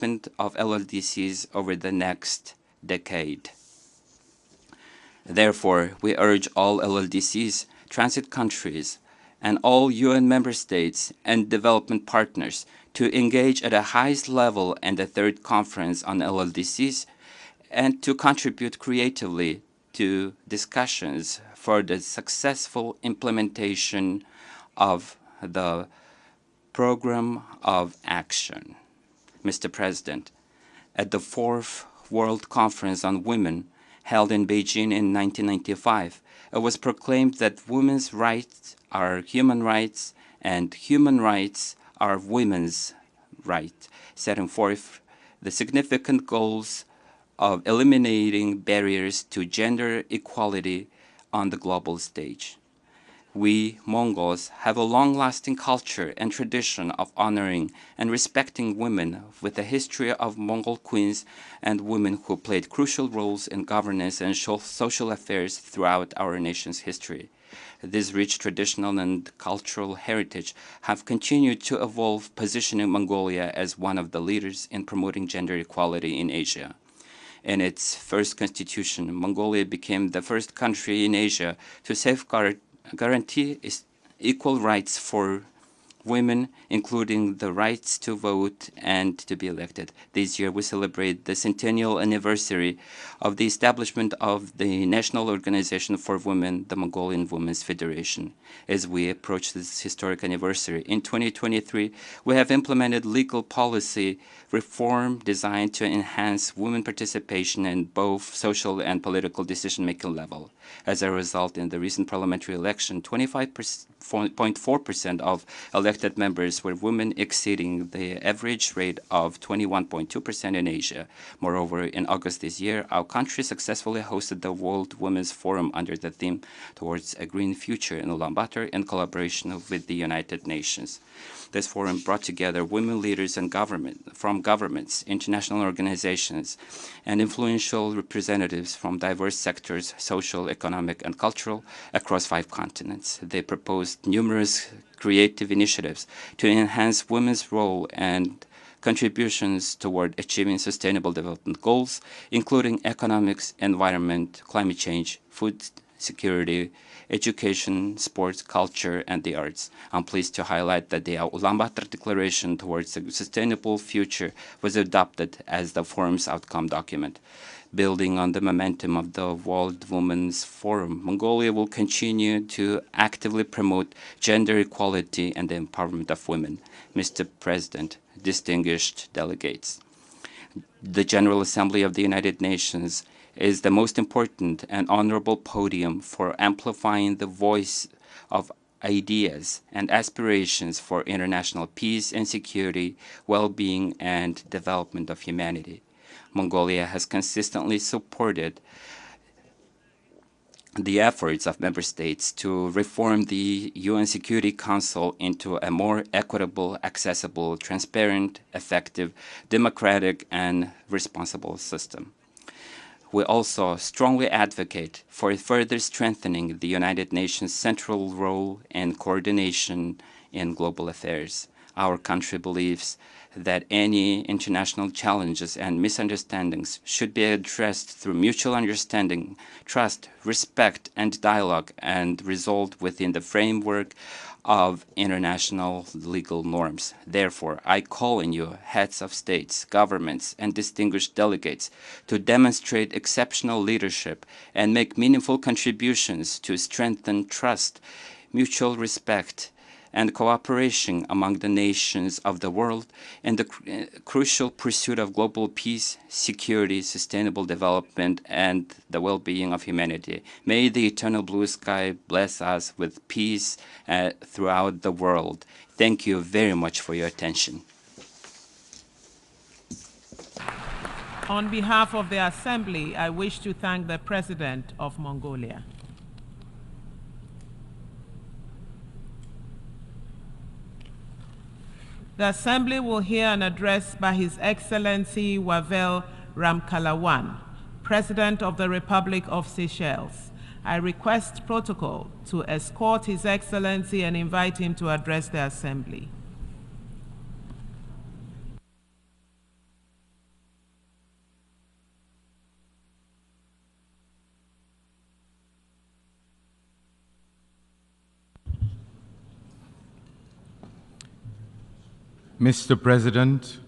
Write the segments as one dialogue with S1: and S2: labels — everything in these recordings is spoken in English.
S1: development of LLDCs over the next decade. Therefore, we urge all LLDCs, transit countries, and all UN member states and development partners to engage at the highest level in the third conference on LLDCs and to contribute creatively to discussions for the successful implementation of the Program of Action. Mr. President, at the 4th World Conference on Women held in Beijing in 1995, it was proclaimed that women's rights are human rights and human rights are women's rights, setting forth the significant goals of eliminating barriers to gender equality on the global stage. We, Mongols, have a long-lasting culture and tradition of honoring and respecting women with a history of Mongol queens and women who played crucial roles in governance and social affairs throughout our nation's history. This rich traditional and cultural heritage have continued to evolve, positioning Mongolia as one of the leaders in promoting gender equality in Asia. In its first constitution, Mongolia became the first country in Asia to guarantee equal rights for women, including the rights to vote and to be elected. This year we celebrate the centennial anniversary of the establishment of the National Organization for Women, the Mongolian Women's Federation. As we approach this historic anniversary, in 2023, we have implemented legal policy reform designed to enhance women participation in both social and political decision-making level. As a result, in the recent parliamentary election, 25.4% of elected members were women, exceeding the average rate of 21.2% in Asia. Moreover, in August this year, our country successfully hosted the World Women's Forum under the theme Towards a Green Future in Ulaanbaatar in collaboration with the United Nations. This forum brought together women leaders and from governments, international organizations, and influential representatives from diverse sectors, social, economic, and cultural, across 5 continents. They proposed numerous creative initiatives to enhance women's role and contributions toward achieving sustainable development goals, including economics, environment, climate change, food security, education, sports, culture, and the arts. I'm pleased to highlight that the Ulaanbaatar Declaration Towards a Sustainable Future was adopted as the forum's outcome document. Building on the momentum of the World Women's Forum, Mongolia will continue to actively promote gender equality and the empowerment of women. Mr. President, distinguished delegates, the General Assembly of the United Nations is the most important and honorable podium for amplifying the voice of ideas and aspirations for international peace and security, well-being, and development of humanity. Mongolia has consistently supported the efforts of member states to reform the UN Security Council into a more equitable, accessible, transparent, effective, democratic, and responsible system. We also strongly advocate for further strengthening the United Nations' central role and coordination in global affairs. Our country believes that any international challenges and misunderstandings should be addressed through mutual understanding, trust, respect, and dialogue, and resolved within the framework of international legal norms. Therefore, I call on you, heads of states, governments, and distinguished delegates, to demonstrate exceptional leadership and make meaningful contributions to strengthen trust, mutual respect, and cooperation among the nations of the world in the crucial pursuit of global peace, security, sustainable development, and the well-being of humanity. May the eternal blue sky bless us with peace throughout the world. Thank you very much for your attention.
S2: On behalf of the Assembly, I wish to thank the President of Mongolia. The Assembly will hear an address by His Excellency Wavel Ramkalawan, President of the Republic of Seychelles. I request protocol to escort His Excellency and invite him to address the Assembly.
S3: Mr. President,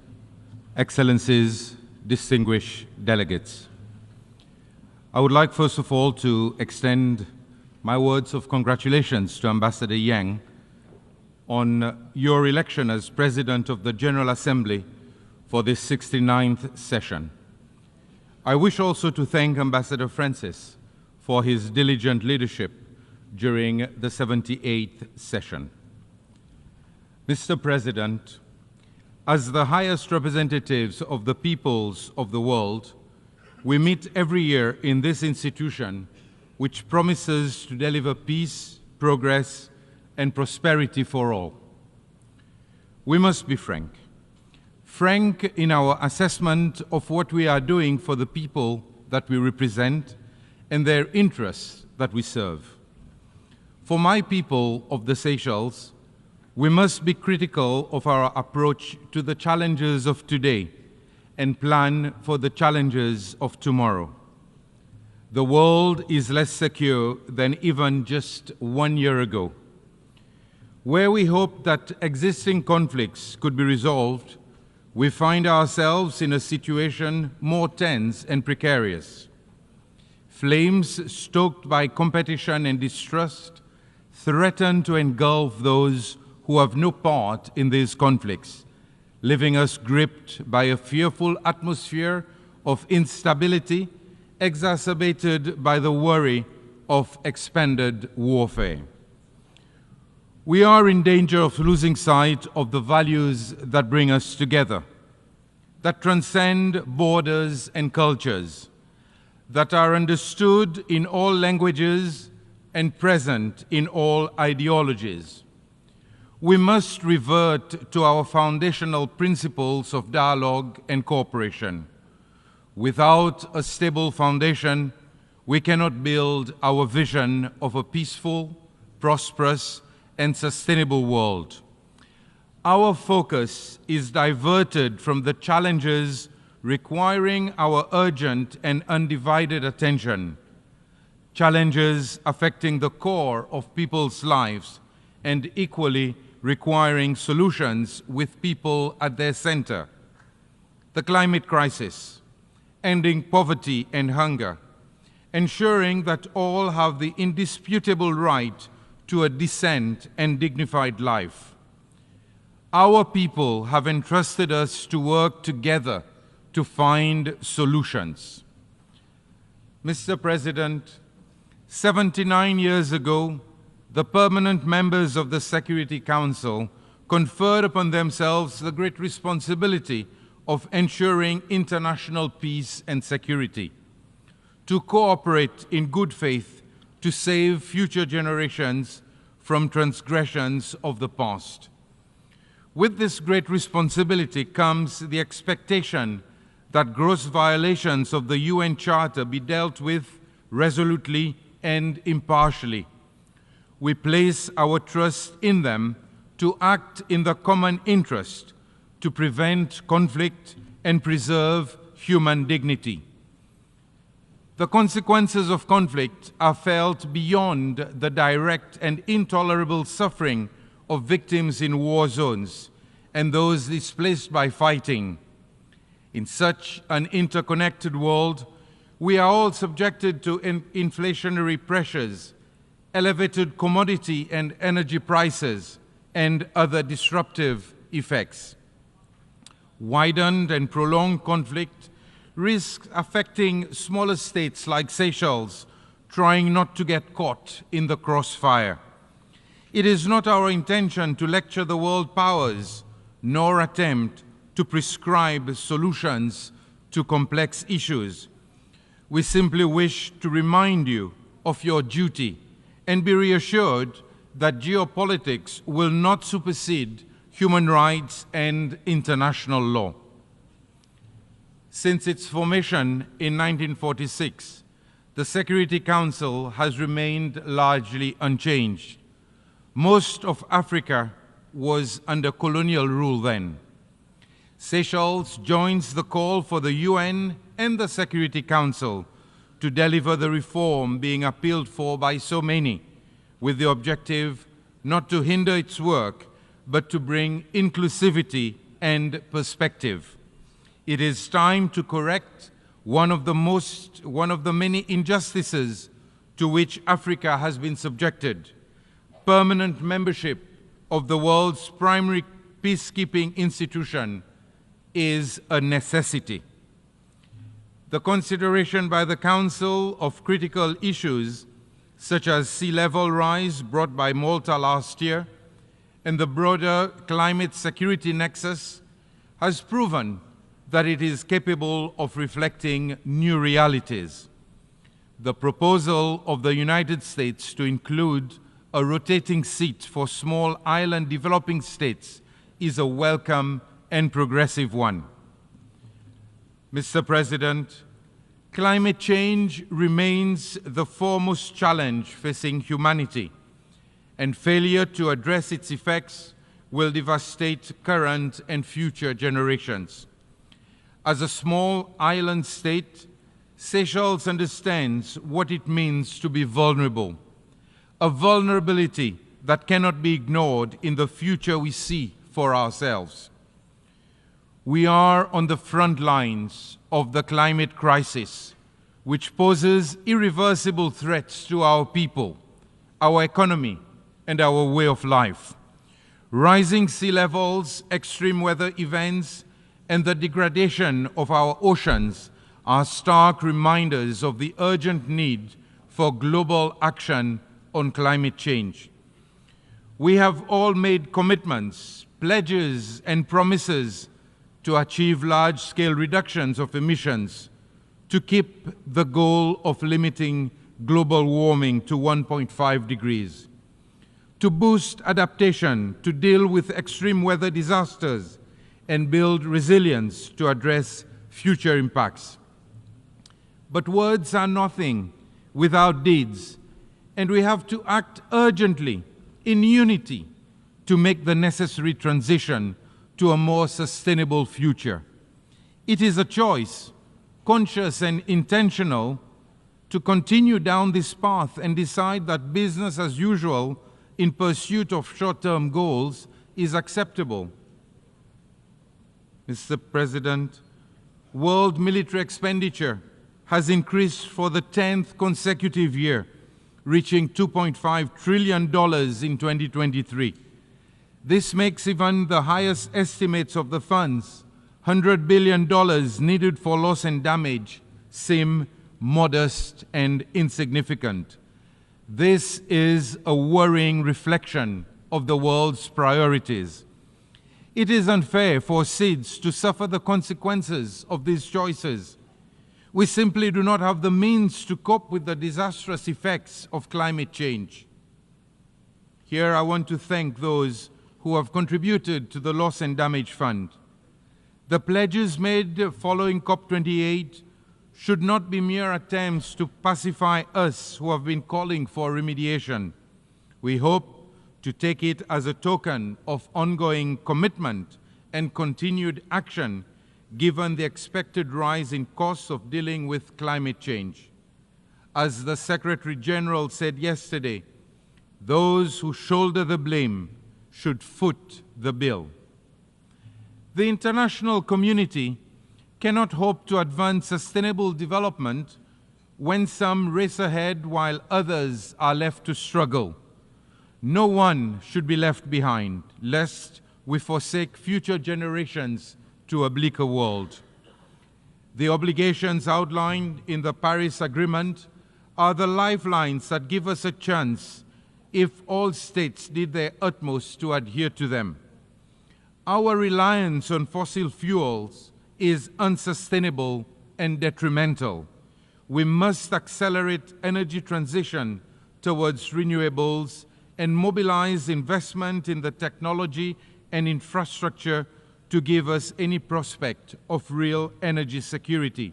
S3: Excellencies, distinguished delegates, I would like first of all to extend my words of congratulations to Ambassador Yang on your election as President of the General Assembly for this 69th session. I wish also to thank Ambassador Francis for his diligent leadership during the 78th session. Mr. President, as the highest representatives of the peoples of the world, we meet every year in this institution which promises to deliver peace, progress, and prosperity for all. We must be frank in our assessment of what we are doing for the people that we represent and their interests that we serve. For my people of the Seychelles, we must be critical of our approach to the challenges of today and plan for the challenges of tomorrow. The world is less secure than even just 1 year ago. Where we hoped that existing conflicts could be resolved, we find ourselves in a situation more tense and precarious. Flames stoked by competition and distrust threaten to engulf those who have no part in these conflicts, leaving us gripped by a fearful atmosphere of instability exacerbated by the worry of expanded warfare. We are in danger of losing sight of the values that bring us together, that transcend borders and cultures, that are understood in all languages and present in all ideologies. We must revert to our foundational principles of dialogue and cooperation. Without a stable foundation, we cannot build our vision of a peaceful, prosperous, and sustainable world. Our focus is diverted from the challenges requiring our urgent and undivided attention, challenges affecting the core of people's lives and equally requiring solutions with people at their center. The climate crisis, ending poverty and hunger, ensuring that all have the indisputable right to a decent and dignified life. Our people have entrusted us to work together to find solutions. Mr. President, 79 years ago, the permanent members of the Security Council conferred upon themselves the great responsibility of ensuring international peace and security, to cooperate in good faith to save future generations from transgressions of the past. With this great responsibility comes the expectation that gross violations of the UN Charter be dealt with resolutely and impartially. We place our trust in them to act in the common interest, to prevent conflict and preserve human dignity. The consequences of conflict are felt beyond the direct and intolerable suffering of victims in war zones and those displaced by fighting. In such an interconnected world, we are all subjected to inflationary pressures, elevated commodity and energy prices, and other disruptive effects. Widened and prolonged conflict risks affecting smaller states like Seychelles, trying not to get caught in the crossfire. It is not our intention to lecture the world powers, nor attempt to prescribe solutions to complex issues. We simply wish to remind you of your duty and be reassured that geopolitics will not supersede human rights and international law. Since its formation in 1946, the Security Council has remained largely unchanged. Most of Africa was under colonial rule then. Seychelles joins the call for the UN and the Security Council to deliver the reform being appealed for by so many, with the objective not to hinder its work, but to bring inclusivity and perspective. It is time to correct one of the many injustices to which Africa has been subjected. Permanent membership of the world's primary peacekeeping institution is a necessity. The consideration by the Council of critical issues, such as sea level rise brought by Malta last year, and the broader climate security nexus, has proven that it is capable of reflecting new realities. The proposal of the United States to include a rotating seat for small island developing states is a welcome and progressive one. Mr. President, climate change remains the foremost challenge facing humanity, and failure to address its effects will devastate current and future generations. As a small island state, Seychelles understands what it means to be vulnerable, a vulnerability that cannot be ignored in the future we see for ourselves. We are on the front lines of the climate crisis, which poses irreversible threats to our people, our economy, and our way of life. Rising sea levels, extreme weather events, and the degradation of our oceans are stark reminders of the urgent need for global action on climate change. We have all made commitments, pledges, and promises to achieve large-scale reductions of emissions, to keep the goal of limiting global warming to 1.5 degrees, to boost adaptation, to deal with extreme weather disasters, and build resilience to address future impacts. But words are nothing without deeds, and we have to act urgently, in unity, to make the necessary transition to a more sustainable future. It is a choice, conscious and intentional, to continue down this path and decide that business as usual in pursuit of short-term goals is acceptable. Mr. President, world military expenditure has increased for the 10th consecutive year, reaching $2.5 trillion in 2023. This makes even the highest estimates of the funds, $100 billion needed for loss and damage, seem modest and insignificant. This is a worrying reflection of the world's priorities. It is unfair for SIDS to suffer the consequences of these choices. We simply do not have the means to cope with the disastrous effects of climate change. Here I want to thank those who have contributed to the Loss and Damage Fund. The pledges made following COP28 should not be mere attempts to pacify us who have been calling for remediation. We hope to take it as a token of ongoing commitment and continued action given the expected rise in costs of dealing with climate change. As the Secretary General said yesterday, those who shoulder the blame should foot the bill. The international community cannot hope to advance sustainable development when some race ahead while others are left to struggle. No one should be left behind, lest we forsake future generations to a bleaker world. The obligations outlined in the Paris Agreement are the lifelines that give us a chance if all states did their utmost to adhere to them. Our reliance on fossil fuels is unsustainable and detrimental. We must accelerate energy transition towards renewables and mobilize investment in the technology and infrastructure to give us any prospect of real energy security.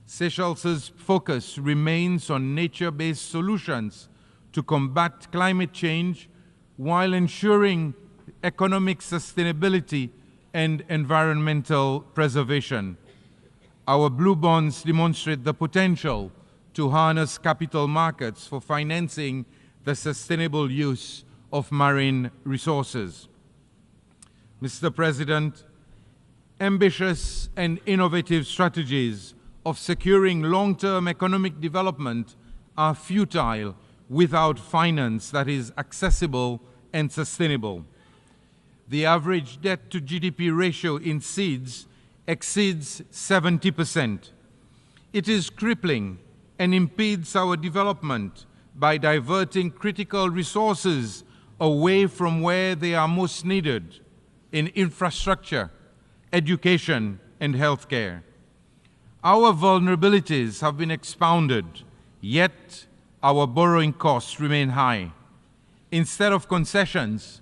S3: Seychelles' focus remains on nature-based solutions to combat climate change while ensuring economic sustainability and environmental preservation. Our blue bonds demonstrate the potential to harness capital markets for financing the sustainable use of marine resources. Mr. President, ambitious and innovative strategies of securing long-term economic development are futile without finance that is accessible and sustainable. The average debt to GDP ratio in seeds exceeds 70%. It is crippling and impedes our development by diverting critical resources away from where they are most needed in infrastructure, education, and healthcare. Our vulnerabilities have been expounded, yet our borrowing costs remain high. Instead of concessions,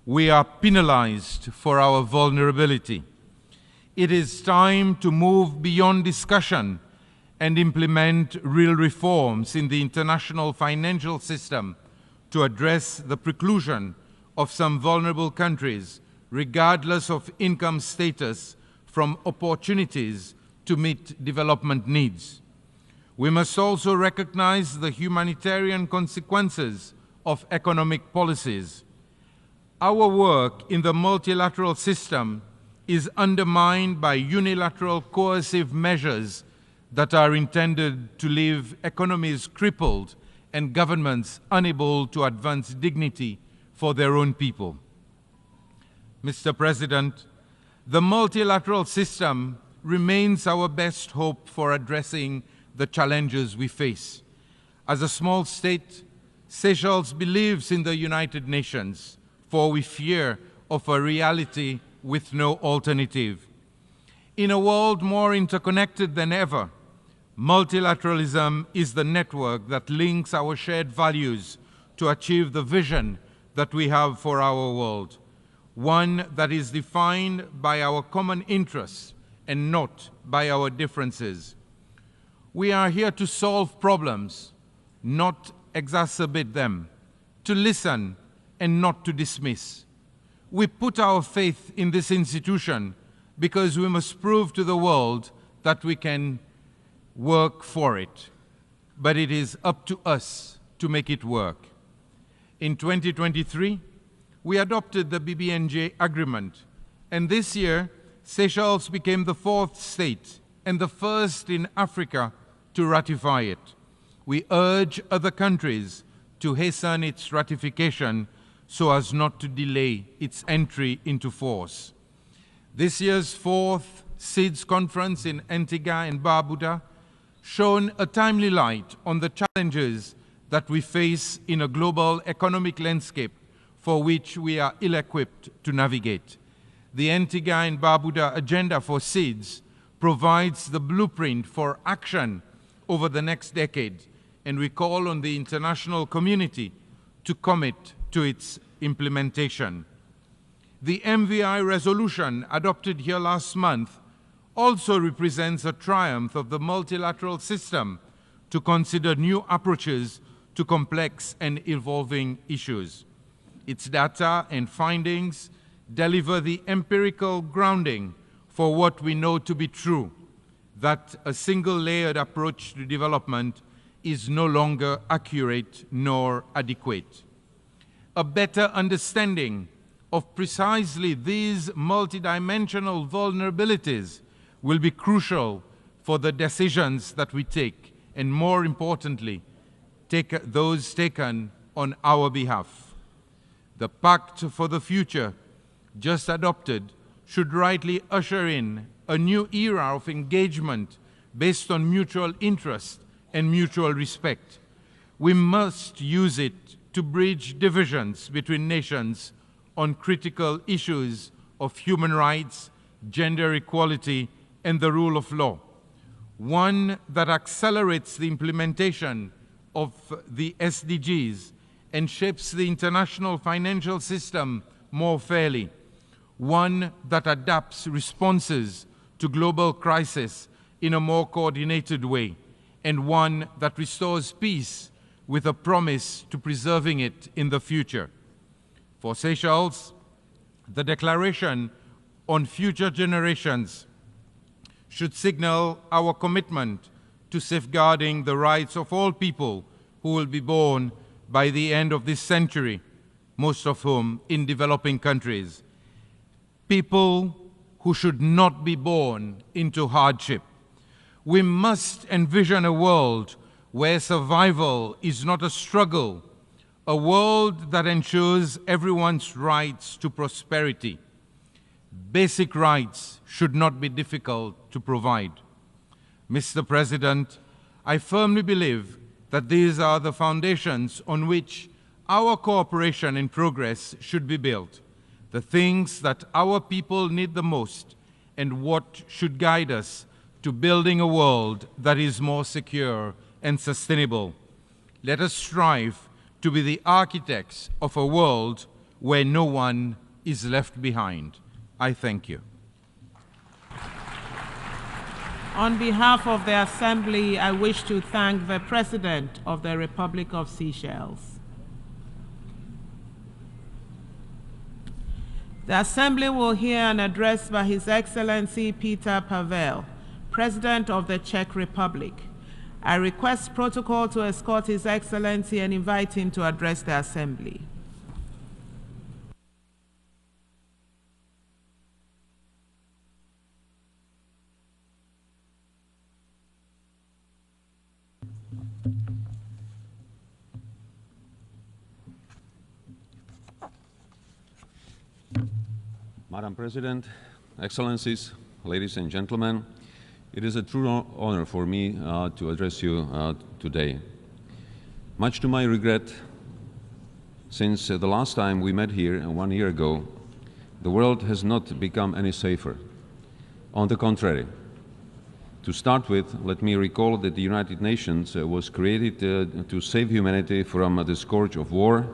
S3: we are penalized for our vulnerability. It is time to move beyond discussion and implement real reforms in the international financial system to address the preclusion of some vulnerable countries, regardless of income status, from opportunities to meet development needs. We must also recognize the humanitarian consequences of economic policies. Our work in the multilateral system is undermined by unilateral coercive measures that are intended to leave economies crippled and governments unable to advance dignity for their own people. Mr. President, the multilateral system remains our best hope for addressing the challenges we face. As a small state, Seychelles believes in the United Nations, for we fear of a reality with no alternative. In a world more interconnected than ever, multilateralism is the network that links our shared values to achieve the vision that we have for our world, one that is defined by our common interests and not by our differences. We are here to solve problems, not exacerbate them, to listen and not to dismiss. We put our faith in this institution because we must prove to the world that we can work for it, but it is up to us to make it work. In 2023, we adopted the BBNJ agreement, and this year, Seychelles became the 4th state and the first in Africa to ratify it. We urge other countries to hasten its ratification so as not to delay its entry into force. This year's 4th SIDS conference in Antigua and Barbuda shone a timely light on the challenges that we face in a global economic landscape for which we are ill-equipped to navigate. The Antigua and Barbuda agenda for SIDS provides the blueprint for action over the next decade, and we call on the international community to commit to its implementation. The MVI resolution adopted here last month also represents a triumph of the multilateral system to consider new approaches to complex and evolving issues. Its data and findings deliver the empirical grounding for what we know to be true, that a single-layered approach to development is no longer accurate nor adequate. A better understanding of precisely these multidimensional vulnerabilities will be crucial for the decisions that we take, and more importantly, those taken on our behalf. The Pact for the Future, just adopted, should rightly usher in a new era of engagement based on mutual interest and mutual respect. We must use it to bridge divisions between nations on critical issues of human rights, gender equality, and the rule of law. One that accelerates the implementation of the SDGs and shapes the international financial system more fairly. One that adapts responses to global crisis in a more coordinated way, and one that restores peace with a promise to preserving it in the future. For Seychelles, the Declaration on Future Generations should signal our commitment to safeguarding the rights of all people who will be born by the end of this century, most of whom in developing countries, people who should not be born into hardship. We must envision a world where survival is not a struggle, a world that ensures everyone's rights to prosperity. Basic rights should not be difficult to provide. Mr. President, I firmly believe that these are the foundations on which our cooperation in progress should be built, the things that our people need the most, and what should guide us to building a world that is more secure and sustainable. Let us strive to be the architects of a world where no one is left behind. I thank you.
S2: On behalf of the Assembly, I wish to thank the President of the Republic of Seychelles. The Assembly will hear an address by His Excellency Peter Pavel, President of the Czech Republic. I request protocol to escort His Excellency and invite him to address the Assembly.
S4: Madam President, Excellencies, ladies and gentlemen, it is a true honor for me to address you today. Much to my regret, since the last time we met here 1 year ago, the world has not become any safer. On the contrary. To start with, let me recall that the United Nations was created to save humanity from the scourge of war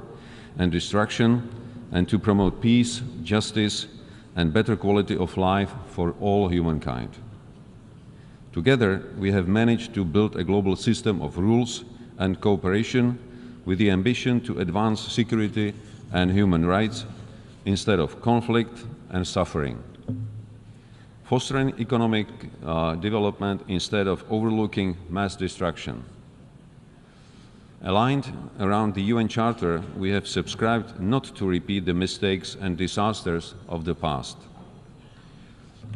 S4: and destruction and to promote peace, justice, and better quality of life for all humankind. Together, we have managed to build a global system of rules and cooperation with the ambition to advance security and human rights instead of conflict and suffering. Fostering economic development instead of overlooking mass destruction. Aligned around the UN Charter, we have subscribed not to repeat the mistakes and disasters of the past.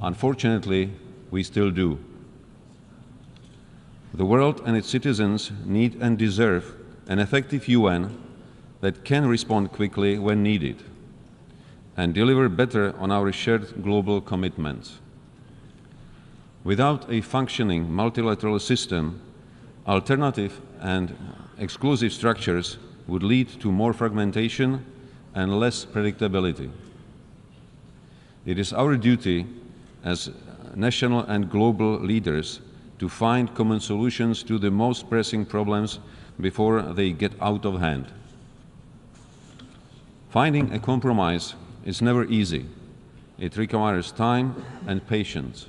S4: Unfortunately, we still do. The world and its citizens need and deserve an effective UN that can respond quickly when needed and deliver better on our shared global commitments. Without a functioning multilateral system, alternative and exclusive structures would lead to more fragmentation and less predictability. It is our duty as national and global leaders to find common solutions to the most pressing problems before they get out of hand. Finding a compromise is never easy. It requires time and patience.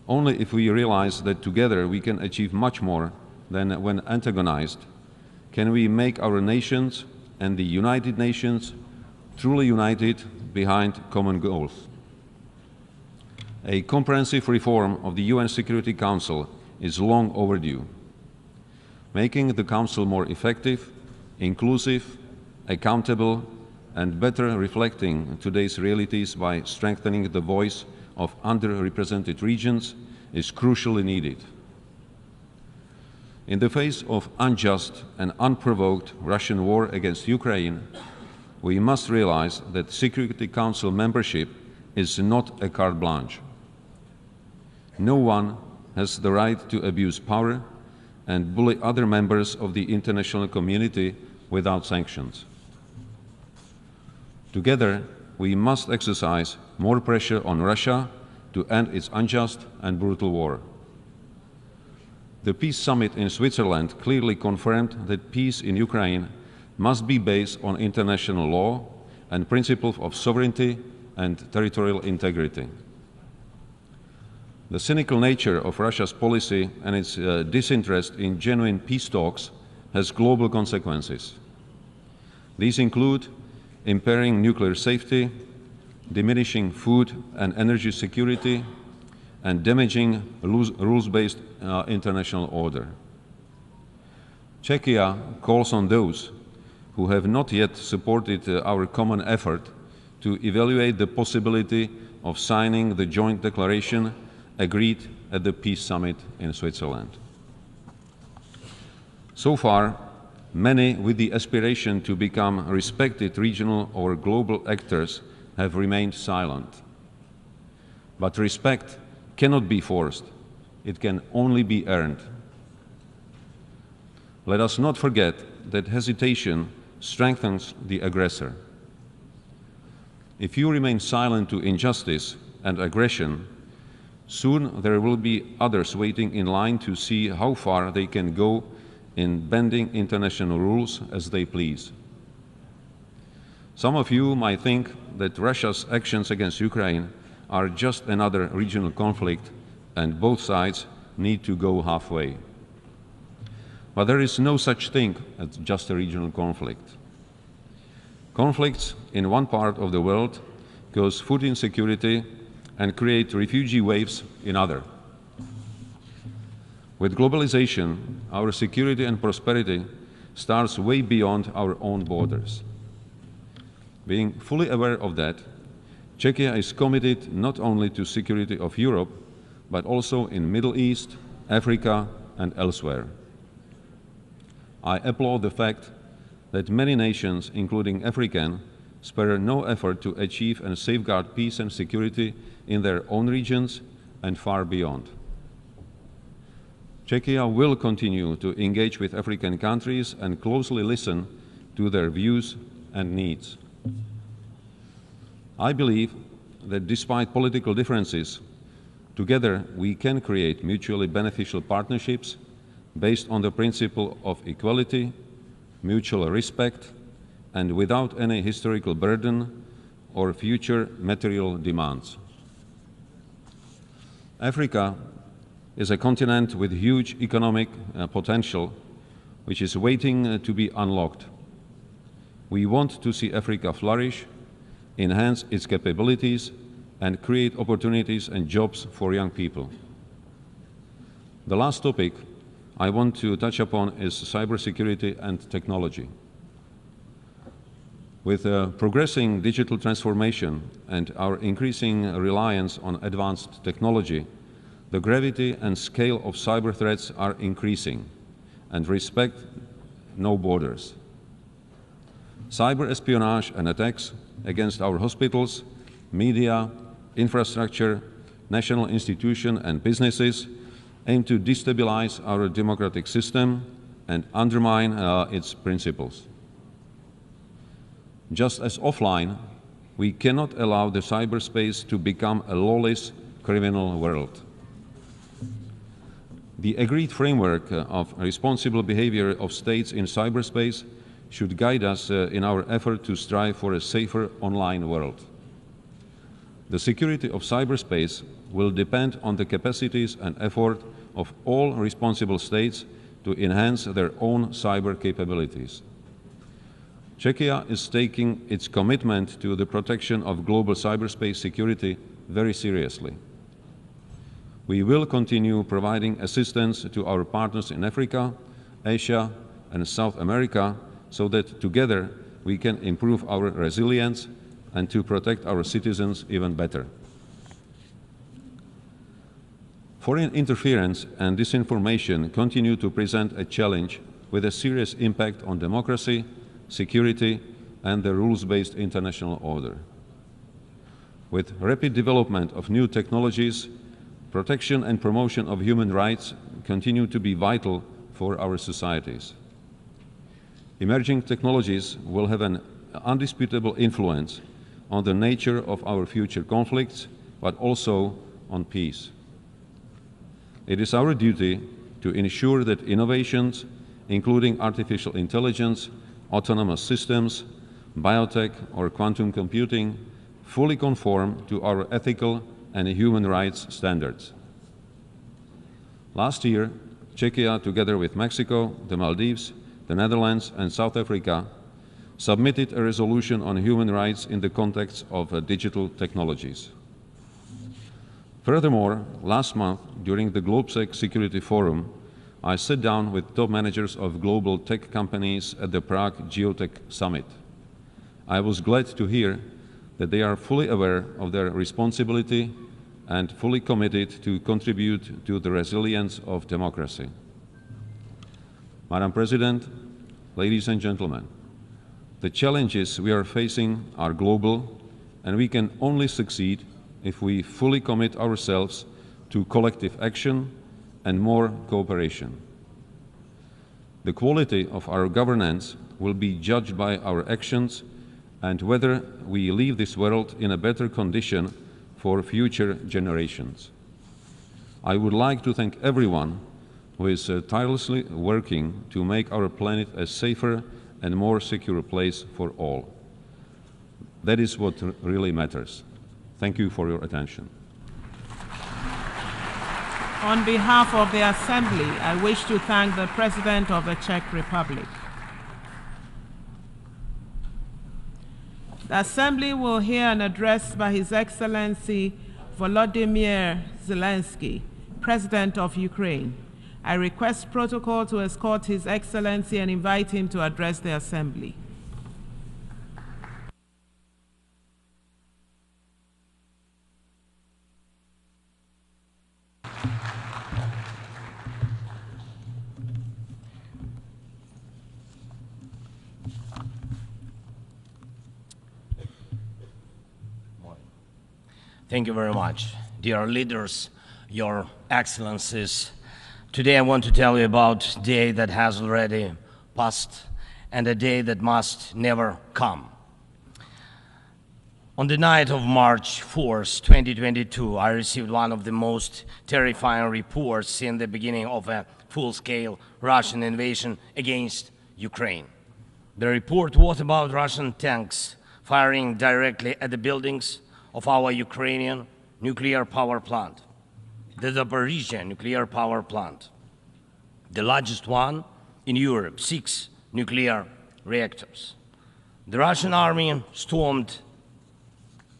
S4: Only if we realize that together we can achieve much more than when antagonized, can we make our nations and the United Nations truly united behind common goals. A comprehensive reform of the UN Security Council is long overdue. Making the Council more effective, inclusive, accountable, and better reflecting today's realities by strengthening the voice of underrepresented regions is crucially needed. In the face of unjust and unprovoked Russian war against Ukraine, we must realize that Security Council membership is not a carte blanche. No one has the right to abuse power and bully other members of the international community without sanctions. Together, we must exercise more pressure on Russia to end its unjust and brutal war. The Peace Summit in Switzerland clearly confirmed that peace in Ukraine must be based on international law and principles of sovereignty and territorial integrity. The cynical nature of Russia's policy and its disinterest in genuine peace talks has global consequences. These include impairing nuclear safety, diminishing food and energy security, and damaging rules-based international order. Czechia calls on those who have not yet supported our common effort to evaluate the possibility of signing the joint declaration agreed at the Peace Summit in Switzerland. So far, many with the aspiration to become respected regional or global actors have remained silent. But respect cannot be forced. It can only be earned. Let us not forget that hesitation strengthens the aggressor. If you remain silent to injustice and aggression, soon there will be others waiting in line to see how far they can go in bending international rules as they please. Some of you might think that Russia's actions against Ukraine are just another regional conflict and both sides need to go halfway. But there is no such thing as just a regional conflict. Conflicts in one part of the world cause food insecurity and create refugee waves in other. With globalization, our security and prosperity starts way beyond our own borders. Being fully aware of that, Czechia is committed not only to security of Europe, but also in Middle East, Africa, and elsewhere. I applaud the fact that many nations, including African, spare no effort to achieve and safeguard peace and security in their own regions and far beyond. Czechia will continue to engage with African countries and closely listen to their views and needs. I believe that despite political differences, together we can create mutually beneficial partnerships based on the principle of equality, mutual respect, and without any historical burden or future material demands. Africa is a continent with huge economic potential, which is waiting to be unlocked. We want to see Africa flourish, enhance its capabilities, and create opportunities and jobs for young people. The last topic I want to touch upon is cybersecurity and technology. With progressing digital transformation and our increasing reliance on advanced technology, the gravity and scale of cyber threats are increasing and respect no borders. Cyber espionage and attacks against our hospitals, media, infrastructure, national institutions and businesses aim to destabilize our democratic system and undermine its principles. Just as offline, we cannot allow the cyberspace to become a lawless criminal world. The agreed framework of responsible behavior of states in cyberspace should guide us in our effort to strive for a safer online world. The security of cyberspace will depend on the capacities and effort of all responsible states to enhance their own cyber capabilities. Czechia is taking its commitment to the protection of global cyberspace security very seriously. We will continue providing assistance to our partners in Africa, Asia, and South America so that together we can improve our resilience and to protect our citizens even better. Foreign interference and disinformation continue to present a challenge with a serious impact on democracy, security, and the rules-based international order. With rapid development of new technologies, protection and promotion of human rights continue to be vital for our societies. Emerging technologies will have an undisputable influence on the nature of our future conflicts, but also on peace. It is our duty to ensure that innovations, including artificial intelligence, autonomous systems, biotech, or quantum computing, fully conform to our ethical and human rights standards. Last year, Czechia, together with Mexico, the Maldives, the Netherlands, and South Africa, submitted a resolution on human rights in the context of digital technologies. Furthermore, last month, during the GlobeSec Security Forum, I sat down with top managers of global tech companies at the Prague Geotech Summit. I was glad to hear that they are fully aware of their responsibility and fully committed to contribute to the resilience of democracy. Madam President, ladies and gentlemen, the challenges we are facing are global, and we can only succeed if we fully commit ourselves to collective action and more cooperation. The quality of our governance will be judged by our actions and whether we leave this world in a better condition for future generations. I would like to thank everyone who is tirelessly working to make our planet a safer and more secure place for all. That is what really matters. Thank you for your attention.
S2: On behalf of the Assembly, I wish to thank the President of the Czech Republic. The Assembly will hear an address by His Excellency Volodymyr Zelensky, President of Ukraine. I request protocol to escort His Excellency and invite him to address the Assembly.
S5: Thank you very much. Dear leaders, Your Excellencies, today I want to tell you about a day that has already passed and a day that must never come. On the night of March 4th, 2022, I received one of the most terrifying reports since the beginning of a full-scale Russian invasion against Ukraine. The report was about Russian tanks firing directly at the buildings of our Ukrainian nuclear power plant, the Zaporizhzhia nuclear power plant, the largest one in Europe, 6 nuclear reactors. The Russian army stormed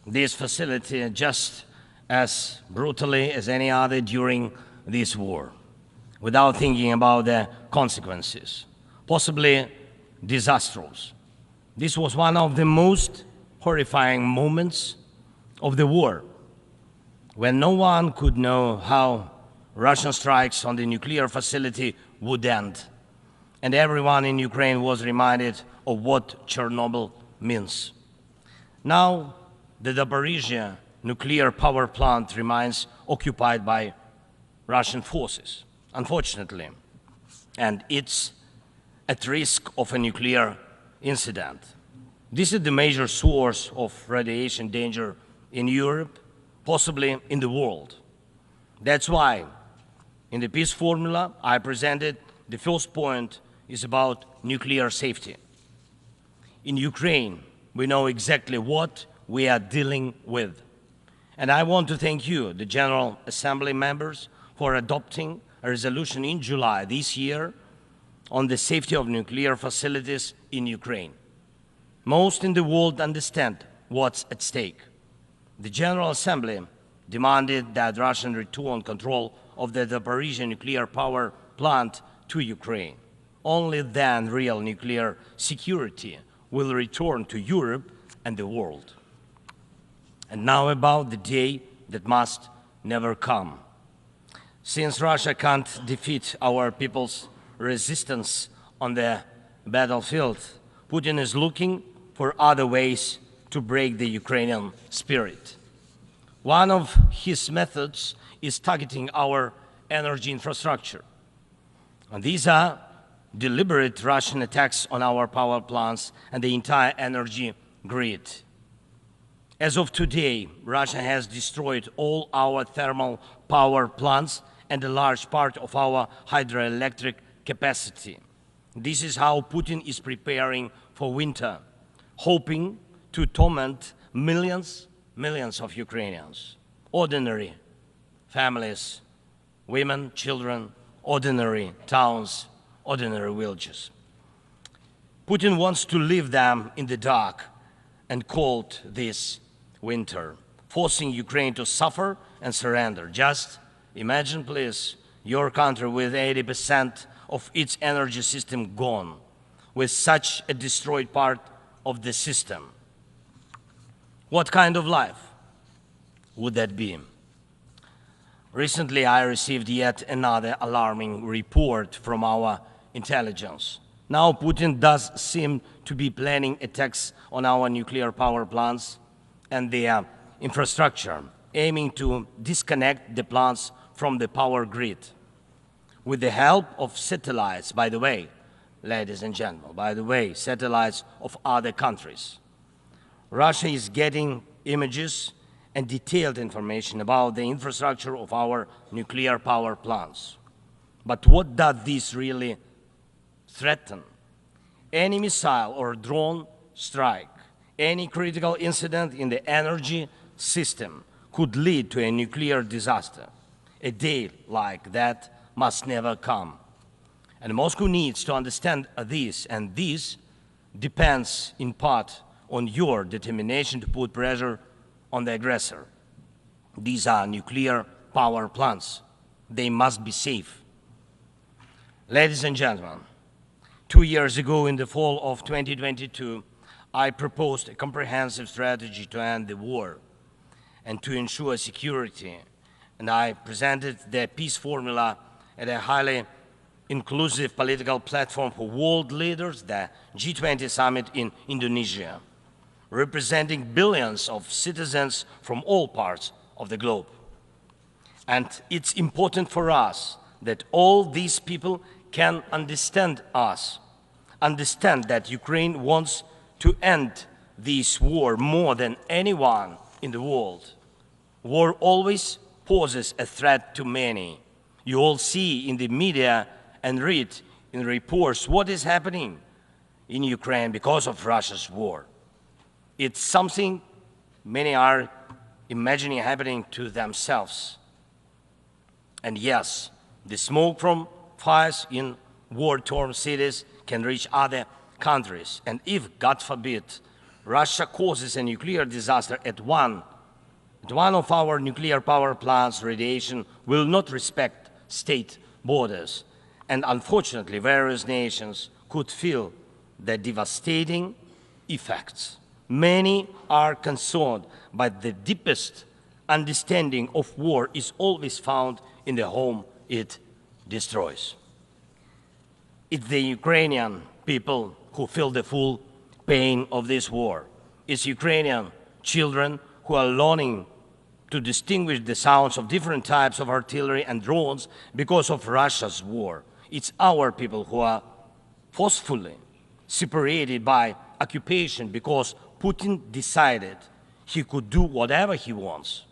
S5: this facility just as brutally as any other during this war, without thinking about the consequences, possibly disastrous. This was one of the most horrifying moments of the war, when no one could know how Russian strikes on the nuclear facility would end, and everyone in Ukraine was reminded of what Chernobyl means. Now, the Zaporizhzhia nuclear power plant remains occupied by Russian forces, unfortunately, and it's at risk of a nuclear incident. This is the major source of radiation danger in Europe, possibly in the world. That's why in the peace formula I presented, the first point is about nuclear safety. In Ukraine, we know exactly what we are dealing with. And I want to thank you, the General Assembly members, for adopting a resolution in July this year on the safety of nuclear facilities in Ukraine. Most in the world understand what's at stake. The General Assembly demanded that Russian return control of the Zaporizhzhia nuclear power plant to Ukraine. Only then real nuclear security will return to Europe and the world. And now about the day that must never come. Since Russia can't defeat our people's resistance on the battlefield, Putin is looking for other ways to break the Ukrainian spirit. One of his methods is targeting our energy infrastructure. And these are deliberate Russian attacks on our power plants and the entire energy grid. As of today, Russia has destroyed all our thermal power plants and a large part of our hydroelectric capacity. This is how Putin is preparing for winter, hoping to torment millions of Ukrainians, ordinary families, women, children, ordinary towns, ordinary villages. Putin wants to leave them in the dark and cold this winter, forcing Ukraine to suffer and surrender. Just imagine, please, Your country with 80% of its energy system gone, with such a destroyed part of the system. What kind of life would that be? Recently, I received yet another alarming report from our intelligence. Now Putin does seem to be planning attacks on our nuclear power plants and their infrastructure, aiming to disconnect the plants from the power grid. With the help of satellites, by the way, ladies and gentlemen, by the way, satellites of other countries. Russia is getting images and detailed information about the infrastructure of our nuclear power plants. But what does this really threaten? Any missile or drone strike, any critical incident in the energy system could lead to a nuclear disaster. A day like that must never come. And Moscow needs to understand this, and this depends in part on your determination to put pressure on the aggressor. These are nuclear power plants. They must be safe. Ladies and gentlemen, 2 years ago, in the fall of 2022, I proposed a comprehensive strategy to end the war and to ensure security, and I presented the peace formula at a highly inclusive political platform for world leaders, the G20 summit in Indonesia, representing billions of citizens from all parts of the globe. And it's important for us that all these people can understand us, understand that Ukraine wants to end this war more than anyone in the world. War always poses a threat to many. You all see in the media and read in reports what is happening in Ukraine because of Russia's war. It's something many are imagining happening to themselves. And yes, the smoke from fires in war-torn cities can reach other countries. And if, God forbid, Russia causes a nuclear disaster at one of our nuclear power plants, radiation will not respect state borders. And unfortunately, various nations could feel the devastating effects. Many are concerned, but the deepest understanding of war is always found in the home it destroys. It's the Ukrainian people who feel the full pain of this war. It's Ukrainian children who are learning to distinguish the sounds of different types of artillery and drones because of Russia's war. It's our people who are forcefully separated by occupation because Putin decided he could do whatever he wants.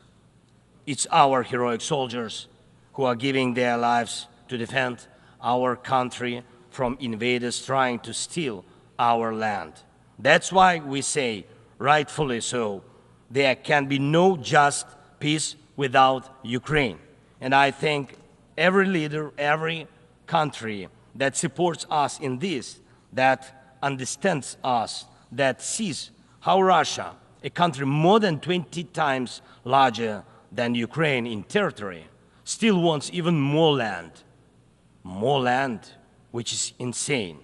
S5: It's our heroic soldiers who are giving their lives to defend our country from invaders trying to steal our land. That's why we say, rightfully so, there can be no just peace without Ukraine. And I thank every leader, every country that supports us in this, that understands us, that sees how Russia, a country more than 20 times larger than Ukraine in territory, still wants even more land, which is insane,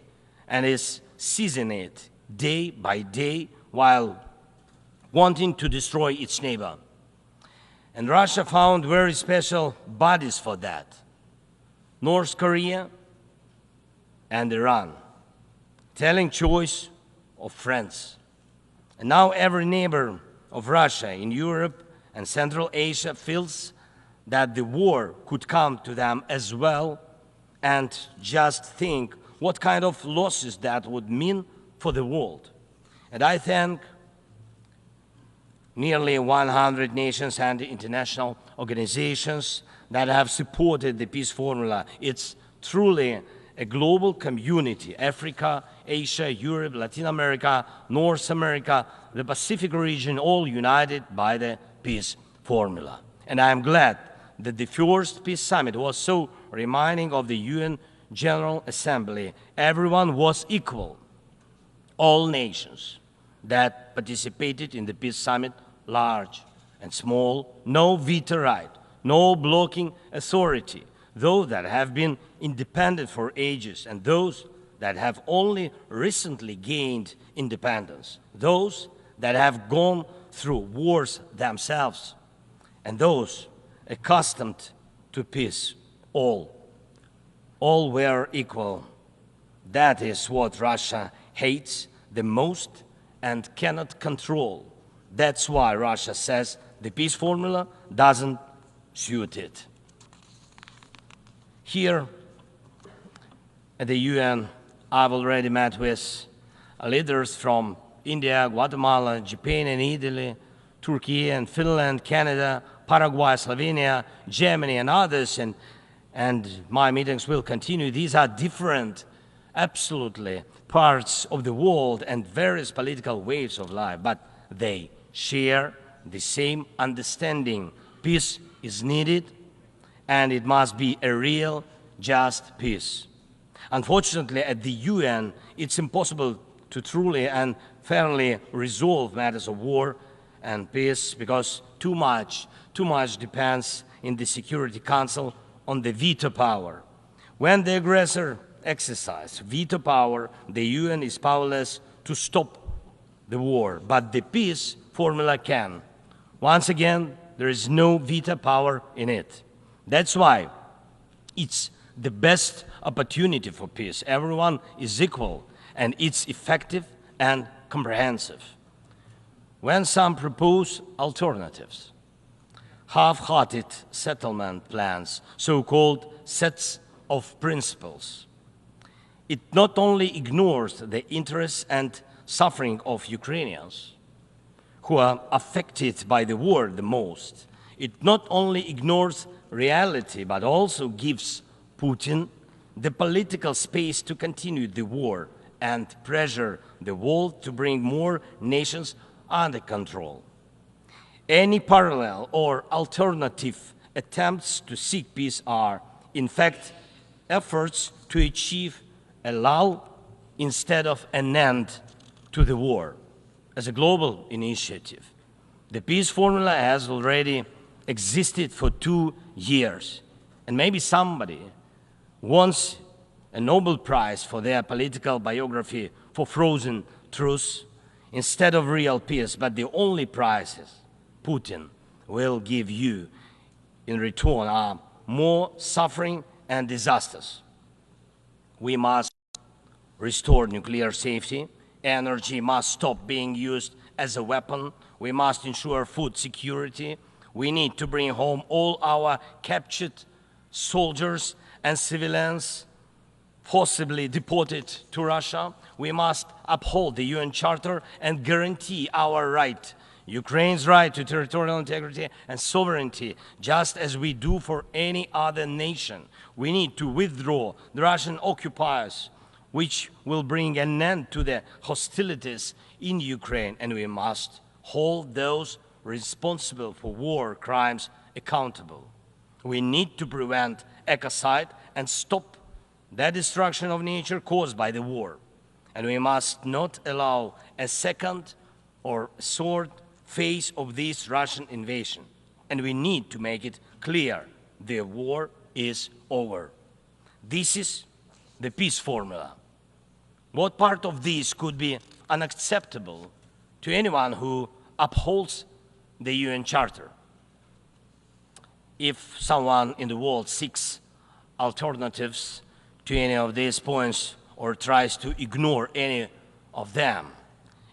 S5: and is seizing it day by day while wanting to destroy its neighbor. And Russia found very special bodies for that: North Korea and Iran, telling choice of friends. And now every neighbor of Russia in Europe and Central Asia feels that the war could come to them as well, and just think what kind of losses that would mean for the world. And I thank nearly 100 nations and international organizations that have supported the peace formula. It's truly a global community: Africa, Asia, Europe, Latin America, North America, the Pacific region, all united by the peace formula. And I am glad that the first peace summit was so reminding of the UN General Assembly. Everyone was equal. All nations that participated in the peace summit, large and small, no veto right, no blocking authority, those that have been independent for ages, and those that have only recently gained independence, those that have gone through wars themselves, and those accustomed to peace, all were equal. That is what Russia hates the most and cannot control. That's why Russia says the peace formula doesn't suit it. Here at the UN, I've already met with leaders from India, Guatemala, Japan and Italy, Turkey and Finland, Canada, Paraguay, Slovenia, Germany and others, and my meetings will continue. These are different, absolutely, parts of the world and various political waves of life, but they share the same understanding. Peace is needed, and it must be a real, just peace. Unfortunately, at the UN, it's impossible to truly and fairly resolve matters of war and peace because too much depends in the Security Council on the veto power. When the aggressor exercises veto power, the UN is powerless to stop the war, but the peace formula can. Once again, there is no veto power in it. That's why it's the best opportunity for peace. Everyone is equal, and it's effective and comprehensive. When some propose alternatives, half-hearted settlement plans, so-called sets of principles, it not only ignores the interests and suffering of Ukrainians, who are affected by the war the most, it not only ignores reality, but also gives Putin the political space to continue the war and pressure the world to bring more nations under control. Any parallel or alternative attempts to seek peace are, in fact, efforts to achieve a lull instead of an end to the war. As a global initiative, the peace formula has already existed for 2 years, and maybe somebody wants a Nobel Prize for their political biography for frozen truths instead of real peace, but the only prizes Putin will give you in return are more suffering and disasters. We must restore nuclear safety. Energy must stop being used as a weapon. We must ensure food security. We need to bring home all our captured soldiers and civilians forcibly deported to Russia. We must uphold the UN Charter and guarantee our right, Ukraine's right to territorial integrity and sovereignty, just as we do for any other nation. We need to withdraw the Russian occupiers, which will bring an end to the hostilities in Ukraine, and we must hold those responsible for war crimes accountable. We need to prevent ecocide and stop the destruction of nature caused by the war. And we must not allow a second or third phase of this Russian invasion. And we need to make it clear the war is over. This is the peace formula. What part of this could be unacceptable to anyone who upholds the UN Charter? If someone in the world seeks alternatives to any of these points or tries to ignore any of them,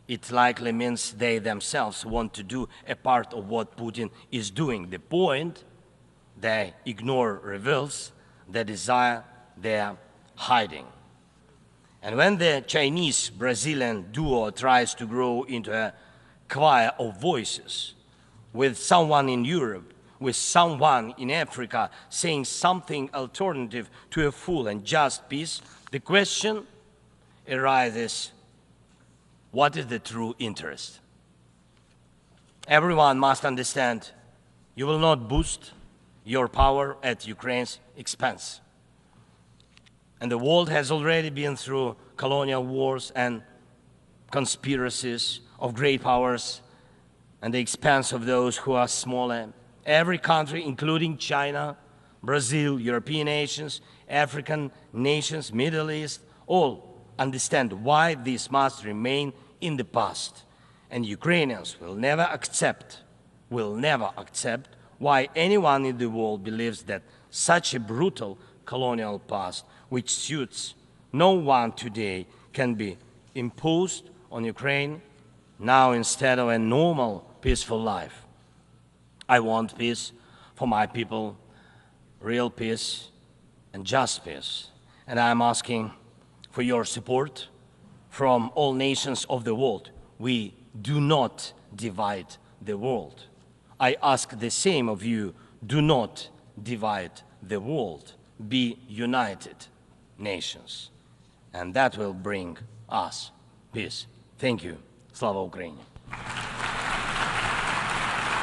S5: it likely means they themselves want to do a part of what Putin is doing. The point they ignore reveals the desire they're hiding. And when the Chinese-Brazilian duo tries to grow into a choir of voices, with someone in Europe, with someone in Africa saying something alternative to a full and just peace, the question arises, what is the true interest? Everyone must understand you will not boost your power at Ukraine's expense. And the world has already been through colonial wars and conspiracies of great powers at the expense of those who are smaller. Every country, including China, Brazil, European nations, African nations, Middle East, all understand why this must remain in the past. And Ukrainians will never accept why anyone in the world believes that such a brutal colonial past, which suits no one today, can be imposed on Ukraine now instead of a normal, peaceful life. I want peace for my people, real peace and just peace. And I'm asking for your support from all nations of the world. We do not divide the world. I ask the same of you, do not divide the world. Be united nations. And that will bring us peace. Thank you. Slava Ukraini.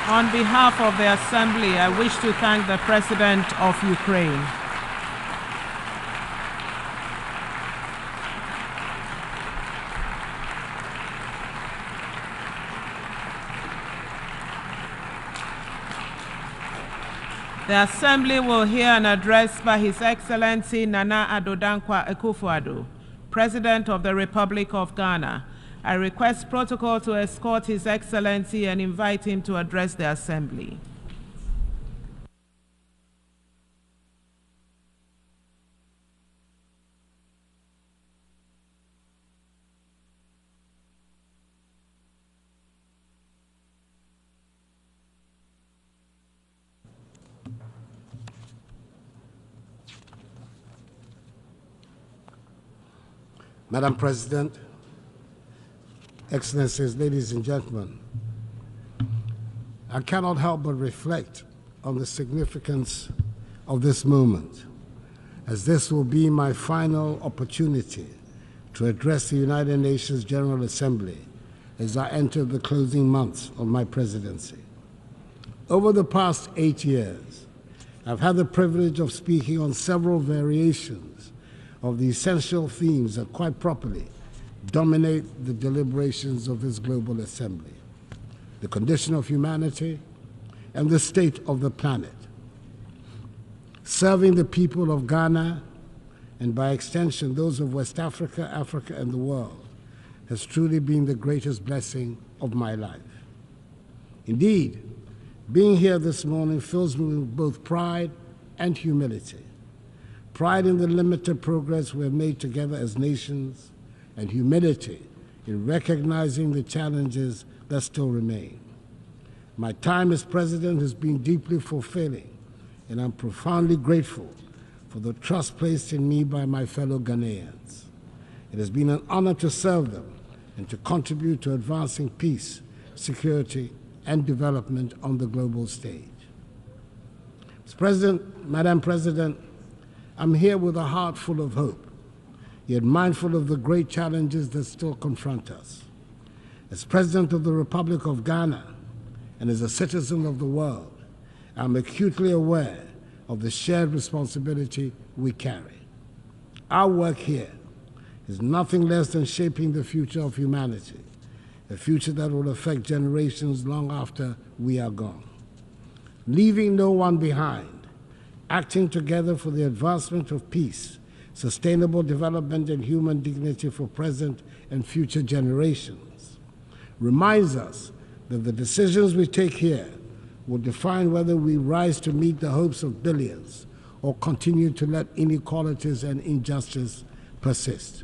S2: On behalf of the Assembly, I wish to thank the President of Ukraine. The Assembly will hear an address by His Excellency Nana Addo Dankwa Akufo-Addo, President of the Republic of Ghana. I request protocol to escort His Excellency and invite him to address the Assembly.
S6: Madam President, Excellencies, ladies and gentlemen, I cannot help but reflect on the significance of this moment, as this will be my final opportunity to address the United Nations General Assembly as I enter the closing months of my presidency. Over the past 8 years, I've had the privilege of speaking on several variations of the essential themes that quite properly dominate the deliberations of this global assembly: the condition of humanity and the state of the planet. Serving the people of Ghana, and by extension those of West Africa, Africa, and the world, has truly been the greatest blessing of my life. Indeed, being here this morning fills me with both pride and humility. Pride in the limited progress we have made together as nations, and humility in recognizing the challenges that still remain. My time as president has been deeply fulfilling, and I'm profoundly grateful for the trust placed in me by my fellow Ghanaians. It has been an honor to serve them and to contribute to advancing peace, security, and development on the global stage. Mr. President, Madam President, I'm here with a heart full of hope, yet mindful of the great challenges that still confront us. As President of the Republic of Ghana and as a citizen of the world, I'm acutely aware of the shared responsibility we carry. Our work here is nothing less than shaping the future of humanity, a future that will affect generations long after we are gone. Leaving no one behind, acting together for the advancement of peace, sustainable development, and human dignity for present and future generations, reminds us that the decisions we take here will define whether we rise to meet the hopes of billions or continue to let inequalities and injustice persist.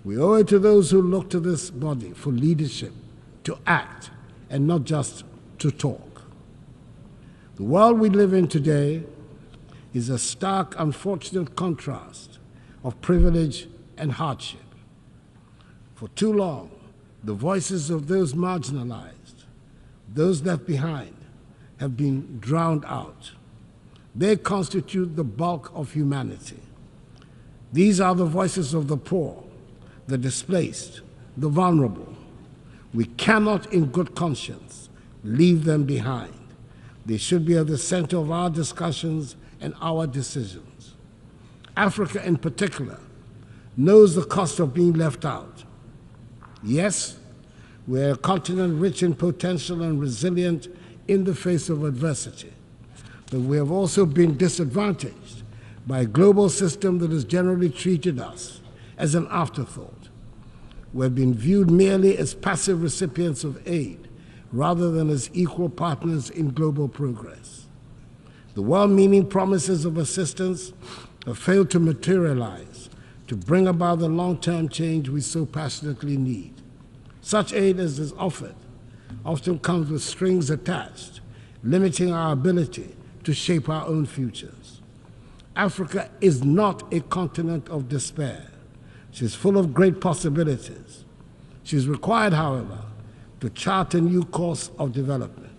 S6: We owe it to those who look to this body for leadership, to act, and not just to talk. The world we live in today is a stark, unfortunate contrast of privilege and hardship. For too long, the voices of those marginalized, those left behind, have been drowned out. They constitute the bulk of humanity. These are the voices of the poor, the displaced, the vulnerable. We cannot, in good conscience, leave them behind. They should be at the center of our discussions and our decisions. Africa, in particular, knows the cost of being left out. Yes, we're a continent rich in potential and resilient in the face of adversity. but we have also been disadvantaged by a global system that has generally treated us as an afterthought. We have been viewed merely as passive recipients of aid rather than as equal partners in global progress. The well-meaning promises of assistance have failed to materialize to bring about the long-term change we so passionately need. Such aid as is offered often comes with strings attached, limiting our ability to shape our own futures. Africa is not a continent of despair. She is full of great possibilities. She is required, however, to chart a new course of development.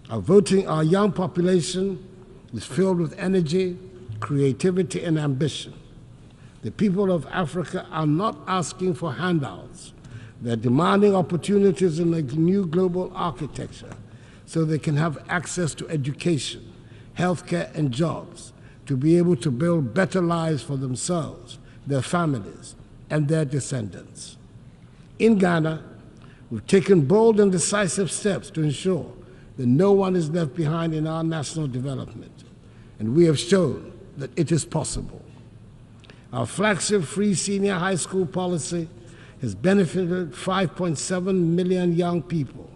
S6: Our young population is filled with energy, creativity, and ambition. The people of Africa are not asking for handouts. They're demanding opportunities in a new global architecture so they can have access to education, healthcare, and jobs to be able to build better lives for themselves, their families, and their descendants. In Ghana, we've taken bold and decisive steps to ensure that no one is left behind in our national development, and we have shown that it is possible. Our flagship free senior high school policy has benefited 5.7 million young people,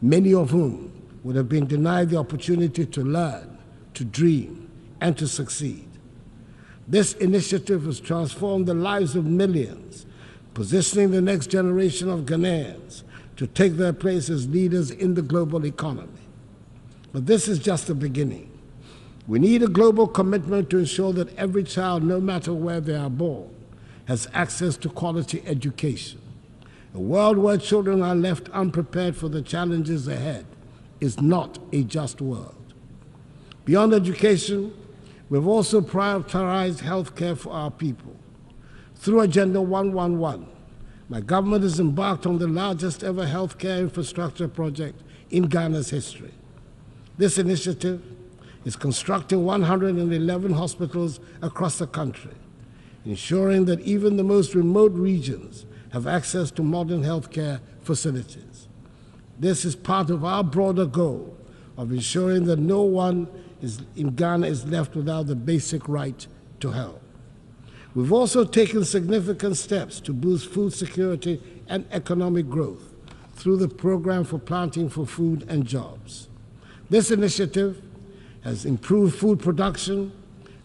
S6: many of whom would have been denied the opportunity to learn, to dream, and to succeed. This initiative has transformed the lives of millions, positioning the next generation of Ghanaians to take their place as leaders in the global economy. But this is just the beginning. We need a global commitment to ensure that every child, no matter where they are born, has access to quality education. A world where children are left unprepared for the challenges ahead is not a just world. Beyond education, we've also prioritized healthcare for our people. Through Agenda 111, my government has embarked on the largest ever healthcare infrastructure project in Ghana's history. This initiative is constructing 111 hospitals across the country, ensuring that even the most remote regions have access to modern healthcare facilities. This is part of our broader goal of ensuring that no one in Ghana is left without the basic right to health. We've also taken significant steps to boost food security and economic growth through the Program for Planting for Food and Jobs. This initiative has improved food production,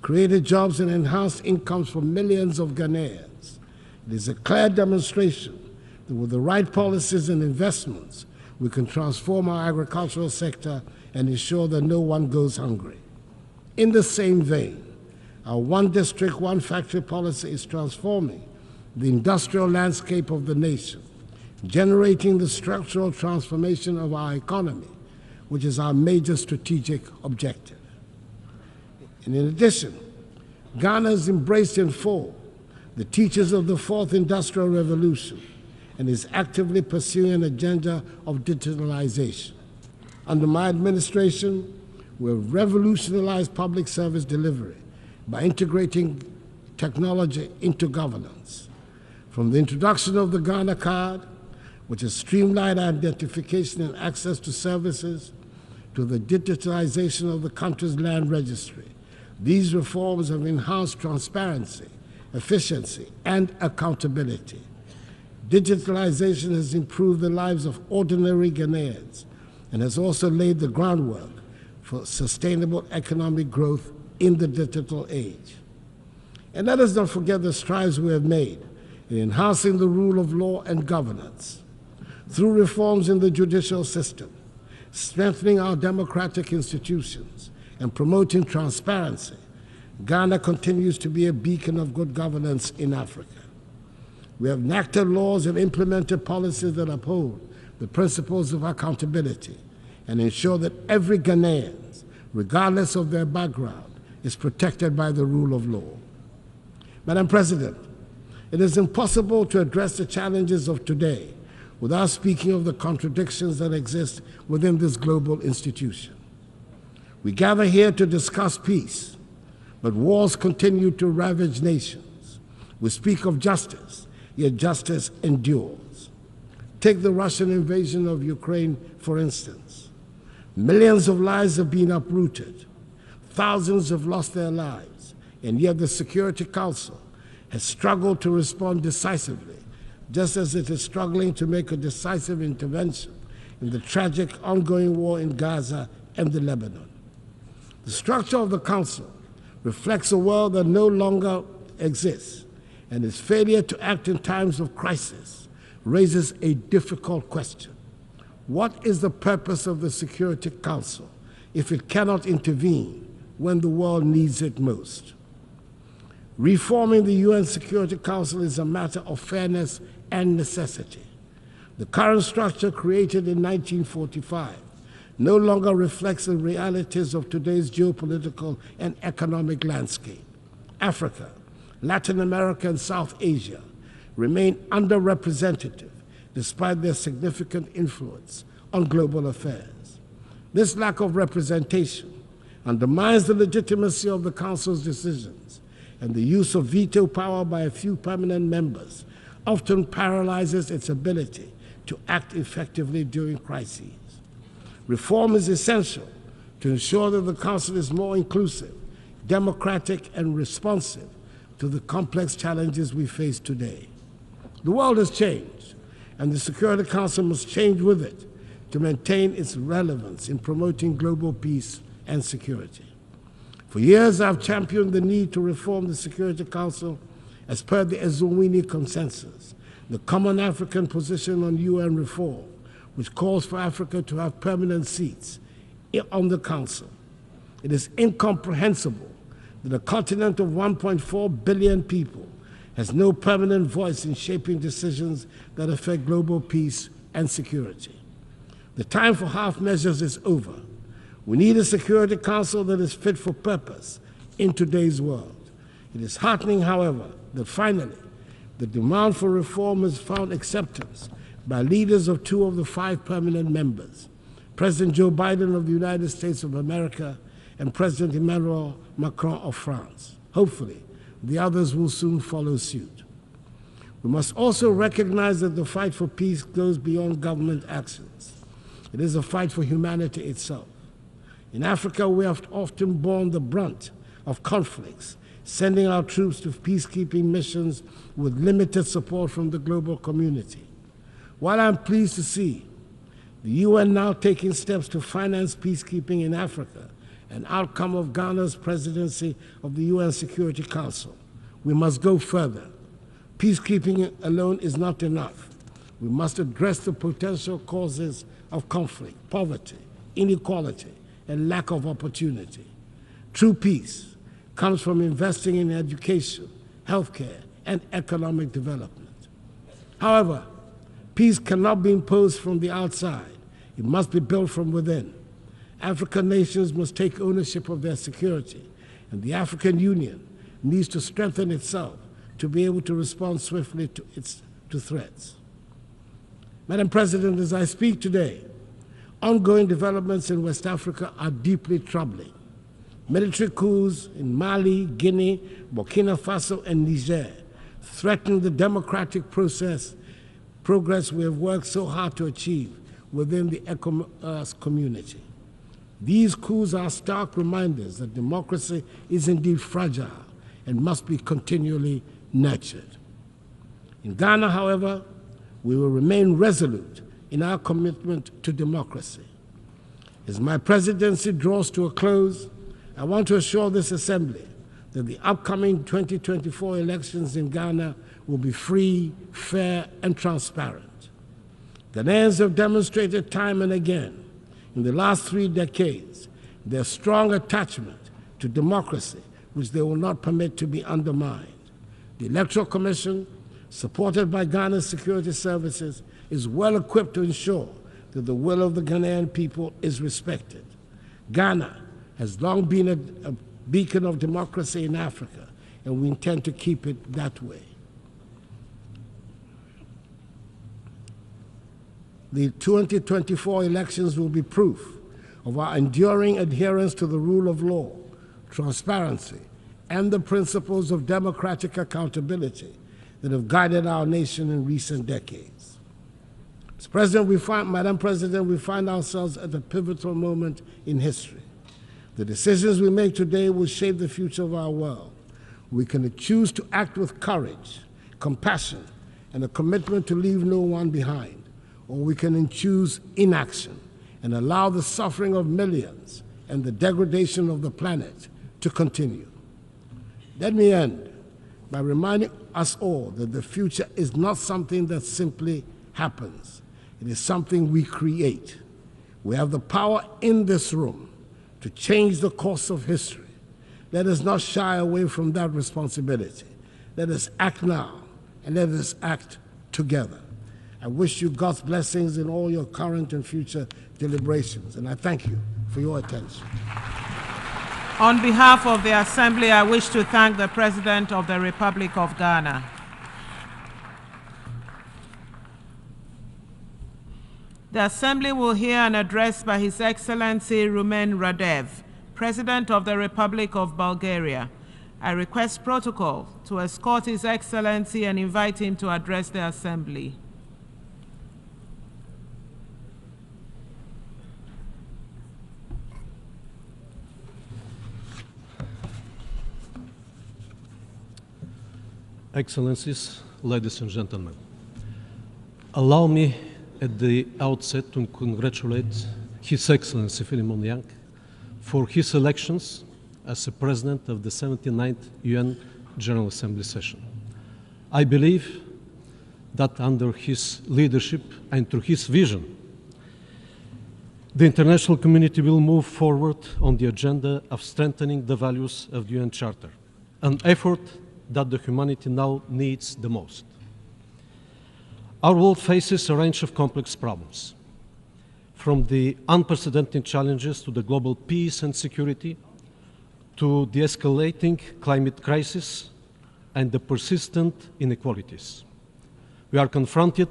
S6: created jobs, and enhanced incomes for millions of Ghanaians. It is a clear demonstration that with the right policies and investments, we can transform our agricultural sector and ensure that no one goes hungry. In the same vein, our one district, one factory policy is transforming the industrial landscape of the nation, generating the structural transformation of our economy, which is our major strategic objective. And in addition, Ghana has embraced in full the teachings of the Fourth Industrial Revolution and is actively pursuing an agenda of digitalization. Under my administration, we have revolutionized public service delivery by integrating technology into governance. From the introduction of the Ghana card, which has streamlined identification and access to services, to the digitalization of the country's land registry, these reforms have enhanced transparency, efficiency, and accountability. Digitalization has improved the lives of ordinary Ghanaians and has also laid the groundwork for sustainable economic growth in the digital age. And let us not forget the strides we have made in enhancing the rule of law and governance through reforms in the judicial system, strengthening our democratic institutions, and promoting transparency. Ghana continues to be a beacon of good governance in Africa. We have enacted laws and implemented policies that uphold the principles of accountability and ensure that every Ghanaian, regardless of their background, is protected by the rule of law. Madam President, it is impossible to address the challenges of today without speaking of the contradictions that exist within this global institution. We gather here to discuss peace, but wars continue to ravage nations. We speak of justice, yet justice endures. Take the Russian invasion of Ukraine, for instance. Millions of lives have been uprooted. Thousands have lost their lives, and yet the Security Council has struggled to respond decisively, just as it is struggling to make a decisive intervention in the tragic ongoing war in Gaza and the Lebanon. The structure of the Council reflects a world that no longer exists, and its failure to act in times of crisis raises a difficult question. What is the purpose of the Security Council if it cannot intervene when the world needs it most? Reforming the UN Security Council is a matter of fairness and necessity. The current structure, created in 1945, no longer reflects the realities of today's geopolitical and economic landscape. Africa, Latin America, and South Asia remain underrepresented despite their significant influence on global affairs. This lack of representation undermines the legitimacy of the Council's decisions, and the use of veto power by a few permanent members often paralyzes its ability to act effectively during crises. Reform is essential to ensure that the Council is more inclusive, democratic, and responsive to the complex challenges we face today. The world has changed, and the Security Council must change with it to maintain its relevance in promoting global peace and security. For years, I've championed the need to reform the Security Council as per the Eswatini Consensus, the common African position on UN reform, which calls for Africa to have permanent seats on the Council. It is incomprehensible that a continent of 1.4 billion people has no permanent voice in shaping decisions that affect global peace and security. The time for half measures is over. We need a Security Council that is fit for purpose in today's world. It is heartening, however, that finally the demand for reform has found acceptance by leaders of 2 of the 5 permanent members, President Joe Biden of the United States of America and President Emmanuel Macron of France. Hopefully, the others will soon follow suit. We must also recognize that the fight for peace goes beyond government actions. It is a fight for humanity itself. In Africa, we have often borne the brunt of conflicts, sending our troops to peacekeeping missions with limited support from the global community. While I'm pleased to see the UN now taking steps to finance peacekeeping in Africa, an outcome of Ghana's presidency of the UN Security Council, we must go further. Peacekeeping alone is not enough. We must address the potential causes of conflict, poverty, inequality, and lack of opportunity. True peace comes from investing in education, healthcare, and economic development. However, peace cannot be imposed from the outside. It must be built from within. African nations must take ownership of their security, and the African Union needs to strengthen itself to be able to respond swiftly to threats. Madam President, as I speak today, ongoing developments in West Africa are deeply troubling. Military coups in Mali, Guinea, Burkina Faso, and Niger threaten the democratic progress we have worked so hard to achieve within the ECOWAS community. These coups are stark reminders that democracy is indeed fragile and must be continually nurtured. In Ghana, however, we will remain resolute in our commitment to democracy. As my presidency draws to a close, I want to assure this Assembly that the upcoming 2024 elections in Ghana will be free, fair, and transparent. Ghanaians have demonstrated time and again in the last 3 decades their strong attachment to democracy, which they will not permit to be undermined. The Electoral Commission, supported by Ghana's security services, is well equipped to ensure that the will of the Ghanaian people is respected. Ghana has long been a beacon of democracy in Africa, and we intend to keep it that way. The 2024 elections will be proof of our enduring adherence to the rule of law, transparency, and the principles of democratic accountability that have guided our nation in recent decades. Madam President, we find ourselves at a pivotal moment in history. The decisions we make today will shape the future of our world. We can choose to act with courage, compassion, and a commitment to leave no one behind, or we can choose inaction and allow the suffering of millions and the degradation of the planet to continue. Let me end by reminding us all that the future is not something that simply happens. It is something we create. We have the power in this room to change the course of history. Let us not shy away from that responsibility. Let us act now, and let us act together. I wish you God's blessings in all your current and future deliberations, and I thank you for your attention.
S2: On behalf of the Assembly, I wish to thank the President of the Republic of Ghana. The Assembly will hear an address by His Excellency Rumen Radev, President of the Republic of Bulgaria. I request protocol to escort His Excellency and invite him to address the Assembly.
S7: Excellencies, ladies and gentlemen, allow me at the outset to congratulate His Excellency Philemon Yang for his elections as the President of the 79th UN General Assembly session. I believe that under his leadership and through his vision, the international community will move forward on the agenda of strengthening the values of the UN Charter, an effort that the humanity now needs the most. Our world faces a range of complex problems, from the unprecedented challenges to the global peace and security, to the escalating climate crisis and the persistent inequalities. We are confronted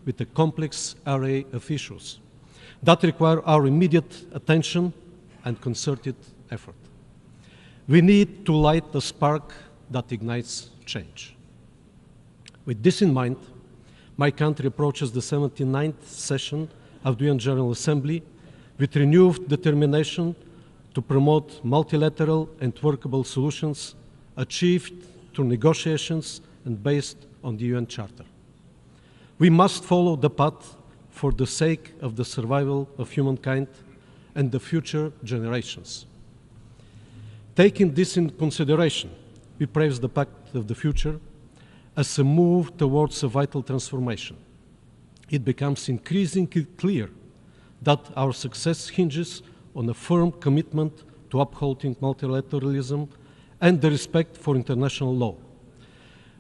S7: with a complex array of issues that require our immediate attention and concerted effort. We need to light the spark that ignites change. With this in mind, my country approaches the 79th session of the UN General Assembly with renewed determination to promote multilateral and workable solutions achieved through negotiations and based on the UN Charter. We must follow the path for the sake of the survival of humankind and the future generations. Taking this into consideration, we praise the Pact of the Future as a move towards a vital transformation. It becomes increasingly clear that our success hinges on a firm commitment to upholding multilateralism and the respect for international law,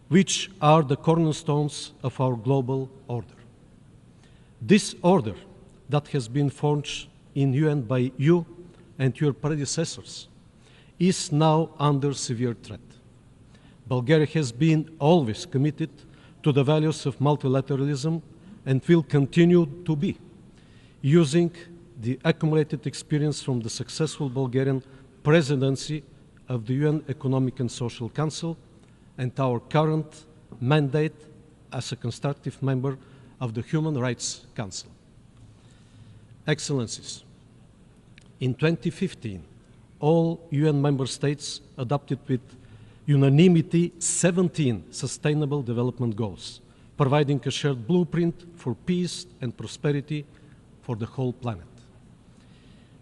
S7: which are the cornerstones of our global order. This order that has been forged in UN by you and your predecessors is now under severe threat. Bulgaria has been always committed to the values of multilateralism and will continue to be, using the accumulated experience from the successful Bulgarian presidency of the UN Economic and Social Council and our current mandate as a constructive member of the Human Rights Council. Excellencies, in 2015, all UN member states adopted with unanimity 17 Sustainable Development Goals, providing a shared blueprint for peace and prosperity for the whole planet.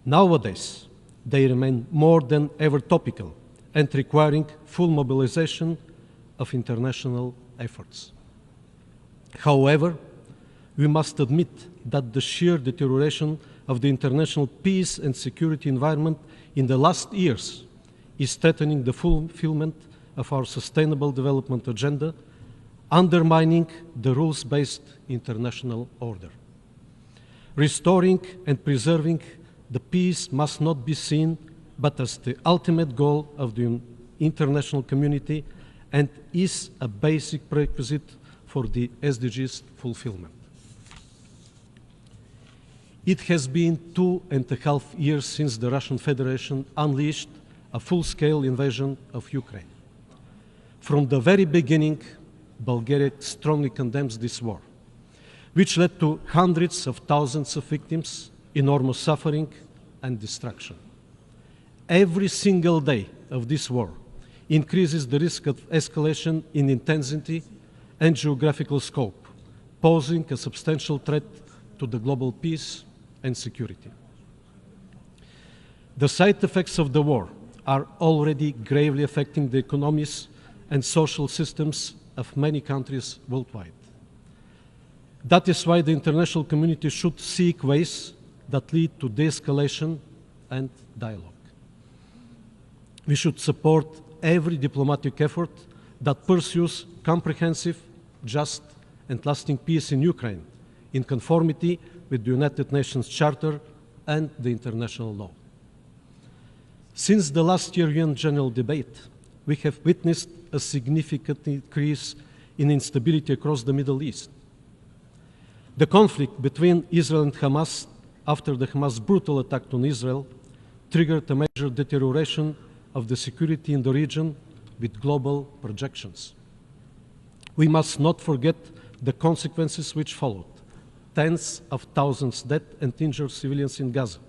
S7: Nowadays, they remain more than ever topical and requiring full mobilization of international efforts. However, we must admit that the sheer deterioration of the international peace and security environment in the last years is threatening the fulfillment of our Sustainable Development Agenda, undermining the rules-based international order. Restoring and preserving the peace must not be seen but as the ultimate goal of the international community and is a basic prerequisite for the SDGs fulfillment. It has been 2.5 years since the Russian Federation unleashed a full-scale invasion of Ukraine. From the very beginning, Bulgaria strongly condemns this war. which led to hundreds of thousands of victims, enormous suffering, and destruction. Every single day of this war increases the risk of escalation in intensity and geographical scope, posing a substantial threat to the global peace and security. The side effects of the war are already gravely affecting the economies and social systems of many countries worldwide. That is why the international community should seek ways that lead to de-escalation and dialogue. We should support every diplomatic effort that pursues comprehensive, just, and lasting peace in Ukraine, in conformity with the United Nations Charter and the international law. Since the last year UN General Debate, we have witnessed a significant increase in instability across the Middle East. The conflict between Israel and Hamas after the Hamas brutal attack on Israel triggered a major deterioration of the security in the region with global projections. We must not forget the consequences which followed: tens of thousands dead and injured civilians in Gaza,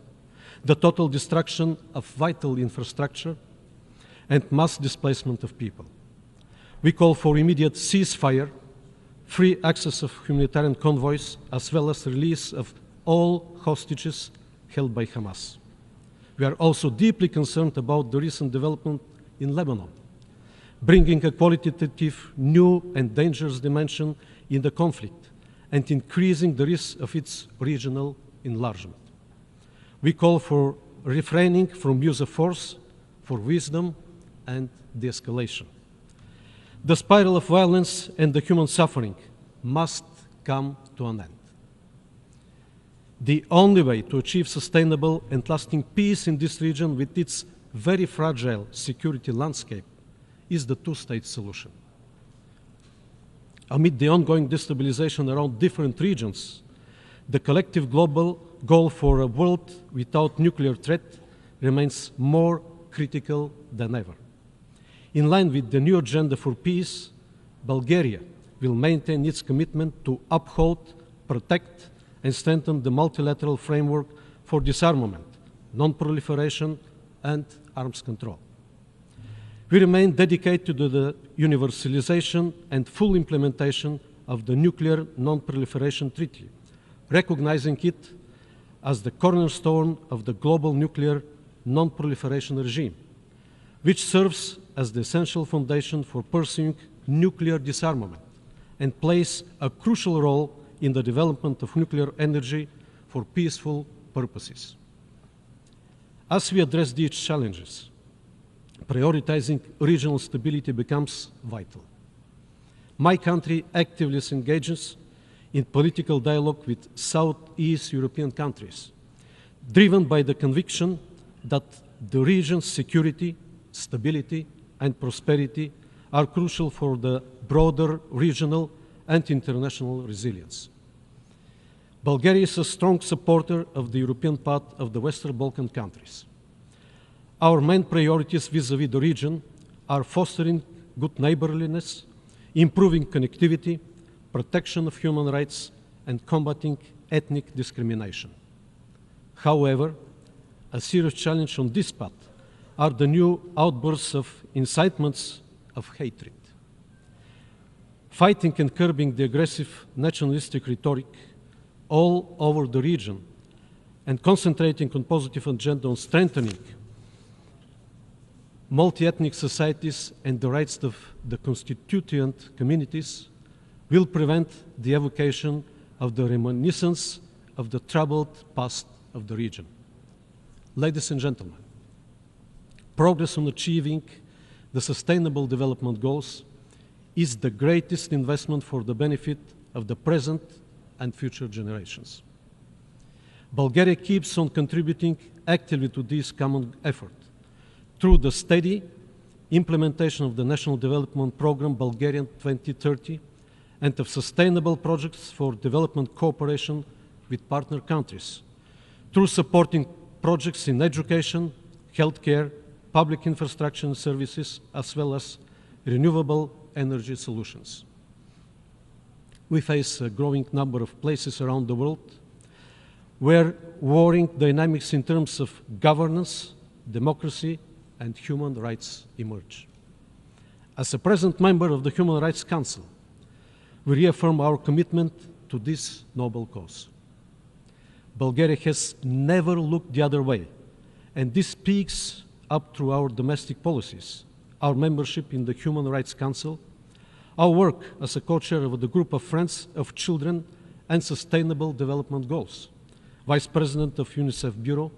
S7: the total destruction of vital infrastructure, and mass displacement of people. We call for immediate ceasefire, free access of humanitarian convoys, as well as release of all hostages held by Hamas. We are also deeply concerned about the recent development in Lebanon, bringing a qualitative, new and dangerous dimension in the conflict and increasing the risk of its regional enlargement. We call for refraining from use of force, for wisdom and de-escalation. The spiral of violence and the human suffering must come to an end. The only way to achieve sustainable and lasting peace in this region with its very fragile security landscape is the two-state solution. Amid the ongoing destabilization around different regions, the collective global goal for a world without nuclear threat remains more critical than ever. In line with the new agenda for peace, Bulgaria will maintain its commitment to uphold, protect, and strengthen the multilateral framework for disarmament, non-proliferation, and arms control. We remain dedicated to the universalization and full implementation of the Nuclear Non-Proliferation Treaty, recognizing it as the cornerstone of the global nuclear non-proliferation regime, which serves as the essential foundation for pursuing nuclear disarmament and plays a crucial role in the development of nuclear energy for peaceful purposes. As we address these challenges, prioritizing regional stability becomes vital. My country actively engages in political dialogue with Southeast European countries, driven by the conviction that the region's security, stability, and prosperity are crucial for the broader regional and international resilience. Bulgaria is a strong supporter of the European path of the Western Balkan countries. Our main priorities vis-à-vis the region are fostering good neighborliness, improving connectivity, protection of human rights, and combating ethnic discrimination. However, a serious challenge on this path are the new outbursts of incitements of hatred. Fighting and curbing the aggressive nationalistic rhetoric all over the region and concentrating on positive agenda on strengthening multi-ethnic societies and the rights of the constituent communities will prevent the evocation of the reminiscence of the troubled past of the region. Ladies and gentlemen, progress on achieving the Sustainable Development Goals is the greatest investment for the benefit of the present and future generations. Bulgaria keeps on contributing actively to this common effort through the steady implementation of the National Development Program Bulgarian 2030 and of sustainable projects for development cooperation with partner countries, through supporting projects in education, healthcare, public infrastructure and services, as well as renewable energy solutions. we face a growing number of places around the world where warring dynamics in terms of governance, democracy, and human rights emerge. As a present member of the Human Rights Council, we reaffirm our commitment to this noble cause. Bulgaria has never looked the other way, and this speaks up through our domestic policies, our membership in the Human Rights Council, our work as a co-chair of the Group of Friends of Children and Sustainable Development Goals, Vice President of UNICEF Bureau,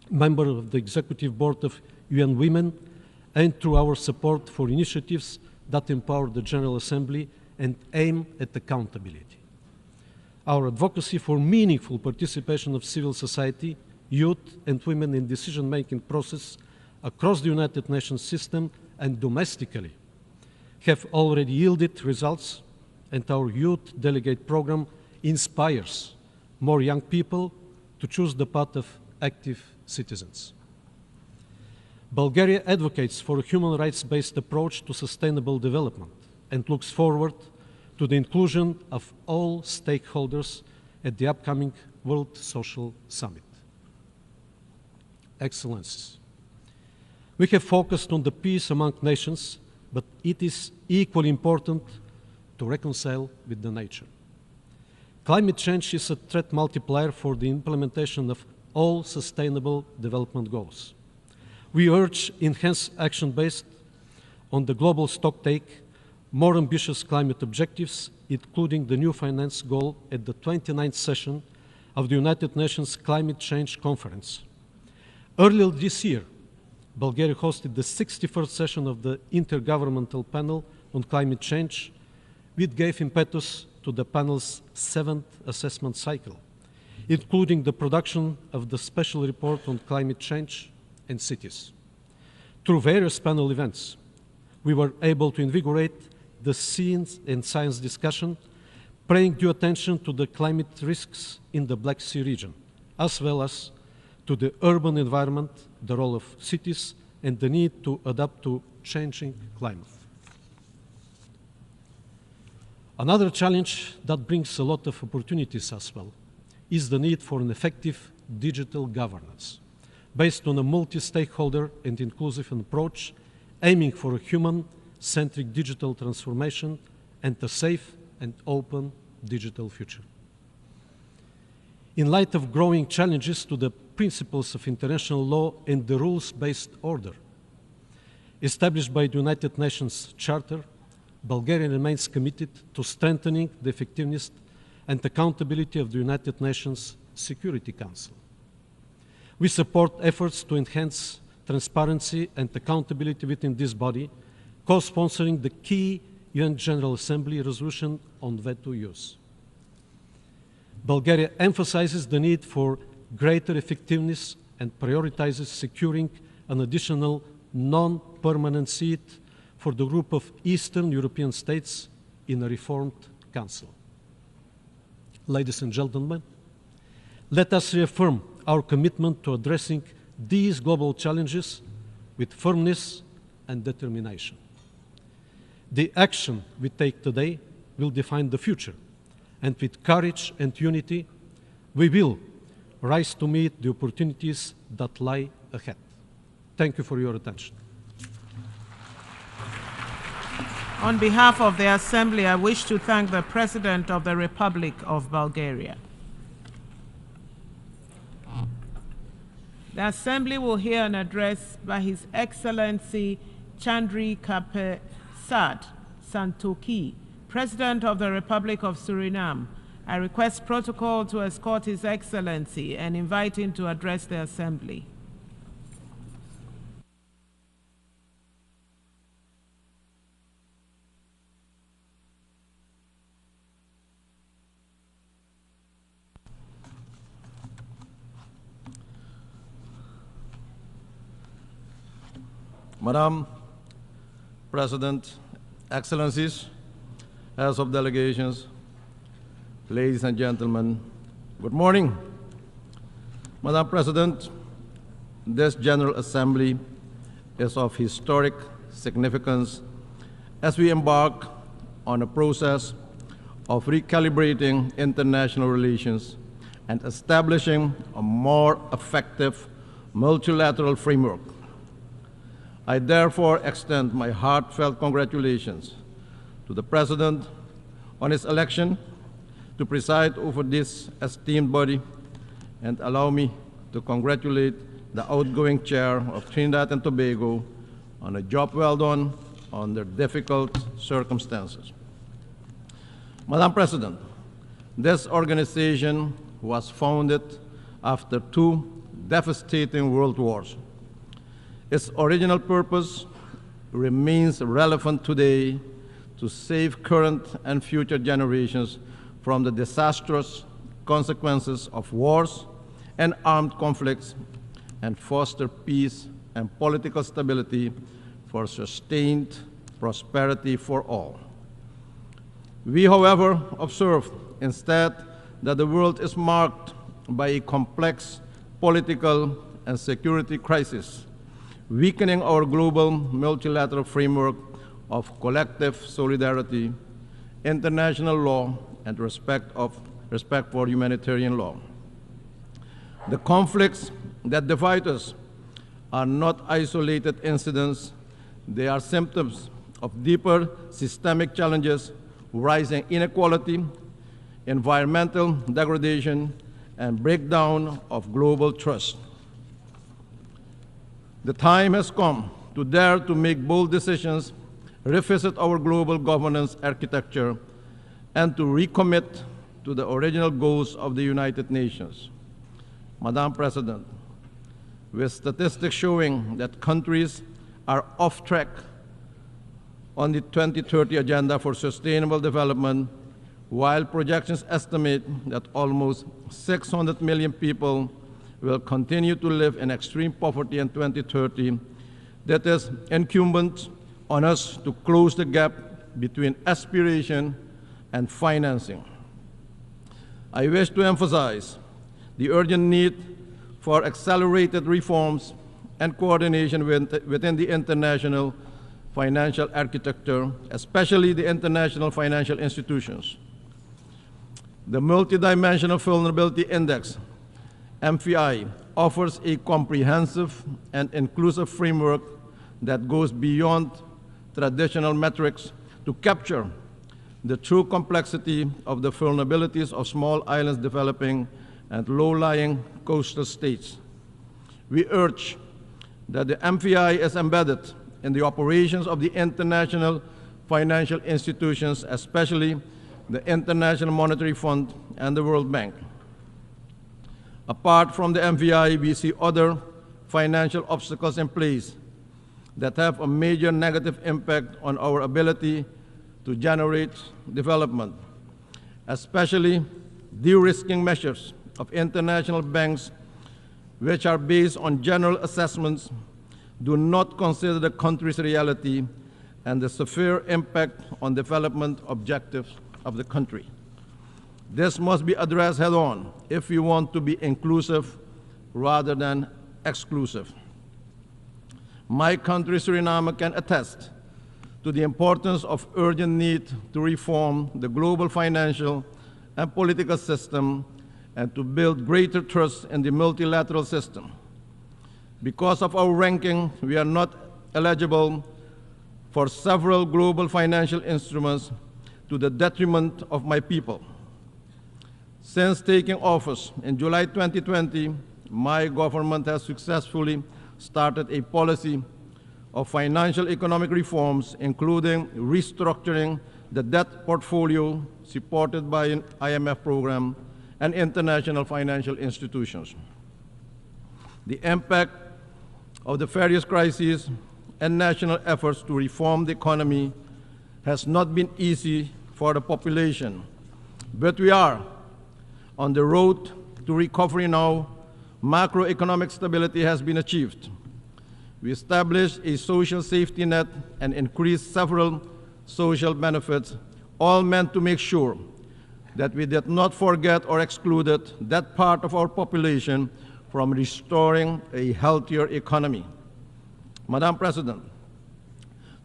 S7: member of the Executive Board of UN Women, and through our support for initiatives that empower the General Assembly and aim at accountability. Our advocacy for meaningful participation of civil society, youth, and women in decision-making process across the United Nations system and domestically have already yielded results, and our youth delegate program inspires more young people to choose the path of active citizens. Bulgaria advocates for a human rights-based approach to sustainable development and looks forward to the inclusion of all stakeholders at the upcoming World Social Summit. Excellencies, we have focused on the peace among nations, but it is equally important to reconcile with the nature. Climate change is a threat multiplier for the implementation of all sustainable development goals. We urge enhanced action based on the global stocktake, more ambitious climate objectives, including the new finance goal at the 29th session of the United Nations Climate Change Conference. Earlier this year, Bulgaria hosted the 61st session of the Intergovernmental Panel on Climate Change, which gave impetus to the panel's 7th assessment cycle, including the production of the special report on climate change and cities. Through various panel events, we were able to invigorate the science discussion, paying due attention to the climate risks in the Black Sea region, as well as to the urban environment, the role of cities, and the need to adapt to changing climate. Another challenge that brings a lot of opportunities as well is the need for an effective digital governance based on a multi-stakeholder and inclusive approach, aiming for a human-centric digital transformation and a safe and open digital future. In light of growing challenges to the principles of international law and the rules-based order established by the United Nations Charter, Bulgaria remains committed to strengthening the effectiveness and accountability of the United Nations Security Council. We support efforts to enhance transparency and accountability within this body, co-sponsoring the key UN General Assembly resolution on veto use. Bulgaria emphasizes the need for greater effectiveness and prioritizes securing an additional non-permanent seat for the group of Eastern European states in a reformed council. Ladies and gentlemen, let us reaffirm our commitment to addressing these global challenges with firmness and determination. The action we take today will define the future, and with courage and unity, we will rise to meet the opportunities that lie ahead. Thank you for your attention.
S2: On behalf of the Assembly, I wish to thank the President of the Republic of Bulgaria. The Assembly will hear an address by His Excellency Chandri Kapesad Santoki, President of the Republic of Suriname. I request protocol to escort His Excellency and invite him to address the Assembly.
S8: Madam President, Excellencies, Heads of Delegations, ladies and gentlemen, good morning. Madam President, this General Assembly is of historic significance as we embark on a process of recalibrating international relations and establishing a more effective multilateral framework. I therefore extend my heartfelt congratulations to the President on his election to preside over this esteemed body, and allow me to congratulate the outgoing chair of Trinidad and Tobago on a job well done under difficult circumstances. Madam President, this organization was founded after 2 devastating world wars. Its original purpose remains relevant today to save current and future generations from the disastrous consequences of wars and armed conflicts and foster peace and political stability for sustained prosperity for all. We, however, observe instead that the world is marked by a complex political and security crisis, weakening our global multilateral framework of collective solidarity, international law, and respect for humanitarian law. The conflicts that divide us are not isolated incidents. They are symptoms of deeper systemic challenges, rising inequality, environmental degradation, and breakdown of global trust. The time has come to dare to make bold decisions, revisit our global governance architecture, and to recommit to the original goals of the United Nations. Madam President, with statistics showing that countries are off track on the 2030 Agenda for Sustainable Development, while projections estimate that almost 600 million people will continue to live in extreme poverty in 2030, that is incumbent on us to close the gap between aspiration and financing. I wish to emphasize the urgent need for accelerated reforms and coordination within the international financial architecture, especially the international financial institutions. The Multidimensional Vulnerability Index, MVI, offers a comprehensive and inclusive framework that goes beyond traditional metrics to capture the true complexity of the vulnerabilities of small islands developing and low-lying coastal states. We urge that the MVI is embedded in the operations of the international financial institutions, especially the International Monetary Fund and the World Bank. Apart from the MVI, we see other financial obstacles in place that have a major negative impact on our ability to generate development, especially de-risking measures of international banks, which are based on general assessments, do not consider the country's reality and the severe impact on development objectives of the country. This must be addressed head-on if we want to be inclusive rather than exclusive. My country, Suriname, can attest to the importance of urgent need to reform the global financial and political system and to build greater trust in the multilateral system. Because of our ranking, we are not eligible for several global financial instruments to the detriment of my people. Since taking office in July 2020, my government has successfully started a policy of financial economic reforms, including restructuring the debt portfolio supported by an IMF program and international financial institutions. The impact of the various crises and national efforts to reform the economy has not been easy for the population, but we are on the road to recovery now. Macroeconomic stability has been achieved. We established a social safety net and increased several social benefits, all meant to make sure that we did not forget or excluded that part of our population from restoring a healthier economy. Madam President,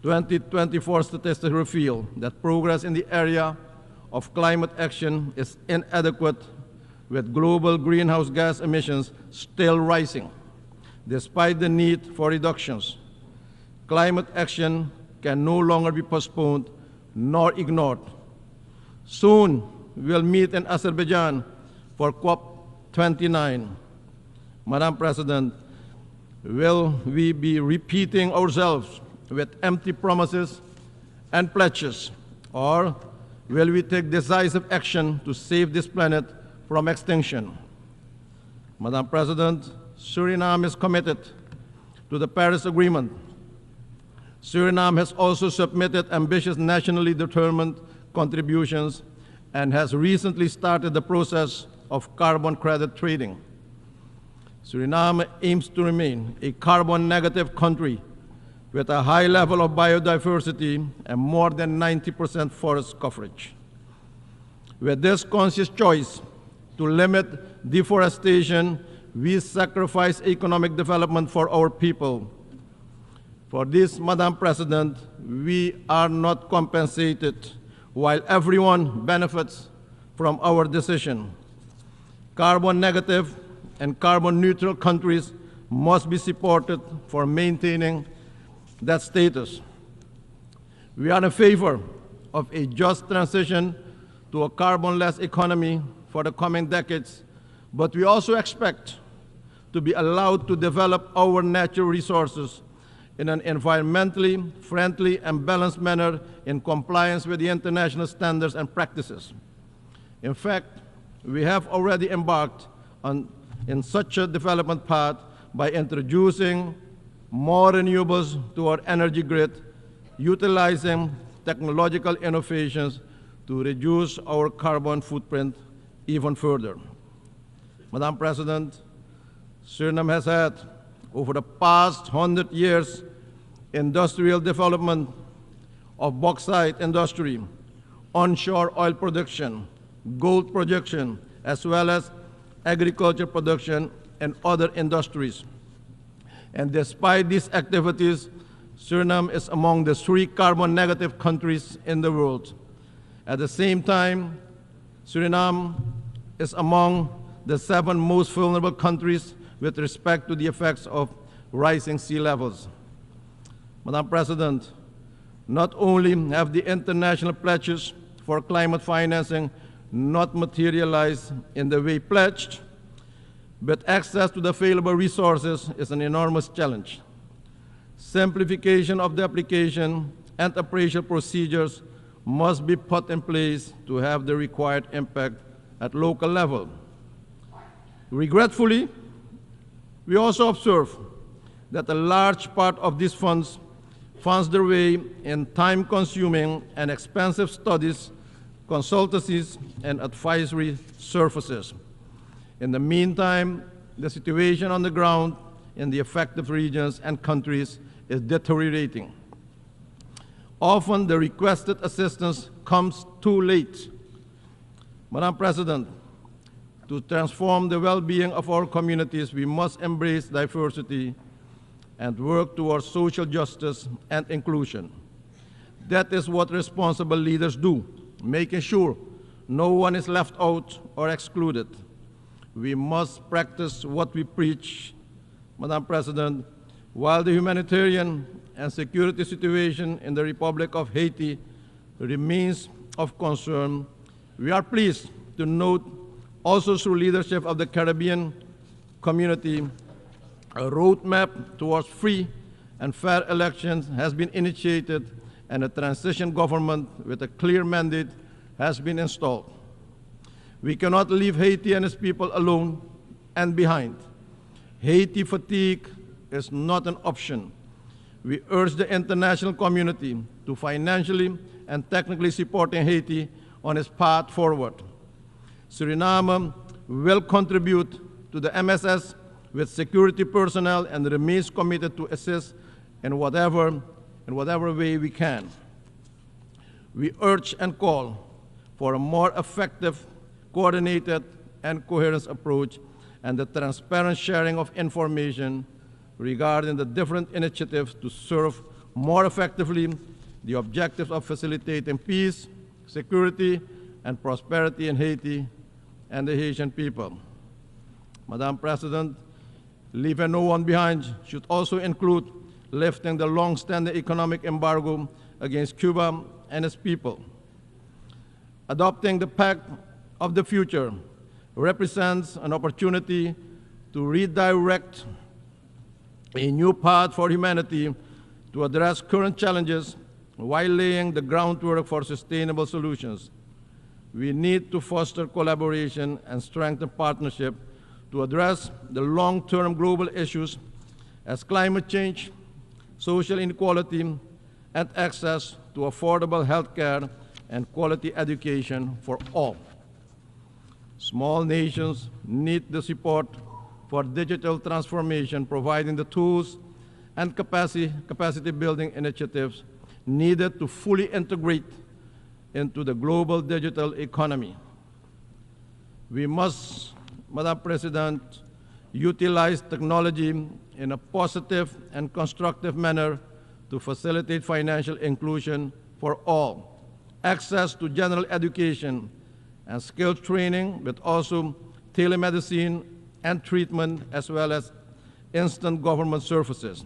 S8: 2024 statistics reveal that progress in the area of climate action is inadequate, with global greenhouse gas emissions still rising, despite the need for reductions. Climate action can no longer be postponed nor ignored. Soon, we'll meet in Azerbaijan for COP29. Madam President, will we be repeating ourselves with empty promises and pledges, or will we take decisive action to save this planet from extinction? Madam President, Suriname is committed to the Paris Agreement. Suriname has also submitted ambitious nationally determined contributions and has recently started the process of carbon credit trading. Suriname aims to remain a carbon negative country with a high level of biodiversity and more than 90% forest coverage. With this conscious choice to limit deforestation, we sacrifice economic development for our people. For this, Madam President, we are not compensated while everyone benefits from our decision. Carbon negative and carbon neutral countries must be supported for maintaining that status. We are in favor of a just transition to a carbon-less economy for the coming decades, but we also expect to be allowed to develop our natural resources in an environmentally friendly and balanced manner in compliance with the international standards and practices. In fact, we have already embarked in such a development path by introducing more renewables to our energy grid, utilizing technological innovations to reduce our carbon footprint even further. Madam President, Suriname has had, over the past 100 years, industrial development of bauxite industry, onshore oil production, gold production, as well as agriculture production and other industries. And despite these activities, Suriname is among the 3 carbon negative countries in the world. At the same time, Suriname is among the 7 most vulnerable countries with respect to the effects of rising sea levels. Madam President, not only have the international pledges for climate financing not materialized in the way pledged, but access to the available resources is an enormous challenge. Simplification of the application and appraisal procedures must be put in place to have the required impact at local level. Regretfully, we also observe that a large part of these funds finds their way in time-consuming and expensive studies, consultancies, and advisory services. In the meantime, the situation on the ground in the affected regions and countries is deteriorating. Often, the requested assistance comes too late. Madam President, to transform the well-being of our communities, we must embrace diversity and work towards social justice and inclusion. That is what responsible leaders do, making sure no one is left out or excluded. We must practice what we preach. Madam President, while the humanitarian and security situation in the Republic of Haiti remains of concern, we are pleased to note also through leadership of the Caribbean community, a roadmap towards free and fair elections has been initiated and a transition government with a clear mandate has been installed. We cannot leave Haiti and its people alone and behind. Haiti fatigue is not an option. We urge the international community to financially and technically support Haiti on its path forward. Suriname will contribute to the MSS with security personnel and remains committed to assist in whatever way we can. We urge and call for a more effective, coordinated, and coherent approach and the transparent sharing of information regarding the different initiatives to serve more effectively the objectives of facilitating peace, security, and prosperity in Haiti and the Haitian people. Madam President, leaving no one behind should also include lifting the long-standing economic embargo against Cuba and its people. Adopting the Pact of the Future represents an opportunity to redirect a new path for humanity to address current challenges while laying the groundwork for sustainable solutions. We need to foster collaboration and strengthen partnership to address the long-term global issues as climate change, social inequality, and access to affordable health care and quality education for all. Small nations need the support for digital transformation, providing the tools and capacity building initiatives needed to fully integrate into the global digital economy. We must, Madam President, utilize technology in a positive and constructive manner to facilitate financial inclusion for all, access to general education and skill training, but also telemedicine and treatment, as well as instant government services.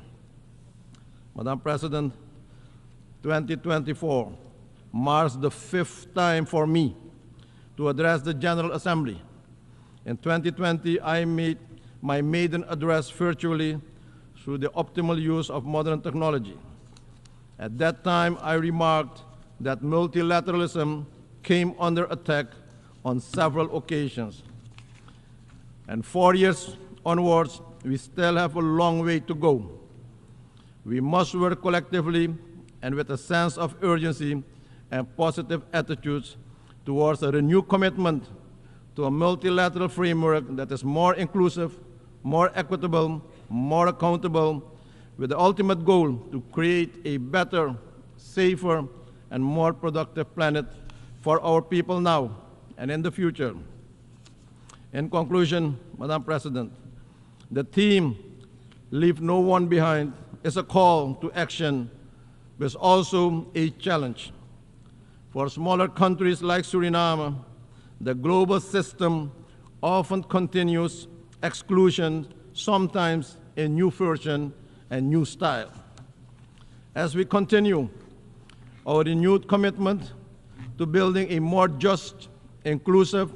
S8: Madam President, 2024 marks the 5th time for me to address the General Assembly. In 2020, I made my maiden address virtually through the optimal use of modern technology. At that time, I remarked that multilateralism came under attack on several occasions. And 4 years onwards, we still have a long way to go. We must work collectively and with a sense of urgency and positive attitudes towards a renewed commitment to a multilateral framework that is more inclusive, more equitable, more accountable, with the ultimate goal to create a better, safer, and more productive planet for our people now and in the future. In conclusion, Madam President, the theme, "Leave No One Behind," is a call to action, but is also a challenge. For smaller countries like Suriname, the global system often continues exclusion, sometimes in new version and new style. As we continue our renewed commitment to building a more just, inclusive,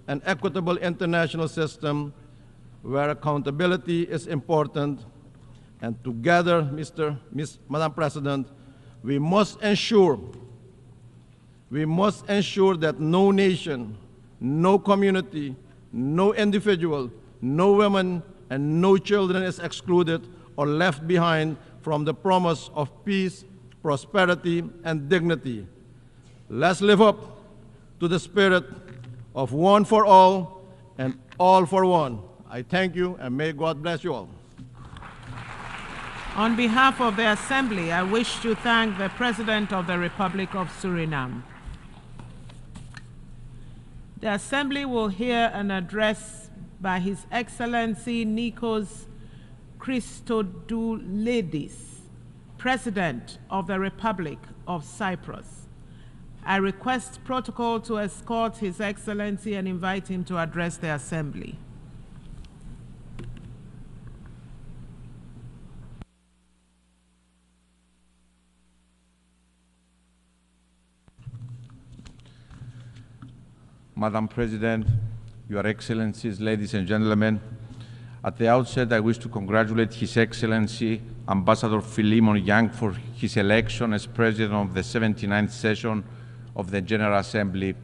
S8: and equitable international system where accountability is important, and together, Madam President, we must ensure that no nation, no community, no individual, no woman, and no children is excluded or left behind from the promise of peace, prosperity, and dignity. Let's live up to the spirit of one for all and all for one. I thank you, and may God bless you all.
S2: On behalf of the Assembly, I wish to thank the President of the Republic of Suriname. The Assembly will hear an address by His Excellency Nikos Christodouledis, President of the Republic of Cyprus. I request protocol to escort His Excellency and invite him to address the Assembly.
S3: Madam President, Your Excellencies, ladies and gentlemen, at the outset, I wish to congratulate His Excellency Ambassador Philemon Yang for his election as President of the 79th session of the General Assembly.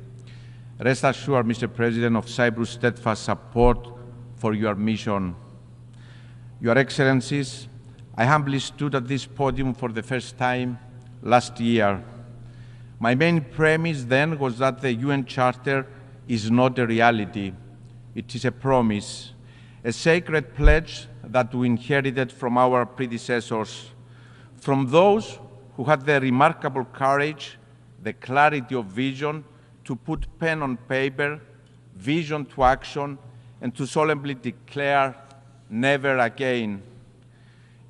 S3: Rest assured, Mr. President, of Cyprus' steadfast support for your mission. Your Excellencies, I humbly stood at this podium for the first time last year. My main premise then was that the UN Charter is not a reality. It is a promise, a sacred pledge that we inherited from our predecessors, from those who had the remarkable courage, the clarity of vision to put pen on paper, vision to action, and to solemnly declare, never again.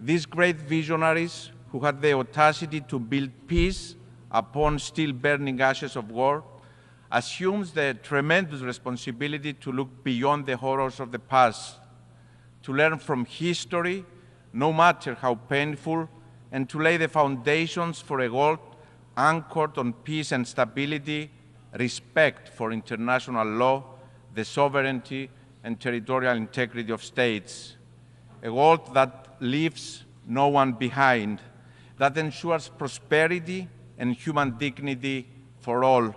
S3: These great visionaries who had the audacity to build peace upon still burning ashes of war
S9: assumes the tremendous responsibility to look beyond the horrors of the past, to learn from history, no matter how painful, and to lay the foundations for a world anchored on peace and stability, respect for international law, the sovereignty and territorial integrity of states. A world that leaves no one behind, that ensures prosperity and human dignity for all.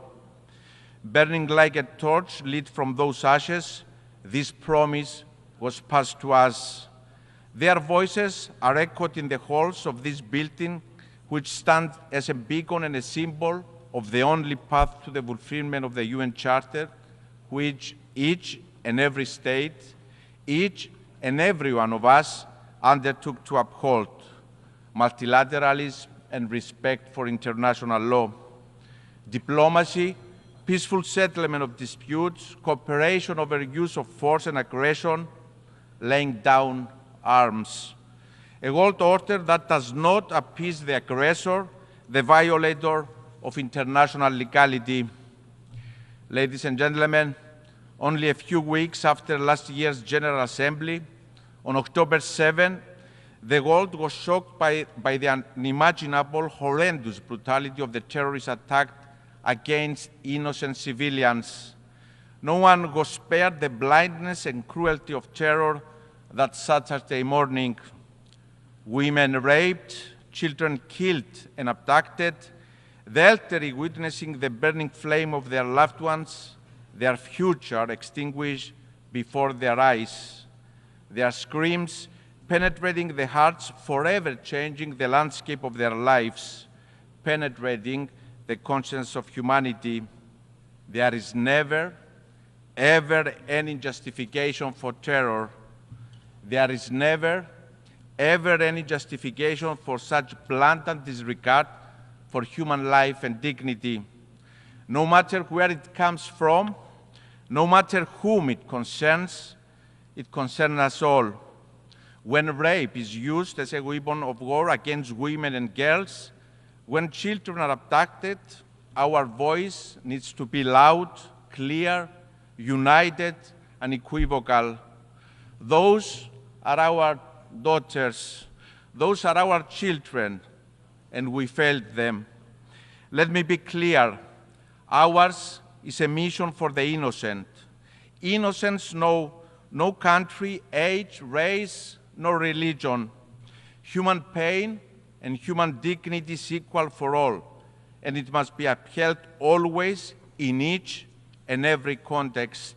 S9: Burning like a torch lit from those ashes, this promise was passed to us. Their voices are echoed in the halls of this building, which stand as a beacon and a symbol of the only path to the fulfillment of the UN Charter, which each and every state, each and every one of us undertook to uphold: multilateralism and respect for international law, diplomacy, peaceful settlement of disputes, cooperation over use of force and aggression, laying down arms. A world order that does not appease the aggressor, the violator of international legality. Ladies and gentlemen, only a few weeks after last year's General Assembly, on October 7, the world was shocked by the unimaginable, horrendous brutality of the terrorist attack against innocent civilians. No one was spared the blindness and cruelty of terror that Saturday morning. Women raped, children killed and abducted, the elderly witnessing the burning flame of their loved ones, their future extinguished before their eyes. Their screams penetrating the hearts, forever changing the landscape of their lives, penetrating the conscience of humanity. There is never, ever any justification for terror. There is never, ever any justification for such blatant disregard for human life and dignity. No matter where it comes from, no matter whom it concerns us all. When rape is used as a weapon of war against women and girls, when children are abducted, our voice needs to be loud, clear, united, and unequivocal. Those are our daughters. Those are our children, and we failed them. Let me be clear. Ours is a mission for the innocent. Innocents know no country, age, race, nor religion. Human pain and human dignity is equal for all, and it must be upheld always in each and every context.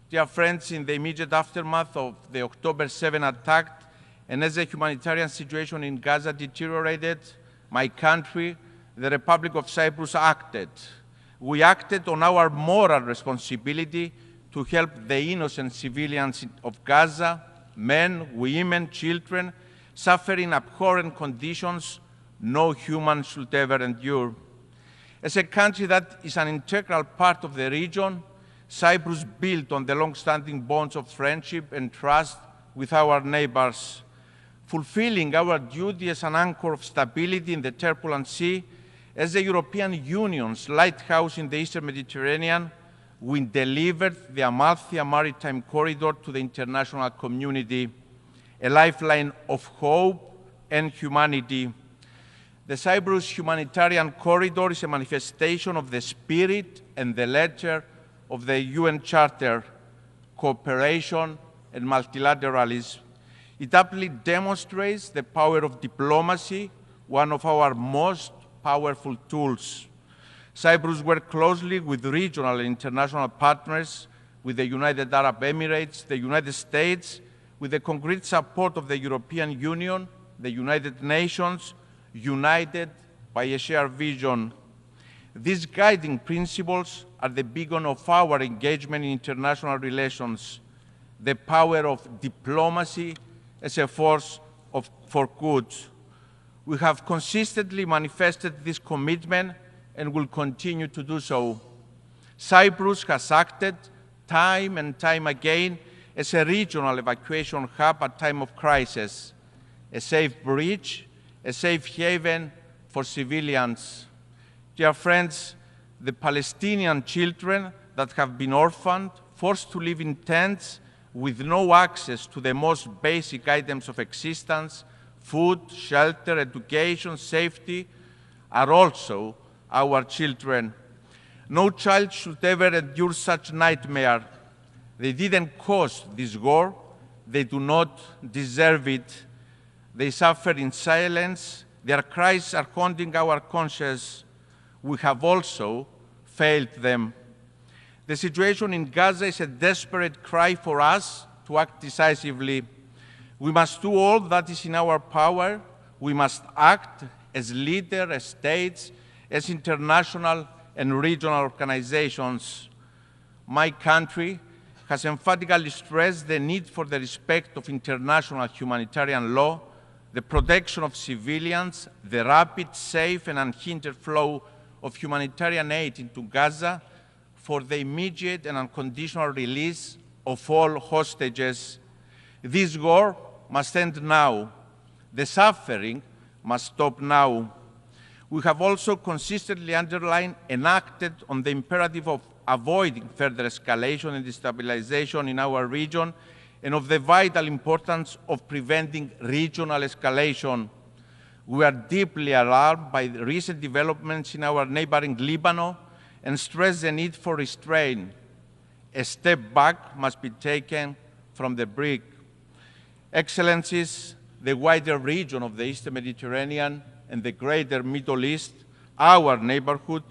S9: Dear friends, in the immediate aftermath of the October 7 attack, and as the humanitarian situation in Gaza deteriorated, my country, the Republic of Cyprus, acted. We acted on our moral responsibility to help the innocent civilians of Gaza, men, women, children, suffering abhorrent conditions no human should ever endure. As a country that is an integral part of the region, Cyprus built on the long-standing bonds of friendship and trust with our neighbors. Fulfilling our duty as an anchor of stability in the turbulent sea, as the European Union's lighthouse in the Eastern Mediterranean, we delivered the Amalthea Maritime Corridor to the international community, a lifeline of hope and humanity. The Cyprus Humanitarian Corridor is a manifestation of the spirit and the letter of the UN Charter, cooperation and multilateralism. It aptly demonstrates the power of diplomacy, one of our most powerful tools. Cyprus worked closely with regional and international partners, with the United Arab Emirates, the United States, with the concrete support of the European Union, the United Nations, united by a shared vision. These guiding principles are the beacon of our engagement in international relations, the power of diplomacy as a force for good. We have consistently manifested this commitment and will continue to do so. Cyprus has acted time and time again as a regional evacuation hub at time of crisis, a safe bridge, a safe haven for civilians. Dear friends, the Palestinian children that have been orphaned, forced to live in tents with no access to the most basic items of existence, food, shelter, education, safety, are also our children. No child should ever endure such nightmare. They didn't cause this war. They do not deserve it. They suffer in silence. Their cries are haunting our conscience. We have also failed them. The situation in Gaza is a desperate cry for us to act decisively. We must do all that is in our power. We must act as leaders, as states, as international and regional organizations. My country has emphatically stressed the need for the respect of international humanitarian law, the protection of civilians, the rapid, safe, and unhindered flow of humanitarian aid into Gaza, for the immediate and unconditional release of all hostages. This war must end now. The suffering must stop now. We have also consistently underlined and acted on the imperative of avoiding further escalation and destabilization in our region, and of the vital importance of preventing regional escalation. We are deeply alarmed by the recent developments in our neighboring Lebanon and stress the need for restraint. A step back must be taken from the brink. Excellencies, the wider region of the Eastern Mediterranean and the greater Middle East, our neighborhood,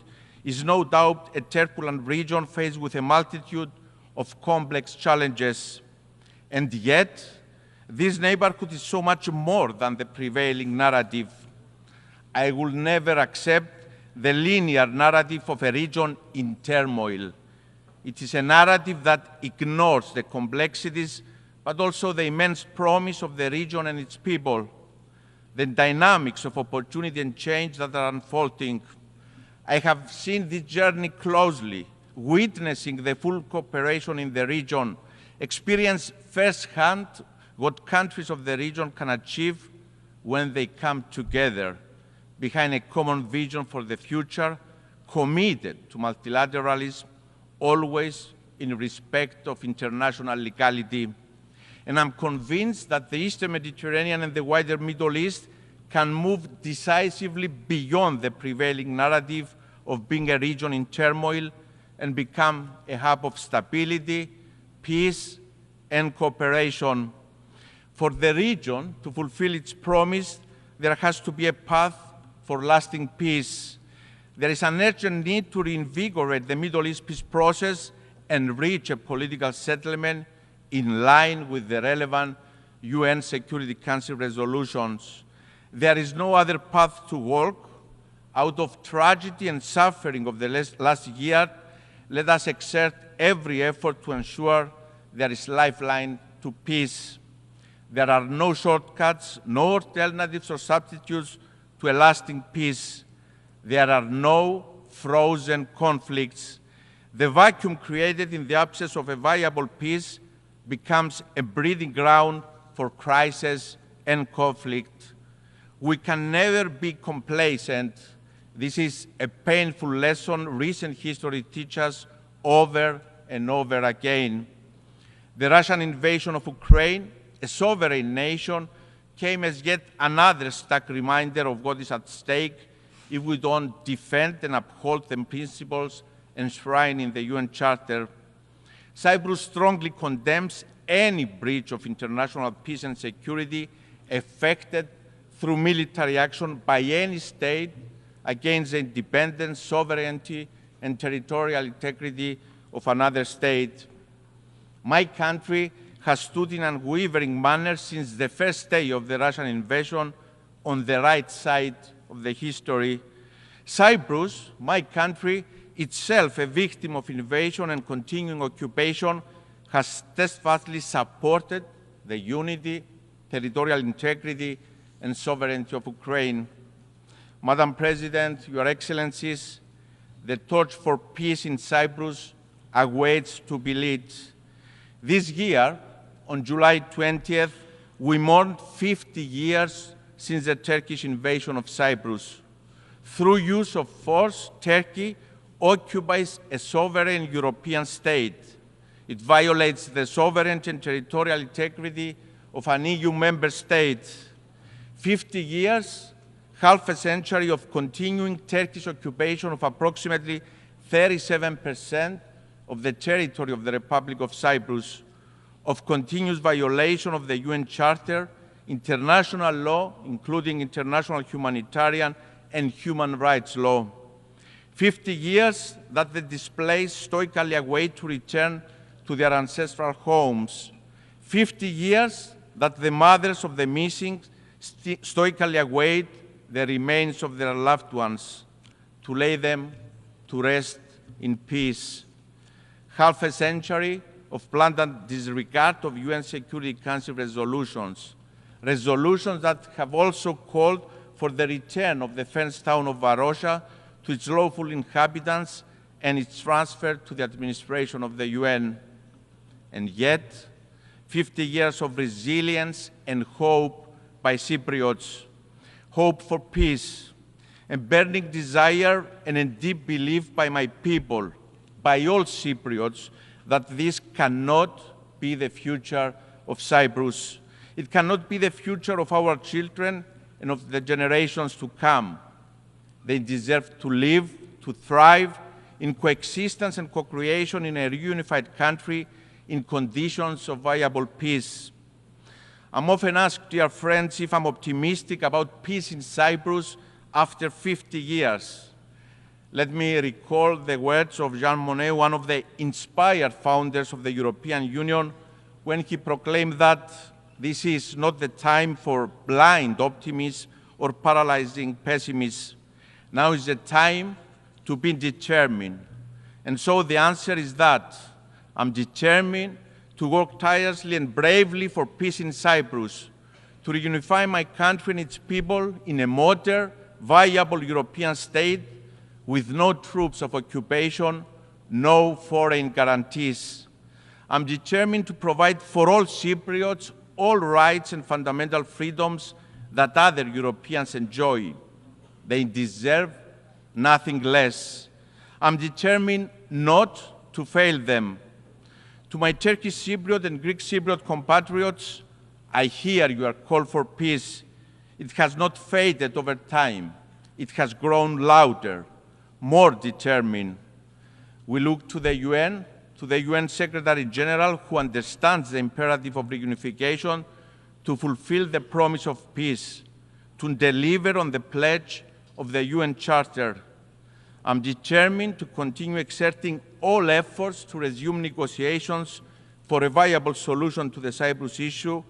S9: is no doubt a turbulent region faced with a multitude of complex challenges. And yet, this neighborhood is so much more than the prevailing narrative. I will never accept the linear narrative of a region in turmoil. It is a narrative that ignores the complexities, but also the immense promise of the region and its people, the dynamics of opportunity and change that are unfolding. I have seen this journey closely, witnessing the full cooperation in the region, experience firsthand what countries of the region can achieve when they come together behind a common vision for the future, committed to multilateralism, always in respect of international legality. And I'm convinced that the Eastern Mediterranean and the wider Middle East can move decisively beyond the prevailing narrative of being a region in turmoil and become a hub of stability, peace, and cooperation. For the region to fulfill its promise, there has to be a path for lasting peace. There is an urgent need to reinvigorate the Middle East peace process and reach a political settlement in line with the relevant UN Security Council resolutions. There is no other path to walk. Out of tragedy and suffering of the last year, let us exert every effort to ensure there is lifeline to peace. There are no shortcuts, no alternatives or substitutes to a lasting peace. There are no frozen conflicts. The vacuum created in the absence of a viable peace becomes a breeding ground for crisis and conflict. We can never be complacent. This is a painful lesson recent history teaches us over and over again. The Russian invasion of Ukraine, a sovereign nation, came as yet another stark reminder of what is at stake if we don't defend and uphold the principles enshrined in the UN Charter. Cyprus strongly condemns any breach of international peace and security effected through military action by any state against the independence, sovereignty, and territorial integrity of another state. My country has stood in unwavering manner since the first day of the Russian invasion on the right side of the history. Cyprus, my country, itself a victim of invasion and continuing occupation, has steadfastly supported the unity, territorial integrity, and sovereignty of Ukraine. Madam President, Your Excellencies, the torch for peace in Cyprus awaits to be lit. This year, on July 20th, we mourned 50 years since the Turkish invasion of Cyprus. Through use of force, Turkey occupies a sovereign European state. It violates the sovereignty and territorial integrity of an EU member state. 50 years, half a century of continuing Turkish occupation of approximately 37% of the territory of the Republic of Cyprus, of continuous violation of the UN Charter, international law, including international humanitarian and human rights law. 50 years that the displaced stoically await to return to their ancestral homes. 50 years that the mothers of the missing stoically await the remains of their loved ones, to lay them to rest in peace. Half a century of blatant disregard of UN Security Council resolutions, resolutions that have also called for the return of the fenced town of Varosha to its lawful inhabitants and its transfer to the administration of the UN. And yet, 50 years of resilience and hope by Cypriots, hope for peace, a burning desire and a deep belief by my people, by all Cypriots, that this cannot be the future of Cyprus. It cannot be the future of our children and of the generations to come. They deserve to live, to thrive in coexistence and co-creation in a reunified country in conditions of viable peace. I'm often asked, dear friends, if I'm optimistic about peace in Cyprus after 50 years. Let me recall the words of Jean Monnet, one of the inspired founders of the European Union, when he proclaimed that this is not the time for blind optimism or paralyzing pessimism. Now is the time to be determined. And so the answer is that I'm determined to work tirelessly and bravely for peace in Cyprus, to reunify my country and its people in a modern, viable European state with no troops of occupation, no foreign guarantees. I'm determined to provide for all Cypriots all rights and fundamental freedoms that other Europeans enjoy. They deserve nothing less. I'm determined not to fail them. To my Turkish Cypriot and Greek Cypriot compatriots, I hear your call for peace. It has not faded over time. It has grown louder, more determined. We look to the UN Secretary General, who understands the imperative of reunification, to fulfill the promise of peace, to deliver on the pledge of the UN Charter. I'm determined to continue exerting all efforts to resume negotiations for a viable solution to the Cyprus issue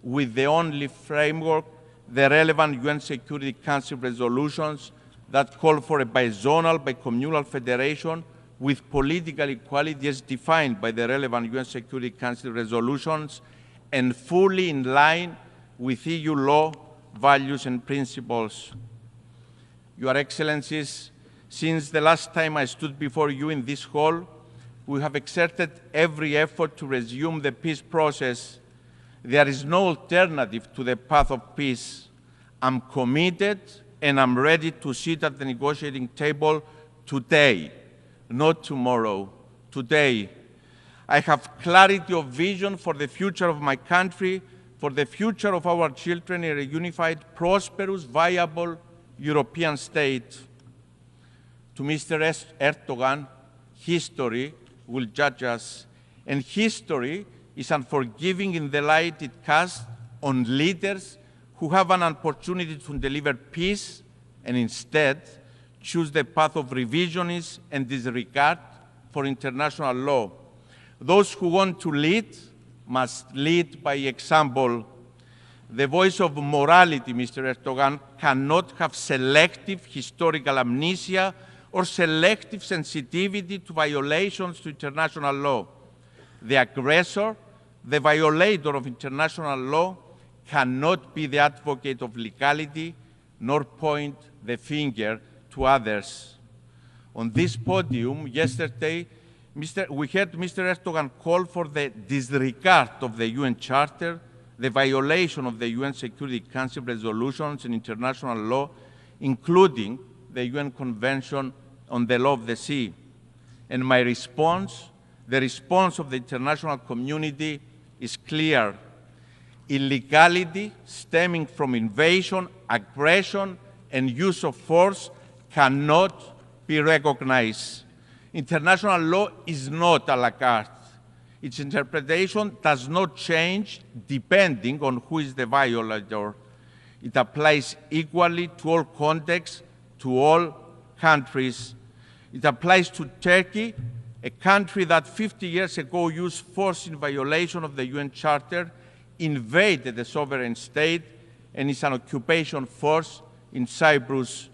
S9: with the only framework, the relevant UN Security Council resolutions that call for a bizonal, bicommunal federation with political equality as defined by the relevant UN Security Council resolutions and fully in line with EU law, values and principles. Your Excellencies, since the last time I stood before you in this hall, we have exerted every effort to resume the peace process. There is no alternative to the path of peace. I'm committed and I'm ready to sit at the negotiating table today, not tomorrow, today. I have clarity of vision for the future of my country, for the future of our children in a unified, prosperous, viable European state. To Mr. Erdogan, history will judge us, and history is unforgiving in the light it casts on leaders who have an opportunity to deliver peace and instead choose the path of revisionism and disregard for international law. Those who want to lead must lead by example. The voice of morality, Mr. Erdogan, cannot have selective historical amnesia or selective sensitivity to violations to international law. The aggressor, the violator of international law, cannot be the advocate of legality nor point the finger to others. On this podium yesterday, we heard Mr. Erdogan call for the disregard of the UN Charter, the violation of the UN Security Council resolutions and international law, including the UN Convention on the law of the sea. And my response, the response of the international community, is clear. Illegality stemming from invasion, aggression, and use of force cannot be recognized. International law is not a la carte. Its interpretation does not change depending on who is the violator. It applies equally to all contexts, to all countries. It applies to Turkey, a country that 50 years ago used force in violation of the UN Charter, invaded the sovereign state, and is an occupation force in Cyprus.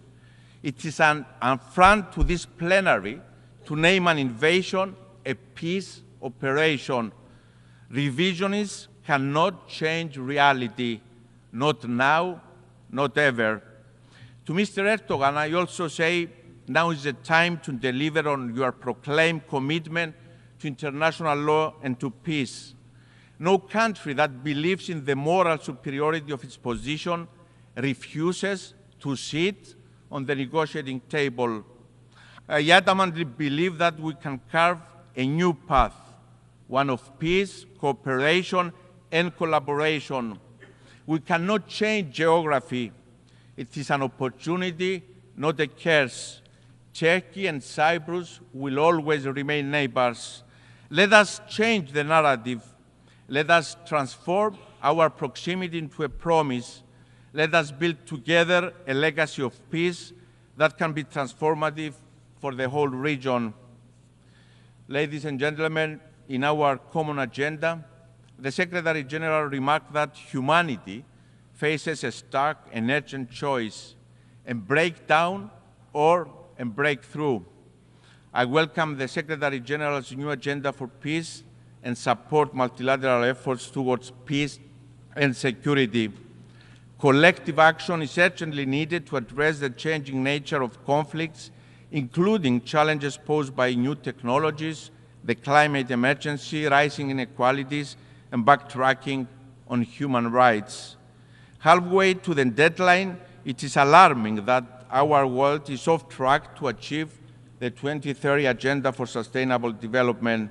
S9: It is an affront to this plenary to name an invasion a peace operation. Revisionists cannot change reality, not now, not ever. To Mr. Erdogan, I also say, now is the time to deliver on your proclaimed commitment to international law and to peace. No country that believes in the moral superiority of its position refuses to sit on the negotiating table. I adamantly believe that we can carve a new path, one of peace, cooperation, and collaboration. We cannot change geography. It is an opportunity, not a curse. Turkey and Cyprus will always remain neighbors. Let us change the narrative. Let us transform our proximity into a promise. Let us build together a legacy of peace that can be transformative for the whole region. Ladies and gentlemen, in our common agenda, the Secretary General remarked that humanity faces a stark and urgent choice, and break down or break through. I welcome the Secretary General's new agenda for peace and support multilateral efforts towards peace and security. Collective action is urgently needed to address the changing nature of conflicts, including challenges posed by new technologies, the climate emergency, rising inequalities, and backtracking on human rights. Halfway to the deadline, it is alarming that our world is off track to achieve the 2030 Agenda for Sustainable Development.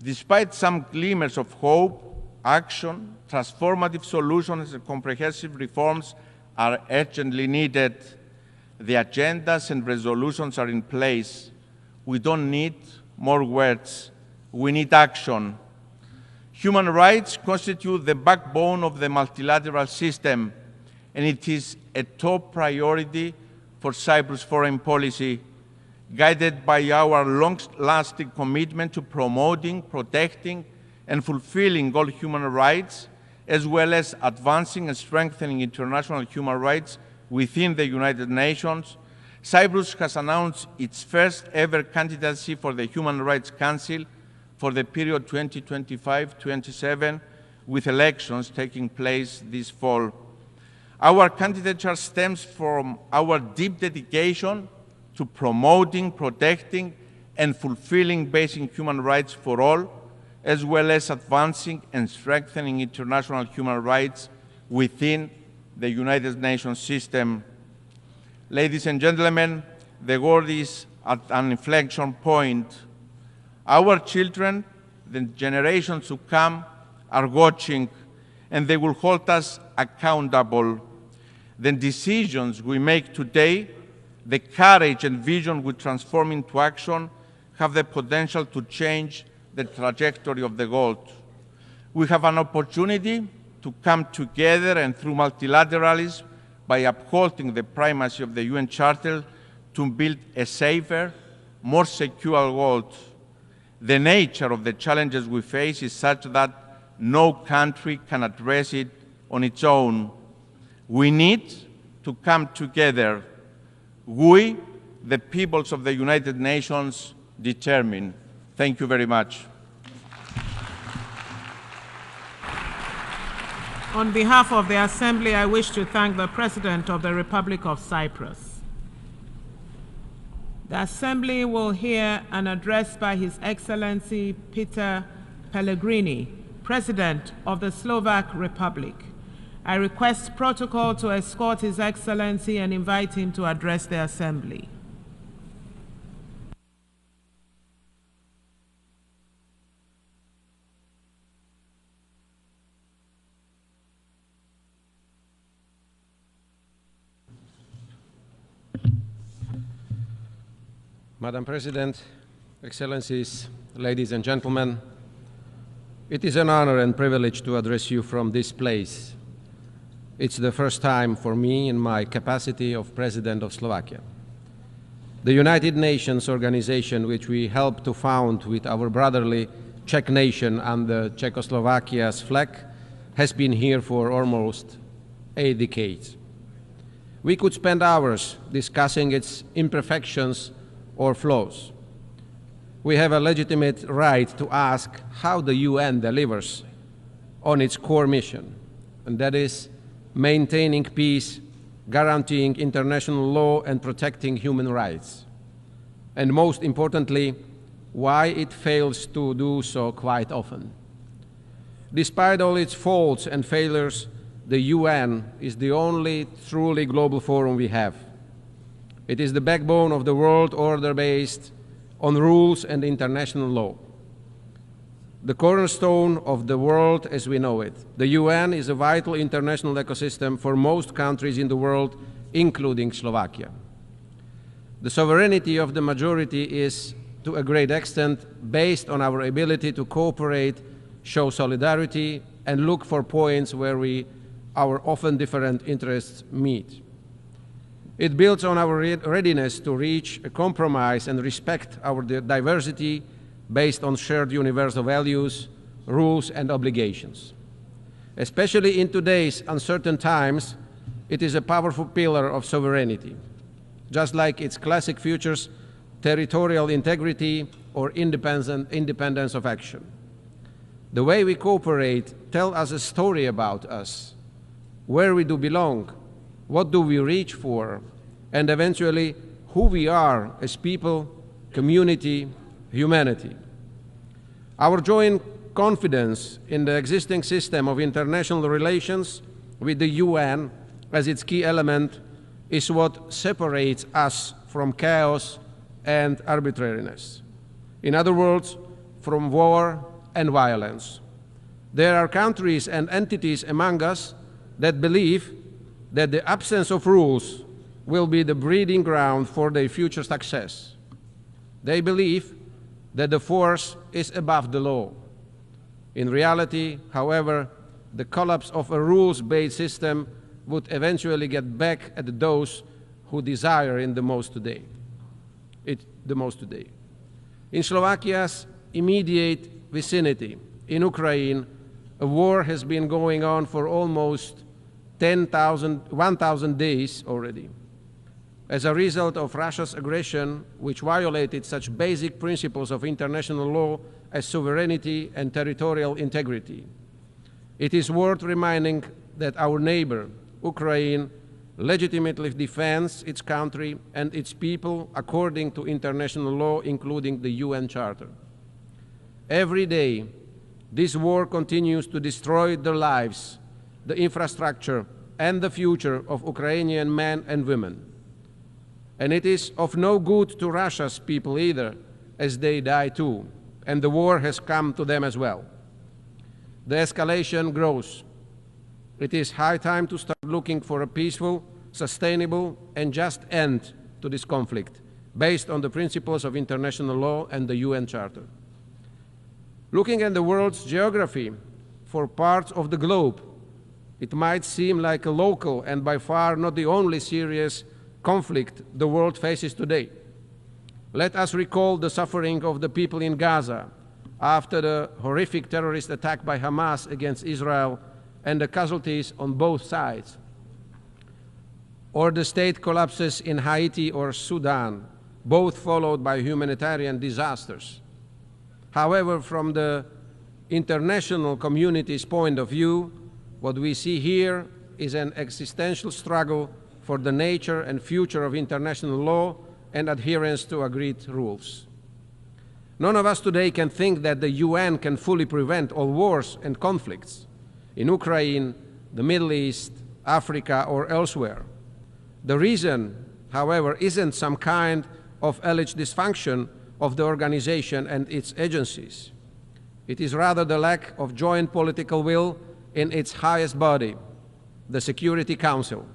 S9: Despite some glimmers of hope, action, transformative solutions, and comprehensive reforms are urgently needed. The agendas and resolutions are in place. We don't need more words. We need action. Human rights constitute the backbone of the multilateral system, and it is a top priority for Cyprus' foreign policy, guided by our long-lasting commitment to promoting, protecting, and fulfilling all human rights, as well as advancing and strengthening international human rights within the United Nations. Cyprus has announced its first-ever candidacy for the Human Rights Council for the period 2025-27, with elections taking place this fall. Our candidature stems from our deep dedication to promoting, protecting, and fulfilling basic human rights for all, as well as advancing and strengthening international human rights within the United Nations system. Ladies and gentlemen, the world is at an inflection point. Our children, the generations to come, are watching, and they will hold us accountable. The decisions we make today, the courage and vision we transform into action, have the potential to change the trajectory of the world. We have an opportunity to come together and through multilateralism, by upholding the primacy of the UN Charter, to build a safer, more secure world. The nature of the challenges we face is such that no country can address it on its own. We need to come together. We, the peoples of the United Nations, determine. Thank you very much.
S2: On behalf of the Assembly, I wish to thank the President of the Republic of Cyprus. The Assembly will hear an address by His Excellency Peter Pellegrini, President of the Slovak Republic. I request protocol to escort His Excellency and invite him to address the Assembly.
S10: Madam President, Excellencies, ladies and gentlemen, it is an honor and privilege to address you from this place. It's the first time for me in my capacity of President of Slovakia. The United Nations organization, which we helped to found with our brotherly Czech nation under Czechoslovakia's flag, has been here for almost 8 decades. We could spend hours discussing its imperfections or flaws. We have a legitimate right to ask how the UN delivers on its core mission, and that is maintaining peace, guaranteeing international law, and protecting human rights. And most importantly, why it fails to do so quite often. Despite all its faults and failures, the UN is the only truly global forum we have. It is the backbone of the world order based on rules and international law. The cornerstone of the world as we know it. The UN is a vital international ecosystem for most countries in the world, including Slovakia. The sovereignty of the majority is, to a great extent, based on our ability to cooperate, show solidarity, and look for points where our often different interests meet. It builds on our readiness to reach a compromise and respect our diversity based on shared universal values, rules, and obligations. Especially in today's uncertain times, it is a powerful pillar of sovereignty, just like its classic features, territorial integrity or independence of action. The way we cooperate tells us a story about us, where we do belong, what do we reach for, and eventually who we are as people, community, humanity. Our joint confidence in the existing system of international relations with the UN as its key element is what separates us from chaos and arbitrariness. In other words, from war and violence. There are countries and entities among us that believe that the absence of rules will be the breeding ground for their future success. They believe that the force is above the law. In reality, however, the collapse of a rules-based system would eventually get back at those who desire it the most today. In Slovakia's immediate vicinity, in Ukraine, a war has been going on for almost 1,000 days already. As a result of Russia's aggression, which violated such basic principles of international law as sovereignty and territorial integrity. It is worth reminding that our neighbor, Ukraine, legitimately defends its country and its people according to international law, including the UN Charter. Every day, this war continues to destroy the lives, the infrastructure, and the future of Ukrainian men and women. And it is of no good to Russia's people either, as they die too, and the war has come to them as well. The escalation grows. It is high time to start looking for a peaceful, sustainable, and just end to this conflict, based on the principles of international law and the UN Charter. Looking at the world's geography for parts of the globe, it might seem like a local and by far not the only serious conflict the world faces today. Let us recall the suffering of the people in Gaza after the horrific terrorist attack by Hamas against Israel and the casualties on both sides. Or the state collapses in Haiti or Sudan, both followed by humanitarian disasters. However, from the international community's point of view, what we see here is an existential struggle for the nature and future of international law and adherence to agreed rules. None of us today can think that the UN can fully prevent all wars and conflicts in Ukraine, the Middle East, Africa, or elsewhere. The reason, however, isn't some kind of alleged dysfunction of the organization and its agencies. It is rather the lack of joint political will in its highest body, the Security Council.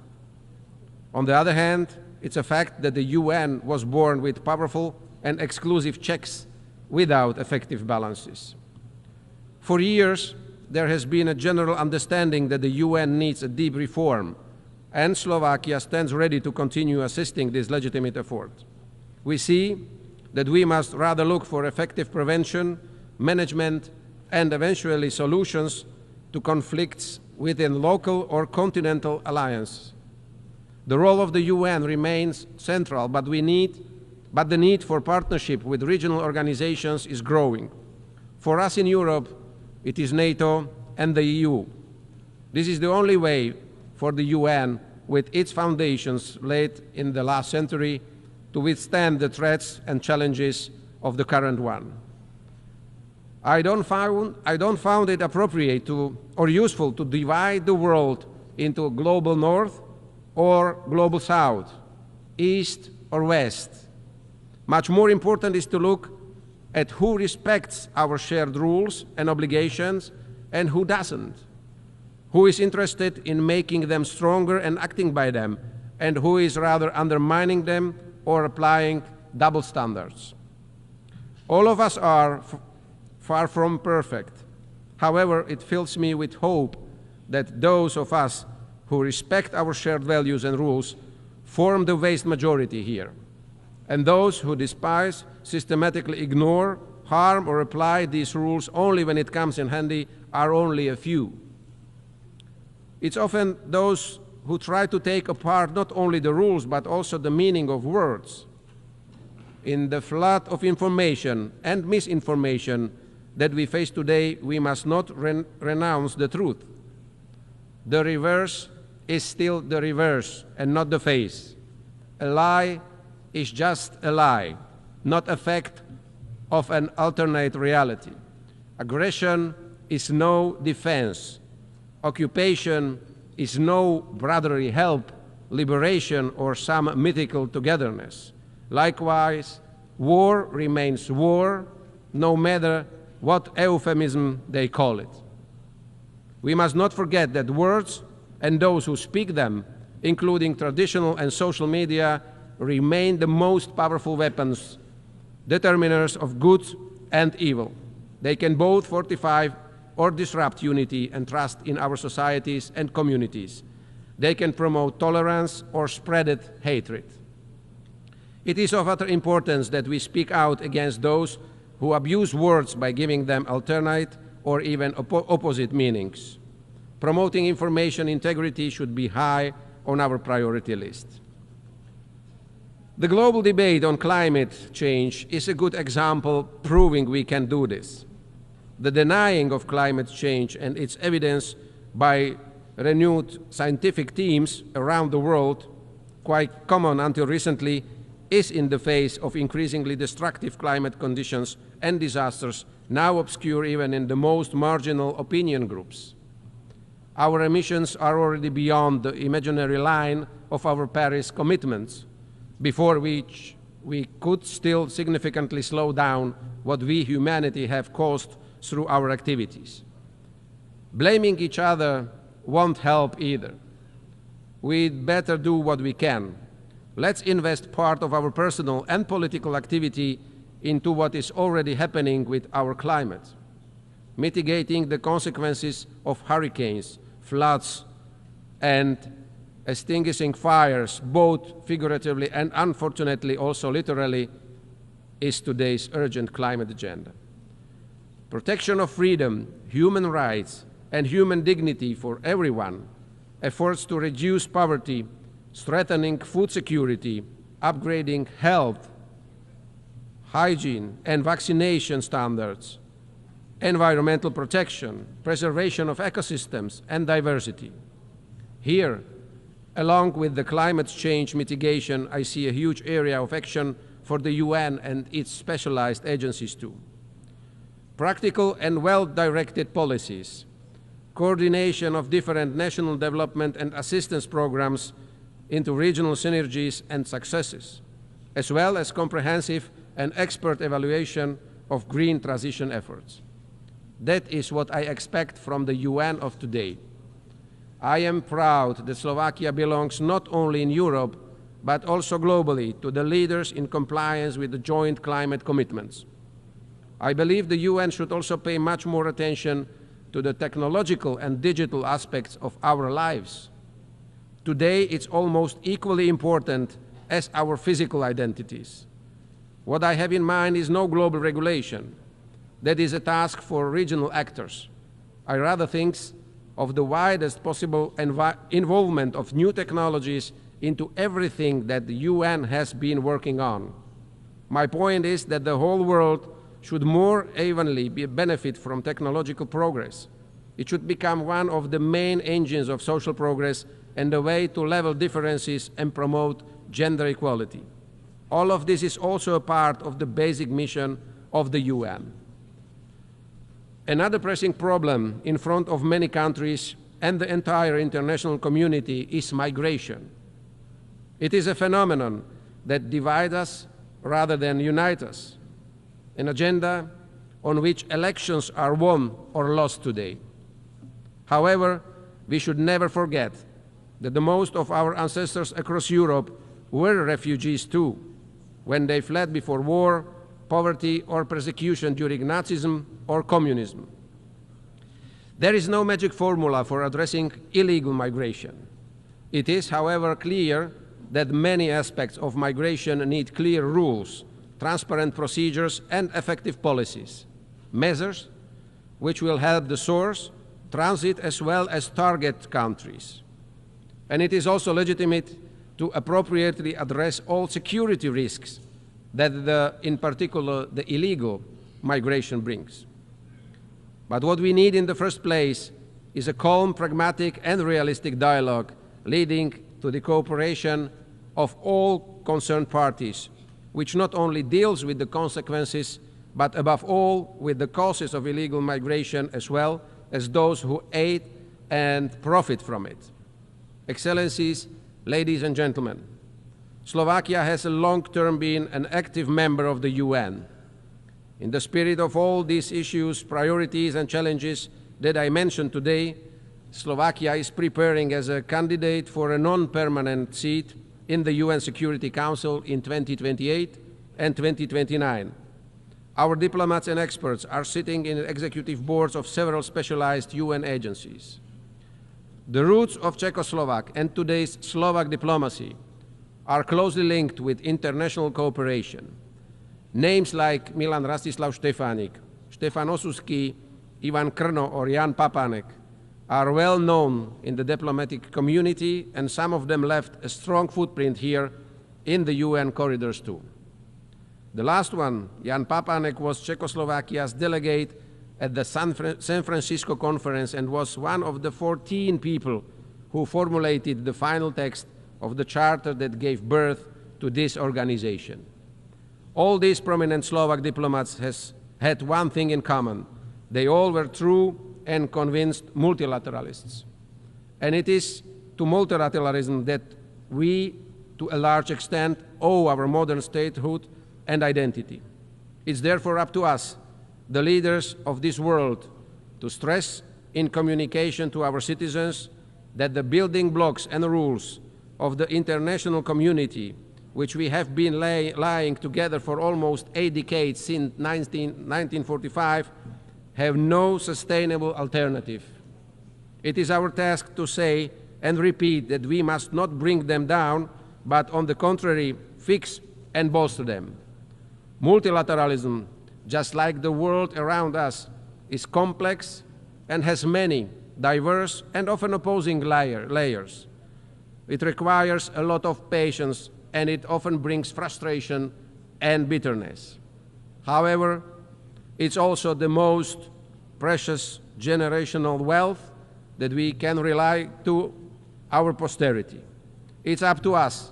S10: On the other hand, it's a fact that the UN was born with powerful and exclusive checks without effective balances. For years, there has been a general understanding that the UN needs a deep reform, and Slovakia stands ready to continue assisting this legitimate effort. We see that we must rather look for effective prevention, management, and eventually solutions to conflicts within local or continental alliances. The role of the UN remains central, but the need for partnership with regional organizations is growing. For us in Europe, it is NATO and the EU. This is the only way for the UN, with its foundations laid in the last century, to withstand the threats and challenges of the current one. I don't find it appropriate or useful to divide the world into a global north or global south, east or west. Much more important is to look at who respects our shared rules and obligations and who doesn't, who is interested in making them stronger and acting by them, and who is rather undermining them or applying double standards. All of us are far from perfect. However, it fills me with hope that those of us who respect our shared values and rules form the vast majority here, and those who despise, systematically ignore, harm, or apply these rules only when it comes in handy are only a few. It's often those who try to take apart not only the rules but also the meaning of words. In the flood of information and misinformation that we face today, we must not renounce the truth. The reverse is still the reverse and not the face. A lie is just a lie, not a fact of an alternate reality. Aggression is no defense. Occupation is no brotherly help, liberation, or some mythical togetherness. Likewise, war remains war, no matter what euphemism they call it. We must not forget that words and those who speak them, including traditional and social media, remain the most powerful weapons, determiners of good and evil. They can both fortify or disrupt unity and trust in our societies and communities. They can promote tolerance or spread hatred. It is of utter importance that we speak out against those who abuse words by giving them alternate or even opposite meanings. Promoting information integrity should be high on our priority list. The global debate on climate change is a good example proving we can do this. The denying of climate change and its evidence by renewed scientific teams around the world, quite common until recently, is in the face of increasingly destructive climate conditions and disasters, now obscure even in the most marginal opinion groups. Our emissions are already beyond the imaginary line of our Paris commitments, before which we could still significantly slow down what we, humanity, have caused through our activities. Blaming each other won't help either. We'd better do what we can. Let's invest part of our personal and political activity into what is already happening with our climate, mitigating the consequences of hurricanes, floods, and extinguishing fires, both figuratively and unfortunately also literally, is today's urgent climate agenda. Protection of freedom, human rights, and human dignity for everyone, efforts to reduce poverty, strengthening food security, upgrading health, hygiene and vaccination standards, environmental protection, preservation of ecosystems, and diversity. Here, along with the climate change mitigation, I see a huge area of action for the UN and its specialized agencies too. Practical and well-directed policies, coordination of different national development and assistance programs into regional synergies and successes, as well as comprehensive and expert evaluation of green transition efforts. That is what I expect from the UN of today. I am proud that Slovakia belongs not only in Europe, but also globally to the leaders in compliance with the joint climate commitments. I believe the UN should also pay much more attention to the technological and digital aspects of our lives. Today, it's almost equally important as our physical identities. What I have in mind is no global regulation. That is a task for regional actors. I rather think of the widest possible involvement of new technologies into everything that the UN has been working on. My point is that the whole world should more evenly benefit from technological progress. It should become one of the main engines of social progress and a way to level differences and promote gender equality. All of this is also a part of the basic mission of the UN. Another pressing problem in front of many countries and the entire international community is migration. It is a phenomenon that divides us rather than unites us, an agenda on which elections are won or lost today. However, we should never forget that the most of our ancestors across Europe were refugees too, when they fled before war, poverty, or persecution during Nazism or communism. There is no magic formula for addressing illegal migration. It is, however, clear that many aspects of migration need clear rules, transparent procedures, and effective policies, measures which will help the source, transit, as well as target countries. And it is also legitimate to appropriately address all security risks that in particular the illegal migration brings. But what we need in the first place is a calm, pragmatic, and realistic dialogue leading to the cooperation of all concerned parties, which not only deals with the consequences, but above all with the causes of illegal migration as well as those who aid and profit from it. Excellencies, ladies and gentlemen, Slovakia has a long-term been an active member of the UN. In the spirit of all these issues, priorities, and challenges that I mentioned today, Slovakia is preparing as a candidate for a non-permanent seat in the UN Security Council in 2028 and 2029. Our diplomats and experts are sitting in executive boards of several specialized UN agencies. The roots of Czechoslovak and today's Slovak diplomacy are closely linked with international cooperation. Names like Milan Rastislav Štefánik, Štefan Osusky, Ivan Krno, or Jan Papanek are well known in the diplomatic community, and some of them left a strong footprint here in the UN corridors too. The last one, Jan Papanek, was Czechoslovakia's delegate at the San Francisco conference and was one of the 14 people who formulated the final text of the charter that gave birth to this organization. All these prominent Slovak diplomats had one thing in common. They all were true and convinced multilateralists. And it is to multilateralism that we, to a large extent, owe our modern statehood and identity. It's therefore up to us, the leaders of this world, to stress in communication to our citizens that the building blocks and rules of the international community, which we have been lying together for almost 8 decades since 1945, have no sustainable alternative. It is our task to say and repeat that we must not bring them down, but on the contrary, fix and bolster them. Multilateralism, just like the world around us, is complex and has many diverse and often opposing layers. It requires a lot of patience, and it often brings frustration and bitterness. However, it's also the most precious generational wealth that we can rely to our posterity. It's up to us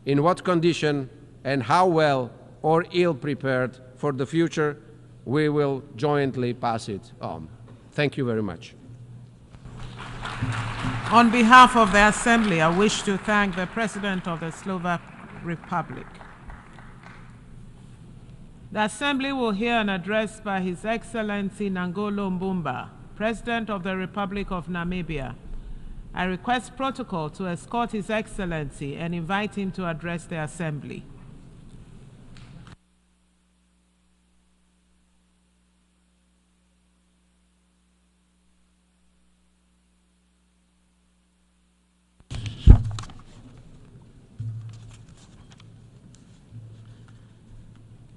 S10: in what condition and how well or ill prepared for the future we will jointly pass it on. Thank you very much.
S2: On behalf of the Assembly, I wish to thank the President of the Slovak Republic. The Assembly will hear an address by His Excellency Nangolo Mbumba, President of the Republic of Namibia. I request protocol to escort His Excellency and invite him to address the Assembly.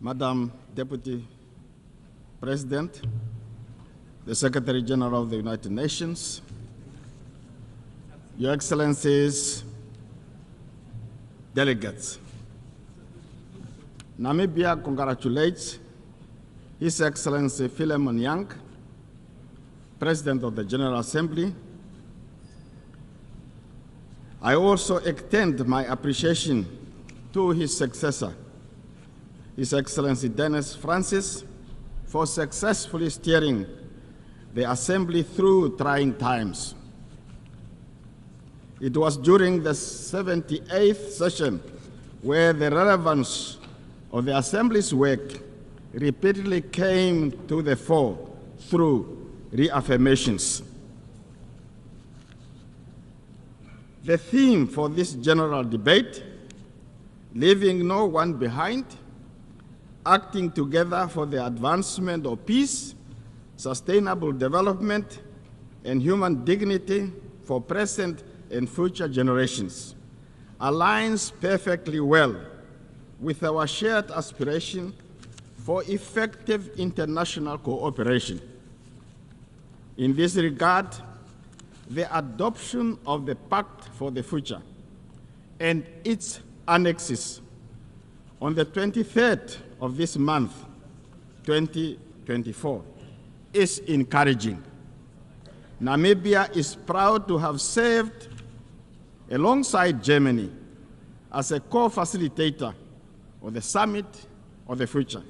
S11: Madam Deputy President, the Secretary General of the United Nations, Your Excellencies, delegates, Namibia congratulates His Excellency Philemon Yang, President of the General Assembly. I also extend my appreciation to his successor, His Excellency Dennis Francis, for successfully steering the Assembly through trying times. It was during the 78th session where the relevance of the Assembly's work repeatedly came to the fore through reaffirmations. The theme for this general debate, leaving no one behind, acting together for the advancement of peace, sustainable development, and human dignity for present and future generations, aligns perfectly well with our shared aspiration for effective international cooperation. In this regard, the adoption of the Pact for the Future and its annexes on the 23rd of this month, 2024, is encouraging. Namibia is proud to have served alongside Germany as a co-facilitator of the Summit of the Future.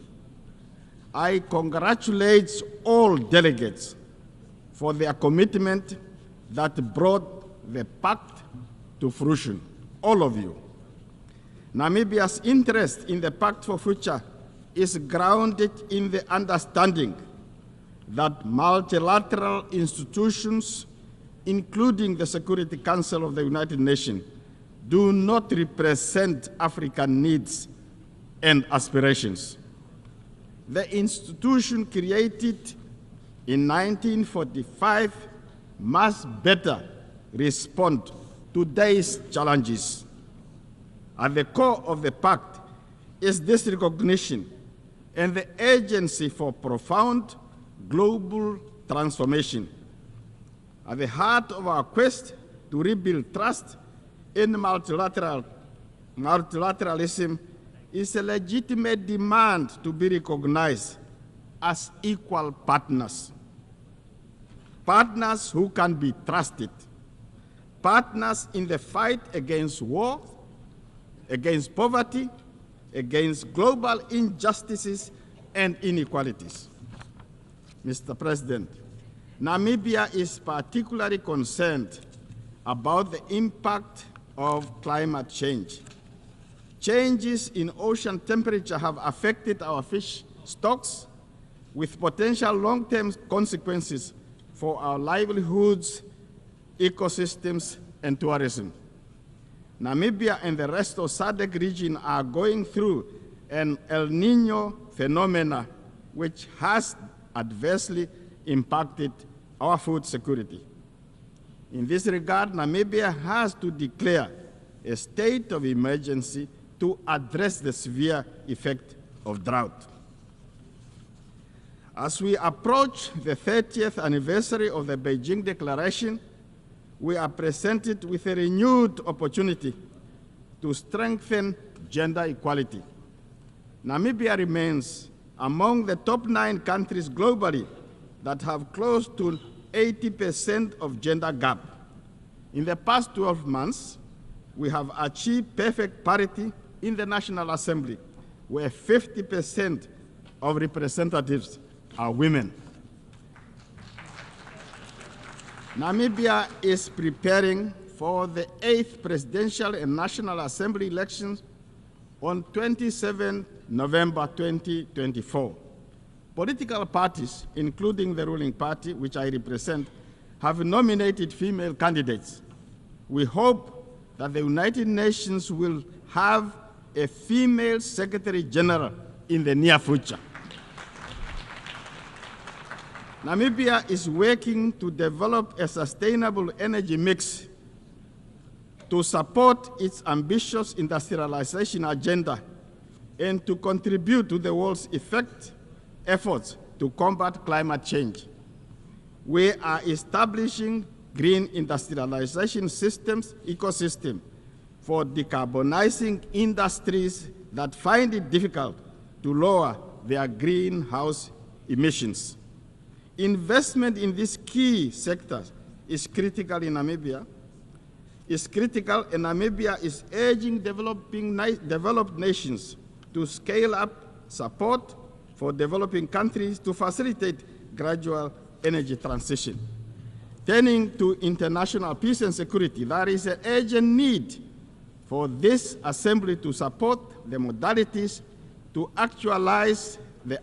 S11: I congratulate all delegates for their commitment that brought the pact to fruition, all of you. Namibia's interest in the Pact for Future is grounded in the understanding that multilateral institutions, including the Security Council of the United Nations, do not represent African needs and aspirations. The institution created in 1945 must better respond to today's challenges. At the core of the Pact is this recognition and the urgency for profound global transformation. At the heart of our quest to rebuild trust in multilateralism is a legitimate demand to be recognized as equal partners. Partners who can be trusted. Partners in the fight against war, against poverty, against global injustices and inequalities. Mr. President, Namibia is particularly concerned about the impact of climate change. Changes in ocean temperature have affected our fish stocks with potential long-term consequences for our livelihoods, ecosystems, and tourism. Namibia and the rest of SADC region are going through an El Niño phenomena which has adversely impacted our food security. In this regard, Namibia has to declare a state of emergency to address the severe effect of drought. As we approach the 30th anniversary of the Beijing Declaration, we are presented with a renewed opportunity to strengthen gender equality. Namibia remains among the top 9 countries globally that have close to 80% of gender gap. In the past 12 months, we have achieved perfect parity in the National Assembly, where 50% of representatives are women. Namibia is preparing for the 8th Presidential and National Assembly elections on 27 November 2024. Political parties, including the ruling party, which I represent, have nominated female candidates We hope that the United Nations will have a female Secretary General in the near future. Namibia is working to develop a sustainable energy mix to support its ambitious industrialization agenda and to contribute to the world's efforts to combat climate change. We are establishing green industrialization ecosystem for decarbonizing industries that find it difficult to lower their greenhouse emissions. Investment in these key sectors is critical in Namibia. And Namibia is urging developed nations to scale up support for developing countries to facilitate gradual energy transition. Turning to international peace and security, there is an urgent need for this assembly to support the modalities to actualize the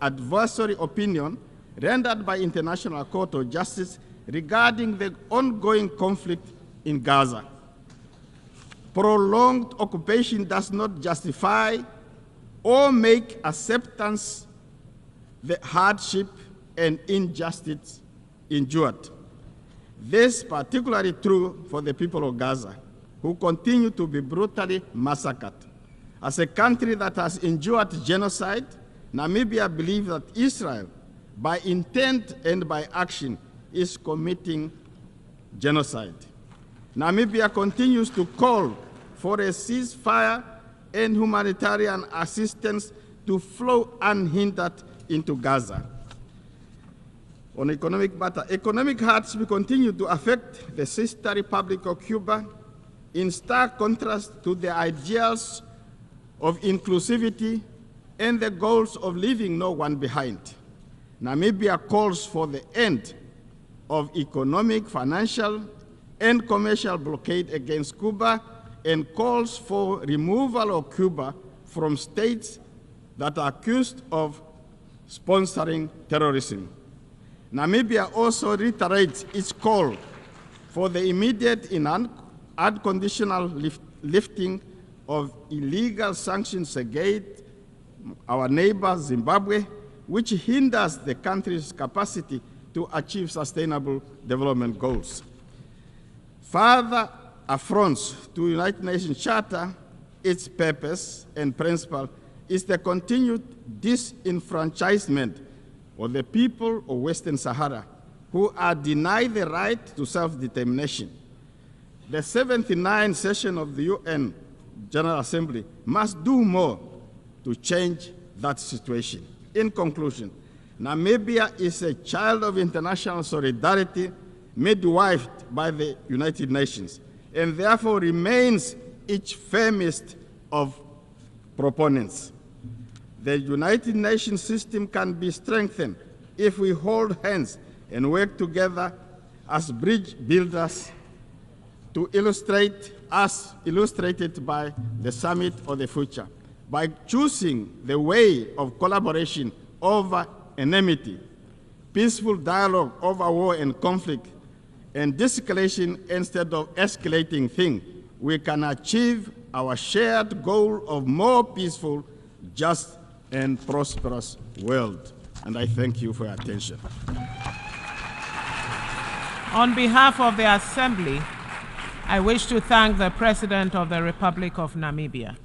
S11: adversary opinion rendered by International Court of Justice regarding the ongoing conflict in Gaza. Prolonged occupation does not justify or make acceptance the hardship and injustice endured. This is particularly true for the people of Gaza, who continue to be brutally massacred. As a country that has endured genocide, Namibia believes that Israel, by intent and by action, is committing genocide. Namibia continues to call for a ceasefire and humanitarian assistance to flow unhindered into Gaza. On economic matter, economic hardship continue to affect the sister Republic of Cuba in stark contrast to the ideals of inclusivity and the goals of leaving no one behind. Namibia calls for the end of economic, financial, and commercial blockade against Cuba and calls for removal of Cuba from states that are accused of sponsoring terrorism. Namibia also reiterates its call for the immediate and unconditional lifting of illegal sanctions against our neighbor Zimbabwe, which hinders the country's capacity to achieve sustainable development goals. Further affronts to United Nations Charter, its purpose and principle is the continued disenfranchisement of the people of Western Sahara, who are denied the right to self-determination. The 79th session of the UN General Assembly must do more to change that situation. In conclusion, Namibia is a child of international solidarity midwifed by the United Nations, and therefore remains its firmest of proponents. The United Nations system can be strengthened if we hold hands and work together as bridge builders to illustrate, as illustrated by the Summit of the Future, by choosing the way of collaboration over enmity, peaceful dialogue over war and conflict, and de-escalation instead of escalating things, we can achieve our shared goal of more peaceful, just, and prosperous world. And I thank you for your attention.
S2: On behalf of the Assembly, I wish to thank the President of the Republic of Namibia.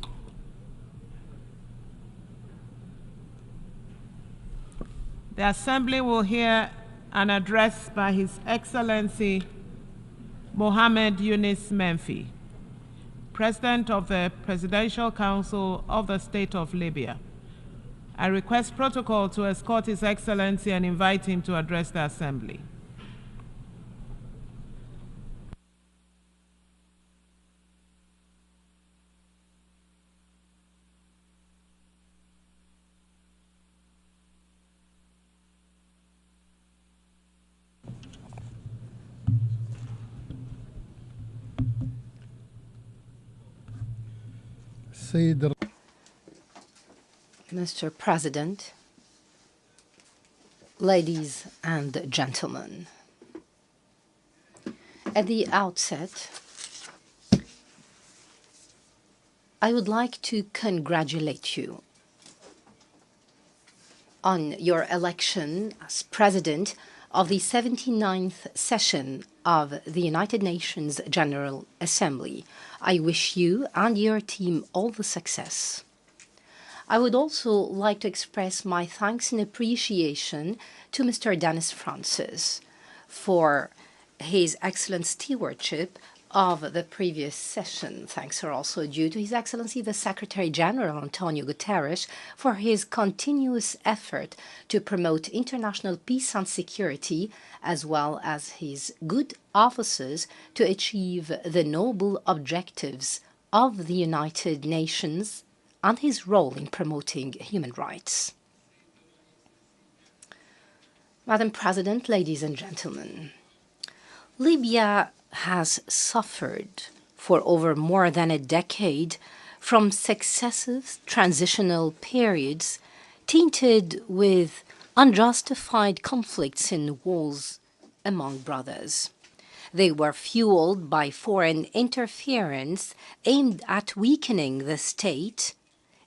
S2: The Assembly will hear an address by His Excellency Mohamed Yunus Menfi, President of the Presidential Council of the State of Libya. I request protocol to escort His Excellency and invite him to address the Assembly.
S12: Mr. President, ladies and gentlemen, At the outset, I would like to congratulate you on your election as President of the 79th session of the United Nations General Assembly. I wish you and your team all the success. I would also like to express my thanks and appreciation to Mr. Dennis Francis for his excellent stewardship of the previous session. Thanks are also due to His Excellency the Secretary General Antonio Guterres for his continuous effort to promote international peace and security, as well as his good offices to achieve the noble objectives of the United Nations and his role in promoting human rights. Madam President, ladies and gentlemen, Libya has suffered for over more than a decade from successive transitional periods tainted with unjustified conflicts and wars among brothers. They were fueled by foreign interference aimed at weakening the state,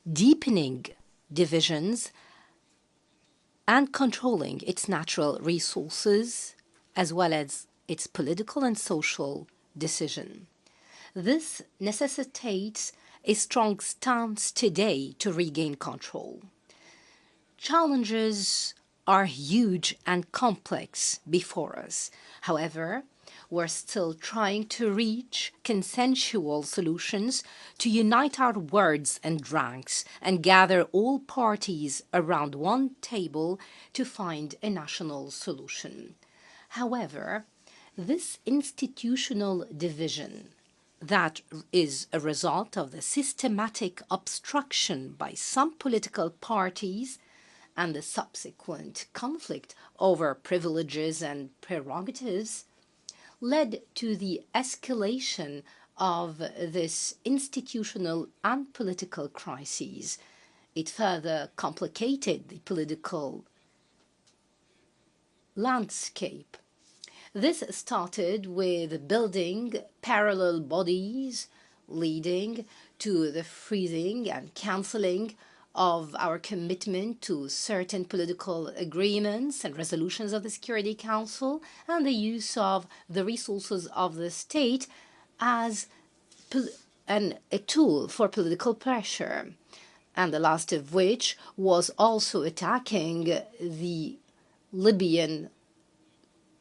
S12: deepening divisions, and controlling its natural resources, as well as its political and social decision. This necessitates a strong stance today to regain control. Challenges are huge and complex before us. However, we're still trying to reach consensual solutions to unite our words and ranks and gather all parties around one table to find a national solution. However, this institutional division that is a result of the systematic obstruction by some political parties and the subsequent conflict over privileges and prerogatives led to the escalation of this institutional and political crises. It further complicated the political landscape. This started with building parallel bodies, leading to the freezing and cancelling of our commitment to certain political agreements and resolutions of the Security Council, and the use of the resources of the state as a tool for political pressure, and the last of which was also attacking the Libyan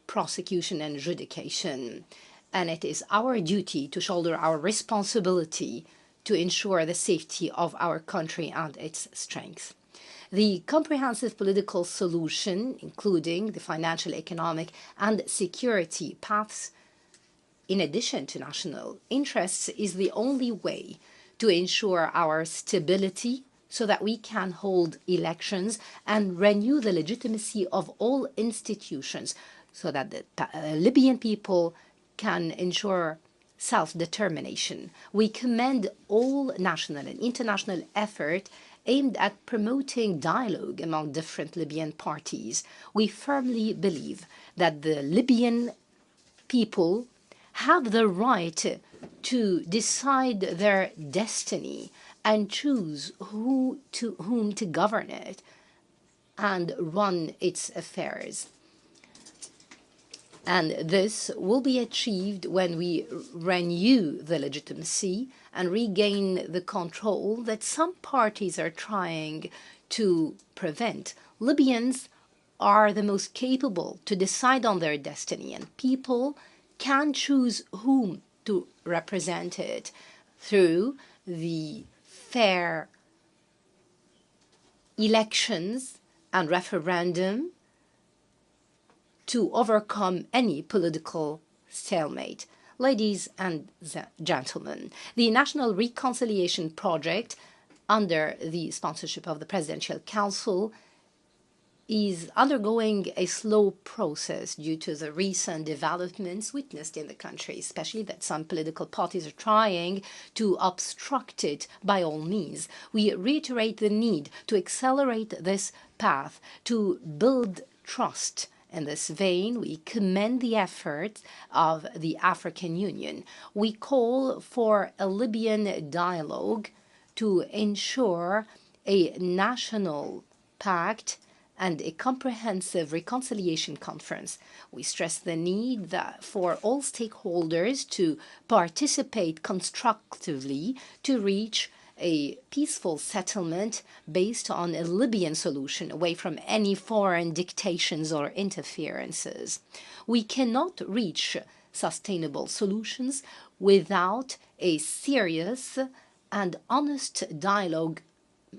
S12: prosecution and adjudication. And it is our duty to shoulder our responsibility to ensure the safety of our country and its strength. The comprehensive political solution, including the financial, economic, and security paths, in addition to national interests, is the only way to ensure our stability so that we can hold elections and renew the legitimacy of all institutions, so that the Libyan people can ensure self-determination. We commend all national and international effort aimed at promoting dialogue among different Libyan parties. We firmly believe that the Libyan people have the right to decide their destiny and choose whom to govern it and run its affairs. And this will be achieved when we renew the legitimacy and regain the control that some parties are trying to prevent. Libyans are the most capable to decide on their destiny, and people can choose whom to represent it through the fair elections and referendum to overcome any political stalemate. Ladies and gentlemen, the National Reconciliation Project, under the sponsorship of the Presidential Council, is undergoing a slow process due to the recent developments witnessed in the country, especially that some political parties are trying to obstruct it by all means. We reiterate the need to accelerate this path, to build trust In this vein, we commend the efforts of the African Union. We call for a Libyan dialogue to ensure a national pact and a comprehensive reconciliation conference. We stress the need for all stakeholders to participate constructively to reach a peaceful settlement based on a Libyan solution away from any foreign dictations or interferences. We cannot reach sustainable solutions without a serious and honest dialogue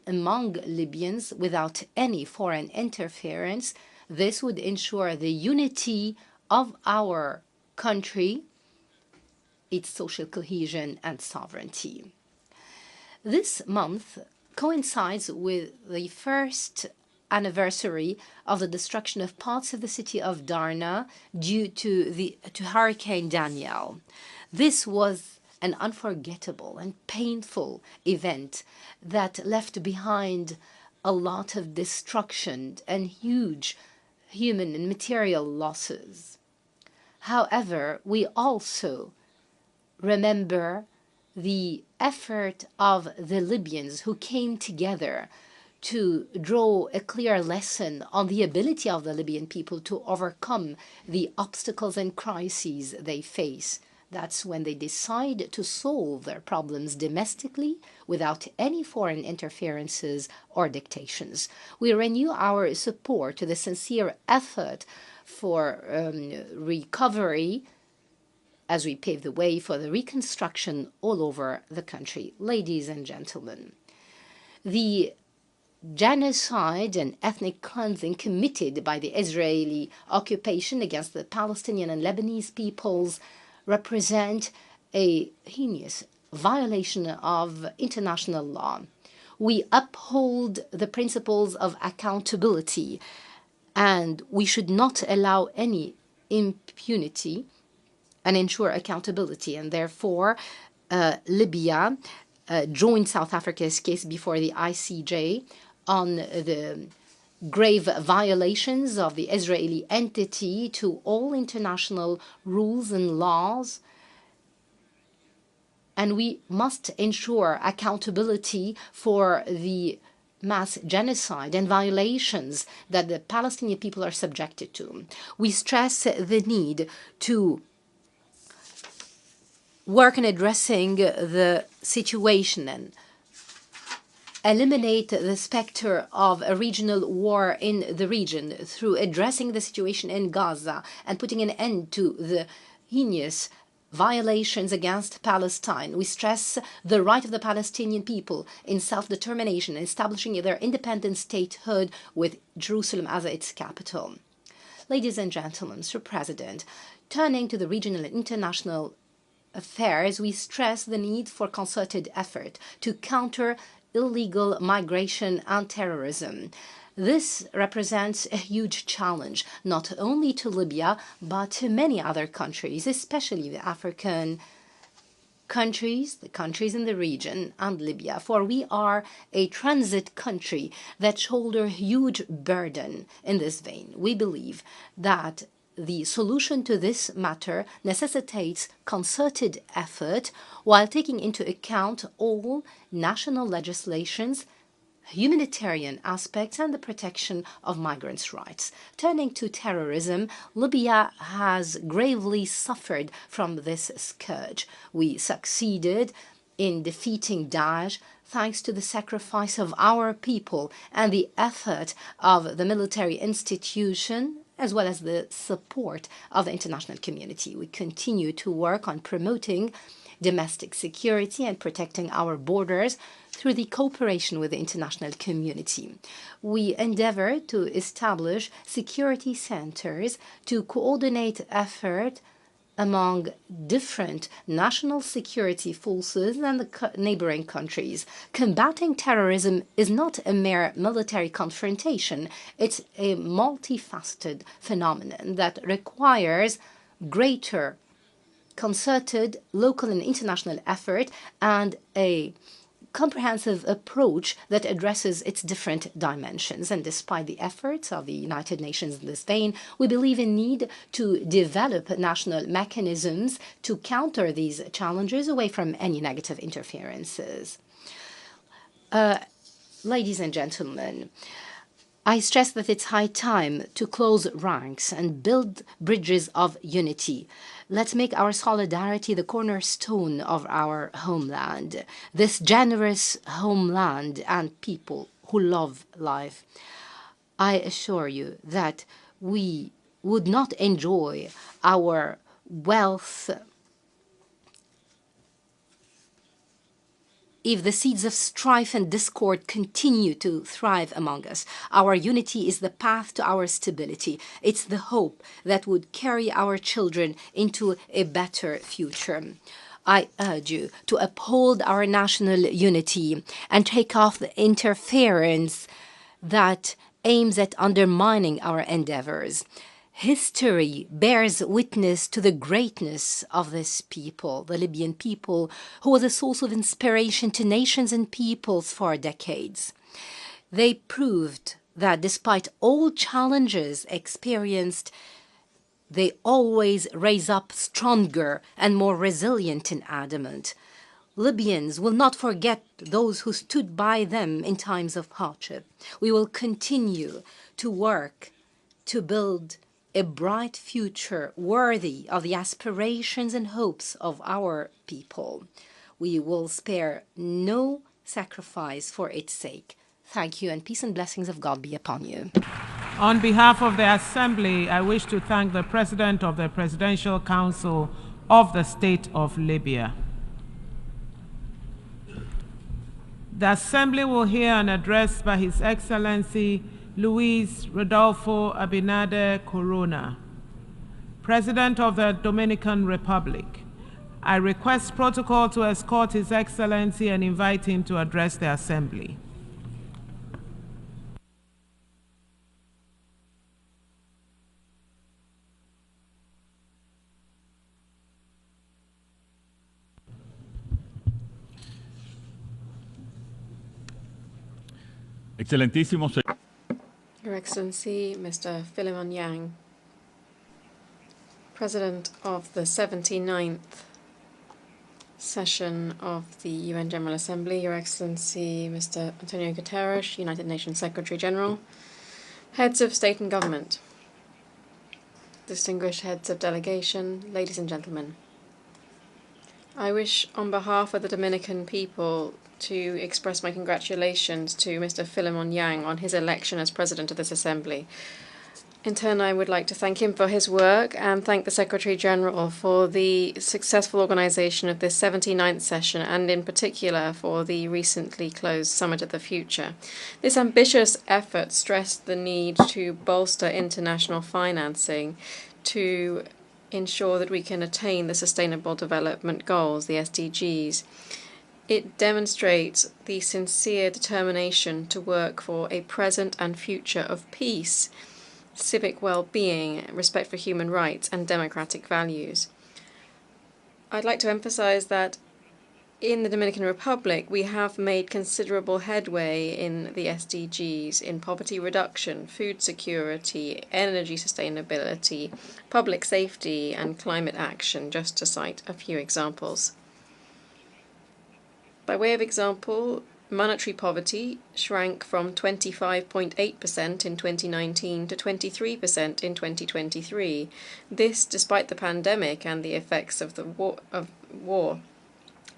S12: among Libyans without any foreign interference. This would ensure the unity of our country, its social cohesion and sovereignty. This month coincides with the first anniversary of the destruction of parts of the city of Darna due to Hurricane Danielle. This was an unforgettable and painful event that left behind a lot of destruction and huge human and material losses. However, we also remember the effort of the Libyans who came together to draw a clear lesson on the ability of the Libyan people to overcome the obstacles and crises they face. That's when they decide to solve their problems domestically without any foreign interferences or dictations. We renew our support to the sincere effort for recovery as we pave the way for the reconstruction all over the country. Ladies and gentlemen, the genocide and ethnic cleansing committed by the Israeli occupation against the Palestinian and Lebanese peoples represent a heinous violation of international law. We uphold the principles of accountability, and we should not allow any impunity and ensure accountability. And therefore, Libya joined South Africa's case before the ICJ on the grave violations of the Israeli entity to all international rules and laws. And we must ensure accountability for the mass genocide and violations that the Palestinian people are subjected to. We stress the need to work on addressing the situation and eliminate the specter of a regional war in the region through addressing the situation in Gaza and putting an end to the heinous violations against Palestine. We stress the right of the Palestinian people in self-determination and establishing their independent statehood with Jerusalem as its capital. Ladies and gentlemen, Mr. President, turning to the regional and international affairs, we stress the need for concerted effort to counter illegal migration and terrorism. This represents a huge challenge, not only to Libya, but to many other countries, especially the African countries, the countries in the region, and Libya, for we are a transit country that shoulder a huge burden in this vein. We believe that the solution to this matter necessitates concerted effort while taking into account all national legislations, humanitarian aspects, and the protection of migrants' rights. Turning to terrorism, Libya has gravely suffered from this scourge. We succeeded in defeating Daesh thanks to the sacrifice of our people and the effort of the military institution, as well as the support of the international community. We continue to work on promoting domestic security and protecting our borders through the cooperation with the international community. We endeavor to establish security centers to coordinate effort among different national security forces and the neighboring countries. Combating terrorism is not a mere military confrontation. It's a multifaceted phenomenon that requires greater concerted local and international effort and a comprehensive approach that addresses its different dimensions. And despite the efforts of the United Nations in this vein, we believe in need to develop national mechanisms to counter these challenges away from any negative interferences. Ladies and gentlemen, I stress that it's high time to close ranks and build bridges of unity. Let's make our solidarity the cornerstone of our homeland, this generous homeland and people who love life. I assure you that we would not enjoy our wealth if the seeds of strife and discord continue to thrive among us. Our unity is the path to our stability. It's the hope that would carry our children into a better future. I urge you to uphold our national unity and take off the interference that aims at undermining our endeavors. History bears witness to the greatness of this people, the Libyan people, who was a source of inspiration to nations and peoples for decades. They proved that despite all challenges experienced, they always raise up stronger and more resilient and adamant. Libyans will not forget those who stood by them in times of hardship. We will continue to work to build a bright future worthy of the aspirations and hopes of our people. We will spare no sacrifice for its sake. Thank you, and peace and blessings of God be upon you.
S2: On behalf of the Assembly, I wish to thank the President of the Presidential Council of the State of Libya. The Assembly will hear an address by His Excellency Luis Rodolfo Abinader Corona, President of the Dominican Republic. I request protocol to escort His Excellency and invite him to address the Assembly.
S13: Excelentísimo señor.
S14: Your Excellency, Mr. Philemon Yang, President of the 79th session of the UN General Assembly, Your Excellency, Mr. Antonio Guterres, United Nations Secretary General, Heads of State and Government, distinguished heads of delegation, ladies and gentlemen. I wish, on behalf of the Dominican people, to express my congratulations to Mr. Philemon Yang on his election as President of this Assembly. In turn, I would like to thank him for his work and thank the Secretary General for the successful organization of this 79th session and in particular for the recently closed Summit of the Future. This ambitious effort stressed the need to bolster international financing to ensure that we can attain the Sustainable Development Goals, the SDGs. It demonstrates the sincere determination to work for a present and future of peace, civic well-being, respect for human rights, and democratic values. I'd like to emphasize that in the Dominican Republic, we have made considerable headway in the SDGs in poverty reduction, food security, energy sustainability, public safety, and climate action, just to cite a few examples. By way of example, monetary poverty shrank from 25.8% in 2019 to 23% in 2023. This despite the pandemic and the effects of the war.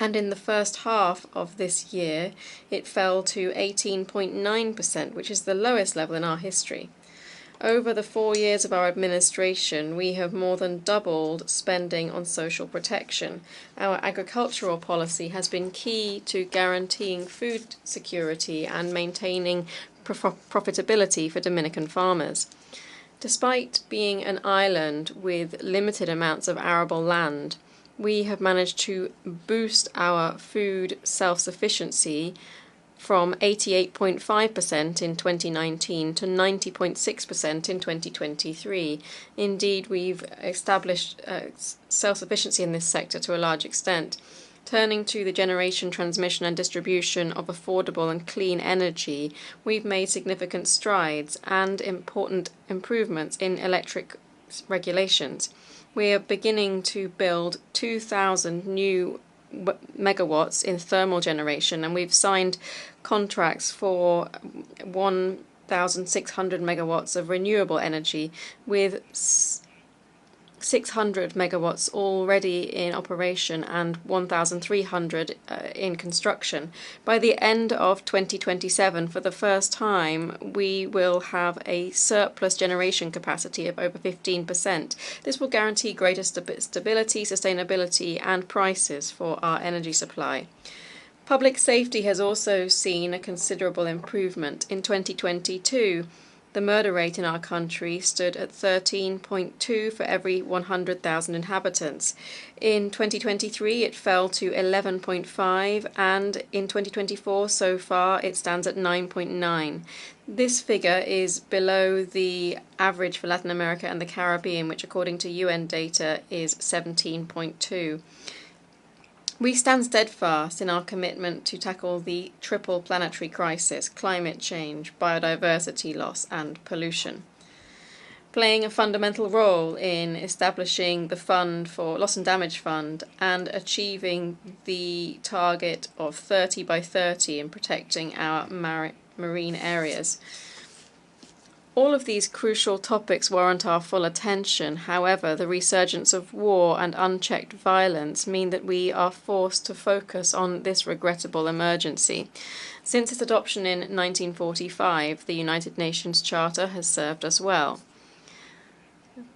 S14: And in the first half of this year, it fell to 18.9%, which is the lowest level in our history. Over the 4 years of our administration, we have more than doubled spending on social protection. Our agricultural policy has been key to guaranteeing food security and maintaining profitability for Dominican farmers. Despite being an island with limited amounts of arable land, we have managed to boost our food self-sufficiency from 88.5% in 2019 to 90.6% in 2023. Indeed, we've established self-sufficiency in this sector to a large extent. Turning to the generation, transmission and distribution of affordable and clean energy, we've made significant strides and important improvements in electric regulations. We are beginning to build 2,000 new megawatts in thermal generation, and we've signed contracts for 1,600 megawatts of renewable energy, with 600 megawatts already in operation and 1,300 in construction. By the end of 2027, for the first time, we will have a surplus generation capacity of over 15%. This will guarantee greater stability, sustainability, and prices for our energy supply. Public safety has also seen a considerable improvement. In 2022, the murder rate in our country stood at 13.2 for every 100,000 inhabitants. In 2023, it fell to 11.5, and in 2024, so far, it stands at 9.9. This figure is below the average for Latin America and the Caribbean, which, according to UN data, is 17.2. We stand steadfast in our commitment to tackle the triple planetary crisis: climate change, biodiversity loss, and pollution. Playing a fundamental role in establishing the Loss and Damage Fund and achieving the target of 30 by 30 in protecting our marine areas. All of these crucial topics warrant our full attention. However, the resurgence of war and unchecked violence mean that we are forced to focus on this regrettable emergency. Since its adoption in 1945, the United Nations Charter has served us well.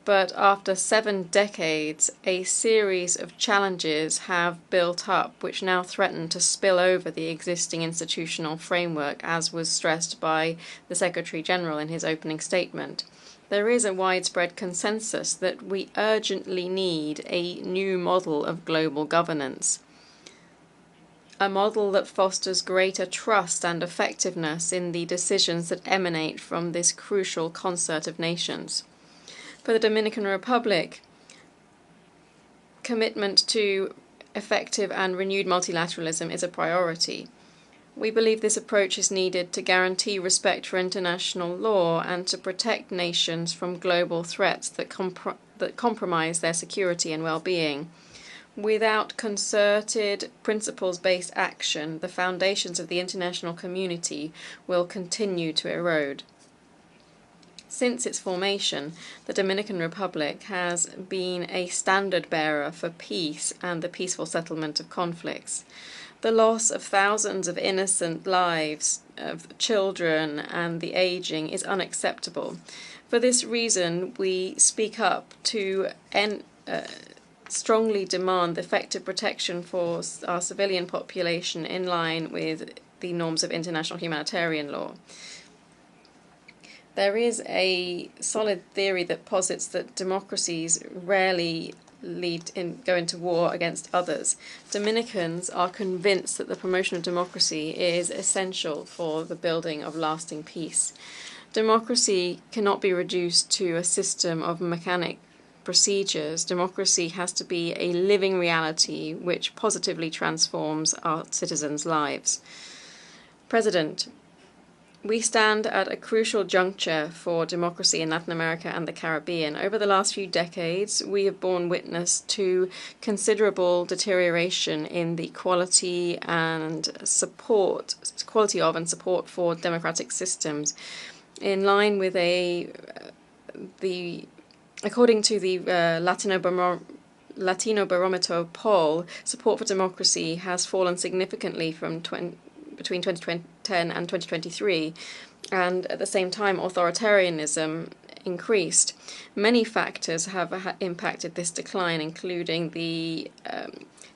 S14: But after 7 decades, a series of challenges have built up which now threaten to spill over the existing institutional framework, as was stressed by the Secretary-General in his opening statement. There is a widespread consensus that we urgently need a new model of global governance. A model that fosters greater trust and effectiveness in the decisions that emanate from this crucial concert of nations. For the Dominican Republic, commitment to effective and renewed multilateralism is a priority. We believe this approach is needed to guarantee respect for international law and to protect nations from global threats that compromise their security and well-being. Without concerted, principles-based action, the foundations of the international community will continue to erode. Since its formation, the Dominican Republic has been a standard-bearer for peace and the peaceful settlement of conflicts. The loss of thousands of innocent lives of children and the aging is unacceptable. For this reason, we speak up to strongly demand effective protection for our civilian population in line with the norms of international humanitarian law. There is a solid theory that posits that democracies rarely go into war against others. Dominicans are convinced that the promotion of democracy is essential for the building of lasting peace. Democracy cannot be reduced to a system of mechanic procedures. Democracy has to be a living reality which positively transforms our citizens' lives. President, we stand at a crucial juncture for democracy in Latin America and the Caribbean. Over the last few decades, we have borne witness to considerable deterioration in the quality of and support for democratic systems. In line with according to the Latino Barometer poll, support for democracy has fallen significantly from between 2010 and 2023, and at the same time authoritarianism increased. Many factors have impacted this decline, including the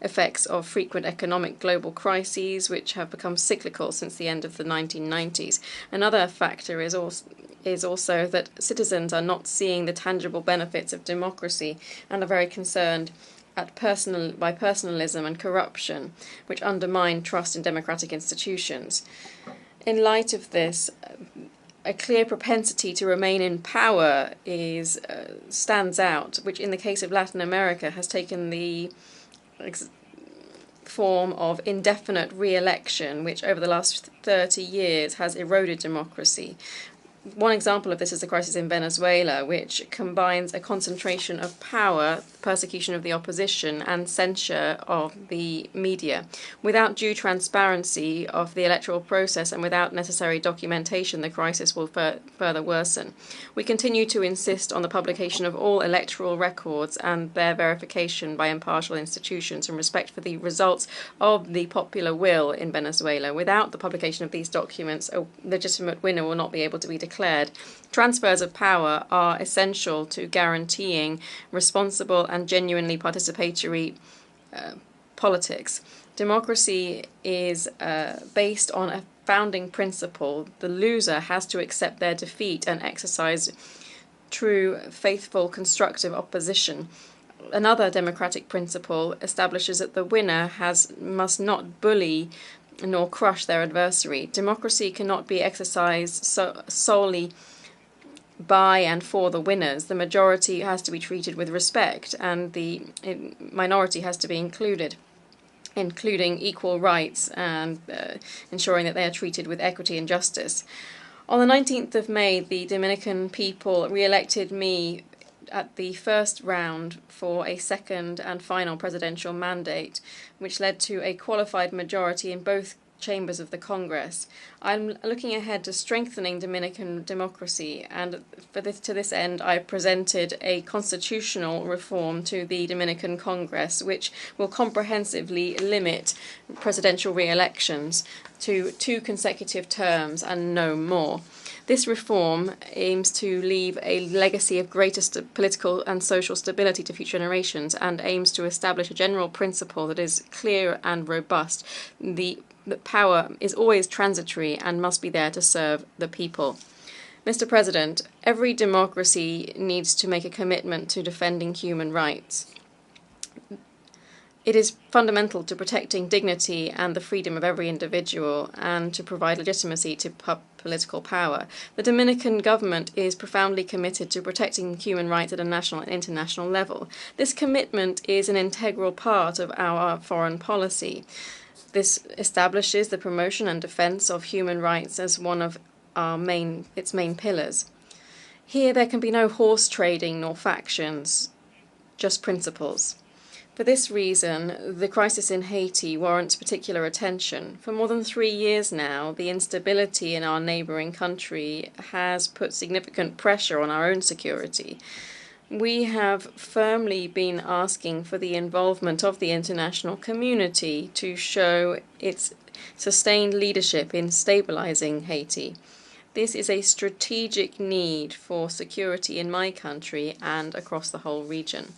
S14: effects of frequent economic global crises, which have become cyclical since the end of the 1990s. Another factor is also that citizens are not seeing the tangible benefits of democracy and are very concerned by personalism and corruption, which undermine trust in democratic institutions. In light of this, a clear propensity to remain in power stands out, which in the case of Latin America has taken the form of indefinite re-election, which over the last 30 years has eroded democracy. One example of this is the crisis in Venezuela, which combines a concentration of power, persecution of the opposition, and censure of the media. Without due transparency of the electoral process and without necessary documentation, the crisis will further worsen. We continue to insist on the publication of all electoral records and their verification by impartial institutions in respect for the results of the popular will in Venezuela. Without the publication of these documents, a legitimate winner will not be able to be declared. Transfers of power are essential to guaranteeing responsible and genuinely participatory politics. Democracy is based on a founding principle. The loser has to accept their defeat and exercise true, faithful, constructive opposition. Another democratic principle establishes that the winner must not bully nor crush their adversary. Democracy cannot be exercised solely by and for the winners. The majority has to be treated with respect, and the minority has to be included, including equal rights and ensuring that they are treated with equity and justice. On the 19th of May, the Dominican people re-elected me at the first round for a second and final presidential mandate, which led to a qualified majority in both chambers of the Congress. I'm looking ahead to strengthening Dominican democracy, and to this end I presented a constitutional reform to the Dominican Congress, which will comprehensively limit presidential re-elections to 2 consecutive terms and no more. This reform aims to leave a legacy of greater political and social stability to future generations, and aims to establish a general principle that is clear and robust. That power is always transitory and must be there to serve the people. Mr. President, every democracy needs to make a commitment to defending human rights. It is fundamental to protecting dignity and the freedom of every individual, and to provide legitimacy to political power. The Dominican government is profoundly committed to protecting human rights at a national and international level. This commitment is an integral part of our foreign policy. This establishes the promotion and defense of human rights as one of its main pillars. Here there can be no horse trading nor factions, just principles. For this reason, the crisis in Haiti warrants particular attention. For more than 3 years now, the instability in our neighboring country has put significant pressure on our own security. We have firmly been asking for the involvement of the international community to show its sustained leadership in stabilizing Haiti. This is a strategic need for security in my country and across the whole region.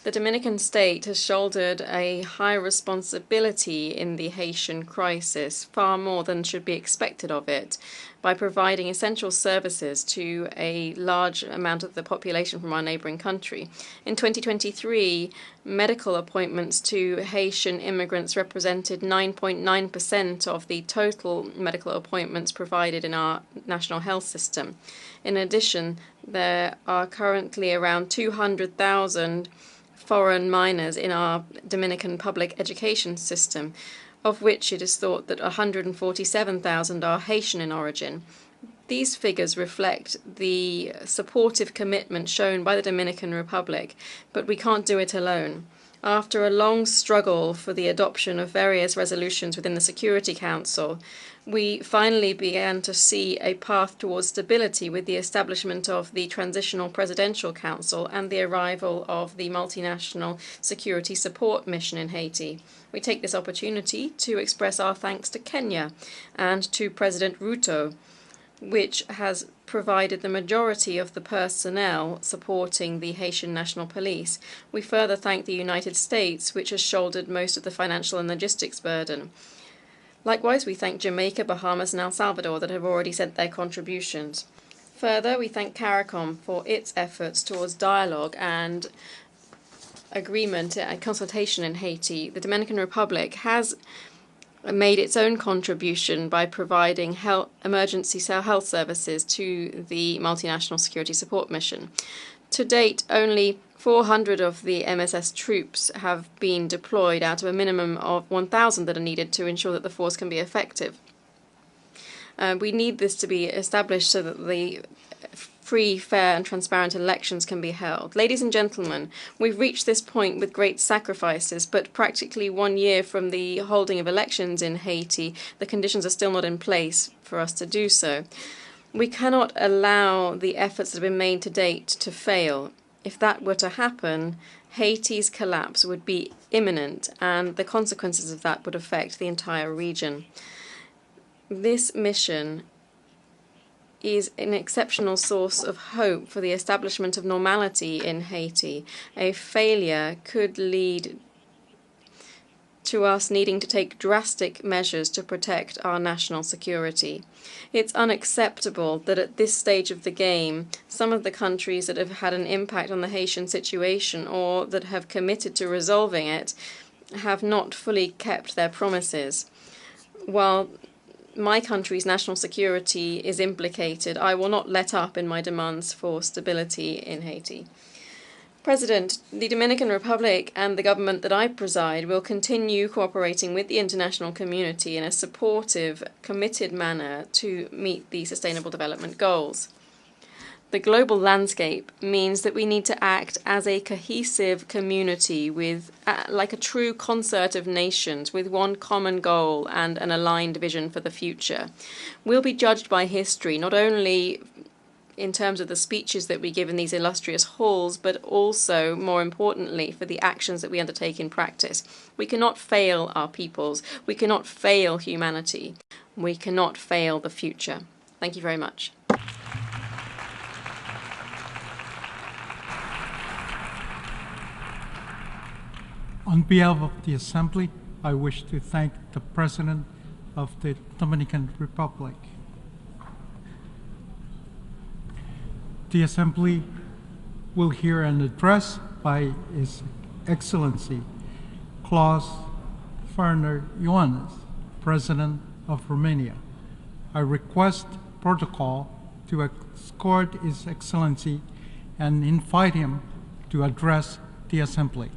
S14: The Dominican state has shouldered a high responsibility in the Haitian crisis, far more than should be expected of it, by providing essential services to a large amount of the population from our neighboring country. In 2023, medical appointments to Haitian immigrants represented 9.9% of the total medical appointments provided in our national health system. In addition, there are currently around 200,000 foreign minors in our Dominican public education system, of which it is thought that 147,000 are Haitian in origin. These figures reflect the supportive commitment shown by the Dominican Republic, but we can't do it alone. After a long struggle for the adoption of various resolutions within the Security Council, we finally began to see a path towards stability with the establishment of the Transitional Presidential Council and the arrival of the Multinational Security Support Mission in Haiti. We take this opportunity to express our thanks to Kenya and to President Ruto, which has provided the majority of the personnel supporting the Haitian National Police. We further thank the United States, which has shouldered most of the financial and logistics burden. Likewise, we thank Jamaica, Bahamas, and El Salvador that have already sent their contributions. Further, we thank CARICOM for its efforts towards dialogue and agreement and consultation in Haiti. The Dominican Republic has made its own contribution by providing emergency health services to the Multinational Security Support Mission. To date, only 400 of the MSS troops have been deployed out of a minimum of 1,000 that are needed to ensure that the force can be effective. We need this to be established so that the free, fair and transparent elections can be held. Ladies and gentlemen, we've reached this point with great sacrifices, but practically 1 year from the holding of elections in Haiti, the conditions are still not in place for us to do so. We cannot allow the efforts that have been made to date to fail. If that were to happen, Haiti's collapse would be imminent, and the consequences of that would affect the entire region. This mission is an exceptional source of hope for the establishment of normality in Haiti. A failure could lead to us needing to take drastic measures to protect our national security. It's unacceptable that at this stage of the game, some of the countries that have had an impact on the Haitian situation or that have committed to resolving it have not fully kept their promises. While my country's national security is implicated, I will not let up in my demands for stability in Haiti. President, the Dominican Republic and the government that I preside will continue cooperating with the international community in a supportive, committed manner to meet the Sustainable Development Goals. The global landscape means that we need to act as a cohesive community with, like a true concert of nations, with one common goal and an aligned vision for the future. We'll be judged by history, not only in terms of the speeches that we give in these illustrious halls, but also, more importantly, for the actions that we undertake in practice. We cannot fail our peoples. We cannot fail humanity. We cannot fail the future. Thank you very much.
S13: On behalf of the Assembly, I wish to thank the President of the Dominican Republic. The Assembly will hear an address by His Excellency Klaus Werner Ioannis, President of Romania. I request protocol to escort His Excellency and invite him to address the Assembly.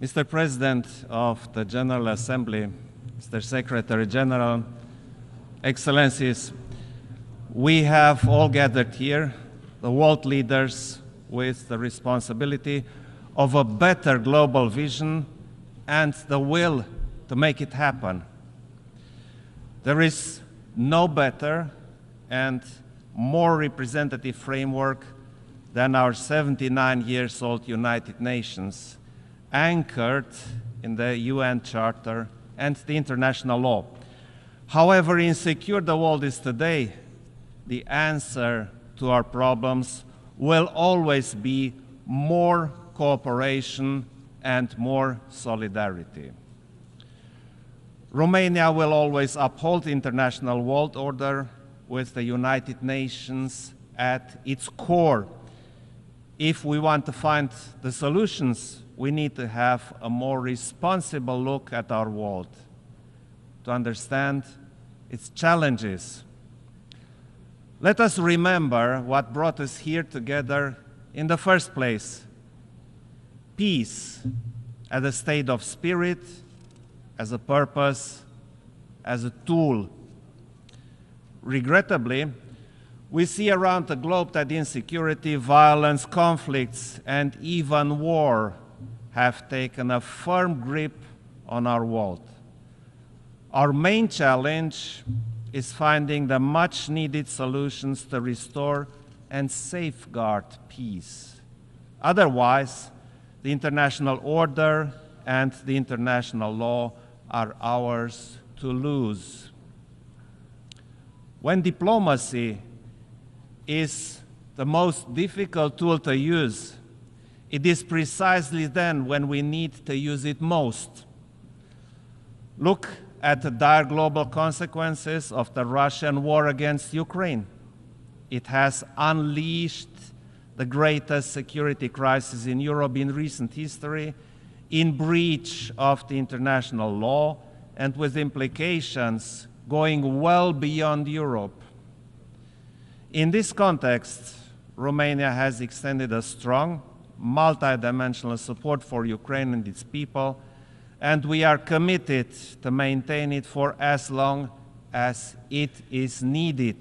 S15: Mr. President of the General Assembly, Mr. Secretary General, Excellencies, we have all gathered here, the world leaders, with the responsibility of a better global vision and the will to make it happen. There is no better and more representative framework than our 79-year-old United Nations, anchored in the UN Charter and the international law. However insecure the world is today, the answer to our problems will always be more cooperation and more solidarity. Romania will always uphold the international world order with the United Nations at its core. If we want to find the solutions, we need to have a more responsible look at our world, to understand its challenges. Let us remember what brought us here together in the first place: peace as a state of spirit, as a purpose, as a tool. Regrettably, we see around the globe that insecurity, violence, conflicts, and even war have taken a firm grip on our world. Our main challenge is finding the much-needed solutions to restore and safeguard peace. Otherwise, the international order and the international law are ours to lose. When diplomacy is the most difficult tool to use, it is precisely then when we need to use it most. Look at the dire global consequences of the Russian war against Ukraine. It has unleashed the greatest security crisis in Europe in recent history, in breach of the international law and with implications going well beyond Europe. In this context, Romania has extended a strong, multidimensional support for Ukraine and its people, and we are committed to maintain it for as long as it is needed.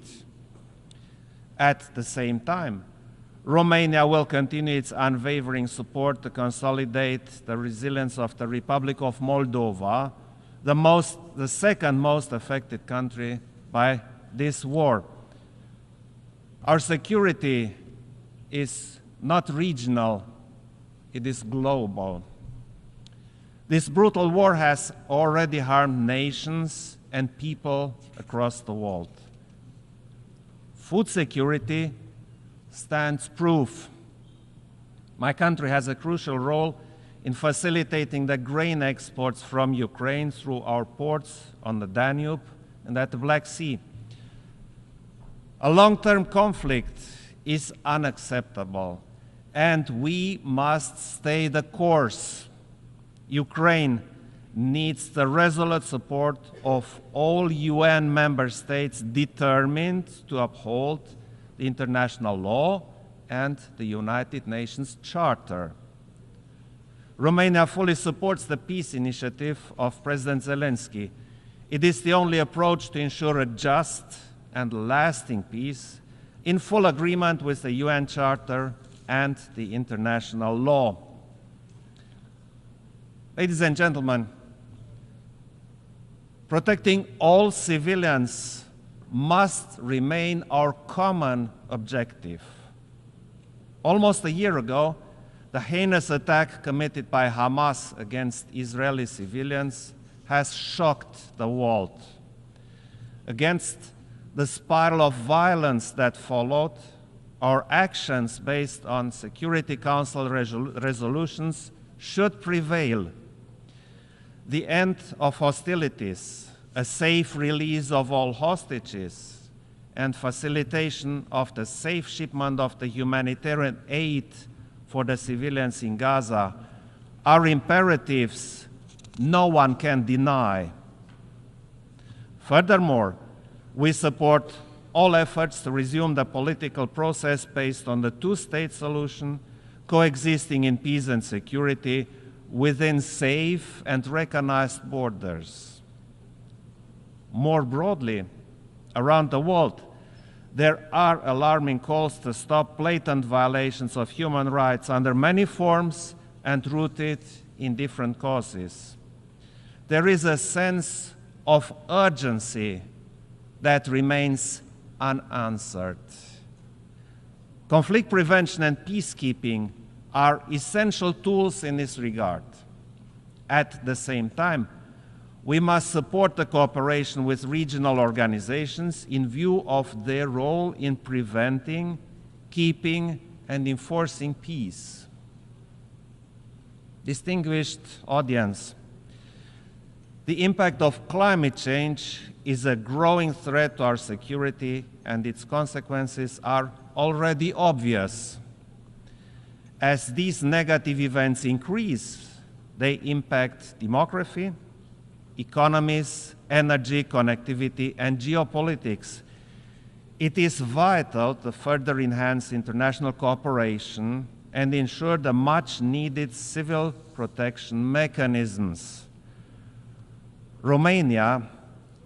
S15: At the same time, Romania will continue its unwavering support to consolidate the resilience of the Republic of Moldova, the second most affected country by this war. Our security is not regional, it is global. This brutal war has already harmed nations and people across the world. Food security stands proof. My country has a crucial role in facilitating the grain exports from Ukraine through our ports on the Danube and at the Black Sea. A long-term conflict is unacceptable, and we must stay the course. Ukraine needs the resolute support of all UN member states determined to uphold the international law and the United Nations Charter. Romania fully supports the peace initiative of President Zelensky. It is the only approach to ensure a just and lasting peace in full agreement with the UN Charter and the international law. Ladies and gentlemen, protecting all civilians must remain our common objective. Almost a year ago, the heinous attack committed by Hamas against Israeli civilians has shocked the world. Against the spiral of violence that followed, our actions based on Security Council resolutions should prevail. The end of hostilities, a safe release of all hostages, and facilitation of the safe shipment of the humanitarian aid for the civilians in Gaza are imperatives no one can deny. Furthermore, we support all efforts to resume the political process based on the two-state solution, coexisting in peace and security within safe and recognized borders. More broadly, around the world, there are alarming calls to stop blatant violations of human rights under many forms and rooted in different causes. There is a sense of urgency that remains unanswered. Conflict prevention and peacekeeping are essential tools in this regard. At the same time, we must support the cooperation with regional organizations in view of their role in preventing, keeping, and enforcing peace. Distinguished audience, the impact of climate change is a growing threat to our security, and its consequences are already obvious. As these negative events increase, they impact demography, economies, energy, connectivity, and geopolitics. It is vital to further enhance international cooperation and ensure the much-needed civil protection mechanisms. Romania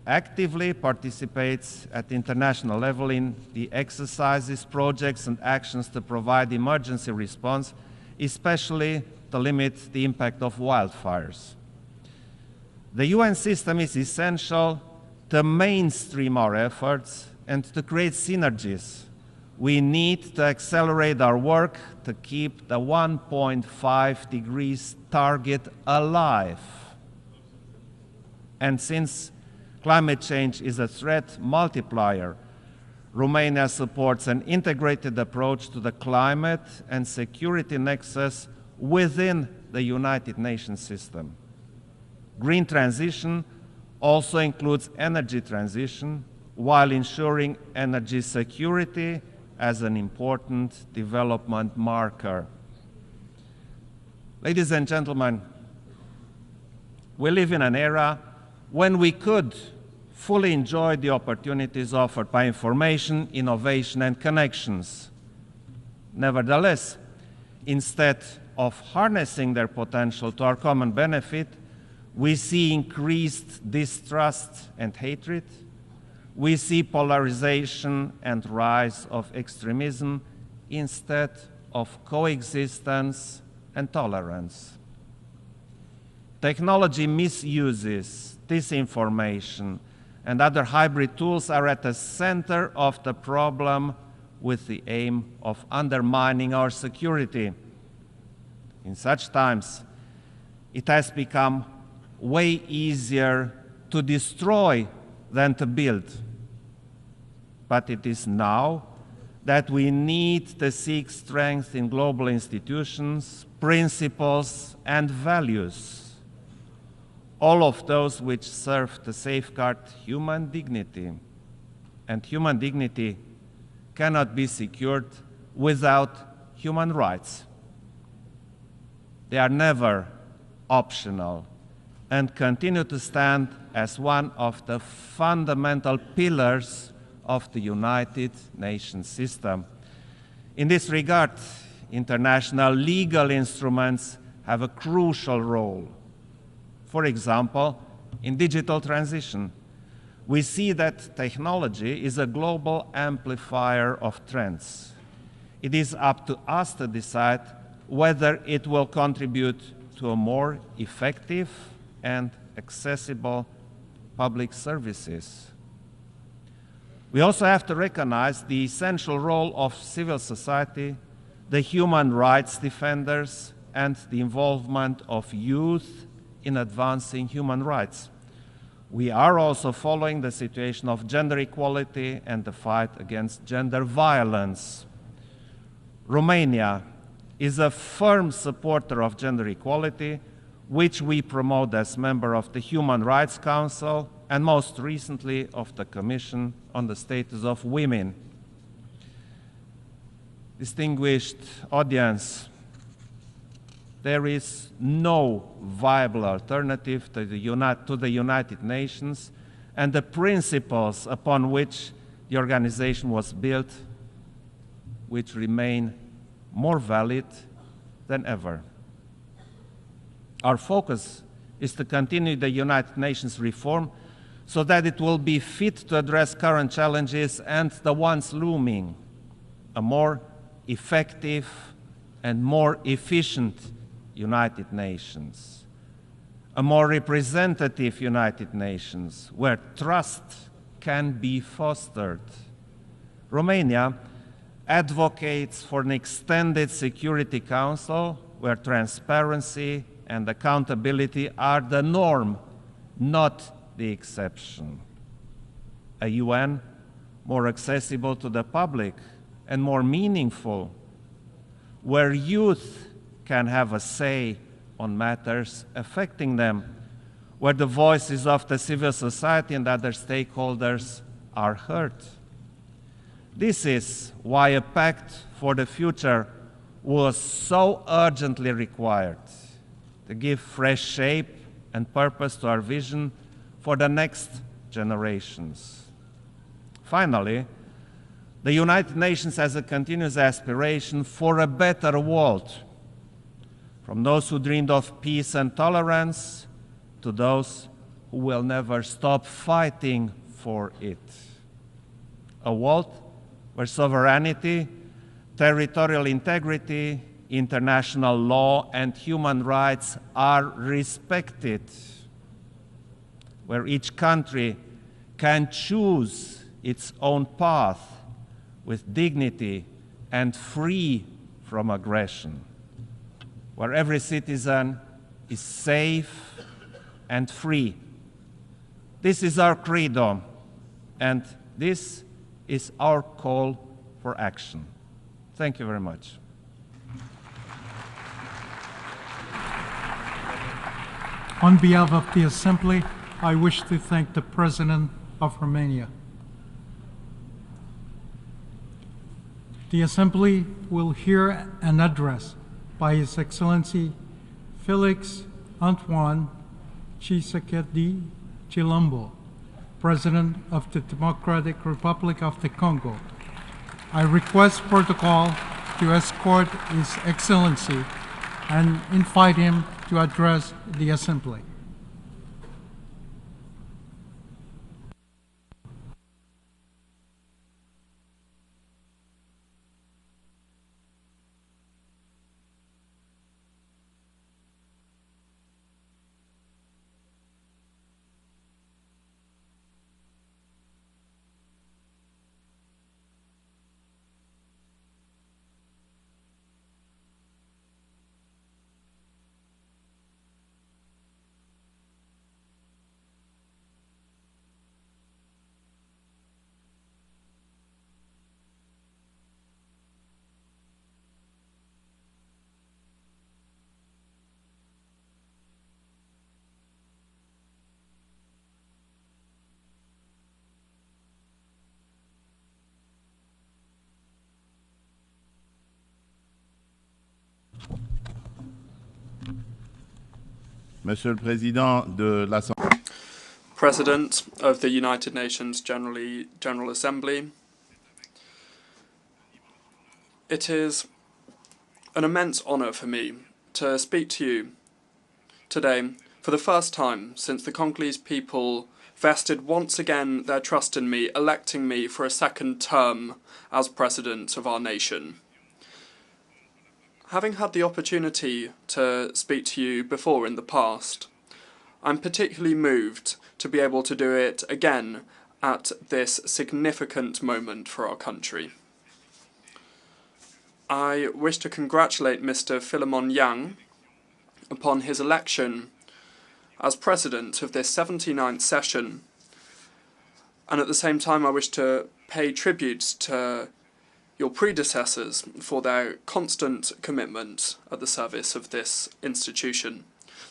S15: actively participates at the international level in the exercises, projects, and actions to provide emergency response, especially to limit the impact of wildfires. The UN system is essential to mainstream our efforts and to create synergies. We need to accelerate our work to keep the 1.5 degrees target alive. And since climate change is a threat multiplier, Romania supports an integrated approach to the climate and security nexus within the United Nations system. Green transition also includes energy transition, while ensuring energy security as an important development marker. Ladies and gentlemen, we live in an era when we could fully enjoy the opportunities offered by information, innovation, and connections. Nevertheless, instead of harnessing their potential to our common benefit, we see increased distrust and hatred. We see polarization and rise of extremism instead of coexistence and tolerance. Technology misuses, disinformation, and other hybrid tools are at the center of the problem with the aim of undermining our security. In such times, it has become way easier to destroy than to build. But it is now that we need to seek strength in global institutions, principles, and values, all of those which serve to safeguard human dignity. And human dignity cannot be secured without human rights. They are never optional and continue to stand as one of the fundamental pillars of the United Nations system. In this regard, international legal instruments have a crucial role. For example, in digital transition, we see that technology is a global amplifier of trends. It is up to us to decide whether it will contribute to a more effective and accessible public services. We also have to recognize the essential role of civil society, the human rights defenders, and the involvement of youth in advancing human rights. We are also following the situation of gender equality and the fight against gender violence. Romania is a firm supporter of gender equality, which we promote as member of the Human Rights Council and most recently of the Commission on the Status of Women. Distinguished audience, there is no viable alternative to the United Nations and the principles upon which the organization was built, which remain more valid than ever. Our focus is to continue the United Nations reform so that it will be fit to address current challenges and the ones looming, a more effective and more efficient United Nations, a more representative United Nations where trust can be fostered. Romania advocates for an extended Security Council where transparency and accountability are the norm, not the exception. A UN more accessible to the public and more meaningful, where youth can have a say on matters affecting them, where the voices of the civil society and other stakeholders are heard. This is why a pact for the future was so urgently required, to give fresh shape and purpose to our vision for the next generations. Finally, the United Nations has a continuous aspiration for a better world, from those who dreamed of peace and tolerance to those who will never stop fighting for it. A world where sovereignty, territorial integrity, international law, and human rights are respected, where each country can choose its own path with dignity and free from aggression, where every citizen is safe and free. This is our credo, and this is our call for action. Thank you very much.
S13: On behalf of the Assembly, I wish to thank the President of Romania. The Assembly will hear an address by His Excellency Félix Antoine Tshisekedi Chilombo, President of the Democratic Republic of the Congo. I request protocol to escort His Excellency and invite him to address the Assembly.
S16: Monsieur le Président de l'Assemblée.
S17: President of the United Nations General Assembly, it is an immense honour for me to speak to you today for the first time since the Congolese people vested once again their trust in me, electing me for a second term as President of our nation. Having had the opportunity to speak to you before in the past, I'm particularly moved to be able to do it again at this significant moment for our country. I wish to congratulate Mr. Philemon Yang upon his election as President of this 79th session, and at the same time I wish to pay tribute to your predecessors for their constant commitment at the service of this institution.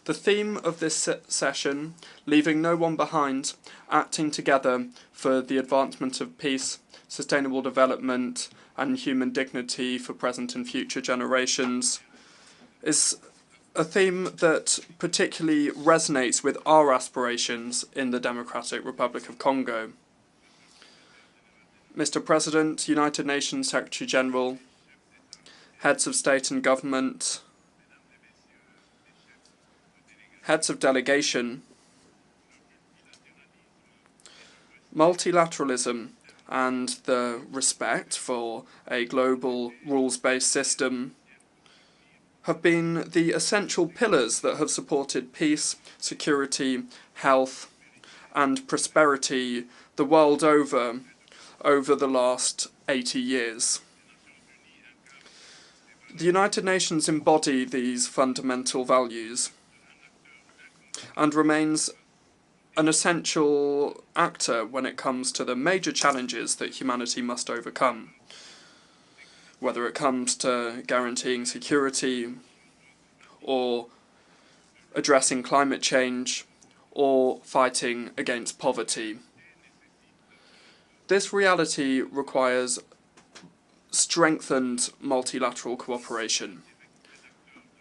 S17: The theme of this session, leaving no one behind, acting together for the advancement of peace, sustainable development and human dignity for present and future generations, is a theme that particularly resonates with our aspirations in the Democratic Republic of Congo. Mr. President, United Nations Secretary General, heads of state and government, heads of delegation, multilateralism and the respect for a global rules-based system have been the essential pillars that have supported peace, security, health and prosperity the world over the last 80 years. The United Nations embody these fundamental values and remains an essential actor when it comes to the major challenges that humanity must overcome, whether it comes to guaranteeing security or addressing climate change or fighting against poverty. This reality requires strengthened multilateral cooperation.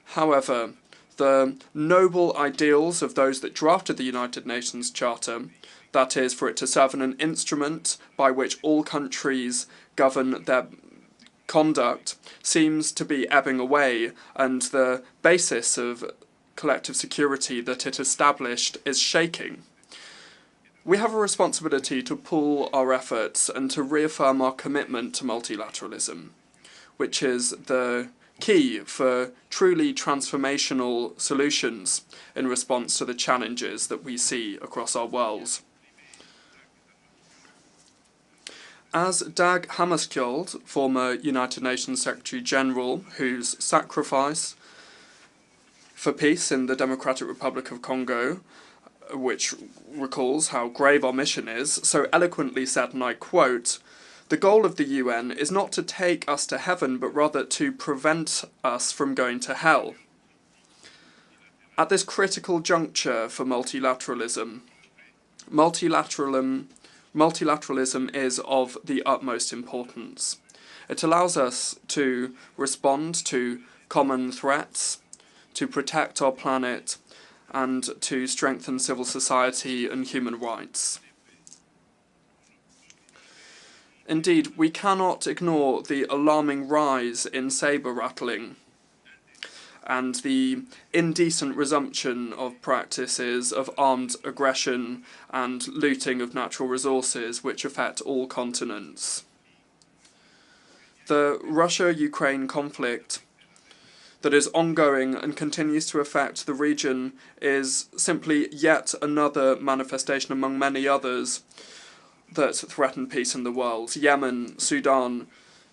S17: However, the noble ideals of those that drafted the United Nations Charter, that is, for it to serve as an instrument by which all countries govern their conduct, seems to be ebbing away, and the basis of collective security that it established is shaking. We have a responsibility to pool our efforts and to reaffirm our commitment to multilateralism, which is the key for truly transformational solutions in response to the challenges that we see across our world. As Dag Hammarskjöld, former United Nations Secretary General, whose sacrifice for peace in the Democratic Republic of Congo, which recalls how grave our mission is, so eloquently said, and I quote, "The goal of the UN is not to take us to heaven, but rather to prevent us from going to hell." At this critical juncture for multilateralism is of the utmost importance. It allows us to respond to common threats, to protect our planet, and to strengthen civil society and human rights. Indeed, we cannot ignore the alarming rise in sabre rattling and the indecent resumption of practices of armed aggression and looting of natural resources which affect all continents. The Russia-Ukraine conflict that is ongoing and continues to affect the region is simply yet another manifestation among many others that threaten peace in the world. Yemen, Sudan,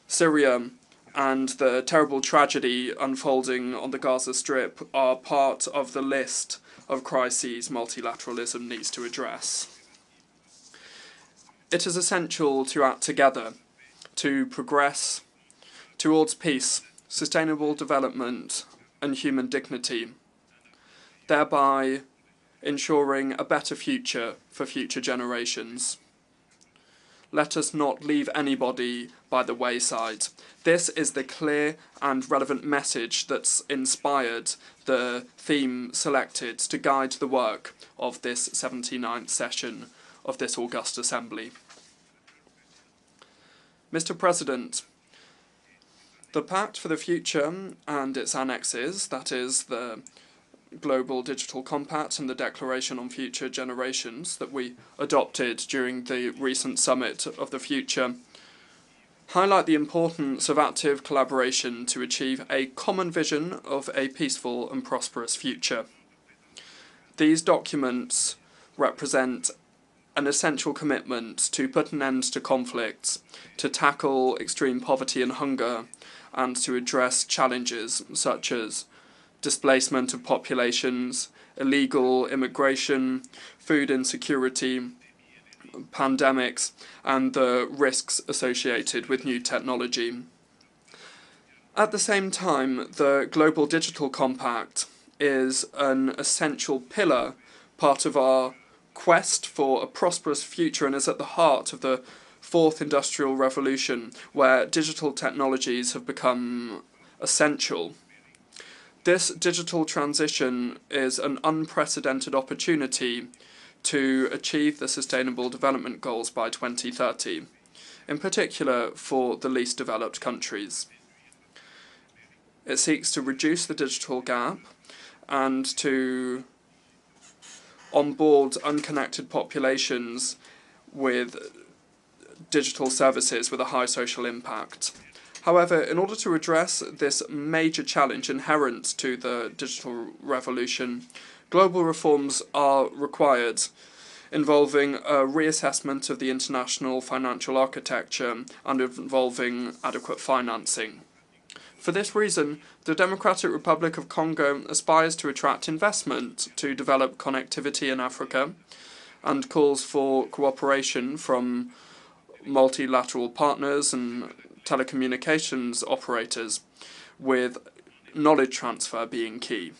S17: Syria, and the terrible tragedy unfolding on the Gaza Strip are part of the list of crises multilateralism needs to address. It is essential to act together to progress towards peace, sustainable development, and human dignity, thereby ensuring a better future for future generations. Let us not leave anybody by the wayside. This is the clear and relevant message that's inspired the theme selected to guide the work of this 79th session of this August Assembly. Mr. President, the Pact for the Future and its annexes, that is the Global Digital Compact and the Declaration on Future Generations that we adopted during the recent Summit of the Future, highlight the importance of active collaboration to achieve a common vision of a peaceful and prosperous future. These documents represent an essential commitment to put an end to conflicts, to tackle extreme poverty and hunger, and to address challenges such as displacement of populations, illegal immigration, food insecurity, pandemics, and the risks associated with new technology. At the same time, the Global Digital Compact is an essential pillar, part of our quest for a prosperous future, and is at the heart of the fourth industrial revolution, where digital technologies have become essential. This digital transition is an unprecedented opportunity to achieve the Sustainable Development Goals by 2030, in particular for the least developed countries. It seeks to reduce the digital gap and to onboard unconnected populations with digital services with a high social impact. However, in order to address this major challenge inherent to the digital revolution, global reforms are required, involving a reassessment of the international financial architecture and involving adequate financing. For this reason, the Democratic Republic of Congo aspires to attract investment to develop connectivity in Africa and calls for cooperation from multilateral partners and telecommunications operators, with knowledge transfer being key.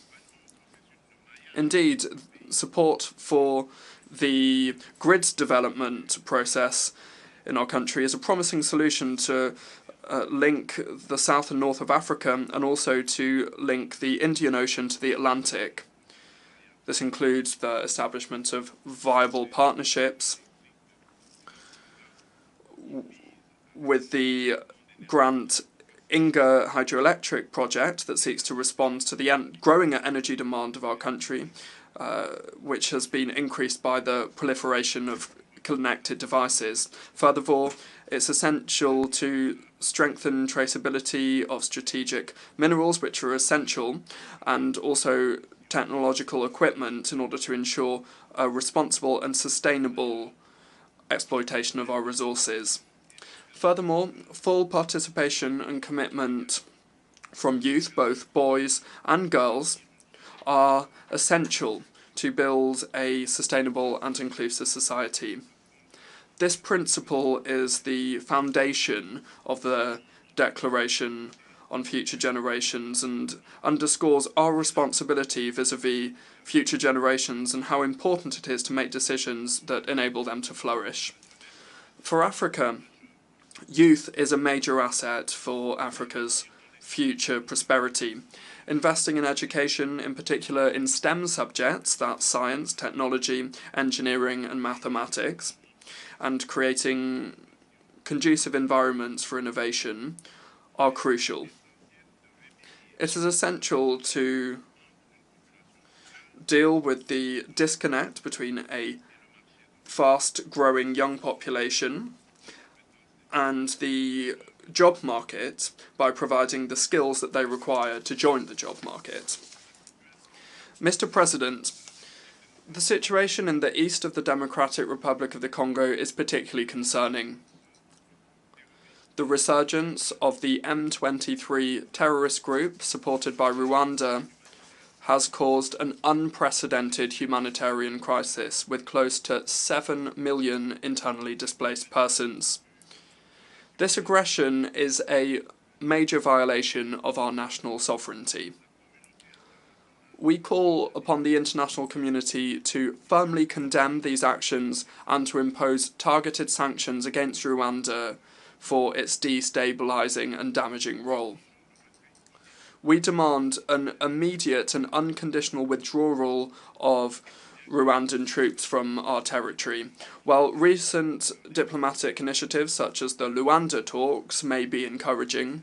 S17: Indeed, support for the grid development process in our country is a promising solution to link the south and north of Africa, and also to link the Indian Ocean to the Atlantic. This includes the establishment of viable partnerships with the Grant Inga hydroelectric project that seeks to respond to the growing energy demand of our country, which has been increased by the proliferation of connected devices. Furthermore, it's essential to strengthen traceability of strategic minerals, which are essential, and also technological equipment in order to ensure a responsible and sustainable exploitation of our resources. Furthermore, full participation and commitment from youth, both boys and girls, are essential to build a sustainable and inclusive society. This principle is the foundation of the Declaration on Future Generations and underscores our responsibility vis-à-vis future generations and how important it is to make decisions that enable them to flourish. For Africa, youth is a major asset for Africa's future prosperity. Investing in education, in particular in STEM subjects, that's science, technology, engineering and mathematics, and creating conducive environments for innovation are crucial. It is essential to deal with the disconnect between a fast-growing young population and the job market by providing the skills that they require to join the job market. Mr. President, the situation in the east of the Democratic Republic of the Congo is particularly concerning. The resurgence of the M23 terrorist group, supported by Rwanda, has caused an unprecedented humanitarian crisis with close to 7 million internally displaced persons. This aggression is a major violation of our national sovereignty. We call upon the international community to firmly condemn these actions and to impose targeted sanctions against Rwanda for its destabilising and damaging role. We demand an immediate and unconditional withdrawal of Rwandan troops from our territory. While recent diplomatic initiatives such as the Luanda talks may be encouraging,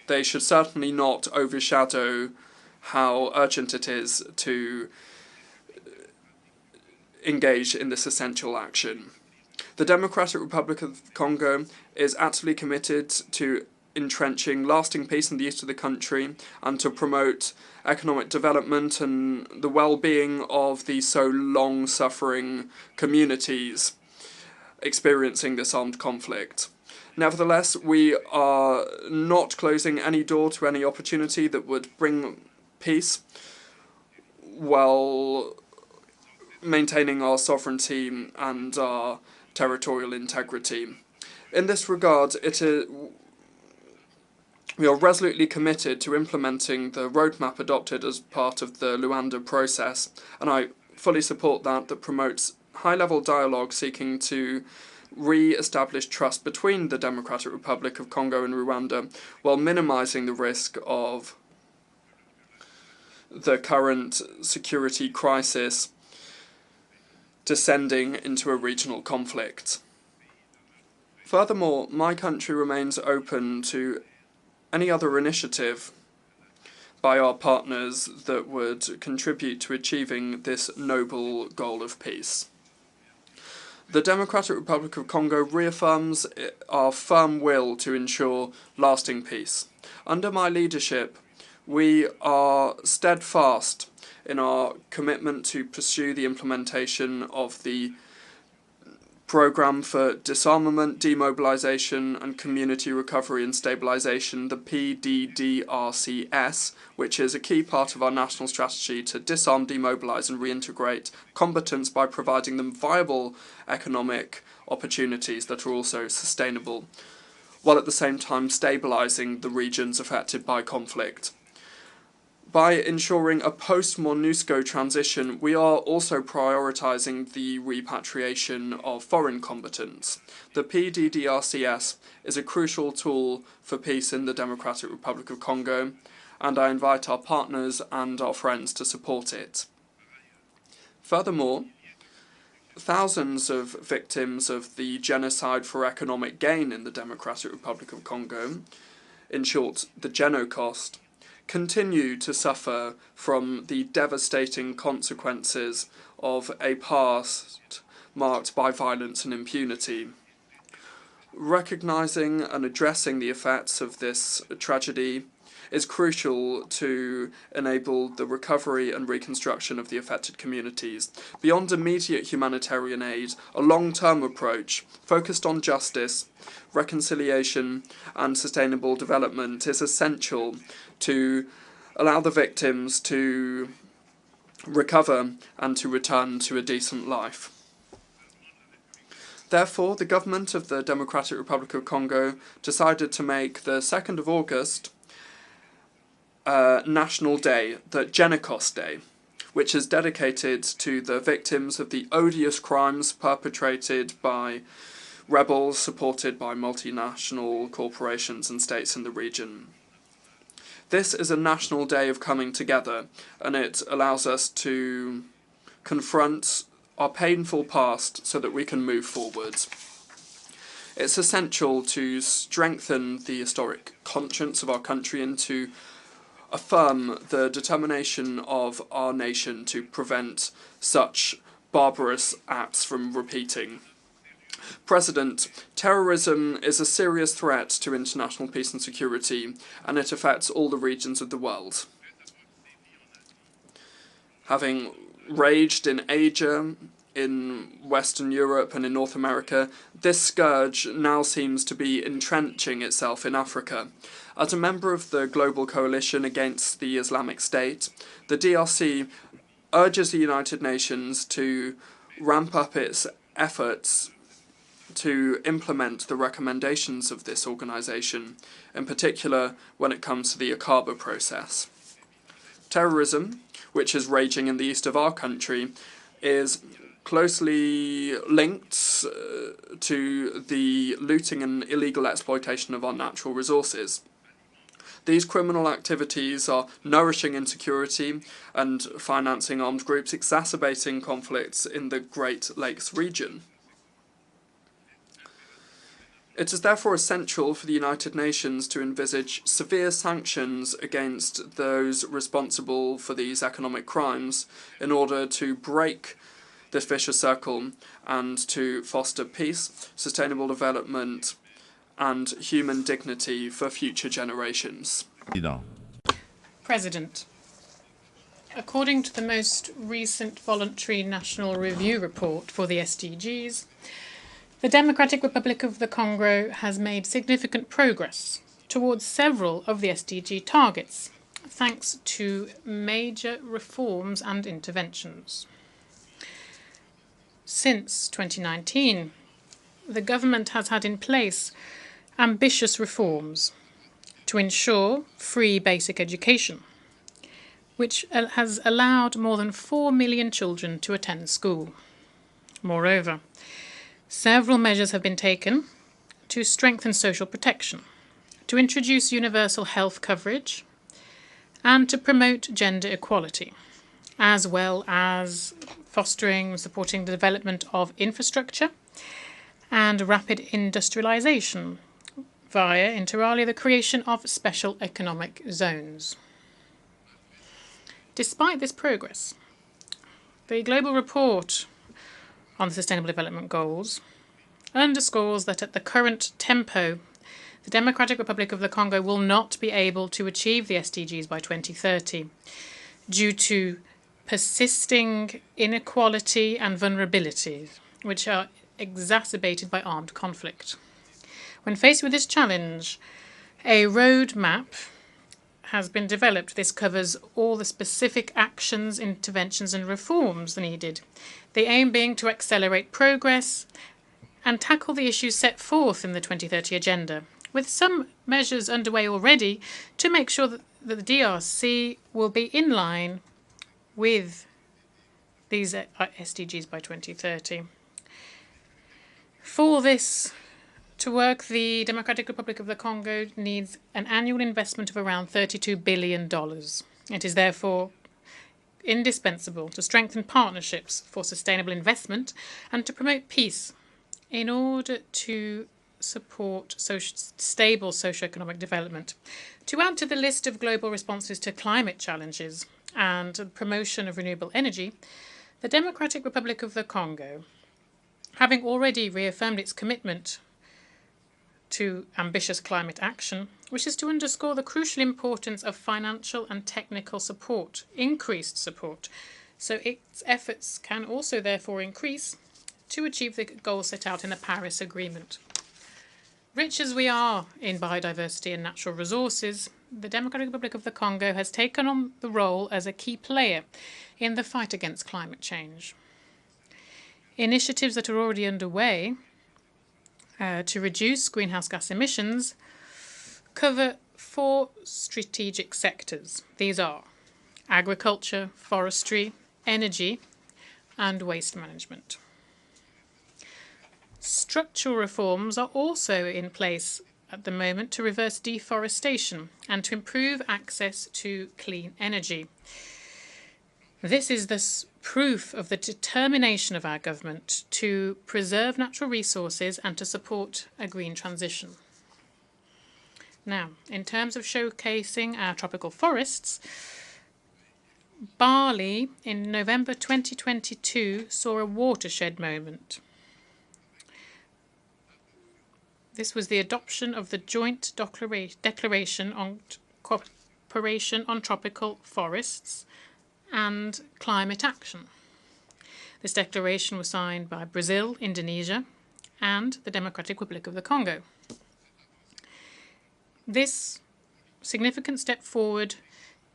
S17: they should certainly not overshadow how urgent it is to engage in this essential action. The Democratic Republic of Congo is actively committed to entrenching lasting peace in the east of the country and to promote economic development and the well-being of the so long-suffering communities experiencing this armed conflict. Nevertheless, we are not closing any door to any opportunity that would bring peace while maintaining our sovereignty and our territorial integrity. In this regard, we are resolutely committed to implementing the roadmap adopted as part of the Luanda process, and I fully support that promotes high-level dialogue seeking to re-establish trust between the Democratic Republic of Congo and Rwanda while minimising the risk of the current security crisis descending into a regional conflict. Furthermore, my country remains open to any other initiative by our partners that would contribute to achieving this noble goal of peace. The Democratic Republic of Congo reaffirms our firm will to ensure lasting peace. Under my leadership, we are steadfast in our commitment to pursue the implementation of the Programme for Disarmament, Demobilisation and Community Recovery and Stabilisation, the PDDRCS, which is a key part of our national strategy to disarm, demobilise and reintegrate combatants by providing them viable economic opportunities that are also sustainable, while at the same time stabilising the regions affected by conflict. By ensuring a post-MONUSCO transition, we are also prioritising the repatriation of foreign combatants. The PDDRCS is a crucial tool for peace in the Democratic Republic of Congo, and I invite our partners and our friends to support it. Furthermore, thousands of victims of the genocide for economic gain in the Democratic Republic of Congo, in short, the Genocost, continue to suffer from the devastating consequences of a past marked by violence and impunity. Recognising and addressing the effects of this tragedy is crucial to enable the recovery and reconstruction of the affected communities. Beyond immediate humanitarian aid, a long-term approach focused on justice, reconciliation and sustainable development is essential to allow the victims to recover and to return to a decent life. Therefore, the government of the Democratic Republic of Congo decided to make the 2nd of August National Day, the Genocost Day, which is dedicated to the victims of the odious crimes perpetrated by rebels supported by multinational corporations and states in the region. This is a national day of coming together, and it allows us to confront our painful past so that we can move forwards. It's essential to strengthen the historic conscience of our country and to affirm the determination of our nation to prevent such barbarous acts from repeating. President, terrorism is a serious threat to international peace and security, and it affects all the regions of the world. Having raged in Asia, in Western Europe and in North America, this scourge now seems to be entrenching itself in Africa. As a member of the Global Coalition Against the Islamic State, the DRC urges the United Nations to ramp up its efforts to implement the recommendations of this organisation, in particular when it comes to the Akaba process. Terrorism, which is raging in the east of our country, is closely linked to the looting and illegal exploitation of our natural resources. These criminal activities are nourishing insecurity and financing armed groups, exacerbating conflicts in the Great Lakes region. It is therefore essential for the United Nations to envisage severe sanctions against those responsible for these economic crimes in order to break this vicious circle and to foster peace, sustainable development, and human dignity for future generations.
S18: President, according to the most recent voluntary national review report for the SDGs, the Democratic Republic of the Congo has made significant progress towards several of the SDG targets, thanks to major reforms and interventions. Since 2019, the government has had in place ambitious reforms to ensure free basic education, which has allowed more than 4 million children to attend school. Moreover, several measures have been taken to strengthen social protection, to introduce universal health coverage, and to promote gender equality, as well as fostering and supporting the development of infrastructure and rapid industrialization via, inter alia, the creation of special economic zones. Despite this progress, the Global Report on the Sustainable Development Goals underscores that at the current tempo, the Democratic Republic of the Congo will not be able to achieve the SDGs by 2030 due to persisting inequality and vulnerability, which are exacerbated by armed conflict. When faced with this challenge, a roadmap has been developed. This covers all the specific actions, interventions and reforms needed, the aim being to accelerate progress and tackle the issues set forth in the 2030 Agenda, with some measures underway already to make sure that the DRC will be in line with these SDGs by 2030. For this to work, the Democratic Republic of the Congo needs an annual investment of around $32 billion. It is therefore indispensable to strengthen partnerships for sustainable investment and to promote peace in order to support stable socio-economic development. To add to the list of global responses to climate challenges and promotion of renewable energy, the Democratic Republic of the Congo, having already reaffirmed its commitment to ambitious climate action, wishes to underscore the crucial importance of financial and technical support, increased support, so its efforts can also therefore increase to achieve the goals set out in the Paris Agreement. Rich as we are in biodiversity and natural resources, the Democratic Republic of the Congo has taken on the role as a key player in the fight against climate change. Initiatives that are already underway to reduce greenhouse gas emissions cover 4 strategic sectors. These are agriculture, forestry, energy, and waste management. Structural reforms are also in place at the moment to reverse deforestation and to improve access to clean energy. This is the proof of the determination of our government to preserve natural resources and to support a green transition. Now, in terms of showcasing our tropical forests, Bali in November 2022 saw a watershed moment. This was the adoption of the Joint Declaration on Cooperation on Tropical Forests and Climate Action. This declaration was signed by Brazil, Indonesia, and the Democratic Republic of the Congo. This significant step forward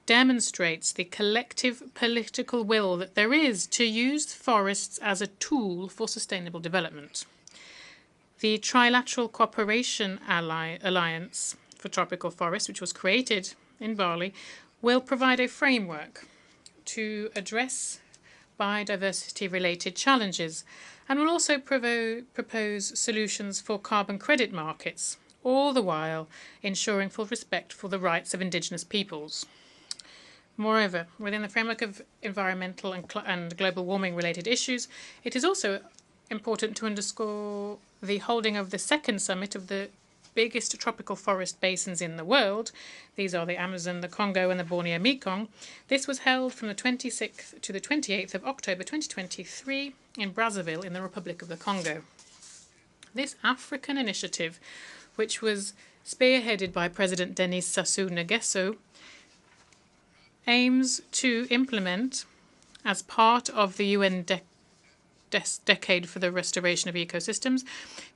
S18: demonstrates the collective political will that there is to use forests as a tool for sustainable development. The Trilateral Cooperation Alliance for Tropical Forests, which was created in Bali, will provide a framework to address biodiversity-related challenges and will also propose solutions for carbon credit markets, all the while ensuring full respect for the rights of indigenous peoples. Moreover, within the framework of environmental and global warming-related issues, it is also important to underscore the holding of the second summit of the biggest tropical forest basins in the world. These are the Amazon, the Congo, and the Borneo Mekong. This was held from the 26th to the 28th of October 2023 in Brazzaville in the Republic of the Congo. This African initiative, which was spearheaded by President Denis Sassou Nguesso, aims to implement, as part of the UN Decade for the Restoration of Ecosystems,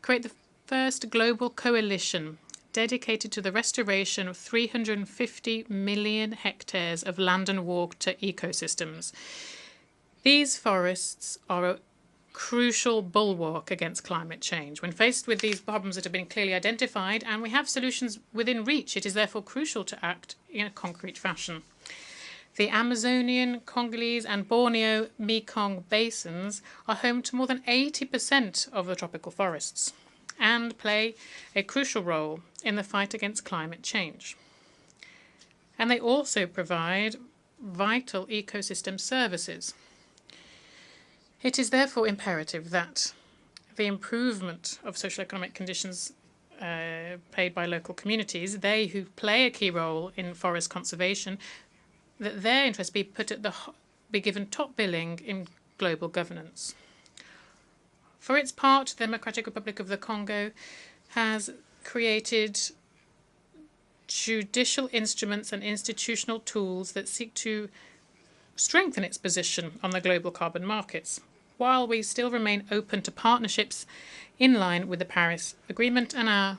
S18: create the first global coalition dedicated to the restoration of 350 million hectares of land and water ecosystems. These forests are a crucial bulwark against climate change. When faced with these problems that have been clearly identified and we have solutions within reach, it is therefore crucial to act in a concrete fashion. The Amazonian, Congolese and Borneo Mekong basins are home to more than 80% of the tropical forests and play a crucial role in the fight against climate change. And they also provide vital ecosystem services. It is therefore imperative that the improvement of social-economic conditions paid by local communities, they who play a key role in forest conservation, that their interests be given top billing in global governance. For its part, the Democratic Republic of the Congo has created judicial instruments and institutional tools that seek to strengthen its position on the global carbon markets, while we still remain open to partnerships in line with the Paris Agreement and our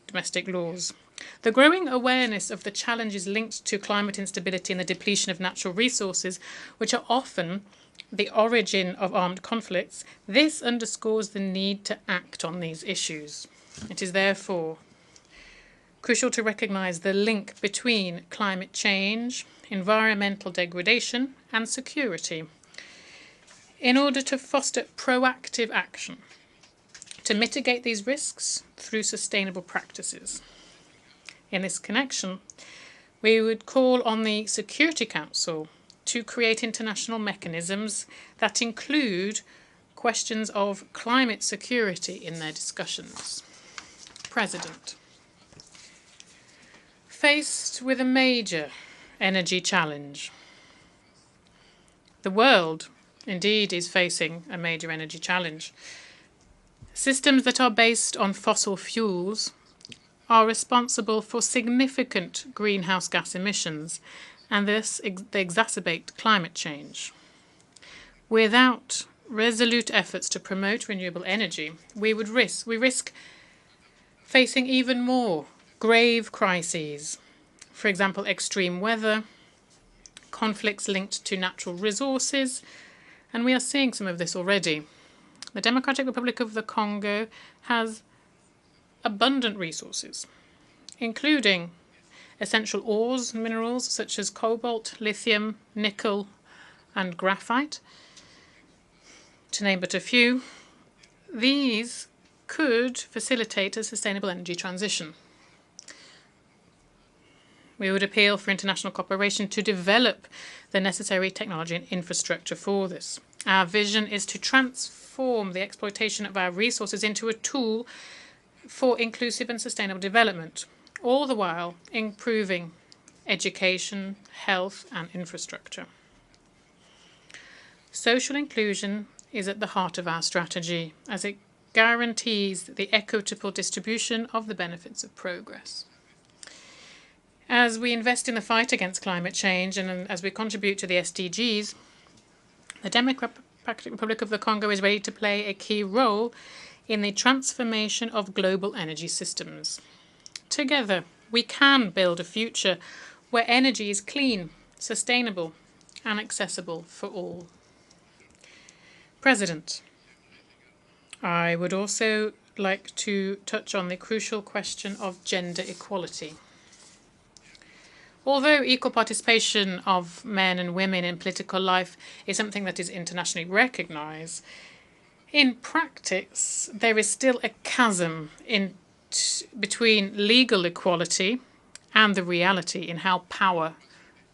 S18: domestic laws. The growing awareness of the challenges linked to climate instability and the depletion of natural resources, which are often the origin of armed conflicts, this underscores the need to act on these issues. It is therefore crucial to recognise the link between climate change, environmental degradation and security in order to foster proactive action to mitigate these risks through sustainable practices. In this connection, we would call on the Security Council to create international mechanisms that include questions of climate security in their discussions. President, faced with a major energy challenge, the world indeed is facing a major energy challenge. Systems that are based on fossil fuels are responsible for significant greenhouse gas emissions, and thus they exacerbate climate change. Without resolute efforts to promote renewable energy, we risk facing even more grave crises. For example, extreme weather, conflicts linked to natural resources, and we are seeing some of this already. The Democratic Republic of the Congo has abundant resources, including essential ores and minerals such as cobalt, lithium, nickel, and graphite, to name but a few. These could facilitate a sustainable energy transition. We would appeal for international cooperation to develop the necessary technology and infrastructure for this. Our vision is to transform the exploitation of our resources into a tool for inclusive and sustainable development, all the while improving education, health, and infrastructure. Social inclusion is at the heart of our strategy, as it guarantees the equitable distribution of the benefits of progress. As we invest in the fight against climate change and as we contribute to the SDGs, the Democratic Republic of the Congo is ready to play a key role in the transformation of global energy systems. Together, we can build a future where energy is clean, sustainable, and accessible for all. President, I would also like to touch on the crucial question of gender equality. Although equal participation of men and women in political life is something that is internationally recognized, in practice there is still a chasm between legal equality and the reality in how power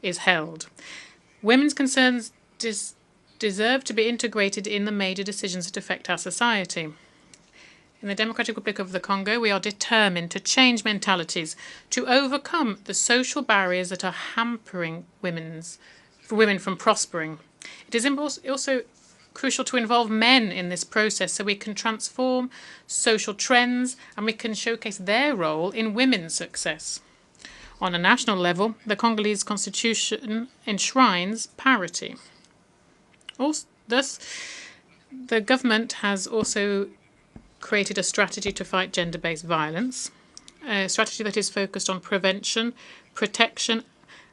S18: is held. Women's concerns deserve to be integrated in the major decisions that affect our society. In the Democratic Republic of the Congo, we are determined to change mentalities, to overcome the social barriers that are hampering women from prospering. It is also crucial to involve men in this process so we can transform social trends and we can showcase their role in women's success. On a national level, the Congolese constitution enshrines parity. Thus, the government has also created a strategy to fight gender-based violence, a strategy that is focused on prevention, protection,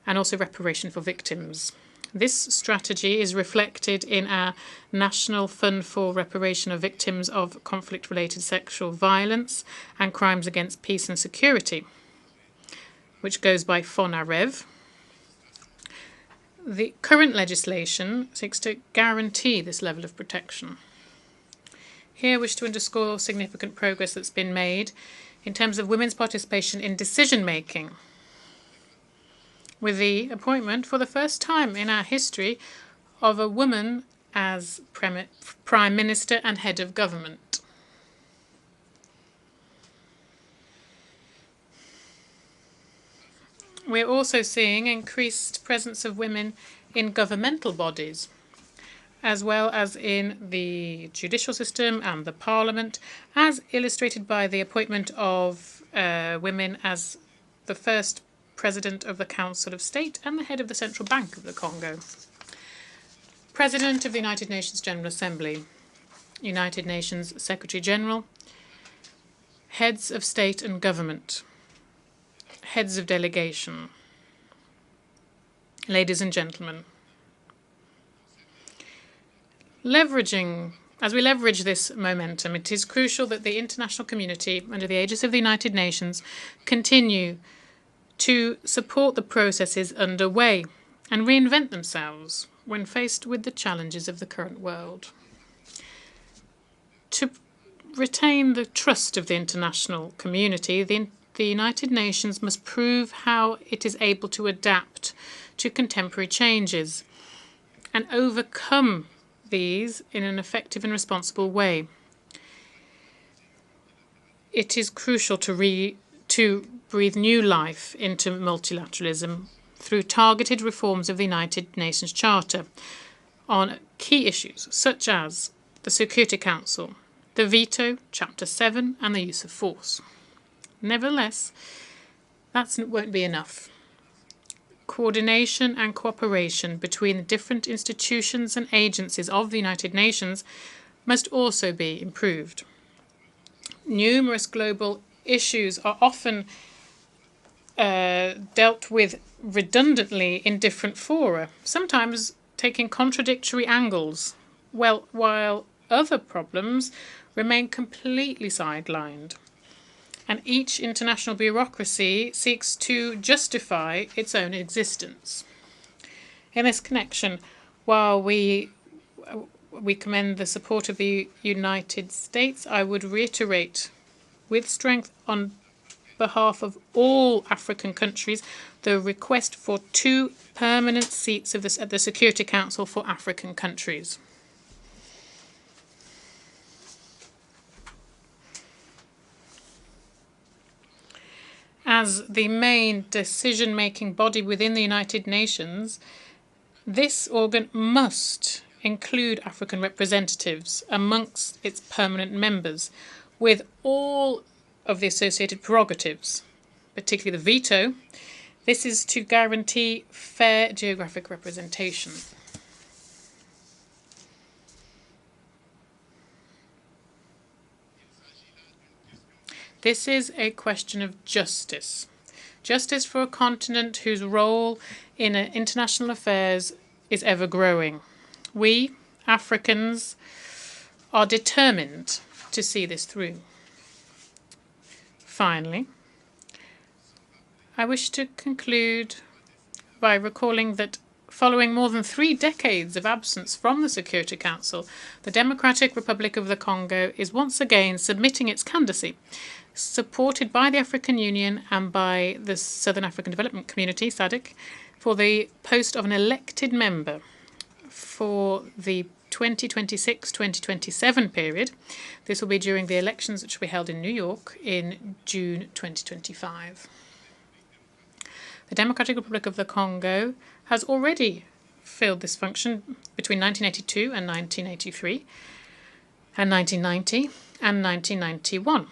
S18: and also reparation for victims. This strategy is reflected in our National Fund for Reparation of Victims of Conflict-Related Sexual Violence and Crimes Against Peace and Security, which goes by FONAREV. The current legislation seeks to guarantee this level of protection. Here I wish to underscore significant progress that's been made in terms of women's participation in decision-making, with the appointment for the first time in our history of a woman as Prime Minister and Head of Government. We're also seeing increased presence of women in governmental bodies, as well as in the judicial system and the parliament, as illustrated by the appointment of women as the first President of the Council of State and the head of the Central Bank of the Congo. President of the United Nations General Assembly, United Nations Secretary General, heads of state and government, heads of delegation, ladies and gentlemen. As we leverage this momentum, it is crucial that the international community, under the aegis of the United Nations, continue to support the processes underway and reinvent themselves when faced with the challenges of the current world. To retain the trust of the international community, the United Nations must prove how it is able to adapt to contemporary changes and overcome these in an effective and responsible way. It is crucial to breathe new life into multilateralism through targeted reforms of the United Nations Charter on key issues such as the Security Council, the veto, Chapter 7, and the use of force. Nevertheless, that won't be enough. Coordination and cooperation between the different institutions and agencies of the United Nations must also be improved. Numerous global issues are often dealt with redundantly in different fora, sometimes taking contradictory angles, while other problems remain completely sidelined. And each international bureaucracy seeks to justify its own existence. In this connection, while we we commend the support of the United States. I would reiterate with strength on behalf of all African countries the request for 2 permanent seats at the Security Council for African countries. As the main decision-making body within the United Nations, this organ must include African representatives amongst its permanent members, with all of the associated prerogatives, particularly the veto. This is to guarantee fair geographic representation. This is a question of justice. Justice for a continent whose role in international affairs is ever growing. We, Africans, are determined to see this through. Finally, I wish to conclude by recalling that following more than 3 decades of absence from the Security Council, the Democratic Republic of the Congo is once again submitting its candidacy, supported by the African Union and by the Southern African Development Community, SADC, for the post of an elected member for the 2026-2027 period. This will be during the elections which will be held in New York in June 2025. The Democratic Republic of the Congo has already filled this function between 1982 and 1983, and 1990 and 1991.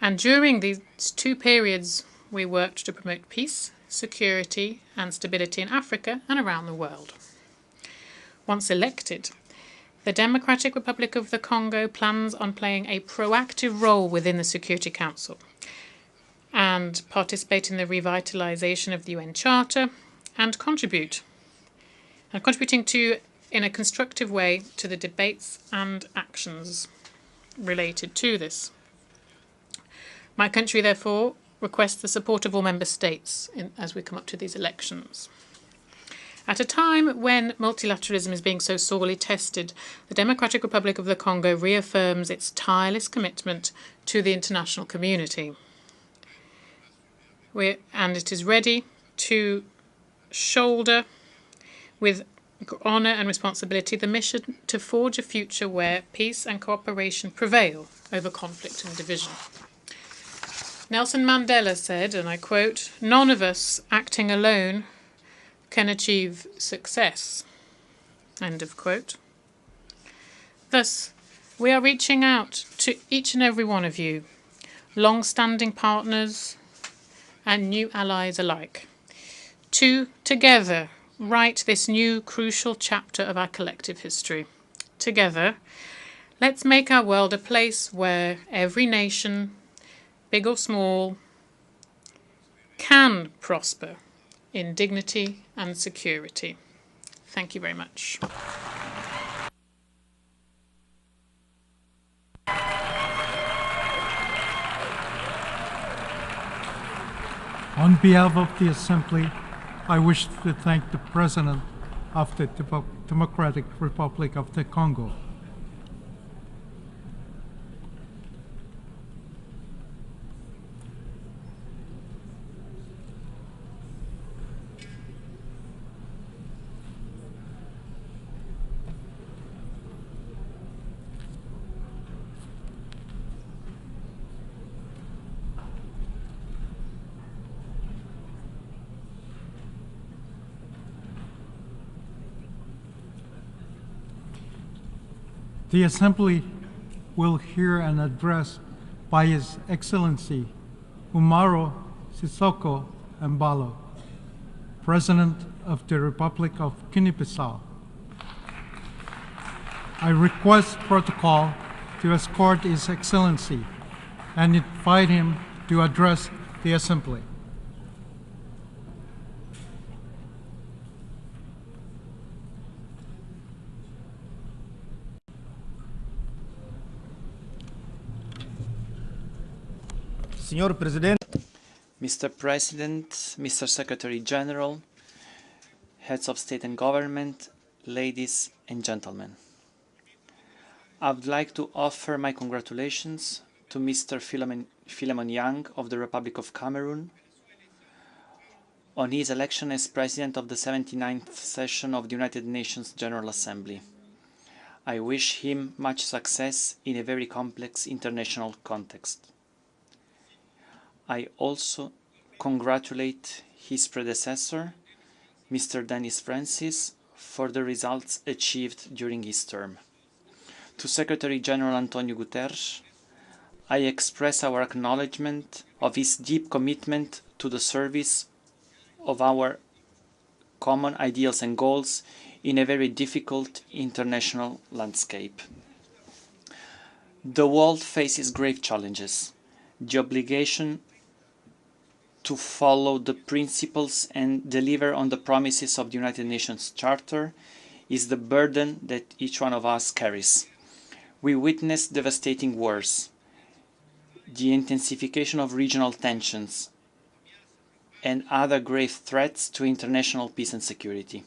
S18: And during these 2 periods, we worked to promote peace, security and stability in Africa and around the world. Once elected, the Democratic Republic of the Congo plans on playing a proactive role within the Security Council and participate in the revitalization of the UN Charter and contributing in a constructive way to the debates and actions related to this. My country, therefore, requests the support of all member states as we come up to these elections. At a time when multilateralism is being so sorely tested, the Democratic Republic of the Congo reaffirms its tireless commitment to the international community. And it is ready to shoulder with honour and responsibility the mission to forge a future where peace and cooperation prevail over conflict and division. Nelson Mandela said, and I quote, "None of us acting alone can achieve success." End of quote. Thus, we are reaching out to each and every one of you, long-standing partners and new allies alike, to together write this new crucial chapter of our collective history. Together, let's make our world a place where every nation, big or small, can prosper in dignity and security. Thank you very much.
S13: On behalf of the Assembly, I wish to thank the President of the Democratic Republic of the Congo. The Assembly will hear an address by His Excellency Umaro Sissoco Embalo, President of the Republic of Guinea-Bissau. I request protocol to escort His Excellency and invite him to address the Assembly.
S19: Mr. President, Mr. Secretary General, heads of state and government, ladies and gentlemen. I would like to offer my congratulations to Mr. Philemon Yang of the Republic of Cameroon on his election as President of the 79th session of the United Nations General Assembly. I wish him much success in a very complex international context. I also congratulate his predecessor, Mr. Denis Francis, for the results achieved during his term. To Secretary General Antonio Guterres, I express our acknowledgement of his deep commitment to the service of our common ideals and goals in a very difficult international landscape. The world faces grave challenges. The obligation to follow the principles and deliver on the promises of the United Nations Charter is the burden that each one of us carries. We witness devastating wars, the intensification of regional tensions, and other grave threats to international peace and security.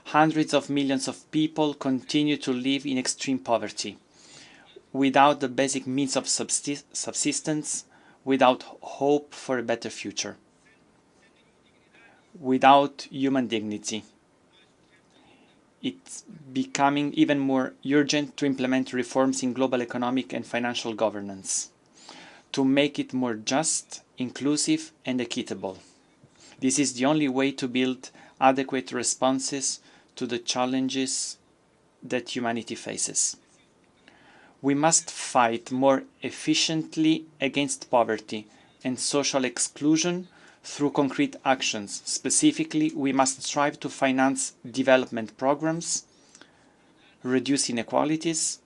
S19: Hundreds of millions of people continue to live in extreme poverty, without the basic means of subsistence, without hope for a better future, without human dignity. It's becoming even more urgent to implement reforms in global economic and financial governance, to make it more just, inclusive, and equitable. This is the only way to build adequate responses to the challenges that humanity faces. We must fight more efficiently against poverty and social exclusion through concrete actions. Specifically, we must strive to finance development programs, reduce inequalities,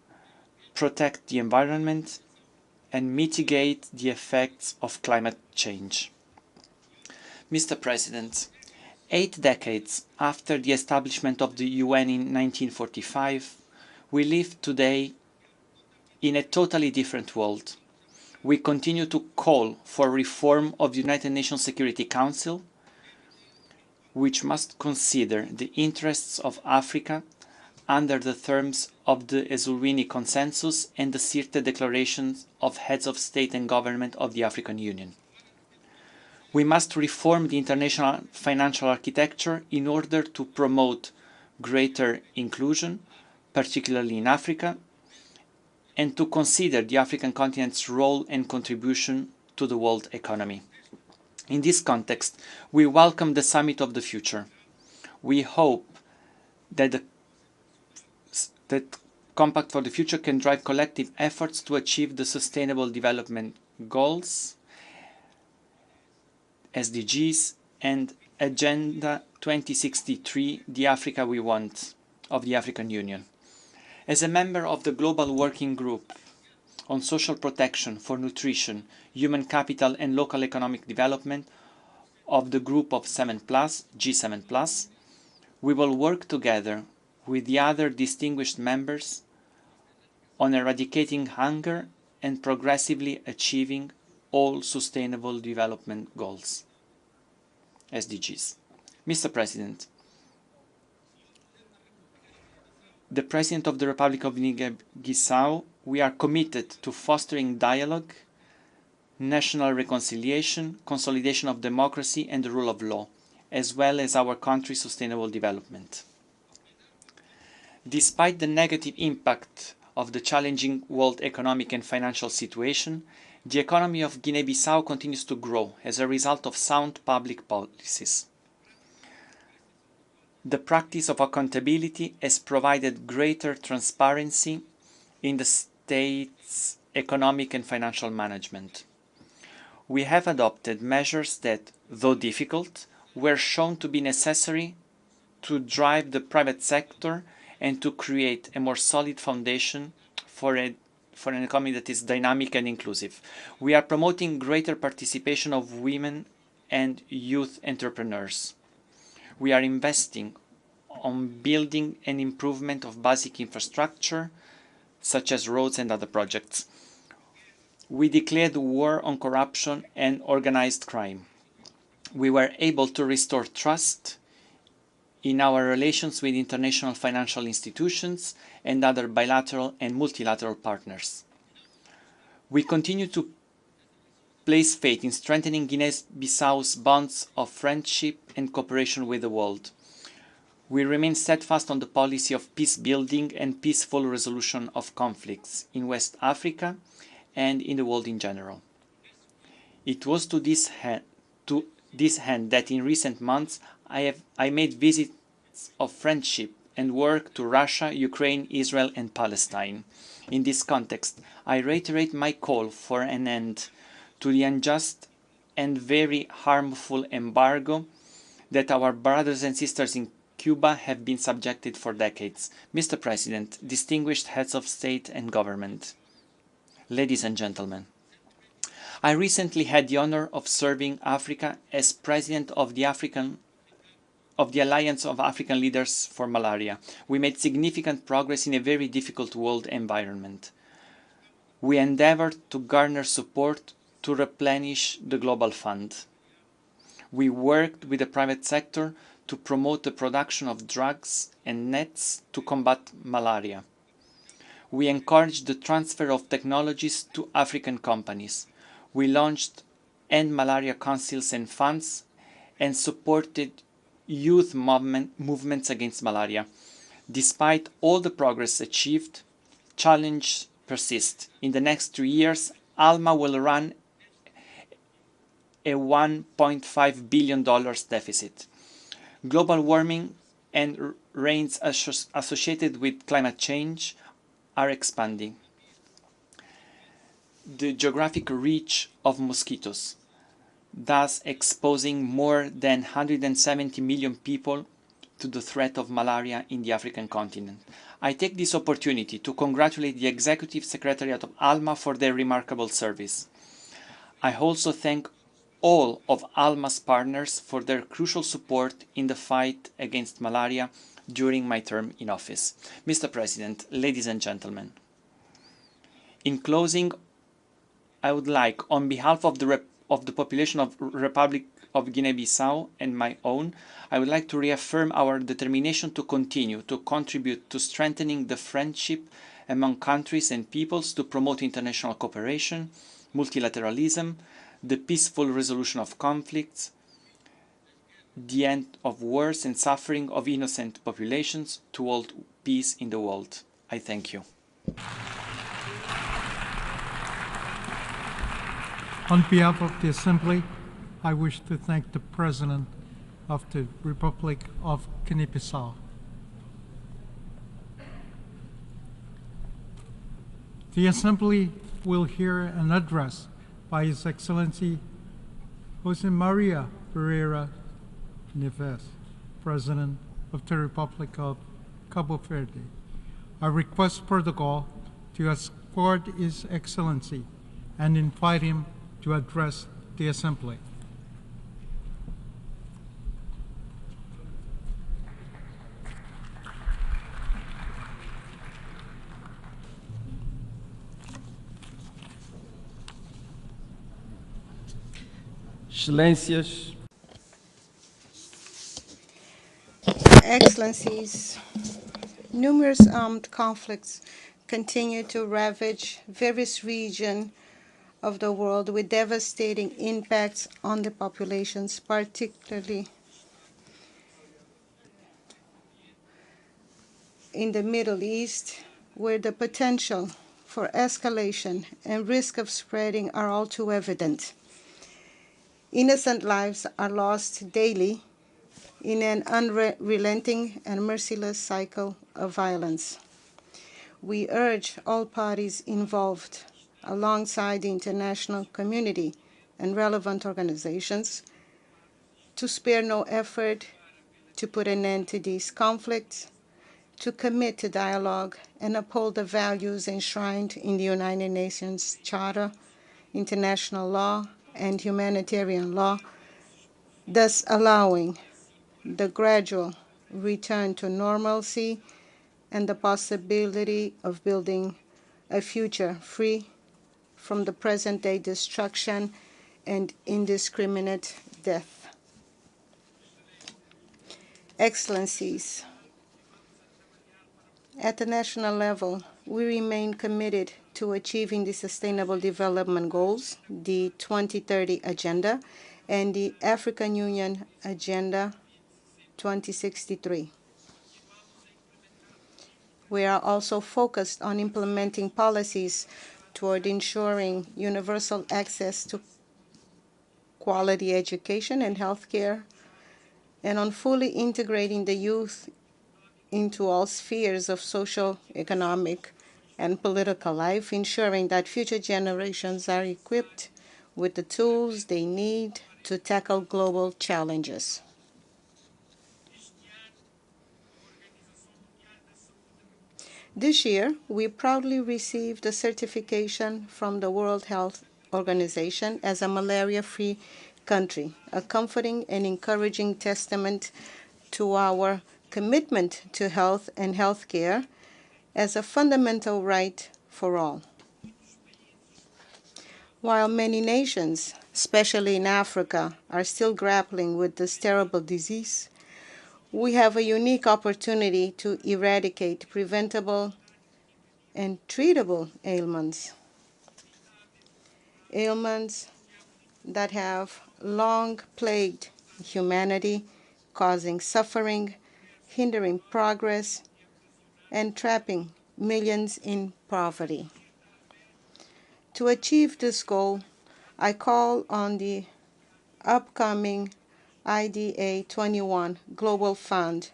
S19: protect the environment, and mitigate the effects of climate change. Mr. President, 8 decades after the establishment of the UN in 1945, we live today in a totally different world. We continue to call for reform of the United Nations Security Council, which must consider the interests of Africa under the terms of the Ezulwini Consensus and the Sirte Declarations of Heads of State and Government of the African Union. We must reform the international financial architecture in order to promote greater inclusion, particularly in Africa, and to consider the African continent's role and contribution to the world economy. In this context, we welcome the Summit of the Future. We hope that the Compact for the Future can drive collective efforts to achieve the Sustainable Development Goals, SDGs, and Agenda 2063, the Africa we want, of the African Union. As a member of the Global Working Group on Social Protection for Nutrition, Human Capital and Local Economic Development of the Group of 7+, G7+, we will work together with the other distinguished members on eradicating hunger and progressively achieving all Sustainable Development Goals, SDGs. Mr. President, the President of the Republic of Guinea-Bissau, we are committed to fostering dialogue, national reconciliation, consolidation of democracy and the rule of law, as well as our country's sustainable development. Despite the negative impact of the challenging world economic and financial situation, the economy of Guinea-Bissau continues to grow as a result of sound public policies. The practice of accountability has provided greater transparency in the state's economic and financial management. We have adopted measures that, though difficult, were shown to be necessary to drive the private sector and to create a more solid foundation for an economy that is dynamic and inclusive. We are promoting greater participation of women and youth entrepreneurs. We are investing on building and improvement of basic infrastructure, such as roads and other projects. We declared war on corruption and organized crime. We were able to restore trust in our relations with international financial institutions and other bilateral and multilateral partners. We continue to place faith in strengthening Guinea-Bissau's bonds of friendship and cooperation with the world. We remain steadfast on the policy of peace building and peaceful resolution of conflicts in West Africa and in the world in general. It was to this end that in recent months I made visits of friendship and work to Russia, Ukraine, Israel and Palestine. In this context, I reiterate my call for an end to the unjust and very harmful embargo that our brothers and sisters in Cuba have been subjected for decades. Mr. President, distinguished heads of state and government, ladies and gentlemen, I recently had the honor of serving Africa as president of the Alliance of African Leaders for Malaria. We made significant progress in a very difficult world environment. We endeavored to garner support to replenish the global fund. We worked with the private sector to promote the production of drugs and nets to combat malaria. We encouraged the transfer of technologies to African companies. We launched End Malaria Councils and funds and supported youth movements against malaria. Despite all the progress achieved, challenges persist. In the next 3 years, ALMA will run a $1.5 billion deficit. Global warming and rains associated with climate change are expanding. The geographic reach of mosquitoes, thus exposing more than 170 million people to the threat of malaria in the African continent. I take this opportunity to congratulate the Executive Secretariat of ALMA for their remarkable service. I also thank all of ALMA's partners for their crucial support in the fight against malaria during my term in office. Mr. President, ladies and gentlemen, in closing, I would like, on behalf of the population of Republic of Guinea-Bissau and my own, I would like to reaffirm our determination to continue to contribute to strengthening the friendship among countries and peoples, to promote international cooperation, multilateralism, the peaceful resolution of conflicts, the end of wars and suffering of innocent populations, to hold peace in the world. I thank you.
S13: On behalf of the Assembly, I wish to thank the President of the Republic of Guinea-Bissau. The Assembly will hear an address by His Excellency Jose Maria Pereira Neves, President of the Republic of Cabo Verde. I request protocol to escort His Excellency and invite him to address the Assembly.
S20: Excelências,
S21: Excellencies, numerous armed conflicts continue to ravage various regions of the world with devastating impacts on the populations, particularly in the Middle East, where the potential for escalation and risk of spreading are all too evident. Innocent lives are lost daily in an unrelenting and merciless cycle of violence. We urge all parties involved, alongside the international community and relevant organizations, to spare no effort to put an end to these conflicts, to commit to dialogue and uphold the values enshrined in the United Nations Charter, international law, and humanitarian law, thus allowing the gradual return to normalcy and the possibility of building a future free from the present-day destruction and indiscriminate death. Excellencies, at the national level, we remain committed to achieving the Sustainable Development Goals, the 2030 Agenda, and the African Union Agenda 2063. We are also focused on implementing policies toward ensuring universal access to quality education and healthcare, and on fully integrating the youth into all spheres of social, economic, and political life, ensuring that future generations are equipped with the tools they need to tackle global challenges. This year, we proudly received a certification from the World Health Organization as a malaria-free country, a comforting and encouraging testament to our commitment to health and healthcare as a fundamental right for all. While many nations, especially in Africa, are still grappling with this terrible disease, we have a unique opportunity to eradicate preventable and treatable ailments. Ailments that have long plagued humanity, causing suffering, hindering progress, and trapping millions in poverty. To achieve this goal, I call on the upcoming IDA 21 Global Fund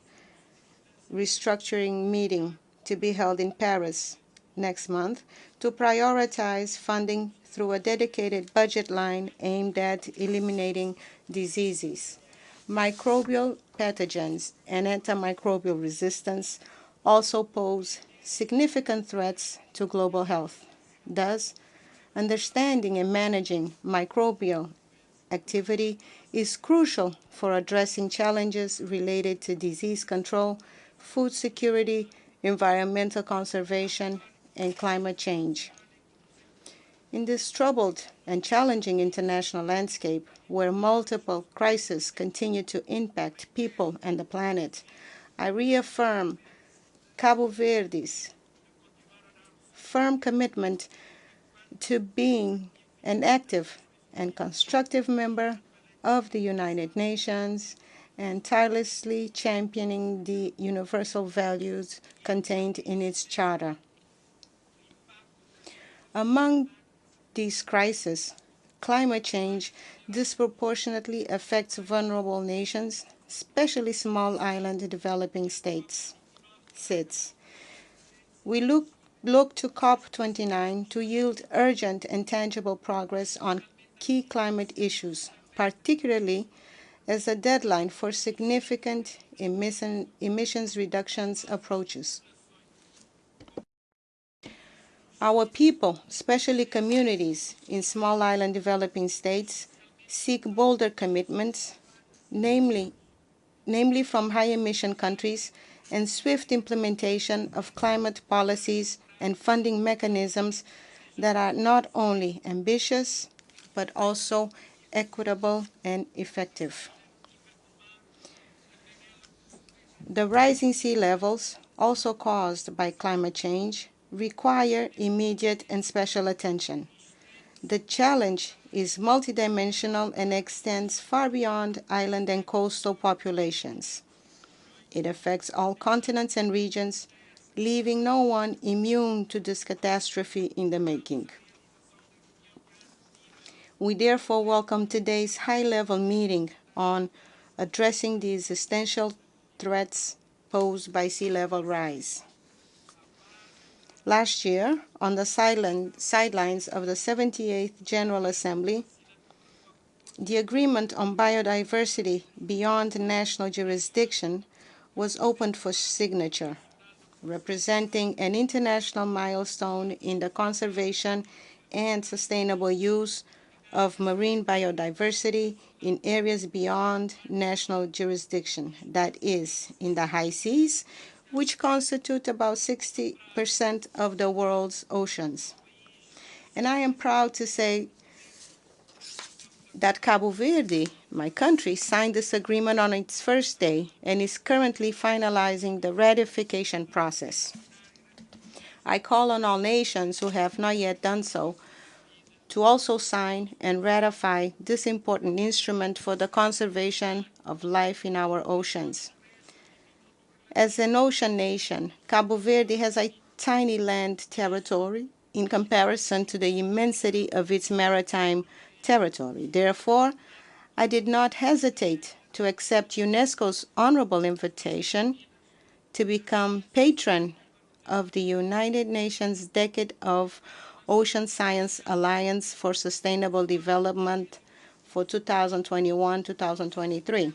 S21: restructuring meeting to be held in Paris next month to prioritize funding through a dedicated budget line aimed at eliminating diseases, microbial pathogens, and antimicrobial resistance also pose significant threats to global health. Thus, understanding and managing microbial activity is crucial for addressing challenges related to disease control, food security, environmental conservation, and climate change. In this troubled and challenging international landscape, where multiple crises continue to impact people and the planet, I reaffirm Cabo Verde's firm commitment to being an active and constructive member of the United Nations and tirelessly championing the universal values contained in its charter. Among these crises, climate change disproportionately affects vulnerable nations, especially small island developing states. We look to COP29 to yield urgent and tangible progress on key climate issues, particularly as a deadline for significant emissions reductions approaches. Our people, especially communities in small island developing states, seek bolder commitments, namely from high-emission countries, and swift implementation of climate policies and funding mechanisms that are not only ambitious, but also equitable and effective. The rising sea levels, also caused by climate change, require immediate and special attention. The challenge is multidimensional and extends far beyond island and coastal populations. It affects all continents and regions, leaving no one immune to this catastrophe in the making. We therefore welcome today's high-level meeting on addressing the existential threats posed by sea level rise. Last year, on the sidelines of the 78th General Assembly, the agreement on biodiversity beyond national jurisdiction was opened for signature, representing an international milestone in the conservation and sustainable use of marine biodiversity in areas beyond national jurisdiction, that is, in the high seas, which constitute about 60% of the world's oceans. And I am proud to say that Cabo Verde, my country, signed this agreement on its first day and is currently finalizing the ratification process. I call on all nations who have not yet done so to also sign and ratify this important instrument for the conservation of life in our oceans. As an ocean nation, Cabo Verde has a tiny land territory in comparison to the immensity of its maritime territory. Therefore, I did not hesitate to accept UNESCO's honorable invitation to become patron of the United Nations Decade of Ocean Science Alliance for Sustainable Development for 2021-2023.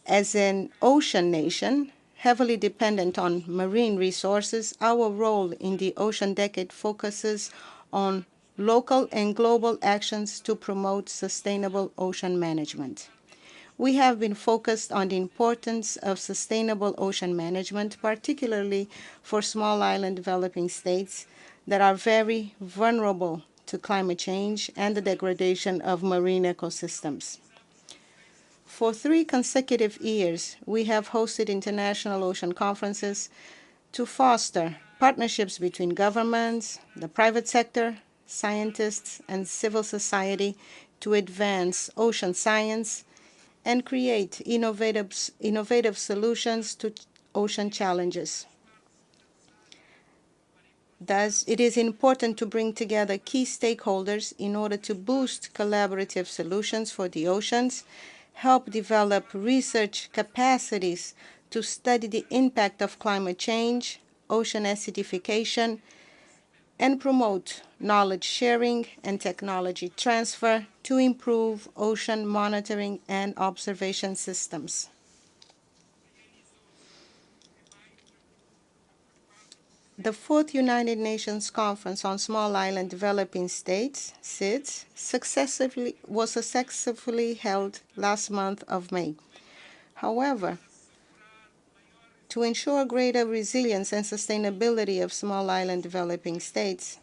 S21: As an ocean nation, heavily dependent on marine resources, our role in the Ocean Decade focuses on local and global actions to promote sustainable ocean management. We have been focused on the importance of sustainable ocean management, particularly for small island developing states that are very vulnerable to climate change and the degradation of marine ecosystems. For 3 consecutive years, we have hosted international ocean conferences to foster partnerships between governments, the private sector, scientists, and civil society to advance ocean science and create innovative solutions to ocean challenges. Thus, it is important to bring together key stakeholders in order to boost collaborative solutions for the oceans, help develop research capacities to study the impact of climate change, ocean acidification, and promote knowledge sharing and technology transfer to improve ocean monitoring and observation systems. The 4th United Nations Conference on Small Island Developing States, SIDS, was successfully held last month of May. However, to ensure greater resilience and sustainability of small island developing states,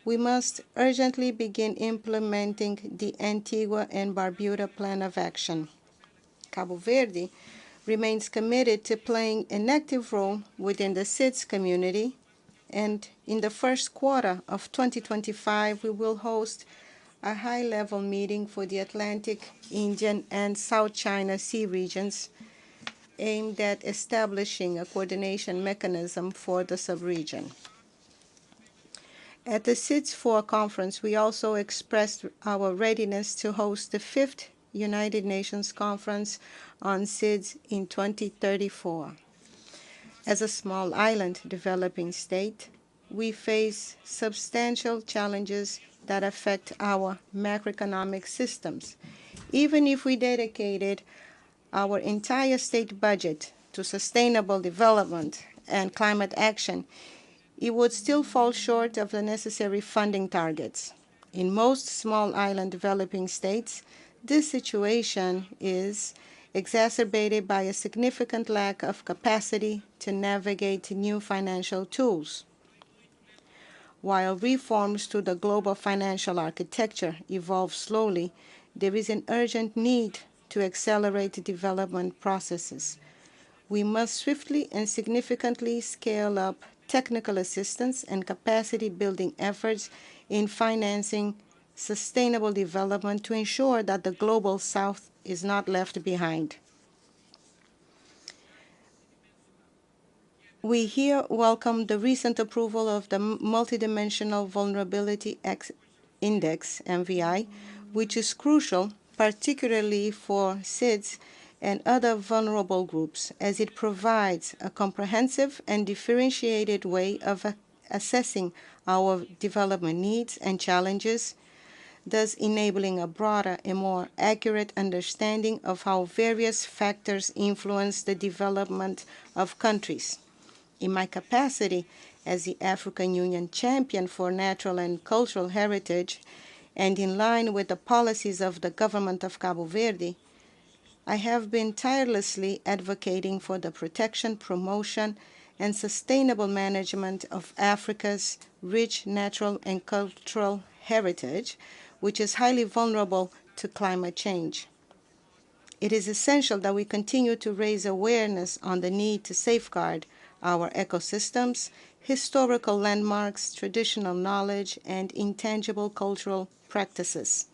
S21: we must urgently begin implementing the Antigua and Barbuda Plan of Action. Cabo Verde remains committed to playing an active role within the SIDS community, and in the first quarter of 2025, we will host a high-level meeting for the Atlantic, Indian, and South China Sea regions aimed at establishing a coordination mechanism for the subregion. At the SIDS-4 conference, we also expressed our readiness to host the 5th United Nations Conference on SIDS in 2034. As a small island developing state, we face substantial challenges that affect our macroeconomic systems. Even if we dedicated our entire state budget to sustainable development and climate action, it would still fall short of the necessary funding targets. In most small island developing states, this situation is exacerbated by a significant lack of capacity to navigate new financial tools. While reforms to the global financial architecture evolve slowly, there is an urgent need to accelerate development processes. We must swiftly and significantly scale up technical assistance and capacity building efforts in financing sustainable development to ensure that the global South is not left behind. We here welcome the recent approval of the Multidimensional Vulnerability Index, MVI, which is crucial, particularly for SIDS and other vulnerable groups, as it provides a comprehensive and differentiated way of assessing our development needs and challenges, thus enabling a broader and more accurate understanding of how various factors influence the development of countries. In my capacity as the African Union champion for natural and cultural heritage, and in line with the policies of the government of Cabo Verde, I have been tirelessly advocating for the protection, promotion, and sustainable management of Africa's rich natural and cultural heritage, which is highly vulnerable to climate change. It is essential that we continue to raise awareness on the need to safeguard our ecosystems, historical landmarks, traditional knowledge, and intangible cultural practices.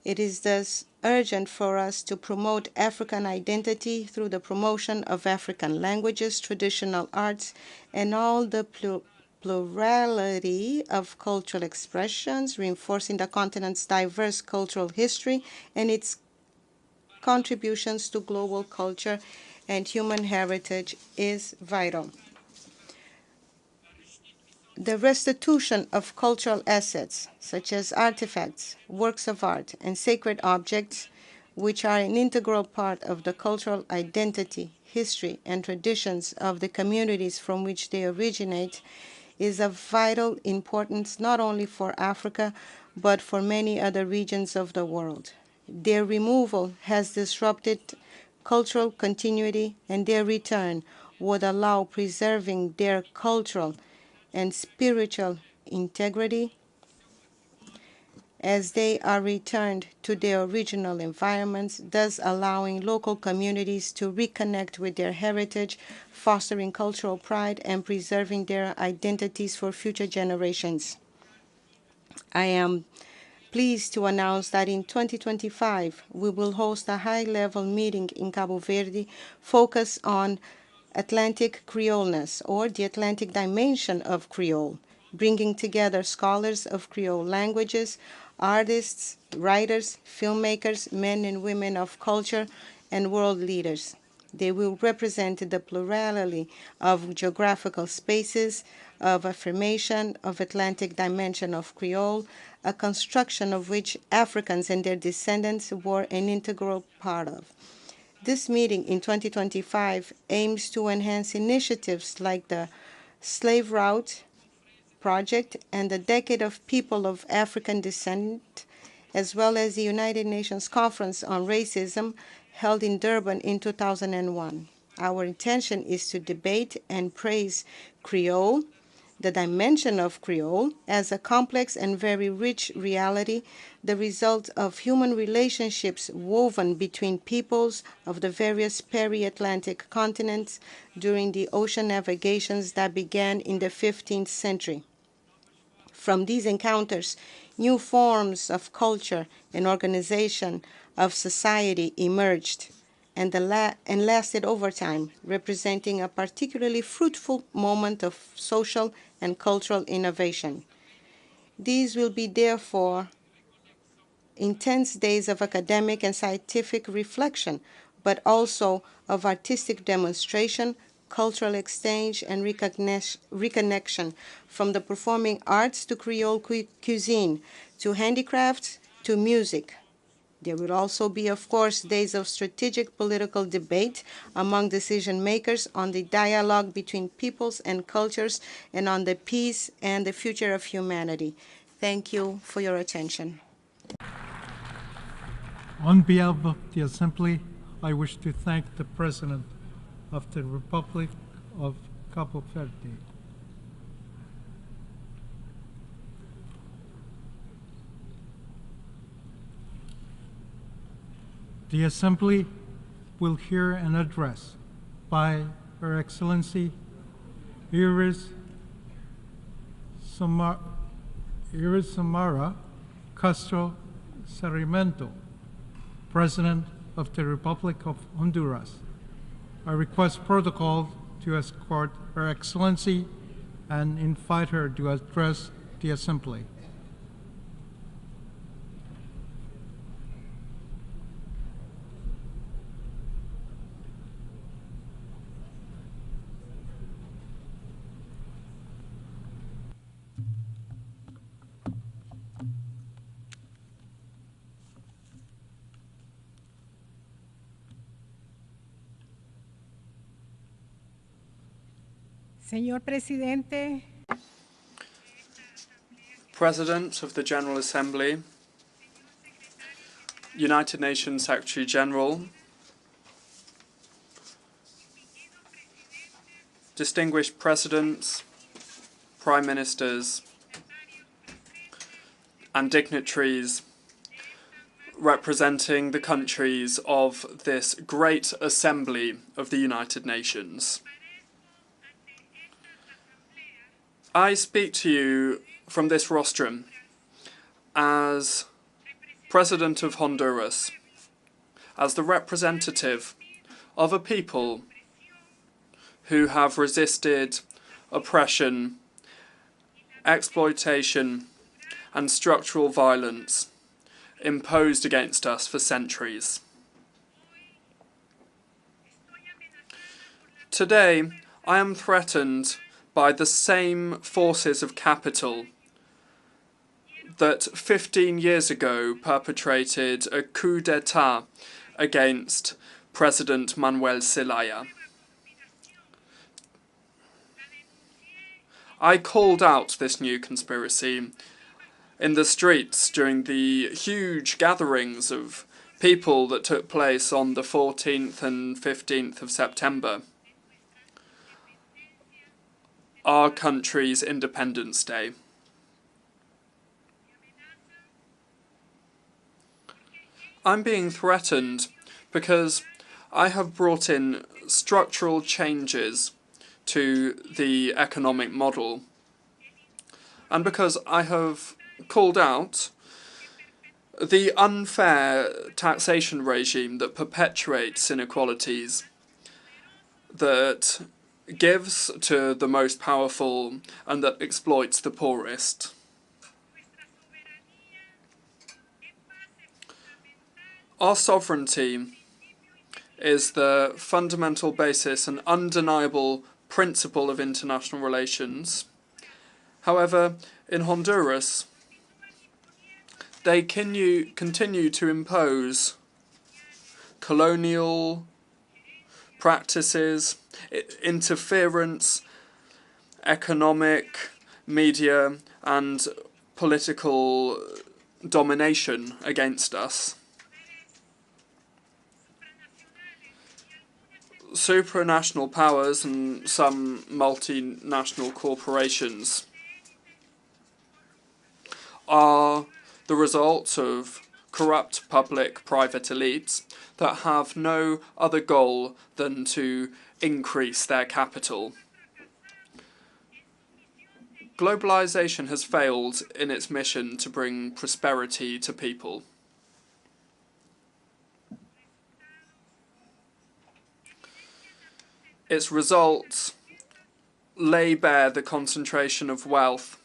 S21: It is thus urgent for us to promote African identity through the promotion of African languages, traditional arts, and all the plurality of cultural expressions, reinforcing the continent's diverse cultural history and its contributions to global culture and human heritage is vital. The restitution of cultural assets, such as artifacts, works of art, and sacred objects, which are an integral part of the cultural identity, history, and traditions of the communities from which they originate, is of vital importance not only for Africa, but for many other regions of the world. Their removal has disrupted cultural continuity, and their return would allow preserving their cultural and spiritual integrity as they are returned to their original environments, thus allowing local communities to reconnect with their heritage, fostering cultural pride, and preserving their identities for future generations. I am pleased to announce that in 2025, we will host a high-level meeting in Cabo Verde focused on Atlantic Creoleness, or the Atlantic dimension of Creole, bringing together scholars of Creole languages, artists, writers, filmmakers, men and women of culture, and world leaders. They will represent the plurality of geographical spaces, of affirmation of Atlantic dimension of Creole, a construction of which Africans and their descendants were an integral part of. This meeting in 2025 aims to enhance initiatives like the Slave Route Project and the Decade of People of African Descent, as well as the United Nations Conference on Racism held in Durban in 2001. Our intention is to debate and praise Creole, the dimension of Creole, as a complex and very rich reality, the result of human relationships woven between peoples of the various peri-Atlantic continents during the ocean navigations that began in the 15th century. From these encounters, new forms of culture and organization of society emerged and lasted over time, representing a particularly fruitful moment of social and cultural innovation. These will be, therefore, intense days of academic and scientific reflection, but also of artistic demonstration, cultural exchange, and reconnection, from the performing arts to Creole cuisine, to handicrafts, to music. There will also be, of course, days of strategic political debate among decision makers on the dialogue between peoples and cultures and on the peace and the future of humanity. Thank you for your attention.
S13: On behalf of the Assembly, I wish to thank the President of the Republic of Cabo Verde. The Assembly will hear an address by Her Excellency Iris Samara Castro Sarmiento, President of the Republic of Honduras. I request protocol to escort Her Excellency and invite her to address the Assembly.
S20: Señor Presidente,
S17: President of the General Assembly, United Nations Secretary General, distinguished presidents, prime ministers, and dignitaries representing the countries of this great assembly of the United Nations. I speak to you from this rostrum as President of Honduras, as the representative of a people who have resisted oppression, exploitation, and structural violence imposed against us for centuries. Today, I am threatened by the same forces of capital that 15 years ago perpetrated a coup d'etat against President Manuel Zelaya. I called out this new conspiracy in the streets during the huge gatherings of people that took place on the 14th and 15th of September, our country's Independence Day. I'm being threatened because I have brought in structural changes to the economic model, and because I have called out the unfair taxation regime that perpetuates inequalities, that gives to the most powerful and that exploits the poorest. Our sovereignty is the fundamental basis and undeniable principle of international relations. However, in Honduras, they continue to impose colonial practices, interference, economic, media, and political domination against us. Supranational powers and some multinational corporations are the result of corrupt public-private elites that have no other goal than to increase their capital. Globalization has failed in its mission to bring prosperity to people. Its results lay bare the concentration of wealth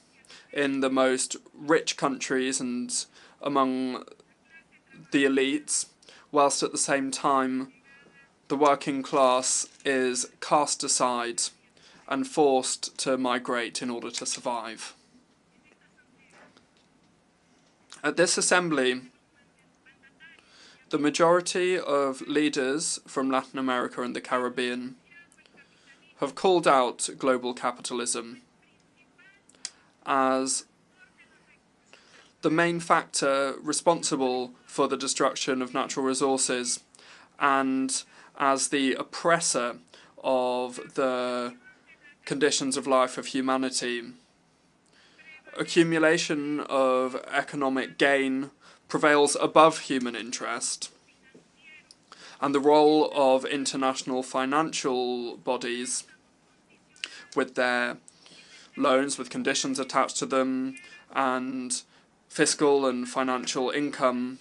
S17: in the most rich countries and among the elites, whilst at the same time the working class is cast aside and forced to migrate in order to survive. At this assembly, the majority of leaders from Latin America and the Caribbean have called out global capitalism as the main factor responsible for the destruction of natural resources and as the oppressor of the conditions of life of humanity. Accumulation of economic gain prevails above human interest, and the role of international financial bodies with their loans with conditions attached to them and fiscal and financial income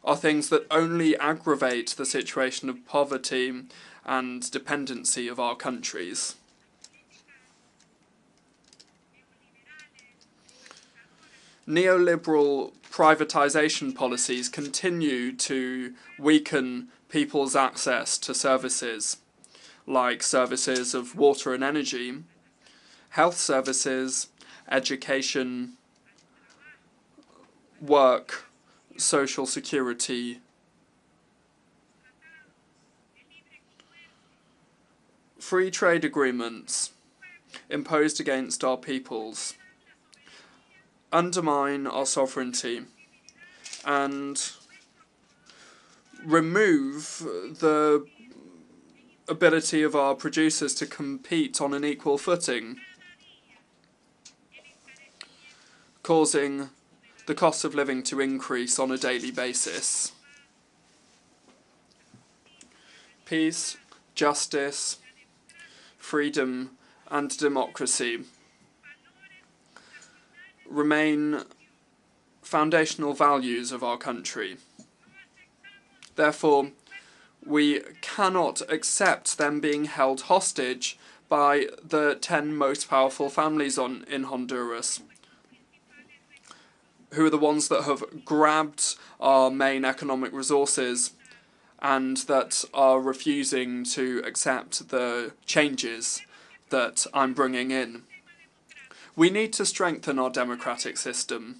S17: are things that only aggravate the situation of poverty and dependency of our countries. Neoliberal privatization policies continue to weaken people's access to services, like services of water and energy, health services, education, work, social security, free trade agreements imposed against our peoples undermine our sovereignty and remove the ability of our producers to compete on an equal footing, causing the cost of living to increase on a daily basis. Peace, justice, freedom, and democracy remain foundational values of our country. Therefore, we cannot accept them being held hostage by the 10 most powerful families in Honduras, who are the ones that have grabbed our main economic resources and that are refusing to accept the changes that I'm bringing in. We need to strengthen our democratic system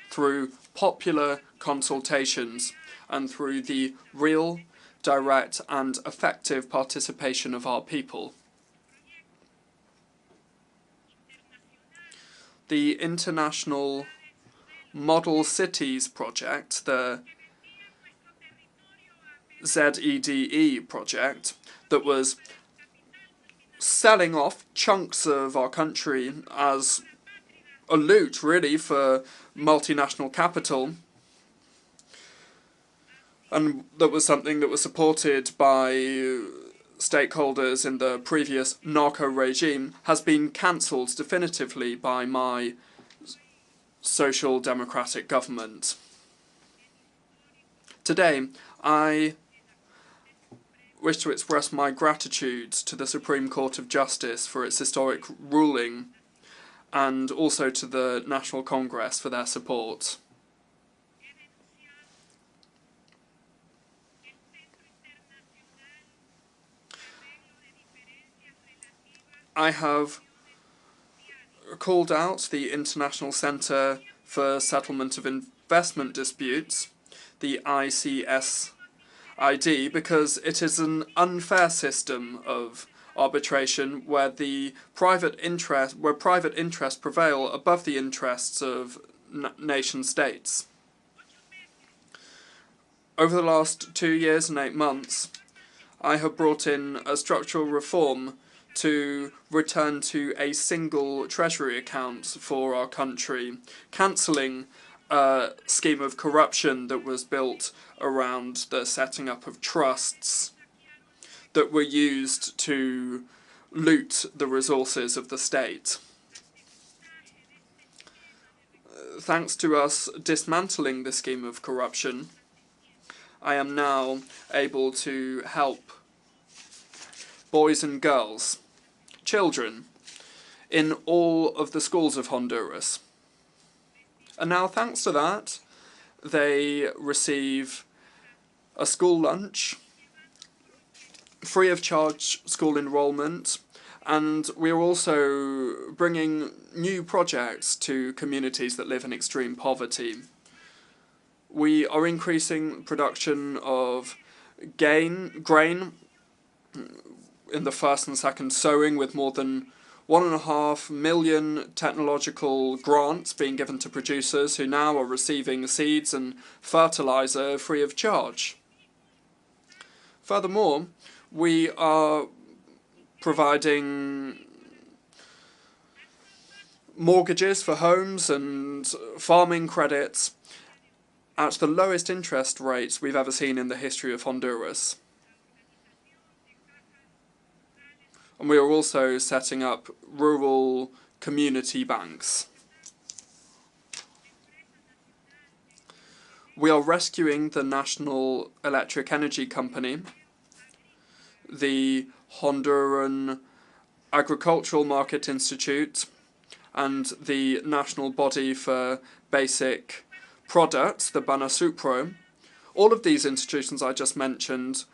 S17: through popular consultations and through the real, direct and effective participation of our people. The International Model Cities Project, the ZEDE project, that was selling off chunks of our country as a loot, really, for multinational capital, and that was something that was supported by stakeholders in the previous narco regime, has been cancelled definitively by my social democratic government. Today, I wish to express my gratitude to the Supreme Court of Justice for its historic ruling, and also to the National Congress for their support. I have called out the International Centre for Settlement of Investment Disputes, the ICSID, because it is an unfair system of arbitration where private interests prevail above the interests of nation states. Over the last 2 years and 8 months, I have brought in a structural reform to return to a single treasury account for our country, cancelling a scheme of corruption that was built around the setting up of trusts that were used to loot the resources of the state. Thanks to us dismantling the scheme of corruption, I am now able to help boys and girls, children, in all of the schools of Honduras. And now, thanks to that, they receive a school lunch, free of charge school enrolment, and we are also bringing new projects to communities that live in extreme poverty. We are increasing production of grain in the first and second sowing, with more than 1.5 million technological grants being given to producers who now are receiving seeds and fertilizer free of charge. Furthermore, we are providing mortgages for homes and farming credits at the lowest interest rates we've ever seen in the history of Honduras. And we are also setting up rural community banks. We are rescuing the National Electric Energy Company, the Honduran Agricultural Market Institute, and the National Body for Basic Products, the Banasupro. All of these institutions I just mentioned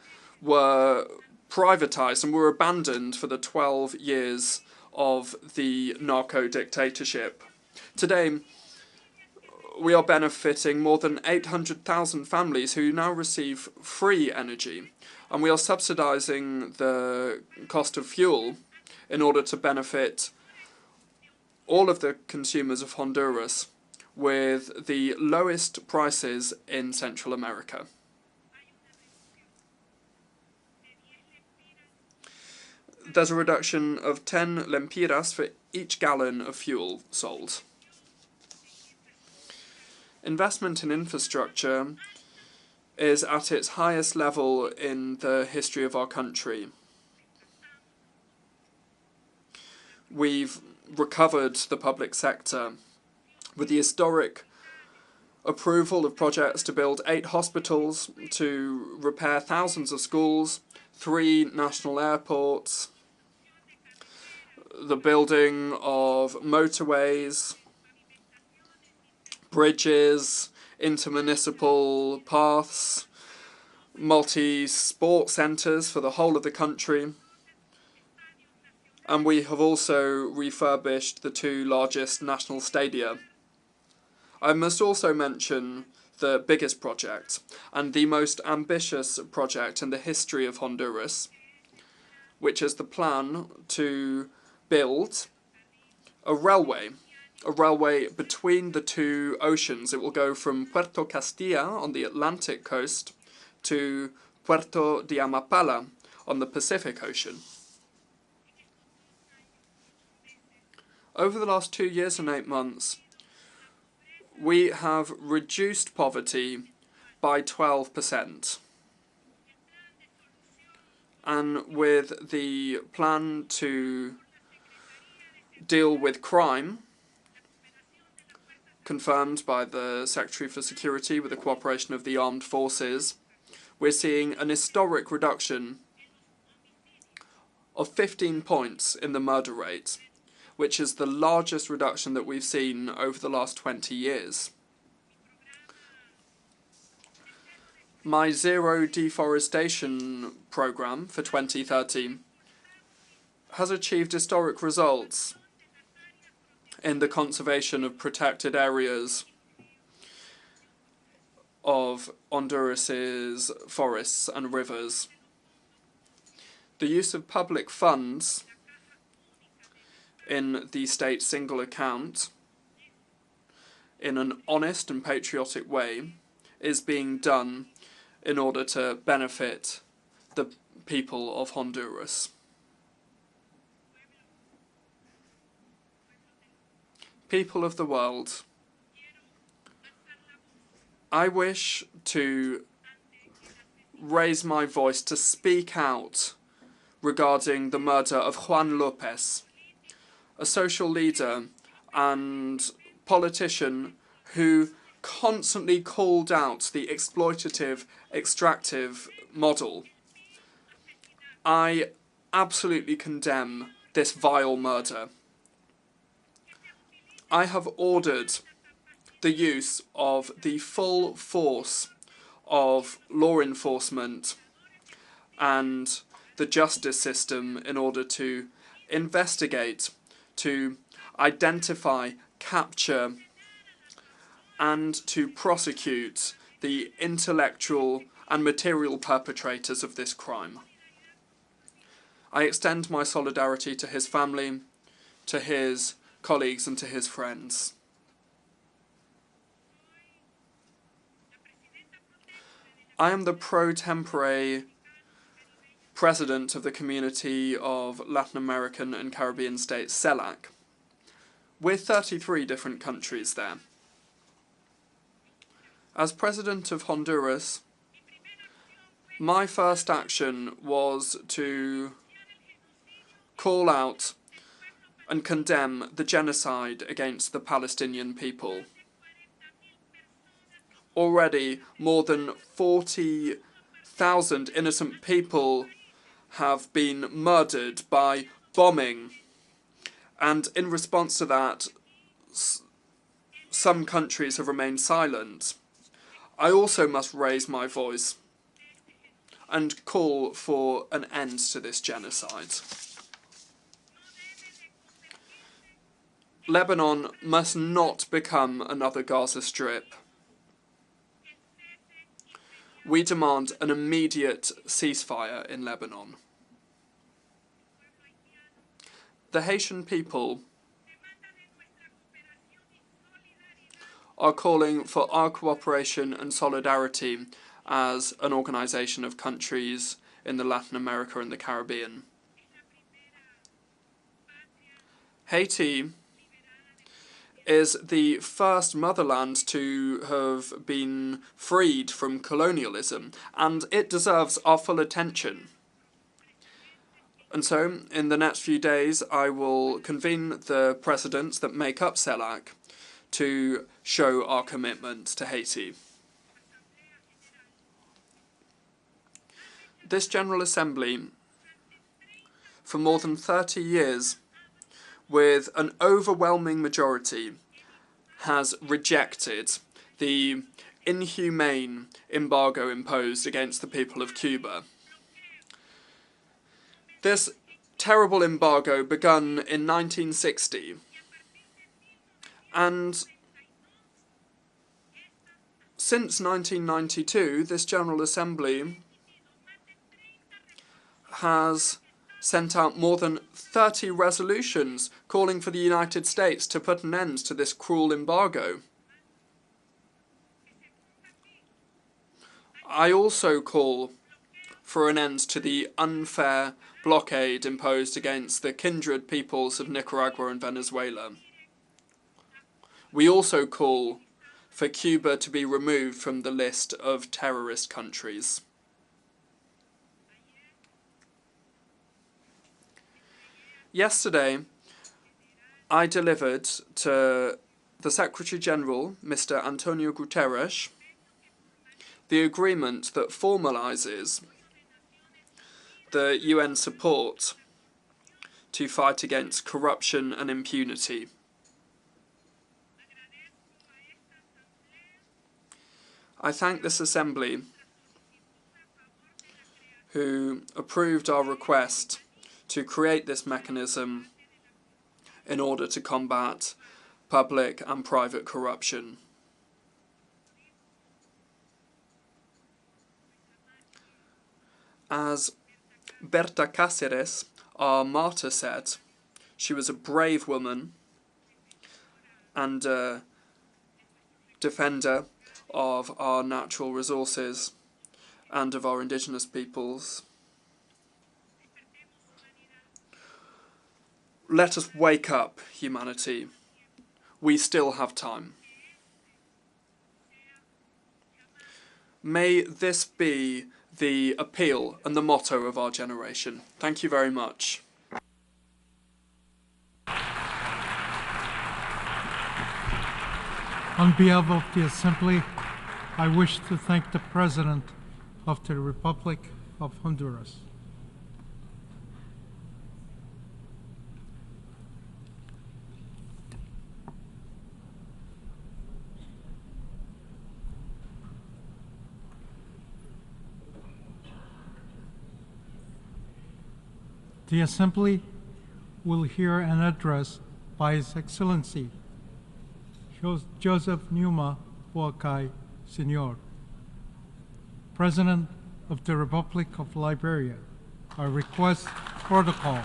S17: were privatized and were abandoned for the 12 years of the narco dictatorship. Today, we are benefiting more than 800,000 families who now receive free energy, and we are subsidizing the cost of fuel in order to benefit all of the consumers of Honduras with the lowest prices in Central America. there's a reduction of 10 lempiras for each gallon of fuel sold. Investment in infrastructure is at its highest level in the history of our country. We've recovered the public sector with the historic approval of projects to build 8 hospitals, to repair thousands of schools, 3 national airports, the building of motorways, bridges, intermunicipal paths, multi-sport centres for the whole of the country. And we have also refurbished the 2 largest national stadia. I must also mention the biggest project, and the most ambitious project in the history of Honduras, which is the plan to build a railway between the 2 oceans. It will go from Puerto Castilla on the Atlantic coast to Puerto de Amapala on the Pacific Ocean. Over the last 2 years and 8 months, we have reduced poverty by 12%. And with the plan to deal with crime, confirmed by the Secretary for Security with the cooperation of the armed forces, we're seeing an historic reduction of 15 points in the murder rate, which is the largest reduction that we've seen over the last 20 years. My zero deforestation program for 2030 has achieved historic results in the conservation of protected areas of Honduras's forests and rivers. The use of public funds in the state single account in an honest and patriotic way is being done in order to benefit the people of Honduras. People of the world, I wish to raise my voice to speak out regarding the murder of Juan Lopez, a social leader and politician who constantly called out the exploitative, extractive model. I absolutely condemn this vile murder. I have ordered the use of the full force of law enforcement and the justice system in order to investigate, to identify, capture, and to prosecute the intellectual and material perpetrators of this crime. I extend my solidarity to his family, to his colleagues, and to his friends. I am the pro tempore president of the Community of Latin American and Caribbean States, CELAC. We're 33 different countries there. As president of Honduras, my first action was to call out and condemn the genocide against the Palestinian people. Already, more than 40,000 innocent people have been murdered by bombing, and in response to that, some countries have remained silent. I also must raise my voice and call for an end to this genocide. Lebanon must not become another Gaza Strip. We demand an immediate ceasefire in Lebanon. The Haitian people are calling for our cooperation and solidarity as an organisation of countries in the Latin America and the Caribbean. Haiti is the first motherland to have been freed from colonialism, and it deserves our full attention. And so, in the next few days, I will convene the presidents that make up CELAC to show our commitment to Haiti. This General Assembly, for more than 30 years, with an overwhelming majority, has rejected the inhumane embargo imposed against the people of Cuba. This terrible embargo begun in 1960, and since 1992, this General Assembly has sent out more than 30 resolutions calling for the United States to put an end to this cruel embargo. I also call for an end to the unfair blockade imposed against the kindred peoples of Nicaragua and Venezuela. We also call for Cuba to be removed from the list of terrorist countries. Yesterday, I delivered to the Secretary-General, Mr. Antonio Guterres, the agreement that formalises the UN support to fight against corruption and impunity. I thank this Assembly who approved our request to create this mechanism in order to combat public and private corruption. As Berta Cáceres, our martyr, said, she was a brave woman and a defender of our natural resources and of our indigenous peoples. Let us wake up, humanity. We still have time. May this be the appeal and the motto of our generation. Thank you very much.
S13: On behalf of the Assembly, I wish to thank the President of the Republic of Honduras. The Assembly will hear an address by His Excellency Joseph Numa Boakai, Sr., President of the Republic of Liberia. I request protocol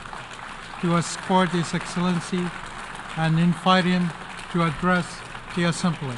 S13: to escort His Excellency and invite him to address the Assembly.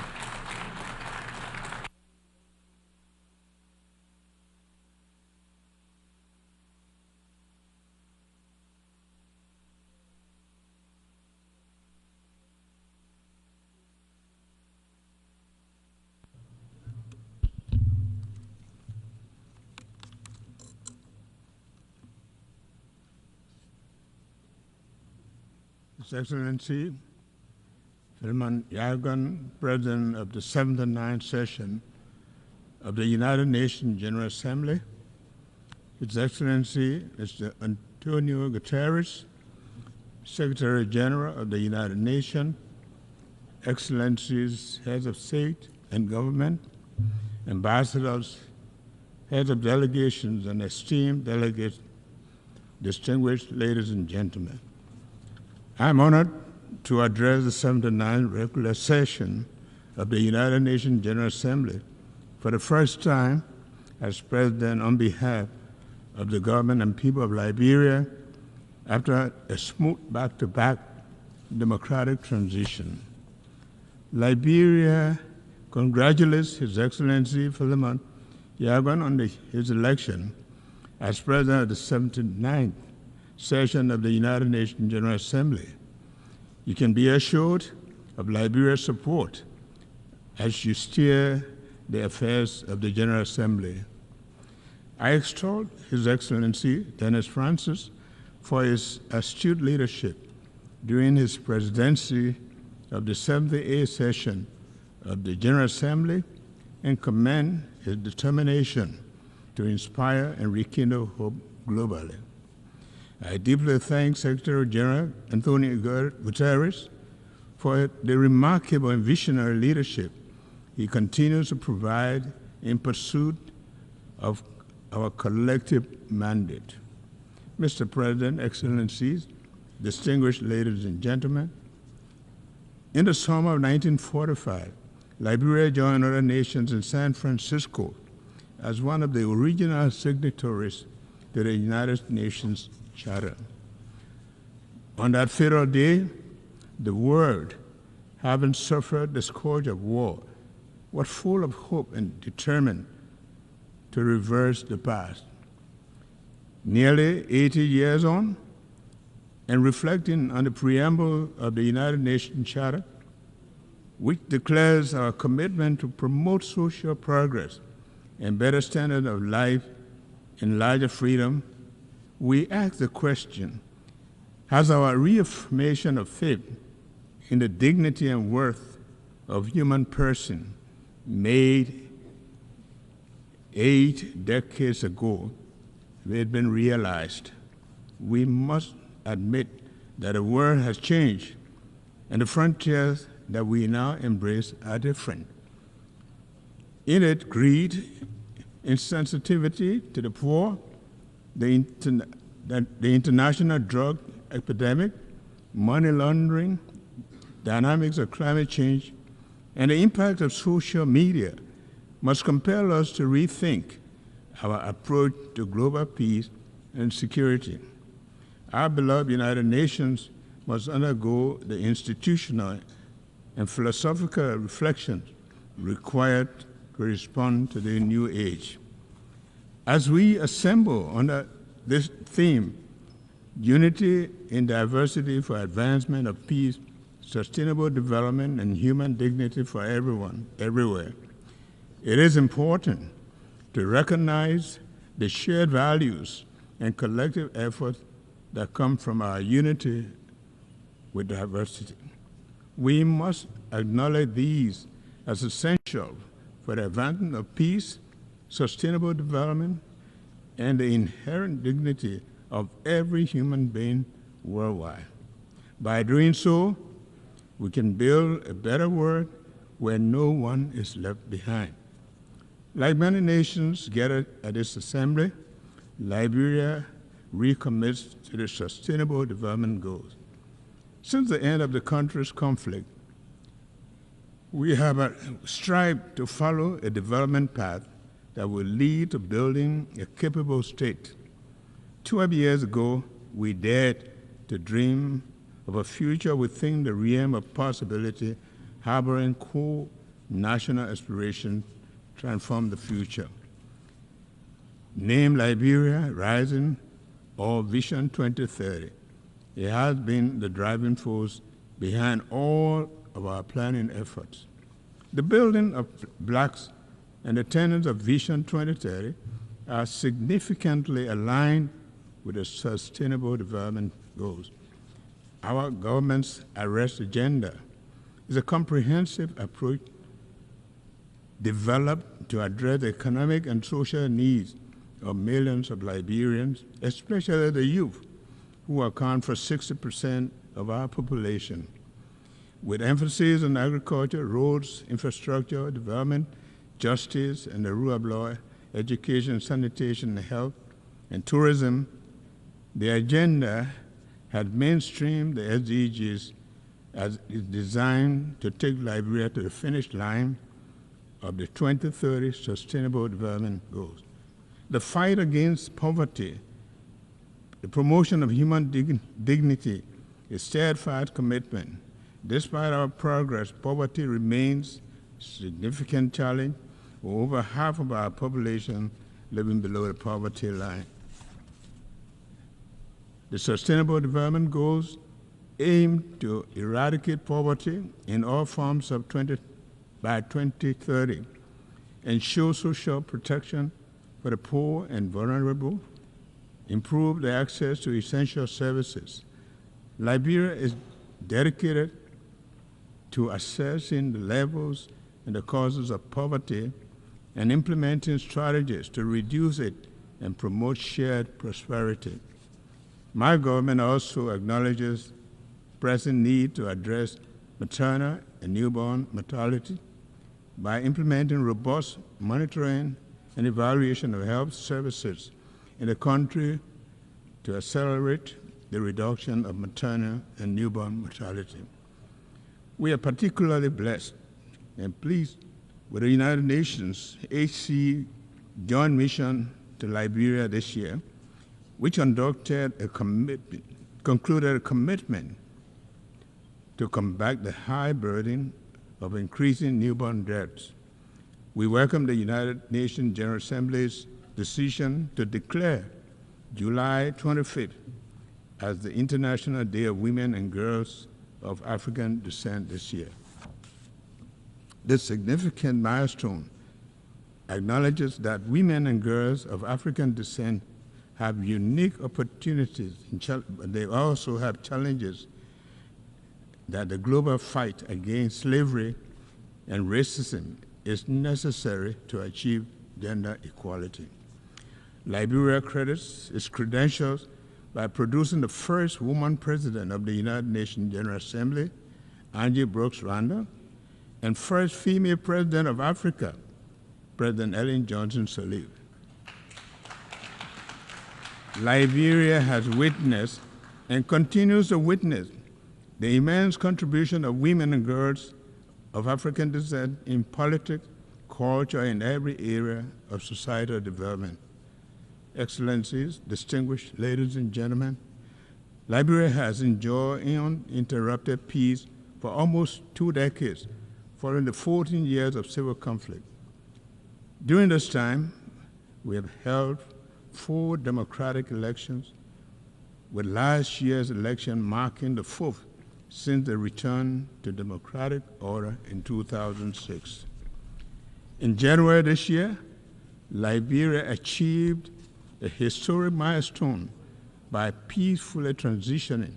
S20: His Excellency Philemon Yagan, President of the 79th Session of the United Nations General Assembly, His Excellency Mr. Antonio Guterres, Secretary General of the United Nations, Excellencies, Heads of State and Government, Ambassadors, Heads of Delegations, and esteemed delegates, distinguished ladies and gentlemen. I am honored to address the 79th regular session of the United Nations General Assembly for the first time as President on behalf of the government and people of Liberia after a smooth back-to-back democratic transition. Liberia congratulates His Excellency Philemon Yagan on his election as President of the 79th session of the United Nations General Assembly. You can be assured of Liberia's support as you steer the affairs of the General Assembly. I extol His Excellency Dennis Francis for his astute leadership during his presidency of the 78th session of the General Assembly and commend his determination to inspire and rekindle hope globally. I deeply thank Secretary General Antonio Guterres for the remarkable and visionary leadership he continues to provide in pursuit of our collective mandate. Mr. President, Excellencies, distinguished ladies and gentlemen, in the summer of 1945, Liberia joined other nations in San Francisco as one of the original signatories to the United Nations Charter. On that fatal day, the world, having suffered the scourge of war, was full of hope and determined to reverse the past. Nearly 80 years on, and reflecting on the preamble of the United Nations Charter, which declares our commitment to promote social progress and better standard of life and larger freedom, we ask the question, has our reaffirmation of faith in the dignity and worth of human person made 8 decades ago had been realized? We must admit that the world has changed and the frontiers that we now embrace are different. In it, greed, insensitivity to the poor, the international drug epidemic, money laundering, dynamics of climate change, and the impact of social media must compel us to rethink our approach to global peace and security. Our beloved United Nations must undergo the institutional and philosophical reflections required to respond to the new age. As we assemble under this theme, unity in diversity for advancement of peace, sustainable development, and human dignity for everyone, everywhere, it is important to recognize the shared values and collective efforts that come from our unity with diversity. We must acknowledge these as essential for the advancement of peace, sustainable development, and the inherent dignity of every human being worldwide. By doing so, we can build a better world where no one is left behind. Like many nations gathered at this assembly, Liberia recommits to the Sustainable Development Goals. Since the end of the country's conflict, we have strived to follow a development path that will lead to building a capable state. 12 years ago, we dared to dream of a future within the realm of possibility, harboring core national aspirations to transform the future. Named Liberia Rising or Vision 2030, it has been the driving force behind all of our planning efforts. The building of blocks and the tenets of Vision 2030 are significantly aligned with the Sustainable Development Goals. Our government's Arrest agenda is a comprehensive approach developed to address the economic and social needs of millions of Liberians, especially the youth, who account for 60% of our population. With emphasis on agriculture, roads, infrastructure, development, justice, and the rule of law, education, sanitation, health, and tourism, the agenda had mainstreamed the SDGs as is designed to take Liberia to the finish line of the 2030 Sustainable Development Goals. The fight against poverty, the promotion of human dignity, a steadfast commitment. Despite our progress, poverty remains a significant challenge, with over half of our population living below the poverty line. The Sustainable Development Goals aim to eradicate poverty in all forms by 2030, ensure social protection for the poor and vulnerable, improve the access to essential services. Liberia is dedicated to assessing the levels and the causes of poverty and implementing strategies to reduce it and promote shared prosperity. My government also acknowledges pressing need to address maternal and newborn mortality by implementing robust monitoring and evaluation of health services in the country to accelerate the reduction of maternal and newborn mortality. We are particularly blessed and pleased with the United Nations HC Joint Mission to Liberia this year, which concluded a commitment to combat the high burden of increasing newborn deaths. We welcome the United Nations General Assembly's decision to declare July 25th as the International Day of Women and Girls of African Descent this year. This significant milestone acknowledges that women and girls of African descent have unique opportunities, but they also have challenges that the global fight against slavery and racism is necessary to achieve gender equality. Liberia credits its credentials by producing the first woman president of the United Nations General Assembly, Angie Brooks Randall, and first female president of Africa, President Ellen Johnson Sirleaf. Liberia has witnessed and continues to witness the immense contribution of women and girls of African descent in politics, culture, and every area of societal development. Excellencies, distinguished ladies and gentlemen, Liberia has enjoyed uninterrupted peace for almost 2 decades, following the 14 years of civil conflict. During this time, we have held 4 democratic elections, with last year's election marking the 4th since the return to democratic order in 2006. In January this year, Liberia achieved a historic milestone by peacefully transitioning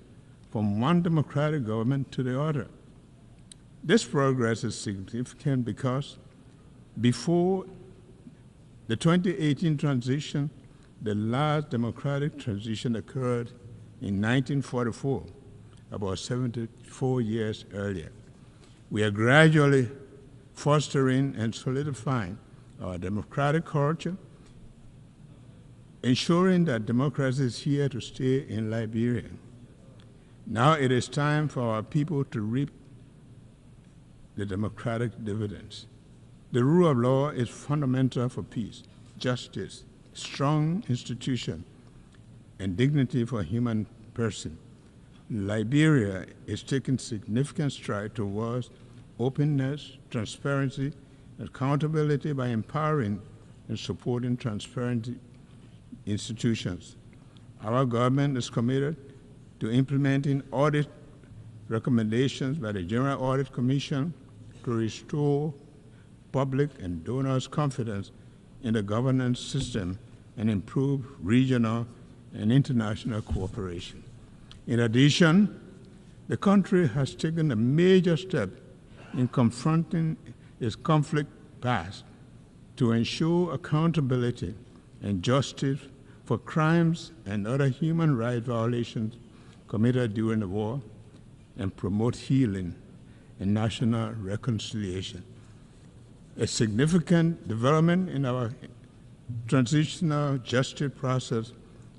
S20: from one democratic government to the other. This progress is significant because before the 2018 transition, the last democratic transition occurred in 1944, about 74 years earlier. We are gradually fostering and solidifying our democratic culture, ensuring that democracy is here to stay in Liberia. Now it is time for our people to reap the democratic dividends. The rule of law is fundamental for peace, justice, strong institution, and dignity for a human person. Liberia is taking significant strides towards openness, transparency, and accountability by empowering and supporting transparent institutions. Our government is committed to implementing audit recommendations by the General Audit Commission to restore public and donors' confidence in the governance system and improve regional and international cooperation. In addition, the country has taken a major step in confronting its conflict past to ensure accountability and justice for crimes and other human rights violations committed during the war and promote healing and national reconciliation. A significant development in our transitional justice process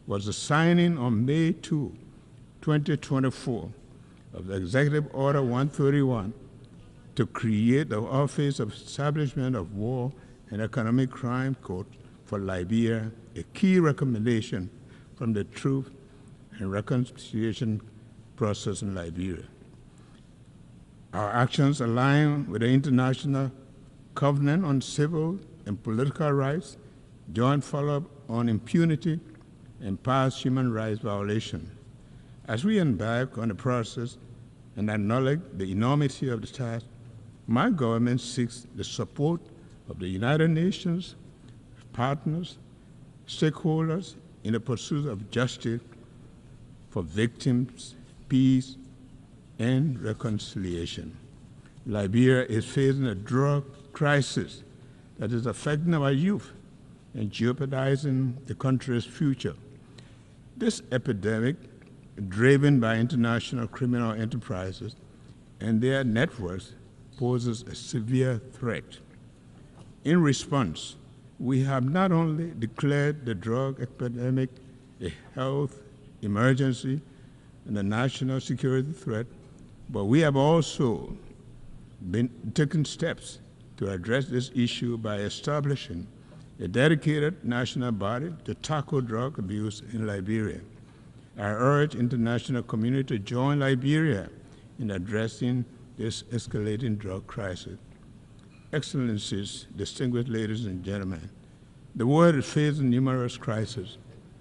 S20: was the signing on May 2, 2024 of the Executive Order 131 to create the Office of Establishment of War and Economic Crime Court for Liberia, a key recommendation from the Truth and Reconciliation process in Liberia. Our actions align with the International Covenant on Civil and Political Rights, joint follow-up on impunity and past human rights violations. As we embark on the process and acknowledge the enormity of the task, my government seeks the support of the United Nations, partners, stakeholders in the pursuit of justice for victims, peace, and reconciliation. Liberia is facing a drug crisis that is affecting our youth and jeopardizing the country's future. This epidemic, driven by international criminal enterprises and their networks, poses a severe threat. In response, we have not only declared the drug epidemic a health emergency and a national security threat, but we have also been taking steps to address this issue by establishing a dedicated national body to tackle drug abuse in Liberia. I urge international community to join Liberia in addressing this escalating drug crisis. Excellencies, distinguished ladies and gentlemen, the world is facing numerous crises,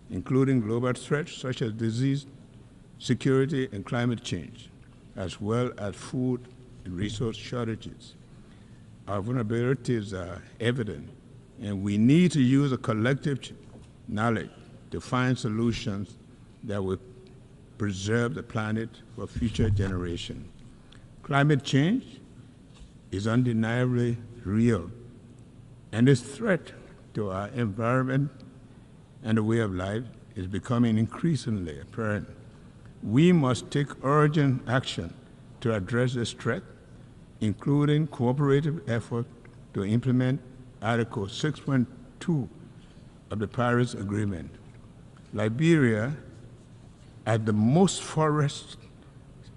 S20: including global threats such as disease, security, and climate change, as well as food and resource shortages. Our vulnerabilities are evident, and we need to use a collective knowledge to find solutions that will preserve the planet for future generations. Climate change is undeniably real, and its threat to our environment and the way of life is becoming increasingly apparent. We must take urgent action to address this threat, including cooperative effort to implement Article 6.2 of the Paris Agreement. Liberia, as the most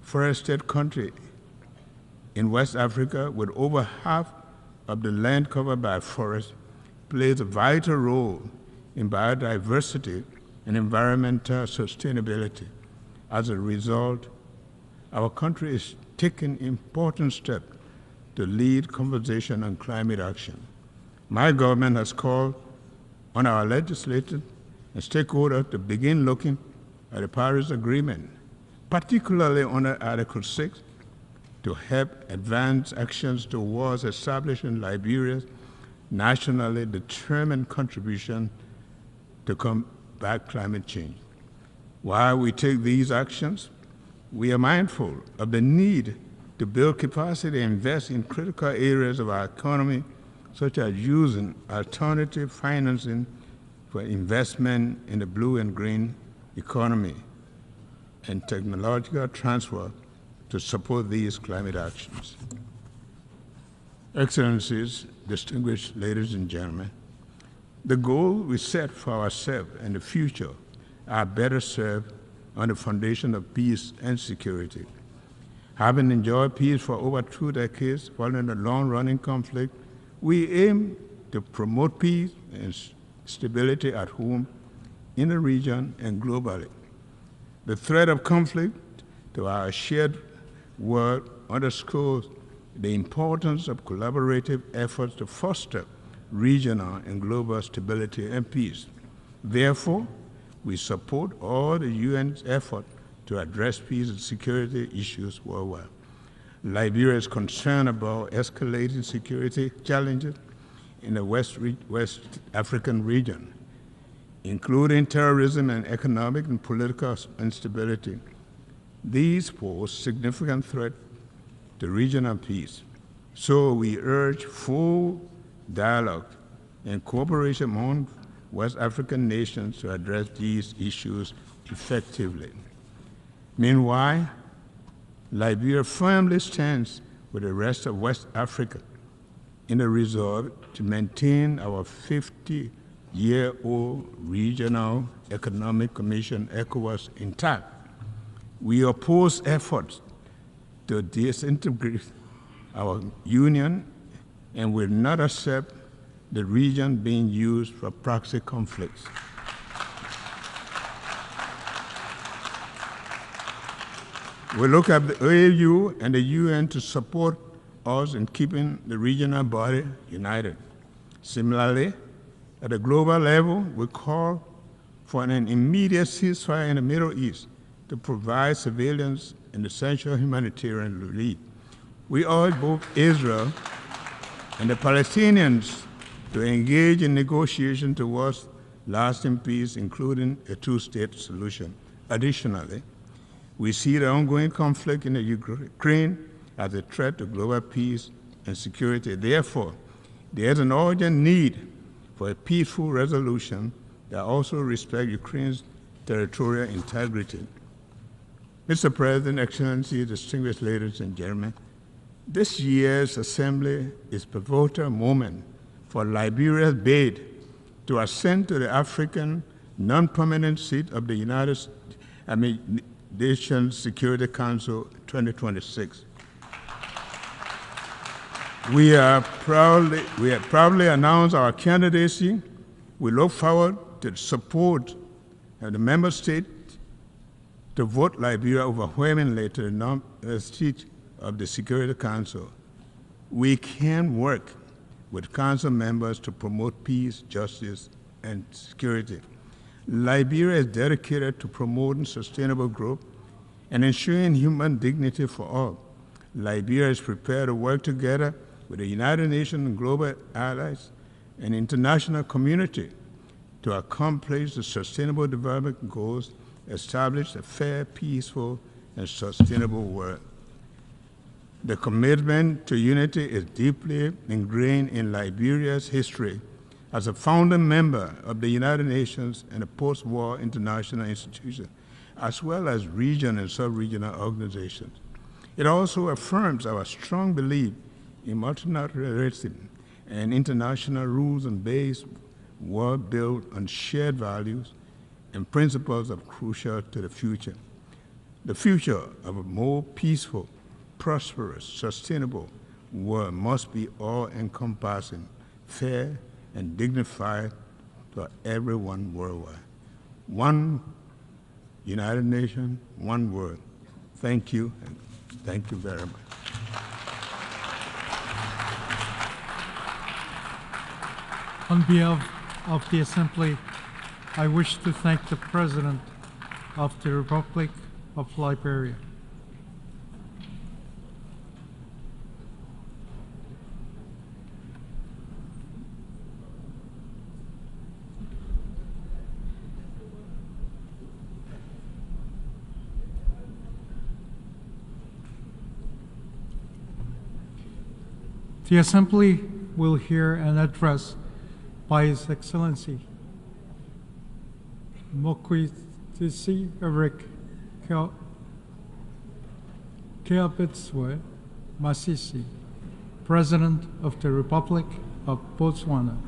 S20: forested country in West Africa, with over half of the land covered by forests, plays a vital role in biodiversity and environmental sustainability. As a result, our country is taking important steps to lead conversation on climate action. My government has called on our legislators and stakeholders to begin looking at the Paris Agreement, particularly under Article 6, to help advance actions towards establishing Liberia's nationally determined contribution to combat climate change. While we take these actions, we are mindful of the need to build capacity and invest in critical areas of our economy, such as using alternative financing for investment in the blue and green economy and technological transfer to support these climate actions. Excellencies, distinguished ladies and gentlemen, the goals we set for ourselves and the future are better served on the foundation of peace and security. Having enjoyed peace for over 2 decades following a long-running conflict, we aim to promote peace and stability at home, in the region, and globally. The threat of conflict to our shared world underscores the importance of collaborative efforts to foster regional and global stability and peace. Therefore, we support all the UN's effort to address peace and security issues worldwide. Liberia is concerned about escalating security challenges in the West African region, including terrorism and economic and political instability. These pose significant threat to regional peace. So we urge full dialogue and cooperation among West African nations to address these issues effectively. Meanwhile, Liberia firmly stands with the rest of West Africa in a resolve to maintain our 50-year-old Regional Economic Commission, ECOWAS, intact. We oppose efforts to disintegrate our union and will not accept the region being used for proxy conflicts. We look at the AU and the UN to support us in keeping the regional body united. Similarly, at a global level, we call for an immediate ceasefire in the Middle East to provide civilians an essential humanitarian relief. We urge both Israel and the Palestinians to engage in negotiations towards lasting peace, including a two-state solution. Additionally, we see the ongoing conflict in the Ukraine as a threat to global peace and security. Therefore, there is an urgent need for a peaceful resolution that also respects Ukraine's territorial integrity. Mr. President, Excellencies, distinguished ladies and gentlemen, this year's Assembly is a pivotal moment for Liberia's bid to ascend to the African non-permanent seat of the United Nations Security Council 2026. We have proudly announced our candidacy. We look forward to the support of the member states to vote Liberia overwhelmingly to the seat of the Security Council. We can work with Council members to promote peace, justice, and security. Liberia is dedicated to promoting sustainable growth and ensuring human dignity for all. Liberia is prepared to work together with the United Nations and global allies and international community to accomplish the sustainable development goals, establish a fair, peaceful, and sustainable world. The commitment to unity is deeply ingrained in Liberia's history as a founding member of the United Nations and a post-war international institution, as well as regional and sub-regional organizations. It also affirms our strong belief in multilateralism and international rules and based world built on shared values and principles are crucial to the future. The future of a more peaceful, prosperous, sustainable world must be all-encompassing, fair, and dignified for everyone worldwide. One United Nations, one world. Thank you, and thank you very much.
S13: On behalf of the Assembly, I wish to thank the President of the Republic of Liberia. The Assembly will hear an address by His Excellency Mokwitisi Eric Keabetswe Masisi, President of the Republic of Botswana.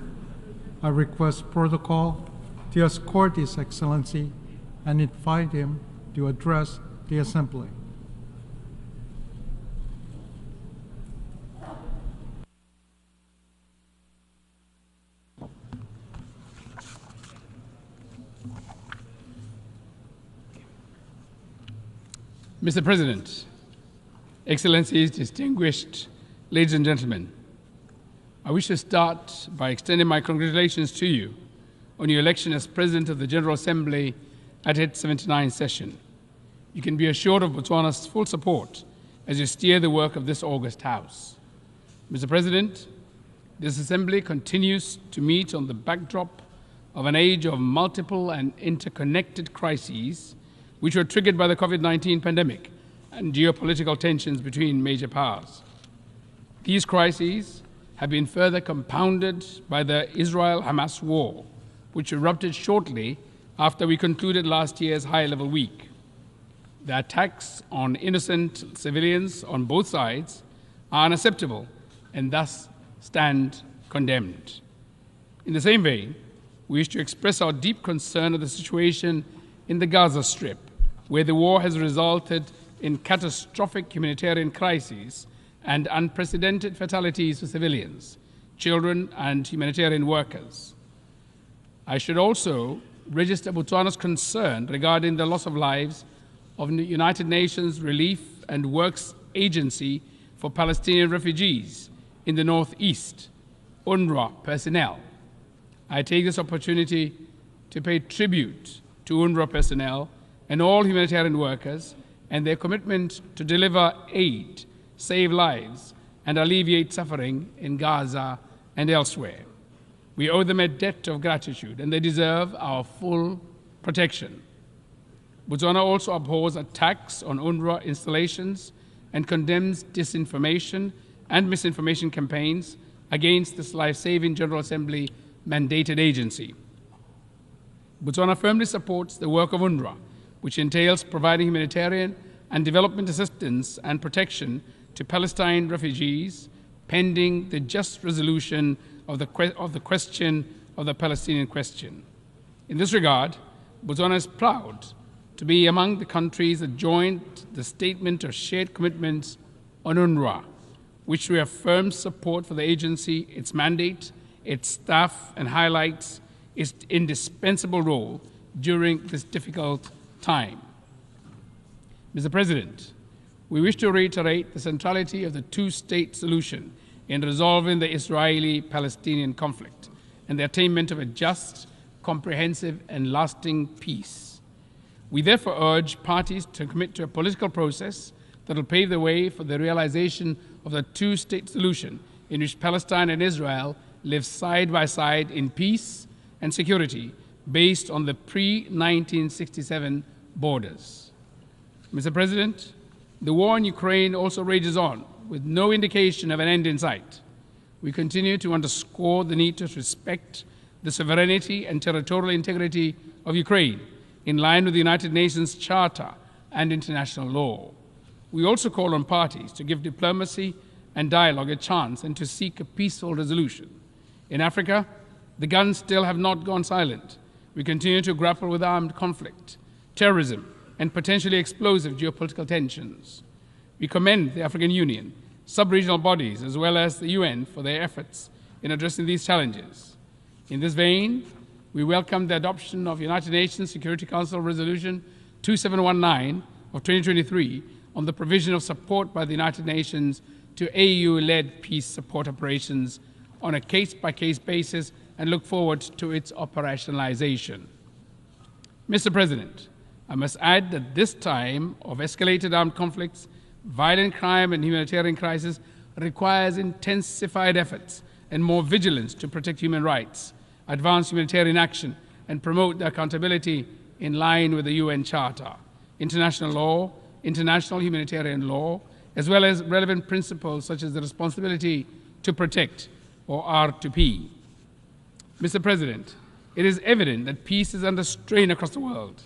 S13: I request protocol to escort His Excellency and invite him to address the Assembly.
S1: Mr. President, Excellencies, distinguished ladies and gentlemen, I wish to start by extending my congratulations to you on your election as President of the General Assembly at its 79th session. You can be assured of Botswana's full support as you steer the work of this august House. Mr. President, this Assembly continues to meet on the backdrop of an age of multiple and interconnected crises which were triggered by the COVID-19 pandemic and geopolitical tensions between major powers. These crises have been further compounded by the Israel-Hamas war, which erupted shortly after we concluded last year's high-level week. The attacks on innocent civilians on both sides are unacceptable and thus stand condemned. In the same vein, we wish to express our deep concern of the situation in the Gaza Strip, where the war has resulted in catastrophic humanitarian crises and unprecedented fatalities for civilians, children, and humanitarian workers. I should also register Botswana's concern regarding the loss of lives of the United Nations Relief and Works Agency for Palestinian Refugees in the Northeast, UNRWA personnel. I take this opportunity to pay tribute to UNRWA personnel and all humanitarian workers and their commitment to deliver aid, save lives, and alleviate suffering in Gaza and elsewhere. We owe them a debt of gratitude, and they deserve our full protection. Botswana also abhors attacks on UNRWA installations and condemns disinformation and misinformation campaigns against this life-saving General Assembly mandated agency. Botswana firmly supports the work of UNRWA, which entails providing humanitarian and development assistance and protection to Palestine refugees pending the just resolution of the question of the Palestinian question. In this regard, Botswana is proud to be among the countries that joined the Statement of Shared Commitments on UNRWA, which reaffirms support for the agency, its mandate, its staff, and highlights its indispensable role during this difficult time. Mr. President, we wish to reiterate the centrality of the two-state solution in resolving the Israeli-Palestinian conflict and the attainment of a just, comprehensive, and lasting peace. We therefore urge parties to commit to a political process that will pave the way for the realization of the two-state solution in which Palestine and Israel live side by side in peace and security based on the pre-1967 borders. Mr. President, the war in Ukraine also rages on, with no indication of an end in sight. We continue to underscore the need to respect the sovereignty and territorial integrity of Ukraine in line with the United Nations Charter and international law. We also call on parties to give diplomacy and dialogue a chance and to seek a peaceful resolution. In Africa, the guns still have not gone silent. We continue to grapple with armed conflict, terrorism, and potentially explosive geopolitical tensions. We commend the African Union, sub-regional bodies, as well as the UN for their efforts in addressing these challenges. In this vein, we welcome the adoption of United Nations Security Council Resolution 2719 of 2023 on the provision of support by the United Nations to AU-led peace support operations on a case-by-case basis and look forward to its operationalization. Mr. President, I must add that this time of escalated armed conflicts, violent crime, and humanitarian crisis requires intensified efforts and more vigilance to protect human rights, advance humanitarian action, and promote the accountability in line with the UN Charter, international law, international humanitarian law, as well as relevant principles such as the responsibility to protect, or R2P. Mr. President, it is evident that peace is under strain across the world.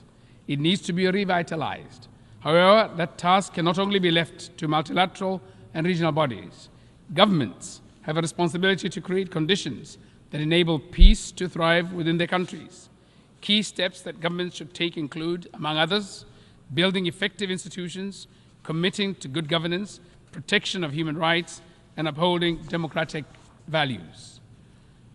S1: It needs to be revitalized. However, that task cannot only be left to multilateral and regional bodies. Governments have a responsibility to create conditions that enable peace to thrive within their countries. Key steps that governments should take include, among others, building effective institutions, committing to good governance, protection of human rights, and upholding democratic values.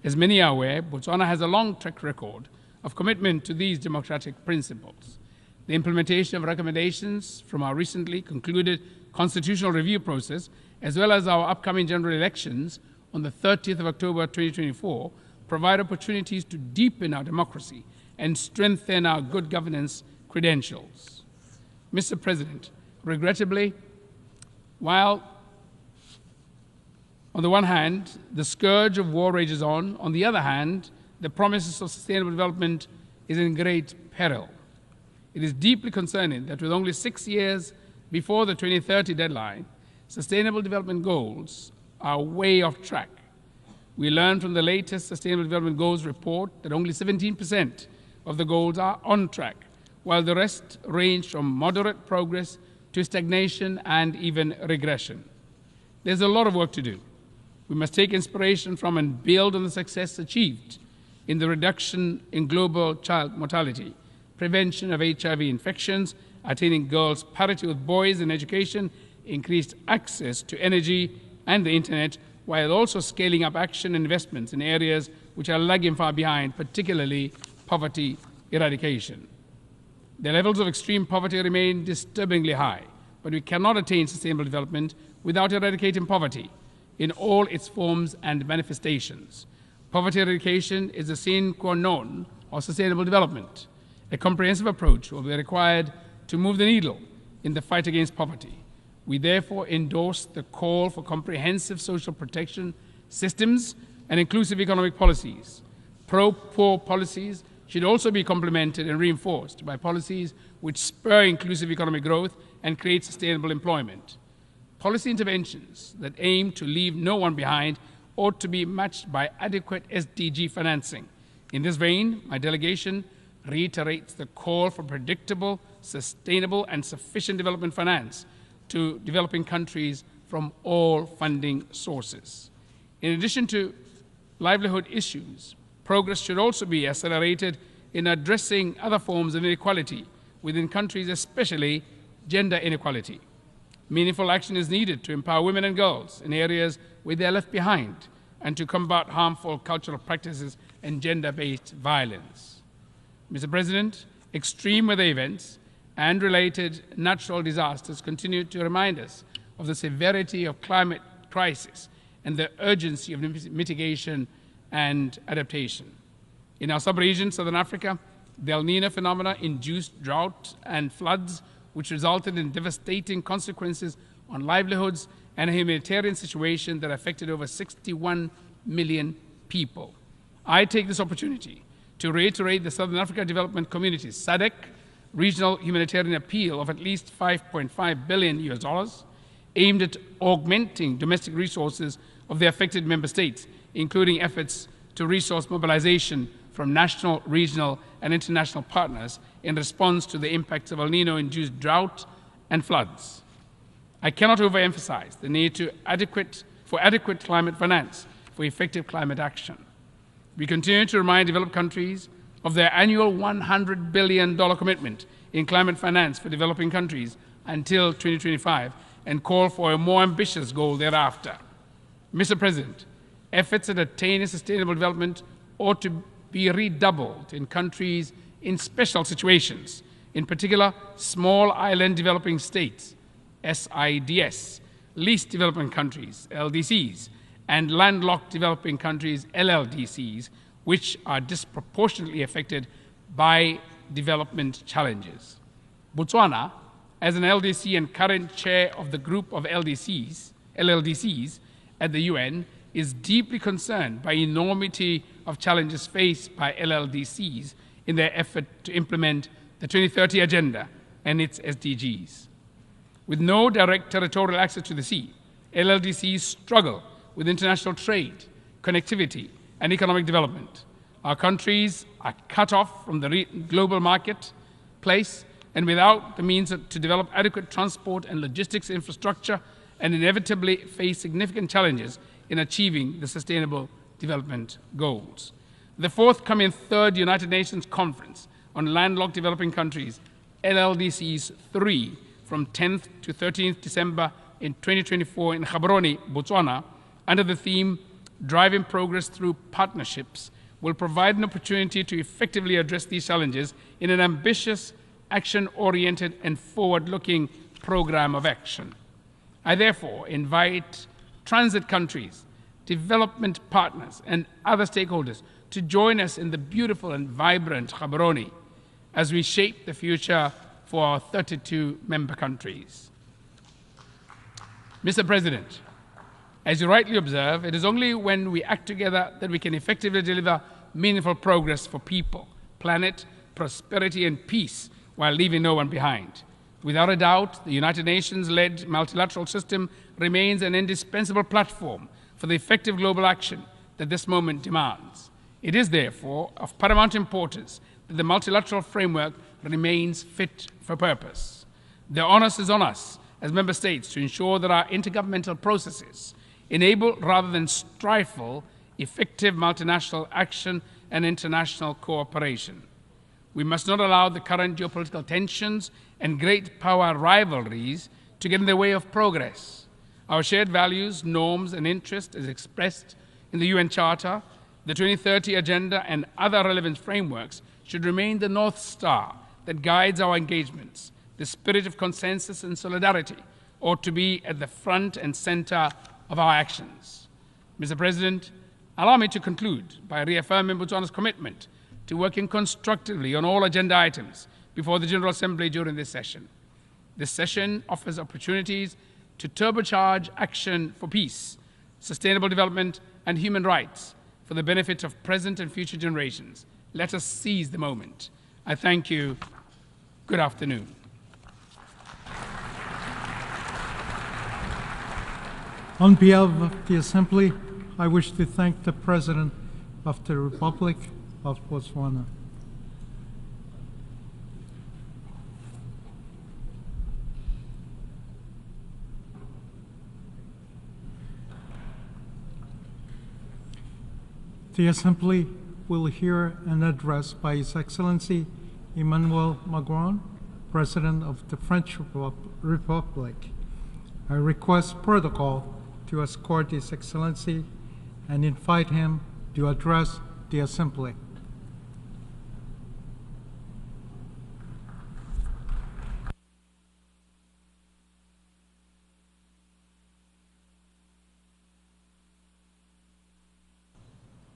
S1: As many are aware, Botswana has a long track record of commitment to these democratic principles. The implementation of recommendations from our recently concluded constitutional review process, as well as our upcoming general elections on the 30th of October 2024, provide opportunities to deepen our democracy and strengthen our good governance credentials. Mr. President, regrettably, while on the one hand, the scourge of war rages on the other hand, the promises of sustainable development is in great peril. It is deeply concerning that with only 6 years before the 2030 deadline, sustainable development goals are way off track. We learned from the latest Sustainable Development Goals report that only 17% of the goals are on track, while the rest range from moderate progress to stagnation and even regression. There's a lot of work to do. We must take inspiration from and build on the success achieved in the reduction in global child mortality, prevention of HIV infections, attaining girls' parity with boys in education, increased access to energy and the internet, while also scaling up action and investments in areas which are lagging far behind, particularly poverty eradication. The levels of extreme poverty remain disturbingly high, but we cannot attain sustainable development without eradicating poverty in all its forms and manifestations. Poverty eradication is the sine qua non of sustainable development. A comprehensive approach will be required to move the needle in the fight against poverty. We therefore endorse the call for comprehensive social protection systems and inclusive economic policies. Pro-poor policies should also be complemented and reinforced by policies which spur inclusive economic growth and create sustainable employment. Policy interventions that aim to leave no one behind ought to be matched by adequate SDG financing. In this vein, my delegation reiterates the call for predictable, sustainable, and sufficient development finance to developing countries from all funding sources. In addition to livelihood issues, progress should also be accelerated in addressing other forms of inequality within countries, especially gender inequality. Meaningful action is needed to empower women and girls in areas where they are left behind and to combat harmful cultural practices and gender-based violence. Mr. President, extreme weather events and related natural disasters continue to remind us of the severity of climate crisis and the urgency of mitigation and adaptation. In our sub-region, Southern Africa, the El Niño phenomena induced drought and floods, which resulted in devastating consequences on livelihoods and a humanitarian situation that affected over 61 million people. I take this opportunity to reiterate the Southern Africa Development Community's SADC regional humanitarian appeal of at least $5.5 billion aimed at augmenting domestic resources of the affected member states, including efforts to resource mobilization from national, regional, and international partners in response to the impacts of El Niño-induced drought and floods. I cannot overemphasize the need for adequate climate finance for effective climate action. We continue to remind developed countries of their annual $100 billion commitment in climate finance for developing countries until 2025 and call for a more ambitious goal thereafter. Mr. President, efforts at attaining sustainable development ought to be redoubled in countries in special situations, in particular small island developing states, SIDS, least developing countries, LDCs, and landlocked developing countries, LLDCs, which are disproportionately affected by development challenges. Botswana, as an LDC and current chair of the group of LLDCs at the UN, is deeply concerned by enormity of challenges faced by LLDCs in their effort to implement the 2030 Agenda and its SDGs. With no direct territorial access to the sea, LLDCs struggle with international trade, connectivity, and economic development. Our countries are cut off from the global marketplace and without the means to develop adequate transport and logistics infrastructure, and inevitably face significant challenges in achieving the Sustainable Development Goals. The forthcoming third United Nations Conference on Landlocked Developing Countries, LLDCs 3, from 10th to 13th December in 2024 in Gaborone, Botswana, under the theme Driving Progress Through Partnerships, will provide an opportunity to effectively address these challenges in an ambitious, action-oriented, and forward-looking program of action. I therefore invite transit countries, development partners, and other stakeholders to join us in the beautiful and vibrant Gaborone as we shape the future for our 32 member countries. Mr. President, as you rightly observe, it is only when we act together that we can effectively deliver meaningful progress for people, planet, prosperity, and peace while leaving no one behind. Without a doubt, the United Nations-led multilateral system remains an indispensable platform for the effective global action that this moment demands. It is therefore of paramount importance that the multilateral framework remains fit for purpose. The onus is on us as member states to ensure that our intergovernmental processes enable rather than stifle effective multinational action and international cooperation. We must not allow the current geopolitical tensions and great power rivalries to get in the way of progress. Our shared values, norms, and interests, as expressed in the UN Charter, the 2030 Agenda, and other relevant frameworks, should remain the North Star that guides our engagements. The spirit of consensus and solidarity ought to be at the front and center of our actions. Mr. President, allow me to conclude by reaffirming Botswana's commitment to working constructively on all agenda items before the General Assembly during this session. This session offers opportunities to turbocharge action for peace, sustainable development, and human rights for the benefit of present and future generations. Let us seize the moment. I thank you. Good afternoon.
S13: On behalf of the Assembly, I wish to thank the President of the Republic of Botswana. The Assembly will hear an address by His Excellency Emmanuel Macron, President of the French Republic. I request protocol to escort His Excellency and invite him to address the Assembly.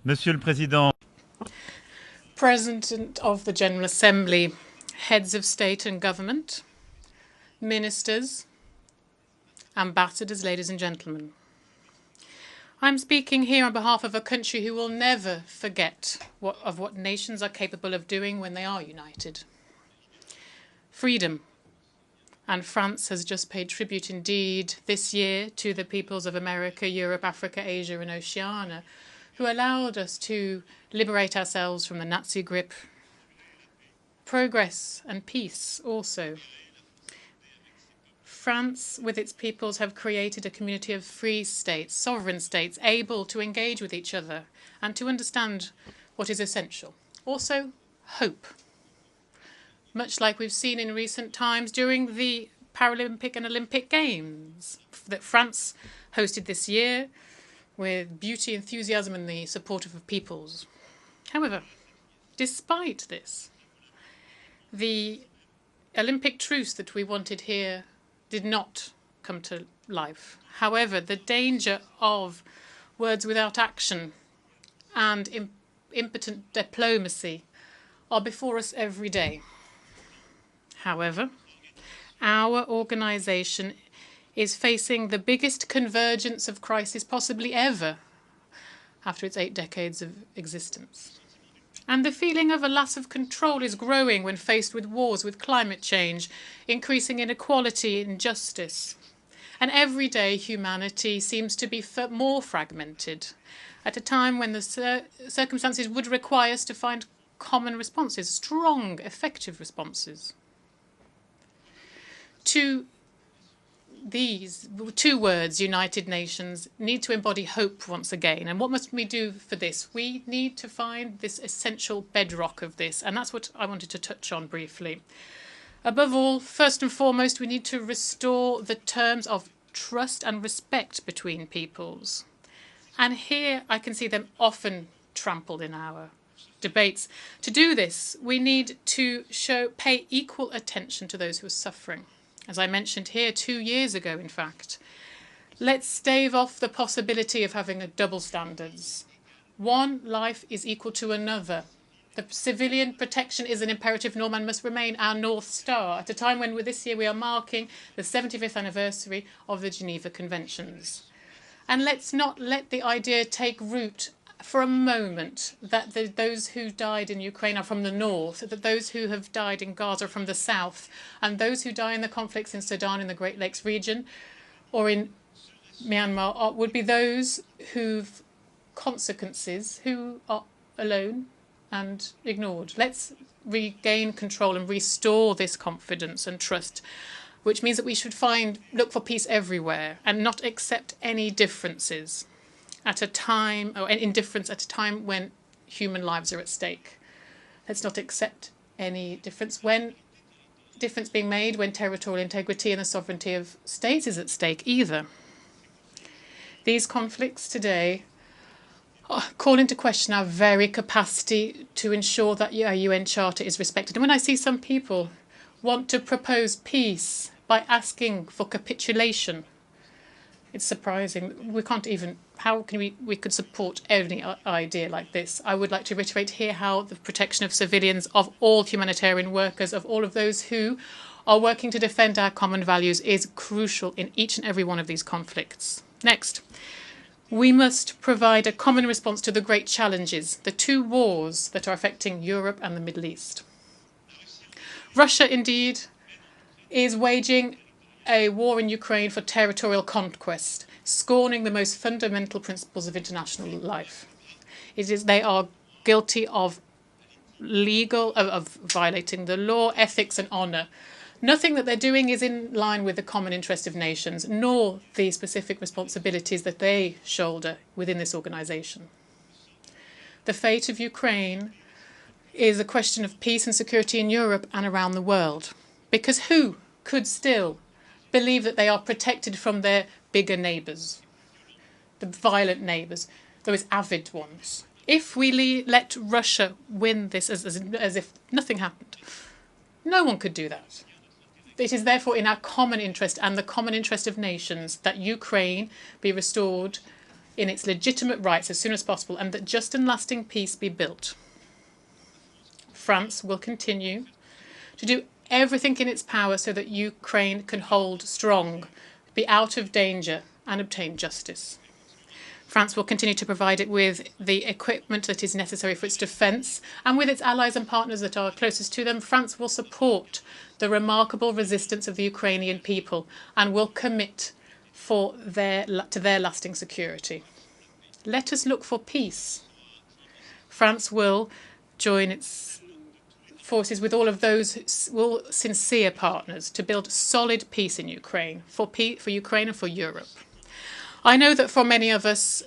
S4: Monsieur le Président.
S18: President of the General Assembly, heads of state and government, ministers, ambassadors, ladies and gentlemen. I'm speaking here on behalf of a country who will never forget what nations are capable of doing when they are united. Freedom. And France has just paid tribute indeed this year to the peoples of America, Europe, Africa, Asia, and Oceania, who allowed us to liberate ourselves from the Nazi grip. Progress and peace also. France, with its peoples, have created a community of free states, sovereign states, able to engage with each other and to understand what is essential. Also, hope. Much like we've seen in recent times during the Paralympic and Olympic Games that France hosted this year with beauty, enthusiasm, and the support of the peoples. However, despite this, the Olympic truce that we wanted here did not come to life. However, the danger of words without action and impotent diplomacy are before us every day. However, our organization is facing the biggest convergence of crisis possibly ever after its 8 decades of existence. And the feeling of a loss of control is growing when faced with wars, with climate change, increasing inequality, injustice. And every day humanity seems to be more fragmented at a time when the circumstances would require us to find common responses, strong, effective responses. These 2 words, United Nations, need to embody hope once again. And what must we do for this? We need to find this essential bedrock of this, and that's what I wanted to touch on briefly. Above all, first and foremost, we need to restore the terms of trust and respect between peoples. And here I can see them often trampled in our debates. To do this, we need to pay equal attention to those who are suffering. As I mentioned here 2 years ago, in fact. Let's stave off the possibility of having double standards. One life is equal to another. The civilian protection is an imperative norm and must remain our North Star at a time when this year we are marking the 75th anniversary of the Geneva Conventions. And let's not let the idea take root for a moment that those who died in Ukraine are from the north, that those who have died in Gaza are from the south, and those who die in the conflicts in Sudan in the Great Lakes region or in Myanmar would be those who've consequences, who are alone and ignored. Let's regain control and restore this confidence and trust, which means that we should look for peace everywhere and not accept any differences at a time, or indifference at a time when human lives are at stake. Let's not accept any difference when difference being made when territorial integrity and the sovereignty of states is at stake either. These conflicts today call into question our very capacity to ensure that our UN Charter is respected. And when I see some people want to propose peace by asking for capitulation, it's surprising. We can't even we could support any idea like this. I would like to reiterate here how the protection of civilians, of all humanitarian workers, of all of those who are working to defend our common values is crucial in each and every one of these conflicts. Next, we must provide a common response to the great challenges, the two wars that are affecting Europe and the Middle East. Russia, indeed, is waging a war in Ukraine for territorial conquest, scorning the most fundamental principles of international life. They are guilty of violating the law, ethics and honour. Nothing that they're doing is in line with the common interest of nations, nor the specific responsibilities that they shoulder within this organisation. The fate of Ukraine is a question of peace and security in Europe and around the world. Because who could still believe that they are protected from their bigger neighbours, the violent neighbours, those avid ones? If we let Russia win this as if nothing happened, no one could do that. It is therefore in our common interest and the common interest of nations that Ukraine be restored in its legitimate rights as soon as possible and that just and lasting peace be built. France will continue to do everything in its power so that Ukraine can hold strong, be out of danger and obtain justice. France will continue to provide it with the equipment that is necessary for its defence, and with its allies and partners that are closest to them, France will support the remarkable resistance of the Ukrainian people and will commit to their lasting security. Let us look for peace. France will join its forces with all of those sincere partners to build solid peace in Ukraine, for Ukraine and for Europe. I know that for many of us,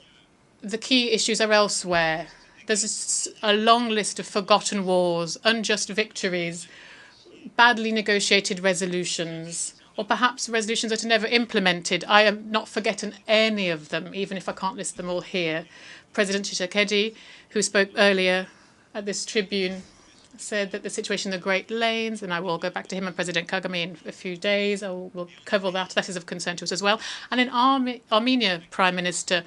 S18: the key issues are elsewhere. There's a long list of forgotten wars, unjust victories, badly negotiated resolutions, or perhaps resolutions that are never implemented. I am not forgetting any of them, even if I can't list them all here. President Tshisekedi, who spoke earlier at this tribune, said that the situation in the Great Lanes, and I will go back to him and President Kagame in a few days, we'll cover that. That is of concern to us as well. And in Armenia, Prime Minister,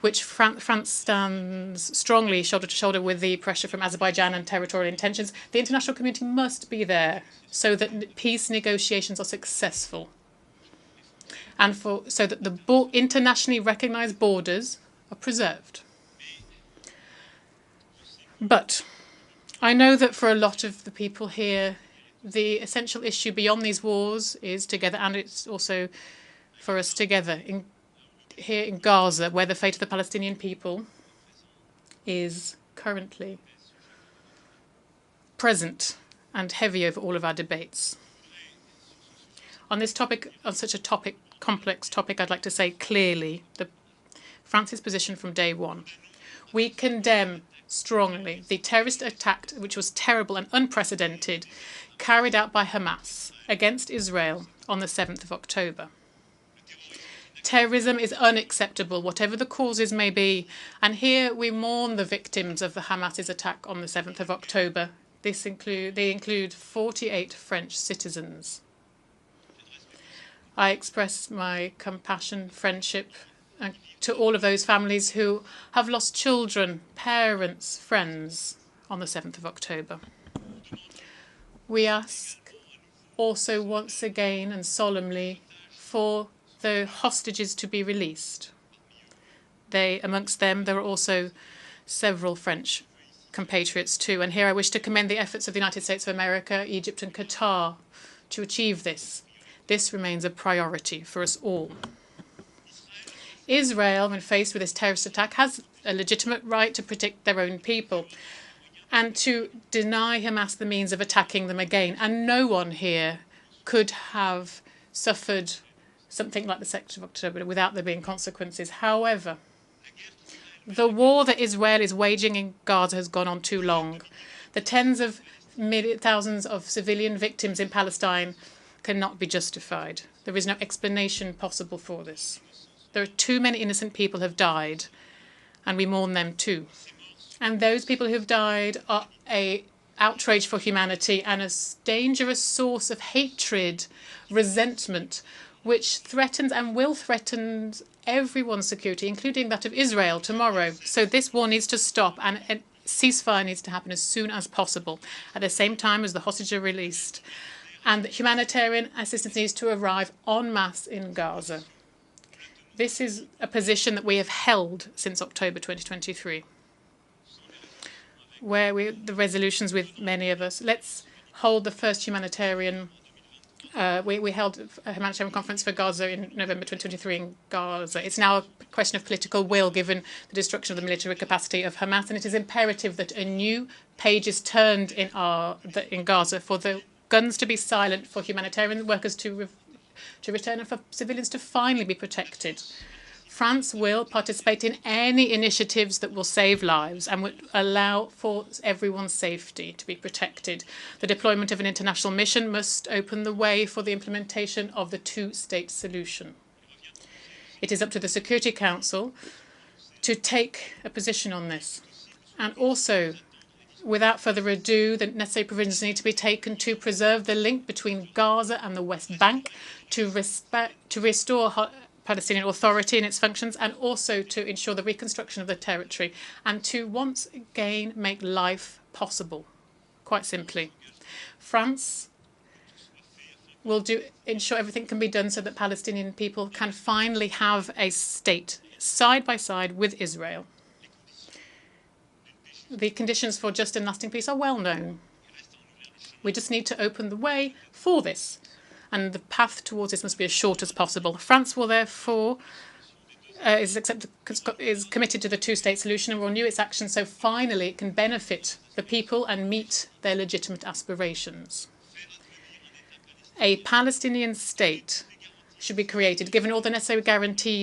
S18: which France stands strongly shoulder to shoulder with the pressure from Azerbaijan and territorial intentions, the international community must be there so that peace negotiations are successful and so that the internationally recognised borders are preserved. But I know that for a lot of the people here, the essential issue beyond these wars is together, and it's also for us together here in Gaza, where the fate of the Palestinian people is currently present and heavy over all of our debates. On this topic, on such a complex topic, I'd like to say clearly France's position from day one. We condemn strongly the terrorist attack, which was terrible and unprecedented, carried out by Hamas against Israel on the 7th of October. Terrorism is unacceptable, whatever the causes may be, and here we mourn the victims of the Hamas's attack on the 7th of October. They include 48 French citizens. I express my compassion, friendship, to all of those families who have lost children, parents, friends on the 7th of October. We ask also once again and solemnly for the hostages to be released. Amongst them, there are also several French compatriots too. And here I wish to commend the efforts of the United States of America, Egypt and Qatar to achieve this. This remains a priority for us all. Israel, when faced with this terrorist attack, has a legitimate right to protect their own people and to deny Hamas the means of attacking them again. And no one here could have suffered something like the 2nd of October without there being consequences. However, the war that Israel is waging in Gaza has gone on too long. The tens of thousands of civilian victims in Palestine cannot be justified. There is no explanation possible for this. There are too many innocent people who have died, and we mourn them too. And those people who have died are an outrage for humanity and a dangerous source of hatred, resentment, which threatens and will threaten everyone's security, including that of Israel tomorrow. So this war needs to stop, and a ceasefire needs to happen as soon as possible, at the same time as the hostages are released. And humanitarian assistance needs to arrive en masse in Gaza. This is a position that we have held since October 2023, where the resolutions with many of us. Let's hold the first humanitarian. We held a humanitarian conference for Gaza in November 2023 in Gaza. It's now a question of political will, given the destruction of the military capacity of Hamas, and it is imperative that a new page is turned in Gaza for the guns to be silent, for humanitarian workers to return, and for civilians to finally be protected. France will participate in any initiatives that will save lives and would allow for everyone's safety to be protected. The deployment of an international mission must open the way for the implementation of the two-state solution. It is up to the Security Council to take a position on this. And also, without further ado, the necessary provisions need to be taken to preserve the link between Gaza and the West Bank, to restore Palestinian Authority and its functions, and also to ensure the reconstruction of the territory, and to once again make life possible, quite simply. France will ensure everything can be done so that Palestinian people can finally have a state side by side with Israel. The conditions for just and lasting peace are well known. We just need to open the way for this, and the path towards this must be as short as possible. France will therefore is committed to the two-state solution and will renew its action so finally it can benefit the people and meet their legitimate aspirations. A Palestinian state should be created, given all the necessary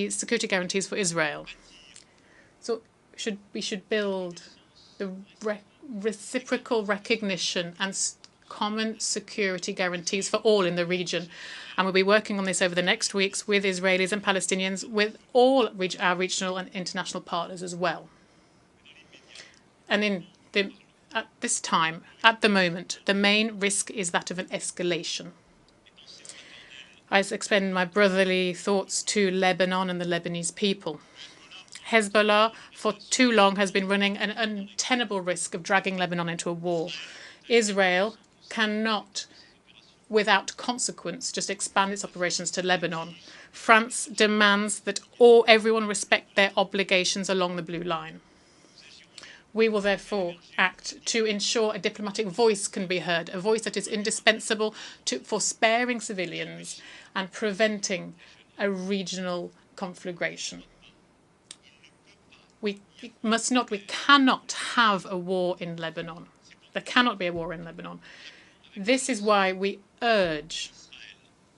S18: security guarantees for Israel. So we should build the reciprocal recognition and common security guarantees for all in the region. And we'll be working on this over the next weeks with Israelis and Palestinians, with all our regional and international partners as well. And at this time, at the moment, the main risk is that of an escalation. I extend my brotherly thoughts to Lebanon and the Lebanese people. Hezbollah, for too long, has been running an untenable risk of dragging Lebanon into a war. Israel cannot, without consequence, just expand its operations to Lebanon. France demands that everyone respect their obligations along the blue line. We will therefore act to ensure a diplomatic voice can be heard, a voice that is indispensable for sparing civilians and preventing a regional conflagration. We cannot have a war in Lebanon. There cannot be a war in Lebanon. This is why we urge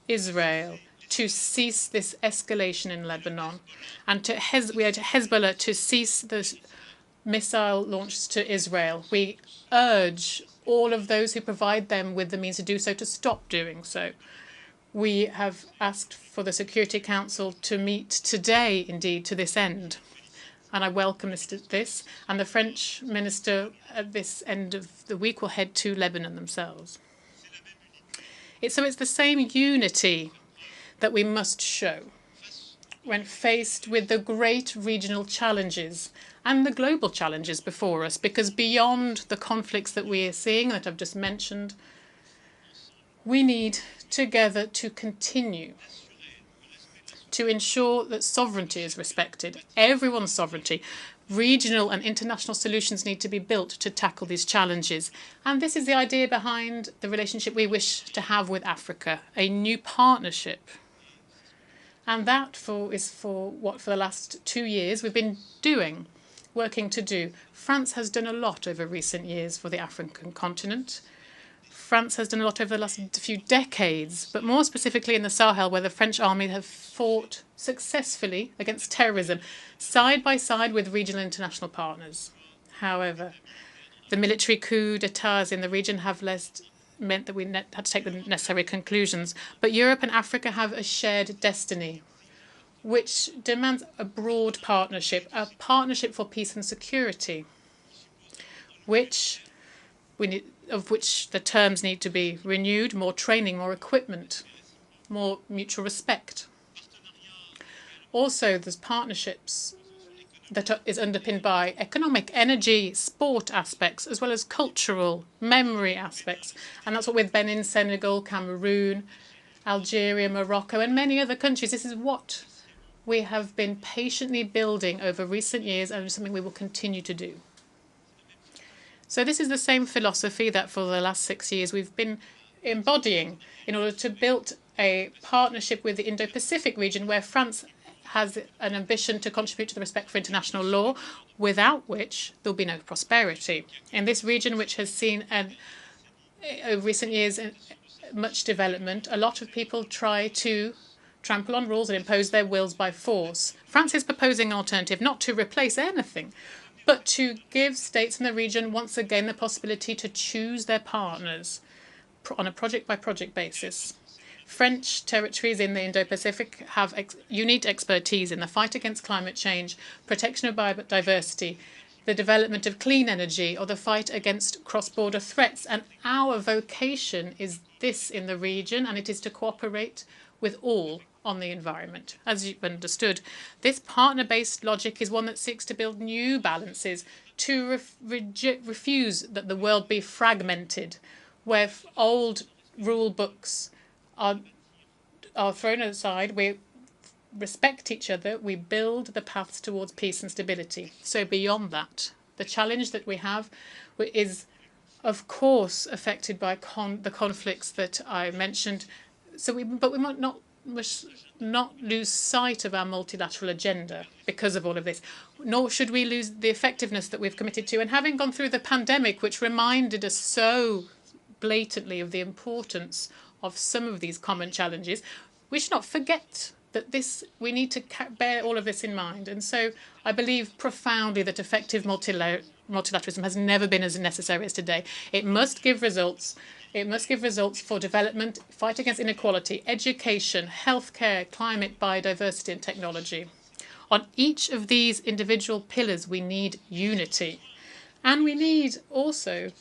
S18: Israel to cease this escalation in Lebanon, and we urge Hezbollah to cease the missile launches to Israel. We urge all of those who provide them with the means to do so to stop doing so. We have asked for the Security Council to meet today, indeed, to this end. And I welcome this. And the French minister at this end of the week will head to Lebanon themselves. It's the same unity that we must show when faced with the great regional challenges and the global challenges before us, because beyond the conflicts that we are seeing, that I've just mentioned, we need together to continue to ensure that sovereignty is respected, everyone's sovereignty. Regional and international solutions need to be built to tackle these challenges. And this is the idea behind the relationship we wish to have with Africa, a new partnership. And that is for what for the last 2 years we've been working to do. France has done a lot over recent years for the African continent. France has done a lot over the last few decades, but more specifically in the Sahel, where the French army have fought successfully against terrorism, side by side with regional and international partners. However, the military coups d'etats in the region have meant that we had to take the necessary conclusions. But Europe and Africa have a shared destiny, which demands a broad partnership, a partnership for peace and security, of which the terms need to be renewed, more training, more equipment. more mutual respect. Also, there's partnerships that is underpinned by economic, energy, sport aspects, as well as cultural, memory aspects. And that's what with Benin, Senegal, Cameroon, Algeria, Morocco, and many other countries. This is what we have been patiently building over recent years, and something we will continue to do. So this is the same philosophy that for the last 6 years we've been embodying in order to build a partnership with the Indo-Pacific region, where France has an ambition to contribute to the respect for international law, without which there will be no prosperity. In this region, which has seen over recent years much development, a lot of people try to trample on rules and impose their wills by force. France is proposing an alternative, not to replace anything, but to give states in the region once again the possibility to choose their partners on a project-by-project basis. French territories in the Indo-Pacific have unique expertise in the fight against climate change, protection of biodiversity, the development of clean energy, or the fight against cross-border threats. And our vocation is this in the region, and it is to cooperate with all on the environment. As you've understood, this partner-based logic is one that seeks to build new balances, to refuse that the world be fragmented, where old rule books are thrown aside. We respect each other. We build the paths towards peace and stability. So beyond that, the challenge that we have is, of course, affected by the conflicts that I mentioned. But we must not lose sight of our multilateral agenda because of all of this, nor should we lose the effectiveness that we've committed to. And having gone through the pandemic, which reminded us so blatantly of the importance of some of these common challenges, we should not forget that we need to bear all of this in mind. And so I believe profoundly that effective multilateralism has never been as necessary as today. It must give results. It must give results for development, fight against inequality, education, healthcare, climate, biodiversity, and technology. On each of these individual pillars, we need unity. And we need also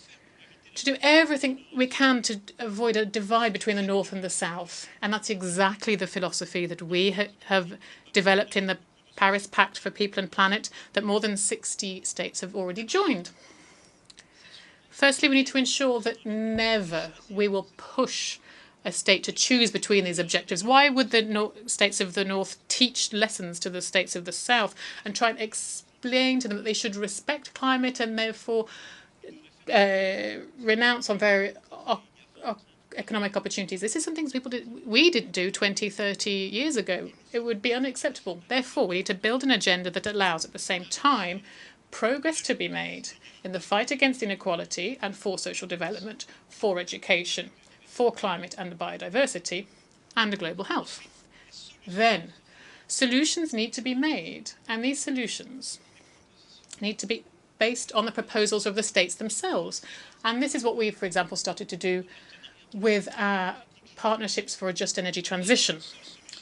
S18: to do everything we can to avoid a divide between the North and the South. And that's exactly the philosophy that we have developed in the Paris Pact for People and Planet that more than 60 states have already joined. Firstly, we need to ensure that never we will push a state to choose between these objectives. Why would the states of the North teach lessons to the states of the South and try and explain to them that they should respect climate and therefore renounce on very economic opportunities? This is something we didn't do 20, 30 years ago. It would be unacceptable. Therefore, we need to build an agenda that allows, at the same time, progress to be made in the fight against inequality and for social development, for education, for climate and biodiversity, and global health. Then, solutions need to be made, and these solutions need to be based on the proposals of the states themselves. And this is what we, for example, started to do with our partnerships for a just energy transition.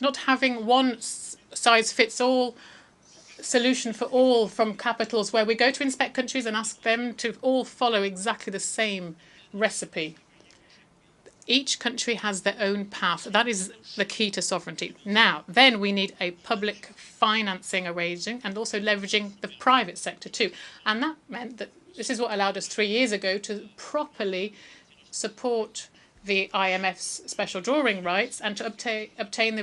S18: Not having one size-fits-all solution for all from capitals where we go to inspect countries and ask them to all follow exactly the same recipe. Each country has their own path. That is the key to sovereignty. Now, then we need a public financing arranging and also leveraging the private sector too. And that meant that this is what allowed us 3 years ago to properly support the IMF's special drawing rights and to obtain the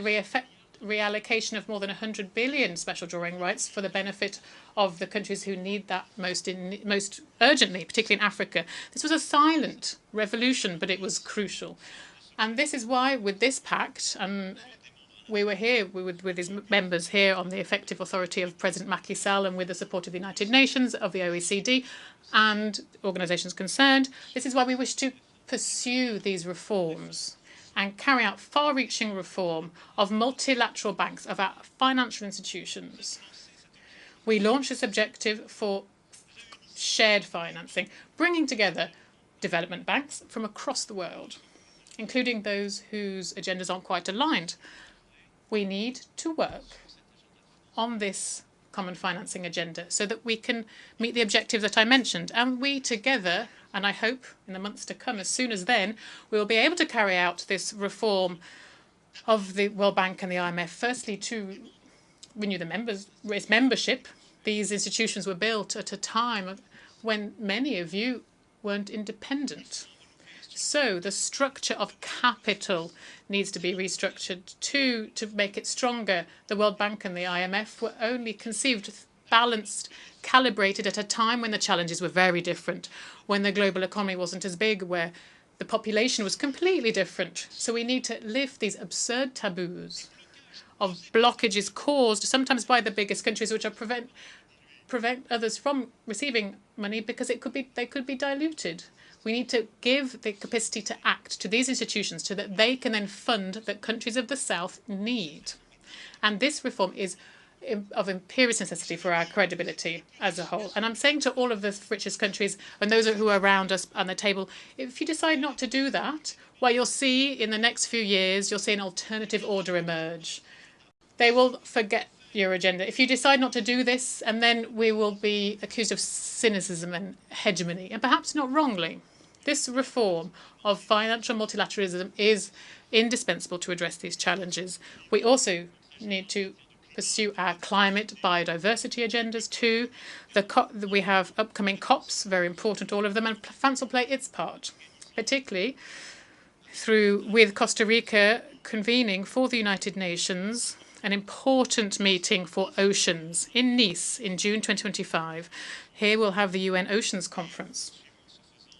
S18: reallocation of more than 100 billion special drawing rights for the benefit of the countries who need that most urgently, particularly in Africa. This was a silent revolution, but it was crucial. And this is why, with this pact, we were here with his members here on the effective authority of President Macky Sall and with the support of the United Nations, of the OECD, and organisations concerned. This is why we wish to pursue these reforms and carry out far-reaching reform of multilateral banks, of our financial institutions. We launched this objective for shared financing, bringing together development banks from across the world, including those whose agendas aren't quite aligned. We need to work on this common financing agenda so that we can meet the objectives that I mentioned. And we together, and I hope in the months to come, as soon as then, we will be able to carry out this reform of the World Bank and the IMF, firstly to renew its membership. These institutions were built at a time when many of you weren't independent. So the structure of capital needs to be restructured. Two, to make it stronger, the World Bank and the IMF were only conceived, balanced, calibrated at a time when the challenges were very different, when the global economy wasn't as big, where the population was completely different. So we need to lift these absurd taboos of blockages caused sometimes by the biggest countries, which are prevent others from receiving money because they could be diluted. We need to give the capacity to act to these institutions so that they can then fund that countries of the South need. And this reform is of imperious necessity for our credibility as a whole. And I'm saying to all of the richest countries and those who are around us on the table, if you decide not to do that, well, you'll see in the next few years, you'll see an alternative order emerge. They will forget your agenda. If you decide not to do this, and then we will be accused of cynicism and hegemony, and perhaps not wrongly. This reform of financial multilateralism is indispensable to address these challenges. We also need to pursue our climate biodiversity agendas too. We have upcoming COPs, very important, all of them, and France will play its part, particularly with Costa Rica convening for the United Nations an important meeting for oceans in Nice in June 2025. Here we'll have the UN Oceans Conference.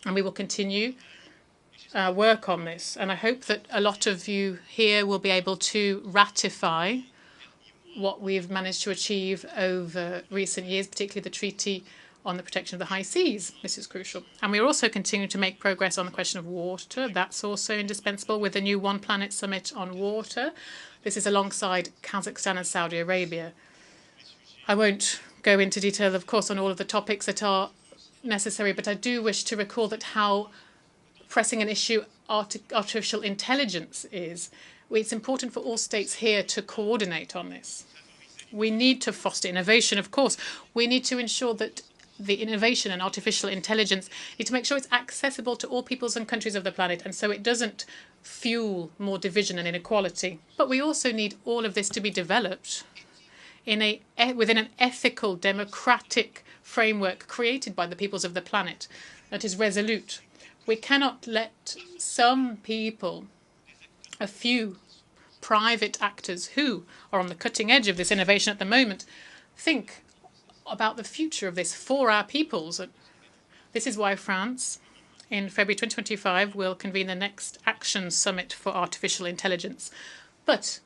S18: And we will continue work on this. And I hope that a lot of you here will be able to ratify what we've managed to achieve over recent years, particularly the Treaty on the Protection of the High Seas. This is crucial. And we're also continuing to make progress on the question of water. That's also indispensable with the new One Planet Summit on water. This is alongside Kazakhstan and Saudi Arabia. I won't go into detail, of course, on all of the topics that are necessary, but I do wish to recall that how pressing an issue artificial intelligence is. It's important for all states here to coordinate on this. We need to foster innovation, of course. We need to ensure that the innovation and artificial intelligence need to make sure it's accessible to all peoples and countries of the planet, and so it doesn't fuel more division and inequality. But we also need all of this to be developed within an ethical, democratic framework created by the peoples of the planet that is resolute. We cannot let some people, a few private actors who are on the cutting edge of this innovation at the moment, think about the future of this for our peoples. This is why France, in February 2025, will convene the next Action Summit for Artificial Intelligence. But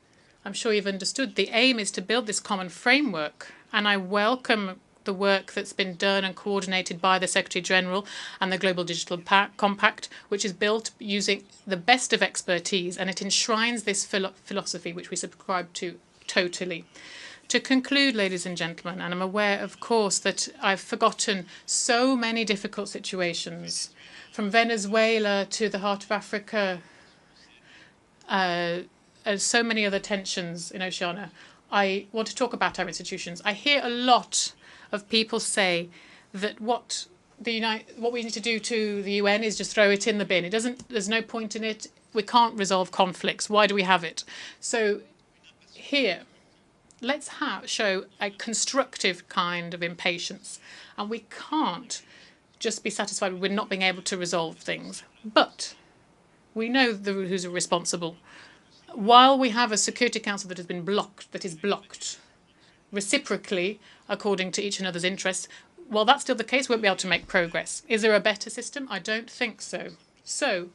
S18: I'm sure you've understood the aim is to build this common framework, and I welcome the work that's been done and coordinated by the Secretary General and the Global Digital Compact, which is built using the best of expertise, and it enshrines this philosophy which we subscribe to totally. To conclude, ladies and gentlemen, and I'm aware, of course, that I've forgotten so many difficult situations, from Venezuela to the heart of Africa, and so many other tensions in Oceania. I want to talk about our institutions. I hear a lot of people say that what we need to do to the UN is just throw it in the bin. There's no point in it. We can't resolve conflicts. Why do we have it? So here, let's show a constructive kind of impatience. And we can't just be satisfied with not being able to resolve things. But we know who's responsible. While we have a Security Council that is blocked reciprocally according to each other's interests, while that's still the case, we won't be able to make progress. Is there a better system? I don't think so. So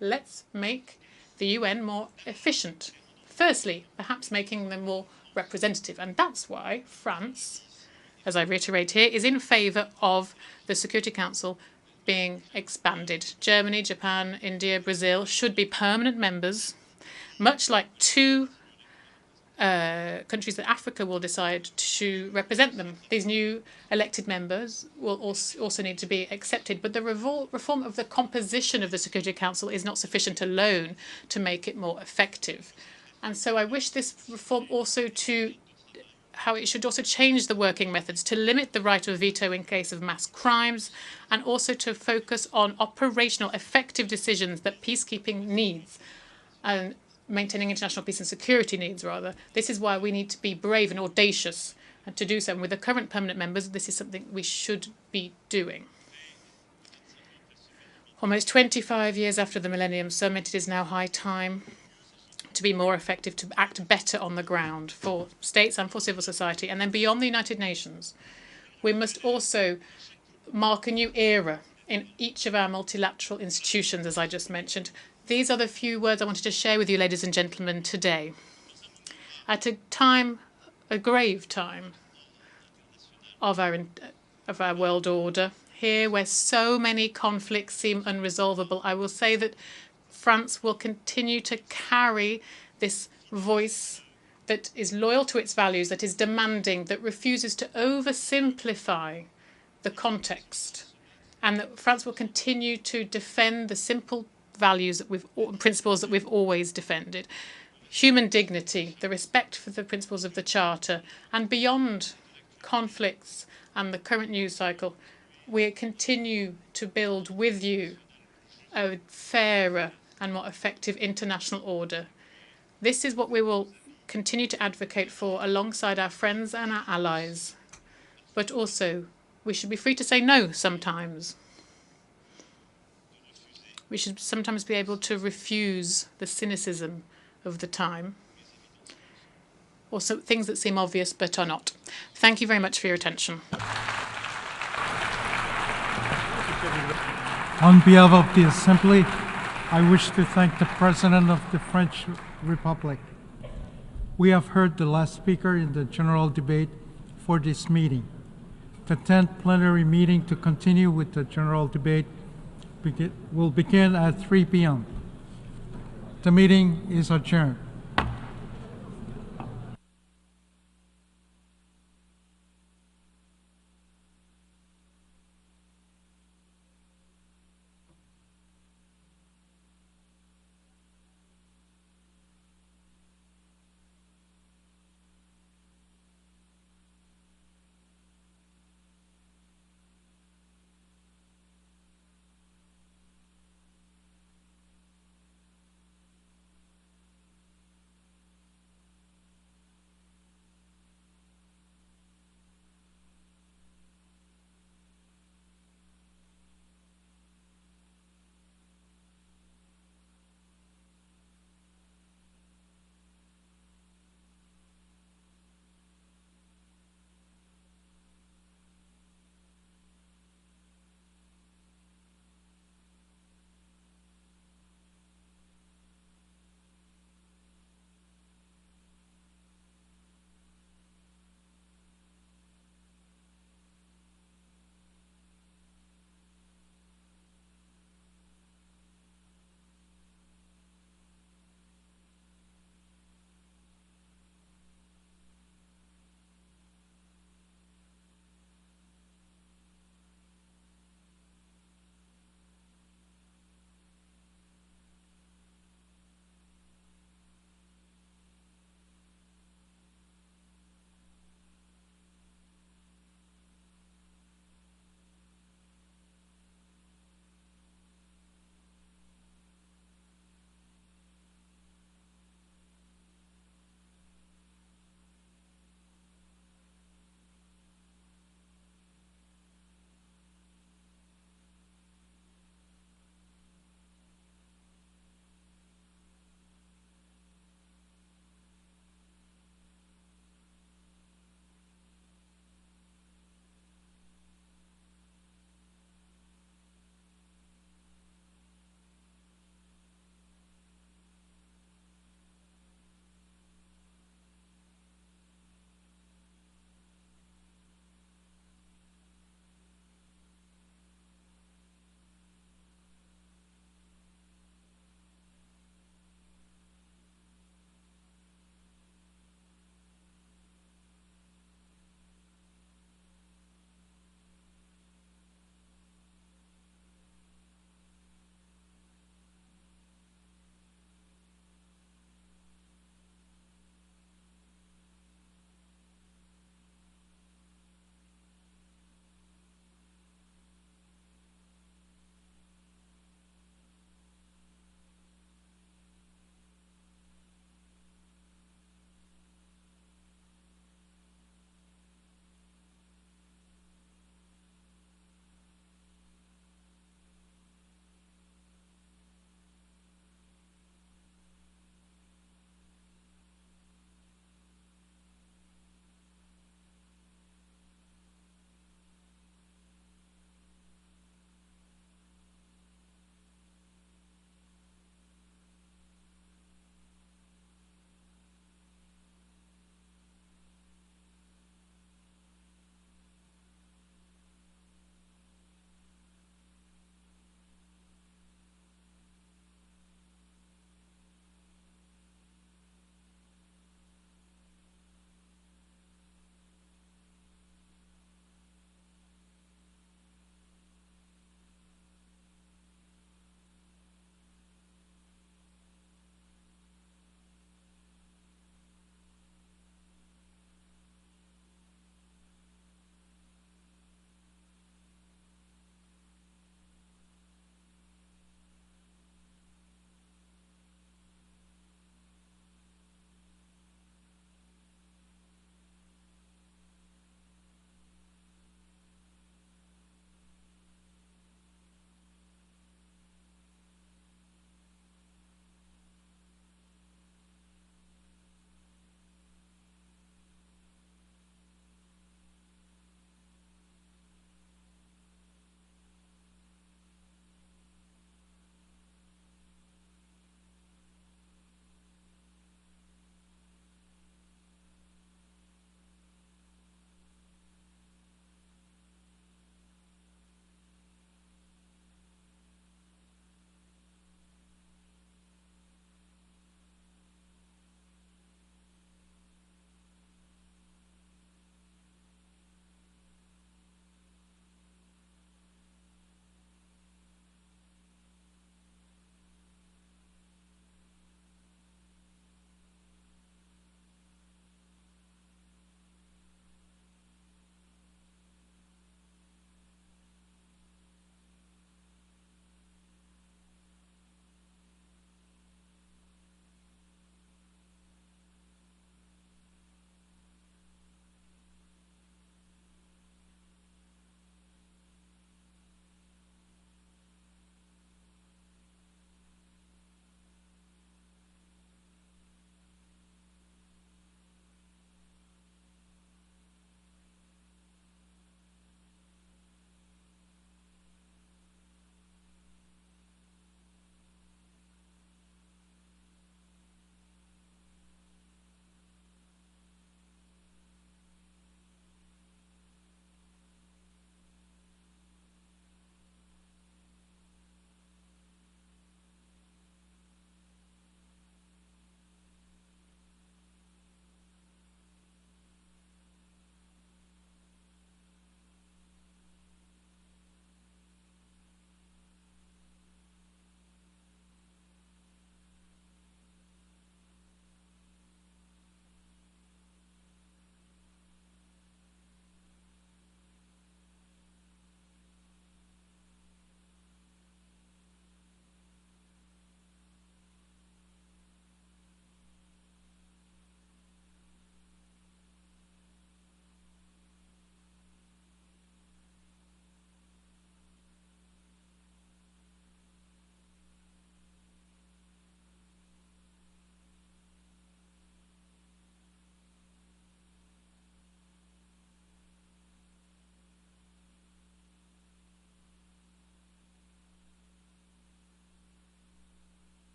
S18: let's make the UN more efficient. Firstly, perhaps making them more representative. And that's why France, as I reiterate here, is in favour of the Security Council being expanded. Germany, Japan, India, Brazil should be permanent members, much like two countries that Africa will decide to represent them. These new elected members will also need to be accepted. But the reform of the composition of the Security Council is not sufficient alone to make it more effective. And so I wish this reform also how it should also change the working methods to limit the right of veto in case of mass crimes, and also to focus on operational effective decisions that peacekeeping needs. And maintaining international peace and security needs, rather. This is why we need to be brave and audacious and to do so. And with the current permanent members, this is something we should be doing. Almost 25 years after the Millennium Summit, it is now high time to be more effective, to act better on the ground for states and for civil society. And then beyond the United Nations, we must also mark a new era in each of our multilateral institutions, as I just mentioned. These are the few words I wanted to share with you, ladies and gentlemen, today. At a time, a grave time of our world order, here where so many conflicts seem unresolvable, I will say that France will continue to carry this voice that is loyal to its values, that is demanding, that refuses to oversimplify the context, and that France will continue to defend the simple values that principles that we've always defended. Human dignity, the respect for the principles of the Charter, and beyond conflicts and the current news cycle, we continue to build with you a fairer and more effective international order. This is what we will continue to advocate for alongside our friends and our allies. But also, we should be free to say no sometimes. We should sometimes be able to refuse the cynicism of the time, or some things that seem obvious but are not. Thank you very much for your attention.
S13: On behalf of the Assembly, I wish to thank the President of the French Republic. We have heard the last speaker in the general debate for this meeting. The 10th plenary meeting to continue with the general debate will begin at 3 p.m. The meeting is adjourned.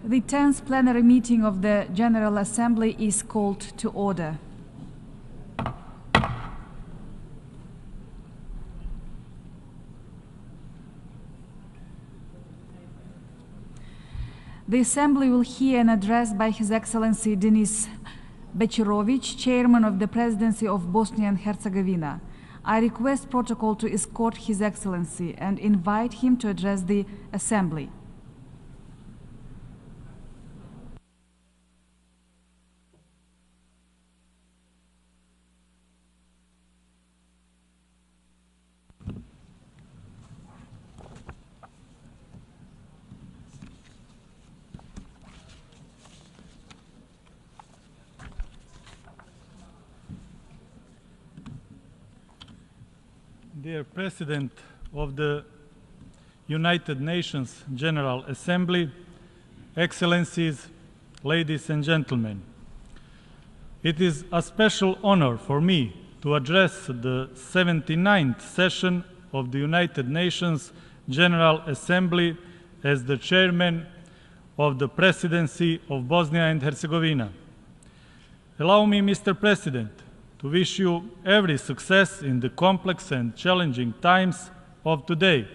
S5: The 10th plenary meeting of the General Assembly is called to order. The Assembly will hear an address by His Excellency Denis Bechirovich, Chairman of the Presidency of Bosnia and Herzegovina. I request protocol to escort His Excellency and invite him to address the Assembly.
S22: Dear President of the United Nations General Assembly, Excellencies, ladies and gentlemen, it is a special honor for me to address the 79th session of the United Nations General Assembly as the Chairman of the Presidency of Bosnia and Herzegovina. Allow me, Mr. President, to wish you every success in the complex and challenging times of today.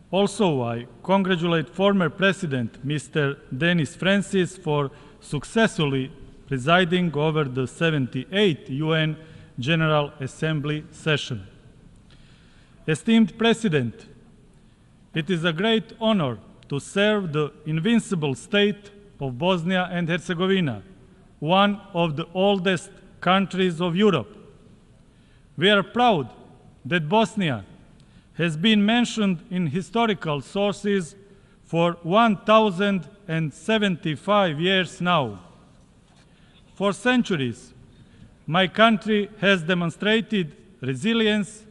S22: Also, I congratulate former President Mr. Denis Francis for successfully presiding over the 78th UN General Assembly session. Esteemed President, it is a great honor to serve the invincible state of Bosnia and Herzegovina, one of the oldest countries of Europe. We are proud that Bosnia has been mentioned in historical sources for 1,075 years now. For centuries, my country has demonstrated resilience,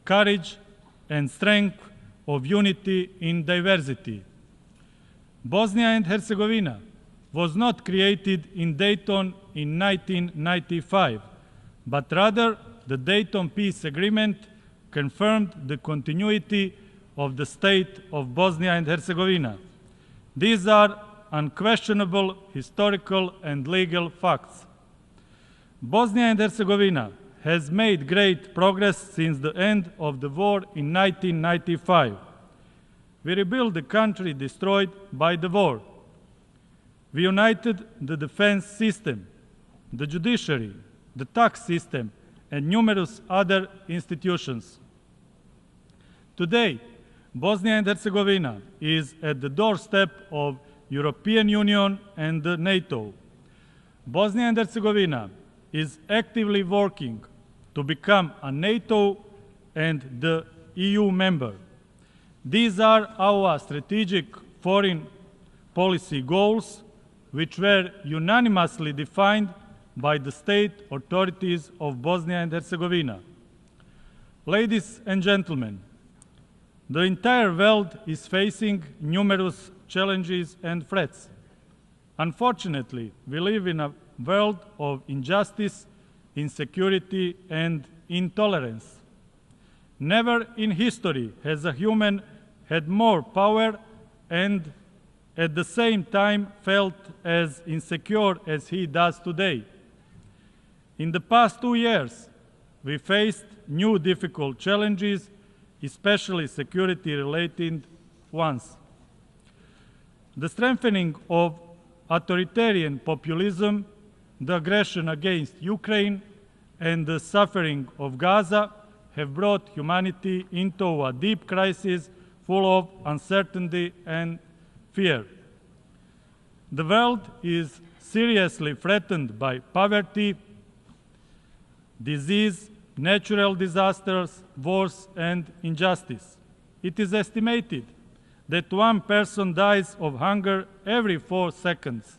S22: courage, and strength of unity in diversity. Bosnia and Herzegovina was not created in Dayton in 1995, but rather the Dayton Peace Agreement confirmed the continuity of the state of Bosnia and Herzegovina. These are unquestionable historical and legal facts. Bosnia and Herzegovina has made great progress since the end of the war in 1995. We rebuilt the country destroyed by the war. We united the defense system, the judiciary, the tax system, and numerous other institutions. Today, Bosnia and Herzegovina is at the doorstep of European Union and NATO. Bosnia and Herzegovina is actively working to become a NATO and the EU member. These are our strategic foreign policy goals, which were unanimously defined by the state authorities of Bosnia and Herzegovina. Ladies and gentlemen, the entire world is facing numerous challenges and threats. Unfortunately, we live in a world of injustice, insecurity, and intolerance. Never in history has a human had more power and at the same time felt as insecure as he does today. In the past 2 years, we faced new difficult challenges, especially security-related ones. The strengthening of authoritarian populism, the aggression against Ukraine, and the suffering of Gaza have brought humanity into a deep crisis full of uncertainty and fear. The world is seriously threatened by poverty, disease, natural disasters, wars, and injustice. It is estimated that one person dies of hunger every 4 seconds.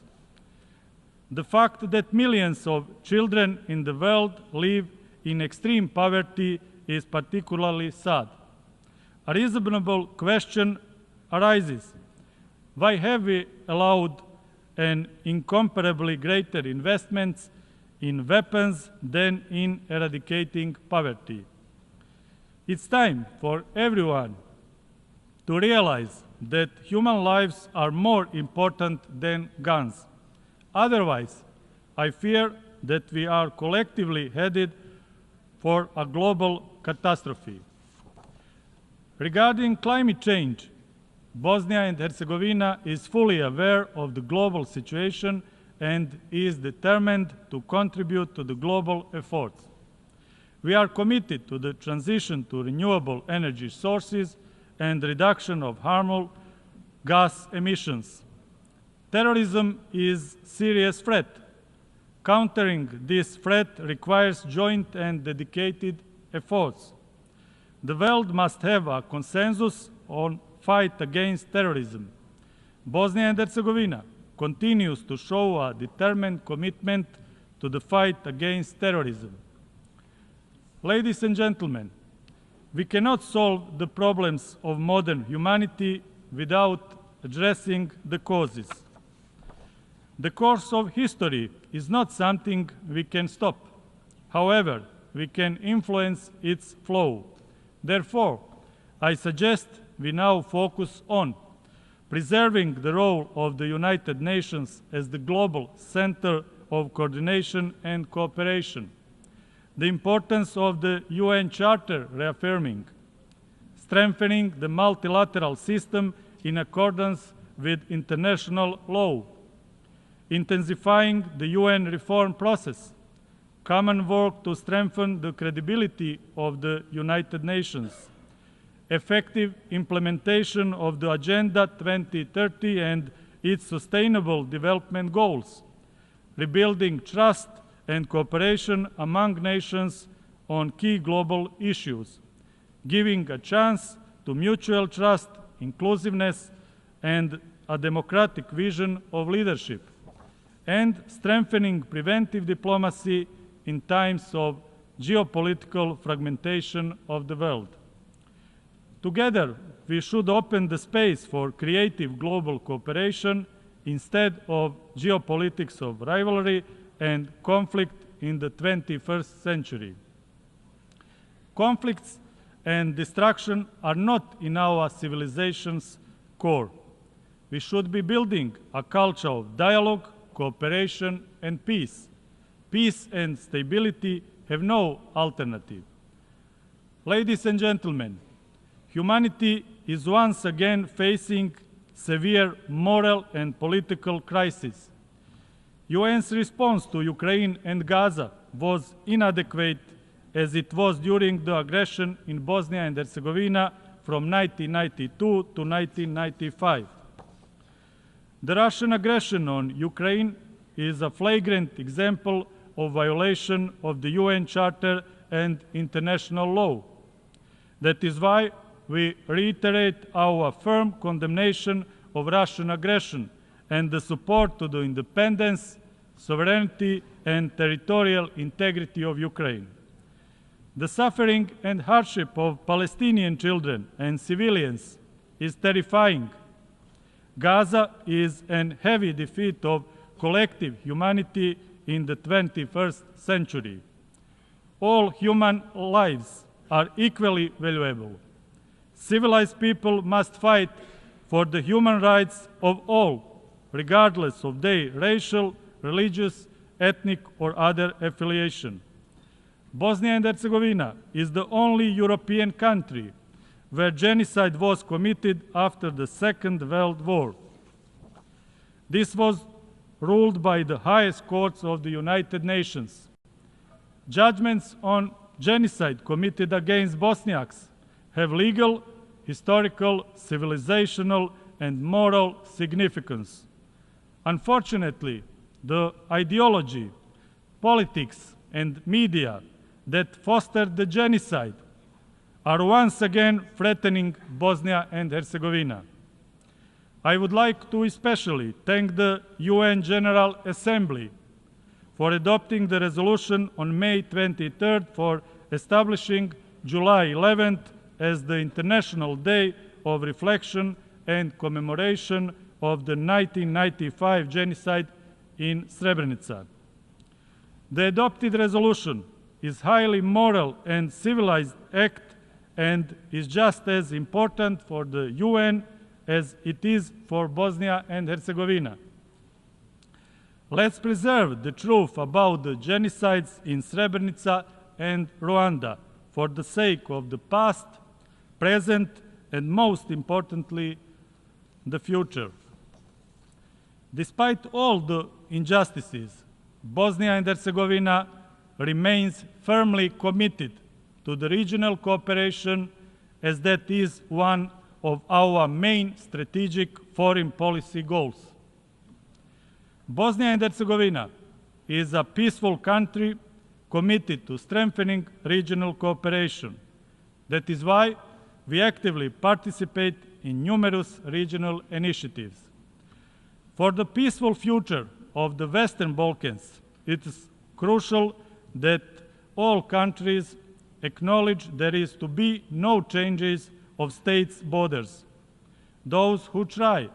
S22: The fact that millions of children in the world live in extreme poverty is particularly sad. A reasonable question arises: why have we allowed an incomparably greater investments in weapons than in eradicating poverty? It's time for everyone to realize that human lives are more important than guns. Otherwise, I fear that we are collectively headed for a global catastrophe. Regarding climate change, Bosnia and Herzegovina is fully aware of the global situation and is determined to contribute to the global efforts. We are committed to the transition to renewable energy sources and reduction of harmful gas emissions. Terrorism is a serious threat. Countering this threat requires joint and dedicated efforts. The world must have a consensus on fight against terrorism. Bosnia and Herzegovina continues to show a determined commitment to the fight against terrorism. Ladies and gentlemen, we cannot solve the problems of modern humanity without addressing the causes. The course of history is not something we can stop. However, we can influence its flow. Therefore, I suggest we now focus on preserving the role of the United Nations as the global center of coordination and cooperation, the importance of the UN Charter reaffirming, strengthening the multilateral system in accordance with international law, intensifying the UN reform process, common work to strengthen the credibility of the United Nations, effective implementation of the Agenda 2030 and its sustainable development goals, rebuilding trust and cooperation among nations on key global issues, giving a chance to mutual trust, inclusiveness, and a democratic vision of leadership, and strengthening preventive diplomacy in times of geopolitical fragmentation of the world. Together, we should open the space for creative global cooperation instead of geopolitics of rivalry and conflict in the 21st century. Conflicts and destruction are not in our civilization's core. We should be building a culture of dialogue, cooperation, and peace. Peace and stability have no alternative. Ladies and gentlemen, humanity is once again facing severe moral and political crisis. UN's response to Ukraine and Gaza was inadequate as it was during the aggression in Bosnia and Herzegovina from 1992 to 1995. The Russian aggression on Ukraine is a flagrant example of violation of the UN Charter and international law. That is why we reiterate our firm condemnation of Russian aggression and the support to the independence, sovereignty, and territorial integrity of Ukraine. The suffering and hardship of Palestinian children and civilians is terrifying. Gaza is a heavy defeat of collective humanity in the 21st century. All human lives are equally valuable. Civilized people must fight for the human rights of all, regardless of their racial, religious, ethnic, or other affiliation. Bosnia and Herzegovina is the only European country where genocide was committed after the Second World War. This was ruled by the highest courts of the United Nations. Judgments on genocide committed against Bosniaks have legal, historical, civilizational, and moral significance. Unfortunately, the ideology, politics, and media that fostered the genocide are once again threatening Bosnia and Herzegovina. I would like to especially thank the UN General Assembly for adopting the resolution on May 23rd for establishing July 11th as the International Day of Reflection and Commemoration of the 1995 genocide in Srebrenica. The adopted resolution is a highly moral and civilized act and is just as important for the UN as it is for Bosnia and Herzegovina. Let's preserve the truth about the genocides in Srebrenica and Rwanda for the sake of the past, present, and most importantly, the future. Despite all the injustices, Bosnia and Herzegovina remains firmly committed to the regional cooperation, as that is one of our main strategic foreign policy goals. Bosnia and Herzegovina is a peaceful country committed to strengthening regional cooperation. That is why we actively participate in numerous regional initiatives. For the peaceful future of the Western Balkans, it is crucial that all countries acknowledge there is to be no changes of states' borders. Those who try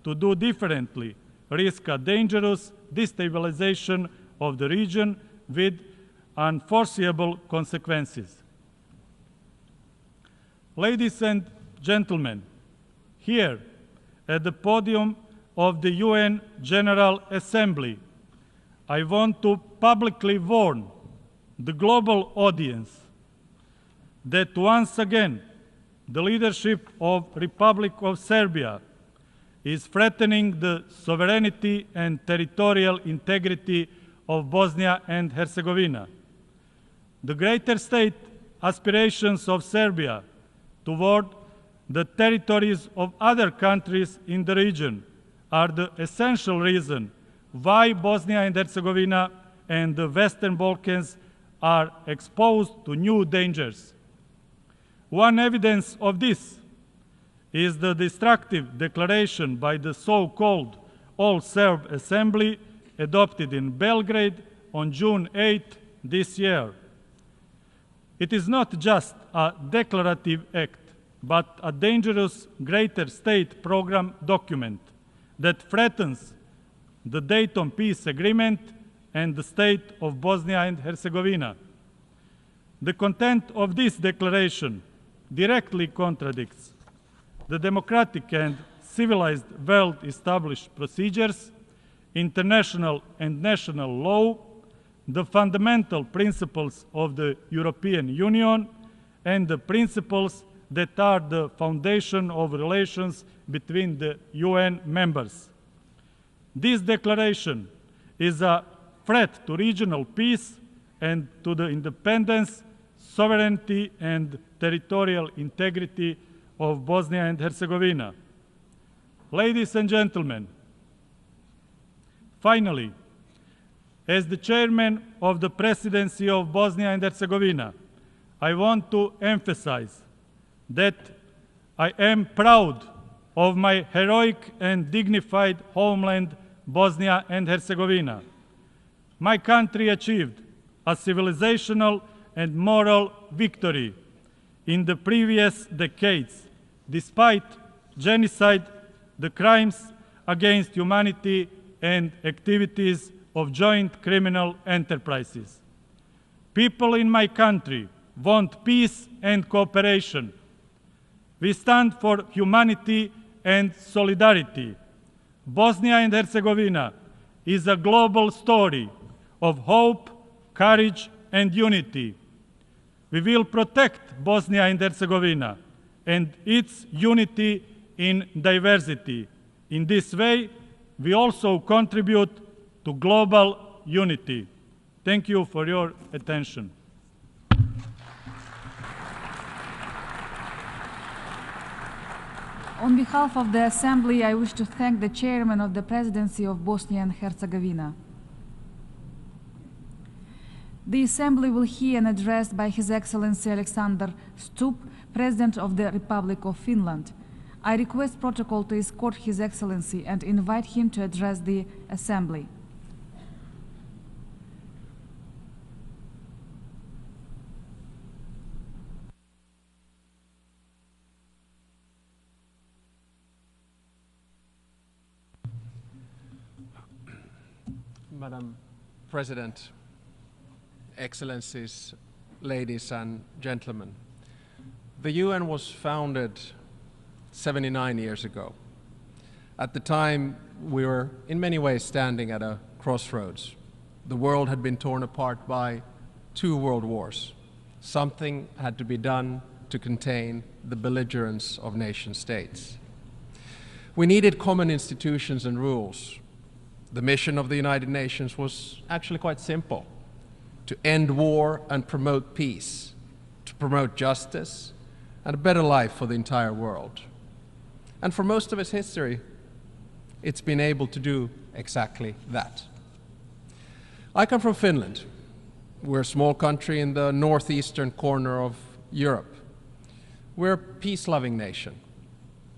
S22: to do differently risk a dangerous destabilization of the region with unforeseeable consequences. Ladies and gentlemen, here at the podium of the UN General Assembly, I want to publicly warn the global audience that once again the leadership of Republic of Serbia is threatening the sovereignty and territorial integrity of Bosnia and Herzegovina. The greater state aspirations of Serbia toward the territories of other countries in the region are the essential reason why Bosnia and Herzegovina and the Western Balkans are exposed to new dangers. One evidence of this is the destructive declaration by the so-called All-Serb Assembly adopted in Belgrade on June 8 this year. It is not just a declarative act, but a dangerous greater state program document that threatens the Dayton Peace Agreement and the state of Bosnia and Herzegovina. The content of this declaration directly contradicts the democratic and civilized well-established procedures, international and national law, the fundamental principles of the European Union, and the principles that are the foundation of relations between the UN members. This declaration is a threat to regional peace and to the independence, sovereignty, and territorial integrity of Bosnia and Herzegovina. Ladies and gentlemen, finally, as the chairman of the presidency of Bosnia and Herzegovina, I want to emphasize that I am proud of my heroic and dignified homeland, Bosnia and Herzegovina. My country achieved a civilizational and moral victory in the previous decades, despite genocide, the crimes against humanity, and activities of joint criminal enterprises. People in my country want peace and cooperation. We stand for humanity and solidarity. Bosnia and Herzegovina is a global story of hope, courage, and unity. We will protect Bosnia and Herzegovina and its unity in diversity. In this way, we also contribute to global unity. Thank you for your attention.
S5: On behalf of the Assembly, I wish to thank the Chairman of the Presidency of Bosnia and Herzegovina. The Assembly will hear an address by His Excellency Alexander Stubb, President of the Republic of Finland. I request protocol to escort His Excellency and invite him to address the Assembly.
S6: Madam President, Excellencies, ladies and gentlemen, the UN was founded
S10: 79 years ago. At the time, we were in many ways standing at a crossroads. The world had been torn apart by 2 world wars. Something had to be done to contain the belligerence of nation states. We needed common institutions and rules. The mission of the United Nations was actually quite simple: to end war and promote peace, to promote justice and a better life for the entire world. And for most of its history, it's been able to do exactly that. I come from Finland. We're a small country in the northeastern corner of Europe. We're a peace-loving nation.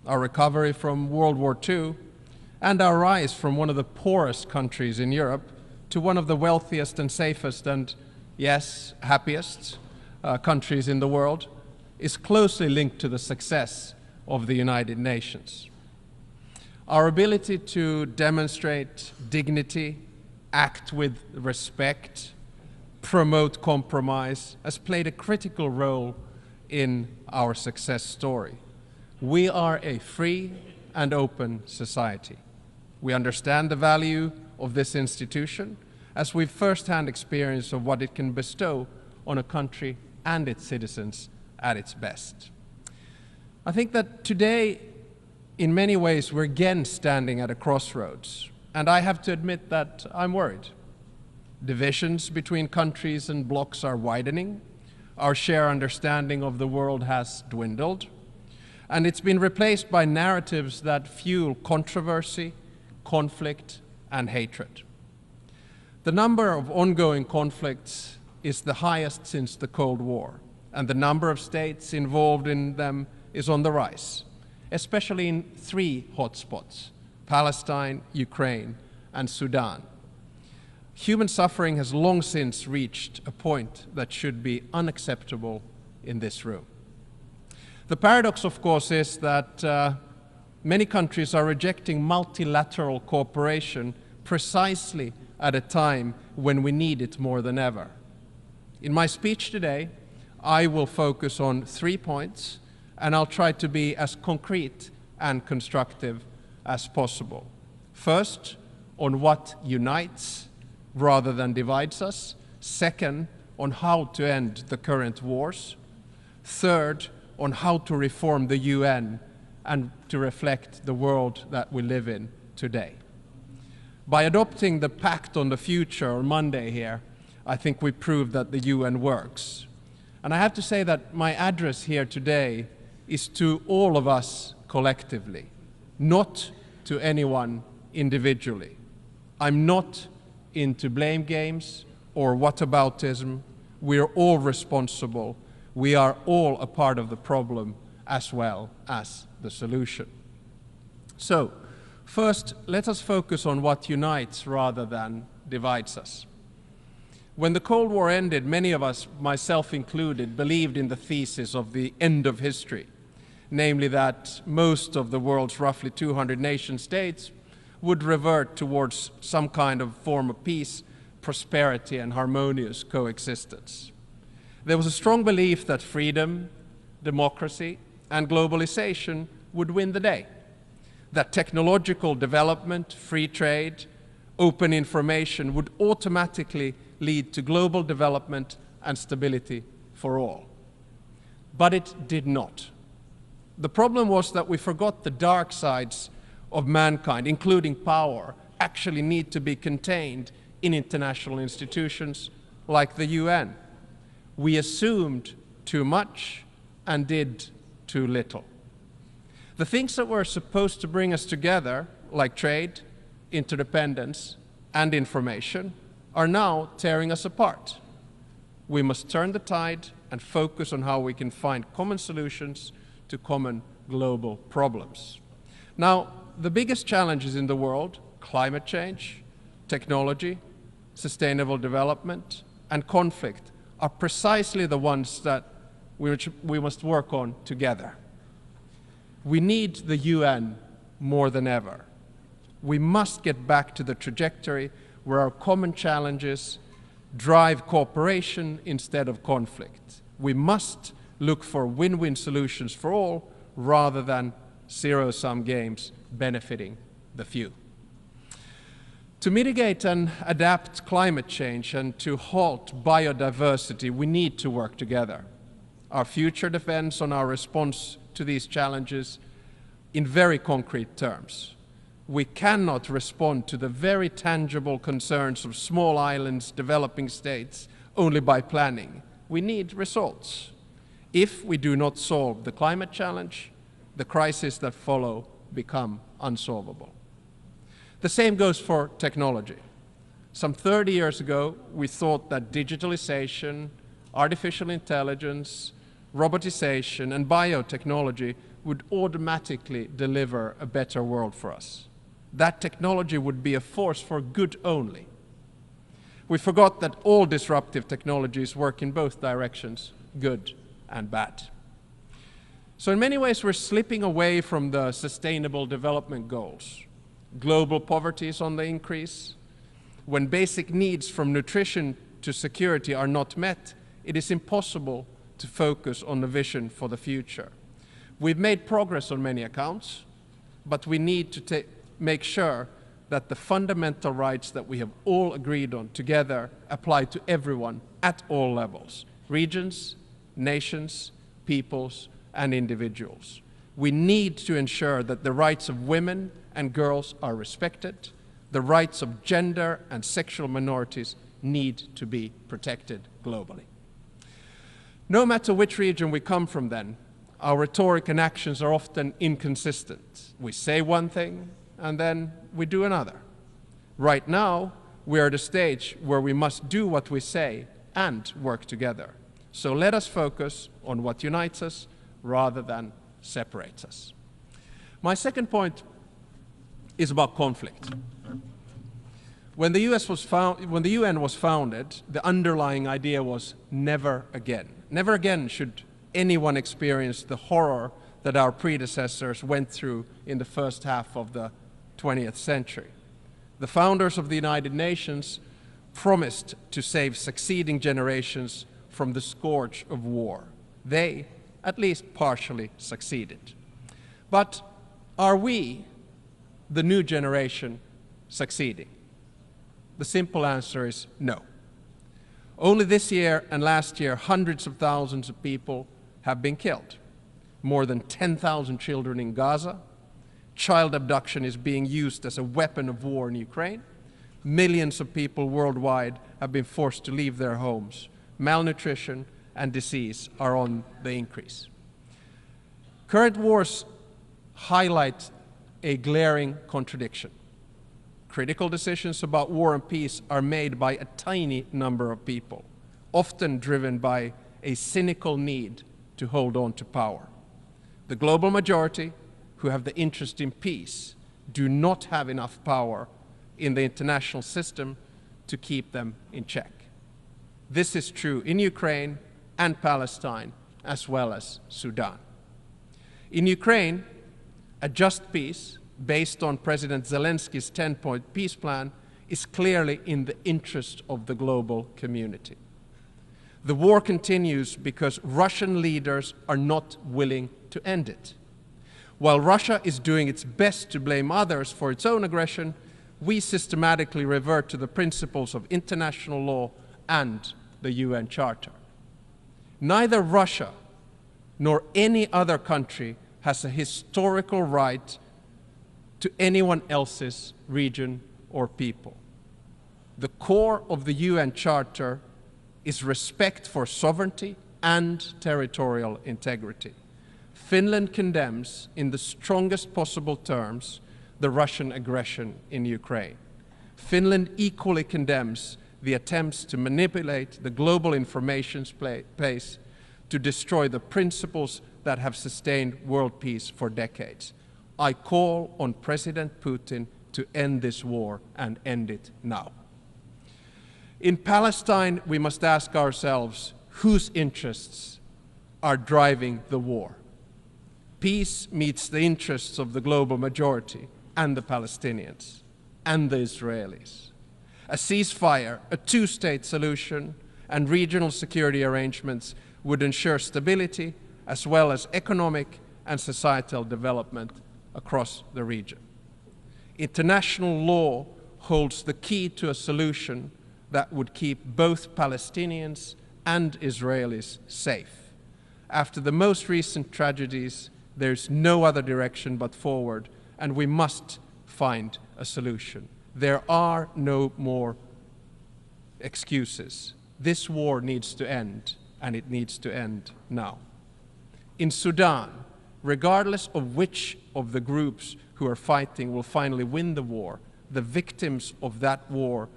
S10: Our recovery from World War II and our rise from one of the poorest countries in Europe to one of the wealthiest and safest and, yes, happiest countries in the world is closely linked to the success of the United Nations. Our ability to demonstrate dignity, act with respect, promote compromise has played a critical role in our success story. We are a free and open society. We understand the value of this institution as we've first-hand experience of what it can bestow on a country and its citizens at its best. I think that today, in many ways, we're again standing at a crossroads, and I have to admit that I'm worried. Divisions between countries and blocs are widening. Our shared understanding of the world has dwindled, and it's been replaced by narratives that fuel controversy, conflict, and hatred. The number of ongoing conflicts is the highest since the Cold War, and the number of states involved in them is on the rise, especially in 3 hotspots: Palestine, Ukraine, and Sudan. Human suffering has long since reached a point that should be unacceptable in this room. The paradox, of course, is that many countries are rejecting multilateral cooperation precisely at a time when we need it more than ever. In my speech today, I will focus on 3 points, and I'll try to be as concrete and constructive as possible. First, on what unites rather than divides us. Second, on how to end the current wars. Third, on how to reform the UN and to reflect the world that we live in today. By adopting the Pact on the Future on Monday here, I think we proved that the UN works. And I have to say that my address here today is to all of us collectively, not to anyone individually. I'm not into blame games or whataboutism. We're all responsible. We are all a part of the problem as well as the solution. So, first, let us focus on what unites rather than divides us. When the Cold War ended, many of us, myself included, believed in the thesis of the end of history, namely that most of the world's roughly 200 nation states would revert towards some kind of form of peace, prosperity, and harmonious coexistence. There was a strong belief that freedom, democracy, and globalization would win the day, that technological development, free trade, open information would automatically lead to global development and stability for all. But it did not. The problem was that we forgot the dark sides of mankind, including power, actually need to be contained in international institutions like the UN. We assumed too much and did too little. The things that were supposed to bring us together, like trade, interdependence, and information, are now tearing us apart. We must turn the tide and focus on how we can find common solutions to common global problems. Now, the biggest challenges in the world, climate change, technology, sustainable development, and conflict, are precisely the ones that we must work on together. We need the UN more than ever. We must get back to the trajectory where our common challenges drive cooperation instead of conflict. We must look for win-win solutions for all rather than zero-sum games benefiting the few. To mitigate and adapt climate change and to halt biodiversity, we need to work together. Our future depends on our response to these challenges in very concrete terms. We cannot respond to the very tangible concerns of small islands, developing states, only by planning. We need results. If we do not solve the climate challenge, the crises that follow become unsolvable. The same goes for technology. Some 30 years ago, we thought that digitalization, artificial intelligence, robotization, and biotechnology would automatically deliver a better world for us. That technology would be a force for good only. We forgot that all disruptive technologies work in both directions, good and bad. So in many ways, we're slipping away from the Sustainable Development Goals. Global poverty is on the increase. When basic needs from nutrition to security are not met, it is impossible to focus on the vision for the future. We've made progress on many accounts, but we need to make sure that the fundamental rights that we have all agreed on together apply to everyone at all levels, regions, nations, peoples, and individuals. We need to ensure that the rights of women and girls are respected. The rights of gender and sexual minorities need to be protected globally. No matter which region we come from then, our rhetoric and actions are often inconsistent. We say one thing and then we do another. Right now, we are at a stage where we must do what we say and work together. So let us focus on what unites us rather than separates us. My second point is about conflict. When the UN was founded, the underlying idea was never again. Never again should anyone experience the horror that our predecessors went through in the first half of the 20th century. The founders of the United Nations promised to save succeeding generations from the scourge of war. They, at least partially, succeeded. But are we, the new generation, succeeding? The simple answer is no. Only this year and last year, hundreds of thousands of people have been killed. More than 10,000 children in Gaza. Child abduction is being used as a weapon of war in Ukraine. Millions of people worldwide have been forced to leave their homes. Malnutrition and disease are on the increase. Current wars highlight a glaring contradiction. Critical decisions about war and peace are made by a tiny number of people, often driven by a cynical need to hold on to power. The global majority, who have the interest in peace, do not have enough power in the international system to keep them in check. This is true in Ukraine and Palestine, as well as Sudan. In Ukraine, a just peace, based on President Zelensky's 10-point peace plan, is clearly in the interest of the global community. The war continues because Russian leaders are not willing to end it. While Russia is doing its best to blame others for its own aggression, we systematically revert to the principles of international law and the UN Charter. Neither Russia nor any other country has a historical right to anyone else's region or people. The core of the UN Charter is respect for sovereignty and territorial integrity. Finland condemns, in the strongest possible terms, the Russian aggression in Ukraine. Finland equally condemns the attempts to manipulate the global information space to destroy the principles that have sustained world peace for decades. I call on President Putin to end this war and end it now. In Palestine, we must ask ourselves whose interests are driving the war. Peace meets the interests of the global majority and the Palestinians and the Israelis. A ceasefire, a two-state solution, and regional security arrangements would ensure stability as well as economic
S6: and societal development across the region. International law holds the key to a solution that would keep both Palestinians and Israelis safe. After the most recent tragedies, there's no other direction but forward, and we must find a solution. There are no more excuses. This war needs to end, and it needs to end now. In Sudan, regardless of which of the groups who are fighting will finally win the war, the victims of that war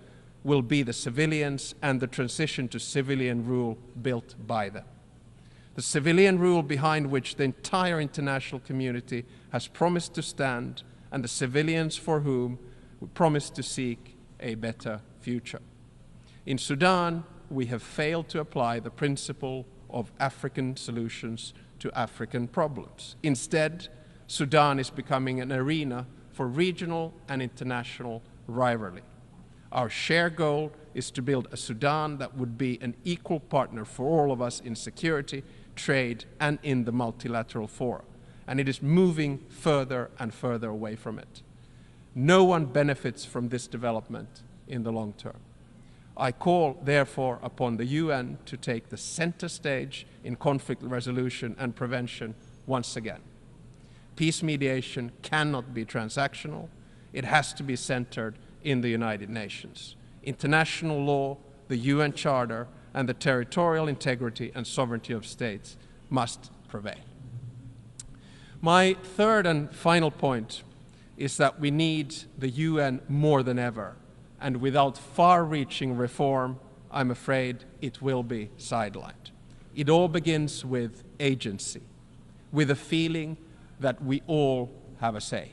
S6: will be the civilians and the transition to civilian rule built by them. The civilian rule behind which the entire international community has promised to stand, and the civilians for whom we promise to seek a better future. In Sudan, we have failed to apply the principle of African solutions to African problems. Instead, Sudan is becoming an arena for regional and international rivalry. Our shared goal is to build a Sudan that would be an equal partner for all of us in security, trade, and in the multilateral fora. And it is moving further and further away from it. No one benefits from this development in the long term. I call, therefore, upon the UN to take the center stage in conflict resolution and prevention once again. Peace mediation cannot be transactional. It has to be centered in the United Nations. International law, the UN Charter, and the territorial integrity and sovereignty of states must prevail. My third and final point is that we need the UN more than ever, and without far-reaching reform, I'm afraid it will be sidelined. It all begins with agency, with a feeling that we all have a say.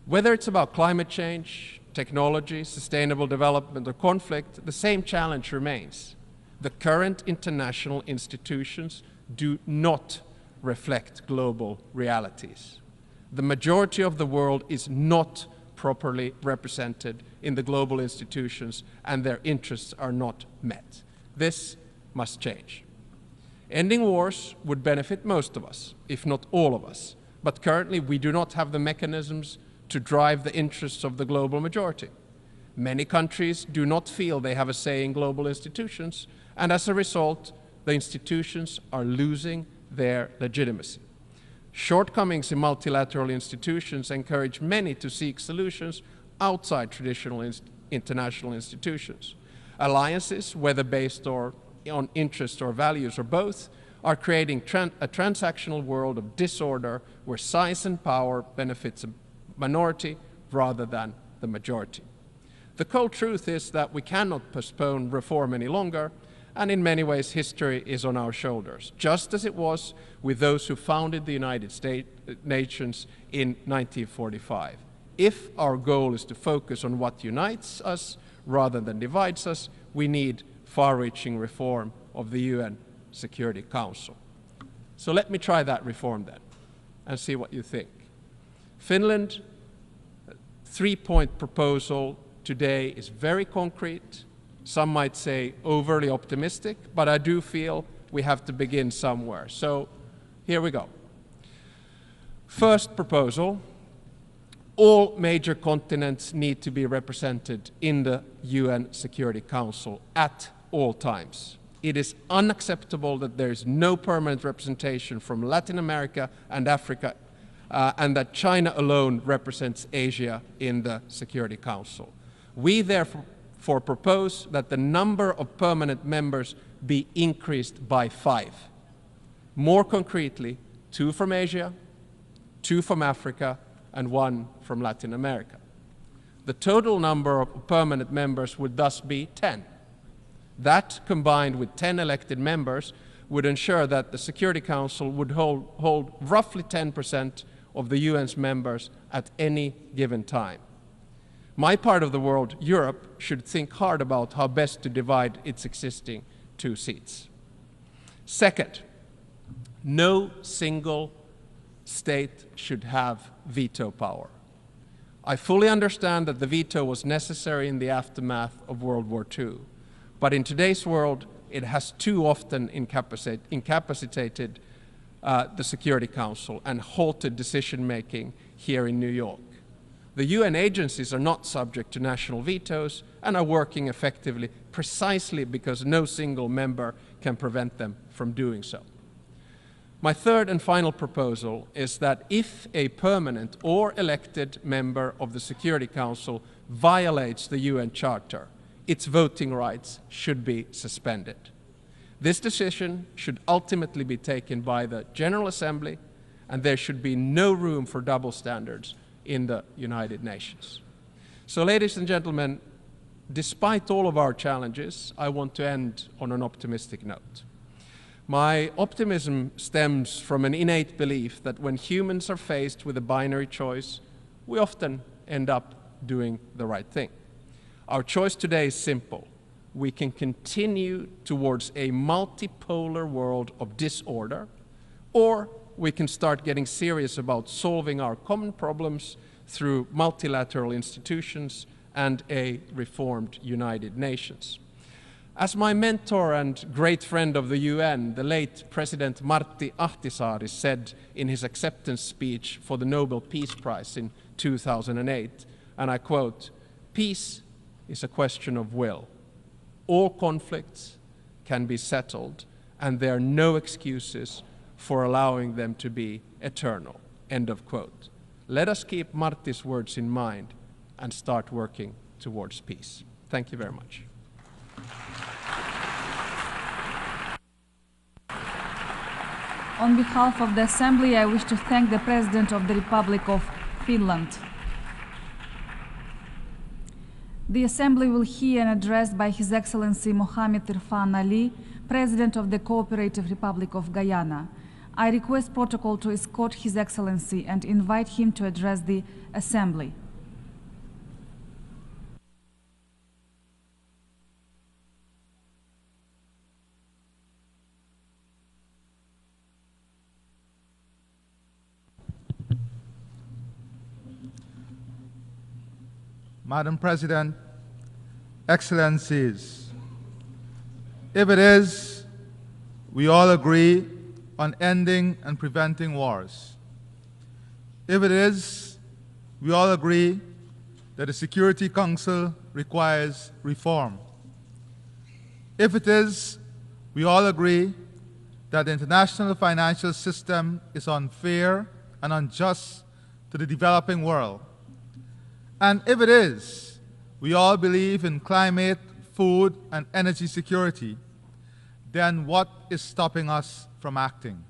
S6: Whether it's about climate change, technology, sustainable development, or conflict, the same challenge remains. The current international institutions do not reflect global realities. The majority of the world is not properly represented in the global institutions, and their interests are not met. This must change. Ending wars would benefit most of us, if not all of us, but currently we do not have the mechanisms to drive the interests of the global majority. Many countries do not feel they have a say in global institutions, and as a result, the institutions are losing their legitimacy. Shortcomings in multilateral institutions encourage many to seek solutions outside traditional international institutions. Alliances, whether based on interest or values or both, are creating a transactional world of disorder where size and power benefits a minority rather than the majority. The cold truth is that we cannot postpone reform any longer, and in many ways history is on our shoulders, just as it was with those who founded the United Nations in 1945. If our goal is to focus on what unites us rather than divides us, we need far-reaching reform of the UN Security Council. So let me try that reform then and see what you think. Finland, three-point proposal today is very concrete. Some might say overly optimistic, but I do feel we have to begin somewhere. So here we go. First proposal, all major continents need to be represented in the UN Security Council at all times. It is unacceptable that there is no permanent representation from Latin America and Africa, and that China alone represents Asia in the Security Council. We therefore propose that the number of permanent members be increased by 5. More concretely, 2 from Asia, 2 from Africa, and 1 from Latin America. The total number of permanent members would thus be 10. That, combined with 10 elected members, would ensure that the Security Council would hold roughly 10% of the UN's members at any given time. My part of the world, Europe, should think hard about how best to divide its existing 2 seats. Second, no single state should have veto power. I fully understand that the veto was necessary in the aftermath of World War II, but in today's world, it has too often incapacitated the Security Council and halted decision-making here in New York. The UN agencies are not subject to national vetoes and are working effectively precisely because no single member can prevent them from doing so. My third and final proposal is that if a permanent or elected member of the Security Council violates the UN Charter, its voting rights should be suspended. This decision should ultimately be taken by the General Assembly, and there should be no room for double standards in the United Nations. So, ladies and gentlemen, despite all of our challenges, I want to end on an optimistic note. My optimism stems from an innate belief that when humans are faced with a binary choice, we often end up doing the right thing. Our choice today is simple. We can continue towards a multipolar world of disorder, or we can start getting serious about solving our common problems through multilateral institutions and a reformed United Nations. As my mentor and great friend of the UN, the late President Martti Ahtisaari, said in his acceptance speech for the Nobel Peace Prize in 2008, and I quote, "Peace is a question of will. All conflicts can be settled, and there are no excuses for allowing them to be eternal." End of quote. Let us keep Martti's words in mind and start working towards peace. Thank you very much.
S5: On behalf of the Assembly, I wish to thank the President of the Republic of Finland. The Assembly will hear an address by His Excellency Mohamed Irfan Ali, President of the Cooperative Republic of Guyana. I request protocol to escort His Excellency and invite him to address the Assembly.
S7: Madam President, Excellencies, if it is, we all agree on ending and preventing wars. If it is, we all agree that the Security Council requires reform. If it is, we all agree that the international financial system is unfair and unjust to the developing world. And if it is, we all believe in climate, food, and energy security, then what is stopping us from acting?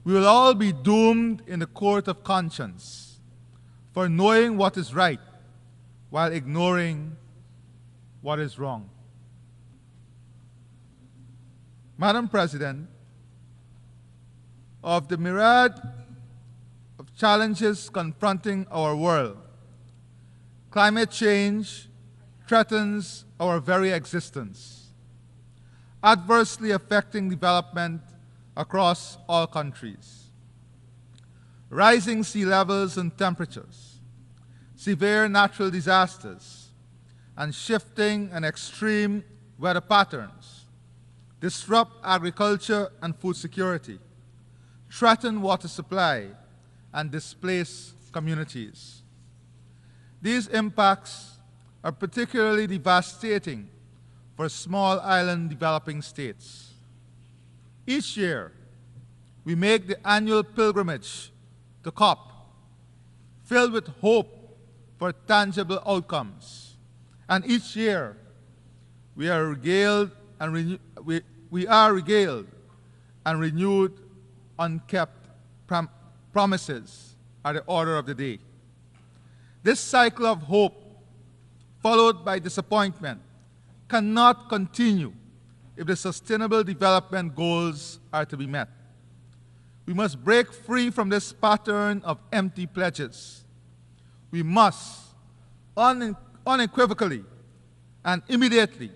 S7: We will all be doomed in the court of conscience for knowing what is right while ignoring what is wrong. Madam President, of the myriad of challenges confronting our world, climate change threatens our very existence, adversely affecting development across all countries. Rising sea levels and temperatures, severe natural disasters, and shifting and extreme weather patterns disrupt agriculture and food security, threaten water supply, and displace communities. These impacts are particularly devastating for small island developing states. Each year, we make the annual pilgrimage to COP, filled with hope for tangible outcomes. And each year, we are regaled and renewed unkept promises are the order of the day. This cycle of hope, followed by disappointment, cannot continue if the Sustainable Development Goals are to be met. We must break free from this pattern of empty pledges. We must unequivocally and immediately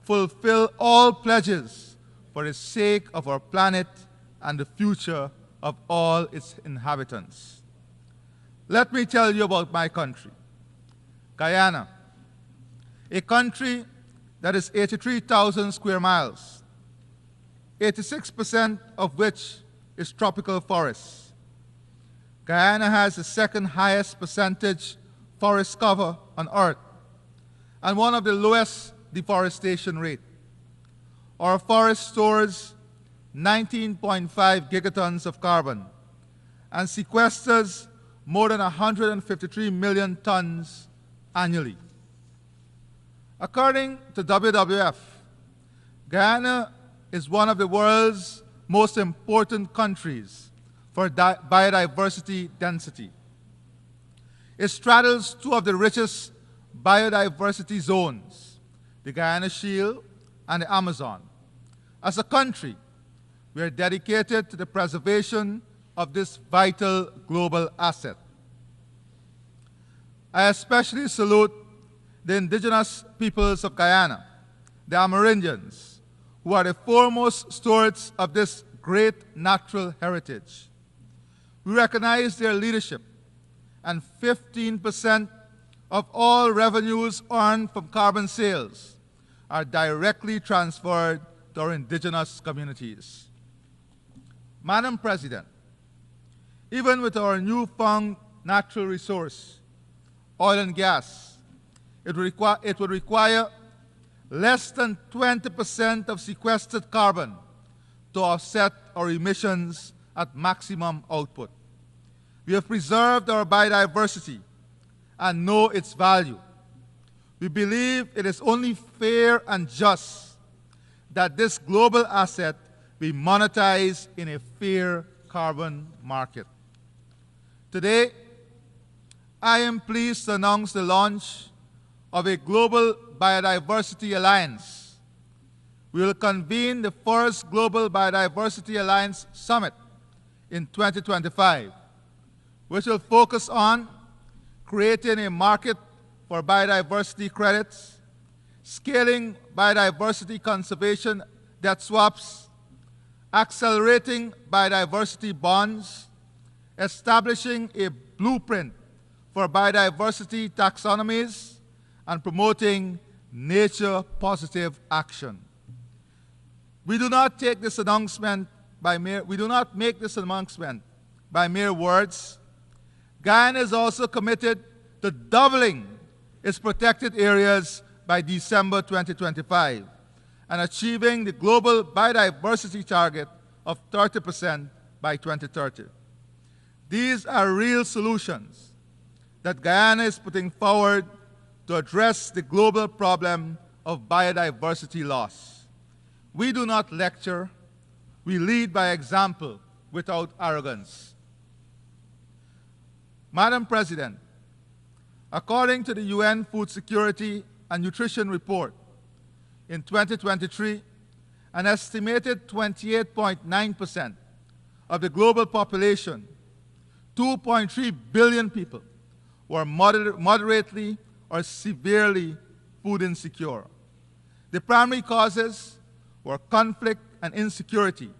S7: fulfill all pledges for the sake of our planet and the future of all its inhabitants. Let me tell you about my country, Guyana, a country that is 83,000 square miles, 86% of which is tropical forests. Guyana has the second highest percentage forest cover on Earth and one of the lowest deforestation rate. Our forest stores 19.5 gigatons of carbon and sequesters more than 153 million tons annually. According to WWF, Guyana is one of the world's most important countries for biodiversity density. It straddles two of the richest biodiversity zones, the Guyana Shield and the Amazon. As a country, we are dedicated to the preservation of this vital global asset. I especially salute the indigenous peoples of Guyana, the Amerindians, who are the foremost stewards of this great natural heritage. We recognize their leadership, and 15% of all revenues earned from carbon sales are directly transferred to our indigenous communities. Madam President, even with our newfound natural resource, oil and gas, it would require less than 20% of sequestered carbon to offset our emissions at maximum output. We have preserved our biodiversity and know its value. We believe it is only fair and just that this global asset be monetized in a fair carbon market. Today, I am pleased to announce the launch of a global biodiversity alliance. We will convene the first Global Biodiversity Alliance Summit in 2025, which will focus on creating a market for biodiversity credits, scaling biodiversity conservation debt swaps, accelerating biodiversity bonds, establishing a blueprint for biodiversity taxonomies, and promoting nature-positive action. We do not make this announcement by mere words. Guyana is also committed to doubling its protected areas by December 2025 and achieving the global biodiversity target of 30% by 2030. These are real solutions that Guyana is putting forward to address the global problem of biodiversity loss. We do not lecture, we lead by example without arrogance. Madam President, according to the UN Food Security and Nutrition Report, in 2023, an estimated 28.9% of the global population, 2.3 billion people, were moderately or severely food insecure. The primary causes were conflict and insecurity,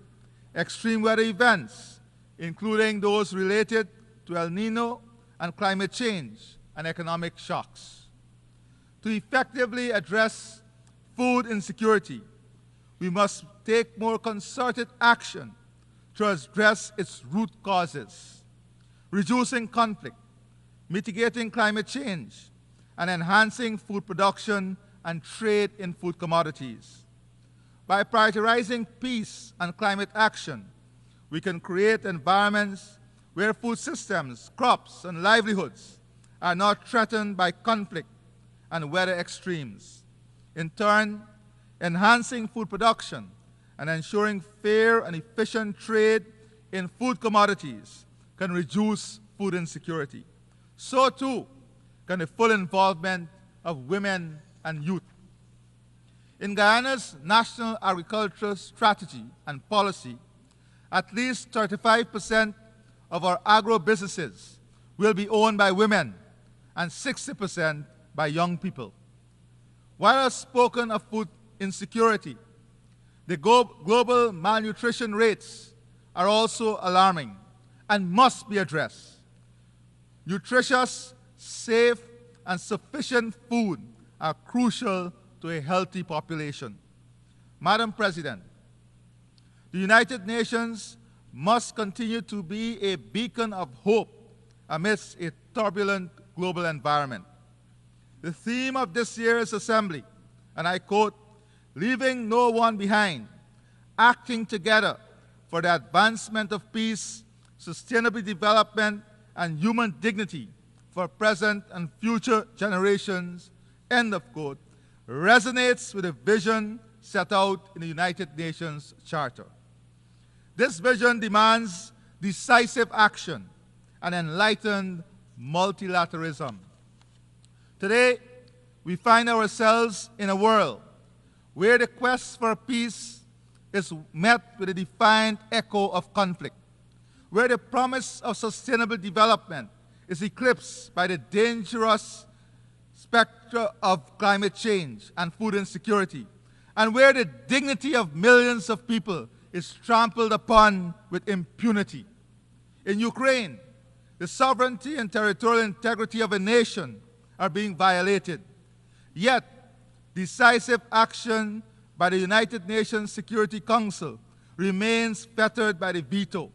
S7: extreme weather events, including those related to El Nino and climate change and economic shocks. To effectively address food insecurity, we must take more concerted action to address its root causes, reducing conflict, mitigating climate change, and enhancing food production and trade in food commodities. By prioritizing peace and climate action, we can create environments where food systems, crops, and livelihoods are not threatened by conflict and weather extremes. In turn, enhancing food production and ensuring fair and efficient trade in food commodities can reduce food insecurity. So too can the full involvement of women and youth. In Guyana's National Agricultural Strategy and Policy, at least 35% of our agro-businesses will be owned by women and 60% by young people. While I've spoken of food insecurity, the global malnutrition rates are also alarming and must be addressed. Nutritious, safe, and sufficient food are crucial to a healthy population. Madam President, The United Nations must continue to be a beacon of hope amidst a turbulent global environment. The theme of this year's assembly, and I quote, "Leaving no one behind, acting together for the advancement of peace, sustainable development, and human dignity for present and future generations," end of quote, resonates with the vision set out in the United Nations Charter. This vision demands decisive action and enlightened multilateralism. Today, we find ourselves in a world where the quest for peace is met with a defiant echo of conflict, where the promise of sustainable development is eclipsed by the dangerous specter of climate change and food insecurity, and where the dignity of millions of people is trampled upon with impunity. In Ukraine, the sovereignty and territorial integrity of a nation are being violated. Yet, decisive action by the United Nations Security Council remains fettered by the veto.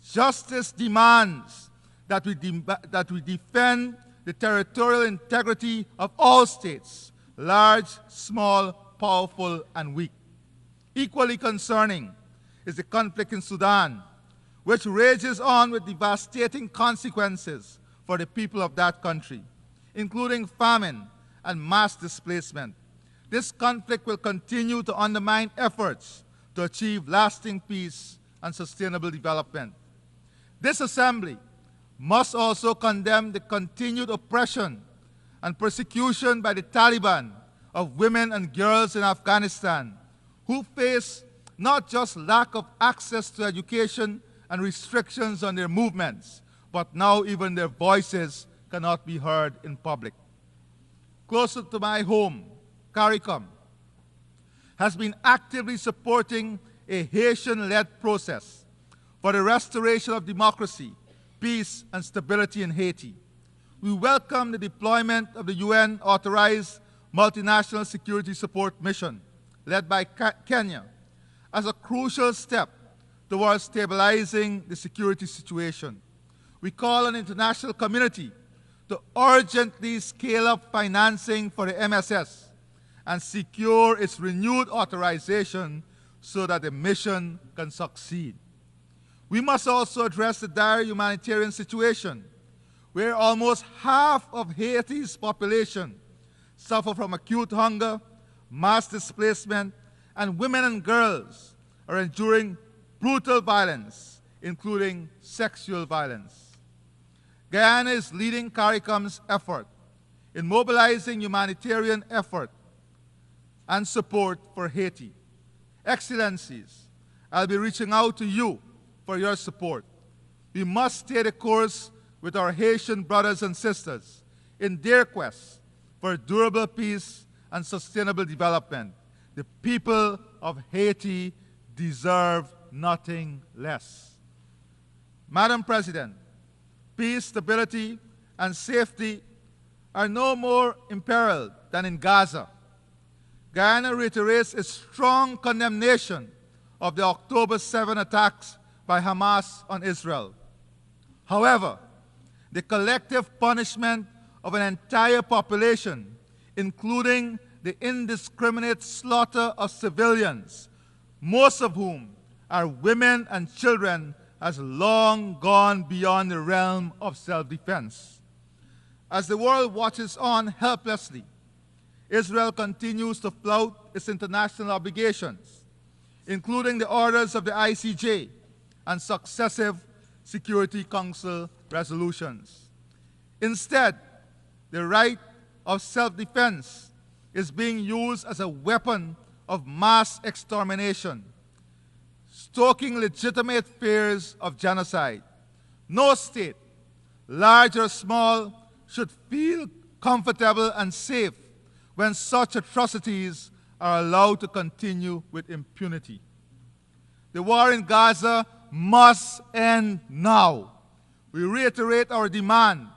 S7: Justice demands that we defend the territorial integrity of all states, large, small, powerful, and weak. Equally concerning is the conflict in Sudan, which rages on with devastating consequences for the people of that country, including famine and mass displacement. This conflict will continue to undermine efforts to achieve lasting peace and sustainable development. This assembly must also condemn the continued oppression and persecution by the Taliban of women and girls in Afghanistan, who face not just lack of access to education and restrictions on their movements, but now even their voices cannot be heard in public. Closer to my home, CARICOM has been actively supporting a Haitian-led process for the restoration of democracy, peace, and stability in Haiti. We welcome the deployment of the UN-authorized multinational security support mission led by Kenya as a crucial step towards stabilizing the security situation. We call on the international community to urgently scale up financing for the MSS and secure its renewed authorization so that the mission can succeed. We must also address the dire humanitarian situation where almost half of Haiti's population suffer from acute hunger, mass displacement, and women and girls are enduring brutal violence, including sexual violence. Guyana is leading CARICOM's effort in mobilizing humanitarian effort and support for Haiti. Excellencies, I'll be reaching out to you for your support. We must stay the course with our Haitian brothers and sisters in their quest for durable peace and sustainable development. The people of Haiti deserve nothing less. Madam President, peace, stability, and safety are no more imperiled than in Gaza. Guyana reiterates its strong condemnation of the October 7 attacks by Hamas on Israel. However, the collective punishment of an entire population, including the indiscriminate slaughter of civilians, most of whom are women and children, has long gone beyond the realm of self-defense. As the world watches on helplessly, Israel continues to flout its international obligations, including the orders of the ICJ and successive Security Council resolutions. Instead, the right of self-defense is being used as a weapon of mass extermination, stoking legitimate fears of genocide. No state, large or small, should feel comfortable and safe when such atrocities are allowed to continue with impunity. The war in Gaza must end now. We reiterate our demand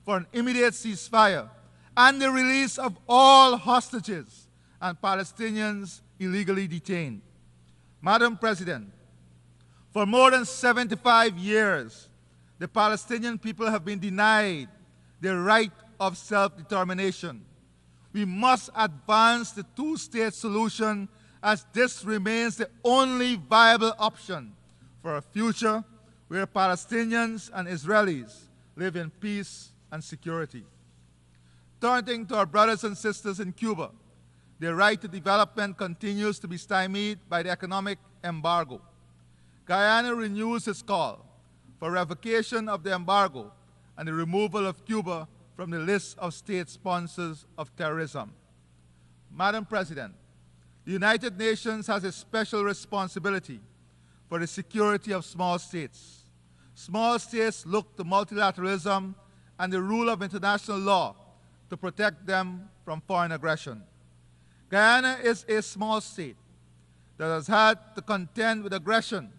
S7: for an immediate ceasefire and the release of all hostages and Palestinians illegally detained. Madam President, For more than 75 years, the Palestinian people have been denied their right of self-determination. We must advance the two-state solution, as this remains the only viable option for a future where Palestinians and Israelis live in peace and security. Turning to our brothers and sisters in Cuba, their right to development continues to be stymied by the economic embargo. Guyana renews its call for revocation of the embargo and the removal of Cuba from the list of state sponsors of terrorism. Madam President, the United Nations has a special responsibility for the security of small states. Small states look to multilateralism and the rule of international law to protect them from foreign aggression. Guyana is a small state that has had to contend with aggression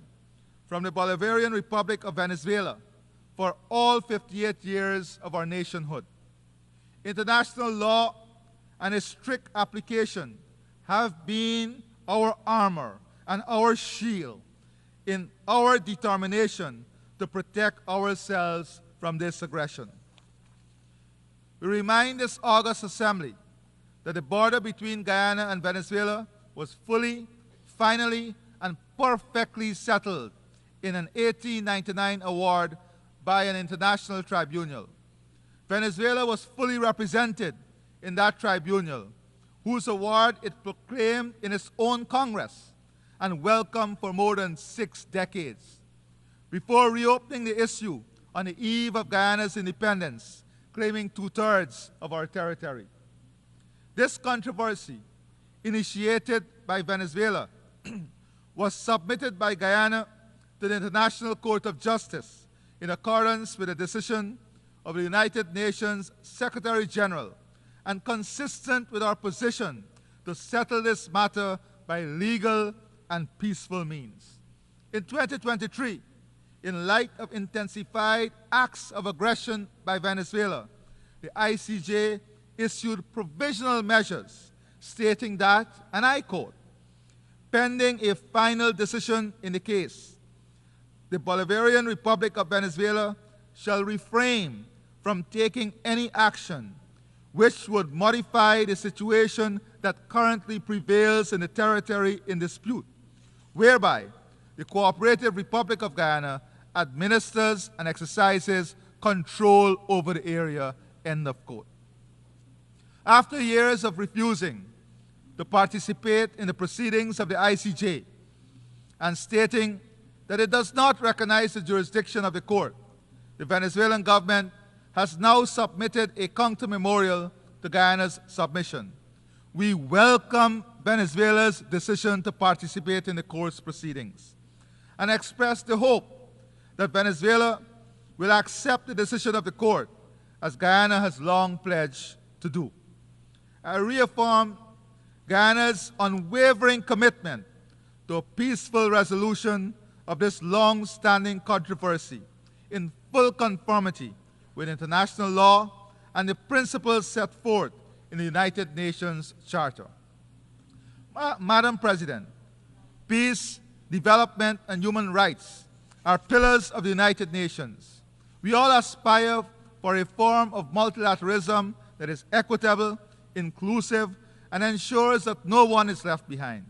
S7: from the Bolivarian Republic of Venezuela for all 58 years of our nationhood. International law and its strict application have been our armor and our shield in our determination to protect ourselves from this aggression. We remind this august assembly that the border between Guyana and Venezuela was fully, finally, and perfectly settled in an 1899 award by an international tribunal. Venezuela was fully represented in that tribunal, whose award it proclaimed in its own Congress and welcomed for more than 6 decades. Before reopening the issue on the eve of Guyana's independence, claiming 2/3 of our territory. This controversy, initiated by Venezuela, was submitted by Guyana to the International Court of Justice in accordance with a decision of the United Nations Secretary General and consistent with our position to settle this matter by legal and peaceful means. In 2023, in light of intensified acts of aggression by Venezuela, the ICJ issued provisional measures stating that, and I quote, pending a final decision in the case, the Bolivarian Republic of Venezuela shall refrain from taking any action which would modify the situation that currently prevails in the territory in dispute, whereby the Cooperative Republic of Guyana administers and exercises control over the area, end of quote. After years of refusing to participate in the proceedings of the ICJ and stating that it does not recognize the jurisdiction of the court, the Venezuelan government has now submitted a counter memorial to Guyana's submission. We welcome Venezuela's decision to participate in the court's proceedings and express the hope that Venezuela will accept the decision of the court, as Guyana has long pledged to do. I reaffirm Guyana's unwavering commitment to a peaceful resolution of this long-standing controversy in full conformity with international law and the principles set forth in the United Nations Charter. Madam President, peace, development, and human rights are pillars of the United Nations. We all aspire for a form of multilateralism that is equitable, inclusive, and ensures that no one is left behind.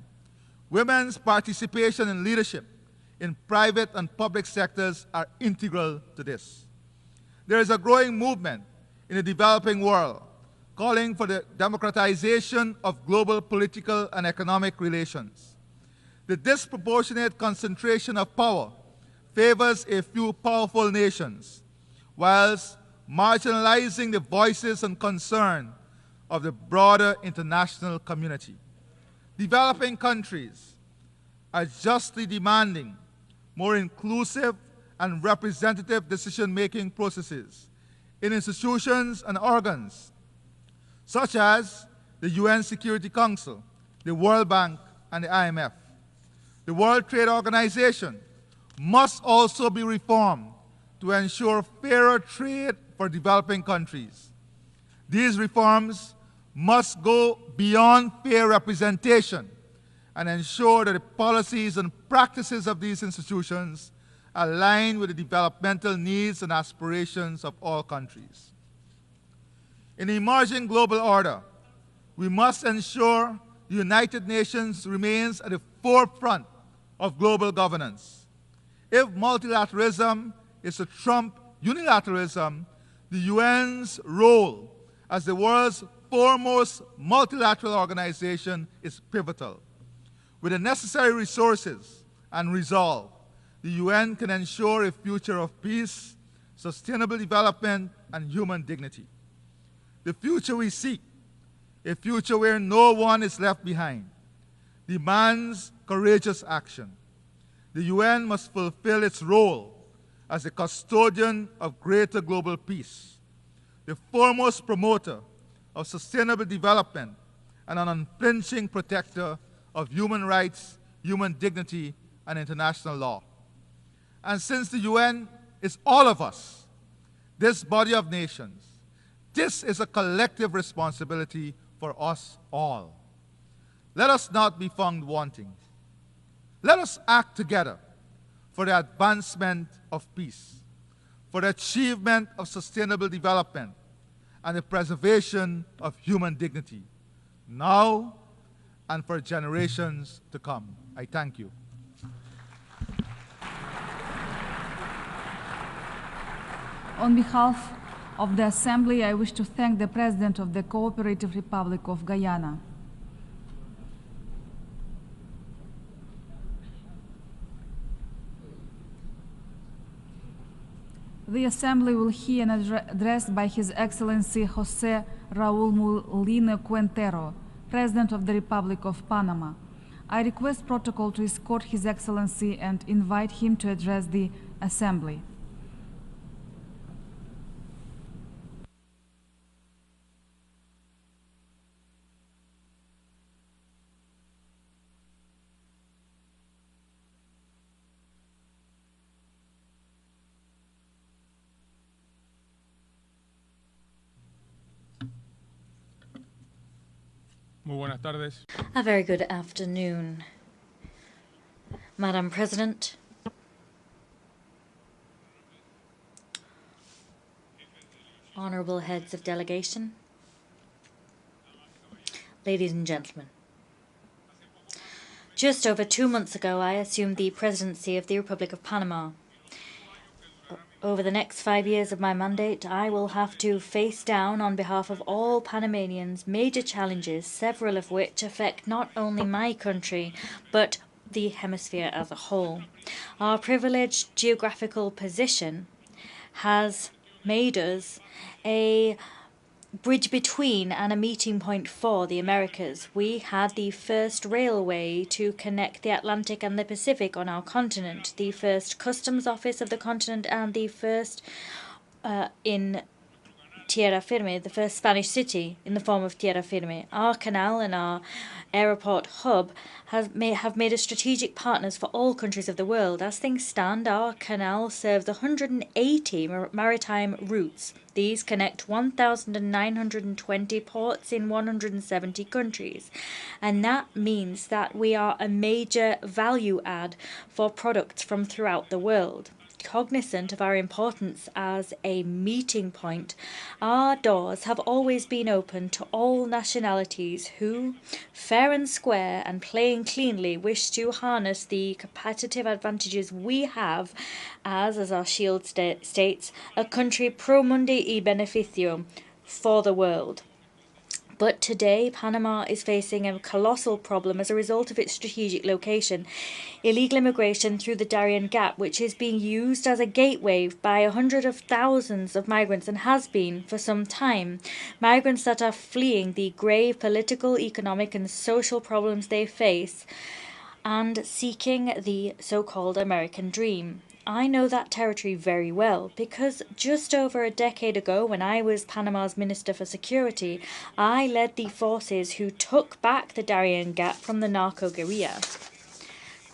S7: Women's participation in leadership in private and public sectors are integral to this. There is a growing movement in the developing world calling for the democratization of global political and economic relations. The disproportionate concentration of power favors a few powerful nations, whilst marginalizing the voices and concern of the broader international community. Developing countries are justly demanding more inclusive and representative decision-making processes in institutions and organs such as the UN Security Council, the World Bank, and the IMF. The World Trade Organization must also be reformed to ensure fairer trade for developing countries. These reforms must go beyond fair representation and ensure that the policies and practices of these institutions align with the developmental needs and aspirations of all countries. In the emerging global order, we must ensure the United Nations remains at the forefront of global governance. If multilateralism is to trump unilateralism, the UN's role as the world's foremost multilateral organization is pivotal. With the necessary resources and resolve, the UN can ensure a future of peace, sustainable development, and human dignity. The future we seek, a future where no one is left behind, demands courageous action. The UN must fulfill its role as a custodian of greater global peace, the foremost promoter of sustainable development, and an unflinching protector of human rights, human dignity, and international law. And since the UN is all of us, this body of nations, this is a collective responsibility for us all. Let us not be found wanting. Let us act together for the advancement of peace, for the achievement of sustainable development, and the preservation of human dignity, now and for generations to come. I thank you.
S5: On behalf of the Assembly, I wish to thank the President of the Cooperative Republic of Guyana. The Assembly will hear an address by His Excellency José Raúl Molina Quintero, President of the Republic of Panama. I request protocol to escort His Excellency and invite him to address the Assembly.
S3: Muy buenas tardes.
S8: A very good afternoon, Madam President, honorable heads of delegation, ladies and gentlemen. Just over 2 months ago, I assumed the presidency of the Republic of Panama. Over the next 5 years of my mandate, I will have to face down on behalf of all Panamanians major challenges, several of which affect not only my country, but the hemisphere as a whole. Our privileged geographical position has made us a bridge between and a meeting point for the Americas. We had the first railway to connect the Atlantic and the Pacific on our continent, the first customs office of the continent, and the first in Tierra Firme, the first Spanish city in the form of Tierra Firme. Our canal and our airport hub have made us strategic partners for all countries of the world. As things stand, our canal serves 180 maritime routes. These connect 1,920 ports in 170 countries. And that means that we are a major value add for products from throughout the world. Cognizant of our importance as a meeting point, our doors have always been open to all nationalities who, fair and square and playing cleanly, wish to harness the competitive advantages we have as our shield states, a country pro mundi y beneficio for the world. But today, Panama is facing a colossal problem as a result of its strategic location. Illegal immigration through the Darien Gap, which is being used as a gateway by hundreds of thousands of migrants and has been for some time. Migrants that are fleeing the grave political, economic and social problems they face and seeking the so-called American dream. I know that territory very well because just over a decade ago, when I was Panama's Minister for Security, I led the forces who took back the Darien Gap from the narco guerrilla.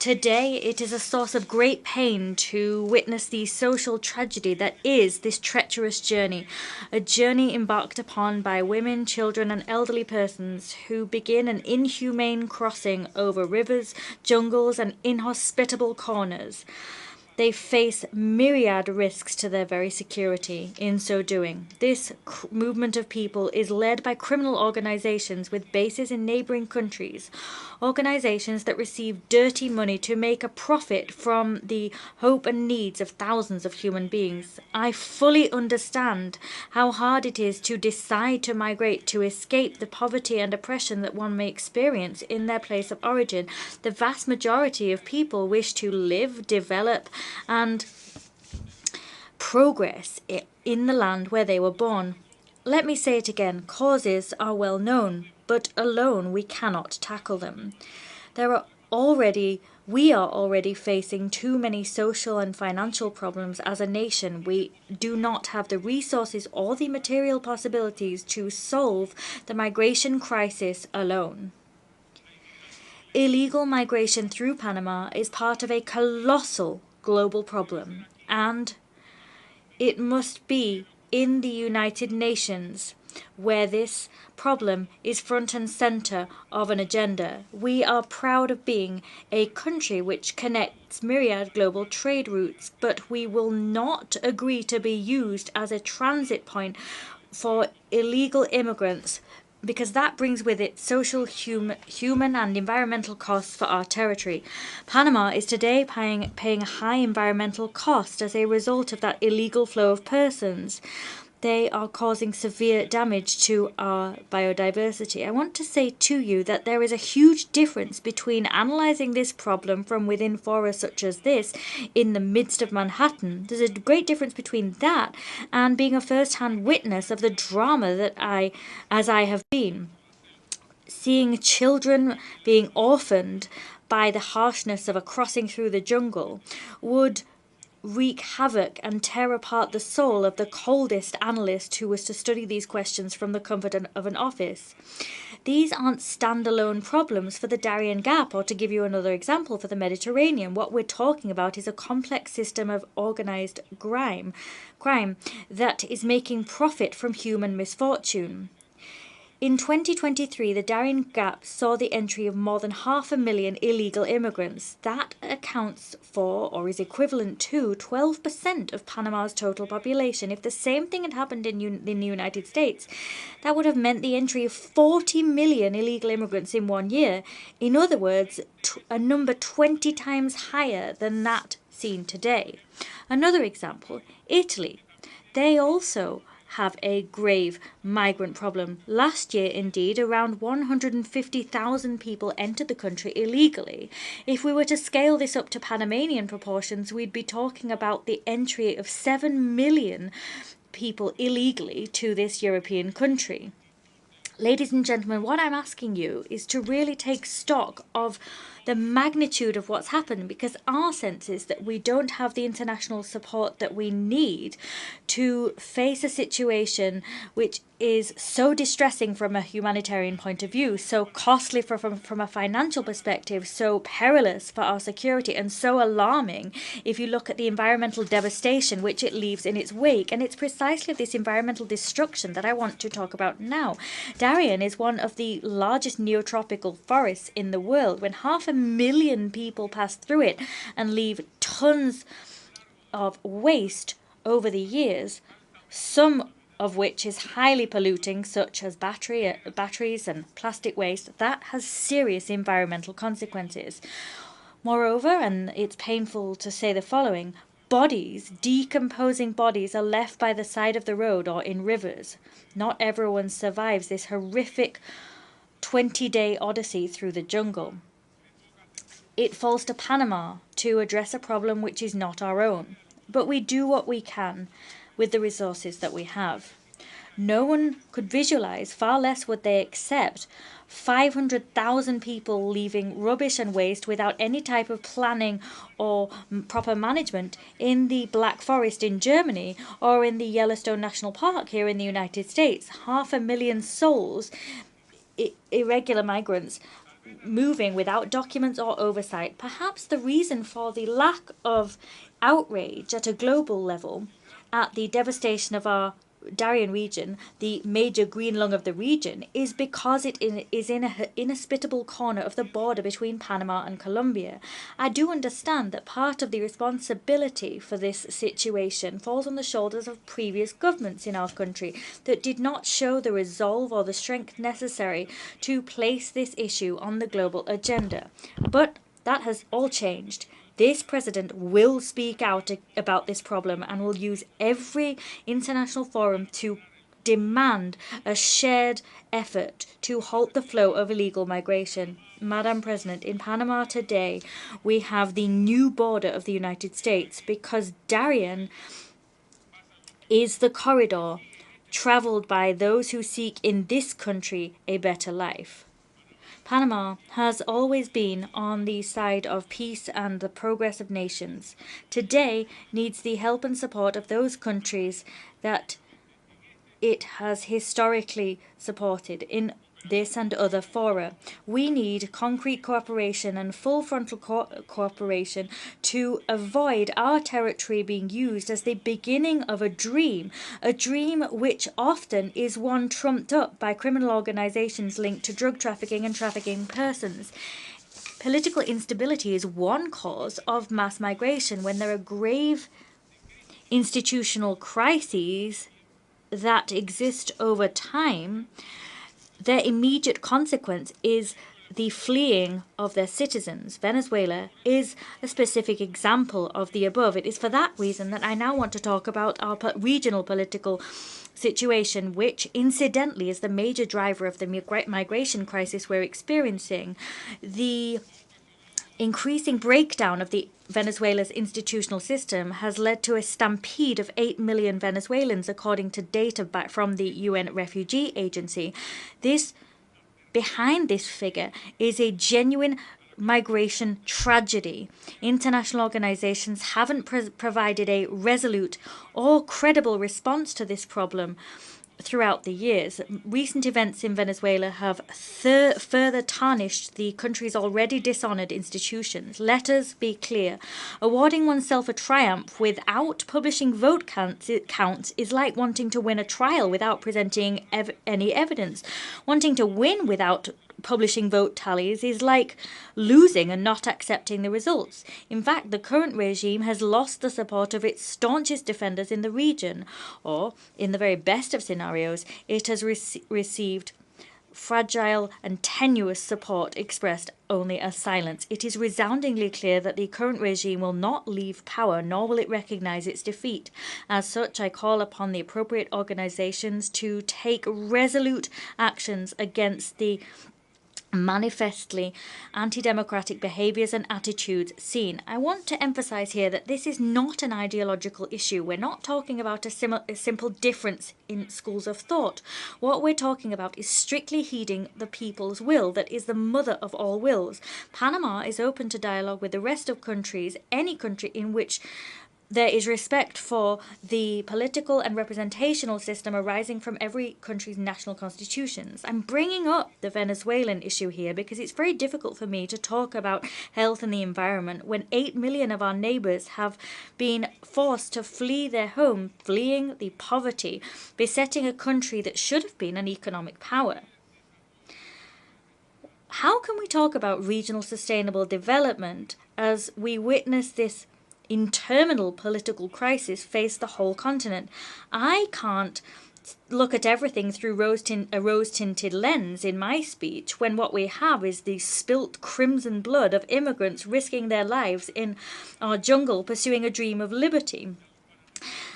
S8: Today, it is a source of great pain to witness the social tragedy that is this treacherous journey, a journey embarked upon by women, children, and elderly persons who begin an inhumane crossing over rivers, jungles, and inhospitable corners. They face myriad risks to their very security in so doing. This movement of people is led by criminal organizations with bases in neighboring countries, organizations that receive dirty money to make a profit from the hope and needs of thousands of human beings. I fully understand how hard it is to decide to migrate to escape the poverty and oppression that one may experience in their place of origin. The vast majority of people wish to live, develop, and progress in the land where they were born. Let me say it again, causes are well known, but alone we cannot tackle them. We are already facing too many social and financial problems as a nation. We do not have the resources or the material possibilities to solve the migration crisis alone. Illegal migration through Panama is part of a colossal global problem, and it must be in the United Nations where this problem is front and center of an agenda. We are proud of being a country which connects myriad global trade routes, but we will not agree to be used as a transit point for illegal immigrants, because that brings with it social, human and environmental costs for our territory. Panama is today paying a high environmental cost as a result of that illegal flow of persons. They are causing severe damage to our biodiversity. I want to say to you that there is a huge difference between analysing this problem from within forests such as this in the midst of Manhattan. There's a great difference between that and being a first-hand witness of the drama that as I have been. Seeing children being orphaned by the harshness of a crossing through the jungle would wreak havoc and tear apart the soul of the coldest analyst who was to study these questions from the comfort of an office. These aren't standalone problems for the Darien Gap, or to give you another example, for the Mediterranean. What we're talking about is a complex system of organised crime that is making profit from human misfortune. In 2023, the Darien Gap saw the entry of more than 500,000 illegal immigrants. That accounts for, or is equivalent to, 12% of Panama's total population. If the same thing had happened in the United States, that would have meant the entry of 40 million illegal immigrants in 1 year. In other words, a number 20 times higher than that seen today. Another example, Italy. They also have a grave migrant problem. Last year, indeed, around 150,000 people entered the country illegally. If we were to scale this up to Panamanian proportions, we'd be talking about the entry of 7 million people illegally to this European country. Ladies and gentlemen, what I'm asking you is to really take stock of the magnitude of what's happened, because our sense is that we don't have the international support that we need to face a situation which is so distressing from a humanitarian point of view, so costly from a financial perspective, so perilous for our security, and so alarming if you look at the environmental devastation which it leaves in its wake. And it's precisely this environmental destruction that I want to talk about now. Darien is one of the largest neotropical forests in the world. When 500,000 people pass through it and leave tons of waste over the years, some of which is highly polluting, such as batteries and plastic waste, that has serious environmental consequences. Moreover, and it's painful to say the following, decomposing bodies are left by the side of the road or in rivers. Not everyone survives this horrific 20-day odyssey through the jungle. It falls to Panama to address a problem which is not our own, but we do what we can with the resources that we have. No one could visualize, far less would they accept, 500,000 people leaving rubbish and waste without any type of planning or proper management in the Black Forest in Germany or in the Yellowstone National Park here in the United States. 500,000 souls, irregular migrants, moving without documents or oversight. Perhaps the reason for the lack of outrage at a global level at the devastation of our Darien region, the major green lung of the region, is because it is in an inhospitable corner of the border between Panama and Colombia. I do understand that part of the responsibility for this situation falls on the shoulders of previous governments in our country that did not show the resolve or the strength necessary to place this issue on the global agenda. But that has all changed. This president will speak out about this problem and will use every international forum to demand a shared effort to halt the flow of illegal migration. Madam President, in Panama today, we have the new border of the United States because Darien is the corridor traveled by those who seek in this country a better life. Panama has always been on the side of peace and the progress of nations. Today needs the help and support of those countries that it has historically supported in this and other fora. We need concrete cooperation and full frontal cooperation to avoid our territory being used as the beginning of a dream which often is one trumped up by criminal organizations linked to drug trafficking and trafficking persons. Political instability is one cause of mass migration. When there are grave institutional crises that exist over time, their immediate consequence is the fleeing of their citizens. Venezuela is a specific example of the above. It is for that reason that I now want to talk about our regional political situation, which incidentally is the major driver of the migration crisis we're experiencing. The increasing breakdown of Venezuela's institutional system has led to a stampede of 8 million Venezuelans, according to data from the UN Refugee Agency. Behind this figure is a genuine migration tragedy. International organizations haven't provided a resolute or credible response to this problem throughout the years. Recent events in Venezuela have further tarnished the country's already dishonored institutions. Let us be clear. Awarding oneself a triumph without publishing vote counts is like wanting to win a trial without presenting any evidence. Wanting to win without publishing vote tallies is like losing and not accepting the results. In fact, the current regime has lost the support of its staunchest defenders in the region, or, in the very best of scenarios, it has received fragile and tenuous support expressed only as silence. It is resoundingly clear that the current regime will not leave power, nor will it recognize its defeat. As such, I call upon the appropriate organizations to take resolute actions against the manifestly anti-democratic behaviors and attitudes seen. I want to emphasize here that this is not an ideological issue. We're not talking about a simple difference in schools of thought. What we're talking about is strictly heeding the people's will that is the mother of all wills. Panama is open to dialogue with the rest of countries, any country in which there is respect for the political and representational system arising from every country's national constitutions. I'm bringing up the Venezuelan issue here because it's very difficult for me to talk about health and the environment when 8 million of our neighbors have been forced to flee their home, fleeing the poverty besetting a country that should have been an economic power. How can we talk about regional sustainable development as we witness this interminable political crisis face the whole continent? I can't look at everything through a rose-tinted lens in my speech when what we have is the spilt crimson blood of immigrants risking their lives in our jungle pursuing a dream of liberty.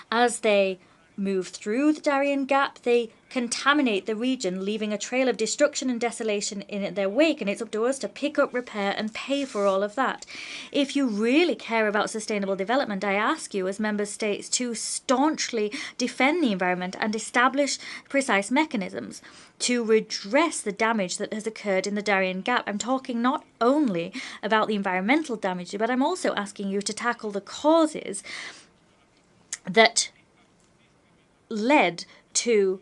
S8: As they move through the Darien Gap, they contaminate the region, leaving a trail of destruction and desolation in their wake, and it's up to us to pick up, repair, and pay for all of that. If you really care about sustainable development, I ask you as member states to staunchly defend the environment and establish precise mechanisms to redress the damage that has occurred in the Darien Gap. I'm talking not only about the environmental damage, but I'm also asking you to tackle the causes that led to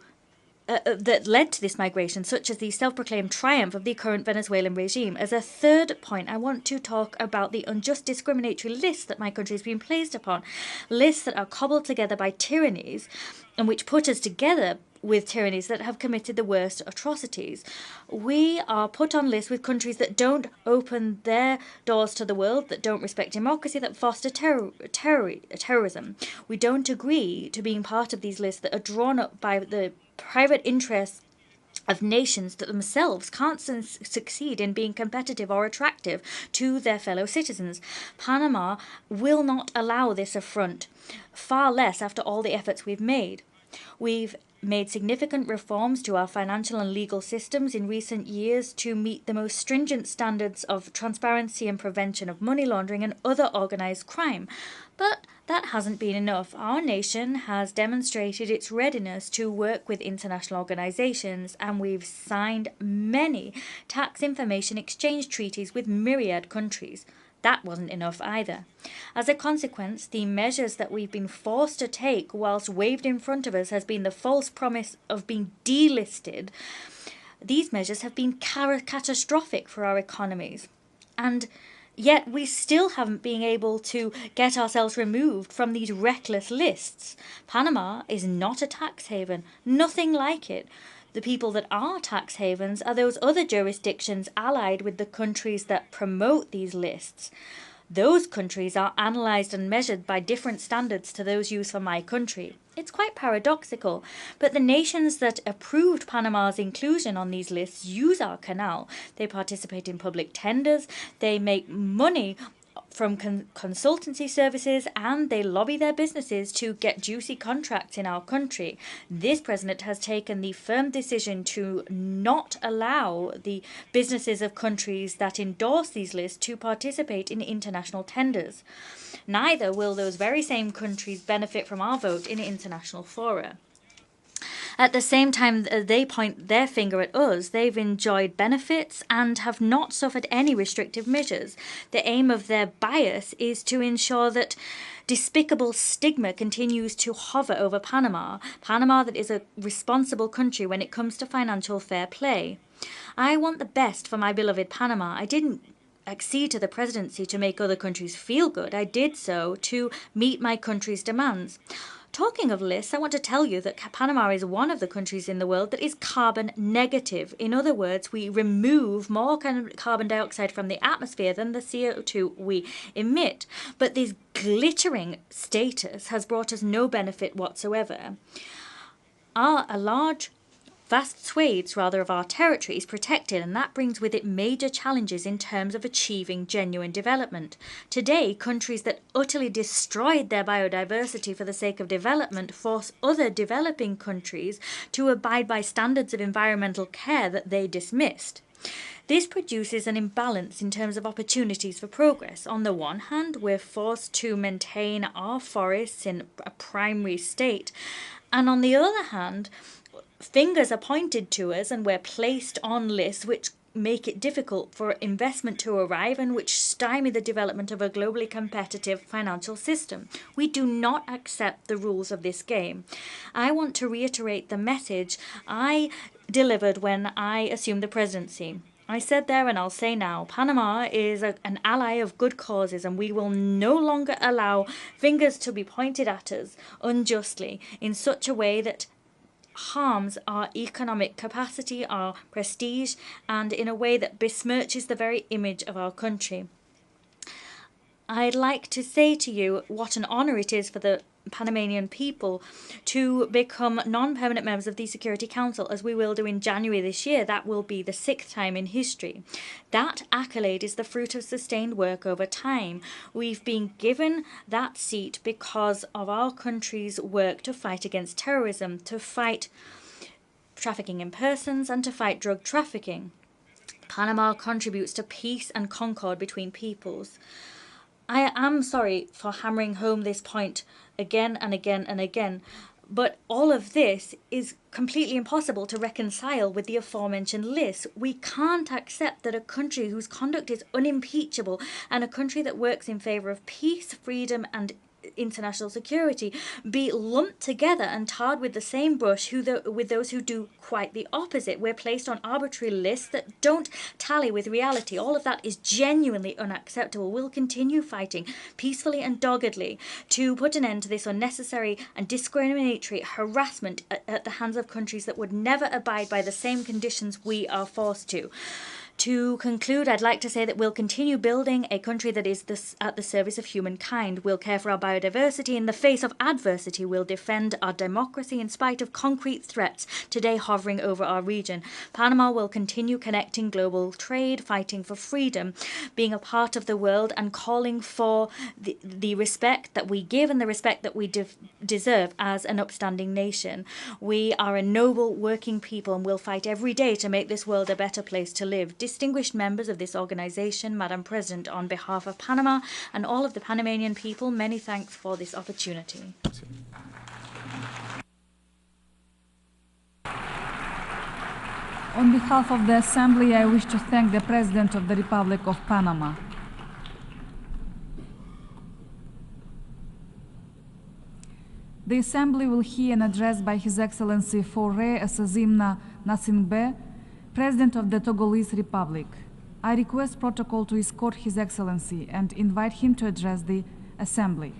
S8: that led to this migration, such as the self-proclaimed triumph of the current Venezuelan regime. As a third point, I want to talk about the unjust discriminatory lists that my country has been placed upon, lists that are cobbled together by tyrannies and which put us together with tyrannies that have committed the worst atrocities. We are put on lists with countries that don't open their doors to the world, that don't respect democracy, that foster terrorism. We don't agree to being part of these lists that are drawn up by the private interests of nations that themselves can't succeed in being competitive or attractive to their fellow citizens. Panama will not allow this affront, far less after all the efforts we've made. We've made significant reforms to our financial and legal systems in recent years to meet the most stringent standards of transparency and prevention of money laundering and other organised crime. But that hasn't been enough. Our nation has demonstrated its readiness to work with international organisations, and we've signed many tax information exchange treaties with myriad countries. That wasn't enough either. As a consequence, the measures that we've been forced to take whilst waved in front of us has been the false promise of being delisted. These measures have been catastrophic for our economies. And yet we still haven't been able to get ourselves removed from these reckless lists. Panama is not a tax haven, nothing like it. The people that are tax havens are those other jurisdictions allied with the countries that promote these lists. Those countries are analysed and measured by different standards to those used for my country. It's quite paradoxical, but the nations that approved Panama's inclusion on these lists use our canal. They participate in public tenders, they make money from consultancy services, and they lobby their businesses to get juicy contracts in our country. This president has taken the firm decision to not allow the businesses of countries that endorse these lists to participate in international tenders. Neither will those very same countries benefit from our vote in international fora. At the same time they point their finger at us, they've enjoyed benefits and have not suffered any restrictive measures. The aim of their bias is to ensure that despicable stigma continues to hover over Panama that is a responsible country when it comes to financial fair play. I want the best for my beloved Panama. I didn't accede to the presidency to make other countries feel good. I did so to meet my country's demands. Talking of lists, I want to tell you that Panama is one of the countries in the world that is carbon negative. In other words, we remove more carbon dioxide from the atmosphere than the CO2 we emit. But this glittering status has brought us no benefit whatsoever. Vast swathes, of our territory is protected, and that brings with it major challenges in terms of achieving genuine development. Today, countries that utterly destroyed their biodiversity for the sake of development force other developing countries to abide by standards of environmental care that they dismissed. This produces an imbalance in terms of opportunities for progress. On the one hand, we're forced to maintain our forests in a primary state, and on the other hand, fingers are pointed to us and we're placed on lists which make it difficult for investment to arrive and which stymie the development of a globally competitive financial system. We do not accept the rules of this game. I want to reiterate the message I delivered when I assumed the presidency. I said there and I'll say now, Panama is an ally of good causes, and we will no longer allow fingers to be pointed at us unjustly in such a way that harms our economic capacity, our prestige, and in a way that besmirches the very image of our country. I'd like to say to you what an honour it is for the Panamanian people to become non-permanent members of the Security Council, as we will do in January this year. That will be the 6th time in history. That accolade is the fruit of sustained work over time. We've been given that seat because of our country's work to fight against terrorism, to fight trafficking in persons, and to fight drug trafficking. Panama contributes to peace and concord between peoples. I am sorry for hammering home this point again and again and again, but all of this is completely impossible to reconcile with the aforementioned list. We can't accept that a country whose conduct is unimpeachable and a country that works in favour of peace, freedom and international security be lumped together and tarred with the same brush with those who do quite the opposite. We're placed on arbitrary lists that don't tally with reality. All of that is genuinely unacceptable. We'll continue fighting peacefully and doggedly to put an end to this unnecessary and discriminatory harassment at the hands of countries that would never abide by the same conditions we are forced to. To conclude, I'd like to say that we'll continue building a country that is at the service of humankind. We'll care for our biodiversity. In the face of adversity, we'll defend our democracy in spite of concrete threats today hovering over our region. Panama will continue connecting global trade, fighting for freedom, being a part of the world, and calling for the respect that we give and the respect that we deserve as an upstanding nation. We are a noble working people, and we'll fight every day to make this world a better place to live. Distinguished members of this organization, Madam President, on behalf of Panama and all of the Panamanian people, many thanks for this opportunity.
S5: On behalf of the Assembly, I wish to thank the President of the Republic of Panama. The Assembly will hear an address by His Excellency Faure Essazimna Nasingbe, President of the Togolese Republic. I request protocol to escort His Excellency and invite him to address the Assembly.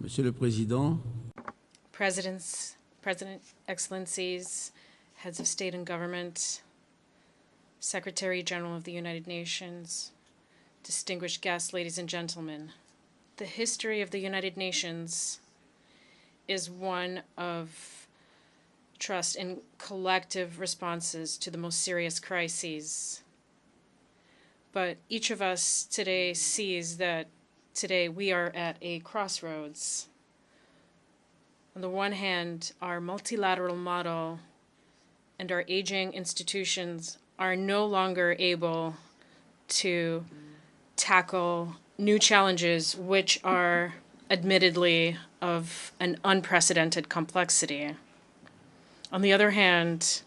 S3: Monsieur le Président,
S18: President, Excellencies, Heads of State and Government, Secretary General of the United Nations, distinguished guests, ladies and gentlemen, the history of the United Nations is one of trust in collective responses to the most serious crises. But each of us today sees that today we are at a crossroads. On the one hand, our multilateral model and our aging institutions are no longer able to tackle new challenges which are admittedly of an unprecedented complexity. On the other hand,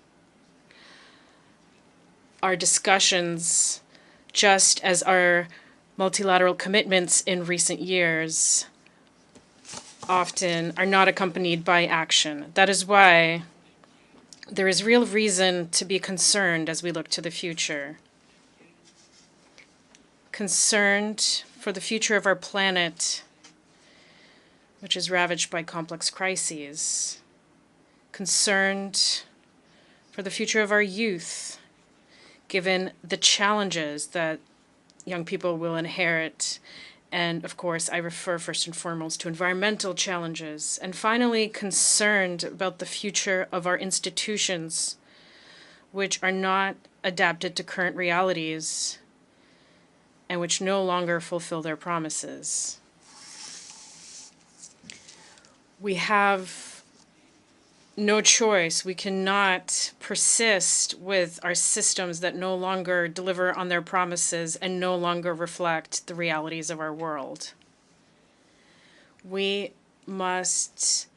S18: our discussions, just as our multilateral commitments in recent years, often are not accompanied by action. That is why there is real reason to be concerned as we look to the future. Concerned for the future of our planet, which is ravaged by complex crises. Concerned for the future of our youth, given the challenges that young people will inherit. And of course, I refer first and foremost to environmental challenges. And finally, concerned about the future of our institutions, which are not adapted to current realities and which no longer fulfill their promises. We have no choice. We cannot persist with our systems that no longer deliver on their promises and no longer reflect the realities of our world. We must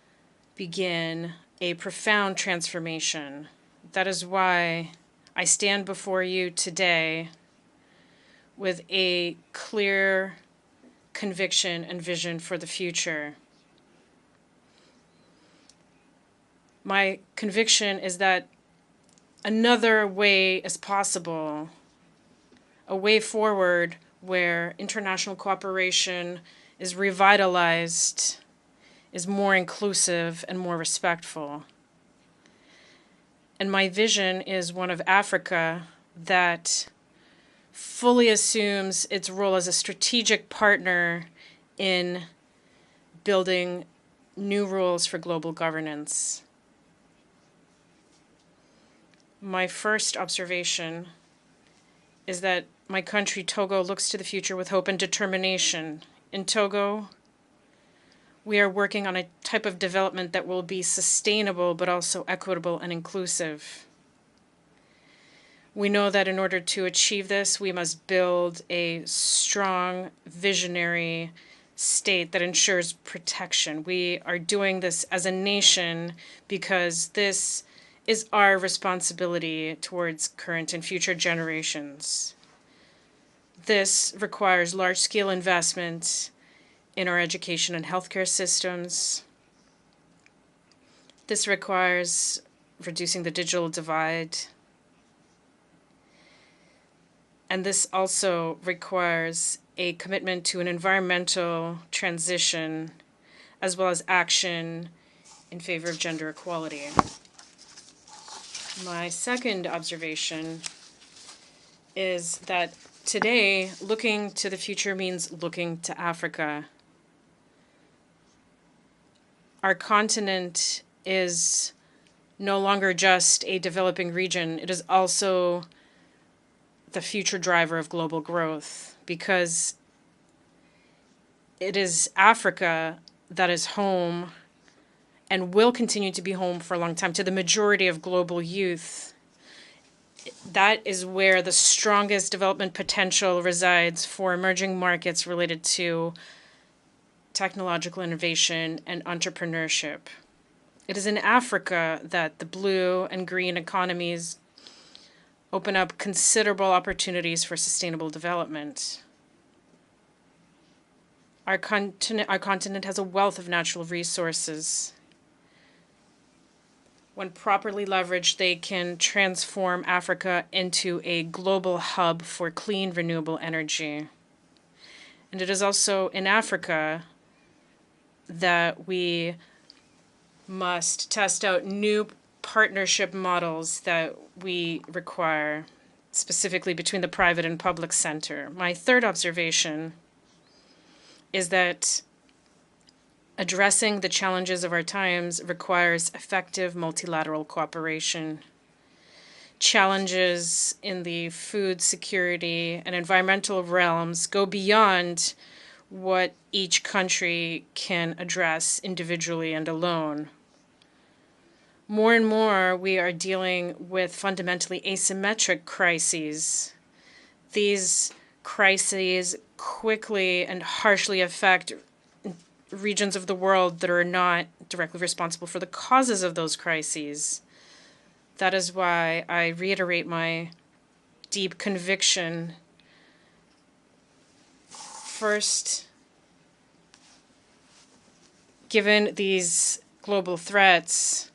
S18: begin a profound transformation. That is why I stand before you today with a clear conviction and vision for the future. My conviction is that another way is possible, a way forward where international cooperation is revitalized, is more inclusive and more respectful. And my vision is one of Africa that fully assumes its role as a strategic partner in building new rules for global governance. My first observation is that my country, Togo, looks to the future with hope and determination. In Togo, we are working on a type of development that will be sustainable but also equitable and inclusive. We know that in order to achieve this, we must build a strong, visionary state that ensures protection. We are doing this as a nation because this is our responsibility towards current and future generations. This requires large-scale investment in our education and healthcare systems. This requires reducing the digital divide. And this also requires a commitment to an environmental transition as well as action in favor of gender equality. My second observation is that today, looking to the future means looking to Africa. Our continent is no longer just a developing region. It is also the future driver of global growth, because it is Africa that is home and will continue to be home for a long time to the majority of global youth. That is where the strongest development potential resides for emerging markets related to technological innovation and entrepreneurship. It is in Africa that the blue and green economies open up considerable opportunities for sustainable development. Our continent has a wealth of natural resources. When properly leveraged, they can transform Africa into a global hub for clean, renewable energy. And it is also in Africa that we must test out new partnership models that we require, specifically between the private and public sector. My third observation is that addressing the challenges of our times requires effective multilateral cooperation. Challenges in the food security and environmental realms go beyond what each country can address individually and alone. More and more, we are dealing with fundamentally asymmetric crises. These crises quickly and harshly affect regions of the world that are not directly responsible for the causes of those crises. That is why I reiterate my deep conviction. First, given these global threats,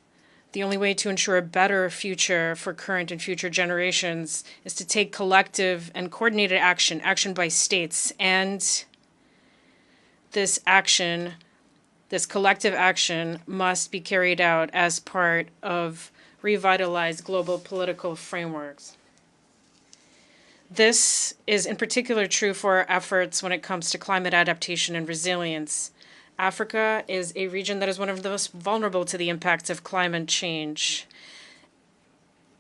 S18: the only way to ensure a better future for current and future generations is to take collective and coordinated action, action by states. And this action, this collective action, must be carried out as part of revitalized global political frameworks. This is in particular true for our efforts when it comes to climate adaptation and resilience. Africa is a region that is one of the most vulnerable to the impacts of climate change.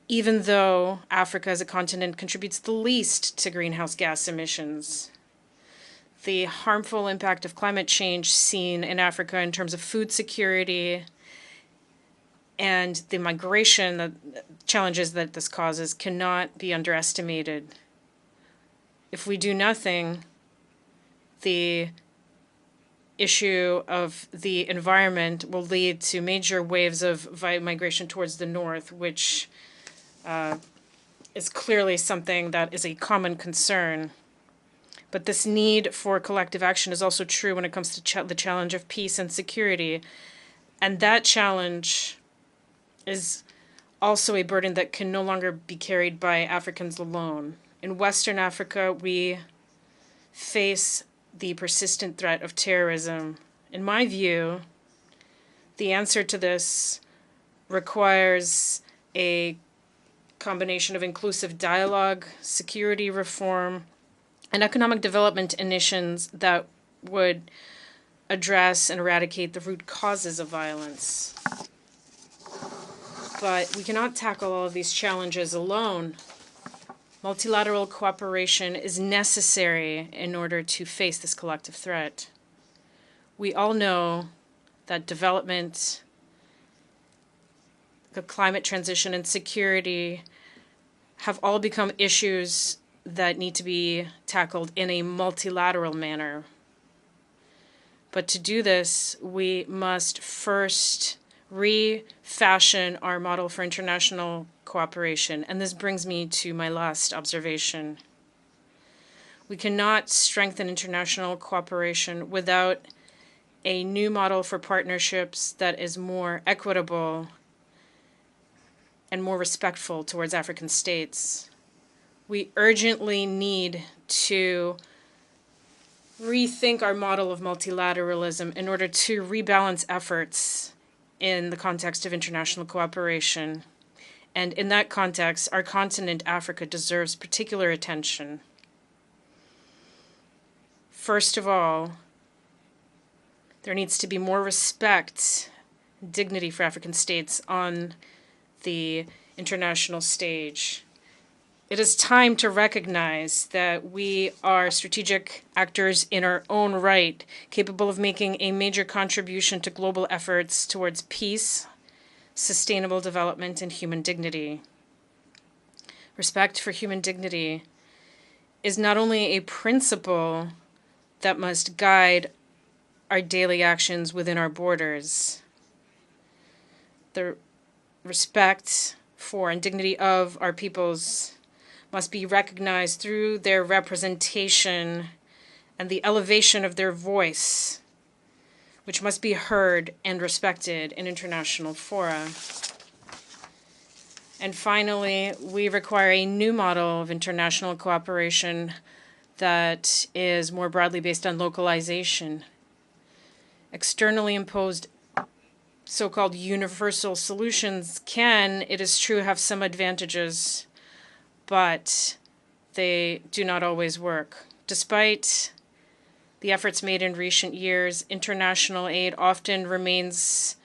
S18: Even though Africa as a continent contributes the least to greenhouse gas emissions, the harmful impact of climate change seen in Africa in terms of food security and the migration challenges that this causes cannot be underestimated. If we do nothing, the issue of the environment will lead to major waves of migration towards the north, which is clearly something that is a common concern. But this need for collective action is also true when it comes to the challenge of peace and security. And that challenge is also a burden that can no longer be carried by Africans alone. In Western Africa, we face the persistent threat of terrorism. In my view, the answer to this requires a combination of inclusive dialogue, security reform, and economic development initiatives that would address and eradicate the root causes of violence. But we cannot tackle all of these challenges alone. Multilateral cooperation is necessary in order to face this collective threat. We all know that development, the climate transition, and security have all become issues that need to be tackled in a multilateral manner. But to do this, we must first refashion our model for international cooperation. And this brings me to my last observation. We cannot strengthen international cooperation without a new model for partnerships that is more equitable and more respectful towards African states. We urgently need to rethink our model of multilateralism in order to rebalance efforts in the context of international cooperation. And in that context, our continent, Africa, deserves particular attention. First of all, there needs to be more respect, dignity for African states on the international stage. It is time to recognize that we are strategic actors in our own right, capable of making a major contribution to global efforts towards peace, sustainable development, and human dignity. Respect for human dignity is not only a principle that must guide our daily actions within our borders. The respect for and dignity of our peoples must be recognized through their representation and the elevation of their voice, which must be heard and respected in international fora. And finally, we require a new model of international cooperation that is more broadly based on localization. Externally imposed so-called universal solutions can, it is true, have some advantages, but they do not always work. Despite the efforts made in recent years, international aid often remains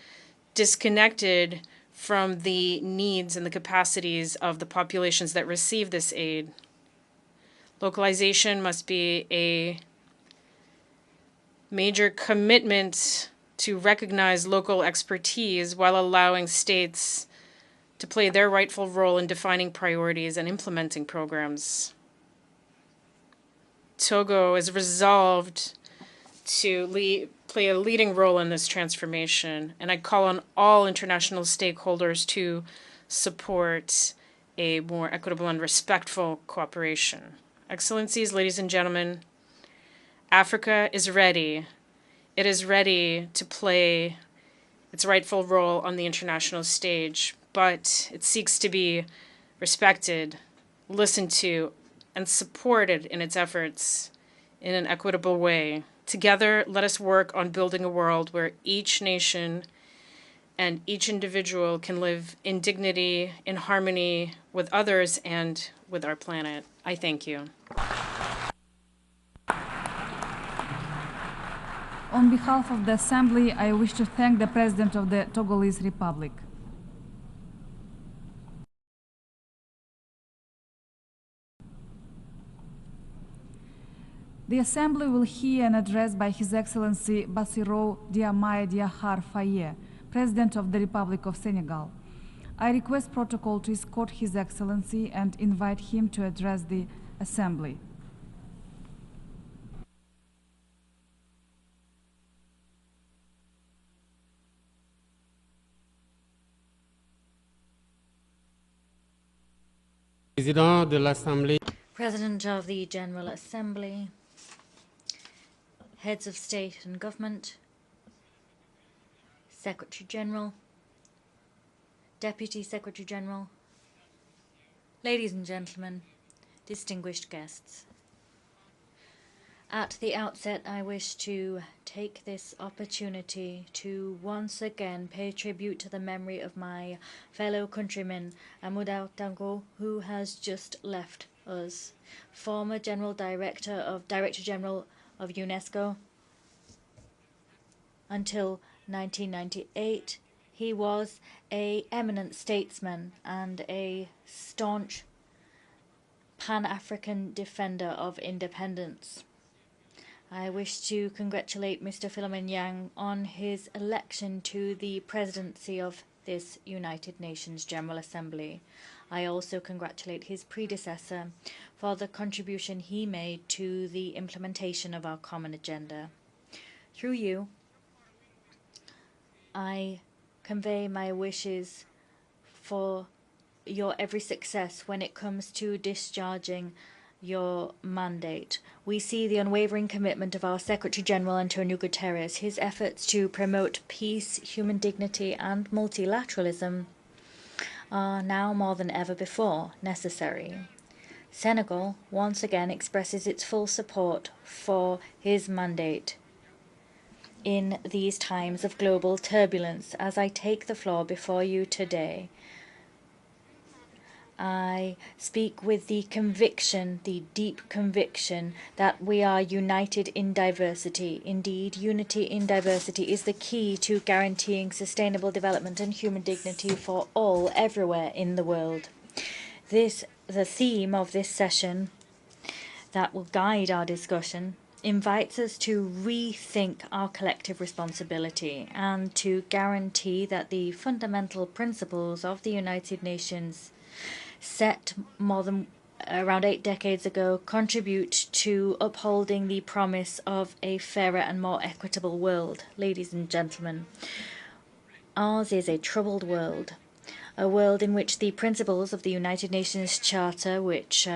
S18: disconnected from the needs and the capacities of the populations that receive this aid. Localization must be a major commitment to recognize local expertise while allowing states to play their rightful role in defining priorities and implementing programs. Togo is resolved to play a leading role in this transformation, and I call on all international stakeholders to support a more equitable and respectful cooperation. Excellencies, ladies and gentlemen, Africa is ready. It is ready to play its rightful role on the international stage, but it seeks to be respected, listened to, and supported in its efforts in an equitable way. Together, let us work on building a world where each nation and each individual can live in dignity, in harmony with others and with our planet. I thank you.
S5: On behalf of the Assembly, I wish to thank the President of the Togolese Republic. The Assembly will hear an address by His Excellency Bassirou Diomaye Diakhar Faye, President of the Republic of Senegal. I request protocol to escort His Excellency and invite him to address the Assembly.
S8: President of the General Assembly, heads of state and government, Secretary General, Deputy Secretary General, ladies and gentlemen, distinguished guests. At the outset, I wish to take this opportunity to once again pay tribute to the memory of my fellow countryman, Amadou Dango, who has just left us. Former Director General of UNESCO. Until 1998, he was an eminent statesman and a staunch Pan-African defender of independence. I wish to congratulate Mr. Philemon Yang on his election to the presidency of this United Nations General Assembly. I also congratulate his predecessor for the contribution he made to the implementation of our common agenda. Through you, I convey my wishes for your every success when it comes to discharging your mandate. We see the unwavering commitment of our Secretary General Antonio Guterres, his efforts to promote peace, human dignity, and multilateralism are now more than ever before necessary. Senegal once again expresses its full support for his mandate in these times of global turbulence. As I take the floor before you today, I speak with the conviction, the deep conviction, that we are united in diversity. Indeed, unity in diversity is the key to guaranteeing sustainable development and human dignity for all, everywhere in the world. The theme of this session that will guide our discussion invites us to rethink our collective responsibility and to guarantee that the fundamental principles of the United Nations set more than around 8 decades ago contribute to upholding the promise of a fairer and more equitable world. Ladies and gentlemen, ours is a troubled world, a world in which the principles of the United Nations Charter, which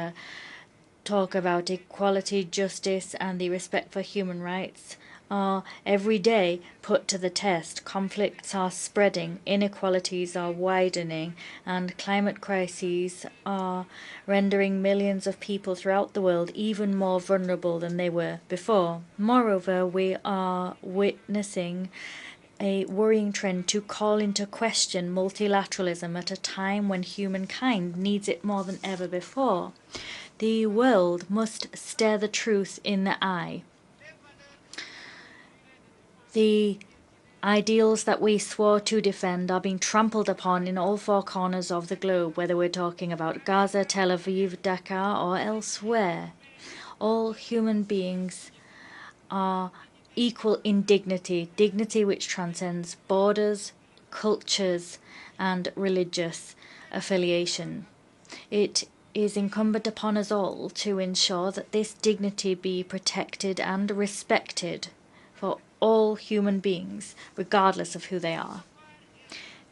S8: talk about equality, justice, and the respect for human rights, are every day put to the test. Conflicts are spreading, inequalities are widening, and climate crises are rendering millions of people throughout the world even more vulnerable than they were before. Moreover, we are witnessing a worrying trend to call into question multilateralism at a time when humankind needs it more than ever before. The world must stare the truth in the eye. The ideals that we swore to defend are being trampled upon in all 4 corners of the globe, whether we're talking about Gaza, Tel Aviv, Dakar, or elsewhere. All human beings are equal in dignity, dignity which transcends borders, cultures, and religious affiliation. It is incumbent upon us all to ensure that this dignity be protected and respected for all human beings, regardless of who they are.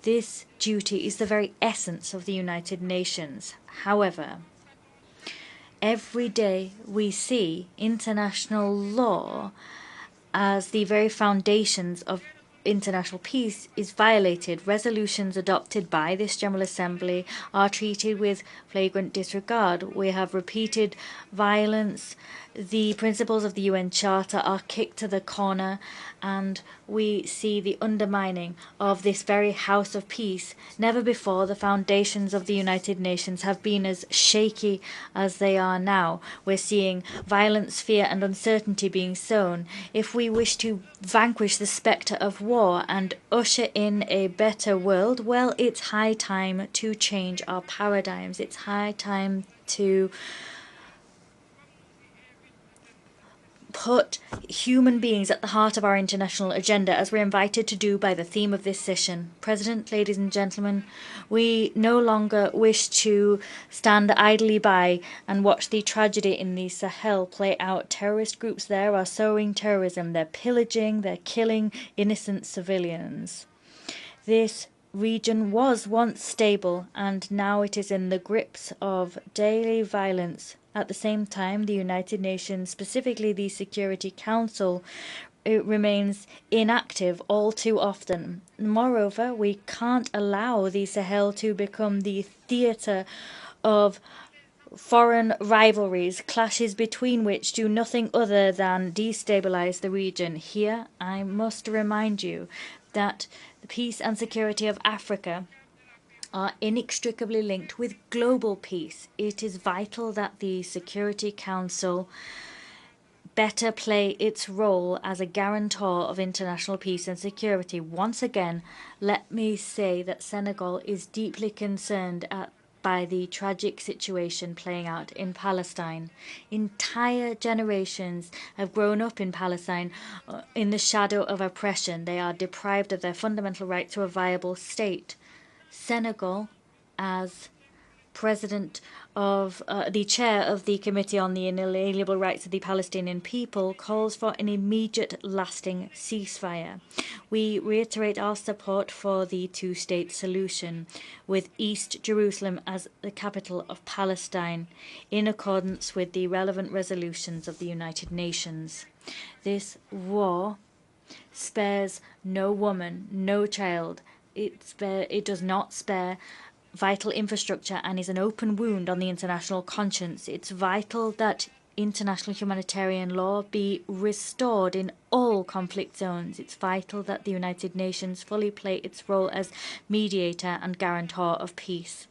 S8: This duty is the very essence of the United Nations. However, every day we see international law as the very foundations of international peace is violated. Resolutions adopted by this General Assembly are treated with flagrant disregard. We have repeated violence. The principles of the UN Charter are kicked to the corner, and we see the undermining of this very house of peace. Never before the foundations of the United Nations have been as shaky as they are now. We're seeing violence, fear, and uncertainty being sown. If we wish to vanquish the spectre of war and usher in a better world, well, it's high time to change our paradigms. It's high time to put human beings at the heart of our international agenda, as we're invited to do by the theme of this session. President, ladies and gentlemen, we no longer wish to stand idly by and watch the tragedy in the Sahel play out. Terrorist groups there are sowing terrorism. They're pillaging, they're killing innocent civilians. This region was once stable, and now it is in the grips of daily violence. At the same time, the United Nations, specifically the Security Council, it remains inactive all too often. Moreover, we can't allow the Sahel to become the theatre of foreign rivalries, clashes between which do nothing other than destabilize the region. Here, I must remind you that the peace and security of Africa are inextricably linked with global peace. It is vital that the Security Council better play its role as a guarantor of international peace and security. Once again, let me say that Senegal is deeply concerned by the tragic situation playing out in Palestine. Entire generations have grown up in Palestine in the shadow of oppression. They are deprived of their fundamental right to a viable state. Senegal, as the chair of the Committee on the Inalienable Rights of the Palestinian People calls for an immediate, lasting ceasefire. We reiterate our support for the two-state solution, with East Jerusalem as the capital of Palestine, in accordance with the relevant resolutions of the United Nations. This war spares no woman, no child. It does not spare vital infrastructure and is an open wound on the international conscience. It's vital that international humanitarian law be restored in all conflict zones. It's vital that the United Nations fully play its role as mediator and guarantor of peace.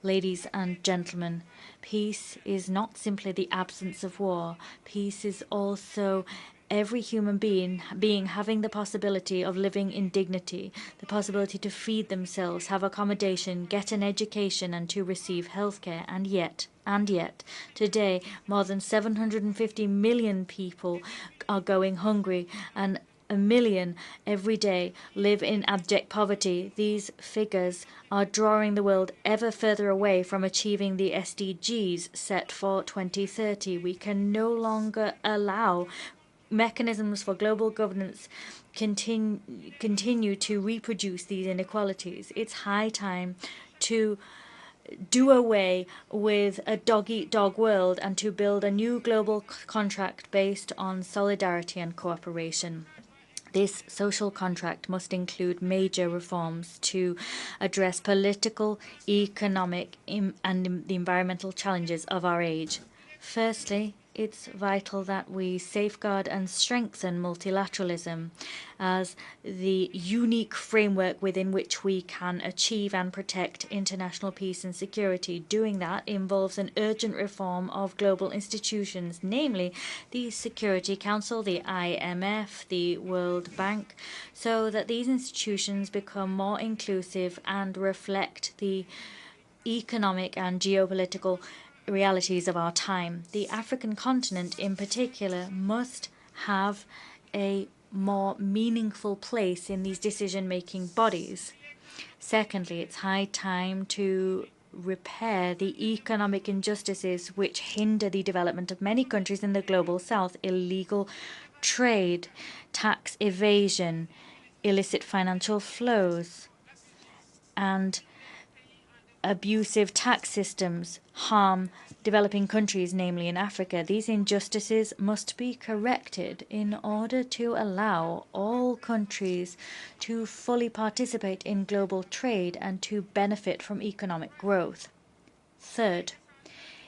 S8: Ladies and gentlemen, peace is not simply the absence of war. Peace is also every human being having the possibility of living in dignity, the possibility to feed themselves, have accommodation, get an education, and to receive healthcare. And yet, today, more than 750 million people are going hungry, and 1 million every day live in abject poverty. These figures are drawing the world ever further away from achieving the SDGs set for 2030. We can no longer allow mechanisms for global governance continue to reproduce these inequalities. It's high time to do away with a dog-eat-dog world and to build a new global contract based on solidarity and cooperation. This social contract must include major reforms to address political, economic, and the environmental challenges of our age. Firstly, it's vital that we safeguard and strengthen multilateralism as the unique framework within which we can achieve and protect international peace and security. Doing that involves an urgent reform of global institutions, namely the Security Council, the IMF, the World Bank, so that these institutions become more inclusive and reflect the economic and geopolitical realities of our time. The African continent in particular must have a more meaningful place in these decision-making bodies. Secondly, it's high time to repair the economic injustices which hinder the development of many countries in the global south: illegal trade, tax evasion, illicit financial flows, and abusive tax systems harm developing countries, namely in Africa. These injustices must be corrected in order to allow all countries to fully participate in global trade and to benefit from economic growth. Third,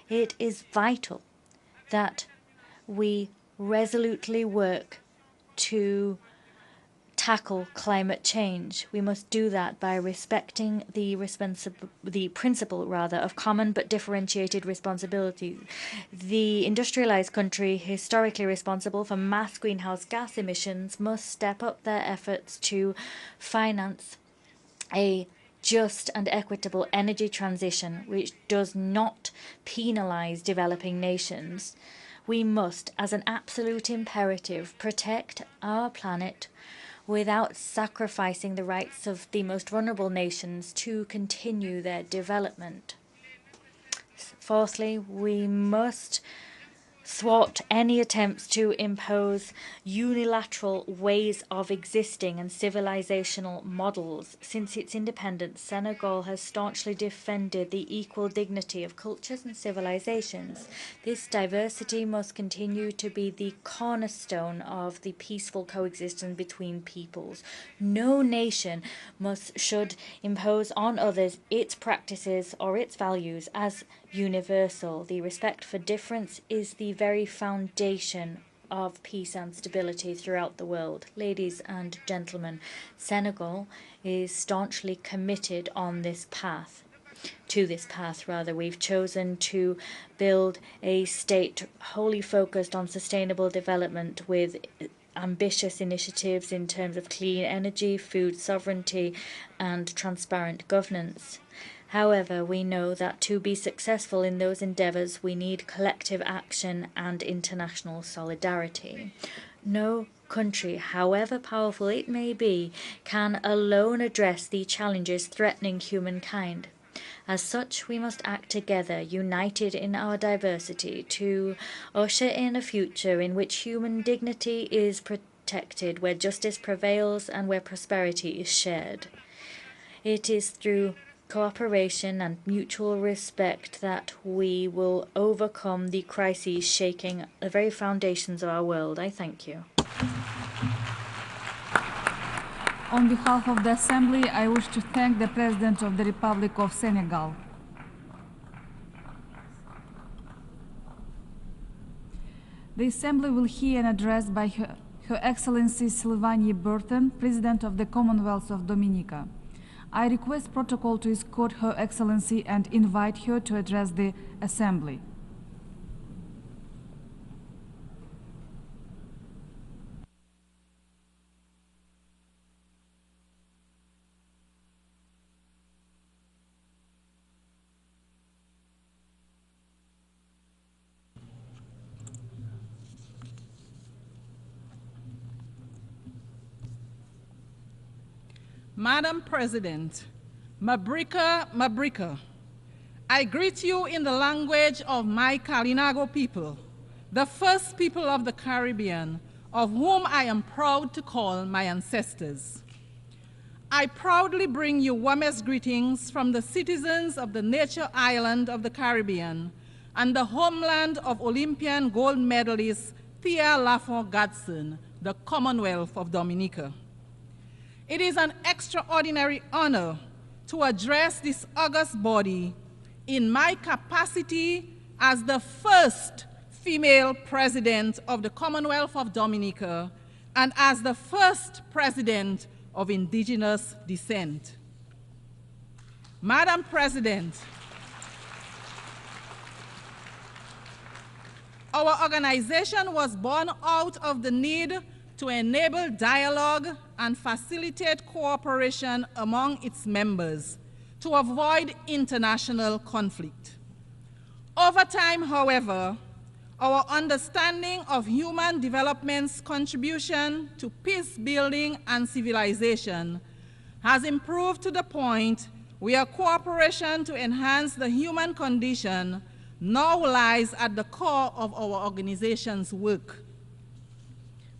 S8: it is vital that we resolutely work to tackle climate change. We must do that by respecting the principle of common but differentiated responsibility. The industrialized country historically responsible for mass greenhouse gas emissions must step up their efforts to finance a just and equitable energy transition which does not penalize developing nations. We must, as an absolute imperative, protect our planet without sacrificing the rights of the most vulnerable nations to continue their development. Fourthly, we must thwart any attempts to impose unilateral ways of existing and civilizational models. Since its independence, Senegal has staunchly defended the equal dignity of cultures and civilizations. This diversity must continue to be the cornerstone of the peaceful coexistence between peoples. No nation should impose on others its practices or its values as universal. The respect for difference is the very foundation of peace and stability throughout the world. Ladies and gentlemen, Senegal is staunchly committed on this path. We've chosen to build a state wholly focused on sustainable development with ambitious initiatives in terms of clean energy, food sovereignty, and transparent governance. However, we know that to be successful in those endeavors, we need collective action and international solidarity. No country, however powerful it may be, can alone address the challenges threatening humankind. As such, we must act together, united in our diversity, to usher in a future in which human dignity is protected, where justice prevails, and where prosperity is shared. It is through cooperation and mutual respect that we will overcome the crises shaking the very foundations of our world. I thank you.
S5: On behalf of the Assembly, I wish to thank the President of the Republic of Senegal. The Assembly will hear an address by Her Excellency Sylvanie Burton, President of the Commonwealth of Dominica. I request protocol to escort Her Excellency and invite her to address the Assembly.
S9: Madam President, Mabrika Mabrika, I greet you in the language of my Kalinago people, the first people of the Caribbean, of whom I am proud to call my ancestors. I proudly bring you warmest greetings from the citizens of the nature island of the Caribbean and the homeland of Olympian gold medalist Thea Lafont Gadson, the Commonwealth of Dominica. It is an extraordinary honor to address this august body in my capacity as the first female president of the Commonwealth of Dominica and as the first president of indigenous descent. Madam President, our organization was born out of the need to enable dialogue and facilitate cooperation among its members to avoid international conflict. Over time, however, our understanding of human development's contribution to peace building and civilization has improved to the point where cooperation to enhance the human condition now lies at the core of our organization's work.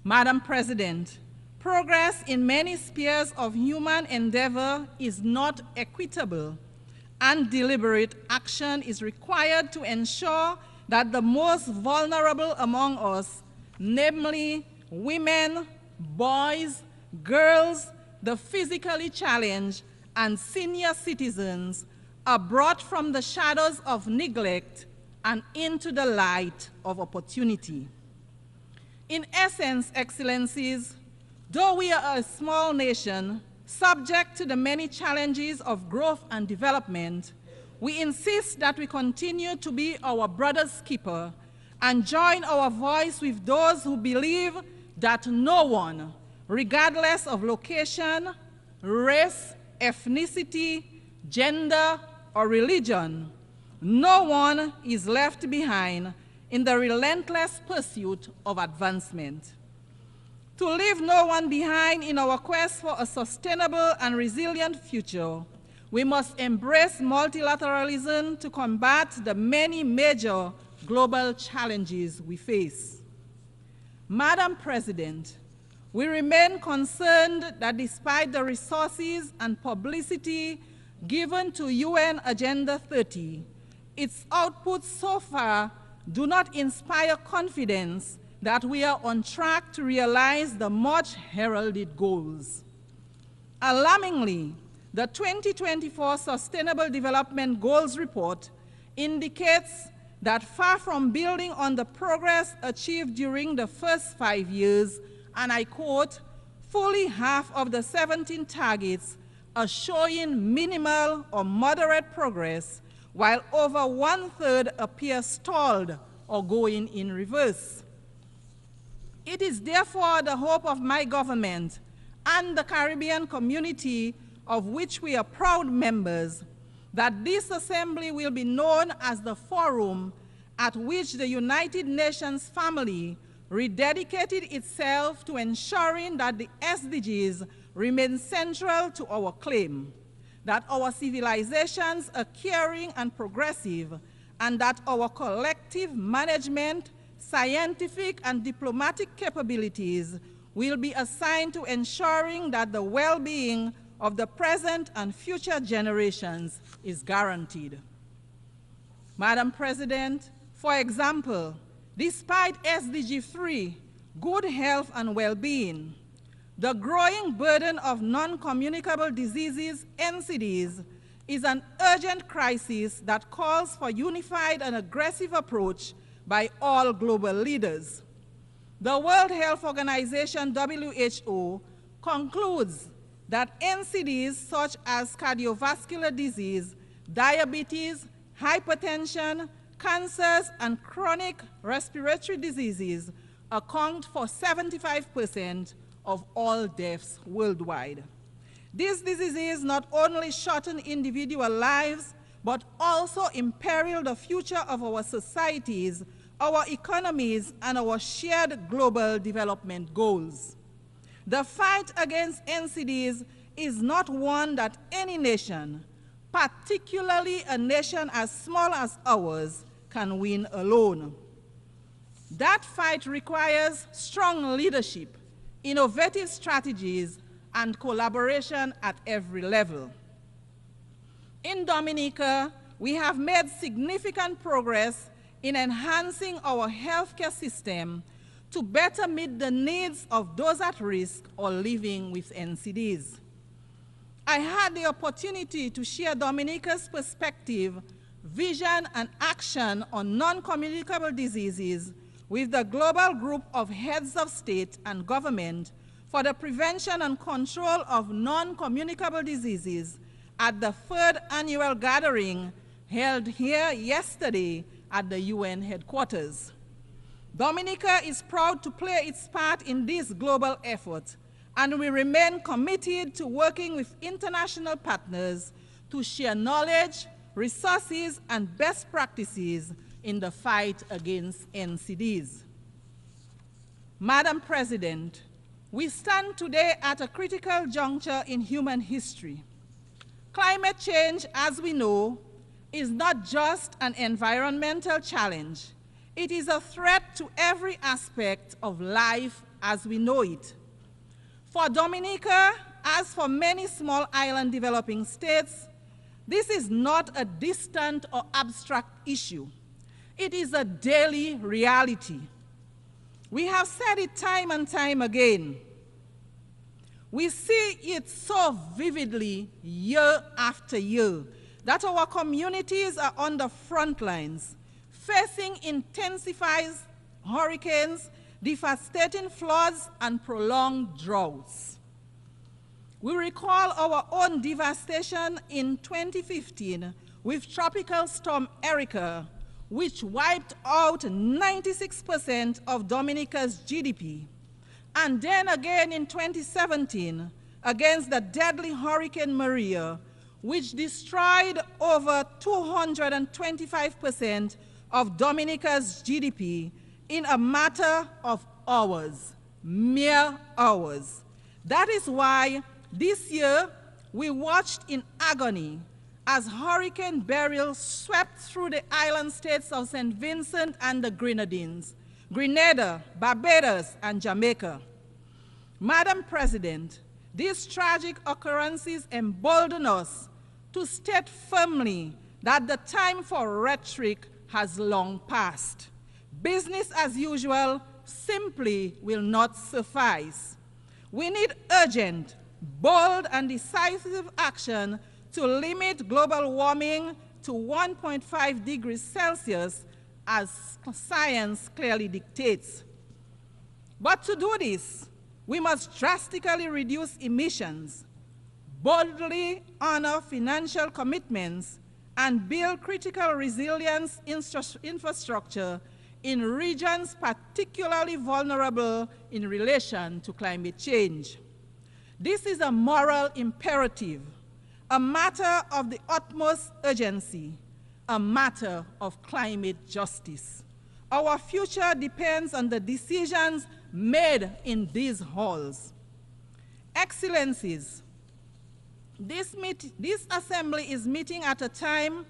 S9: Madam President, progress in many spheres of human endeavor is not equitable, and deliberate action is required to ensure that the most vulnerable among us, namely women, boys, girls, the physically challenged, and senior citizens, are brought from the shadows of neglect and into the light of opportunity. In essence, Excellencies, though we are a small nation, subject to the many challenges of growth and development, we insist that we continue to be our brother's keeper and join our voice with those who believe that no one, regardless of location, race, ethnicity, gender, or religion, no one is left behind in the relentless pursuit of advancement. To leave no one behind in our quest for a sustainable and resilient future, we must embrace multilateralism to combat the many major global challenges we face. Madam President, we remain concerned that despite the resources and publicity given to UN Agenda 30, its outputs so far do not inspire confidence that we are on track to realize the much heralded goals. Alarmingly, the 2024 Sustainable Development Goals report indicates that far from building on the progress achieved during the first 5 years, and I quote, fully half of the 17 targets are showing minimal or moderate progress, while over 1/3 appear stalled or going in reverse. It is therefore the hope of my government and the Caribbean community, of which we are proud members, that this assembly will be known as the forum at which the United Nations family rededicated itself to ensuring that the SDGs remain central to our claim, that our civilizations are caring and progressive, and that our collective management, scientific and diplomatic capabilities will be assigned to ensuring that the well-being of the present and future generations is guaranteed. Madam President, for example, despite SDG 3, good health and well-being, the growing burden of non-communicable diseases, NCDs, is an urgent crisis that calls for unified and aggressive approach by all global leaders. The World Health Organization, WHO, concludes that NCDs such as cardiovascular disease, diabetes, hypertension, cancers, and chronic respiratory diseases account for 75% of all deaths worldwide. These diseases not only shorten individual lives, but also imperil the future of our societies, our economies, and our shared global development goals. The fight against NCDs is not one that any nation, particularly a nation as small as ours, can win alone. That fight requires strong leadership, innovative strategies, and collaboration at every level. In Dominica, we have made significant progress in enhancing our healthcare system to better meet the needs of those at risk or living with NCDs. I had the opportunity to share Dominica's perspective, vision, and action on non-communicable diseases with the global group of heads of state and government for the prevention and control of non-communicable diseases at the 3rd annual gathering held here yesterday at the UN headquarters. Dominica is proud to play its part in this global effort, and we remain committed to working with international partners to share knowledge, resources, and best practices in the fight against NCDs. Madam President, we stand today at a critical juncture in human history. Climate change, as we know, is not just an environmental challenge. It is a threat to every aspect of life as we know it. For Dominica, as for many small island developing states, this is not a distant or abstract issue. It is a daily reality. We have said it time and time again. We see it so vividly year after year that our communities are on the front lines, facing intensified hurricanes, devastating floods, and prolonged droughts. We recall our own devastation in 2015 with Tropical Storm Erica, which wiped out 96% of Dominica's GDP. And then again in 2017, against the deadly Hurricane Maria, which destroyed over 225% of Dominica's GDP in a matter of hours, mere hours. That is why this year we watched in agony as Hurricane Beryl swept through the island states of St. Vincent and the Grenadines, Grenada, Barbados, and Jamaica. Madam President, these tragic occurrences embolden us to state firmly that the time for rhetoric has long passed. Business as usual simply will not suffice. We need urgent, bold, and decisive action to limit global warming to 1.5 degrees Celsius as science clearly dictates. But to do this, we must drastically reduce emissions, boldly honor financial commitments, and build critical resilience infrastructure in regions particularly vulnerable in relation to climate change. This is a moral imperative, a matter of the utmost urgency, a matter of climate justice. Our future depends on the decisions made in these halls. Excellencies, This assembly is meeting at a time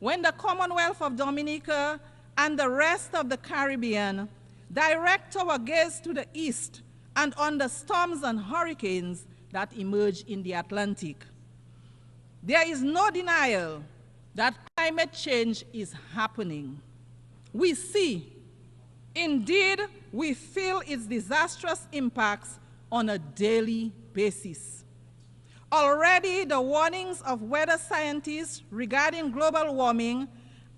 S9: when the Commonwealth of Dominica and the rest of the Caribbean direct our gaze to the east and on the storms and hurricanes that emerge in the Atlantic. There is no denial that climate change is happening. We see, indeed, we feel its disastrous impacts on a daily basis. Already, the warnings of weather scientists regarding global warming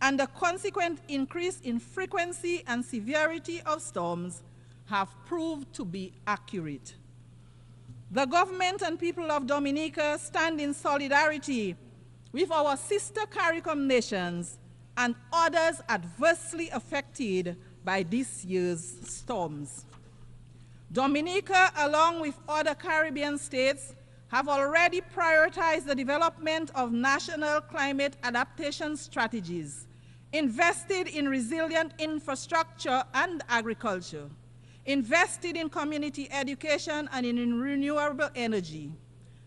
S9: and the consequent increase in frequency and severity of storms have proved to be accurate. The government and people of Dominica stand in solidarity with our sister CARICOM nations and others adversely affected by this year's storms. Dominica, along with other Caribbean states, have already prioritized the development of national climate adaptation strategies, invested in resilient infrastructure and agriculture, invested in community education and in renewable energy.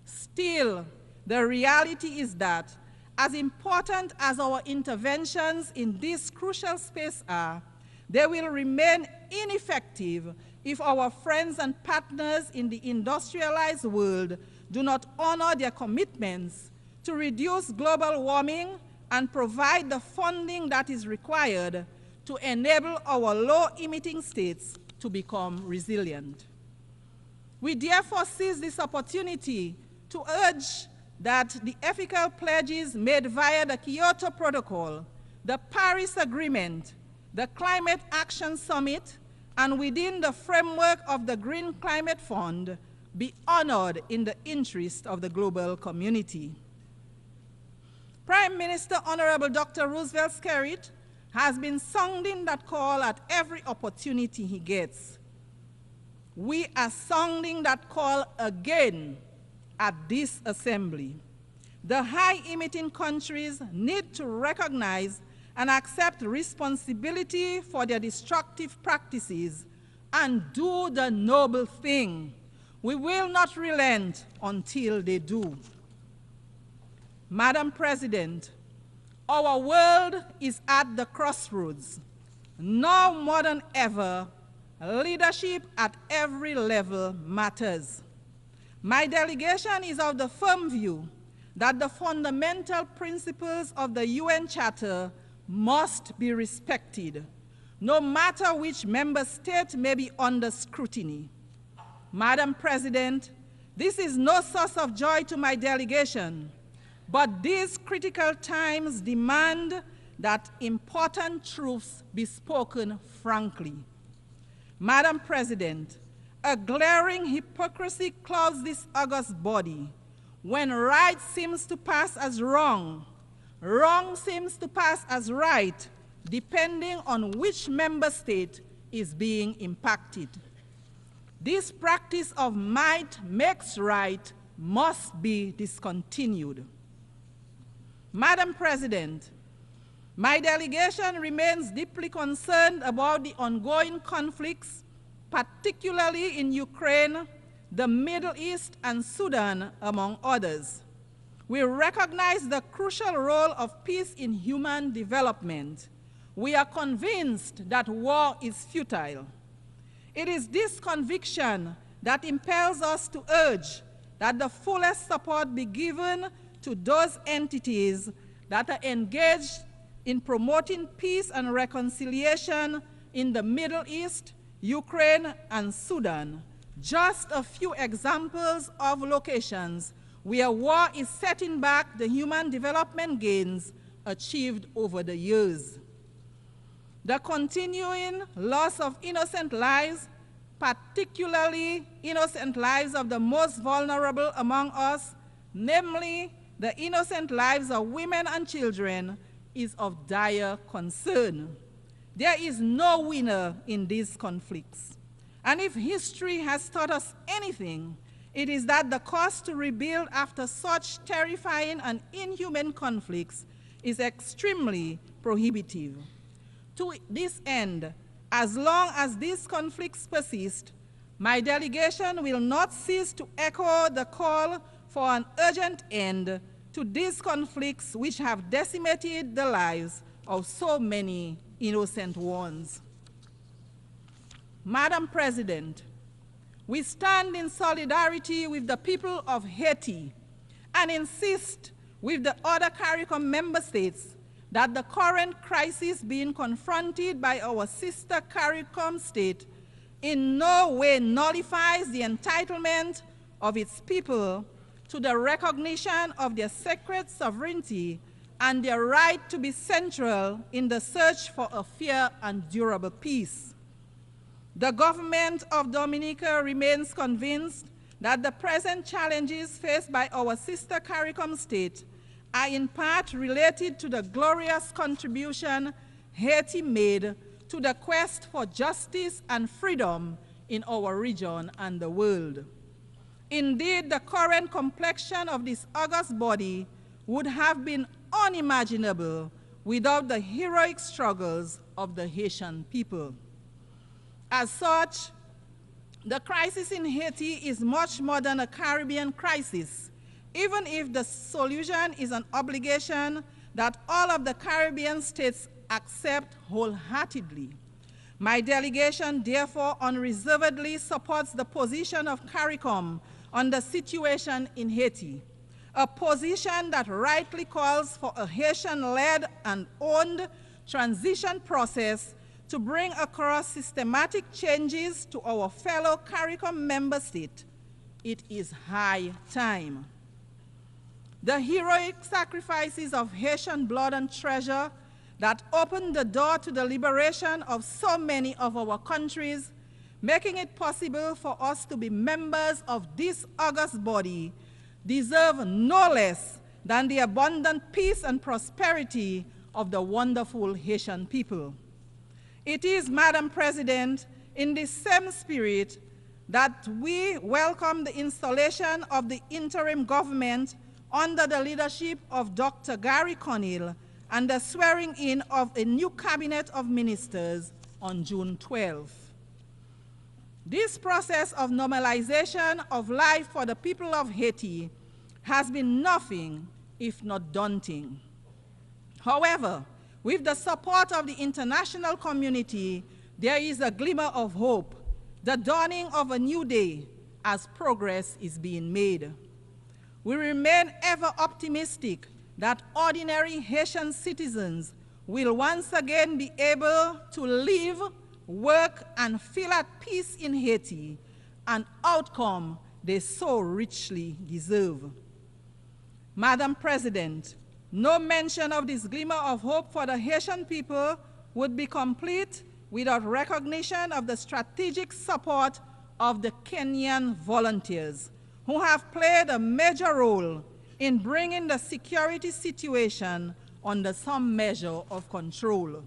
S9: Still, the reality is that, as important as our interventions in this crucial space are, they will remain ineffective if our friends and partners in the industrialized world do not honor their commitments to reduce global warming and provide the funding that is required to enable our low-emitting states to become resilient. We therefore seize this opportunity to urge that the ethical pledges made via the Kyoto Protocol, the Paris Agreement, the Climate Action Summit, and within the framework of the Green Climate Fund be honored in the interest of the global community. Prime Minister Honorable Dr. Roosevelt Skerrit has been sounding that call at every opportunity he gets. We are sounding that call again at this assembly. The high-emitting countries need to recognize and accept responsibility for their destructive practices and do the noble thing. We will not relent until they do. Madam President, our world is at the crossroads. Now more than ever, leadership at every level matters. My delegation is of the firm view that the fundamental principles of the UN Charter must be respected, no matter which member state may be under scrutiny. Madam President, this is no source of joy to my delegation, but these critical times demand that important truths be spoken frankly. Madam President, a glaring hypocrisy clouds this august body. When right seems to pass as wrong, wrong seems to pass as right, depending on which member state is being impacted. This practice of might makes right must be discontinued. Madam President, my delegation remains deeply concerned about the ongoing conflicts, particularly in Ukraine, the Middle East, and Sudan, among others. We recognize the crucial role of peace in human development. We are convinced that war is futile. It is this conviction that impels us to urge that the fullest support be given to those entities that are engaged in promoting peace and reconciliation in the Middle East, Ukraine, and Sudan. Just a few examples of locations where war is setting back the human development gains achieved over the years. The continuing loss of innocent lives, particularly innocent lives of the most vulnerable among us, namely the innocent lives of women and children, is of dire concern. There is no winner in these conflicts. And if history has taught us anything, it is that the cost to rebuild after such terrifying and inhuman conflicts is extremely prohibitive. To this end, as long as these conflicts persist, my delegation will not cease to echo the call for for an urgent end to these conflicts which have decimated the lives of so many innocent ones. Madam President, we stand in solidarity with the people of Haiti and insist with the other CARICOM member states that the current crisis being confronted by our sister CARICOM state in no way nullifies the entitlement of its people to the recognition of their sacred sovereignty and their right to be central in the search for a fair and durable peace. The government of Dominica remains convinced that the present challenges faced by our sister CARICOM state are in part related to the glorious contribution Haiti made to the quest for justice and freedom in our region and the world. Indeed, the current complexion of this august body would have been unimaginable without the heroic struggles of the Haitian people. As such, the crisis in Haiti is much more than a Caribbean crisis, even if the solution is an obligation that all of the Caribbean states accept wholeheartedly. My delegation therefore unreservedly supports the position of CARICOM on the situation in Haiti, a position that rightly calls for a Haitian-led and owned transition process to bring across systematic changes to our fellow CARICOM member state. It is high time. The heroic sacrifices of Haitian blood and treasure that opened the door to the liberation of so many of our countries, making it possible for us to be members of this august body, deserve no less than the abundant peace and prosperity of the wonderful Haitian people. It is, Madam President, in this same spirit that we welcome the installation of the interim government under the leadership of Dr. Gary Conil and the swearing in of a new cabinet of ministers on June 12th. This process of normalization of life for the people of Haiti has been nothing if not daunting. However, with the support of the international community, there is a glimmer of hope, the dawning of a new day as progress is being made. We remain ever optimistic that ordinary Haitian citizens will once again be able to live, work, and feel at peace in Haiti, an outcome they so richly deserve. Madam President, no mention of this glimmer of hope for the Haitian people would be complete without recognition of the strategic support of the Kenyan volunteers, who have played a major role in bringing the security situation under some measure of control.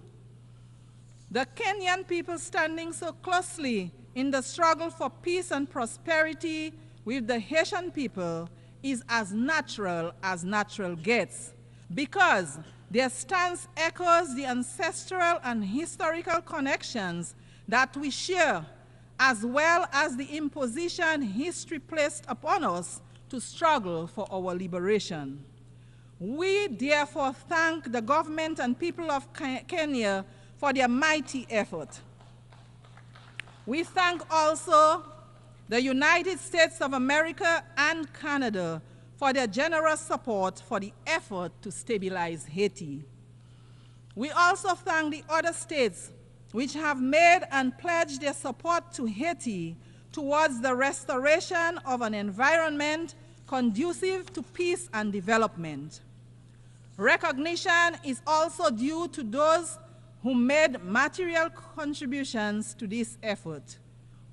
S9: The Kenyan people standing so closely in the struggle for peace and prosperity with the Haitian people is as natural gets, because their stance echoes the ancestral and historical connections that we share, as well as the imposition history placed upon us to struggle for our liberation. We therefore thank the government and people of Kenya for their mighty effort. We thank also the United States of America and Canada for their generous support for the effort to stabilize Haiti. We also thank the other states which have made and pledged their support to Haiti towards the restoration of an environment conducive to peace and development. Recognition is also due to those who made material contributions to this effort.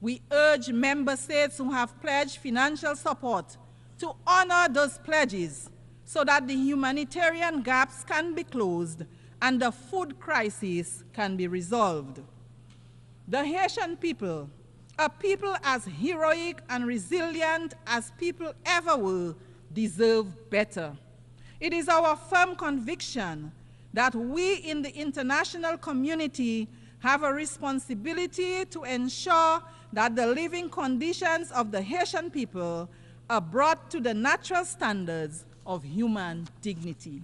S9: We urge member states who have pledged financial support to honor those pledges so that the humanitarian gaps can be closed and the food crisis can be resolved. The Haitian people, a people as heroic and resilient as people ever were, deserve better. It is our firm conviction that we in the international community have a responsibility to ensure that the living conditions of the Haitian people are brought to the natural standards of human dignity.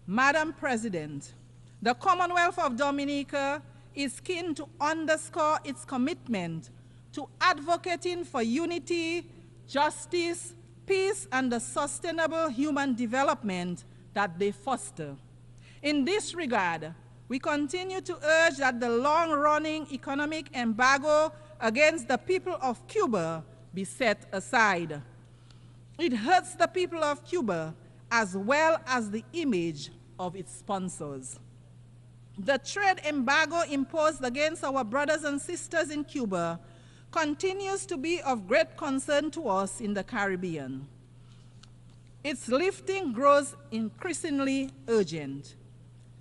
S9: Madam President, the Commonwealth of Dominica is keen to underscore its commitment to advocating for unity, justice, peace, and the sustainable human development that they foster. In this regard, we continue to urge that the long-running economic embargo against the people of Cuba be set aside. It hurts the people of Cuba as well as the image of its sponsors. The trade embargo imposed against our brothers and sisters in Cuba continues to be of great concern to us in the Caribbean. Its lifting grows increasingly urgent.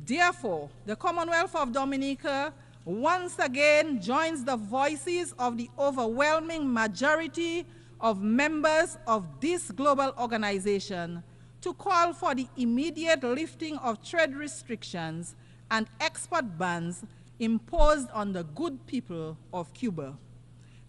S9: Therefore, the Commonwealth of Dominica once again joins the voices of the overwhelming majority of members of this global organization to call for the immediate lifting of trade restrictions and export bans imposed on the good people of Cuba.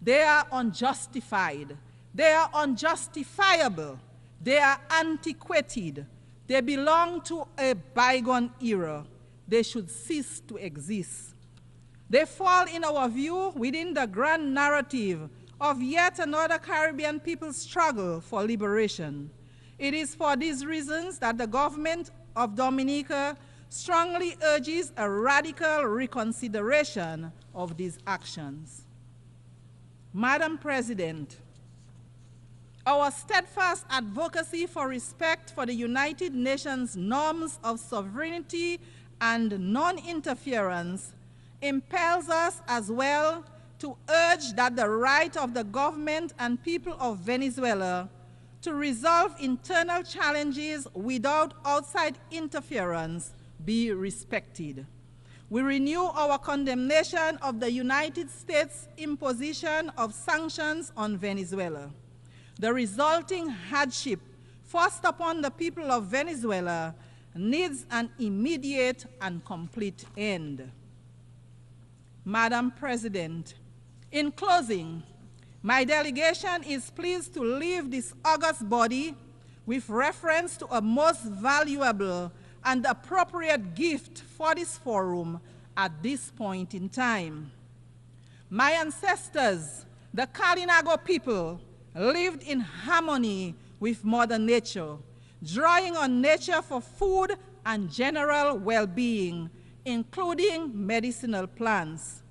S9: They are unjustified, they are unjustifiable, they are antiquated, they belong to a bygone era. They should cease to exist. They fall, in our view, within the grand narrative of yet another Caribbean people's struggle for liberation. It is for these reasons that the government of Dominica strongly urges a radical reconsideration of these actions. Madam President, our steadfast advocacy for respect for the United Nations norms of sovereignty and non-interference impels us as well to urge that the right of the government and people of Venezuela to resolve internal challenges without outside interference be respected. We renew our condemnation of the United States' imposition of sanctions on Venezuela. The resulting hardship forced upon the people of Venezuela needs an immediate and complete end. Madam President, in closing, my delegation is pleased to leave this august body with reference to a most valuable and appropriate gift for this forum at this point in time. My ancestors, the Kalinago people, lived in harmony with Mother Nature, drawing on nature for food and general well-being, including medicinal plants.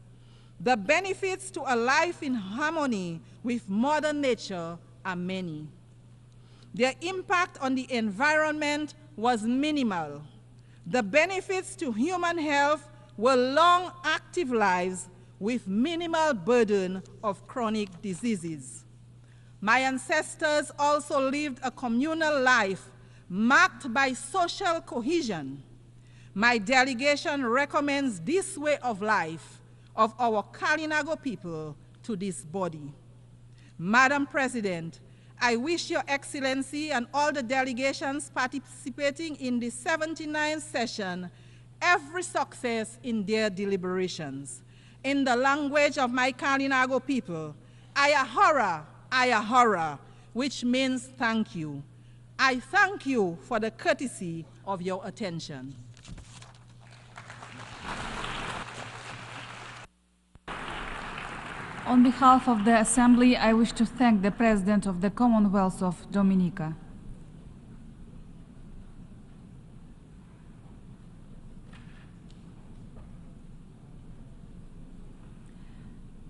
S9: The benefits to a life in harmony with Mother Nature are many. Their impact on the environment was minimal. The benefits to human health were long, active lives with minimal burden of chronic diseases. My ancestors also lived a communal life marked by social cohesion. My delegation recommends this way of life of our Kalinago people to this body. Madam President, I wish Your Excellency and all the delegations participating in the 79th session every success in their deliberations. In the language of my Kalinago people, Ayahora, which means thank you. I thank you for the courtesy of your attention.
S5: On behalf of the Assembly, I wish to thank the President of the Commonwealth of Dominica.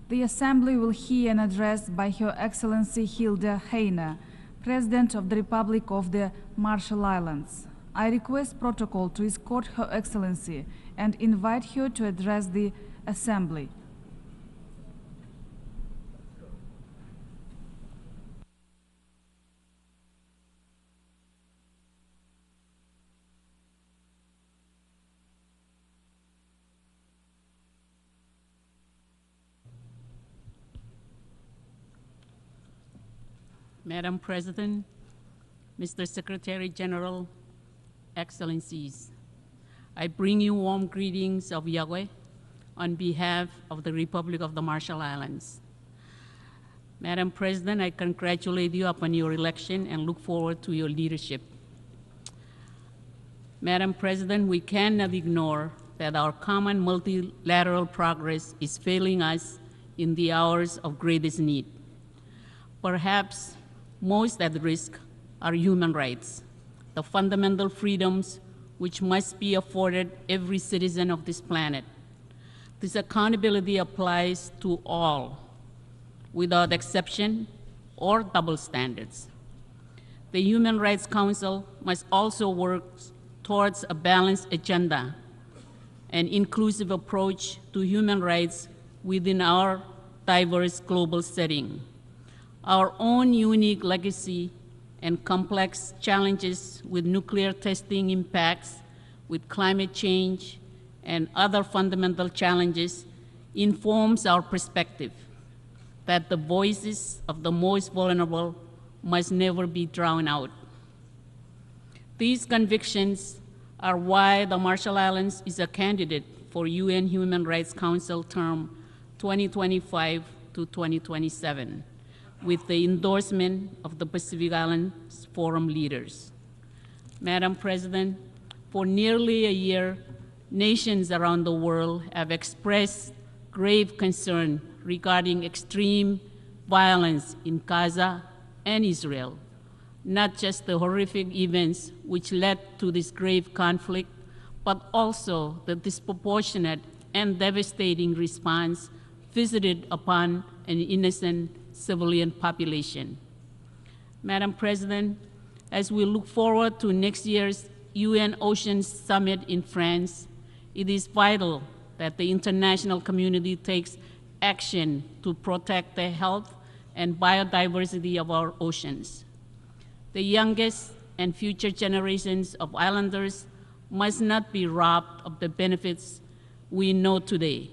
S5: The Assembly will hear an address by Her Excellency Hilda Heine, President of the Republic of the Marshall Islands. I request protocol to escort Her Excellency and invite her to address the Assembly.
S11: Madam President, Mr. Secretary General, Excellencies, I bring you warm greetings of Yahweh on behalf of the Republic of the Marshall Islands. Madam President, I congratulate you upon your election and look forward to your leadership. Madam President, we cannot ignore that our common multilateral progress is failing us in the hours of greatest need. Perhaps most at risk are human rights, the fundamental freedoms which must be afforded every citizen of this planet. This accountability applies to all, without exception or double standards. The Human Rights Council must also work towards a balanced agenda, an inclusive approach to human rights within our diverse global setting. Our own unique legacy and complex challenges with nuclear testing impacts, with climate change, and other fundamental challenges informs our perspective that the voices of the most vulnerable must never be drowned out. These convictions are why the Marshall Islands is a candidate for UN Human Rights Council term 2025 to 2027, with the endorsement of the Pacific Islands Forum leaders. Madam President, for nearly a year, nations around the world have expressed grave concern regarding extreme violence in Gaza and Israel, not just the horrific events which led to this grave conflict, but also the disproportionate and devastating response visited upon an innocent civilian population. Madam President, as we look forward to next year's UN Oceans Summit in France, it is vital that the international community takes action to protect the health and biodiversity of our oceans. The youngest and future generations of islanders must not be robbed of the benefits we know today.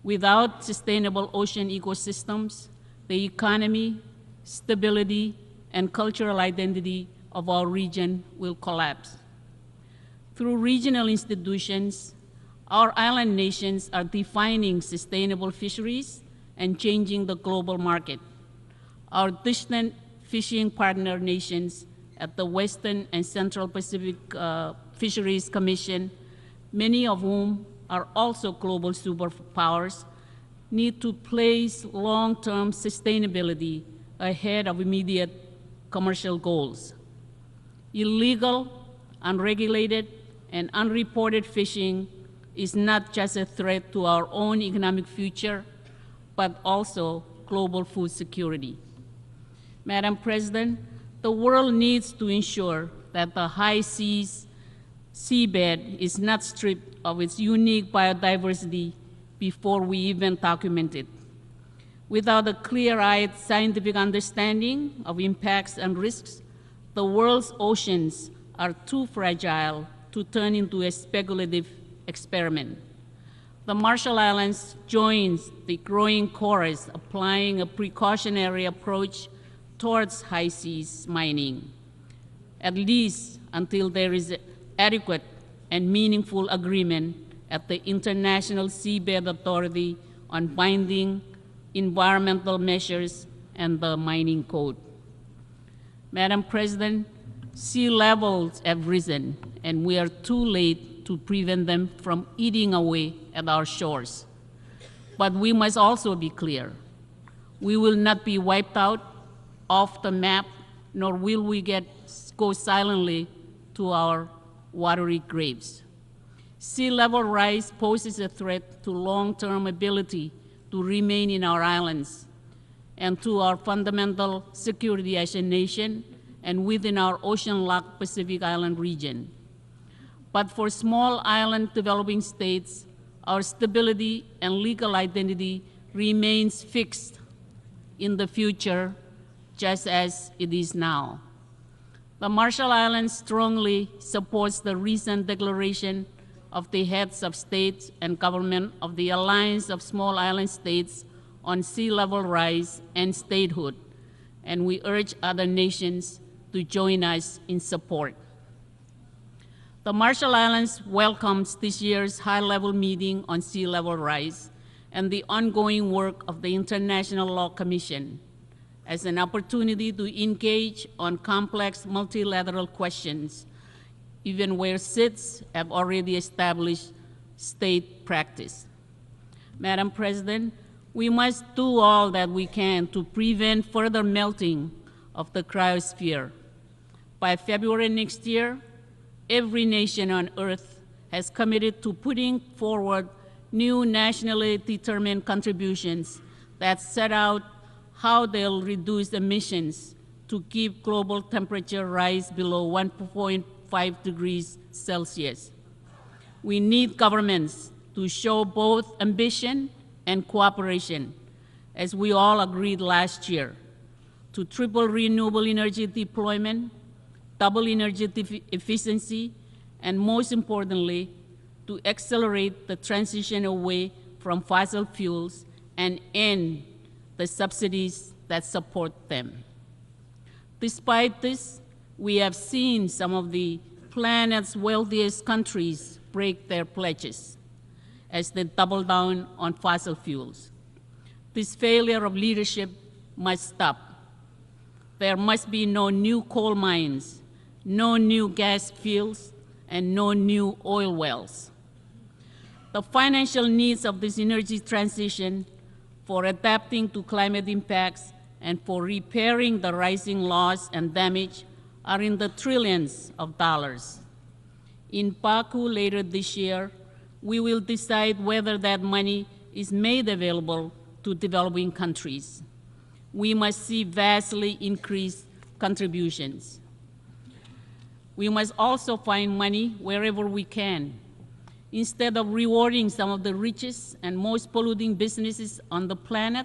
S11: Without sustainable ocean ecosystems, the economy, stability, and cultural identity of our region will collapse. Through regional institutions, our island nations are defining sustainable fisheries and changing the global market. Our distant fishing partner nations at the Western and Central Pacific Fisheries Commission, many of whom are also global superpowers, need to place long-term sustainability ahead of immediate commercial goals. Illegal, unregulated, and unreported fishing is not just a threat to our own economic future, but also global food security. Madam President, the world needs to ensure that the high seas seabed is not stripped of its unique biodiversity before we even document it. Without a clear-eyed scientific understanding of impacts and risks, the world's oceans are too fragile to turn into a speculative experiment. The Marshall Islands joins the growing chorus applying a precautionary approach towards high seas mining, at least until there is adequate and meaningful agreement at the International Seabed Authority on binding environmental measures and the mining code. Madam President, sea levels have risen, and we are too late to prevent them from eating away at our shores. But we must also be clear. We will not be wiped out off the map, nor will we go silently to our watery graves. Sea level rise poses a threat to long-term ability to remain in our islands and to our fundamental security as a nation and within our ocean-locked Pacific Island region. But for small island developing states, our stability and legal identity remains fixed in the future, just as it is now. The Marshall Islands strongly supports the recent declaration of the heads of state and government of the Alliance of Small Island States on sea level rise and statehood, and we urge other nations to join us in support. The Marshall Islands welcomes this year's high-level meeting on sea level rise and the ongoing work of the International Law Commission, as an opportunity to engage on complex multilateral questions, even where states have already established state practice. Madam President, we must do all that we can to prevent further melting of the cryosphere. By February next year, every nation on Earth has committed to putting forward new nationally determined contributions that set out how they'll reduce emissions to keep global temperature rise below 1.5 degrees Celsius. We need governments to show both ambition and cooperation, as we all agreed last year, to triple renewable energy deployment, double energy efficiency, and most importantly, to accelerate the transition away from fossil fuels and end the subsidies that support them. Despite this, we have seen some of the planet's wealthiest countries break their pledges as they double down on fossil fuels. This failure of leadership must stop. There must be no new coal mines, no new gas fields, and no new oil wells. The financial needs of this energy transition for adapting to climate impacts and for repairing the rising loss and damage are in the trillions of dollars. In Baku later this year, we will decide whether that money is made available to developing countries. We must see vastly increased contributions. We must also find money wherever we can. Instead of rewarding some of the richest and most polluting businesses on the planet,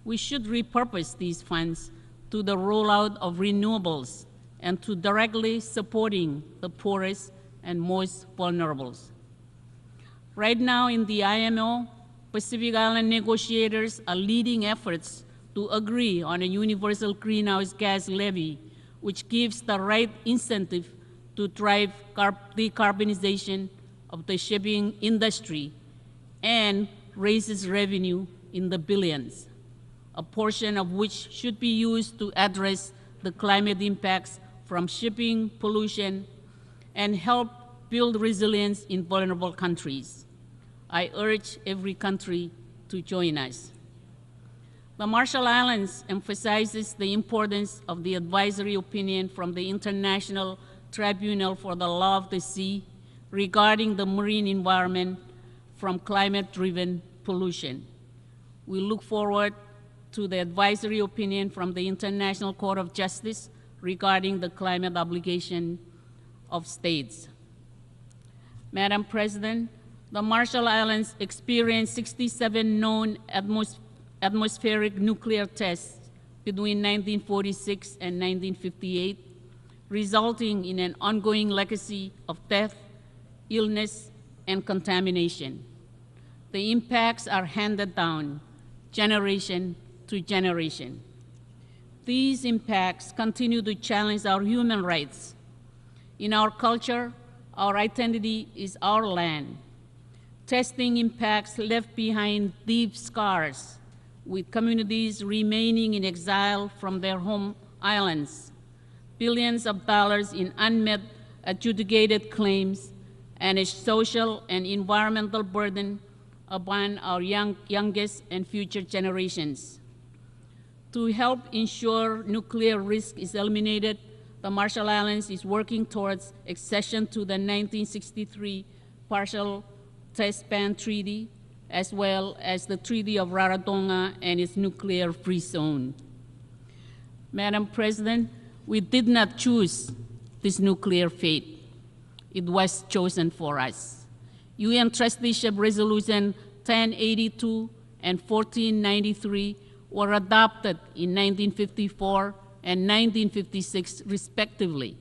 S11: we should repurpose these funds to the rollout of renewables and to directly supporting the poorest and most vulnerable. Right now in the IMO, Pacific Island negotiators are leading efforts to agree on a universal greenhouse gas levy, which gives the right incentive to drive decarbonization of the shipping industry and raises revenue in the billions, a portion of which should be used to address the climate impacts from shipping pollution and help build resilience in vulnerable countries. I urge every country to join us. The Marshall Islands emphasizes the importance of the advisory opinion from the International Tribunal for the Law of the Sea regarding the marine environment from climate-driven pollution. We look forward to the advisory opinion from the International Court of Justice regarding the climate obligation of states. Madam President, the Marshall Islands experienced 67 known atmospheric nuclear tests between 1946 and 1958, resulting in an ongoing legacy of death, illness, and contamination. The impacts are handed down generation to generation. These impacts continue to challenge our human rights. In our culture, our identity is our land. Testing impacts left behind deep scars, with communities remaining in exile from their home islands, billions of dollars in unmet adjudicated claims, and a social and environmental burden upon our youngest and future generations. To help ensure nuclear risk is eliminated, the Marshall Islands is working towards accession to the 1963 Partial Test Ban Treaty, as well as the Treaty of Rarotonga and its nuclear-free zone. Madam President, we did not choose this nuclear fate. It was chosen for us. UN Trusteeship Resolution 1082 and 1493 were adopted in 1954 and 1956 respectively,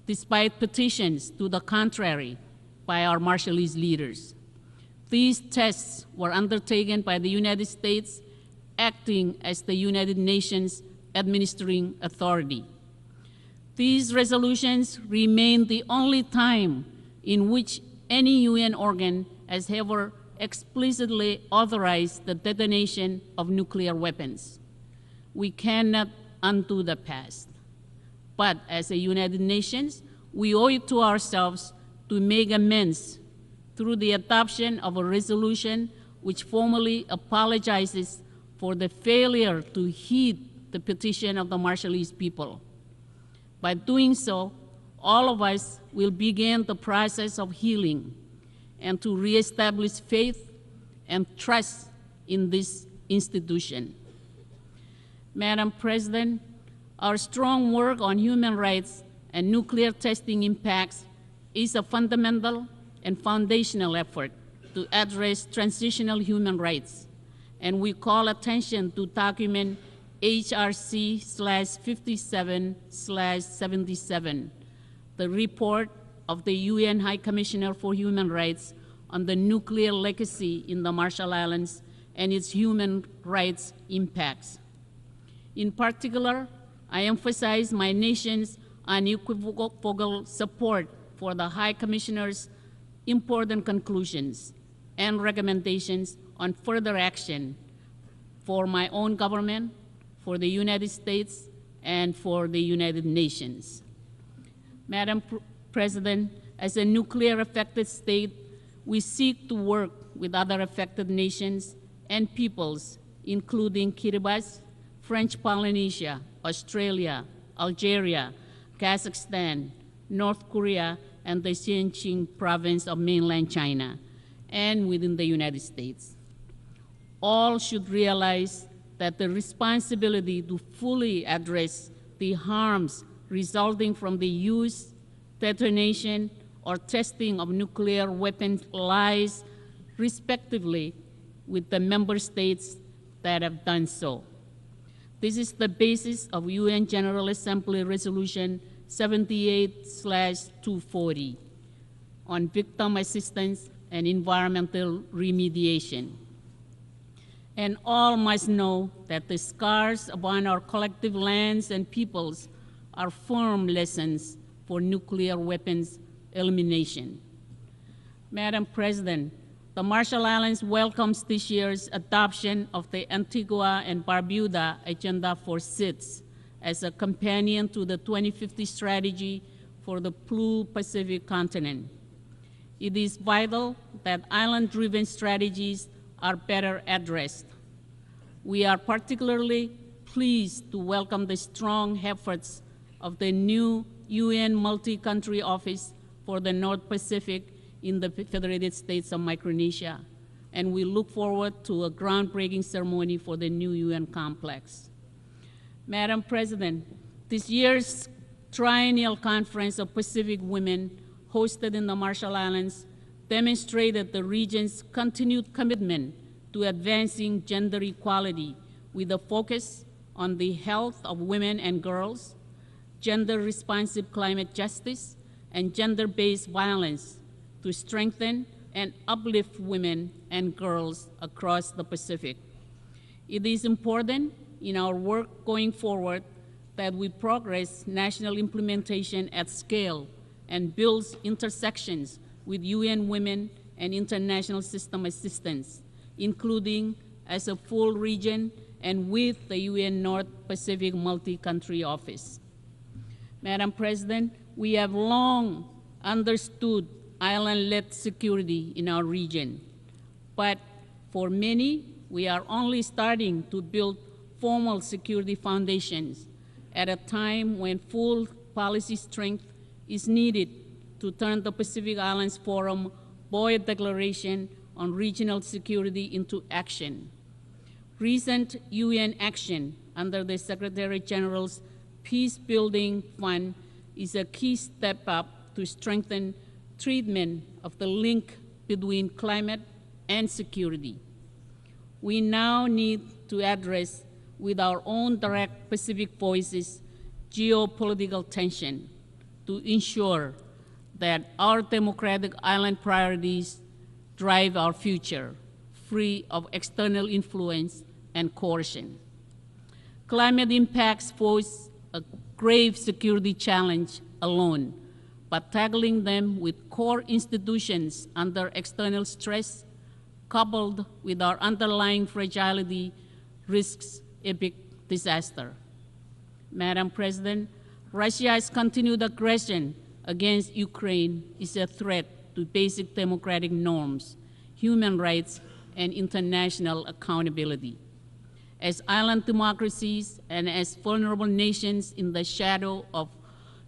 S11: despite petitions to the contrary by our Marshallese leaders. These tests were undertaken by the United States, acting as the United Nations administering authority. These resolutions remain the only time in which any UN organ has ever explicitly authorized the detonation of nuclear weapons. We cannot unto the past. But as a United Nations, we owe it to ourselves to make amends through the adoption of a resolution which formally apologizes for the failure to heed the petition of the Marshallese people. By doing so, all of us will begin the process of healing and to reestablish faith and trust in this institution. Madam President, our strong work on human rights and nuclear testing impacts is a fundamental and foundational effort to address transitional human rights, and we call attention to document HRC/57/77, the report of the UN High Commissioner for Human Rights on the nuclear legacy in the Marshall Islands and its human rights impacts. In particular, I emphasize my nation's unequivocal support for the High Commissioner's important conclusions and recommendations on further action for my own government, for the United States, and for the United Nations. Madam President, as a nuclear-affected state, we seek to work with other affected nations and peoples, including Kiribati, French Polynesia, Australia, Algeria, Kazakhstan, North Korea, and the Xinjiang province of mainland China, and within the United States. All should realize that the responsibility to fully address the harms resulting from the use, detonation, or testing of nuclear weapons lies, respectively, with the member states that have done so. This is the basis of UN General Assembly Resolution 78/240 on victim assistance and environmental remediation. And all must know that the scars upon our collective lands and peoples are firm lessons for nuclear weapons elimination. Madam President, the Marshall Islands welcomes this year's adoption of the Antigua and Barbuda Agenda for SIDS as a companion to the 2050 strategy for the Blue Pacific continent. It is vital that island-driven strategies are better addressed. We are particularly pleased to welcome the strong efforts of the new UN Multi-Country Office for the North Pacific in the Federated States of Micronesia, and we look forward to a groundbreaking ceremony for the new UN complex. Madam President, this year's Triennial Conference of Pacific Women hosted in the Marshall Islands demonstrated the region's continued commitment to advancing gender equality with a focus on the health of women and girls, gender-responsive climate justice, and gender-based violence to strengthen and uplift women and girls across the Pacific. It is important in our work going forward that we progress national implementation at scale and build intersections with UN Women and international system assistance, including as a full region and with the UN North Pacific Multi-Country Office. Madam President, we have long understood island-led security in our region, but for many, we are only starting to build formal security foundations at a time when full policy strength is needed to turn the Pacific Islands Forum Boyd Declaration on Regional Security into action. Recent UN action under the Secretary General's Peace Building Fund is a key step up to strengthen treatment of the link between climate and security. We now need to address with our own direct Pacific voices geopolitical tension to ensure that our democratic island priorities drive our future, free of external influence and coercion. Climate impacts pose a grave security challenge alone, but tackling them with core institutions under external stress, coupled with our underlying fragility, risks epic disaster. Madam President, Russia's continued aggression against Ukraine is a threat to basic democratic norms, human rights, and international accountability. As island democracies and as vulnerable nations in the shadow of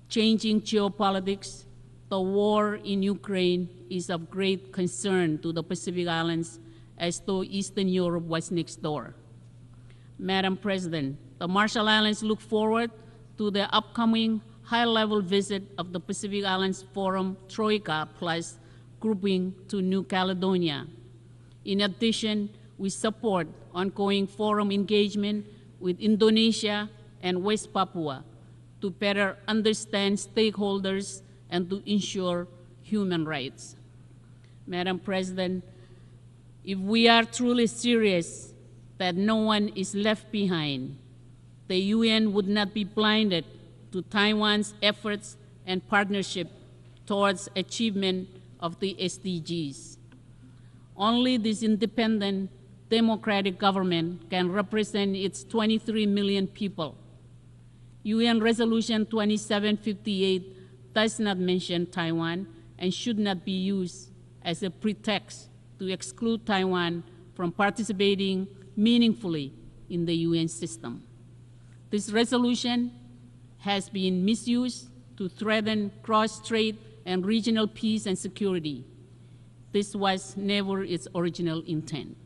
S11: changing geopolitics, the war in Ukraine is of great concern to the Pacific Islands, as though Eastern Europe was next door. Madam President, the Marshall Islands look forward to the upcoming high-level visit of the Pacific Islands Forum Troika Plus grouping to New Caledonia. In addition, we support ongoing forum engagement with Indonesia and West Papua to better understand stakeholders and to ensure human rights. Madam President, if we are truly serious that no one is left behind, the UN would not be blinded to Taiwan's efforts and partnership towards achievement of the SDGs. Only this independent, democratic government can represent its 23 million people. UN Resolution 2758 does not mention Taiwan and should not be used as a pretext to exclude Taiwan from participating meaningfully in the UN system. This resolution has been misused to threaten cross-strait and regional peace and security. This was never its original intent.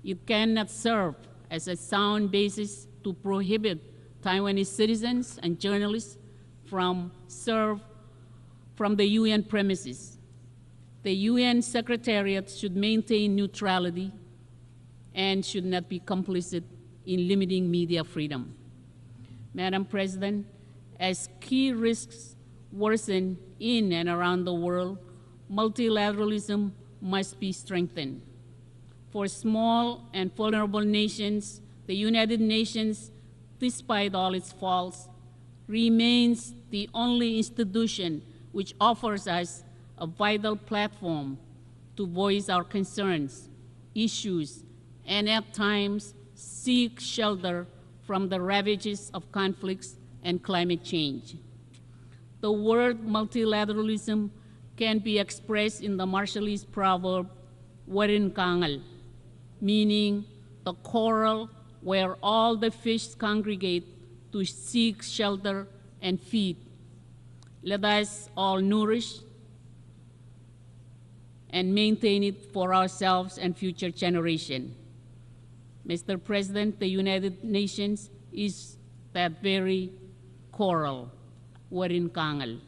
S11: It cannot serve as a sound basis to prohibit Taiwanese citizens and journalists from the UN premises. The UN Secretariat should maintain neutrality and should not be complicit in limiting media freedom. Madam President, as key risks worsen in and around the world, multilateralism must be strengthened. For small and vulnerable nations, the United Nations, despite all its faults, remains the only institution which offers us a vital platform to voice our concerns, issues, and at times seek shelter from the ravages of conflicts and climate change. The word multilateralism can be expressed in the Marshallese proverb, "Warin Kangal," meaning the coral where all the fish congregate to seek shelter and feed. Let us all nourish and maintain it for ourselves and future generations. Mr. President, the United Nations is that very coral, Warin Kangal.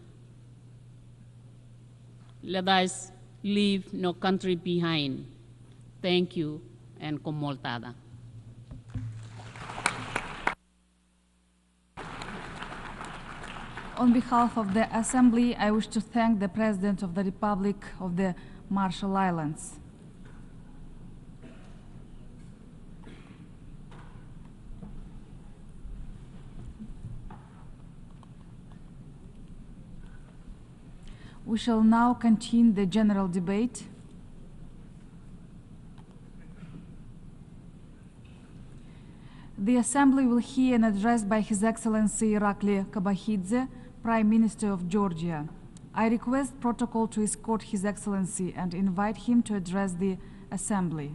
S11: Let us leave no country behind. Thank you, and komoltada.
S5: On behalf of the Assembly, I wish to thank the President of the Republic of the Marshall Islands. We shall now continue the general debate. The Assembly will hear an address by His Excellency Irakli Kabahidze, Prime Minister of Georgia. I request protocol to escort His Excellency and invite him to address the Assembly.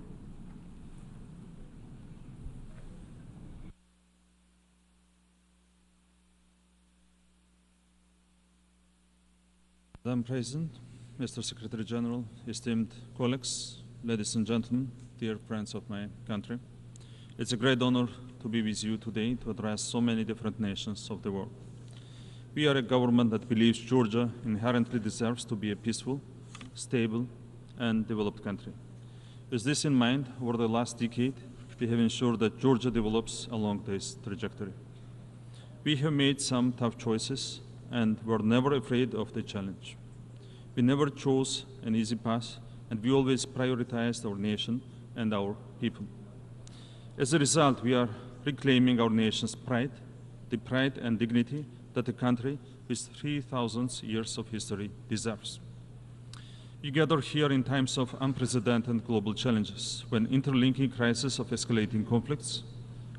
S2: Madam President, Mr. Secretary General, esteemed colleagues, ladies and gentlemen, dear friends of my country, it's a great honor to be with you today to address so many different nations of the world. We are a government that believes Georgia inherently deserves to be a peaceful, stable, and developed country. With this in mind, over the last decade, we have ensured that Georgia develops along this trajectory. We have made some tough choices and were never afraid of the challenge. We never chose an easy path, and we always prioritized our nation and our people. As a result, we are reclaiming our nation's pride, the pride and dignity that a country with 3,000 years of history deserves. We gather here in times of unprecedented global challenges, when interlinking crises of escalating conflicts,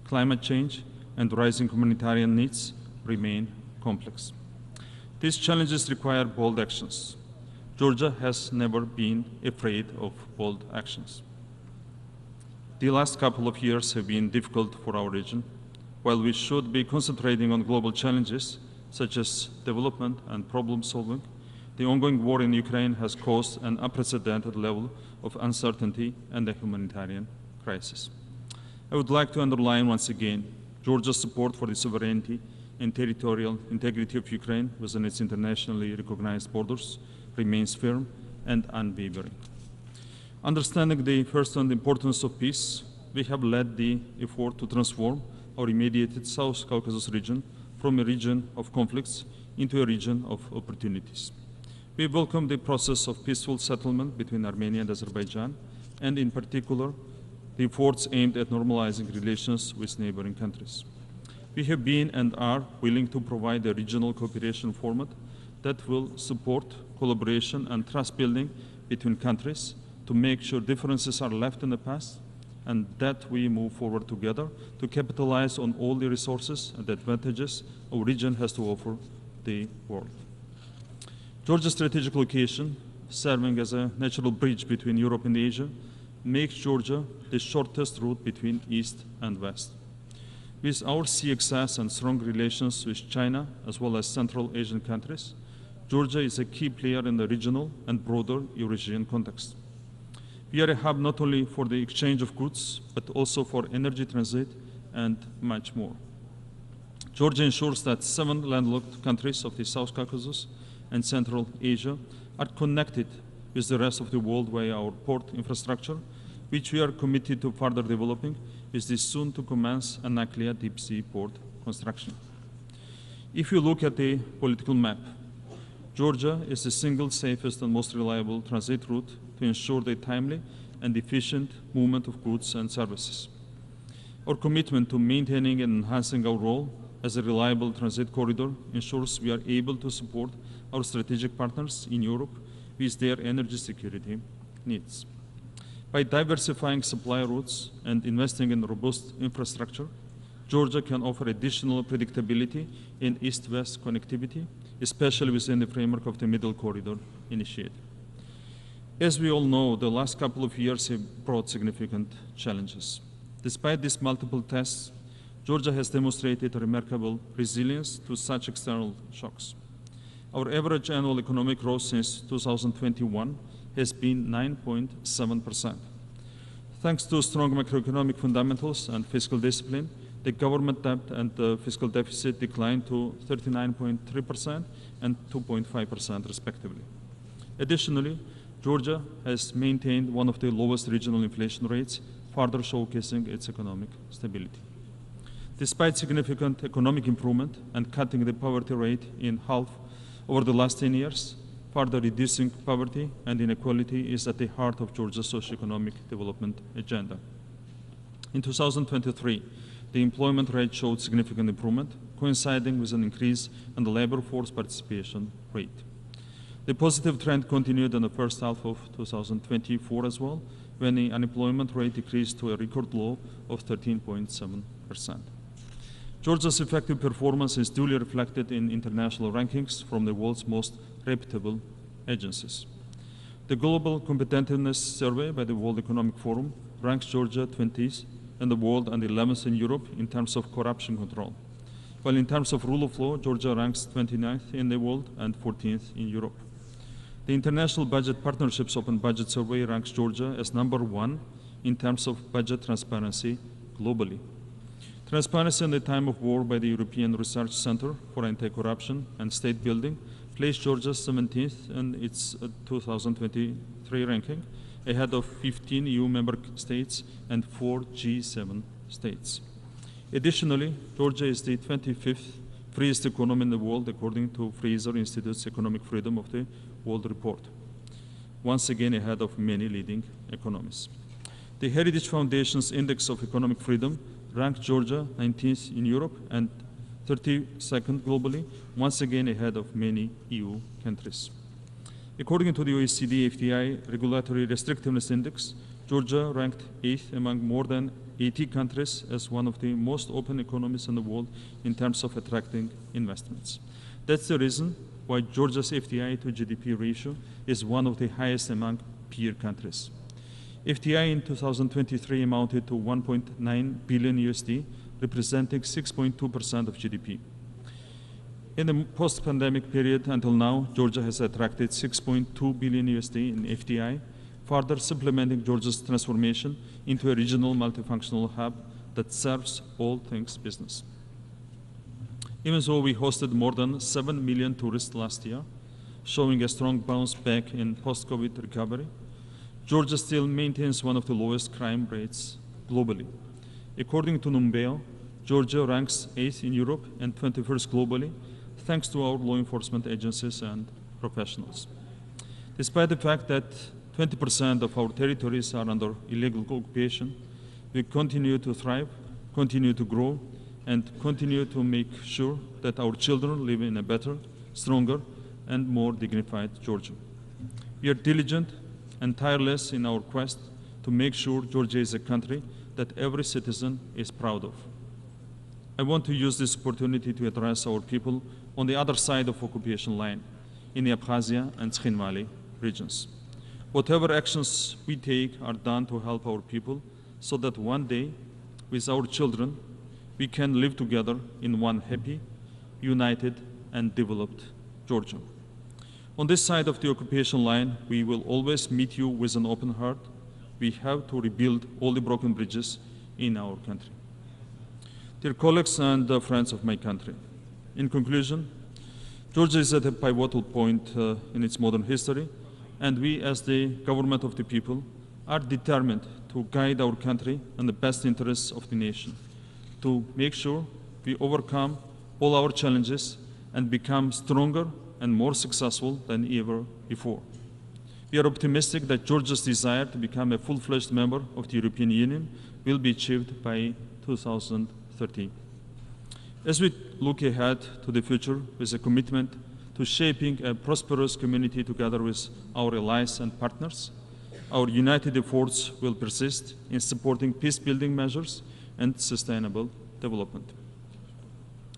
S2: climate change, and rising humanitarian needs remain complex. These challenges require bold actions. Georgia has never been afraid of bold actions. The last couple of years have been difficult for our region. While we should be concentrating on global challenges such as development and problem solving, the ongoing war in Ukraine has caused an unprecedented level of uncertainty and a humanitarian crisis. I would like to underline once again Georgia's support for the sovereignty and territorial integrity of Ukraine within its internationally recognized borders remains firm and unwavering. Understanding the first-hand importance of peace, we have led the effort to transform our immediate South Caucasus region from a region of conflicts into a region of opportunities. We welcome the process of peaceful settlement between Armenia and Azerbaijan, and in particular, the efforts aimed at normalizing relations with neighboring countries. We have been and are willing to provide a regional cooperation format that will support collaboration and trust building between countries to make sure differences are left in the past and that we move forward together to capitalize on all the resources and advantages our region has to offer the world. Georgia's strategic location, serving as a natural bridge between Europe and Asia, makes Georgia the shortest route between East and West. With our sea access and strong relations with China as well as Central Asian countries, Georgia is a key player in the regional and broader Eurasian context. We are a hub not only for the exchange of goods, but also for energy transit and much more. Georgia ensures that 7 landlocked countries of the South Caucasus and Central Asia are connected with the rest of the world via our port infrastructure, which we are committed to further developing with the soon to commence Anaklia deep sea port construction. If you look at the political map, Georgia is the single safest and most reliable transit route to ensure the timely and efficient movement of goods and services. Our commitment to maintaining and enhancing our role as a reliable transit corridor ensures we are able to support our strategic partners in Europe with their energy security needs. By diversifying supply routes and investing in robust infrastructure, Georgia can offer additional predictability in east-west connectivity, especially within the framework of the Middle Corridor initiative. As we all know, the last couple of years have brought significant challenges. Despite these multiple tests, Georgia has demonstrated a remarkable resilience to such external shocks. Our average annual economic growth since 2021 has been 9.7%. Thanks to strong macroeconomic fundamentals and fiscal discipline, the government debt and the fiscal deficit declined to 39.3% and 2.5% respectively. Additionally, Georgia has maintained one of the lowest regional inflation rates, further showcasing its economic stability. Despite significant economic improvement and cutting the poverty rate in half over the last 10 years, further reducing poverty and inequality is at the heart of Georgia's socioeconomic development agenda. In 2023, the employment rate showed significant improvement, coinciding with an increase in the labor force participation rate. The positive trend continued in the first half of 2024 as well, when the unemployment rate decreased to a record low of 13.7%. Georgia's effective performance is duly reflected in international rankings from the world's most reputable agencies. The Global Competitiveness Survey by the World Economic Forum ranks Georgia 20th in the world and 11th in Europe in terms of corruption control, while in terms of rule of law, Georgia ranks 29th in the world and 14th in Europe. The International Budget Partnerships Open Budget Survey ranks Georgia as #1 in terms of budget transparency globally. Transparency in the Time of War by the European Research Center for Anti-Corruption and State Building placed Georgia 17th in its 2023 ranking, ahead of 15 EU member states and 4 G7 states. Additionally, Georgia is the 25th freest economy in the world, according to Fraser Institute's Economic Freedom of the World Report, once again ahead of many leading economies. The Heritage Foundation's Index of Economic Freedom ranked Georgia 19th in Europe and 32nd globally, once again ahead of many EU countries. According to the OECD FDI Regulatory Restrictiveness Index, Georgia ranked 8th among more than 80 countries as one of the most open economies in the world in terms of attracting investments. That's the reason why Georgia's FDI to GDP ratio is one of the highest among peer countries. FDI in 2023 amounted to 1.9 billion USD, representing 6.2% of GDP. In the post-pandemic period until now, Georgia has attracted 6.2 billion USD in FDI, further supplementing Georgia's transformation into a regional multifunctional hub that serves all things business. Even so, we hosted more than 7 million tourists last year, showing a strong bounce back in post-COVID recovery. Georgia still maintains one of the lowest crime rates globally. According to Numbeo, Georgia ranks 8th in Europe and 21st globally, thanks to our law enforcement agencies and professionals. Despite the fact that 20% of our territories are under illegal occupation, we continue to thrive, continue to grow, and continue to make sure that our children live in a better, stronger, and more dignified Georgia. We are diligent and tireless in our quest to make sure Georgia is a country that every citizen is proud of. I want to use this opportunity to address our people on the other side of occupation line, in the Abkhazia and Tskhin Valley regions. Whatever actions we take are done to help our people so that one day, with our children, we can live together in one happy, united, and developed Georgia. On this side of the occupation line, we will always meet you with an open heart. We have to rebuild all the broken bridges in our country. Dear colleagues and friends of my country, in conclusion, Georgia is at a pivotal point in its modern history, and we, as the government of the people, are determined to guide our country in the best interests of the nation, to make sure we overcome all our challenges and become stronger and more successful than ever before. We are optimistic that Georgia's desire to become a full-fledged member of the European Union will be achieved by 2013. As we look ahead to the future with a commitment to shaping a prosperous community together with our allies and partners, our united efforts will persist in supporting peace-building measures and sustainable development.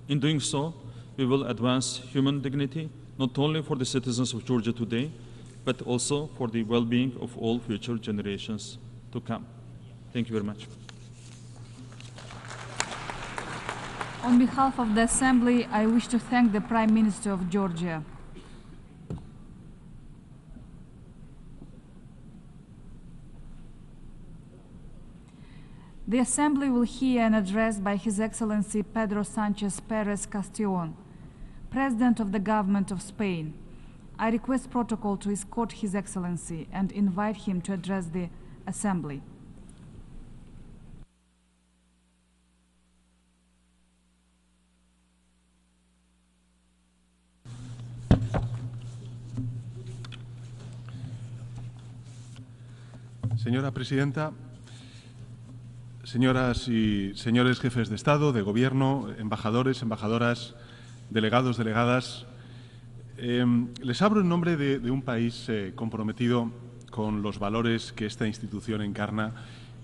S2: In doing so, we will advance human dignity, not only for the citizens of Georgia today, but also for the well-being of all future generations to come. Thank you very much.
S5: On behalf of the Assembly, I wish to thank the Prime Minister of Georgia. The Assembly will hear an address by His Excellency Pedro Sanchez Perez Castellón, President of the Government of Spain. I request protocol to escort His Excellency and invite him to address the Assembly.
S12: Señora Presidenta, señoras y señores jefes de Estado, de Gobierno, embajadores, embajadoras, delegados, delegadas, les hablo en nombre de un país comprometido con los valores que esta institución encarna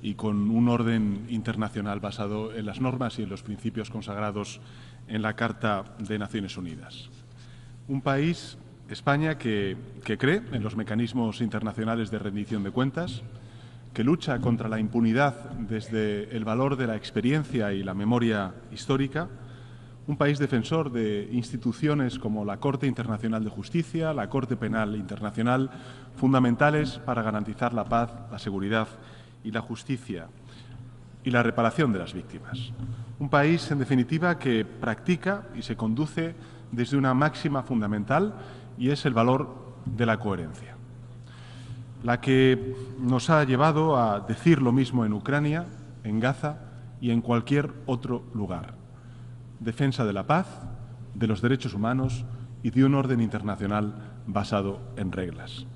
S12: y con un orden internacional basado en las normas y en los principios consagrados en la Carta de Naciones Unidas. Un país, España, que cree en los mecanismos internacionales de rendición de cuentas, que lucha contra la impunidad desde el valor de la experiencia y la memoria histórica, un país defensor de instituciones como la Corte Internacional de Justicia, la Corte Penal Internacional, fundamentales para garantizar la paz, la seguridad y la justicia y la reparación de las víctimas. Un país, en definitiva, que practica y se conduce desde una máxima fundamental y es el valor de la coherencia, la que nos ha llevado a decir lo mismo en Ucrania, en Gaza y en cualquier otro lugar. Defensa de la paz, de los derechos humanos y de un orden internacional basado en reglas.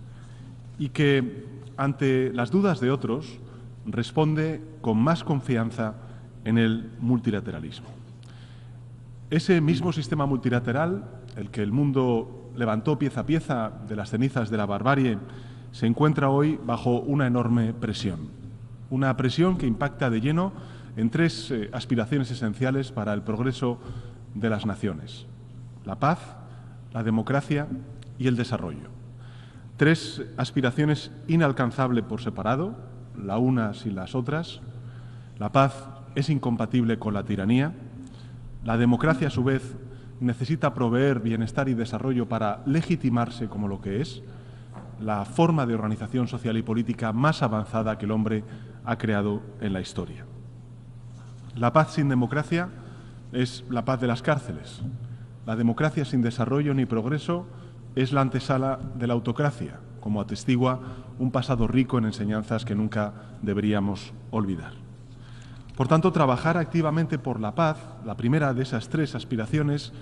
S12: Y que, ante las dudas de otros, responde con más confianza en el multilateralismo. Ese mismo sistema multilateral, el que el mundo levantó pieza a pieza de las cenizas de la barbarie, se encuentra hoy bajo una enorme presión. una presión que impacta de lleno en tres aspiraciones esenciales para el progreso de las naciones: la paz, la democracia y el desarrollo. Tres aspiraciones inalcanzables por separado, la una sin las otras. La paz es incompatible con la tiranía. La democracia, a su vez, necesita proveer bienestar y desarrollo para legitimarse como lo que es, la forma de organización social y política más avanzada que el hombre ha creado en la historia. La paz sin democracia es la paz de las cárceles. La democracia sin desarrollo ni progreso es la antesala de la autocracia, como atestigua un pasado rico en enseñanzas que nunca deberíamos olvidar. Por tanto, trabajar activamente por la paz, la primera de esas tres aspiraciones,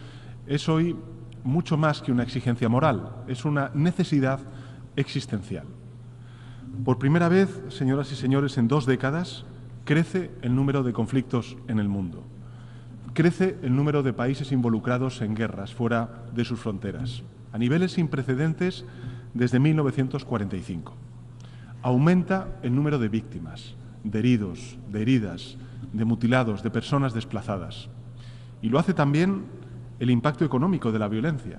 S12: es hoy mucho más que una exigencia moral, es una necesidad existencial. Por primera vez, señoras y señores, en 2 décadas, crece el número de conflictos en el mundo. Crece el número de países involucrados en guerras fuera de sus fronteras, a niveles sin precedentes desde 1945. Aumenta el número de víctimas, de heridos, de heridas, de mutilados, de personas desplazadas. Y lo hace también el impacto económico de la violencia,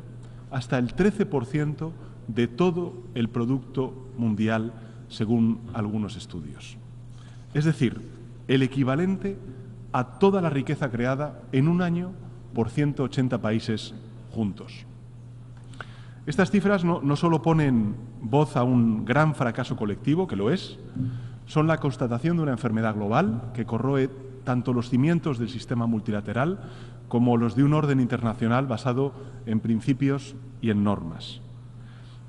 S12: hasta el 13% de todo el producto mundial, según algunos estudios. Es decir, el equivalente a toda la riqueza creada en un año por 180 países juntos. Estas cifras no solo ponen voz a un gran fracaso colectivo, que lo es, son la constatación de una enfermedad global que corroe tanto los cimientos del sistema multilateral como los de un orden internacional basado en principios y en normas.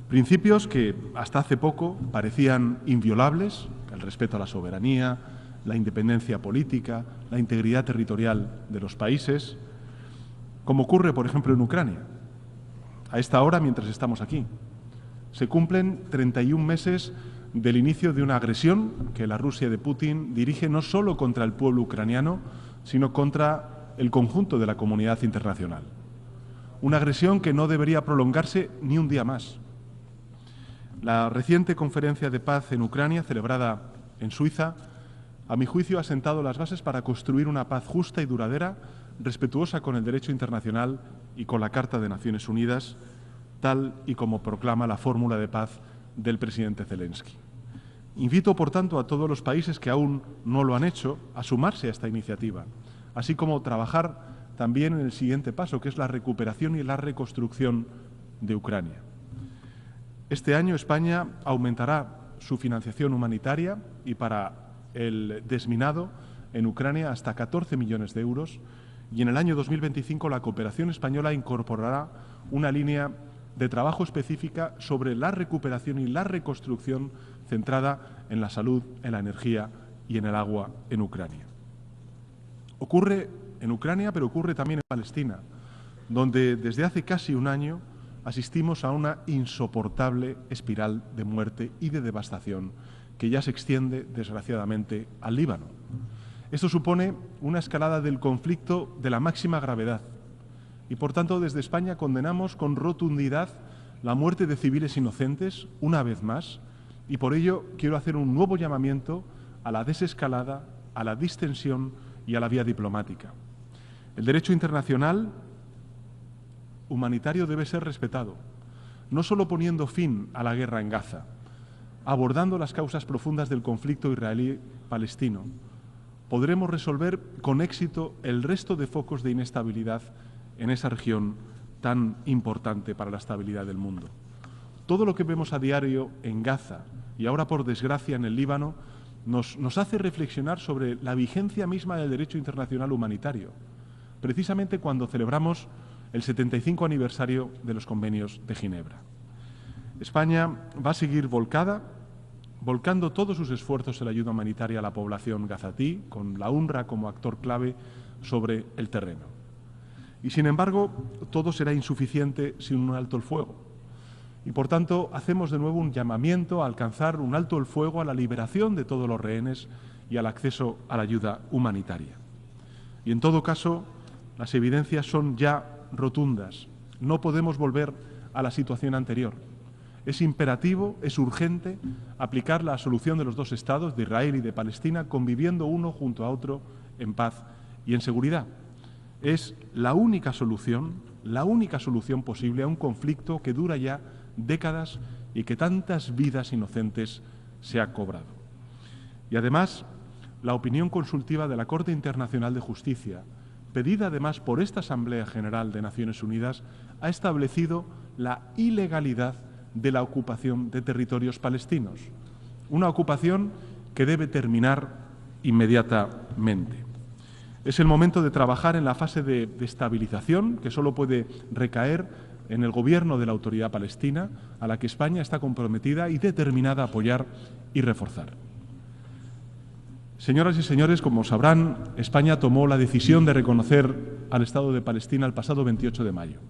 S12: Principios que hasta hace poco parecían inviolables: el respeto a la soberanía, la independencia política, la integridad territorial de los países, como ocurre, por ejemplo, en Ucrania. A esta hora, mientras estamos aquí, se cumplen 31 meses del inicio de una agresión que la Rusia de Putin dirige no solo contra el pueblo ucraniano, sino contra el conjunto de la comunidad internacional. Una agresión que no debería prolongarse ni un día más. La reciente conferencia de paz en Ucrania, celebrada en Suiza, a mi juicio ha sentado las bases para construir una paz justa y duradera, respetuosa con el derecho internacional y con la Carta de Naciones Unidas, tal y como proclama la fórmula de paz del presidente Zelensky. Invito, por tanto, a todos los países que aún no lo han hecho a sumarse a esta iniciativa, así como trabajar también en el siguiente paso, que es la recuperación y la reconstrucción de Ucrania. Este año España aumentará su financiación humanitaria y para el desminado en Ucrania hasta 14 millones de euros, y en el año 2025 la cooperación española incorporará una línea de trabajo específica sobre la recuperación y la reconstrucción centrada en la salud, en la energía y en el agua en Ucrania. Ocurre en Ucrania, pero ocurre también en Palestina, donde desde hace casi un año asistimos a una insoportable espiral de muerte y de devastación que ya se extiende, desgraciadamente, al Líbano. Esto supone una escalada del conflicto de la máxima gravedad y, por tanto, desde España condenamos con rotundidad la muerte de civiles inocentes, una vez más, y por ello quiero hacer un nuevo llamamiento a la desescalada, a la distensión y a la vía diplomática. El derecho internacional humanitario debe ser respetado, no solo poniendo fin a la guerra en Gaza, abordando las causas profundas del conflicto israelí-palestino. Podremos resolver con éxito el resto de focos de inestabilidad en esa región tan importante para la estabilidad del mundo. Todo lo que vemos a diario en Gaza y ahora, por desgracia, en el Líbano, nos hace reflexionar sobre la vigencia misma del derecho internacional humanitario, precisamente cuando celebramos el 75 aniversario de los convenios de Ginebra. España va a seguir volcando todos sus esfuerzos en la ayuda humanitaria a la población gazatí, con la UNRWA como actor clave sobre el terreno. Y, sin embargo, todo será insuficiente sin un alto el fuego. Y, por tanto, hacemos de nuevo un llamamiento a alcanzar un alto el fuego, a la liberación de todos los rehenes y al acceso a la ayuda humanitaria. Y, en todo caso, las evidencias son ya rotundas. No podemos volver a la situación anterior. Es imperativo, es urgente aplicar la solución de los dos Estados, de Israel y de Palestina, conviviendo uno junto a otro en paz y en seguridad. Es la única solución posible a un conflicto que dura ya décadas y que tantas vidas inocentes se ha cobrado. Y además, la opinión consultiva de la Corte Internacional de Justicia, pedida además por esta Asamblea General de Naciones Unidas, ha establecido la ilegalidad de la ocupación de territorios palestinos, una ocupación que debe terminar inmediatamente. Es el momento de trabajar en la fase de estabilización, que solo puede recaer en el gobierno de la Autoridad Palestina, a la que España está comprometida y determinada a apoyar y reforzar. Señoras y señores, como sabrán, España tomó la decisión de reconocer al Estado de Palestina el pasado 28 de mayo.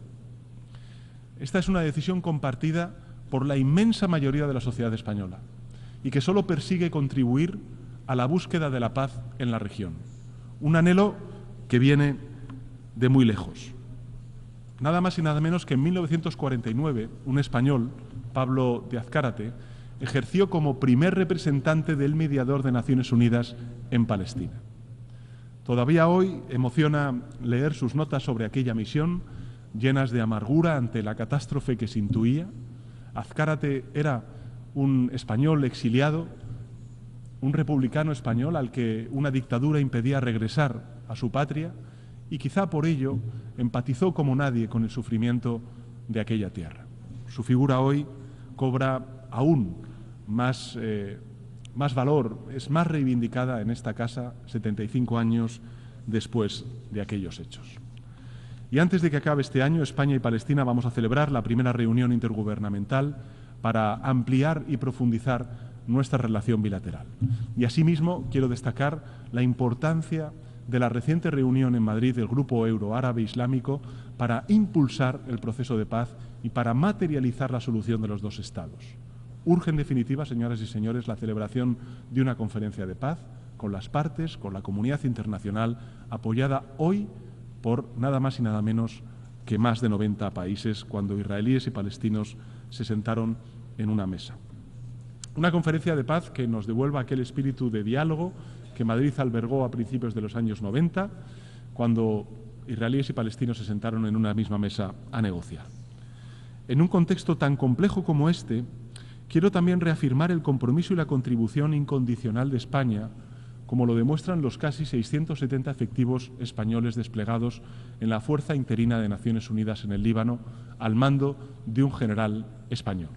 S12: Esta es una decisión compartida por la inmensa mayoría de la sociedad española y que solo persigue contribuir a la búsqueda de la paz en la región. Un anhelo que viene de muy lejos. Nada más y nada menos que en 1949, un español, Pablo de Azcárate, ejerció como primer representante del mediador de Naciones Unidas en Palestina. Todavía hoy emociona leer sus notas sobre aquella misión, llenas de amargura ante la catástrofe que se intuía. Azcárate era un español exiliado, un republicano español al que una dictadura impedía regresar a su patria y quizá por ello empatizó como nadie con el sufrimiento de aquella tierra. Su figura hoy cobra aún más valor, es más reivindicada en esta casa 75 años después de aquellos hechos. Y antes de que acabe este año, España y Palestina vamos a celebrar la primera reunión intergubernamental para ampliar y profundizar nuestra relación bilateral. Y asimismo quiero destacar la importancia de la reciente reunión en Madrid del Grupo Euroárabe Islámico para impulsar el proceso de paz y para materializar la solución de los dos Estados. Urge, en definitiva, señoras y señores, la celebración de una conferencia de paz con las partes, con la comunidad internacional, apoyada hoy por nada más y nada menos que más de 90 países, cuando israelíes y palestinos se sentaron en una mesa. Una conferencia de paz que nos devuelva aquel espíritu de diálogo que Madrid albergó a principios de los años 90, cuando israelíes y palestinos se sentaron en una misma mesa a negociar. En un contexto tan complejo como este, quiero también reafirmar el compromiso y la contribución incondicional de España, como lo demuestran los casi 670 efectivos españoles desplegados en la Fuerza Interina de Naciones Unidas en el Líbano, al mando de un general español.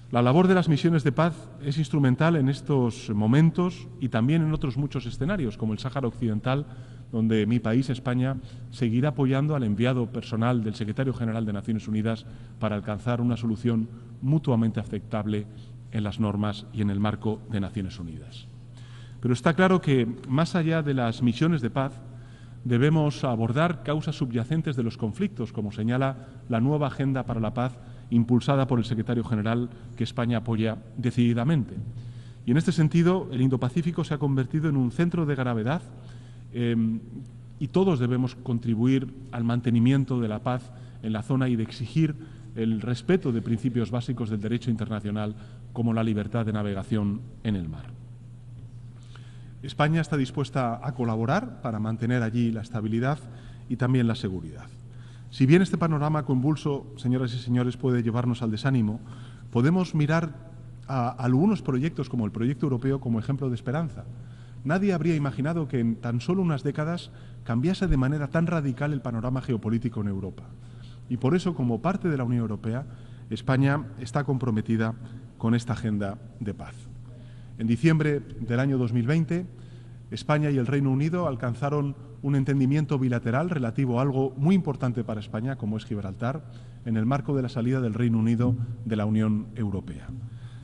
S12: La labor de las misiones de paz es instrumental en estos momentos y también en otros muchos escenarios, como el Sáhara Occidental, donde mi país, España, seguirá apoyando al enviado personal del Secretario General de Naciones Unidas para alcanzar una solución mutuamente aceptable en las normas y en el marco de Naciones Unidas. Pero está claro que, más allá de las misiones de paz, debemos abordar causas subyacentes de los conflictos, como señala la nueva Agenda para la Paz impulsada por el Secretario General, que España apoya decididamente. Y en este sentido, el Indo-Pacífico se ha convertido en un centro de gravedad y todos debemos contribuir al mantenimiento de la paz en la zona y de exigir el respeto de principios básicos del derecho internacional, como la libertad de navegación en el mar. España está dispuesta a colaborar para mantener allí la estabilidad y también la seguridad. Si bien este panorama convulso, señoras y señores, puede llevarnos al desánimo, podemos mirar a algunos proyectos como el proyecto europeo como ejemplo de esperanza. Nadie habría imaginado que en tan solo unas décadas cambiase de manera tan radical el panorama geopolítico en Europa. Y por eso, como parte de la Unión Europea, España está comprometida con esta agenda de paz. En diciembre del año 2020, España y el Reino Unido alcanzaron un entendimiento bilateral relativo a algo muy importante para España, como es Gibraltar, en el marco de la salida del Reino Unido de la Unión Europea.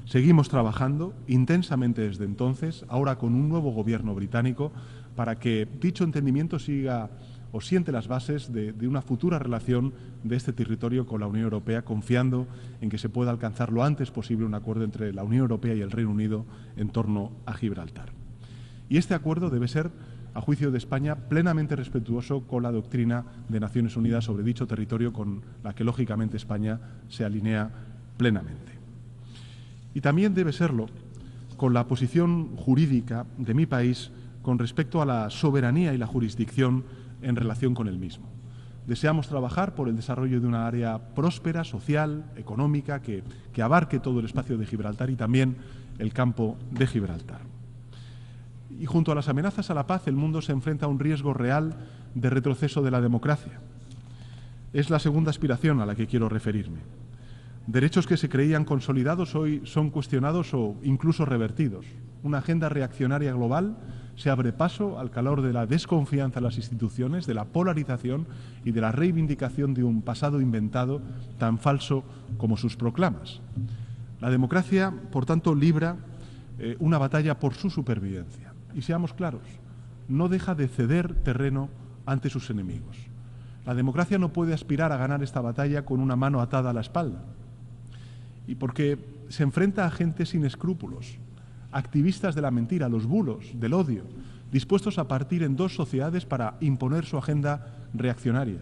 S12: Seguimos trabajando intensamente desde entonces, ahora con un nuevo gobierno británico, para que dicho entendimiento siga o siente las bases de una futura relación de este territorio con la Unión Europea, confiando en que se pueda alcanzar lo antes posible un acuerdo entre la Unión Europea y el Reino Unido en torno a Gibraltar. Y este acuerdo debe ser, a juicio de España, plenamente respetuoso con la doctrina de Naciones Unidas sobre dicho territorio, con la que, lógicamente, España se alinea plenamente. Y también debe serlo con la posición jurídica de mi país con respecto a la soberanía y la jurisdicción en relación con el mismo. Deseamos trabajar por el desarrollo de una área próspera, social, económica, que abarque todo el espacio de Gibraltar y también el campo de Gibraltar. Y junto a las amenazas a la paz, el mundo se enfrenta a un riesgo real de retroceso de la democracia. Es la segunda aspiración a la que quiero referirme. Derechos que se creían consolidados hoy son cuestionados o incluso revertidos. Una agenda reaccionaria global se abre paso al calor de la desconfianza en las instituciones, de la polarización y de la reivindicación de un pasado inventado tan falso como sus proclamas. La democracia, por tanto, libra una batalla por su supervivencia. Y seamos claros, no deja de ceder terreno ante sus enemigos. La democracia no puede aspirar a ganar esta batalla con una mano atada a la espalda. Y porque se enfrenta a gente sin escrúpulos, activistas de la mentira, los bulos, del odio, dispuestos a partir en dos sociedades para imponer su agenda reaccionaria.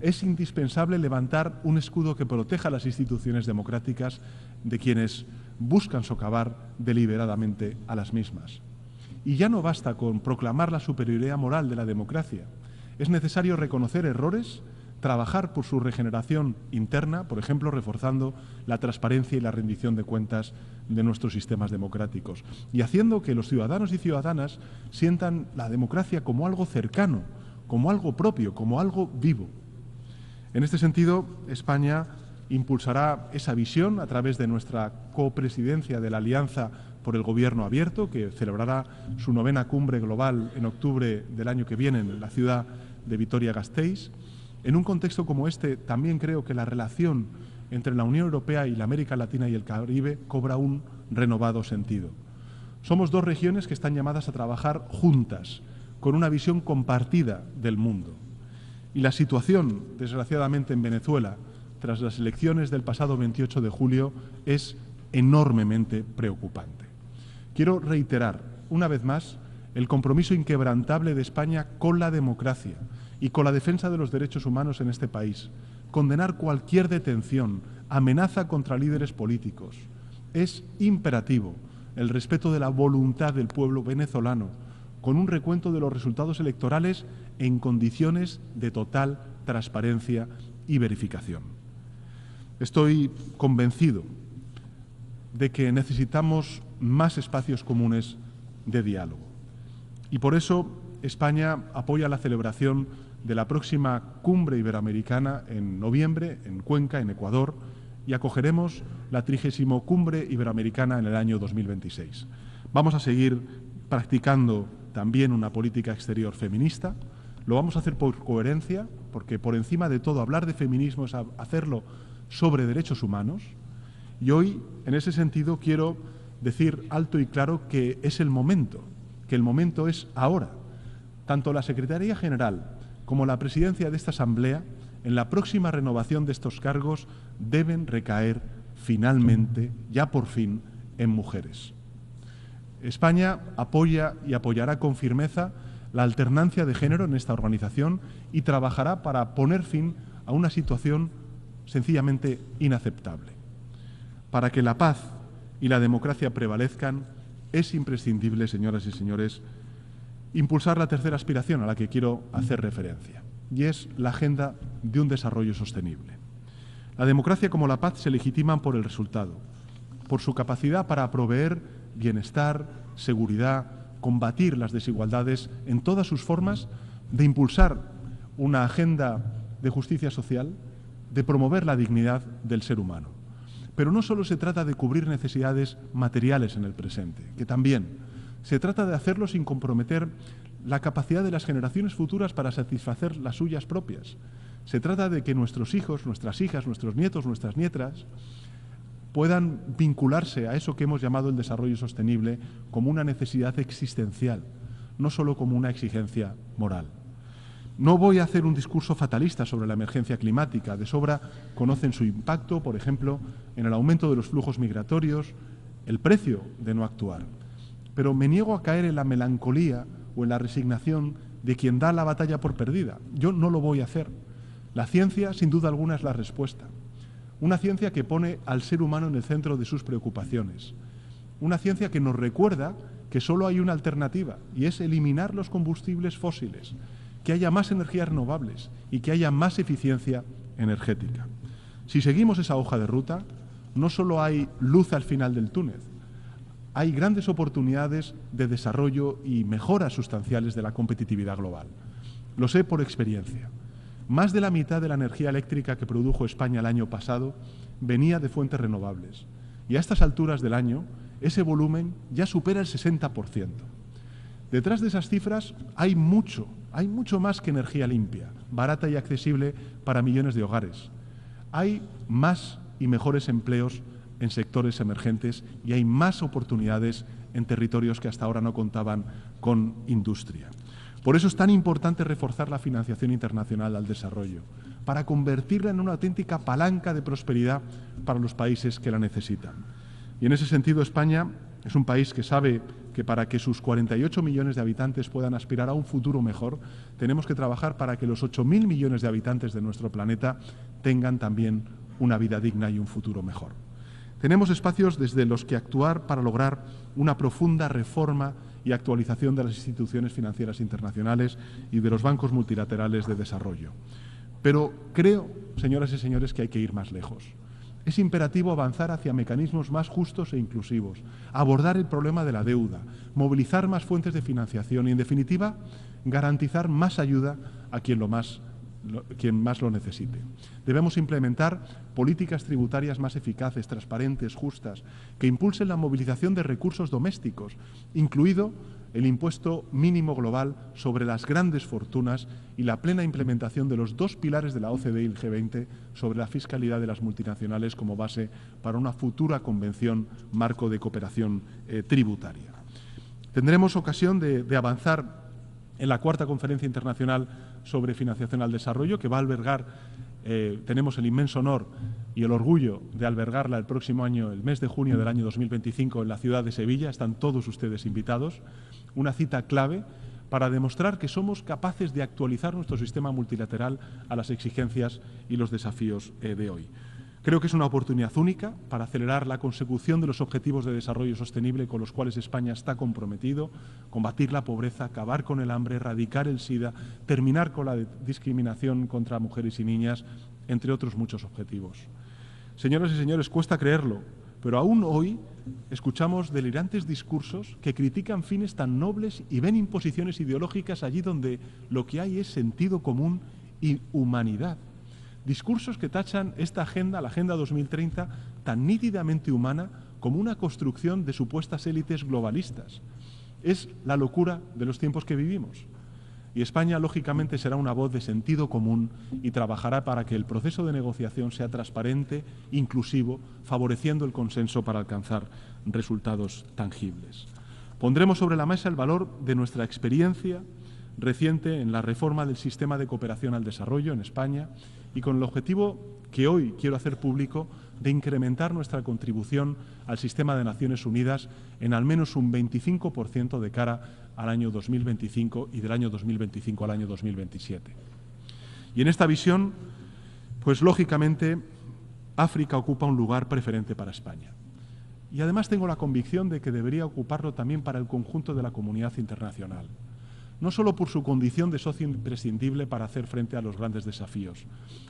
S12: Es indispensable levantar un escudo que proteja las instituciones democráticas de quienes buscan socavar deliberadamente a las mismas. Y ya no basta con proclamar la superioridad moral de la democracia. Es necesario reconocer errores, trabajar por su regeneración interna, por ejemplo, reforzando la transparencia y la rendición de cuentas de nuestros sistemas democráticos y haciendo que los ciudadanos y ciudadanas sientan la democracia como algo cercano, como algo propio, como algo vivo. En este sentido, España impulsará esa visión a través de nuestra copresidencia de la Alianza por el Gobierno Abierto, que celebrará su 9ª cumbre global en octubre del año que viene en la ciudad de Vitoria-Gasteiz. En un contexto como este, también creo que la relación entre la Unión Europea y la América Latina y el Caribe cobra un renovado sentido. Somos dos regiones que están llamadas a trabajar juntas, con una visión compartida del mundo. Y la situación, desgraciadamente, en Venezuela, tras las elecciones del pasado 28 de julio, es enormemente preocupante. Quiero reiterar, una vez más, el compromiso inquebrantable de España con la democracia y con la defensa de los derechos humanos en este país. Condenar cualquier detención, amenaza contra líderes políticos. Es imperativo el respeto de la voluntad del pueblo venezolano, con un recuento de los resultados electorales en condiciones de total transparencia y verificación. Estoy convencido de que necesitamos más espacios comunes de diálogo. Y por eso España apoya la celebración de la próxima Cumbre Iberoamericana en noviembre en Cuenca, en Ecuador, y acogeremos la 30ª Cumbre Iberoamericana en el año 2026. Vamos a seguir practicando también una política exterior feminista. Lo vamos a hacer por coherencia, porque por encima de todo hablar de feminismo es hacerlo sobre derechos humanos. Y hoy, en ese sentido, quiero decir alto y claro que es el momento, que el momento es ahora. Tanto la Secretaría General como la presidencia de esta Asamblea, en la próxima renovación de estos cargos, deben recaer finalmente, ya por fin, en mujeres. España apoya y apoyará con firmeza la alternancia de género en esta organización y trabajará para poner fin a una situación sencillamente inaceptable. Para que la paz y la democracia prevalezcan, es imprescindible, señoras y señores, impulsar la tercera aspiración a la que quiero hacer referencia, y es la agenda de un desarrollo sostenible. La democracia como la paz se legitiman por el resultado, por su capacidad para proveer bienestar, seguridad, combatir las desigualdades en todas sus formas, de impulsar una agenda de justicia social, de promover la dignidad del ser humano. Pero no solo se trata de cubrir necesidades materiales en el presente, que también. Se trata de hacerlo sin comprometer la capacidad de las generaciones futuras para satisfacer las suyas propias. Se trata de que nuestros hijos, nuestras hijas, nuestros nietos, nuestras nietas puedan vincularse a eso que hemos llamado el desarrollo sostenible como una necesidad existencial, no solo como una exigencia moral. No voy a hacer un discurso fatalista sobre la emergencia climática. De sobra conocen su impacto, por ejemplo, en el aumento de los flujos migratorios, el precio de no actuar. Pero me niego a caer en la melancolía o en la resignación de quien da la batalla por perdida. Yo no lo voy a hacer. La ciencia, sin duda alguna, es la respuesta. una ciencia que pone al ser humano en el centro de sus preocupaciones, una ciencia que nos recuerda que solo hay una alternativa y es eliminar los combustibles fósiles, que haya más energías renovables y que haya más eficiencia energética. Si seguimos esa hoja de ruta, no solo hay luz al final del túnel, hay grandes oportunidades de desarrollo y mejoras sustanciales de la competitividad global. Lo sé por experiencia. Más de la mitad de la energía eléctrica que produjo España el año pasado venía de fuentes renovables. Y a estas alturas del año, ese volumen ya supera el 60%. Detrás de esas cifras hay mucho más que energía limpia, barata y accesible para millones de hogares. Hay más y mejores empleos en sectores emergentes y hay más oportunidades en territorios que hasta ahora no contaban con industria. Por eso es tan importante reforzar la financiación internacional al desarrollo, para convertirla en una auténtica palanca de prosperidad para los países que la necesitan. Y en ese sentido, España es un país que sabe que para que sus 48 millones de habitantes puedan aspirar a un futuro mejor, tenemos que trabajar para que los 8.000 millones de habitantes de nuestro planeta tengan también una vida digna y un futuro mejor. Tenemos espacios desde los que actuar para lograr una profunda reforma y actualización de las instituciones financieras internacionales y de los bancos multilaterales de desarrollo. Pero creo, señoras y señores, que hay que ir más lejos. Es imperativo avanzar hacia mecanismos más justos e inclusivos, abordar el problema de la deuda, movilizar más fuentes de financiación y, en definitiva, garantizar más ayuda a quien más lo necesite. Debemos implementar políticas tributarias más eficaces, transparentes, justas, que impulsen la movilización de recursos domésticos, incluido el impuesto mínimo global sobre las grandes fortunas y la plena implementación de los dos pilares de la OCDE y el G20 sobre la fiscalidad de las multinacionales como base para una futura convención marco de cooperación tributaria. Tendremos ocasión de avanzar en la cuarta conferencia internacional sobre financiación al desarrollo, que va a albergar, tenemos el inmenso honor y el orgullo de albergarla el próximo año, el mes de junio del año 2025, en la ciudad de Sevilla. Están todos ustedes invitados. Una cita clave para demostrar que somos capaces de actualizar nuestro sistema multilateral a las exigencias y los desafíos de hoy. Creo que es una oportunidad única para acelerar la consecución de los objetivos de desarrollo sostenible con los cuales España está comprometido, combatir la pobreza, acabar con el hambre, erradicar el SIDA, terminar con la discriminación contra mujeres y niñas, entre otros muchos objetivos. Señoras y señores, cuesta creerlo, pero aún hoy escuchamos delirantes discursos que critican fines tan nobles y ven imposiciones ideológicas allí donde lo que hay es sentido común y humanidad. Discursos que tachan esta agenda, la Agenda 2030, tan nítidamente humana como una construcción de supuestas élites globalistas. Es la locura de los tiempos que vivimos. Y España, lógicamente, será una voz de sentido común y trabajará para que el proceso de negociación sea transparente, inclusivo, favoreciendo el consenso para alcanzar resultados tangibles. Pondremos sobre la mesa el valor de nuestra experiencia reciente en la reforma del sistema de cooperación al desarrollo en España y con el objetivo que hoy quiero hacer público de incrementar nuestra contribución al sistema de Naciones Unidas en al menos un 25% de cara al año 2025 y del año 2025 al año 2027. Y en esta visión, pues lógicamente, África ocupa un lugar preferente para España. Y además tengo la convicción de que debería ocuparlo también para el conjunto de la comunidad internacional. No solo por su condición de socio imprescindible para hacer frente a los grandes desafíos,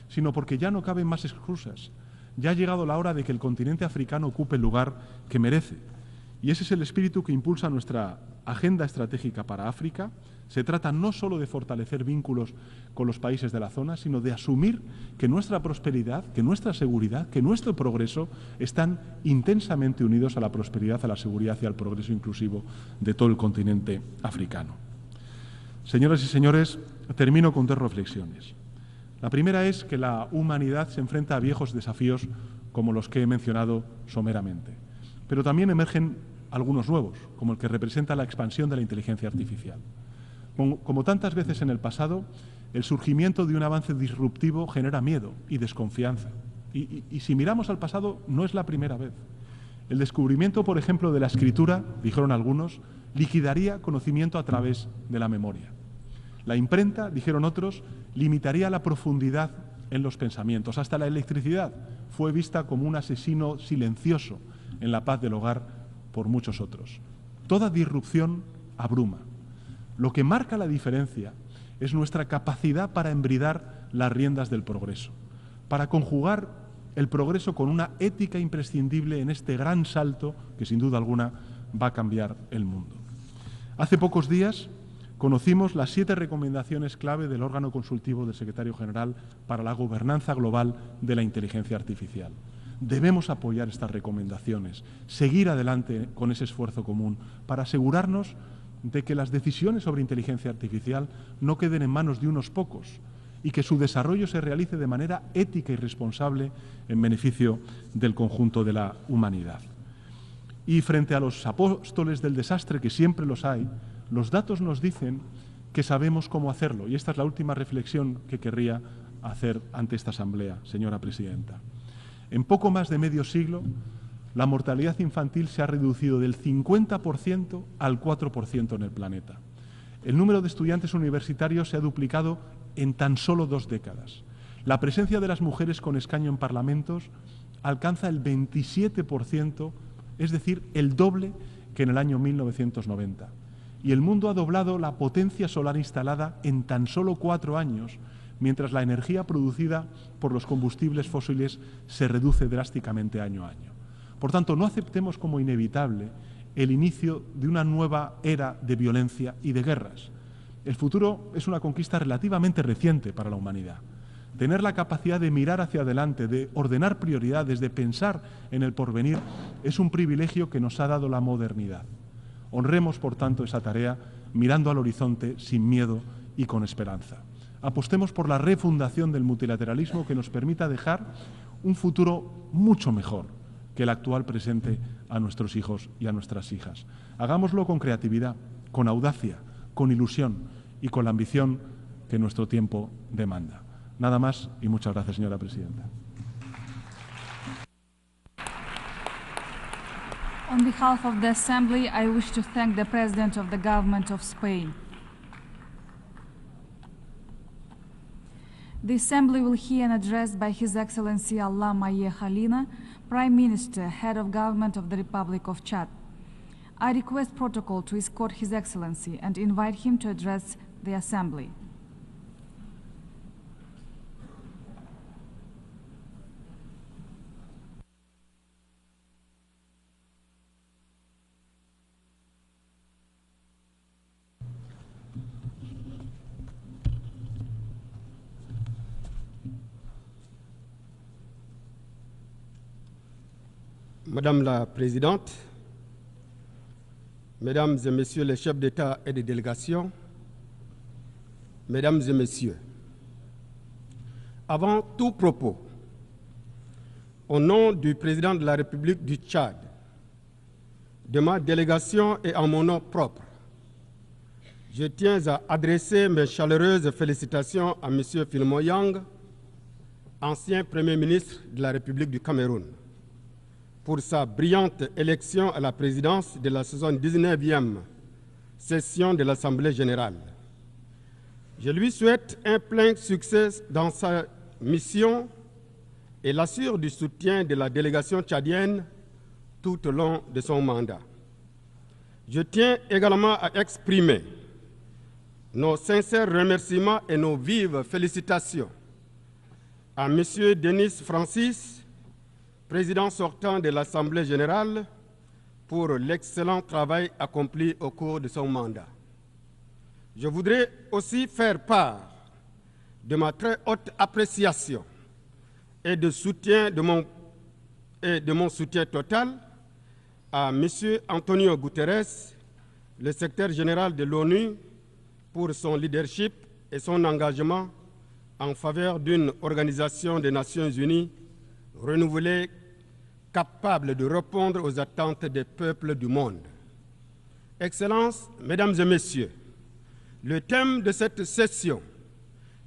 S12: sino porque ya no caben más excusas. Ya ha llegado la hora de que el continente africano ocupe el lugar que merece. Y ese es el espíritu que impulsa nuestra agenda estratégica para África. Se trata no solo de fortalecer vínculos con los países de la zona, sino de asumir que nuestra prosperidad, que nuestra seguridad, que nuestro progreso están intensamente unidos a la prosperidad, a la seguridad y al progreso inclusivo de todo el continente africano. Señoras y señores, termino con dos reflexiones. La primera es que la humanidad se enfrenta a viejos desafíos como los que he mencionado someramente, pero también emergen algunos nuevos, como el que representa la expansión de la inteligencia artificial. Como tantas veces en el pasado, el surgimiento de un avance disruptivo genera miedo y desconfianza. Y si miramos al pasado, no es la primera vez. El descubrimiento, por ejemplo, de la escritura, dijeron algunos, liquidaría conocimiento a través de la memoria. La imprenta, dijeron otros, limitaría la profundidad en los pensamientos. Hasta la electricidad fue vista como un asesino silencioso en la paz del hogar por muchos otros. Toda disrupción abruma. Lo que marca la diferencia es nuestra capacidad para embridar las riendas del progreso, para conjugar el progreso con una ética imprescindible en este gran salto que, sin duda alguna, va a cambiar el mundo. Hace pocos días conocimos las 7 recomendaciones clave del órgano consultivo del Secretario General para la gobernanza global de la inteligencia artificial. Debemos apoyar estas recomendaciones, seguir adelante con ese esfuerzo común para asegurarnos de que las decisiones sobre inteligencia artificial no queden en manos de unos pocos y que su desarrollo se realice de manera ética y responsable en beneficio del conjunto de la humanidad. Y frente a los apóstoles del desastre, que siempre los hay, los datos nos dicen que sabemos cómo hacerlo. Y esta es la última reflexión que querría hacer ante esta Asamblea, señora Presidenta. En poco más de medio siglo, la mortalidad infantil se ha reducido del 50% al 4% en el planeta. El número de estudiantes universitarios se ha duplicado en tan solo 2 décadas. La presencia de las mujeres con escaño en parlamentos alcanza el 27%, es decir, el doble que en el año 1990. Y el mundo ha doblado la potencia solar instalada en tan solo 4 años, mientras la energía producida por los combustibles fósiles se reduce drásticamente año a año. Por tanto, no aceptemos como inevitable el inicio de una nueva era de violencia y de guerras. El futuro es una conquista relativamente reciente para la humanidad. Tener la capacidad de mirar hacia adelante, de ordenar prioridades, de pensar en el porvenir, es un privilegio que nos ha dado la modernidad. Honremos, por tanto, esa tarea mirando al horizonte sin miedo y con esperanza. Apostemos por la refundación del multilateralismo que nos permita dejar un futuro mucho mejor que el actual presente a nuestros hijos y a nuestras hijas. Hagámoslo con creatividad, con audacia, con ilusión y con la ambición que nuestro tiempo demanda. Nada más y muchas gracias, señora Presidenta.
S5: On behalf of the Assembly, I wish to thank the President of the Government of Spain. The Assembly will hear an address by His Excellency Allah Maye Khalina, Prime Minister, Head of Government of the Republic of Chad. I request protocol to escort His Excellency and invite him to address the Assembly.
S14: Madame la Présidente, Mesdames et Messieurs les chefs d'État et de délégation, Mesdames et Messieurs, avant tout propos, au nom du Président de la République du Tchad, de ma délégation et en mon nom propre, je tiens à adresser mes chaleureuses félicitations à M. Philemon Yang, ancien Premier ministre de la République du Cameroun, pour sa brillante élection à la présidence de la 79e session de l'Assemblée générale. Je lui souhaite un plein succès dans sa mission et l'assure du soutien de la délégation tchadienne tout au long de son mandat. Je tiens également à exprimer nos sincères remerciements et nos vives félicitations à M. Denis Francis, président sortant de l'Assemblée générale, pour l'excellent travail accompli au cours de son mandat. Je voudrais aussi faire part de ma très haute appréciation et de mon soutien total à M. Antonio Guterres, le secrétaire général de l'ONU, pour son leadership et son engagement en faveur d'une organisation des Nations unies renouvelée, capable de répondre aux attentes des peuples du monde. Excellences, Mesdames et Messieurs, le thème de cette session,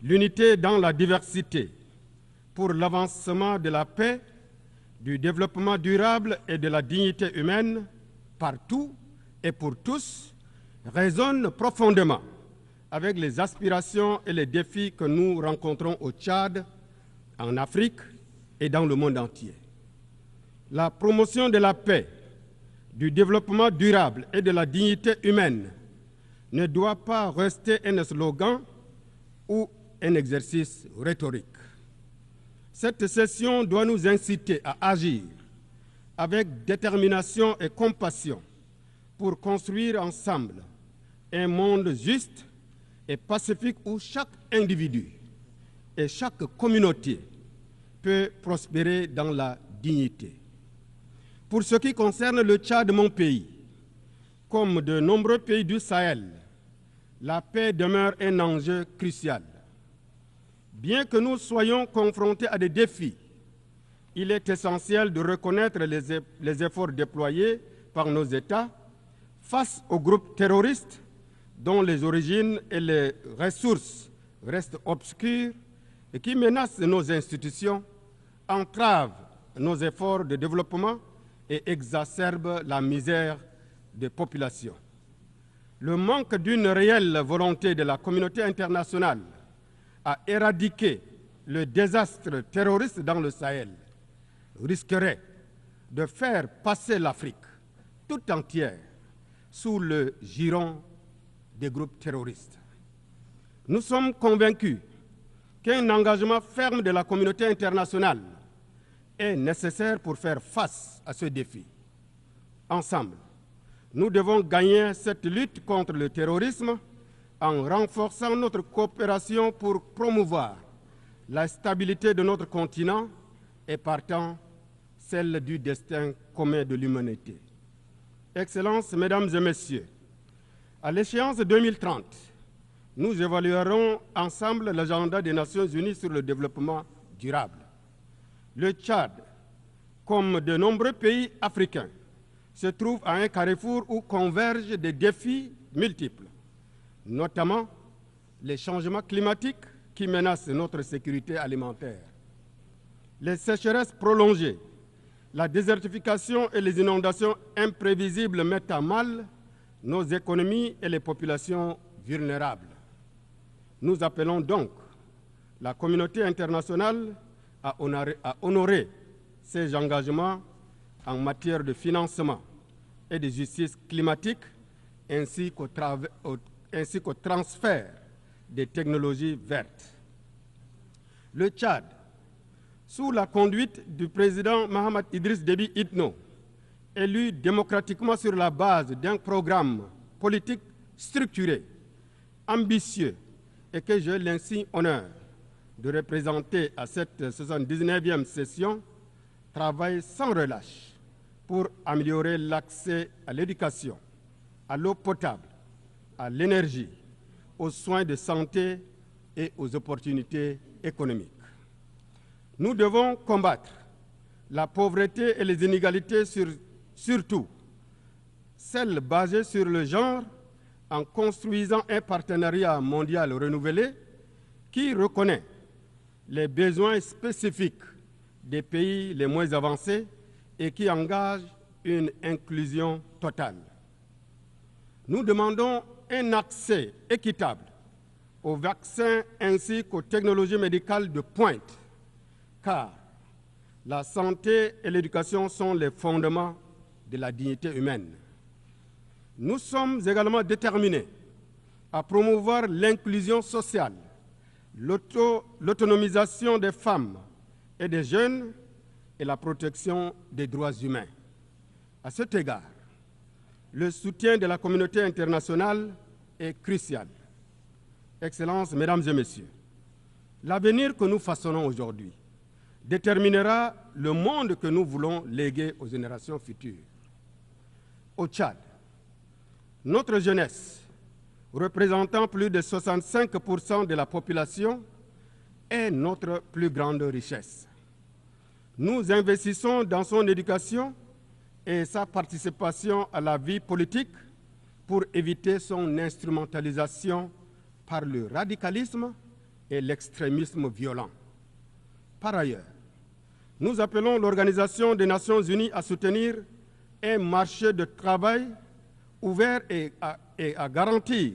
S14: l'unité dans la diversité pour l'avancement de la paix, du développement durable et de la dignité humaine, partout et pour tous, résonne profondément avec les aspirations et les défis que nous rencontrons au Tchad, en Afrique et dans le monde entier. La promotion de la paix, du développement durable et de la dignité humaine ne doit pas rester un slogan ou un exercice rhétorique. Cette session doit nous inciter à agir avec détermination et compassion pour construire ensemble un monde juste et pacifique où chaque individu et chaque communauté peut prospérer dans la dignité. Pour ce qui concerne le Tchad, mon pays, comme de nombreux pays du Sahel, la paix demeure un enjeu crucial. Bien que nous soyons confrontés à des défis, il est essentiel de reconnaître les efforts déployés par nos États face aux groupes terroristes dont les origines et les ressources restent obscures et qui menacent nos institutions, entravent nos efforts de développement et exacerbent la misère des populations. Le manque d'une réelle volonté de la communauté internationale à éradiquer le désastre terroriste dans le Sahel risquerait de faire passer l'Afrique tout entière sous le giron des groupes terroristes. Nous sommes convaincus qu'un engagement ferme de la communauté internationale est nécessaire pour faire face à ce défi. Ensemble, nous devons gagner cette lutte contre le terrorisme en renforçant notre coopération pour promouvoir la stabilité de notre continent et partant celle du destin commun de l'humanité. Excellences, Mesdames et Messieurs, à l'échéance 2030, nous évaluerons ensemble l'agenda des Nations Unies sur le développement durable. Le Tchad, comme de nombreux pays africains, se trouve à un carrefour où convergent des défis multiples, notamment les changements climatiques qui menacent notre sécurité alimentaire, les sécheresses prolongées, la désertification et les inondations imprévisibles mettent à mal nos économies et les populations vulnérables. Nous appelons donc la communauté internationale à honorer ses engagements en matière de financement et de justice climatique, ainsi qu'au transfert des technologies vertes. Le Tchad, sous la conduite du président Mahamat Idriss Déby Itno, élu démocratiquement sur la base d'un programme politique structuré, ambitieux et que j'ai l'insigne honneur de représenter à cette 79e session, travaille sans relâche pour améliorer l'accès à l'éducation, à l'eau potable, à l'énergie, aux soins de santé et aux opportunités économiques. Nous devons combattre la pauvreté et les inégalités, surtout celles basées sur le genre, en construisant un partenariat mondial renouvelé qui reconnaît les besoins spécifiques des pays les moins avancés et qui engage une inclusion totale. Nous demandons un accès équitable aux vaccins ainsi qu'aux technologies médicales de pointe, car la santé et l'éducation sont les fondements de la dignité humaine. Nous sommes également déterminés à promouvoir l'inclusion sociale, l'autonomisation des femmes et des jeunes et la protection des droits humains. À cet égard, le soutien de la communauté internationale est crucial. Excellences, Mesdames et Messieurs, l'avenir que nous façonnons aujourd'hui déterminera le monde que nous voulons léguer aux générations futures. Au Tchad, notre jeunesse, représentant plus de 65% de la population, est notre plus grande richesse. Nous investissons dans son éducation et sa participation à la vie politique pour éviter son instrumentalisation par le radicalisme et l'extrémisme violent. Par ailleurs, nous appelons l'Organisation des Nations Unies à soutenir un marché de travail ouvert et à garantir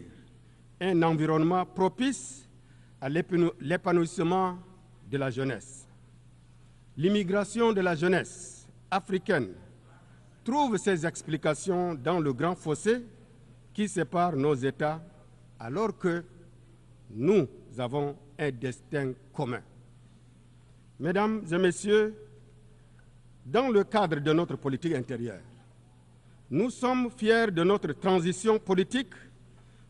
S14: un environnement propice à l'épanouissement de la jeunesse. L'immigration de la jeunesse africaine trouve ses explications dans le grand fossé qui sépare nos États, alors que nous avons un destin commun. Mesdames et messieurs, dans le cadre de notre politique intérieure, nous sommes fiers de notre transition politique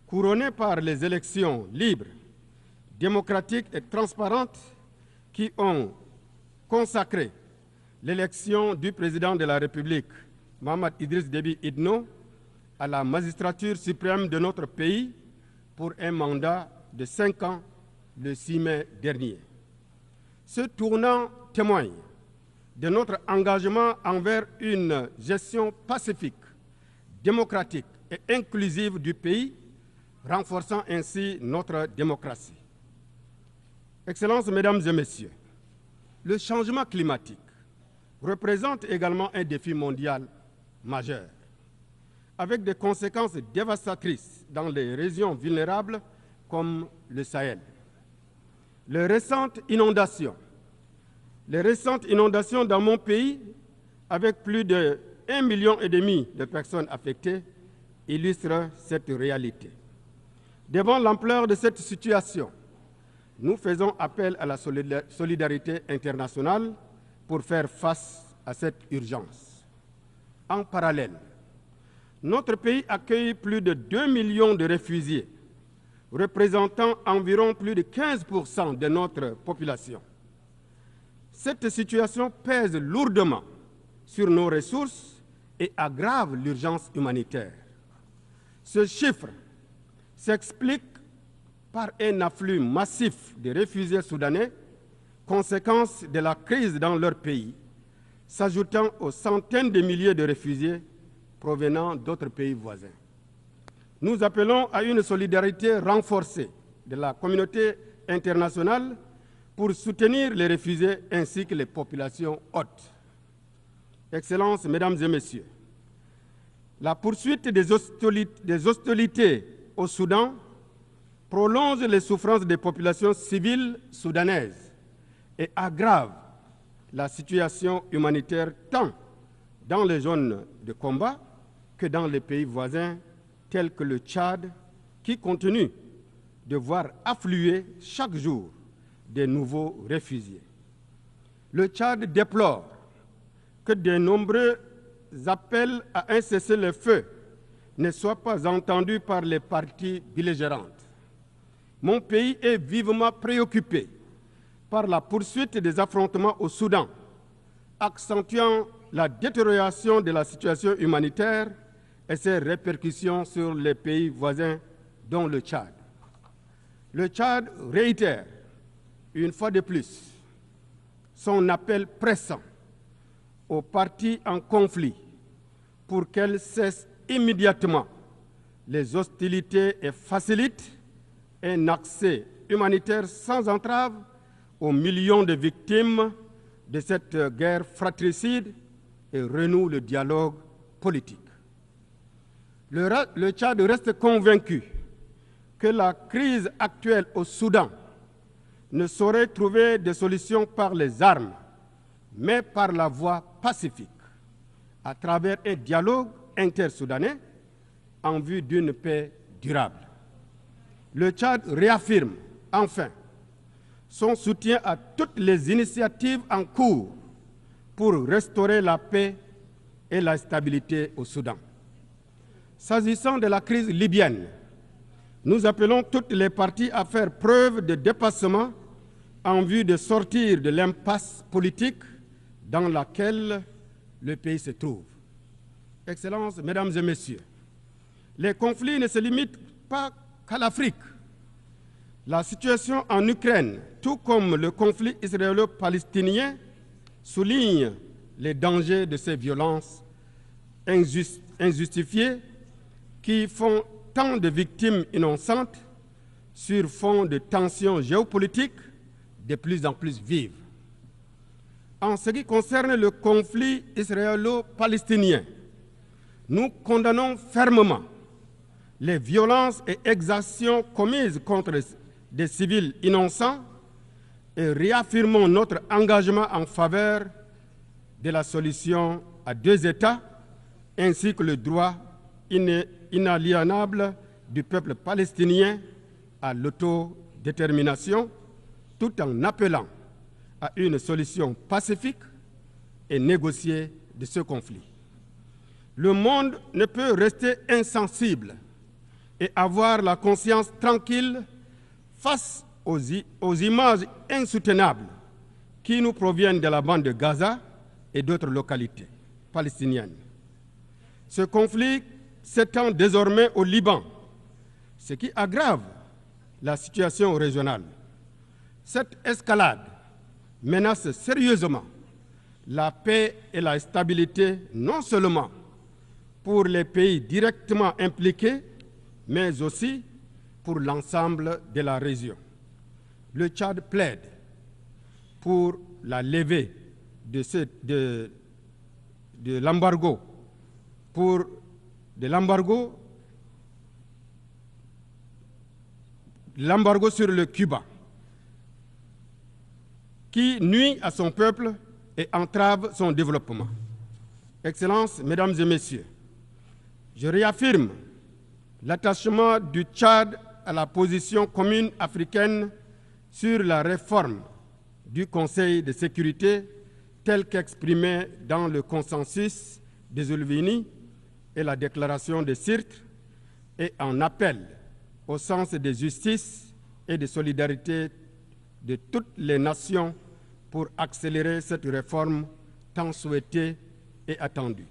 S14: couronnée par les élections libres, démocratiques et transparentes qui ont consacré l'élection du président de la République, Mohamed Idriss Déby Itno, à la magistrature suprême de notre pays pour un mandat de 5 ans le 6 mai dernier. Ce tournant témoigne de notre engagement envers une gestion pacifique, démocratique et inclusive du pays, renforçant ainsi notre démocratie. Excellences, Mesdames et Messieurs, le changement climatique représente également un défi mondial majeur, avec des conséquences dévastatrices dans les régions vulnérables comme le Sahel. Les récentes inondations dans mon pays, avec plus de 1,5 million de personnes affectées, illustrent cette réalité. Devant l'ampleur de cette situation, nous faisons appel à la solidarité internationale pour faire face à cette urgence. En parallèle, notre pays accueille plus de 2 millions de réfugiés, représentant environ plus de 15% de notre population. Cette situation pèse lourdement sur nos ressources et aggrave l'urgence humanitaire. Ce chiffre s'explique par un afflux massif de réfugiés soudanais, conséquence de la crise dans leur pays, s'ajoutant aux centaines de milliers de réfugiés provenant d'autres pays voisins. Nous appelons à une solidarité renforcée de la communauté internationale pour soutenir les réfugiés ainsi que les populations hôtes. Excellences, Mesdames et Messieurs, la poursuite des hostilités au Soudan prolonge les souffrances des populations civiles soudanaises et aggrave la situation humanitaire tant dans les zones de combat que dans les pays voisins tels que le Tchad, qui continue de voir affluer chaque jour des nouveaux réfugiés. Le Tchad déplore que de nombreux appels à un cessez-le-feu ne soient pas entendus par les parties belligérantes. Mon pays est vivement préoccupé par la poursuite des affrontements au Soudan, accentuant la détérioration de la situation humanitaire et ses répercussions sur les pays voisins, dont le Tchad. Le Tchad réitère, une fois de plus, son appel pressant aux parties en conflit pour qu'elles cessent immédiatement les hostilités et facilitent un accès humanitaire sans entrave aux millions de victimes de cette guerre fratricide et renoue le dialogue politique. Le Tchad reste convaincu que la crise actuelle au Soudan ne saurait trouver de solution par les armes, mais par la voie pacifique, à travers un dialogue intersoudanais en vue d'une paix durable. Le Tchad réaffirme, enfin, son soutien à toutes les initiatives en cours pour restaurer la paix et la stabilité au Soudan. S'agissant de la crise libyenne, nous appelons toutes les parties à faire preuve de dépassement en vue de sortir de l'impasse politique dans laquelle le pays se trouve. Excellences, Mesdames et Messieurs, les conflits ne se limitent pas qu'à l'Afrique. La situation en Ukraine, tout comme le conflit israélo-palestinien, souligne les dangers de ces violences injustifiées qui font tant de victimes innocentes sur fond de tensions géopolitiques de plus en plus vives. En ce qui concerne le conflit israélo-palestinien, nous condamnons fermement les violences et exactions commises contre des civils innocents et réaffirmons notre engagement en faveur de la solution à deux États, ainsi que le droit inaliénable du peuple palestinien à l'autodétermination, tout en appelant à une solution pacifique et négociée de ce conflit. Le monde ne peut rester insensible et avoir la conscience tranquille face aux images insoutenables qui nous proviennent de la bande de Gaza et d'autres localités palestiniennes. Ce conflit s'étend désormais au Liban, ce qui aggrave la situation régionale. Cette escalade menace sérieusement la paix et la stabilité non seulement pour les pays directement impliqués, mais aussi pour l'ensemble de la région. Le Tchad plaide pour la levée de l'embargo sur le Cuba, qui nuit à son peuple et entrave son développement. Excellences, Mesdames et Messieurs, je réaffirme l'attachement du Tchad à la position commune africaine sur la réforme du Conseil de sécurité tel qu'exprimé dans le consensus des Ulvini et la déclaration de Sirte, et en appel au sens de justice et de solidarité de toutes les nations pour accélérer cette réforme tant souhaitée et attendue.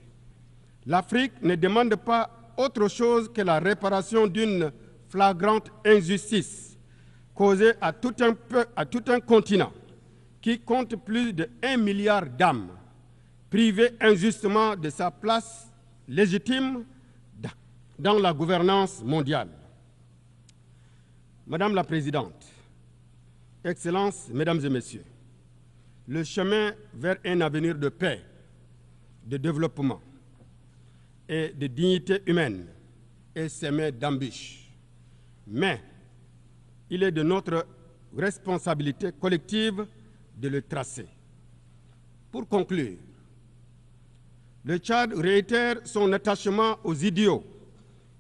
S14: L'Afrique ne demande pas autre chose que la réparation d'une flagrante injustice causée à tout un continent qui compte plus de 1 milliard d'âmes, privées injustement de sa place légitime dans la gouvernance mondiale. Madame la Présidente, Excellences, Mesdames et Messieurs, le chemin vers un avenir de paix, de développement et de dignité humaine est semé d'embûches. Mais il est de notre responsabilité collective de le tracer. Pour conclure, le Tchad réitère son attachement aux idéaux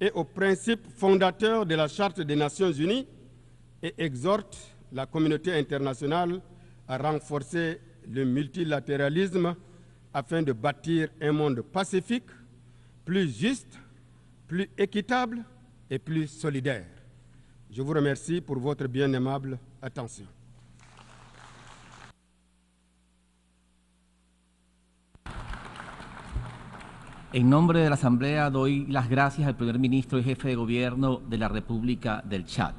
S14: et aux principes fondateurs de la Charte des Nations Unies et exhorte la communauté internationale à renforcer le multilatéralisme afin de bâtir un monde pacifique, plus juste, plus équitable et plus solidaire. Je vous remercie pour votre bien aimable attention.
S15: En nombre de la Asamblea doy las gracias al primer ministro y jefe de gobierno de la República del Chad.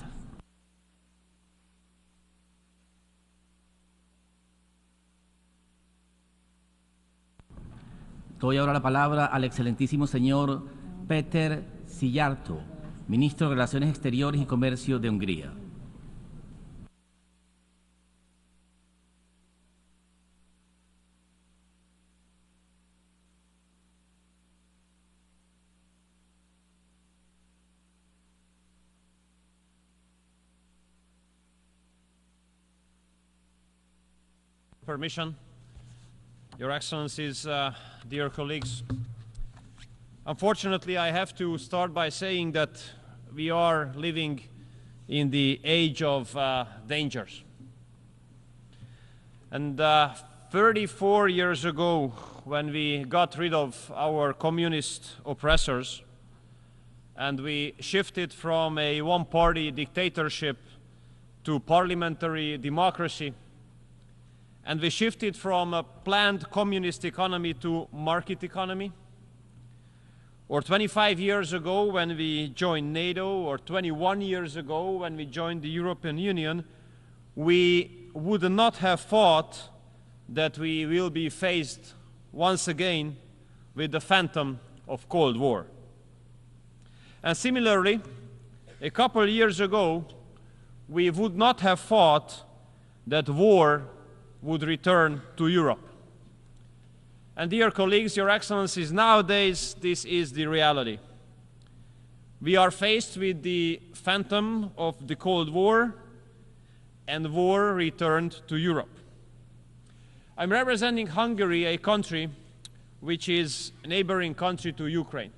S15: Doy ahora la palabra al excelentísimo señor Péter Szijjártó, ministro de Relaciones Exteriores y Comercio de Hungría.
S16: Permission, Your Excellencies, dear colleagues. Unfortunately, I have to start by saying that we are living in the age of dangers. And 34 years ago, when we got rid of our communist oppressors and we shifted from a one-party dictatorship to parliamentary democracy, and we shifted from a planned communist economy to market economy, or 25 years ago when we joined NATO, or 21 years ago when we joined the European Union, we would not have thought that we will be faced once again with the phantom of Cold War. And similarly, a couple of years ago, we would not have thought that war would return to Europe. And dear colleagues, Your Excellencies, nowadays this is the reality. We are faced with the phantom of the Cold War, and war returned to Europe. I'm representing Hungary, a country which is a neighboring country to Ukraine.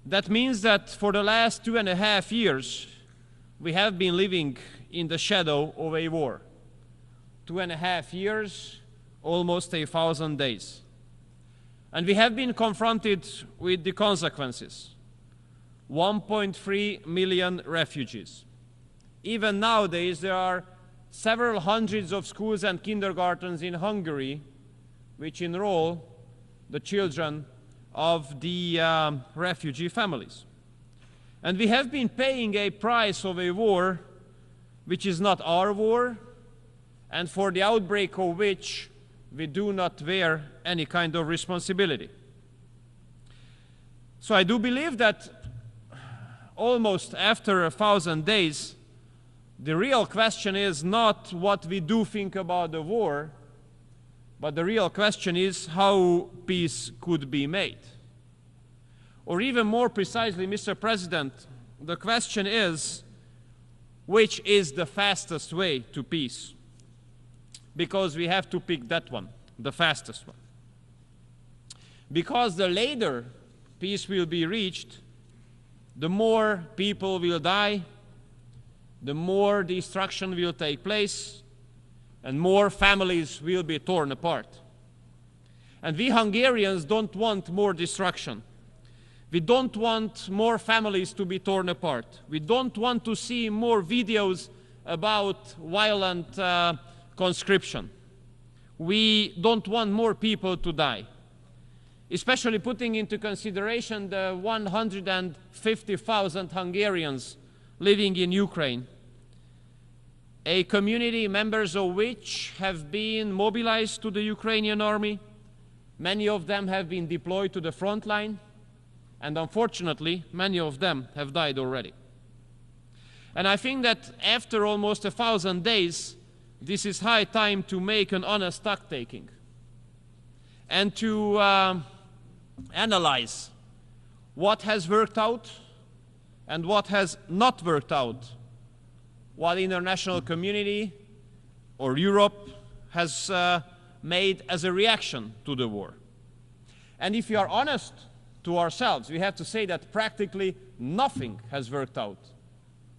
S16: That means that for the last 2.5 years, we have been living in the shadow of a war. 2.5 years, almost 1,000 days. And we have been confronted with the consequences. 1.3 million refugees. Even nowadays, there are several hundreds of schools and kindergartens in Hungary which enroll the children of the refugee families. And we have been paying a price of a war which is not our war, and for the outbreak of which we do not bear any kind of responsibility. So I do believe that almost after 1,000 days, the real question is not what we do think about the war, but the real question is how peace could be made. Or even more precisely, Mr. President, the question is, which is the fastest way to peace? Because we have to pick that one, the fastest one. Because the later peace will be reached, the more people will die, the more destruction will take place, and more families will be torn apart. And we Hungarians don't want more destruction. We don't want more families to be torn apart. We don't want to see more videos about violent conscription. We don't want more people to die, especially putting into consideration the 150,000 Hungarians living in Ukraine, a community members of which have been mobilized to the Ukrainian army. Many of them have been deployed to the front line, and unfortunately, many of them have died already. And I think that after almost 1,000 days, this is high time to make an honest stock-taking and to analyze what has worked out and what has not worked out, what the international community or Europe has made as a reaction to the war. And if we are honest to ourselves, we have to say that practically nothing has worked out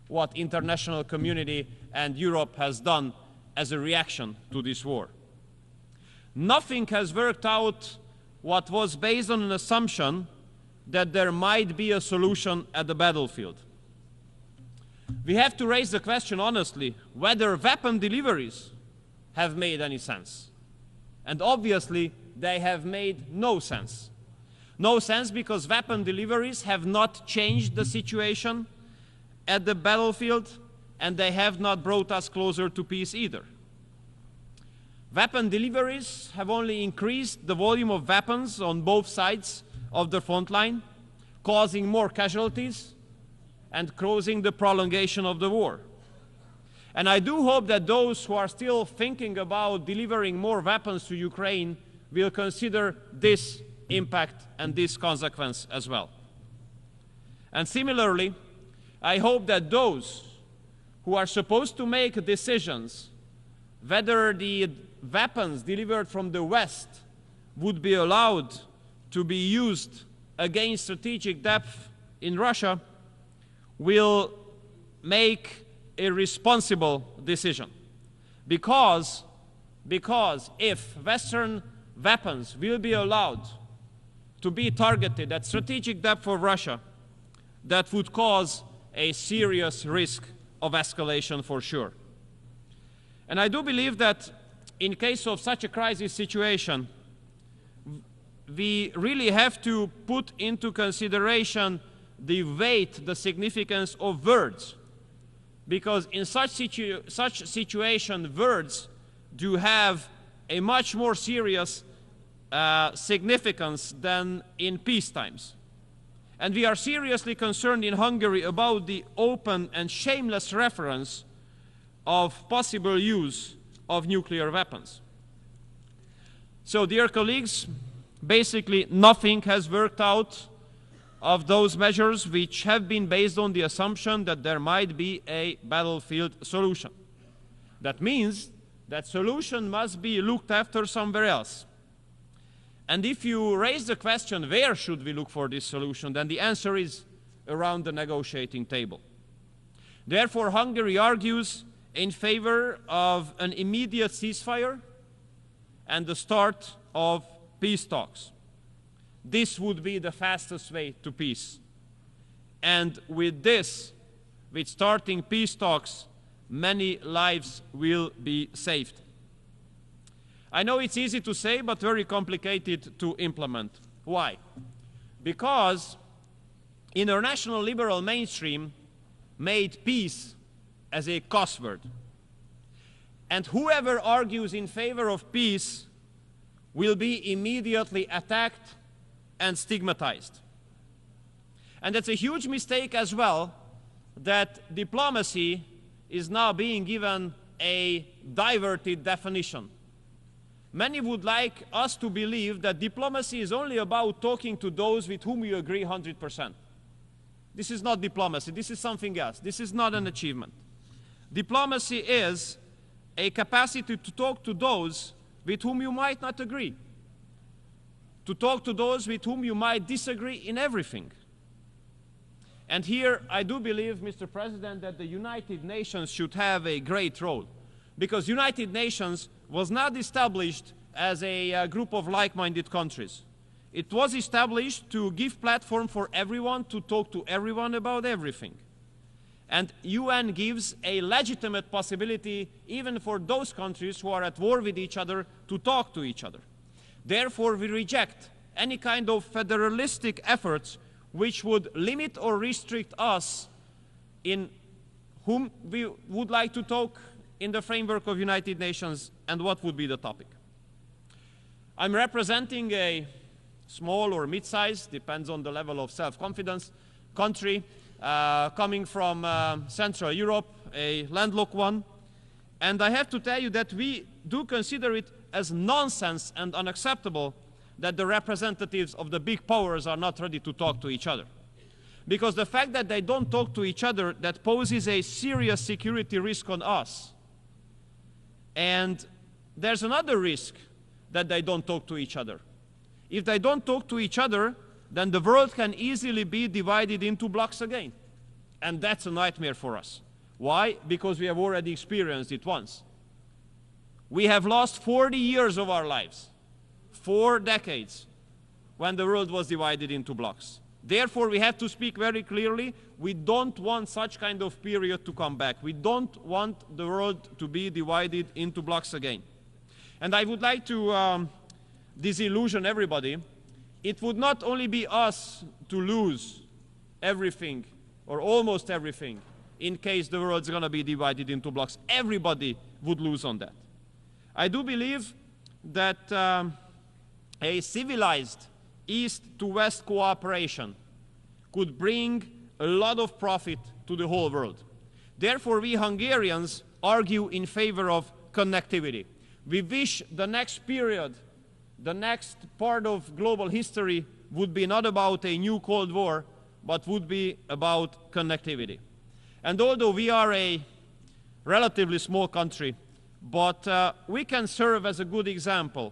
S16: what international community and Europe has done as a reaction to this war. Nothing has worked out what was based on an assumption that there might be a solution at the battlefield. We have to raise the question honestly whether weapon deliveries have made any sense. And obviously they have made no sense. No sense because weapon deliveries have not changed the situation at the battlefield, and they have not brought us closer to peace either. Weapon deliveries have only increased the volume of weapons on both sides of the front line, causing more casualties and causing the prolongation of the war. And I do hope that those who are still thinking about delivering more weapons to Ukraine will consider this impact and this consequence as well. And similarly, I hope that those who are supposed to make decisions whether the weapons delivered from the West would be allowed to be used against strategic depth in Russia will make a responsible decision. Because if Western weapons will be allowed to be targeted at strategic depth for Russia, that would cause a serious risk of escalation for sure. And I do believe that in case of such a crisis situation, we really have to put into consideration the weight, the significance of words. Because in such situation, words do have a much more serious significance than in peace times. And we are seriously concerned in Hungary about the open and shameless reference of possible use of nuclear weapons. So, dear colleagues, basically nothing has worked out of those measures which have been based on the assumption that there might be a battlefield solution. That means that solution must be looked after somewhere else. And if you raise the question, where should we look for this solution, then the answer is around the negotiating table. Therefore, Hungary argues in favor of an immediate ceasefire and the start of peace talks. This would be the fastest way to peace. And with this, with starting peace talks, many lives will be saved. I know it's easy to say, but very complicated to implement. Why? Because international liberal mainstream made peace as a cuss word. And whoever argues in favor of peace will be immediately attacked and stigmatized. And that's a huge mistake as well, that diplomacy is now being given a diverted definition. Many would like us to believe that diplomacy is only about talking to those with whom you agree 100%. This is not diplomacy, this is something else. This is not an achievement. Diplomacy is a capacity to talk to those with whom you might not agree, to talk to those with whom you might disagree in everything. And here I do believe, Mr. President, that the United Nations should have a great role, because United Nations was not established as a group of like-minded countries. It was established to give platform for everyone to talk to everyone about everything. And UN gives a legitimate possibility even for those countries who are at war with each other to talk to each other. Therefore, we reject any kind of federalistic efforts which would limit or restrict us in whom we would like to talk in the framework of United Nations and what would be the topic. I'm representing a small or mid-sized, depends on the level of self-confidence, country coming from Central Europe, a landlocked one. And I have to tell you that we do consider it as nonsense and unacceptable that the representatives of the big powers are not ready to talk to each other. Because the fact that they don't talk to each other, that poses a serious security risk on us. And there's another risk that they don't talk to each other. If they don't talk to each other, then the world can easily be divided into blocks again. And that's a nightmare for us. Why? Because we have already experienced it once. We have lost 40 years of our lives, 4 decades, when the world was divided into blocks. Therefore, we have to speak very clearly. We don't want such kind of period to come back. We don't want the world to be divided into blocks again. And I would like to disillusion everybody. It would not only be us to lose everything, or almost everything, in case the world is going to be divided into blocks. Everybody would lose on that. I do believe that a civilized East to West cooperation could bring a lot of profit to the whole world. Therefore, we Hungarians argue in favor of connectivity. We wish the next period, the next part of global history would be not about a new Cold War, but would be about connectivity. And although we are a relatively small country, but we can serve as a good example.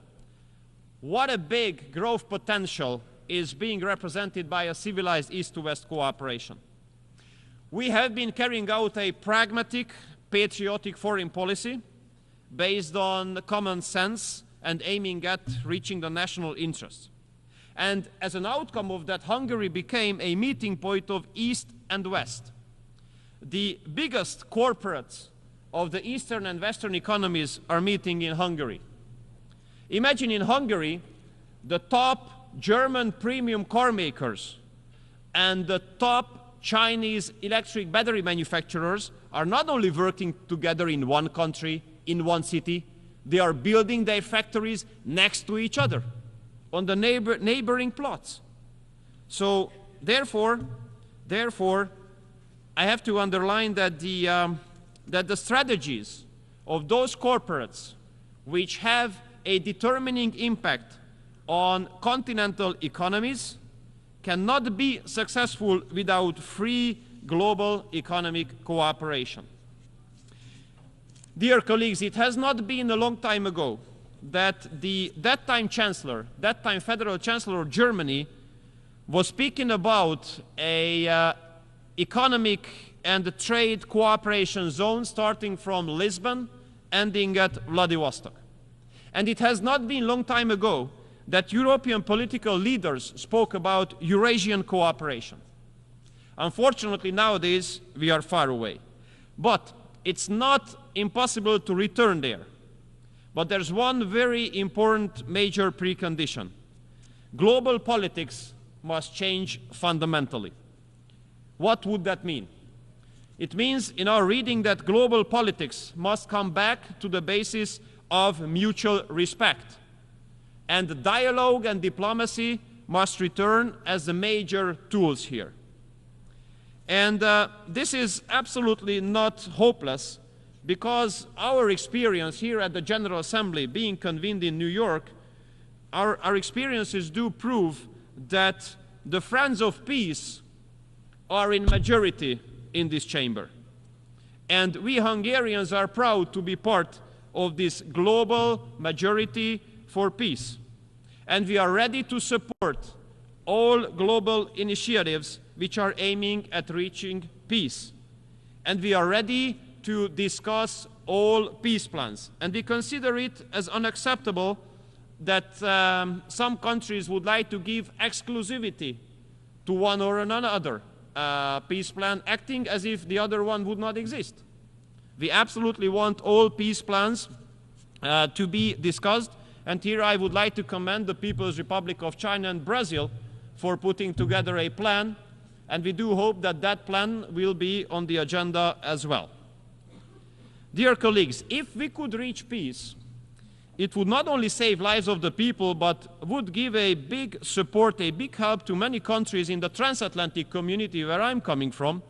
S16: What a big growth potential is being represented by a civilized East to West cooperation. We have been carrying out a pragmatic, patriotic foreign policy based on common sense and aiming at reaching the national interests. And as an outcome of that, Hungary became a meeting point of East and West. The biggest corporates of the Eastern and Western economies are meeting in Hungary. Imagine in Hungary, the top German premium car makers and the top Chinese electric battery manufacturers are not only working together in one country, in one city, they are building their factories next to each other on the neighboring plots. So therefore, I have to underline that the strategies of those corporates which have a determining impact on continental economies cannot be successful without free global economic cooperation. Dear colleagues, it has not been a long time ago that that time Federal Chancellor of Germany was speaking about a economic and trade cooperation zone starting from Lisbon, ending at Vladivostok. And it has not been a long time ago that European political leaders spoke about Eurasian cooperation. Unfortunately, nowadays, we are far away. But it's not impossible to return there. But there's one very important major precondition. Global politics must change fundamentally. What would that mean? It means in our reading that global politics must come back to the basis of mutual respect. And dialogue and diplomacy must return as the major tools here. And this is absolutely not hopeless, because our experience here at the General Assembly being convened in New York, our experiences do prove that the friends of peace are in majority in this chamber. And we Hungarians are proud to be part of this global majority for peace. And we are ready to support all global initiatives which are aiming at reaching peace. And we are ready to discuss all peace plans. And we consider it as unacceptable that some countries would like to give exclusivity to one or another peace plan, acting as if the other one would not exist. We absolutely want all peace plans to be discussed. And here I would like to commend the People's Republic of China and Brazil for putting together a plan. And we do hope that that plan will be on the agenda as well. Dear colleagues, if we could reach peace, it would not only save lives of the people, but would give a big support, a big help to many countries in the transatlantic community where I'm coming from,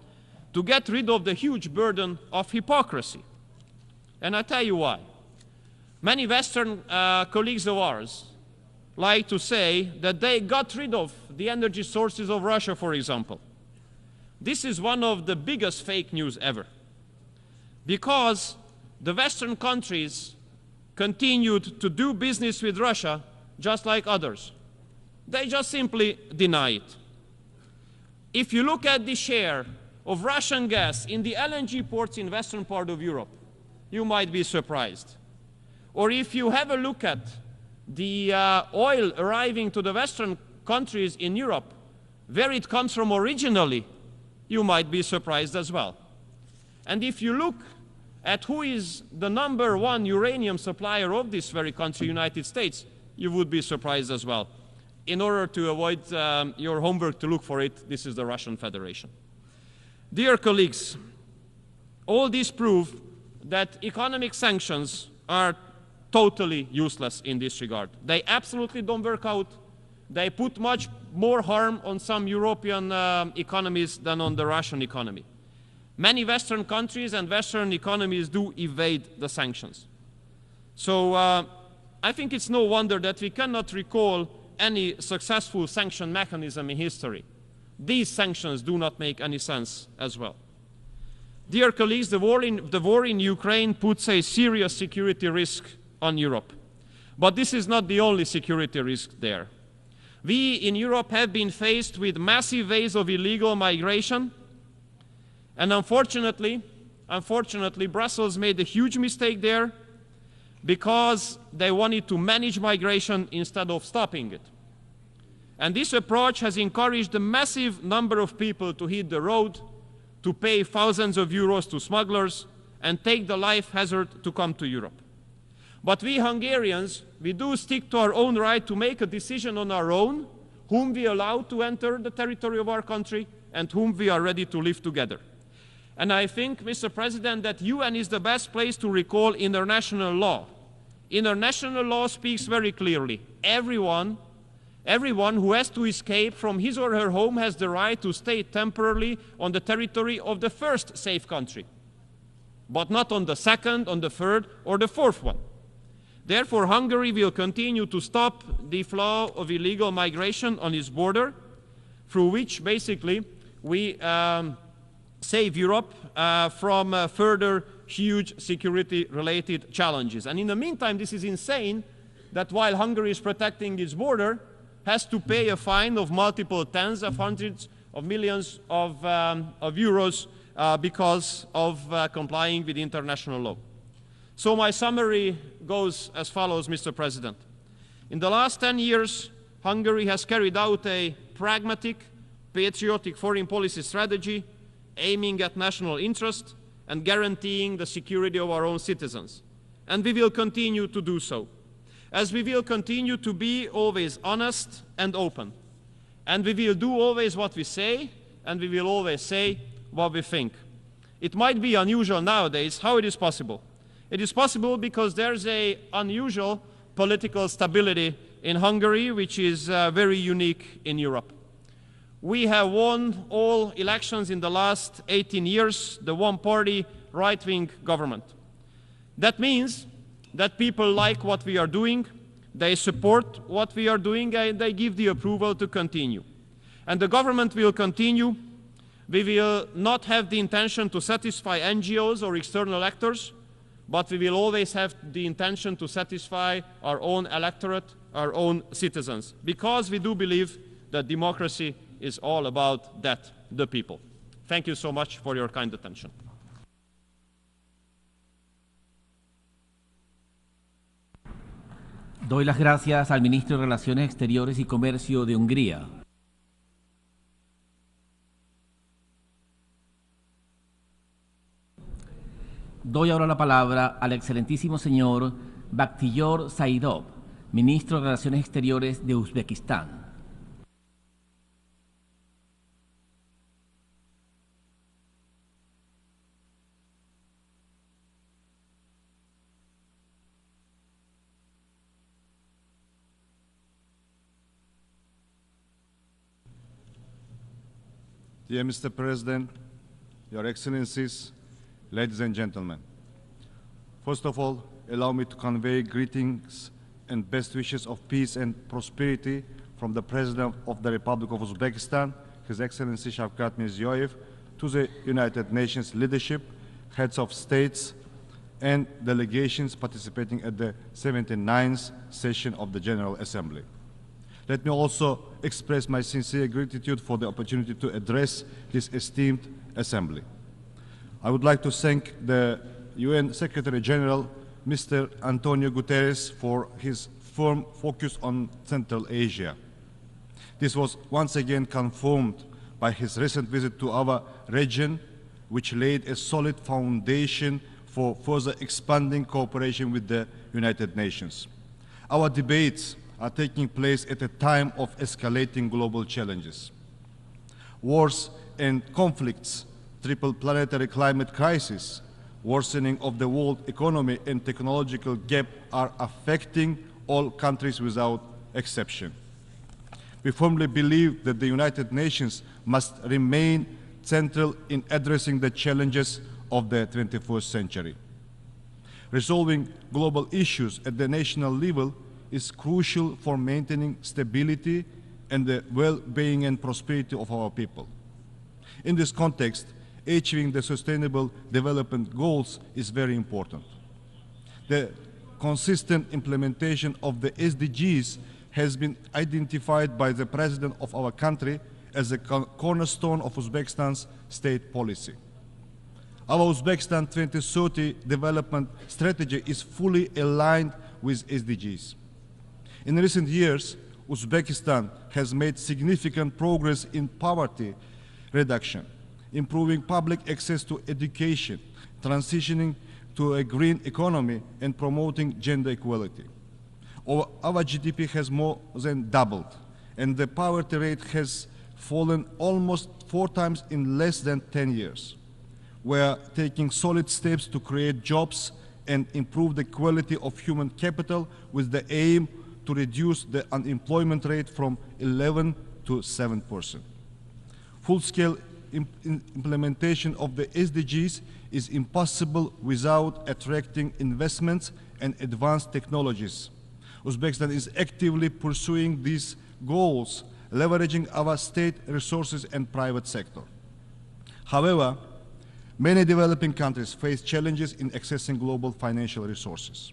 S16: to get rid of the huge burden of hypocrisy. And I tell you why. Many Western colleagues of ours like to say that they got rid of the energy sources of Russia, for example. This is one of the biggest fake news ever, because the Western countries continued to do business with Russia just like others. They just simply deny it. If you look at the share of Russian gas in the LNG ports in western part of Europe, you might be surprised. Or if you have a look at the oil arriving to the Western countries in Europe, where it comes from originally, you might be surprised as well. And if you look at who is the #1 uranium supplier of this very country, United States, you would be surprised as well. In order to avoid your homework to look for it, this is the Russian Federation. Dear colleagues, all these prove that economic sanctions are totally useless in this regard. They absolutely don't work out. They put much more harm on some European economies than on the Russian economy. Many Western countries and Western economies do evade the sanctions. So I think it's no wonder that we cannot recall any successful sanction mechanism in history. These sanctions do not make any sense as well. Dear colleagues, the war in Ukraine puts a serious security risk on Europe. But this is not the only security risk there. We in Europe have been faced with massive waves of illegal migration. And unfortunately, Brussels made a huge mistake there, because they wanted to manage migration instead of stopping it. And this approach has encouraged a massive number of people to hit the road, to pay thousands of euros to smugglers, and take the life hazard to come to Europe. But we Hungarians, we do stick to our own right to make a decision on our own, whom we allow to enter the territory of our country and whom we are ready to live together. And I think, Mr. President, that UN is the best place to recall international law. International law speaks very clearly. Everyone who has to escape from his or her home has the right to stay temporarily on the territory of the first safe country, but not on the second, on the third, or the fourth one. Therefore, Hungary will continue to stop the flow of illegal migration on its border. through which basically we save Europe from further huge security-related challenges. And in the meantime, this is insane that while Hungary is protecting its border, has to pay a fine of multiple tens of hundreds of millions of euros because of complying with international law. So my summary goes as follows, Mr. President. In the last 10 years, Hungary has carried out a pragmatic, patriotic foreign policy strategy aiming at national interest and guaranteeing the security of our own citizens. And we will continue to do so, as we will continue to be always honest and open. And we will do always what we say, and we will always say what we think. It might be unusual nowadays. How it is possible? It is possible because there's an unusual political stability in Hungary, which is very unique in Europe. We have won all elections in the last 18 years, the one-party right-wing government. That means that people like what we are doing, they support what we are doing, and they give the approval to continue. And the government will continue. We will not have the intention to satisfy NGOs or external actors, but we will always have the intention to satisfy our own electorate, our own citizens, because we do believe that democracy is all about that, the people. Thank you so much for your kind attention.
S15: Doy las gracias al Ministro de Relaciones Exteriores y Comercio de Hungría. Doy ahora la palabra al excelentísimo señor Bakhtiyor Saidov, Ministro de Relaciones Exteriores de Uzbekistán.
S7: Dear Mr. President, Your Excellencies, ladies and gentlemen. First of all, allow me to convey greetings and best wishes of peace and prosperity from the President of the Republic of Uzbekistan, His Excellency Shavkat Mirziyoyev, to the United Nations leadership, heads of states, and delegations participating at the 79th session of the General Assembly. Let me also express my sincere gratitude for the opportunity to address this esteemed Assembly. I would like to thank the UN Secretary General, Mr. Antonio Guterres, for his firm focus on Central Asia. This was once again confirmed by his recent visit to our region, which laid a solid foundation for further expanding cooperation with the United Nations. Our debates are taking place at a time of escalating global challenges. Wars and conflicts, triple planetary climate crisis, worsening of the world economy and technological gap are affecting all countries without exception. We firmly believe that the United Nations must remain central in addressing the challenges of the 21st century. Resolving global issues at the national level is crucial for maintaining stability and the well-being and prosperity of our people. In this context, achieving the Sustainable Development Goals is very important. The consistent implementation of the SDGs has been identified by the President of our country as a cornerstone of Uzbekistan's state policy. Our Uzbekistan 2030 development strategy is fully aligned with SDGs. In recent years, Uzbekistan has made significant progress in poverty reduction, improving public access to education, transitioning to a green economy, and promoting gender equality. Our GDP has more than doubled, and the poverty rate has fallen almost 4 times in less than 10 years. We are taking solid steps to create jobs and improve the quality of human capital with the aim to reduce the unemployment rate from 11 to 7%. Full-scale implementation of the SDGs is impossible without attracting investments and advanced technologies. Uzbekistan is actively pursuing these goals,
S19: leveraging our state resources and private sector. However, many developing countries face challenges in accessing global financial resources.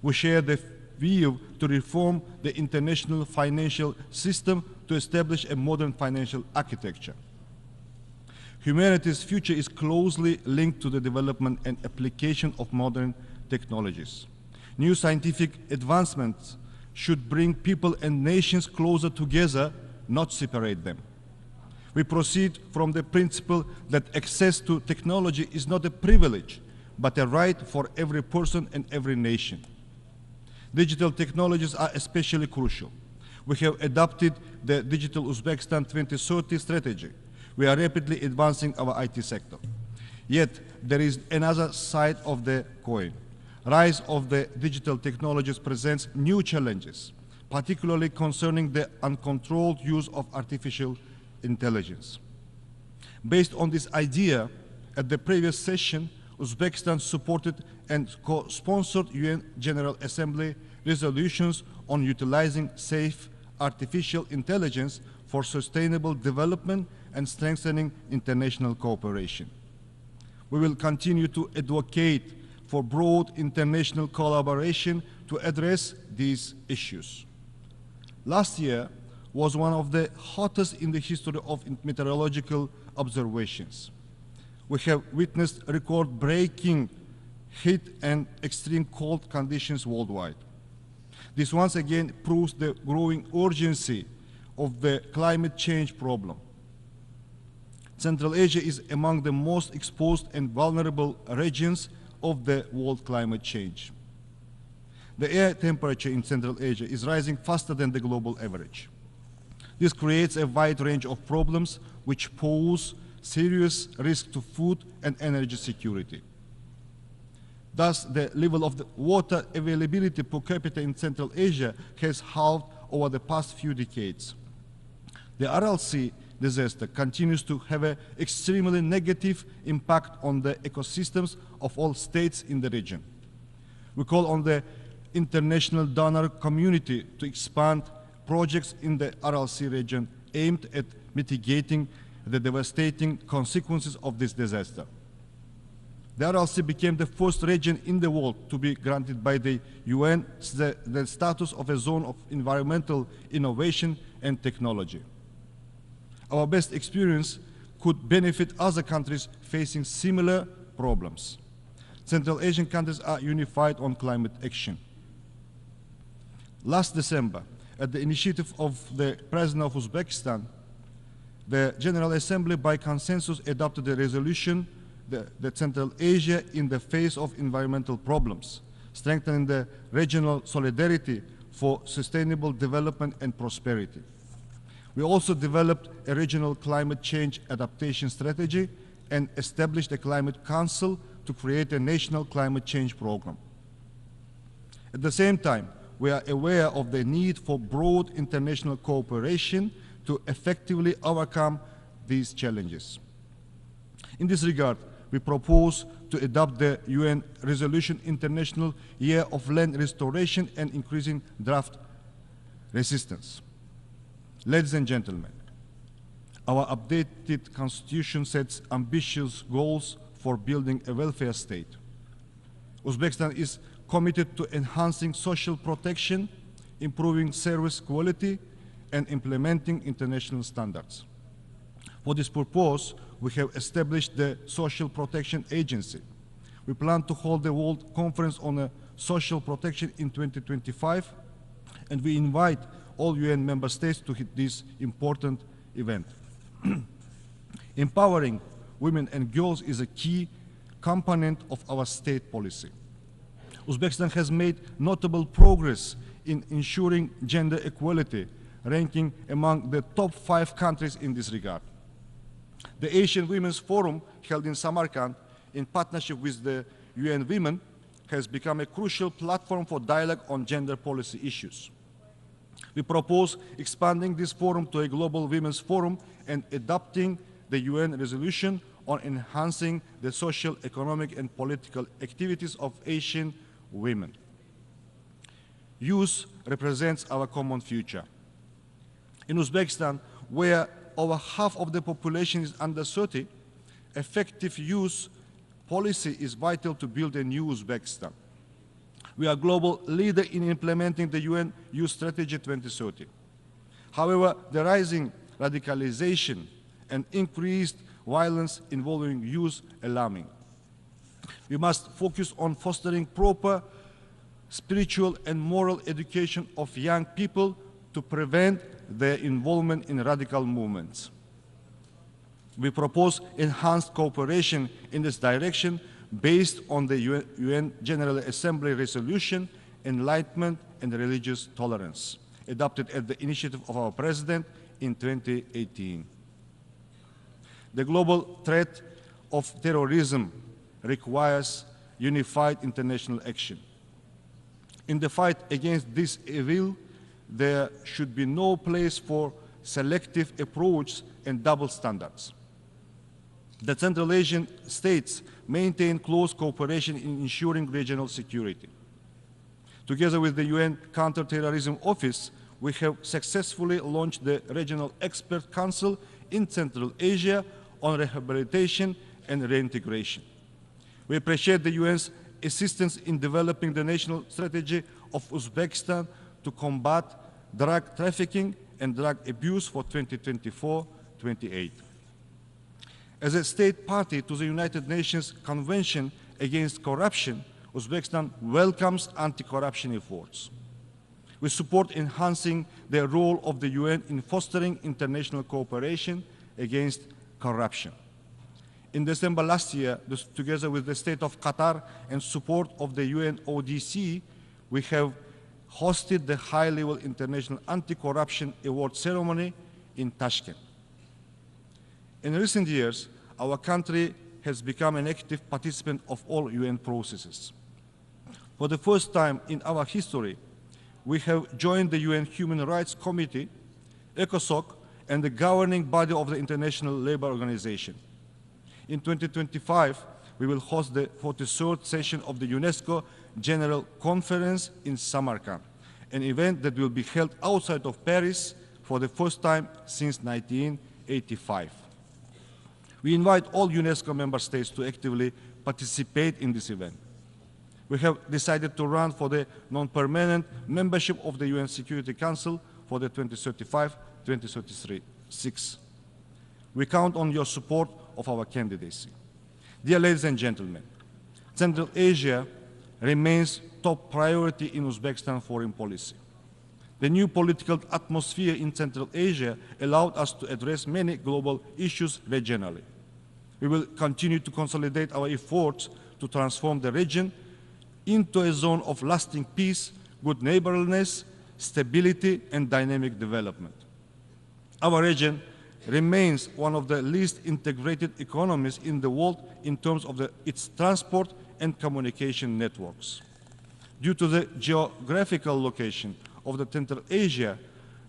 S19: We share the view to reform the international financial system to establish a modern financial architecture. Humanity's future is closely linked to the development and application of modern technologies. New scientific advancements should bring people and nations closer together, not separate them. We proceed from the principle that access to technology is not a privilege, but a right for every person and every nation. Digital technologies are especially crucial. We have adopted the Digital Uzbekistan 2030 strategy. We are rapidly advancing our IT sector. Yet, there is another side of the coin. Rise of the digital technologies presents new challenges, particularly concerning the uncontrolled use of artificial intelligence. Based on this idea, at the previous session, Uzbekistan supported and co-sponsored UN General Assembly resolutions on utilizing safe artificial intelligence for sustainable development and strengthening international cooperation. We will continue to advocate for broad international collaboration to address these issues. Last year was one of the hottest in the history of meteorological observations. We have witnessed record-breaking heat and extreme cold conditions worldwide. This once again proves the growing urgency of the climate change problem. Central Asia is among the most exposed and vulnerable regions of the world climate change. The air temperature in Central Asia is rising faster than the global average. This creates a wide range of problems which pose serious risk to food and energy security. Thus, the level of the water availability per capita in Central Asia has halved over the past few decades. The Aral Sea disaster continues to have an extremely negative impact on the ecosystems of all states in the region. We call on the international donor community to expand projects in the Aral Sea region aimed at mitigating the devastating consequences of this disaster. The Aral Sea became the first region in the world to be granted by the UN the status of a zone of environmental innovation and technology. Our best experience could benefit other countries facing similar problems. Central Asian countries are unified on climate action. Last December, at the initiative of the President of Uzbekistan, the General Assembly by consensus adopted a resolution that Central Asia in the face of environmental problems, strengthening the regional solidarity for sustainable development and prosperity. We also developed a regional climate change adaptation strategy and established a climate council to create a national climate change program. At the same time, we are aware of the need for broad international cooperation to effectively overcome these challenges. In this regard, we propose to adopt the UN Resolution International Year of Land Restoration and Increasing Drought Resistance. Ladies and gentlemen, our updated constitution sets ambitious goals for building a welfare state. Uzbekistan is committed to enhancing social protection, improving service quality, and implementing international standards. For this purpose, we have established the Social Protection Agency. We plan to hold the World Conference on Social Protection in 2025, and we invite all UN member states to this important event. Empowering women and girls is a key component of our state policy. Uzbekistan has made notable progress in ensuring gender equality, ranking among the top 5 countries in this regard. The Asian Women's Forum, held in Samarkand in partnership with the UN Women, has become a crucial platform for dialogue on gender policy issues. We propose expanding this forum to a global women's forum and adopting the UN resolution on enhancing the social, economic, and political activities of Asian women. Youth represents our common future. In Uzbekistan, where over half of the population is under 30, effective youth policy is vital to build a new Uzbekistan. We are a global leader in implementing the UN Youth Strategy 2030. However, the rising radicalization and increased violence involving youth alarming. We must focus on fostering proper spiritual and moral education of young people to prevent their involvement in radical movements. We propose enhanced cooperation in this direction based on the UN General Assembly resolution, Enlightenment and Religious Tolerance, adopted at the initiative of our President in 2018. The global threat of terrorism requires unified international action. In the fight against this evil, there should be no place for selective approach and double standards. The Central Asian states maintain close cooperation in ensuring regional security. Together with the UN Counterterrorism Office, we have successfully launched the Regional Expert Council in Central Asia on rehabilitation and reintegration. We appreciate the UN's assistance in developing the national strategy of Uzbekistan to combat drug trafficking and drug abuse for 2024-28. As a state party to the United Nations Convention Against Corruption, Uzbekistan welcomes anti-corruption efforts. We support enhancing the role of the UN in fostering international cooperation against corruption. In December last year, together with the state of Qatar and support of the UN ODC, we have hosted the high-level International Anti-Corruption Award ceremony in Tashkent. In recent years, our country has become an active participant of all UN processes. For the first time in our history, we have joined the UN Human Rights Committee, ECOSOC, and the governing body of the International Labour Organization. In 2025, we will host the 43rd session of the UNESCO General Conference in Samarkand, an event that will be held outside of Paris for the first time since 1985. We invite all UNESCO member states to actively participate in this event. We have decided to run for the non-permanent membership of the UN Security Council for the 2035-2036. We count on your support of our candidacy. Dear ladies and gentlemen, Central Asia remains top priority in Uzbekistan foreign policy. The new political atmosphere in Central Asia allowed us to address many global issues regionally. We will continue to consolidate our efforts to transform the region into a zone of lasting peace, good neighborliness, stability, and dynamic development. Our region remains one of the least integrated economies in the world in terms of its transport and communication networks. Due to the geographical location of the Central Asia,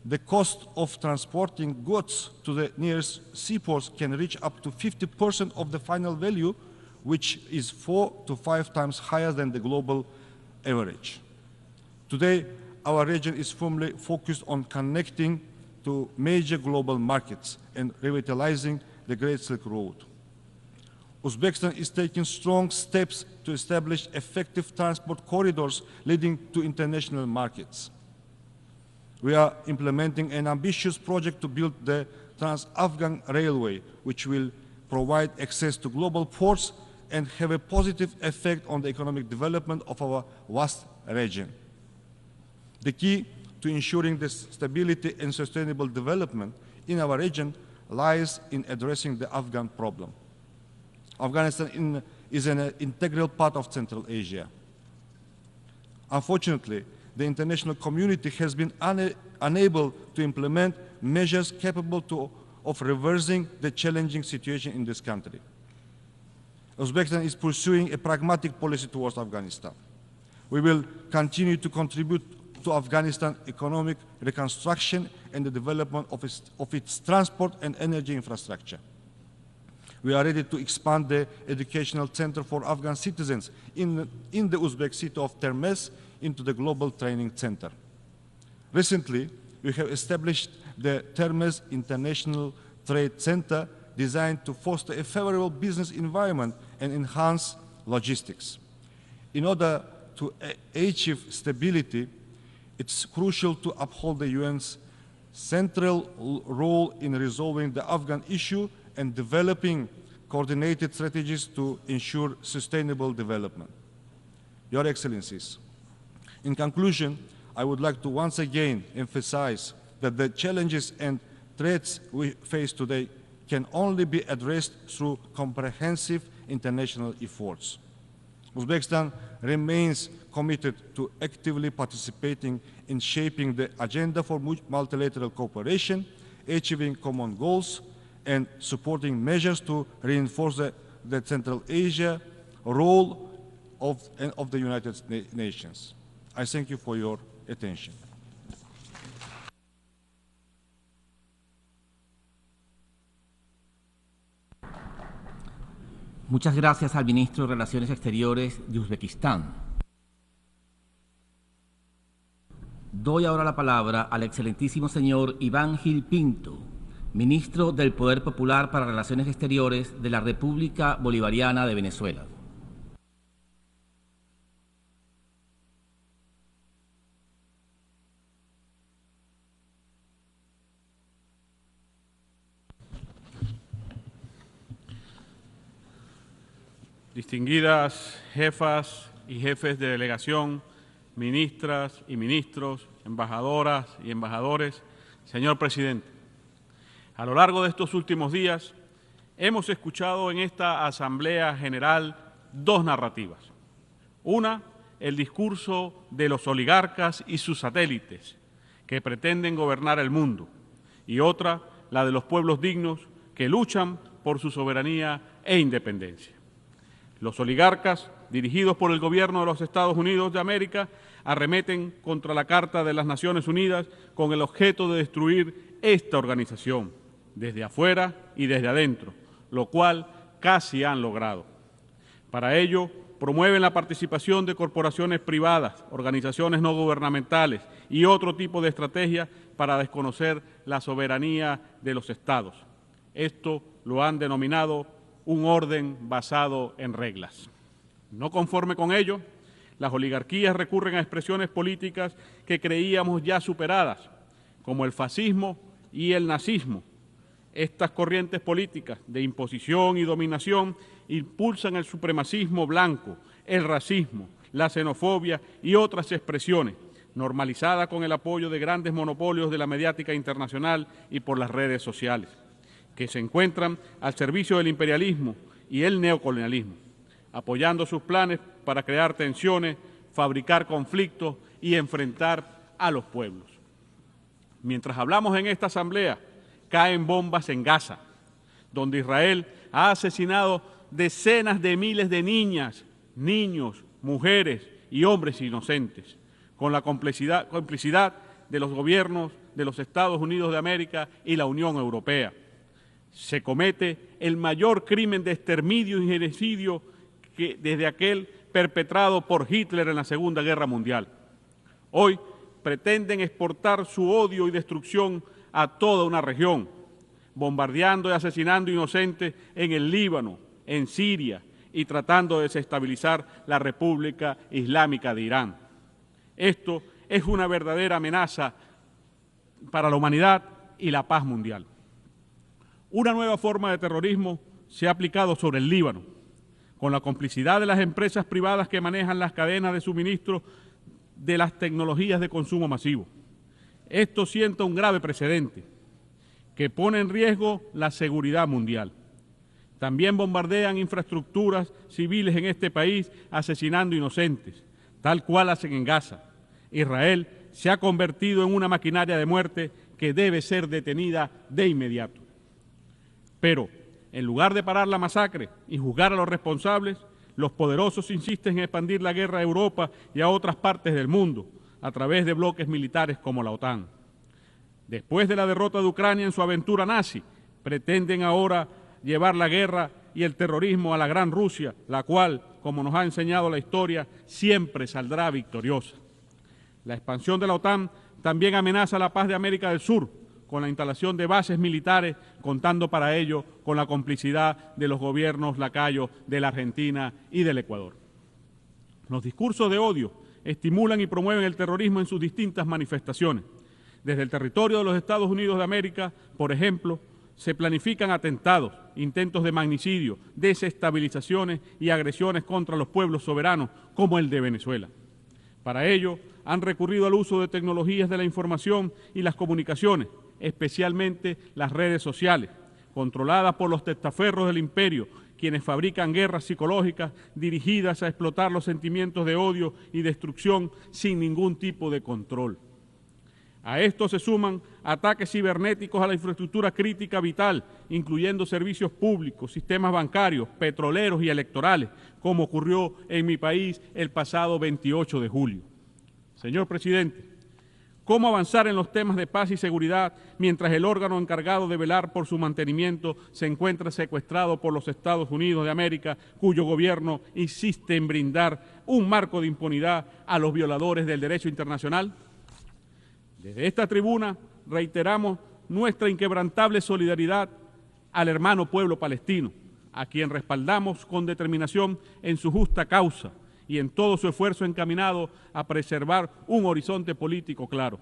S19: the cost of transporting goods to the nearest seaports can reach up to 50% of the final value, which is 4 to 5 times higher than the global average. Today, our region is firmly focused on connecting to major global markets and revitalizing the Great Silk Road. Uzbekistan is taking strong steps to establish effective transport corridors leading to international markets. We are implementing an ambitious project to build the Trans-Afghan Railway, which will provide access to global ports and have a positive effect on the economic development of our vast region. The key to ensuring the stability and sustainable development in our region lies in addressing the Afghan problem. Afghanistan is an integral part of Central Asia. Unfortunately, the international community has been unable to implement measures capable of reversing the challenging situation in this country. Uzbekistan is pursuing a pragmatic policy towards Afghanistan. We will continue to contribute to Afghanistan's economic reconstruction and the development of its transport and energy infrastructure. We are ready to expand the educational center for Afghan citizens in the Uzbek city of Termez into the global training center. Recently, we have established the Termes International Trade Center, designed to foster a favorable business environment and enhance logistics. In order to achieve stability, it's crucial to uphold the UN's central role in resolving the Afghan issue and developing coordinated strategies to ensure sustainable development. Your Excellencies, in conclusion, I would like to once again emphasize that the challenges and threats we face today can only be addressed through comprehensive international efforts. Uzbekistan remains committed to actively participating in shaping the agenda for multilateral cooperation, achieving common goals, and supporting measures to reinforce the Central Asia role of the United Nations. I thank you for your attention.
S15: Muchas gracias al ministro de Relaciones Exteriores de Uzbekistán. Doy ahora la palabra al excelentísimo señor Iván Gil Pinto, ministro del Poder Popular para Relaciones Exteriores de la República Bolivariana de Venezuela.
S17: Distinguidas jefas y jefes de delegación, ministras y ministros, embajadoras y embajadores, señor presidente, a lo largo de estos últimos días hemos escuchado en esta Asamblea General dos narrativas. Una, el discurso de los oligarcas y sus satélites que pretenden gobernar el mundo, y otra, la de los pueblos dignos que luchan por su soberanía e independencia. Los oligarcas, dirigidos por el gobierno de los Estados Unidos de América, arremeten contra la Carta de las Naciones Unidas con el objeto de destruir esta organización, desde afuera y desde adentro, lo cual casi han logrado. Para ello, promueven la participación de corporaciones privadas, organizaciones no gubernamentales y otro tipo de estrategias para desconocer la soberanía de los Estados. Esto lo han denominado un orden basado en reglas. No conforme con ello, las oligarquías recurren a expresiones políticas que creíamos ya superadas, como el fascismo y el nazismo. Estas corrientes políticas de imposición y dominación impulsan el supremacismo blanco, el racismo, la xenofobia y otras expresiones, normalizadas con el apoyo de grandes monopolios de la mediática internacional y por las redes sociales, que se encuentran al servicio del imperialismo y el neocolonialismo, apoyando sus planes para crear tensiones, fabricar conflictos y enfrentar a los pueblos. Mientras hablamos en esta asamblea, caen bombas en Gaza, donde Israel ha asesinado decenas de miles de niñas, niños, mujeres y hombres inocentes, con la complicidad de los gobiernos de los Estados Unidos de América y la Unión Europea. Se comete el mayor crimen de exterminio y genocidio que desde aquel perpetrado por Hitler en la Segunda Guerra Mundial. Hoy pretenden exportar su odio y destrucción a toda una región, bombardeando y asesinando inocentes en el Líbano, en Siria y tratando de desestabilizar la República Islámica de Irán. Esto es una verdadera amenaza para la humanidad y la paz mundial. Una nueva forma de terrorismo se ha aplicado sobre el Líbano, con la complicidad de las empresas privadas que manejan las cadenas de suministro de las tecnologías de consumo masivo. Esto sienta un grave precedente que pone en riesgo la seguridad mundial. También bombardean infraestructuras civiles en este país, asesinando inocentes, tal cual hacen en Gaza. Israel se ha convertido en una maquinaria de muerte que debe ser detenida de inmediato. Pero, en lugar de parar la masacre y juzgar a los responsables, los poderosos insisten en expandir la guerra a Europa y a otras partes del mundo a través de bloques militares como la OTAN. Después de la derrota de Ucrania en su aventura nazi, pretenden ahora llevar la guerra y el terrorismo a la gran Rusia, la cual, como nos ha enseñado la historia, siempre saldrá victoriosa. La expansión de la OTAN También amenaza la paz de América del Sur, con la instalación de bases militares, contando para ello con la complicidad de los gobiernos lacayos de la Argentina y del Ecuador. Los discursos de odio estimulan y promueven el terrorismo en sus distintas manifestaciones. Desde el territorio de los Estados Unidos de América, por ejemplo, se planifican atentados, intentos de magnicidio, desestabilizaciones y agresiones contra los pueblos soberanos, como el de Venezuela. Para ello, han recurrido al uso de tecnologías de la información y las comunicaciones, especialmente las redes sociales, controladas por los testaferros del imperio, quienes fabrican guerras psicológicas dirigidas a explotar los sentimientos de odio y destrucción sin ningún tipo de control. A esto se suman ataques cibernéticos a la infraestructura crítica vital, incluyendo servicios públicos, sistemas bancarios, petroleros y electorales, como ocurrió en mi país el pasado 28 de julio. Señor presidente, ¿cómo avanzar en los temas de paz y seguridad mientras el órgano encargado de velar por su mantenimiento se encuentra secuestrado por los Estados Unidos de América, cuyo gobierno insiste en brindar un marco de impunidad a los violadores del derecho internacional? Desde esta tribuna reiteramos nuestra inquebrantable solidaridad al hermano pueblo palestino, a quien respaldamos con determinación en su justa causa y en todo su esfuerzo encaminado a preservar un horizonte político claro,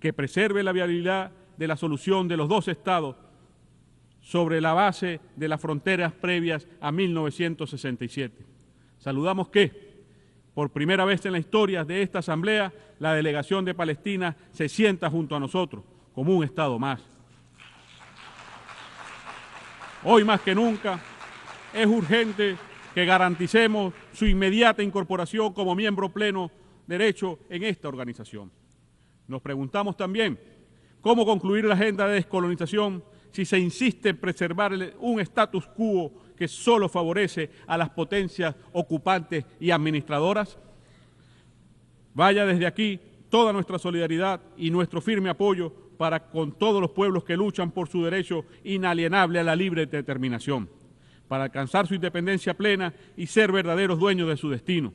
S17: que preserve la viabilidad de la solución de los dos estados sobre la base de las fronteras previas a 1967. Saludamos que, por primera vez en la historia de esta Asamblea, la delegación de Palestina se sienta junto a nosotros como un Estado más. Hoy más que nunca es urgente que garanticemos su inmediata incorporación como miembro pleno derecho en esta organización. Nos preguntamos también cómo concluir la agenda de descolonización si se insiste en preservar un status quo que solo favorece a las potencias ocupantes y administradoras. Vaya desde aquí toda nuestra solidaridad y nuestro firme apoyo para con todos los pueblos que luchan por su derecho inalienable a la libre determinación, para alcanzar su independencia plena y ser verdaderos dueños de su destino,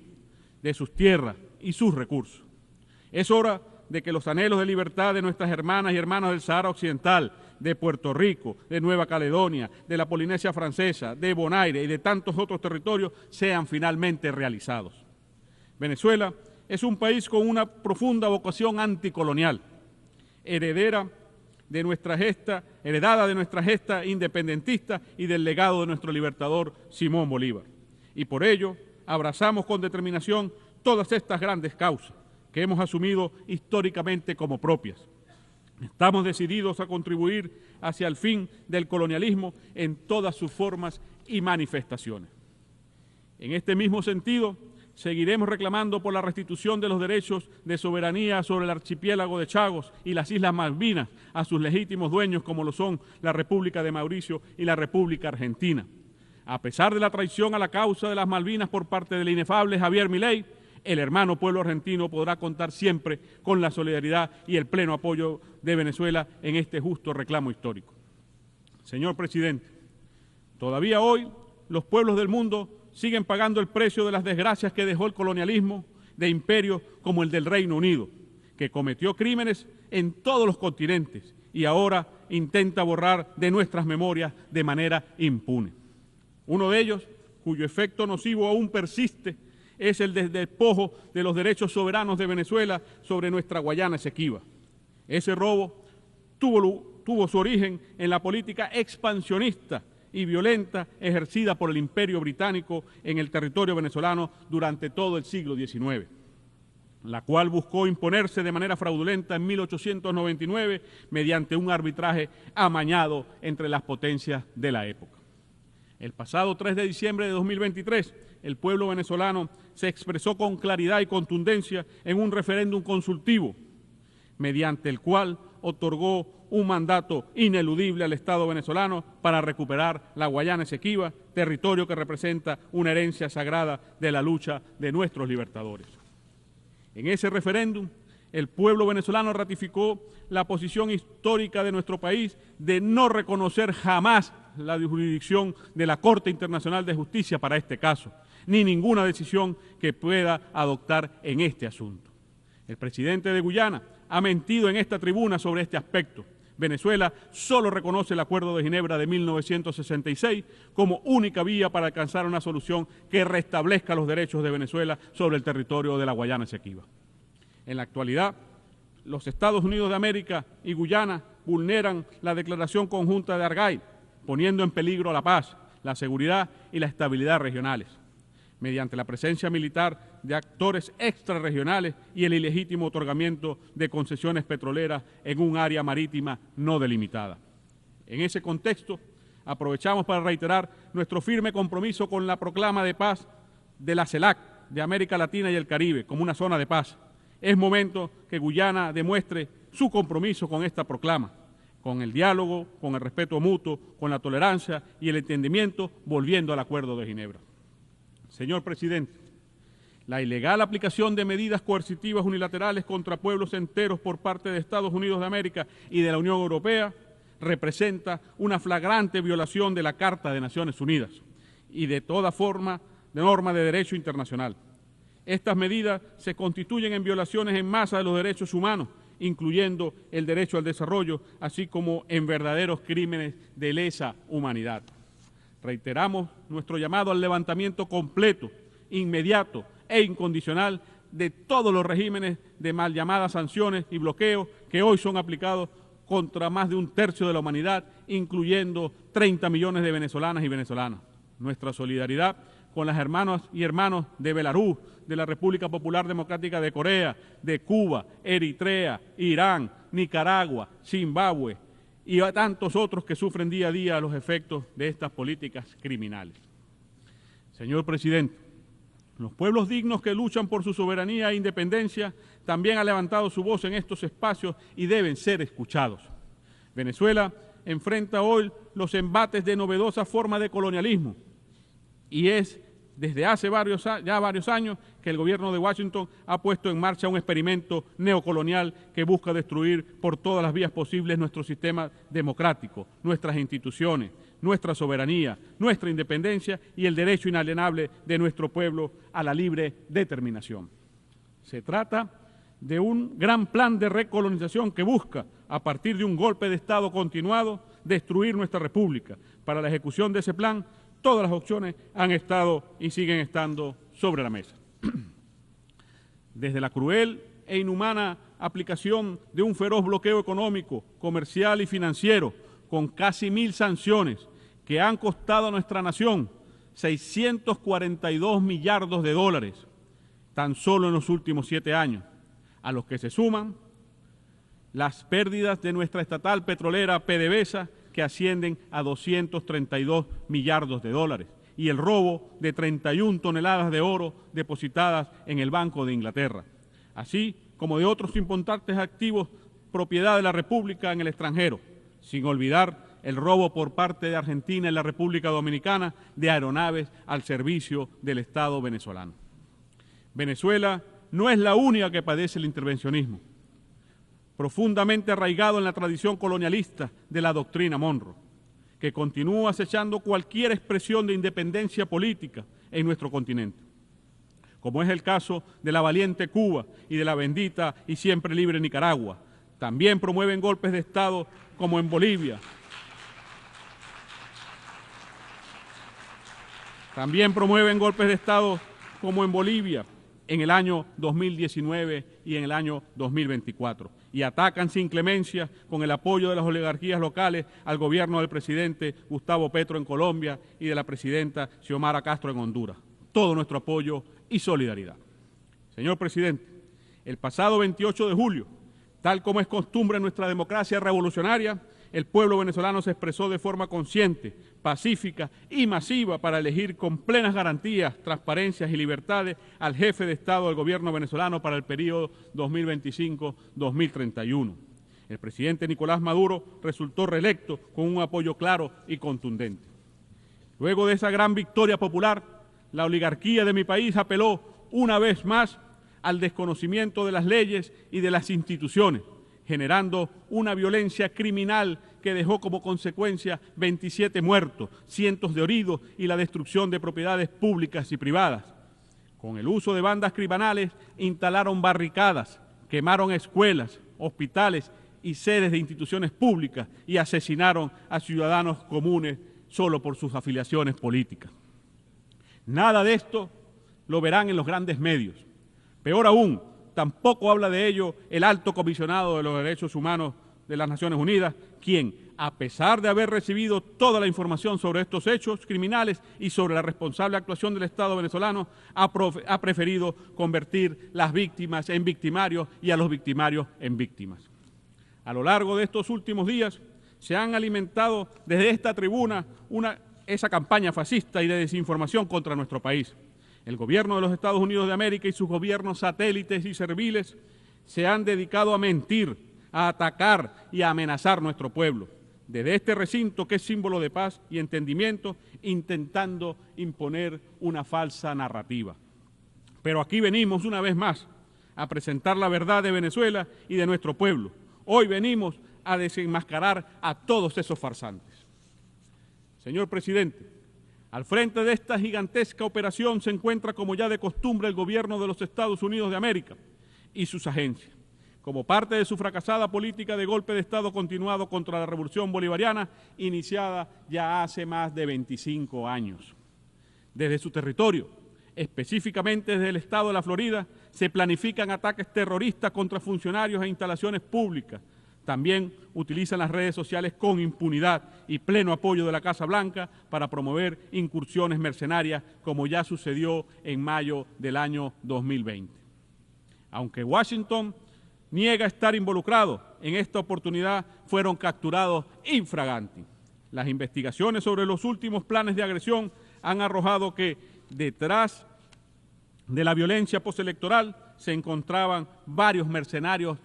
S17: de sus tierras y sus recursos. Es hora de que los anhelos de libertad de nuestras hermanas y hermanos del Sahara Occidental, de Puerto Rico, de Nueva Caledonia, de la Polinesia Francesa, de Bonaire y de tantos otros territorios sean finalmente realizados. Venezuela es un país con una profunda vocación anticolonial, heredada de nuestra gesta independentista y del legado de nuestro libertador Simón Bolívar. Y por ello abrazamos con determinación todas estas grandes causas que hemos asumido históricamente como propias. Estamos decididos a contribuir hacia el fin del colonialismo en todas sus formas y manifestaciones. En este mismo sentido, seguiremos reclamando por la restitución de los derechos de soberanía sobre el archipiélago de Chagos y las Islas Malvinas a sus legítimos dueños, como lo son la República de Mauricio y la República Argentina. A pesar de la traición a la causa de las Malvinas por parte del inefable Javier Milei, el hermano pueblo argentino podrá contar siempre con la solidaridad y el pleno apoyo de Venezuela en este justo reclamo histórico. Señor presidente, todavía hoy los pueblos del mundo siguen pagando el precio de las desgracias que dejó el colonialismo de imperios como el del Reino Unido, que cometió crímenes en todos los continentes y ahora intenta borrar de nuestras memorias de manera impune. Uno de ellos, cuyo efecto nocivo aún persiste, es el despojo de los derechos soberanos de Venezuela sobre nuestra Guayana Esequiba. Ese robo tuvo su origen en la política expansionista y violenta ejercida por el Imperio Británico en el territorio venezolano durante todo el siglo XIX, la cual buscó imponerse de manera fraudulenta en 1899 mediante un arbitraje amañado entre las potencias de la época. El pasado 3 de diciembre de 2023, el pueblo venezolano se expresó con claridad y contundencia en un referéndum consultivo, mediante el cual otorgó un mandato ineludible al Estado venezolano para recuperar la Guayana Esequiba, territorio que representa una herencia sagrada de la lucha de nuestros libertadores. En ese referéndum, el pueblo venezolano ratificó la posición histórica de nuestro país de no reconocer jamás la jurisdicción de la Corte Internacional de Justicia para este caso, ni ninguna decisión que pueda adoptar en este asunto. El presidente de Guyana ha mentido en esta tribuna sobre este aspecto. Venezuela solo reconoce el Acuerdo de Ginebra de 1966 como única vía para alcanzar una solución que restablezca los derechos de Venezuela sobre el territorio de la Guayana Esequiba. En la actualidad, los Estados Unidos de América y Guyana vulneran la Declaración Conjunta de Argyle, poniendo en peligro la paz, la seguridad y la estabilidad regionales, mediante la presencia militar de actores extrarregionales y el ilegítimo otorgamiento de concesiones petroleras en un área marítima no delimitada. En ese contexto, aprovechamos para reiterar nuestro firme compromiso con la proclama de paz de la CELAC, de América Latina y el Caribe, como una zona de paz. Es momento que Guyana demuestre su compromiso con esta proclama, con el diálogo, con el respeto mutuo, con la tolerancia y el entendimiento, volviendo al Acuerdo de Ginebra. Señor presidente, la ilegal aplicación de medidas coercitivas unilaterales contra pueblos enteros por parte de Estados Unidos de América y de la Unión Europea representa una flagrante violación de la Carta de Naciones Unidas y de toda forma de norma de derecho internacional. Estas medidas se constituyen en violaciones en masa de los derechos humanos, incluyendo el derecho al desarrollo, así como en verdaderos crímenes de lesa humanidad. Reiteramos nuestro llamado al levantamiento completo, inmediato e incondicional de todos los regímenes de mal llamadas sanciones y bloqueos que hoy son aplicados contra más de un tercio de la humanidad, incluyendo 30 millones de venezolanas y venezolanos. Nuestra solidaridad con las hermanas y hermanos de Belarus, de la República Popular Democrática de Corea, de Cuba, Eritrea, Irán, Nicaragua, Zimbabue y a tantos otros que sufren día a día los efectos de estas políticas criminales. Señor presidente, los pueblos dignos que luchan por su soberanía e independencia también han levantado su voz en estos espacios y deben ser escuchados. Venezuela enfrenta hoy los embates de novedosa forma de colonialismo y es desde hace varios años que el gobierno de Washington ha puesto en marcha un experimento neocolonial que busca destruir por todas las vías posibles nuestro sistema democrático, nuestras instituciones, nuestra soberanía, nuestra independencia y el derecho inalienable de nuestro pueblo a la libre determinación. Se trata de un gran plan de recolonización que busca, a partir de un golpe de Estado continuado, destruir nuestra república. Para la ejecución de ese plan, todas las opciones han estado y siguen estando sobre la mesa. Desde la cruel e inhumana aplicación de un feroz bloqueo económico, comercial y financiero, con casi 1.000 sanciones que han costado a nuestra nación 642 millardos de dólares tan solo en los últimos 7 años, a los que se suman las pérdidas de nuestra estatal petrolera PDVSA, que ascienden a 232 millardos de dólares, y el robo de 31 toneladas de oro depositadas en el Banco de Inglaterra, así como de otros importantes activos propiedad de la República en el extranjero, sin olvidar el robo por parte de Argentina y la República Dominicana de aeronaves al servicio del Estado venezolano. Venezuela no es la única que padece el intervencionismo, profundamente arraigado en la tradición colonialista de la doctrina Monroe, que continúa acechando cualquier expresión de independencia política en nuestro continente, como es el caso de la valiente Cuba y de la bendita y siempre libre Nicaragua. También promueven golpes de Estado como en Bolivia. También promueven golpes de Estado como en Bolivia en el año 2019 y en el año 2024. Y atacan sin clemencia, con el apoyo de las oligarquías locales, al gobierno del presidente Gustavo Petro en Colombia y de la presidenta Xiomara Castro en Honduras. Todo nuestro apoyo y solidaridad. Señor presidente, el pasado 28 de julio, tal como es costumbre en nuestra democracia revolucionaria, el pueblo venezolano se expresó de forma consciente, pacífica y masiva para elegir con plenas garantías, transparencias y libertades al jefe de Estado del gobierno venezolano para el periodo 2025-2031. El presidente Nicolás Maduro resultó reelecto con un apoyo claro y contundente. Luego de esa gran victoria popular, la oligarquía de mi país apeló una vez más al desconocimiento de las leyes y de las instituciones, generando una violencia criminal que dejó como consecuencia 27 muertos, cientos de heridos y la destrucción de propiedades públicas y privadas. Con el uso de bandas criminales instalaron barricadas, quemaron escuelas, hospitales y sedes de instituciones públicas y asesinaron a ciudadanos comunes solo por sus afiliaciones políticas. Nada de esto lo verán en los grandes medios. Peor aún, tampoco habla de ello el alto comisionado de los derechos humanos de las Naciones Unidas, quien, a pesar de haber recibido toda la información sobre estos hechos criminales y sobre la responsable actuación del Estado venezolano, ha preferido convertir las víctimas en victimarios y a los victimarios en víctimas. A lo largo de estos últimos días se han alimentado desde esta tribuna esa campaña fascista y de desinformación contra nuestro país. El gobierno de los Estados Unidos de América y sus gobiernos satélites y serviles se han dedicado a mentir, a atacar y a amenazar nuestro pueblo, desde este recinto que es símbolo de paz y entendimiento, intentando imponer una falsa narrativa. Pero aquí venimos una vez más a presentar la verdad de Venezuela y de nuestro pueblo. Hoy venimos a desenmascarar a todos esos farsantes. Señor presidente, al frente de esta gigantesca operación se encuentra, como ya de costumbre, el gobierno de los Estados Unidos de América y sus agencias, como parte de su fracasada política de golpe de Estado continuado contra la revolución bolivariana, iniciada ya hace más de 25 años. Desde su territorio, específicamente desde el estado de la Florida, se planifican ataques terroristas contra funcionarios e instalaciones públicas. También utilizan las redes sociales con impunidad y pleno apoyo de la Casa Blanca para promover incursiones mercenarias, como ya sucedió en mayo del año 2020. Aunque Washington niega estar involucrado, en esta oportunidad fueron capturados infraganti. Las investigaciones sobre los últimos planes de agresión han arrojado que detrás de la violencia postelectoral se encontraban varios mercenarios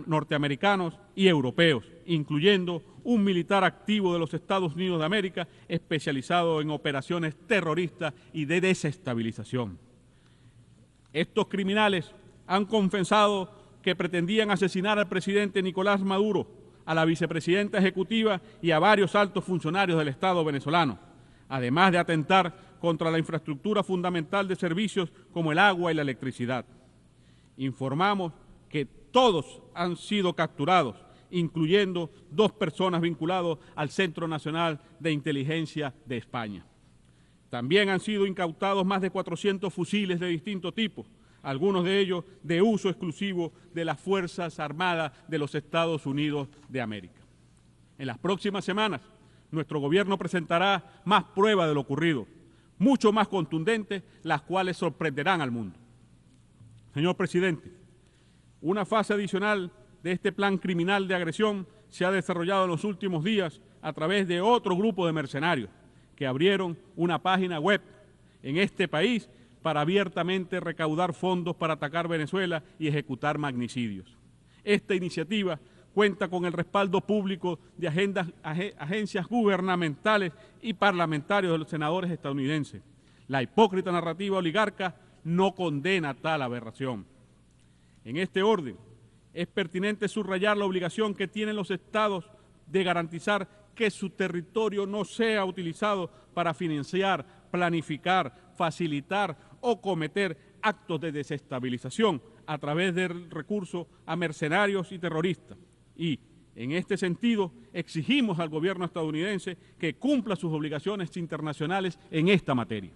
S17: norteamericanos y europeos, incluyendo un militar activo de los Estados Unidos de América especializado en operaciones terroristas y de desestabilización. Estos criminales han confesado que pretendían asesinar al presidente Nicolás Maduro, a la vicepresidenta ejecutiva y a varios altos funcionarios del Estado venezolano, además de atentar contra la infraestructura fundamental de servicios como el agua y la electricidad. Informamos que todos han sido capturados, incluyendo 2 personas vinculadas al Centro Nacional de Inteligencia de España. También han sido incautados más de 400 fusiles de distinto tipo, algunos de ellos de uso exclusivo de las Fuerzas Armadas de los Estados Unidos de América. En las próximas semanas, nuestro gobierno presentará más pruebas de lo ocurrido, mucho más contundentes, las cuales sorprenderán al mundo. Señor presidente, una fase adicional de este plan criminal de agresión se ha desarrollado en los últimos días a través de otro grupo de mercenarios que abrieron una página web en este país para abiertamente recaudar fondos para atacar Venezuela y ejecutar magnicidios. Esta iniciativa cuenta con el respaldo público de agencias gubernamentales y parlamentarios de los senadores estadounidenses. La hipócrita narrativa oligarca no condena tal aberración. En este orden, es pertinente subrayar la obligación que tienen los estados de garantizar que su territorio no sea utilizado para financiar, planificar, facilitar o cometer actos de desestabilización a través del recurso a mercenarios y terroristas. Y, en este sentido, exigimos al gobierno estadounidense que cumpla sus obligaciones internacionales en esta materia.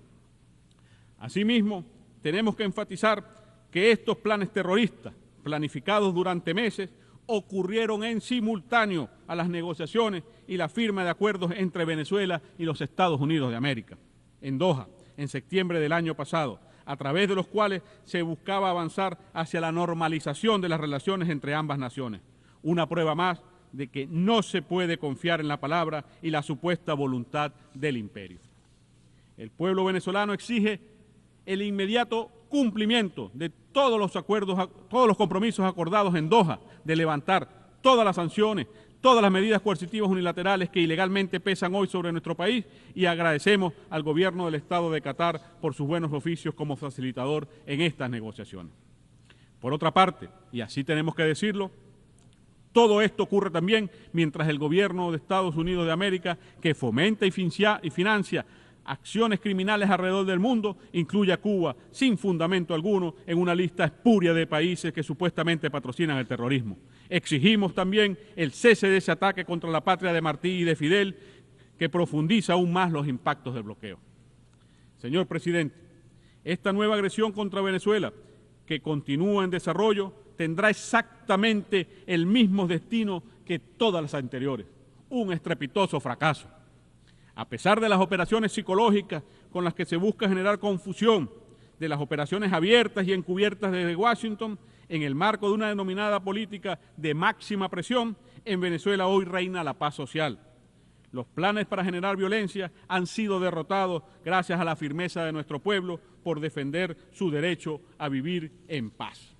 S17: Asimismo, tenemos que enfatizar que estos planes terroristas, planificados durante meses, ocurrieron en simultáneo a las negociaciones y la firma de acuerdos entre Venezuela y los Estados Unidos de América, en Doha, en septiembre del año pasado, a través de los cuales se buscaba avanzar hacia la normalización de las relaciones entre ambas naciones. Una prueba más de que no se puede confiar en la palabra y la supuesta voluntad del imperio. El pueblo venezolano exige el inmediato cumplimiento de todos los acuerdos, todos los compromisos acordados en Doha, de levantar todas las sanciones, todas las medidas coercitivas unilaterales que ilegalmente pesan hoy sobre nuestro país, y agradecemos al gobierno del Estado de Qatar por sus buenos oficios como facilitador en estas negociaciones. Por otra parte, y así tenemos que decirlo, todo esto ocurre también mientras el gobierno de Estados Unidos de América, que fomenta y financia acciones criminales alrededor del mundo, incluye a Cuba, sin fundamento alguno, en una lista espuria de países que supuestamente patrocinan el terrorismo. Exigimos también el cese de ese ataque contra la patria de Martí y de Fidel, que profundiza aún más los impactos del bloqueo. Señor presidente, esta nueva agresión contra Venezuela, que continúa en desarrollo, tendrá exactamente el mismo destino que todas las anteriores, un estrepitoso fracaso. A pesar de las operaciones psicológicas con las que se busca generar confusión, de las operaciones abiertas y encubiertas desde Washington, en el marco de una denominada política de máxima presión, en Venezuela hoy reina la paz social. Los planes para generar violencia han sido derrotados gracias a la firmeza de nuestro pueblo por defender su derecho a vivir en paz.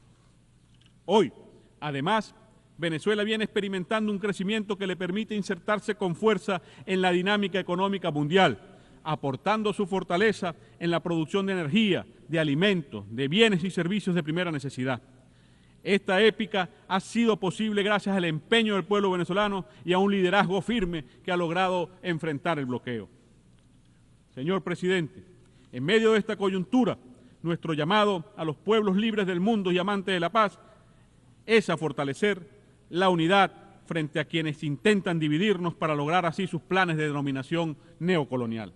S17: Hoy, además, Venezuela viene experimentando un crecimiento que le permite insertarse con fuerza en la dinámica económica mundial, aportando su fortaleza en la producción de energía, de alimentos, de bienes y servicios de primera necesidad. Esta épica ha sido posible gracias al empeño del pueblo venezolano y a un liderazgo firme que ha logrado enfrentar el bloqueo. Señor presidente, en medio de esta coyuntura, nuestro llamado a los pueblos libres del mundo y amantes de la paz es a fortalecer la unidad frente a quienes intentan dividirnos para lograr así sus planes de denominación neocolonial.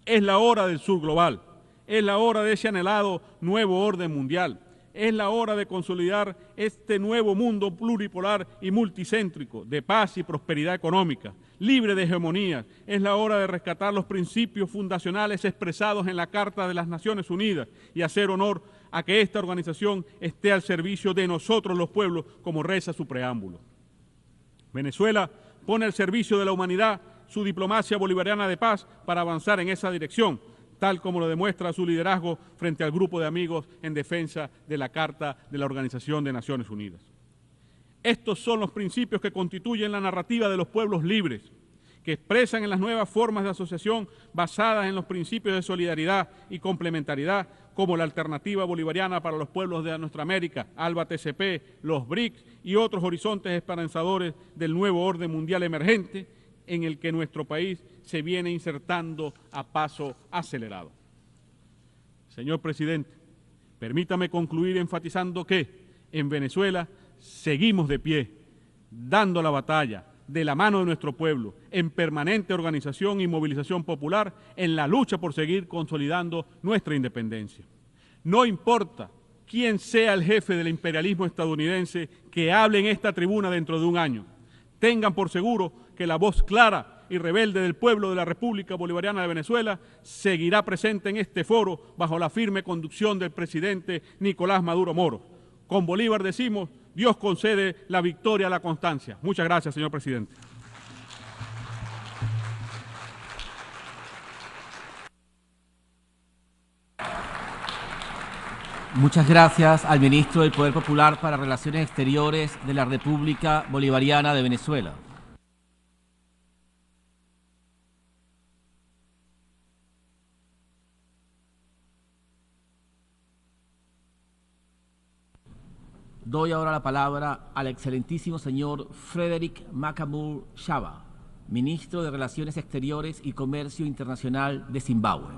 S17: Es la hora del sur global, es la hora de ese anhelado nuevo orden mundial. Es la hora de consolidar este nuevo mundo pluripolar y multicéntrico de paz y prosperidad económica, libre de hegemonías. Es la hora de rescatar los principios fundacionales expresados en la Carta de las Naciones Unidas y hacer honor a que esta organización esté al servicio de nosotros los pueblos, como reza su preámbulo. Venezuela pone al servicio de la humanidad su diplomacia bolivariana de paz para avanzar en esa dirección, tal como lo demuestra su liderazgo frente al grupo de amigos en defensa de la Carta de la Organización de Naciones Unidas. Estos son los principios que constituyen la narrativa de los pueblos libres, que expresan en las nuevas formas de asociación basadas en los principios de solidaridad y complementariedad, como la alternativa bolivariana para los pueblos de nuestra América, ALBA-TCP, los BRICS y otros horizontes esperanzadores del nuevo orden mundial emergente, en el que nuestro país se viene insertando a paso acelerado. Señor presidente, permítame concluir enfatizando que en Venezuela seguimos de pie, dando la batalla de la mano de nuestro pueblo, en permanente organización y movilización popular, en la lucha por seguir consolidando nuestra independencia. No importa quién sea el jefe del imperialismo estadounidense que hable en esta tribuna dentro de un año, tengan por seguro que la voz clara y rebelde del pueblo de la República Bolivariana de Venezuela seguirá presente en este foro bajo la firme conducción del presidente Nicolás Maduro Moro. Con Bolívar decimos, Dios concede la victoria a la constancia. Muchas gracias, señor presidente.
S15: Muchas gracias al ministro del Poder Popular para Relaciones Exteriores de la República Bolivariana de Venezuela. Doy ahora la palabra al excelentísimo señor Frederick Makamur Shaba, ministro de Relaciones Exteriores y Comercio Internacional de Zimbabue.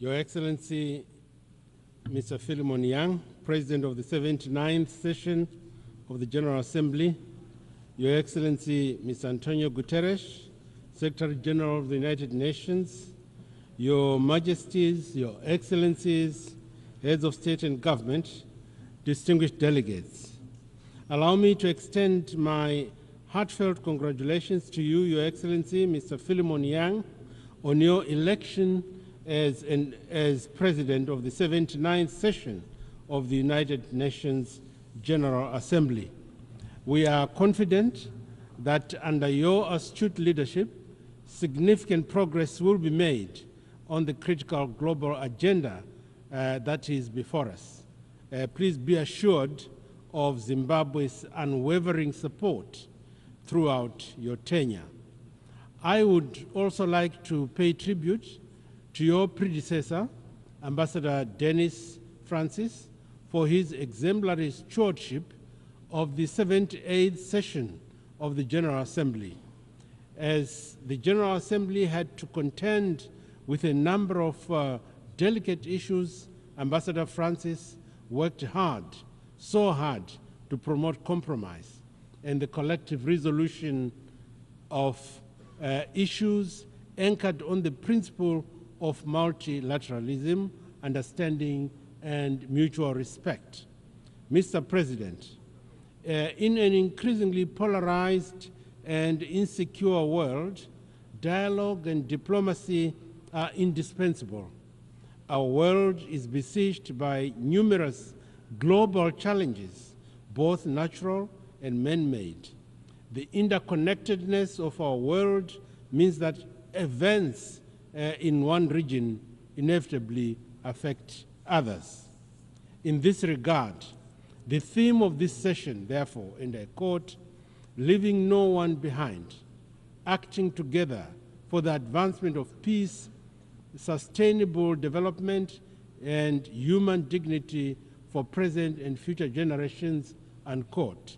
S14: Your Excellency, Mr. Philemon Yang, President of the 79th session of the General Assembly, Your Excellency, Mr. Antonio Guterres, Secretary General of the United Nations, Your Majesties, Your Excellencies, Heads of State and Government, distinguished delegates. Allow me to extend my heartfelt congratulations to you, Your Excellency, Mr. Philemon Yang, on your election as President of the 79th session of the United Nations General Assembly. We are confident that under your astute leadership, significant progress will be made on the critical global agenda that is before us. Please be assured of Zimbabwe's unwavering support throughout your tenure. I would also like to pay tribute to your predecessor, Ambassador Dennis Francis, for his exemplary stewardship of the 78th session of the General Assembly. As the General Assembly had to contend with a number of delicate issues, Ambassador Francis worked hard, so hard, to promote compromise and the collective resolution of issues anchored on the principle of multilateralism, understanding, and mutual respect. Mr. President, in an increasingly polarized and insecure world, dialogue and diplomacy are indispensable. Our world is besieged by numerous global challenges, both natural and man-made. The interconnectedness of our world means that events in one region inevitably affect others. In this regard, the theme of this session, therefore, and I quote, leaving no one behind, acting together for the advancement of peace, sustainable development, and human dignity for present and future generations, unquote,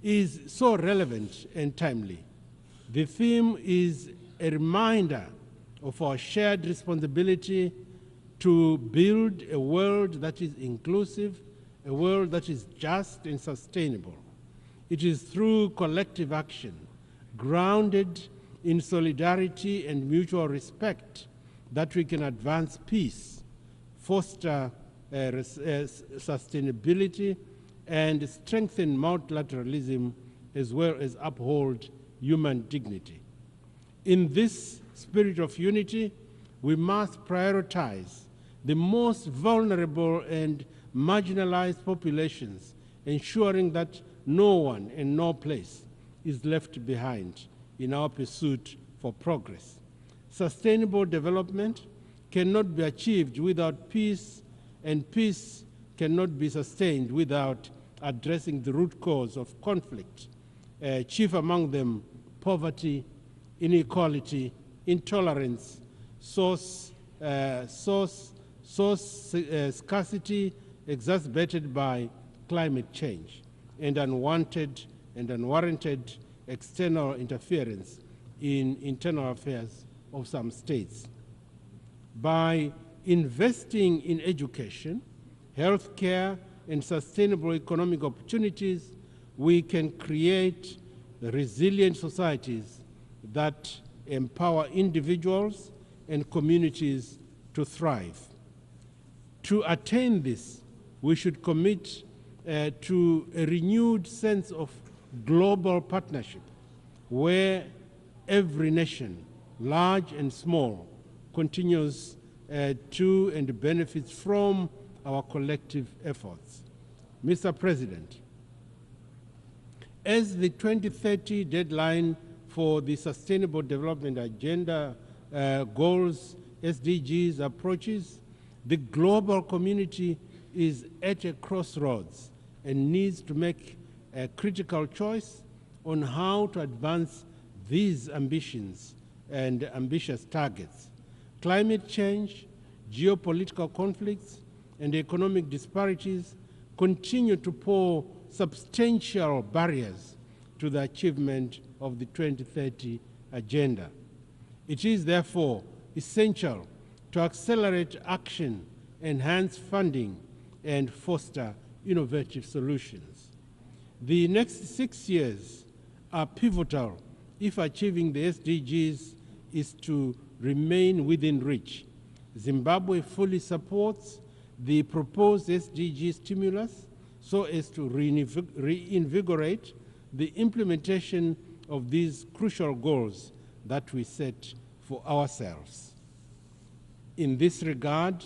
S14: is so relevant and timely. The theme is a reminder of our shared responsibility to build a world that is inclusive, a world that is just and sustainable. It is through collective action, grounded in solidarity and mutual respect, that we can advance peace, foster sustainability, and strengthen multilateralism, as well as uphold human dignity. In this spirit of unity, we must prioritize the most vulnerable and marginalized populations, ensuring that no one and no place is left behind in our pursuit for progress. Sustainable development cannot be achieved without peace, and peace cannot be sustained without addressing the root cause of conflict, chief among them poverty, inequality, intolerance, scarcity exacerbated by climate change, and unwanted and unwarranted external interference in internal affairs of some states. By investing in education, healthcare, and sustainable economic opportunities, we can create resilient societies that empower individuals and communities to thrive. To attain this, we should commit to a renewed sense of global partnership, where every nation, large and small, continues to and benefits from our collective efforts. Mr. President, as the 2030 deadline for the Sustainable Development Agenda goals, SDGs, approaches, the global community is at a crossroads and needs to make a critical choice on how to advance these ambitions and ambitious targets. Climate change, geopolitical conflicts, and economic disparities continue to pose substantial barriers to the achievement of the 2030 agenda. It is therefore essential to accelerate action, enhance funding, and foster innovative solutions. The next 6 years are pivotal if achieving the SDGs is to remain within reach. Zimbabwe fully supports the proposed SDG stimulus so as to reinvigorate the implementation of these crucial goals that we set for ourselves. In this regard,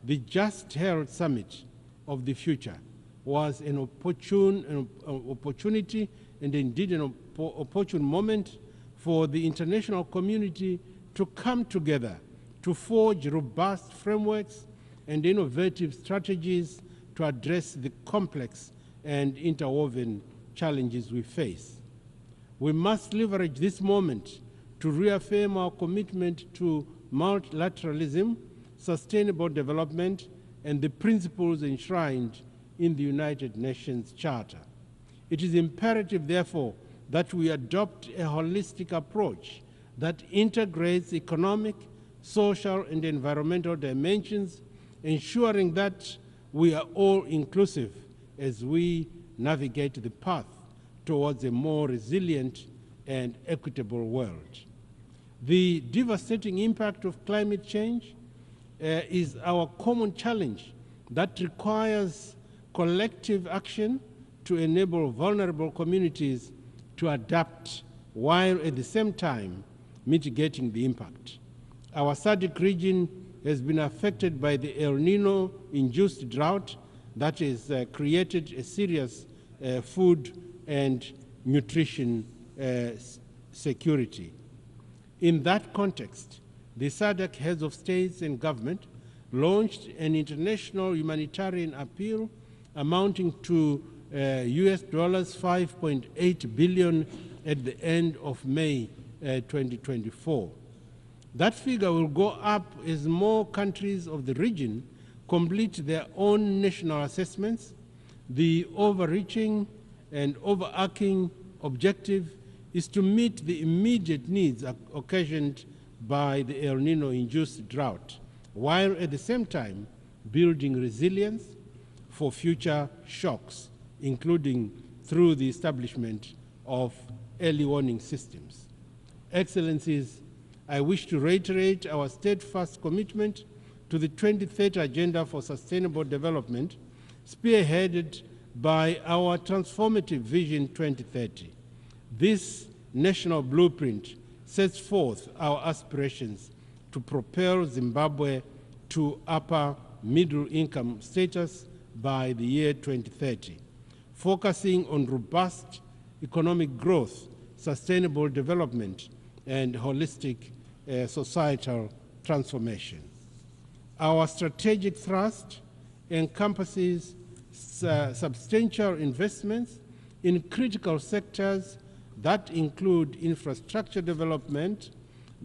S14: the just held Summit of the Future was an opportunity and indeed an opportune moment for the international community to come together to forge robust frameworks and innovative strategies to address the complex and interwoven challenges we face. We must leverage this moment to reaffirm our commitment to multilateralism, sustainable development, and the principles enshrined in the United Nations Charter. It is imperative, therefore, that we adopt a holistic approach that integrates economic, social, and environmental dimensions, ensuring that we are all inclusive as we navigate the path towards a more resilient and equitable world. The devastating impact of climate change is our common challenge that requires collective action to enable vulnerable communities to adapt while at the same time mitigating the impact. Our SADC region has been affected by the El Nino-induced drought that has created a serious food and nutrition security. In that context, the SADC heads of states and government launched an international humanitarian appeal amounting to US $5.8 billion at the end of May 2024. That figure will go up as more countries of the region complete their own national assessments. The overreaching and overarching objective is to meet the immediate needs occasioned by the El Nino-induced drought, while at the same time building resilience for future shocks, including through the establishment of early warning systems. Excellencies, I wish to reiterate our steadfast commitment to the 2030 Agenda for Sustainable Development, spearheaded by our transformative Vision 2030. This national blueprint sets forth our aspirations to propel Zimbabwe to upper middle income status by the year 2030, focusing on robust economic growth, sustainable development, and holistic societal transformation. Our strategic thrust encompasses substantial investments in critical sectors that include infrastructure development,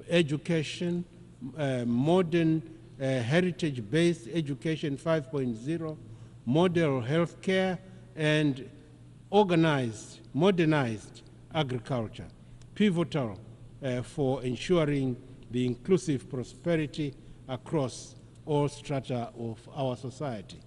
S14: education, modern heritage-based education 5.0, model healthcare, and modernized agriculture, pivotal for ensuring the inclusive prosperity across all strata of our society.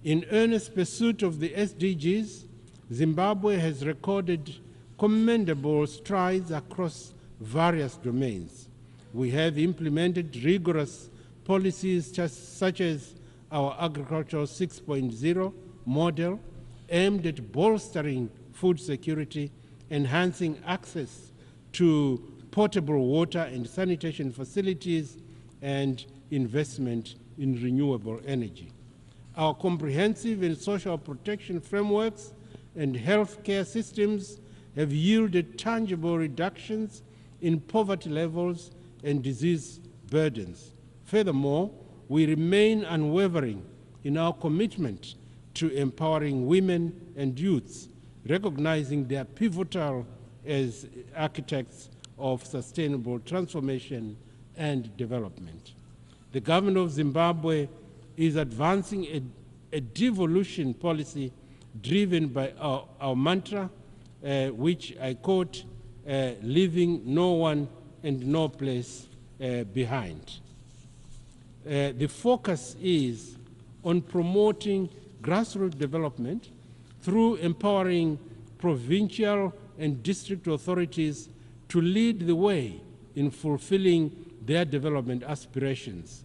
S14: In earnest pursuit of the SDGs, Zimbabwe has recorded commendable strides across various domains. We have implemented rigorous policies such as our Agricultural 6.0 model aimed at bolstering food security, enhancing access to potable water and sanitation facilities, and investment in renewable energy. Our comprehensive and social protection frameworks and healthcare systems have yielded tangible reductions in poverty levels and disease burdens. Furthermore, we remain unwavering in our commitment to empowering women and youths, recognizing their pivotal as architects of sustainable transformation and development. The government of Zimbabwe is advancing a devolution policy driven by our mantra, which I quote, leaving no one and no place behind. The focus is on promoting grassroots development through empowering provincial and district authorities to lead the way in fulfilling their development aspirations.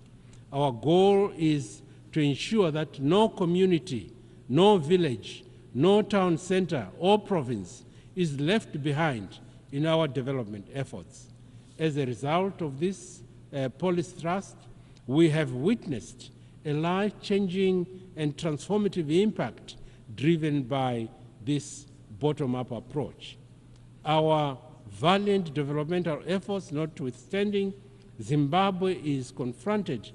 S14: Our goal is to ensure that no community, no village, no town center or province is left behind in our development efforts. As a result of this policy thrust, we have witnessed a life-changing and transformative impact driven by this bottom-up approach. Our valiant developmental efforts notwithstanding, Zimbabwe is confronted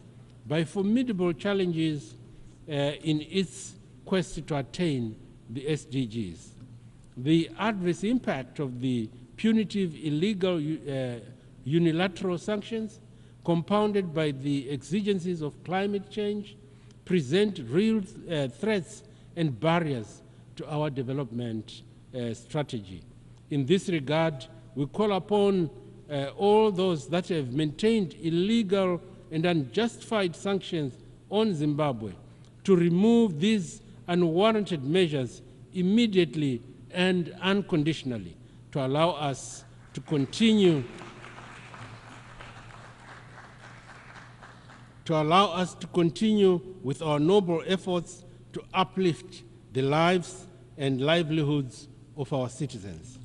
S14: by formidable challenges
S20: in its quest to attain the SDGs. The adverse impact of the punitive, illegal, unilateral sanctions, compounded by the exigencies of climate change, present real threats and barriers to our development strategy. In this regard, we call upon all those that have maintained illegal and unjustified sanctions on Zimbabwe to remove these unwarranted measures immediately and unconditionally to allow us to continue with our noble efforts to uplift the lives and livelihoods of our citizens.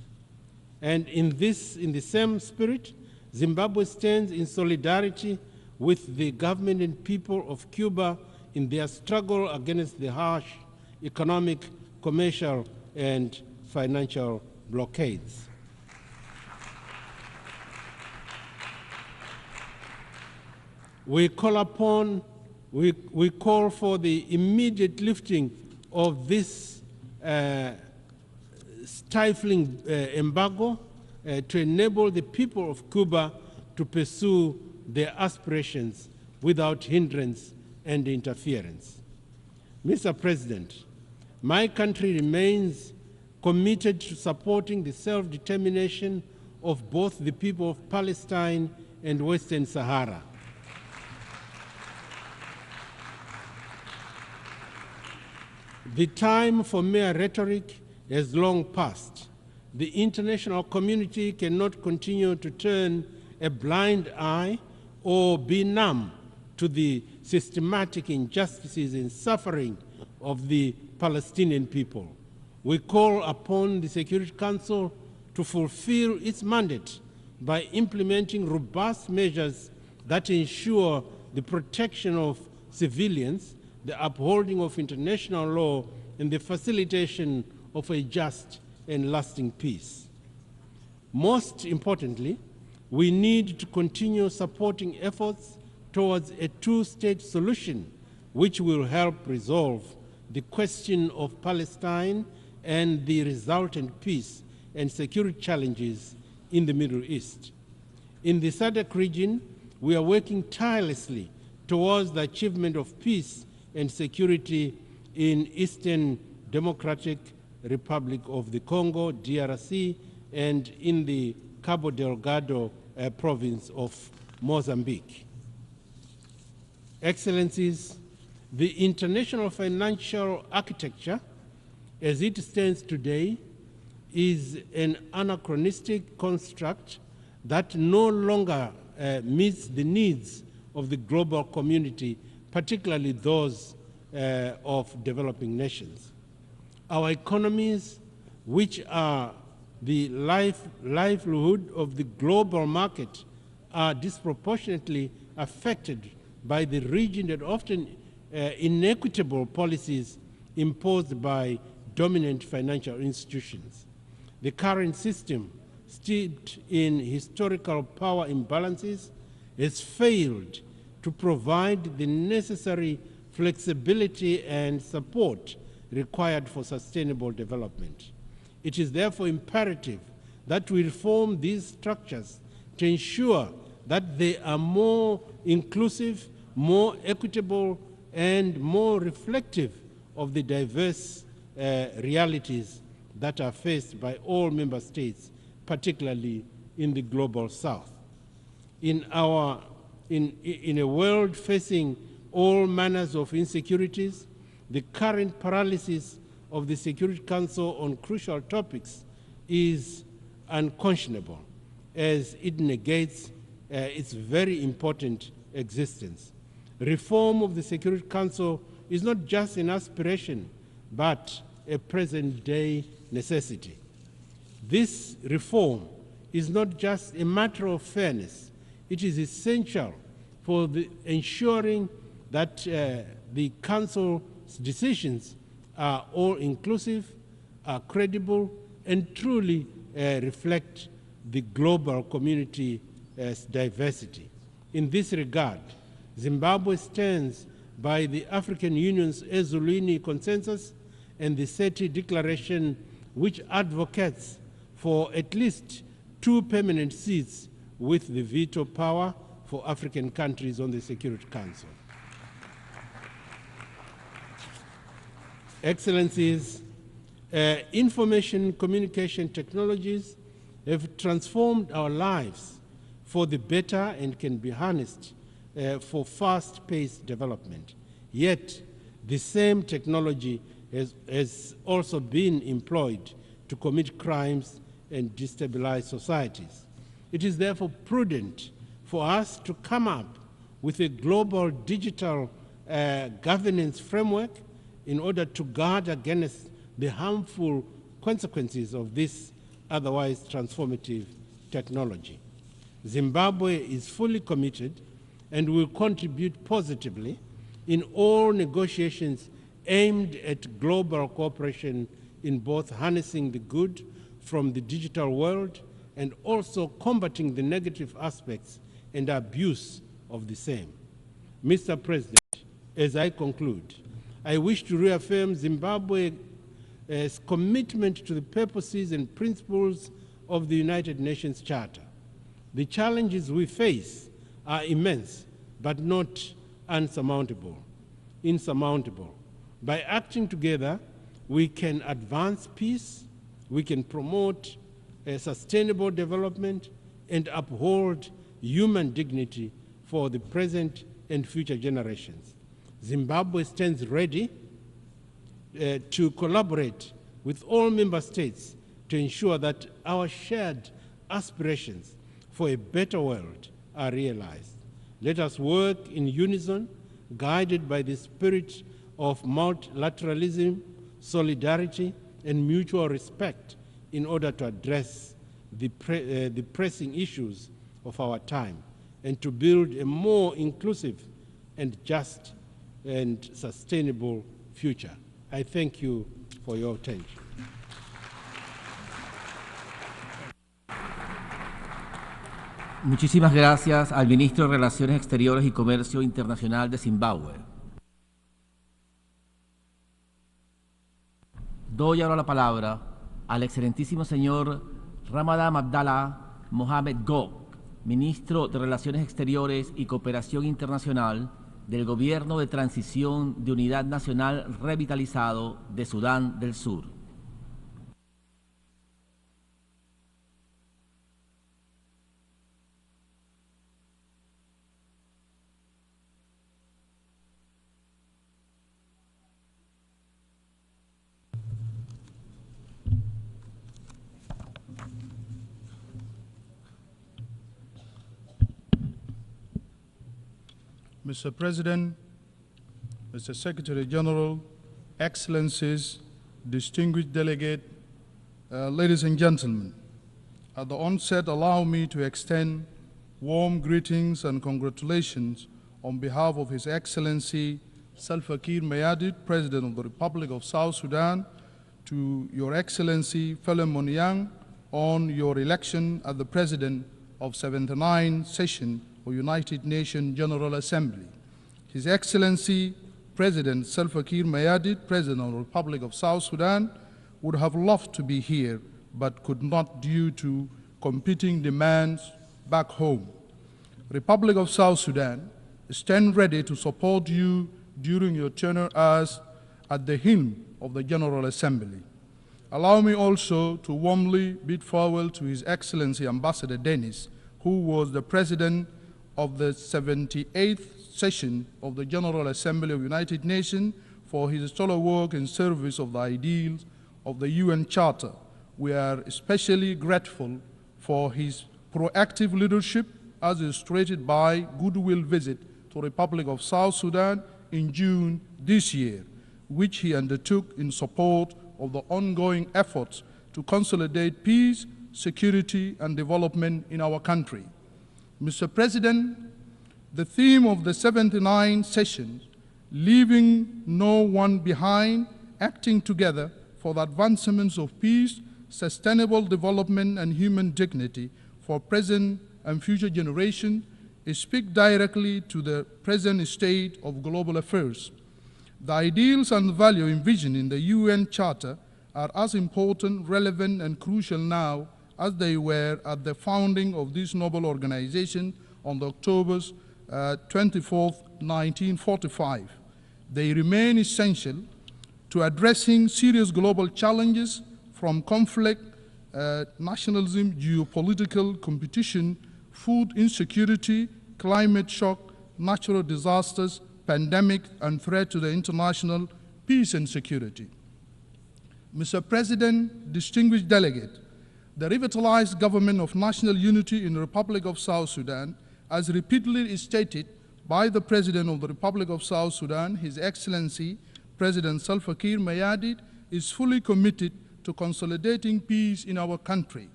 S20: And in the same spirit, Zimbabwe stands in solidarity with the government and people of Cuba in their struggle against the harsh economic, commercial, and financial blockades. We call for the immediate lifting of this stifling embargo to enable the people of Cuba to pursue their aspirations without hindrance and interference. Mr. President, my country remains committed to supporting the self-determination of both the people of Palestine and Western Sahara. The time for mere rhetoric has long passed. The international community cannot continue to turn a blind eye or be numb to the systematic injustices and suffering of the Palestinian people. We call upon the Security Council to fulfill its mandate by implementing robust measures that ensure the protection of civilians, the upholding of international law, and the facilitation of a just and lasting peace. Most importantly, we need to continue supporting efforts towards a two-state solution which will help resolve the question of Palestine and the resultant peace and security challenges in the Middle East. In the SADC region, we are working tirelessly towards the achievement of peace and security in Eastern Democratic Republic of the Congo, DRC, and in the Cabo Delgado province of Mozambique. Excellencies, the international financial architecture as it stands today is an anachronistic construct that no longer meets the needs of the global community, particularly those of developing nations. Our economies, which are the livelihood of the global market, are disproportionately affected by the rigid and often inequitable policies imposed by dominant financial institutions. The current system, steeped in historical power imbalances, has failed to provide the necessary flexibility and support required for sustainable development. It is therefore imperative that we reform these structures to ensure that they are more inclusive, more equitable, and more reflective of the diverse realities that are faced by all member states, particularly in the global south. In a world facing all manners of insecurities, the current paralysis of the Security Council on crucial topics is unconscionable, as it negates its very important existence. Reform of the Security Council is not just an aspiration, but a present-day necessity. This reform is not just a matter of fairness. It is essential for ensuring that the Council's decisions are all-inclusive, are credible, and truly reflect the global community's diversity. In this regard, Zimbabwe stands by the African Union's Ezulini Consensus and the SETI Declaration, which advocates for at least 2 permanent seats with the veto power for African countries on the Security Council. Excellencies, information communication technologies have transformed our lives for the better and can be harnessed for fast-paced development. Yet, the same technology has also been employed to commit crimes and destabilize societies. It is therefore prudent for us to come up with a global digital governance framework in order to guard against the harmful consequences of this otherwise transformative technology. Zimbabwe is fully committed and will contribute positively in all negotiations aimed at global cooperation in both harnessing the good from the digital world and also combating the negative aspects and abuse of the same. Mr. President, as I conclude, I wish to reaffirm Zimbabwe's commitment to the purposes and principles of the United Nations Charter. The challenges we face are immense, but not insurmountable. By acting together, we can advance peace, we can promote sustainable development, and uphold human dignity for the present and future generations. Zimbabwe stands ready to collaborate with all member states to ensure that our shared aspirations for a better world are realized. Let us work in unison, guided by the spirit of multilateralism, solidarity, and mutual respect in order to address the pressing issues of our time and to build a more inclusive and just and sustainable future. I thank you for your attention.
S15: Muchísimas gracias al Ministro de Relaciones Exteriores y Comercio Internacional de Zimbabue. Doy ahora la palabra al excelentísimo señor Ramadhan Abdallah Mohamed Gog, Ministro de Relaciones Exteriores y Cooperación Internacional del Gobierno de Transición de Unidad Nacional Revitalizado de Sudán del Sur.
S7: Mr. President, Mr. Secretary General, Excellencies, distinguished delegate, ladies and gentlemen, at the onset, allow me to extend warm greetings and congratulations on behalf of His Excellency Salva Kiir Mayardit, President of the Republic of South Sudan, to Your Excellency Philemon Yang on your election as the President of 79th Session of United Nations General Assembly. His Excellency President Salva Kiir Mayardit, President of the Republic of South Sudan, would have loved to be here but could not due to competing demands back home. Republic of South Sudan stand ready to support you during your tenure as at the helm of the General Assembly. Allow me also to warmly bid farewell to His Excellency Ambassador Dennis, who was the President of the 78th Session of the General Assembly of United Nations, for his stellar work in service of the ideals of the UN Charter. We are especially grateful for his proactive leadership as illustrated by goodwill visit to the Republic of South Sudan in June this year, which he undertook in support of the ongoing efforts to consolidate peace, security, and development in our country. Mr. President, the theme of the 79th session, leaving no one behind, acting together for the advancements of peace, sustainable development, and human dignity for present and future generations,
S1: speak directly to the present state of global affairs. The ideals and value envisioned in the UN Charter are as important, relevant, and crucial now as they were at the founding of this noble organization on October 24, 1945. They remain essential to addressing serious global challenges from conflict, nationalism, geopolitical competition, food insecurity, climate shock, natural disasters, pandemic, and threat to the international peace and security. Mr. President, distinguished delegate, the revitalized government of national unity in the Republic of South Sudan, as repeatedly stated by the President of the Republic of South Sudan, His Excellency President Salva Kiir Mayardit, is fully committed to consolidating peace in our country.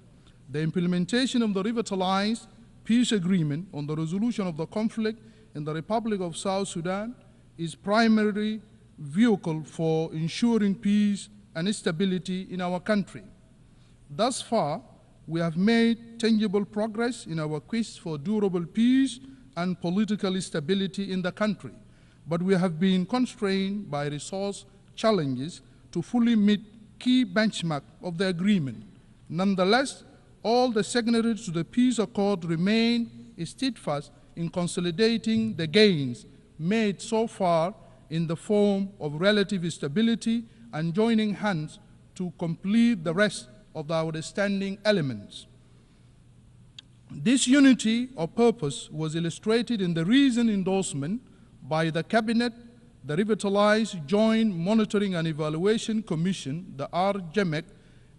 S1: The implementation of the revitalized peace agreement on the resolution of the conflict in the Republic of South Sudan is primary vehicle for ensuring peace and stability in our country. Thus far, we have made tangible progress in our quest for durable peace and political stability in the country, but we have been constrained by resource challenges to fully meet key benchmarks of the agreement. Nonetheless, all the signatories to the peace accord remain steadfast in consolidating the gains made so far in the form of relative stability and joining hands to complete the rest of the outstanding elements. This unity of purpose was illustrated in the recent endorsement by the Cabinet, the Revitalized Joint Monitoring and Evaluation Commission, the RJMEC,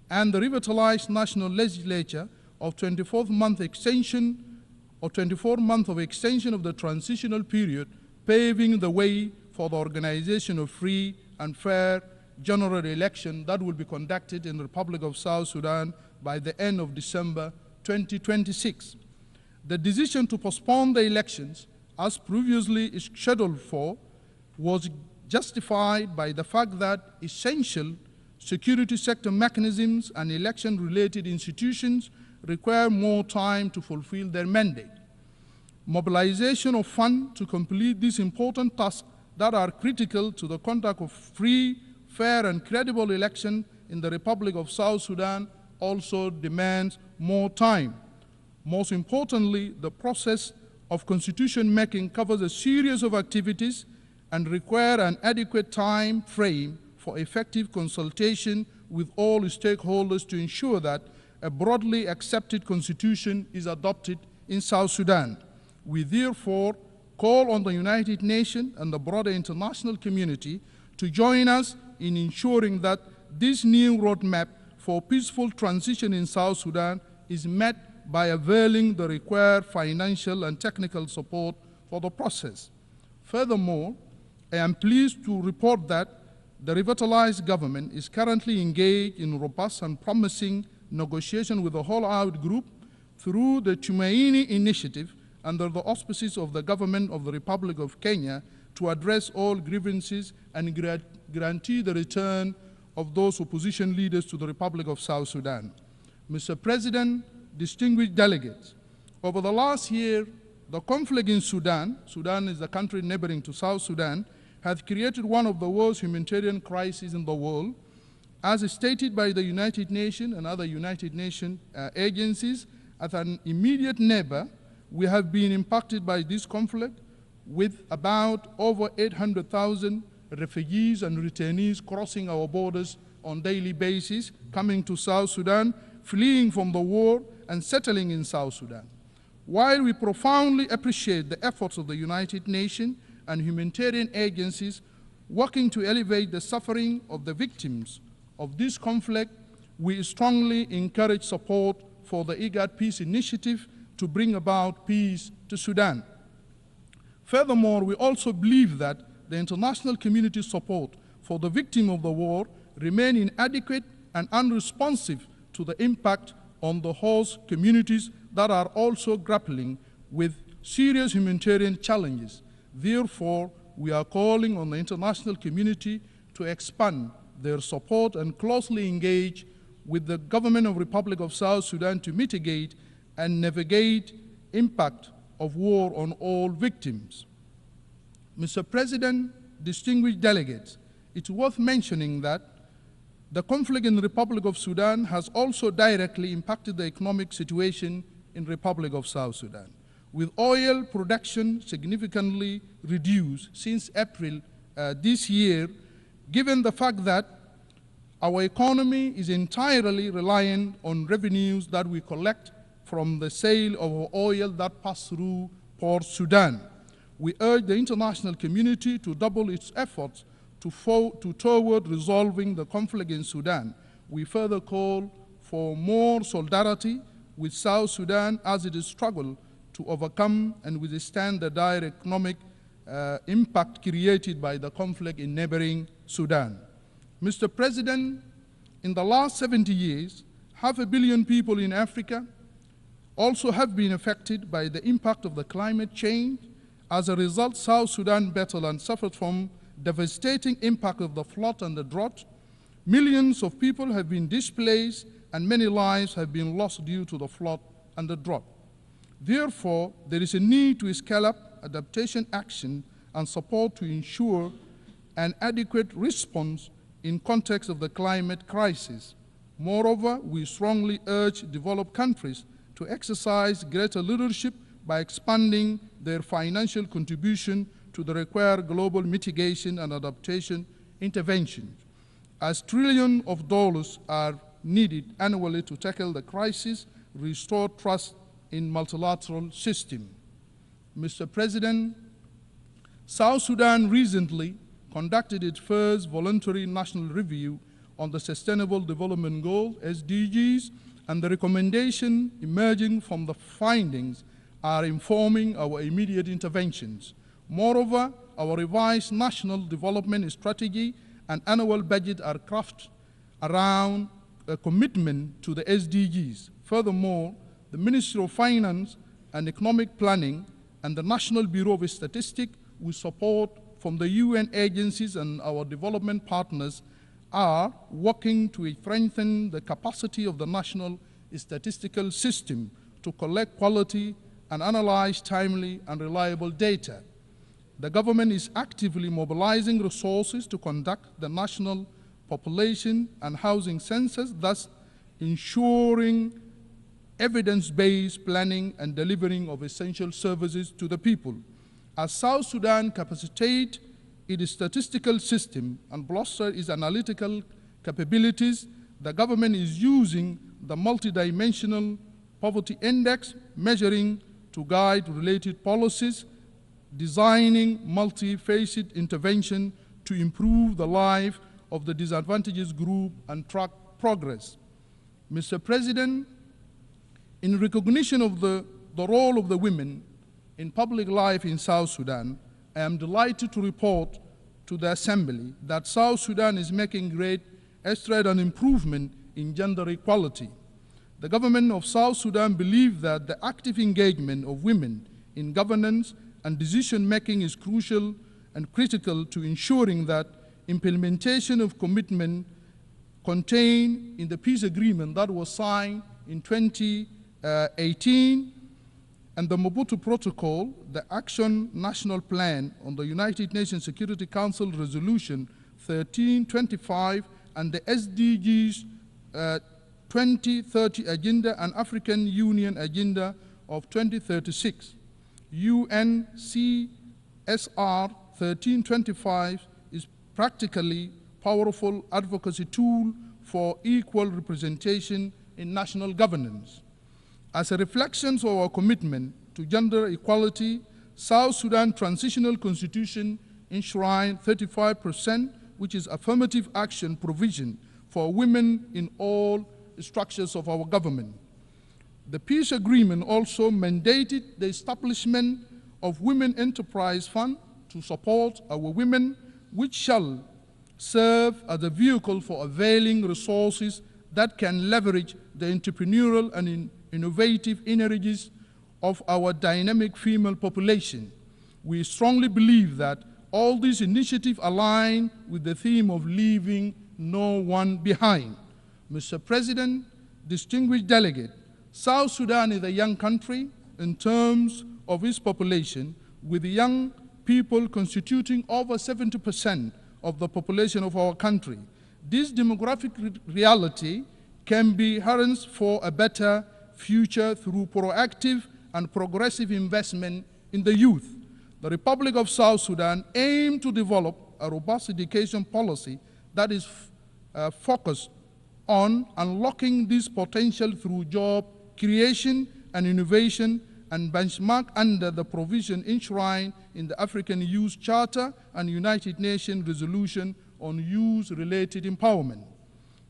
S1: and the Revitalized National Legislature of 24 month of extension of the transitional period, paving the way for the organization of free and fair general election that will be conducted in the Republic of South Sudan by the end of December 2026. The decision to postpone the elections, as previously scheduled for, was justified by the fact that essential security sector mechanisms and election-related institutions require more time to fulfill their mandate. Mobilization of funds to complete these important tasks that are critical to the conduct of free, fair, and credible election in the Republic of South Sudan also demands more time. Most importantly, the process of constitution making covers a series of activities and require an adequate time frame for effective consultation with all stakeholders to ensure that a broadly accepted constitution is adopted in South Sudan. We therefore call on the United Nations and the broader international community to join us in ensuring that this new roadmap for peaceful transition in South Sudan is met by availing the required financial and technical support for the process. Furthermore, I am pleased to report that the revitalized government is currently engaged in robust and promising negotiation with the All-Out Group through the Tumaini Initiative under the auspices of the government of the Republic of Kenya to address all grievances and guarantee the return of those opposition leaders to the Republic of South Sudan. Mr. President, distinguished delegates, over the last year, the conflict in Sudan is the country neighboring to South Sudan, has created one of the worst humanitarian crises in the world. As stated by the United Nations and other United Nations agencies, as an immediate neighbor, we have been impacted by this conflict with about over 800,000 refugees and returnees crossing our borders on a daily basis, coming to South Sudan, fleeing from the war and settling in South Sudan. While we profoundly appreciate the efforts of the United Nations and humanitarian agencies working to elevate the suffering of the victims of this conflict, we strongly encourage support for the IGAD Peace Initiative to bring about peace to Sudan. Furthermore, we also believe that the international community's support for the victim of the war remain inadequate and unresponsive to the impact on the host communities that are also grappling with serious humanitarian challenges. Therefore, we are calling on the international community to expand their support and closely engage with the government of the Republic of South Sudan to mitigate and navigate impact of war on all victims. Mr. President, distinguished delegates, it's worth mentioning that the conflict in the Republic of Sudan has also directly impacted the economic situation in the Republic of South Sudan, with oil production significantly reduced since April this year, given the fact that our economy is entirely reliant on revenues that we collect from the sale of oil that pass through Port Sudan. We urge the international community to double its efforts toward resolving the conflict in Sudan. We further call for more solidarity with South Sudan as it struggles to overcome and withstand the dire economic impact created by the conflict in neighboring Sudan. Mr. President, in the last 70 years, 500 million people in Africa also have been affected by the impact of the climate change. As a result, South Sudan battled and suffered from devastating impact of the flood and the drought. Millions of people have been displaced and many lives have been lost due to the flood and the drought. Therefore, there is a need to scale up adaptation action and support to ensure an adequate response in context of the climate crisis. Moreover, we strongly urge developed countries to exercise greater leadership by expanding their financial contribution to the required global mitigation and adaptation interventions, as trillions of dollars are needed annually to tackle the crisis, restore trust in multilateral system. Mr. President, South Sudan recently conducted its first voluntary national review on the Sustainable Development Goals, SDGs, and the recommendation emerging from the findings are informing our immediate interventions. Moreover, our revised national development strategy and annual budget are crafted around a commitment to the SDGs. Furthermore, the Ministry of Finance and Economic Planning and the National Bureau of Statistics, with support from the UN agencies and our development partners, are working to strengthen the capacity of the national statistical system to collect quality and analyze timely and reliable data. The government is actively mobilizing resources to conduct the national population and housing census, thus ensuring evidence-based planning and delivering of essential services to the people. As South Sudan capacitates its statistical system and bolsters its analytical capabilities, the government is using the multidimensional poverty index measuring to guide related policies, designing multi-faceted intervention to improve the life of the disadvantaged group and track progress. Mr. President, in recognition of the role of the women in public life in South Sudan, I am delighted to report to the Assembly that South Sudan is making great strides and improvement in gender equality. The government of South Sudan believes that the active engagement of women in governance and decision-making is crucial and critical to ensuring that implementation of commitment contained in the peace agreement that was signed in 2018 and the Mobutu Protocol, the Action National Plan on the United Nations Security Council Resolution 1325 and the SDGs 2030 Agenda and African Union Agenda of 2036. UNCSR 1325 is practically powerful advocacy tool for equal representation in national governance. As a reflection of our commitment to gender equality, South Sudan Transitional Constitution enshrined 35%, which is affirmative action provision for women in all structures of our government. The peace agreement also mandated the establishment of Women Enterprise Fund to support our women, which shall serve as a vehicle for availing resources that can leverage the entrepreneurial and innovative energies of our dynamic female population. We strongly believe that all these initiatives align with the theme of leaving no one behind. Mr. President, distinguished delegate, South Sudan is a young country in terms of its population, with young people constituting over 70% of the population of our country. This demographic reality can be harnessed for a better future through proactive and progressive investment in the youth. The Republic of South Sudan aims to develop a robust education policy that is focused on unlocking this potential through job creation and innovation, and benchmark under the provision enshrined in the African Youth Charter and United Nations Resolution on Youth-Related Empowerment.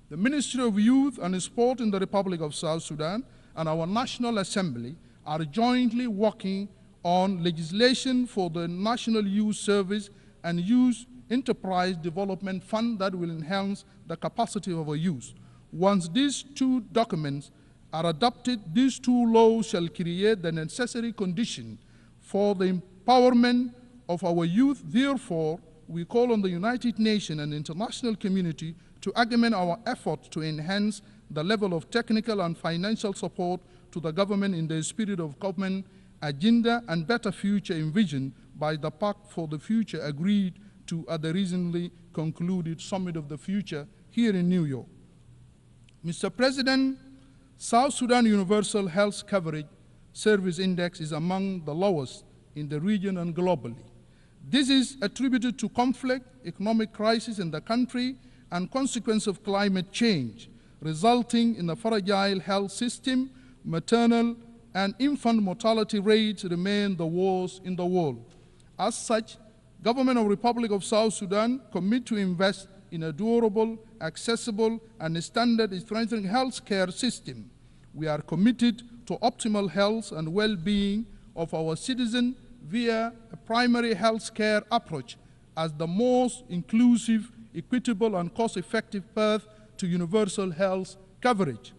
S1: The Ministry of Youth and Sport in the Republic of South Sudan and our National Assembly are jointly working on legislation for the National Youth Service and Youth Enterprise Development Fund that will enhance the capacity of our youth. Once these two documents are adopted, these two laws shall create the necessary condition for the empowerment of our youth. Therefore, we call on the United Nations and international community to augment our efforts to enhance the level of technical and financial support to the government in the spirit of government agenda and better future envisioned by the Pact for the Future agreed to at the recently concluded Summit of the Future here in New York. Mr. President, South Sudan Universal Health Coverage Service Index is among the lowest in the region and globally. This is attributed to conflict, economic crisis in the country, and consequence of climate change, resulting in a fragile health system. Maternal and infant mortality rates remain the worst in the world. As such, Government of Republic of South Sudan commit to invest in a durable, accessible, and standard strengthening health care system. We are committed to optimal health and well-being of our citizens via a primary health care approach as the most inclusive, equitable, and cost-effective path to universal health coverage.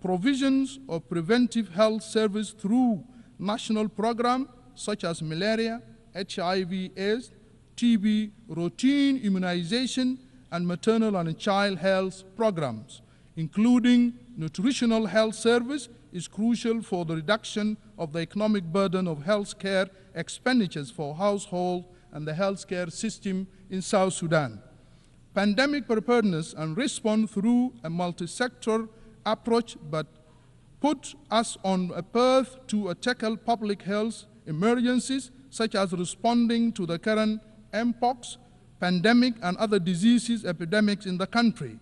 S1: Provisions of preventive health service through national programs such as malaria, HIV/AIDS, TB, routine immunization, and maternal and child health programs, including nutritional health service, is crucial for the reduction of the economic burden of health care expenditures for households and the health care system in South Sudan. Pandemic preparedness and response through a multi-sector approach but put us on a path to tackle public health emergencies such as responding to the current mpox pandemic and other diseases epidemics in the country.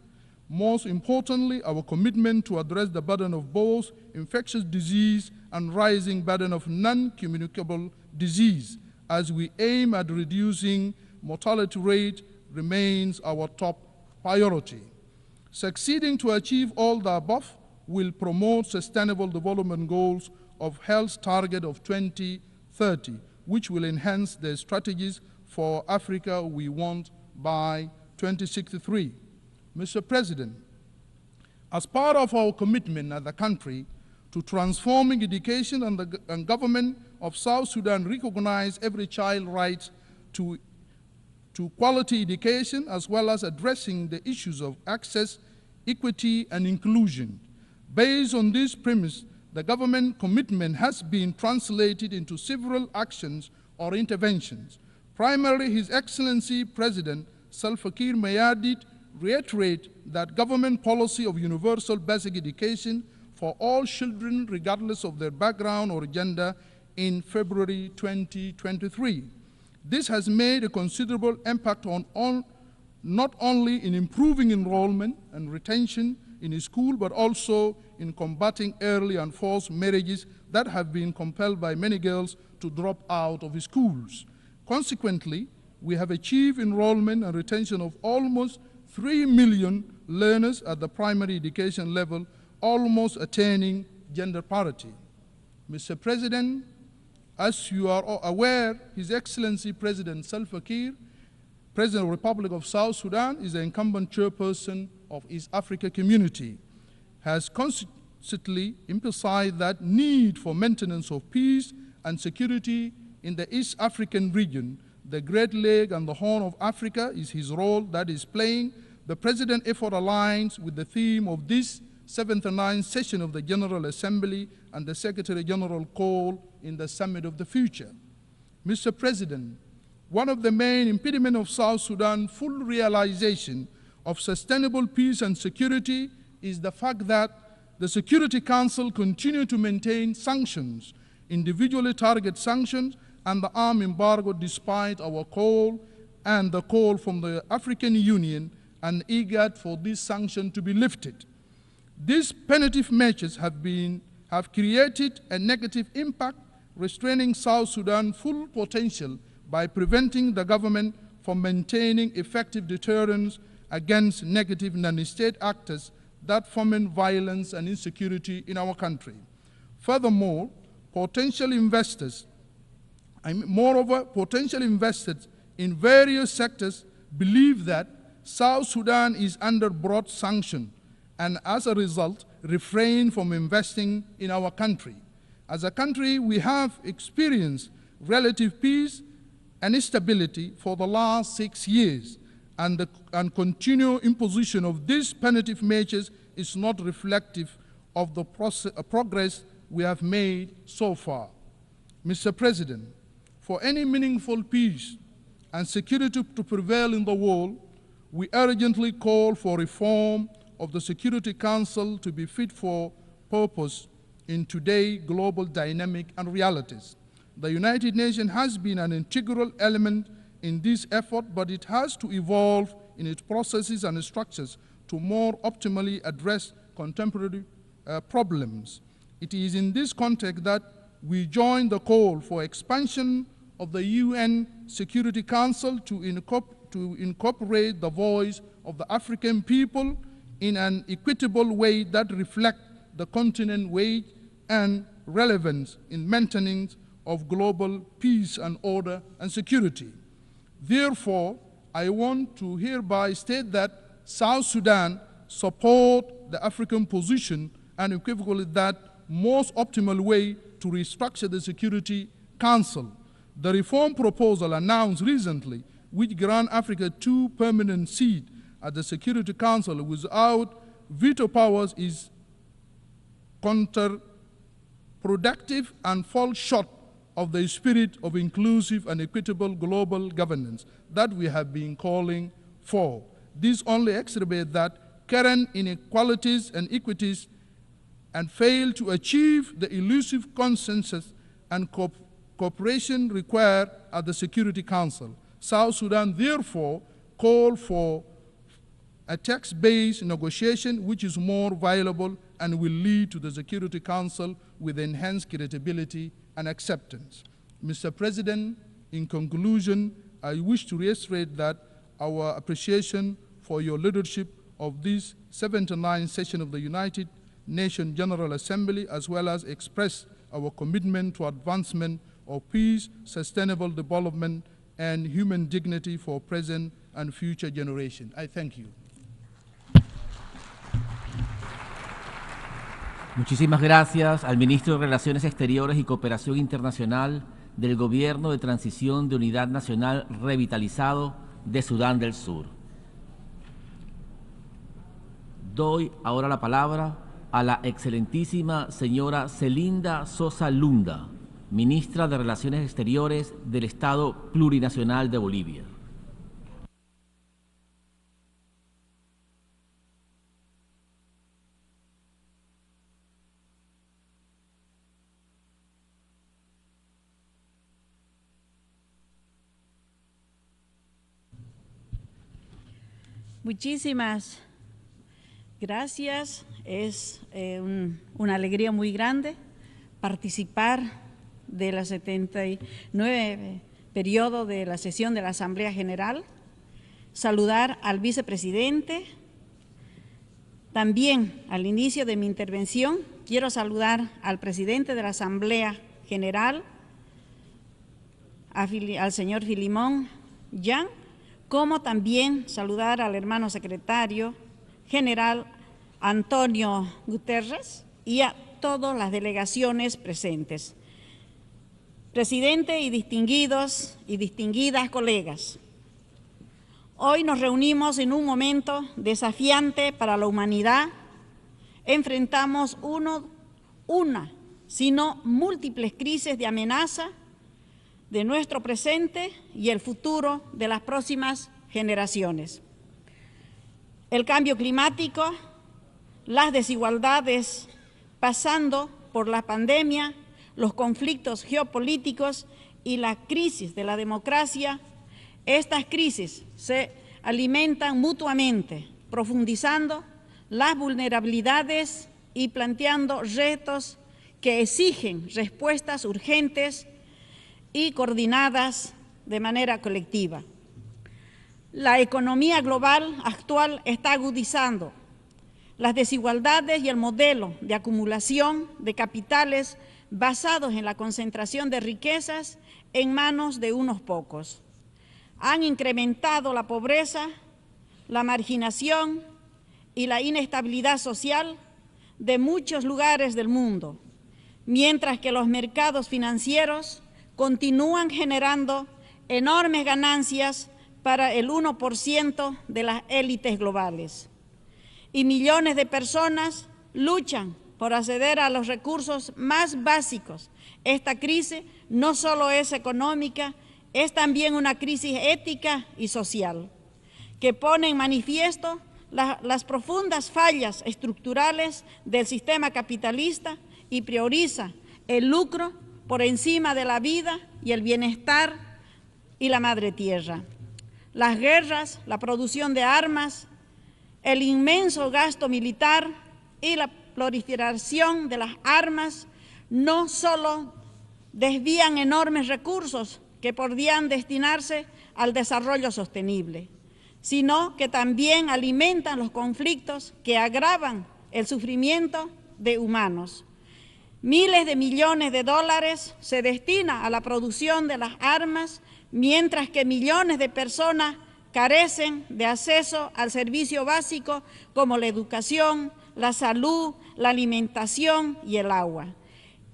S1: Most importantly, our commitment to address the burden of both infectious disease and rising burden of non-communicable disease as we aim at reducing mortality rate remains our top priority. Succeeding to achieve all the above will promote sustainable development goals of health target of 2030, which will enhance the strategies for Africa we want by 2063. Mr. President, as part of our commitment as a country to transforming education and government of South Sudan recognize every child's right to quality education as well as addressing the issues of access, equity, and inclusion. Based on this premise, the government commitment has been translated into several actions or interventions. Primarily, His Excellency President Salva Kiir Mayardit reiterate that government policy of universal basic education for all children regardless of their background or gender in February 2023. This has made a considerable impact on not only in improving enrollment and retention in school, but also in combating early and forced marriages that have been compelled by many girls to drop out of schools. Consequently, we have achieved enrollment and retention of almost 3 million learners at the primary education level, almost attaining gender parity. Mr. President, as you are aware, His Excellency President Salva Kiir, President of the Republic of South Sudan, is the incumbent chairperson of East Africa Community, has constantly emphasized that need for maintenance of peace and security in the East African region. The Great Lake and the Horn of Africa is his role that is playing. The President's effort aligns with the theme of this 79th session of the General Assembly and the Secretary General call in the Summit of the Future. Mr. President, one of the main impediments of South Sudan's full realization of sustainable peace and security is the fact that the Security Council continues to maintain sanctions, individually target sanctions, and the arms embargo despite our call and the call from the African Union and IGAD for this sanction to be lifted. These punitive measures have created a negative impact, restraining South Sudan's full potential by preventing the government from maintaining effective deterrence against negative non-state actors that foment violence and insecurity in our country. Furthermore, potential investors in various sectors believe that South Sudan is under broad sanction and as a result refrain from investing in our country. As a country, we have experienced relative peace and stability for the last 6 years, and continued imposition of these punitive measures is not reflective of the progress we have made so far. Mr. President, for any meaningful peace and security to prevail in the world, we urgently call for reform of the Security Council to be fit for purpose in today's global dynamic and realities. The United Nations has been an integral element in this effort, but it has to evolve in its processes and structures to more optimally address contemporary problems. It is in this context that we join the call for expansion of the UN Security Council to incorporate the voice of the African people in an equitable way that reflects the continent's weight and relevance in maintaining of global peace and order and security. Therefore, I want to hereby state that South Sudan supports the African position and equivocally that most optimal way to restructure the Security Council. The reform proposal announced recently, which grants Africa 2 permanent seats at the Security Council without veto powers, is counterproductive and falls short of the spirit of inclusive and equitable global governance that we have been calling for. This only exacerbates that current inequalities and equities and fail to achieve the elusive consensus and cooperation required at the Security Council. South Sudan therefore called for a text-based negotiation which is more viable and will lead to the Security Council with enhanced credibility and acceptance. Mr. President, in conclusion, I wish to reiterate that our appreciation for your leadership of this 79th session of the United Nations General Assembly, as well as express our commitment to advancement of peace, sustainable development, and human dignity for present and future generations. I thank you.
S15: Muchísimas gracias al Ministro de Relaciones Exteriores y Cooperación Internacional del Gobierno de Transición de Unidad Nacional Revitalizado de Sudán del Sur. Doy ahora la palabra a la excelentísima señora Celinda Sosa Lunda, Ministra de Relaciones Exteriores del Estado Plurinacional de Bolivia.
S4: Muchísimas gracias. Es una alegría muy grande participar de la 79 periodo de la sesión de la Asamblea General. Saludar al vicepresidente. También al inicio de mi intervención quiero saludar al presidente de la Asamblea General, al señor Filimón Yang, como también saludar al hermano secretario general Antonio Guterres y a todas las delegaciones presentes. Presidente y distinguidos y distinguidas colegas, hoy nos reunimos en un momento desafiante para la humanidad, enfrentamos una, sino múltiples crisis de amenaza de nuestro presente y el futuro de las próximas generaciones. El cambio climático, las desigualdades, pasando por la pandemia, los conflictos geopolíticos y la crisis de la democracia, estas crisis se alimentan mutuamente, profundizando las vulnerabilidades y planteando retos que exigen respuestas urgentes y coordinadas de manera colectiva. La economía global actual está agudizando las desigualdades y el modelo de acumulación de capitales basados en la concentración de riquezas en manos de unos pocos. Han incrementado la pobreza, la marginación y la inestabilidad social de muchos lugares del mundo, mientras que los mercados financieros continúan generando enormes ganancias para el 1% de las élites globales. Y millones de personas luchan por acceder a los recursos más básicos. Esta crisis no solo es económica, es también una crisis ética y social, que pone en manifiesto las profundas fallas estructurales del sistema capitalista y prioriza el lucro por encima de la vida y el bienestar y la madre tierra. Las guerras, la producción de armas, el inmenso gasto militar y la proliferación de las armas no solo desvían enormes recursos que podrían destinarse al desarrollo sostenible, sino que también alimentan los conflictos que agravan el sufrimiento de humanos. Miles de millones de dólares se destinan a la producción de las armas, mientras que millones de personas carecen de acceso al servicio básico como la educación, la salud, la alimentación y el agua.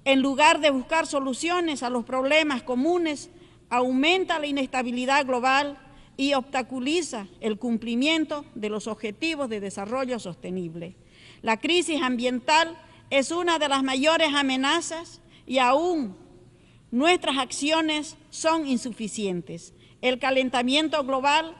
S4: En lugar de buscar soluciones a los problemas comunes, aumenta la inestabilidad global y obstaculiza el cumplimiento de los objetivos de desarrollo sostenible. La crisis ambiental es una de las mayores amenazas y aún nuestras acciones son insuficientes. El calentamiento global,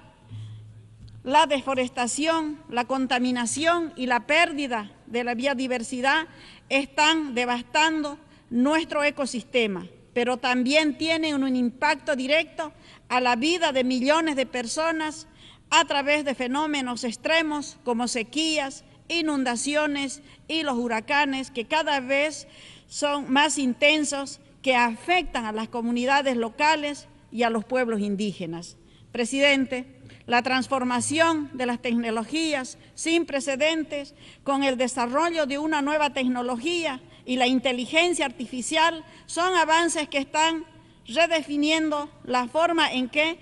S4: la deforestación, la contaminación y la pérdida de la biodiversidad están devastando nuestro ecosistema, pero también tienen un impacto directo a la vida de millones de personas a través de fenómenos extremos como sequías, inundaciones y los huracanes que cada vez son más intensos, que afectan a las comunidades locales y a los pueblos indígenas. Presidente, la transformación de las tecnologías sin precedentes con el desarrollo de una nueva tecnología y la inteligencia artificial son avances que están redefiniendo la forma en que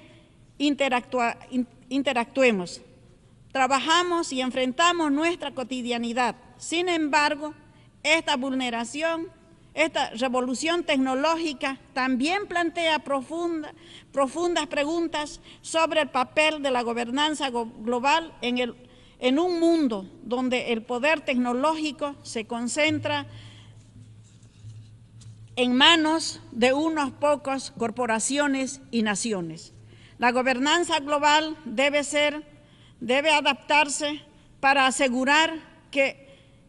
S4: interactuemos, trabajamos y enfrentamos nuestra cotidianidad. Sin embargo, esta revolución tecnológica también plantea profundas preguntas sobre el papel de la gobernanza global en un mundo donde el poder tecnológico se concentra en manos de unos pocos corporaciones y naciones. La gobernanza global debe adaptarse para asegurar que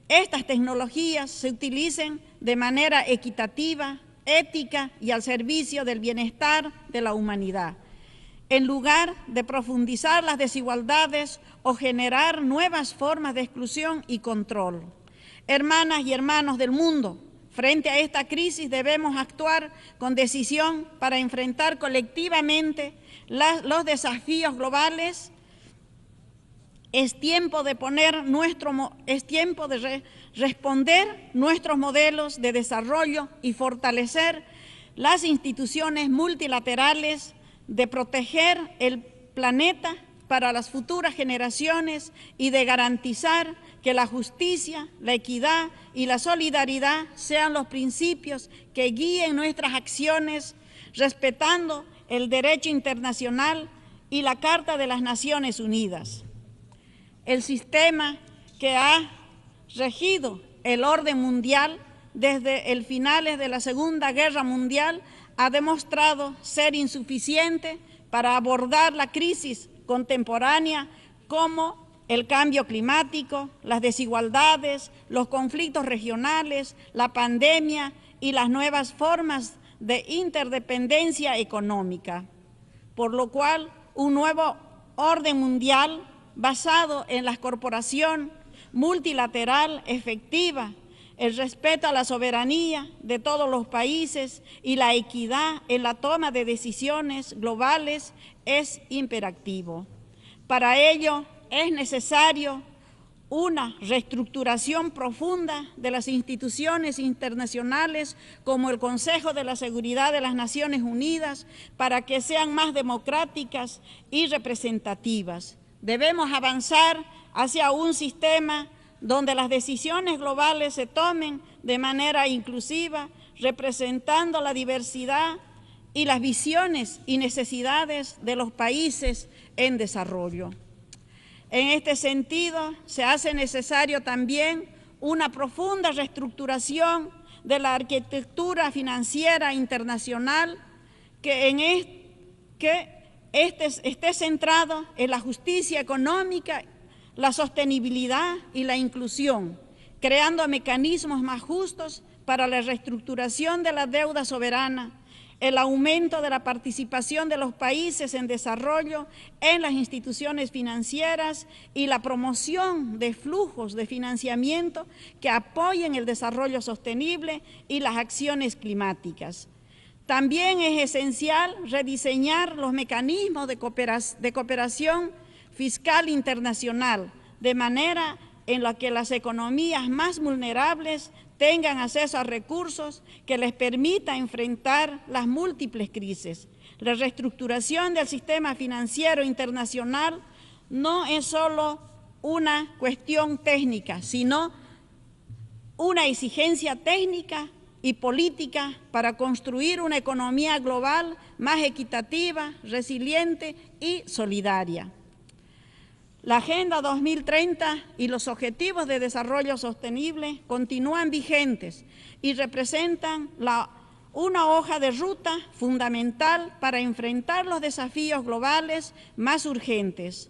S4: estas tecnologías se utilicen de manera equitativa, ética y al servicio del bienestar de la humanidad, en lugar de profundizar las desigualdades o generar nuevas formas de exclusión y control. Hermanas y hermanos del mundo, frente a esta crisis debemos actuar con decisión para enfrentar colectivamente los desafíos globales. Es tiempo de responder nuestros modelos de desarrollo y fortalecer las instituciones multilaterales, de proteger el planeta para las futuras generaciones y de garantizar que la justicia, la equidad y la solidaridad sean los principios que guíen nuestras acciones, respetando el derecho internacional y la Carta de las Naciones Unidas. El sistema que ha regido el orden mundial desde el finales de la Segunda Guerra Mundial ha demostrado ser insuficiente para abordar la crisis contemporánea como el cambio climático, las desigualdades, los conflictos regionales, la pandemia y las nuevas formas de interdependencia económica, por lo cual un nuevo orden mundial basado en la corporación multilateral efectiva, el respeto a la soberanía de todos los países y la equidad en la toma de decisiones globales es imperativo. Para ello es necesario una reestructuración profunda de las instituciones internacionales como el Consejo de la Seguridad de las Naciones Unidas para que sean más democráticas y representativas. Debemos avanzar hacia un sistema donde las decisiones globales se tomen de manera inclusiva, representando la diversidad y las visiones y necesidades de los países en desarrollo. En este sentido, se hace necesario también una profunda reestructuración de la arquitectura financiera internacional que esté centrado en la justicia económica, la sostenibilidad y la inclusión, creando mecanismos más justos para la reestructuración de la deuda soberana, el aumento de la participación de los países en desarrollo en las instituciones financieras y la promoción de flujos de financiamiento que apoyen el desarrollo sostenible y las acciones climáticas. También es esencial rediseñar los mecanismos de cooperación fiscal internacional, de manera en la que las economías más vulnerables tengan acceso a recursos que les permita enfrentar las múltiples crisis. La reestructuración del sistema financiero internacional no es solo una cuestión técnica, sino una exigencia técnica y política para construir una economía global más equitativa, resiliente y solidaria. La Agenda 2030 y los Objetivos de Desarrollo Sostenible continúan vigentes y representan una hoja de ruta fundamental para enfrentar los desafíos globales más urgentes.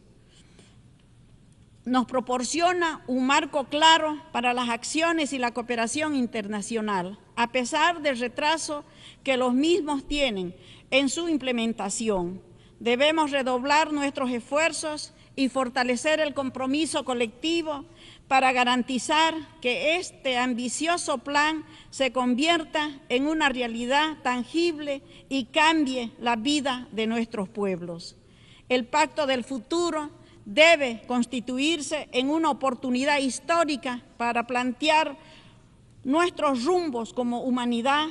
S4: Nos proporciona un marco claro para las acciones y la cooperación internacional, a pesar del retraso que los mismos tienen en su implementación. Debemos redoblar nuestros esfuerzos y fortalecer el compromiso colectivo para garantizar que este ambicioso plan se convierta en una realidad tangible y cambie la vida de nuestros pueblos. El Pacto del Futuro debe constituirse en una oportunidad histórica para plantear nuestros rumbos como humanidad.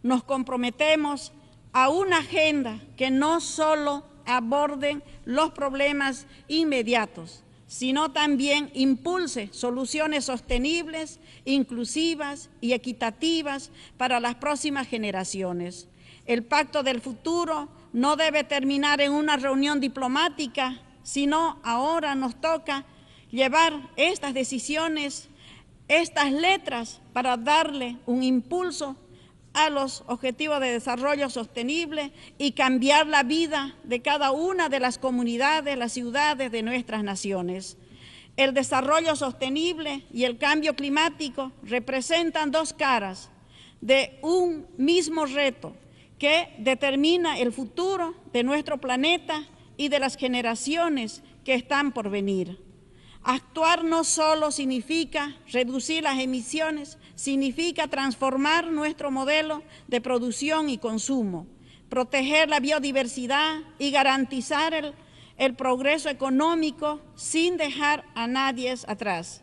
S4: Nos comprometemos a una agenda que no solo aborden los problemas inmediatos, sino también impulse soluciones sostenibles, inclusivas y equitativas para las próximas generaciones. El Pacto del Futuro no debe terminar en una reunión diplomática, sino ahora nos toca llevar estas decisiones, estas letras, para darle un impulso a los Objetivos de Desarrollo Sostenible y cambiar la vida de cada una de las comunidades, las ciudades de nuestras naciones. El desarrollo sostenible y el cambio climático representan dos caras de un mismo reto que determina el futuro de nuestro planeta y de las generaciones que están por venir. Actuar no solo significa reducir las emisiones, significa transformar nuestro modelo de producción y consumo, proteger la biodiversidad y garantizar el progreso económico sin dejar a nadie atrás.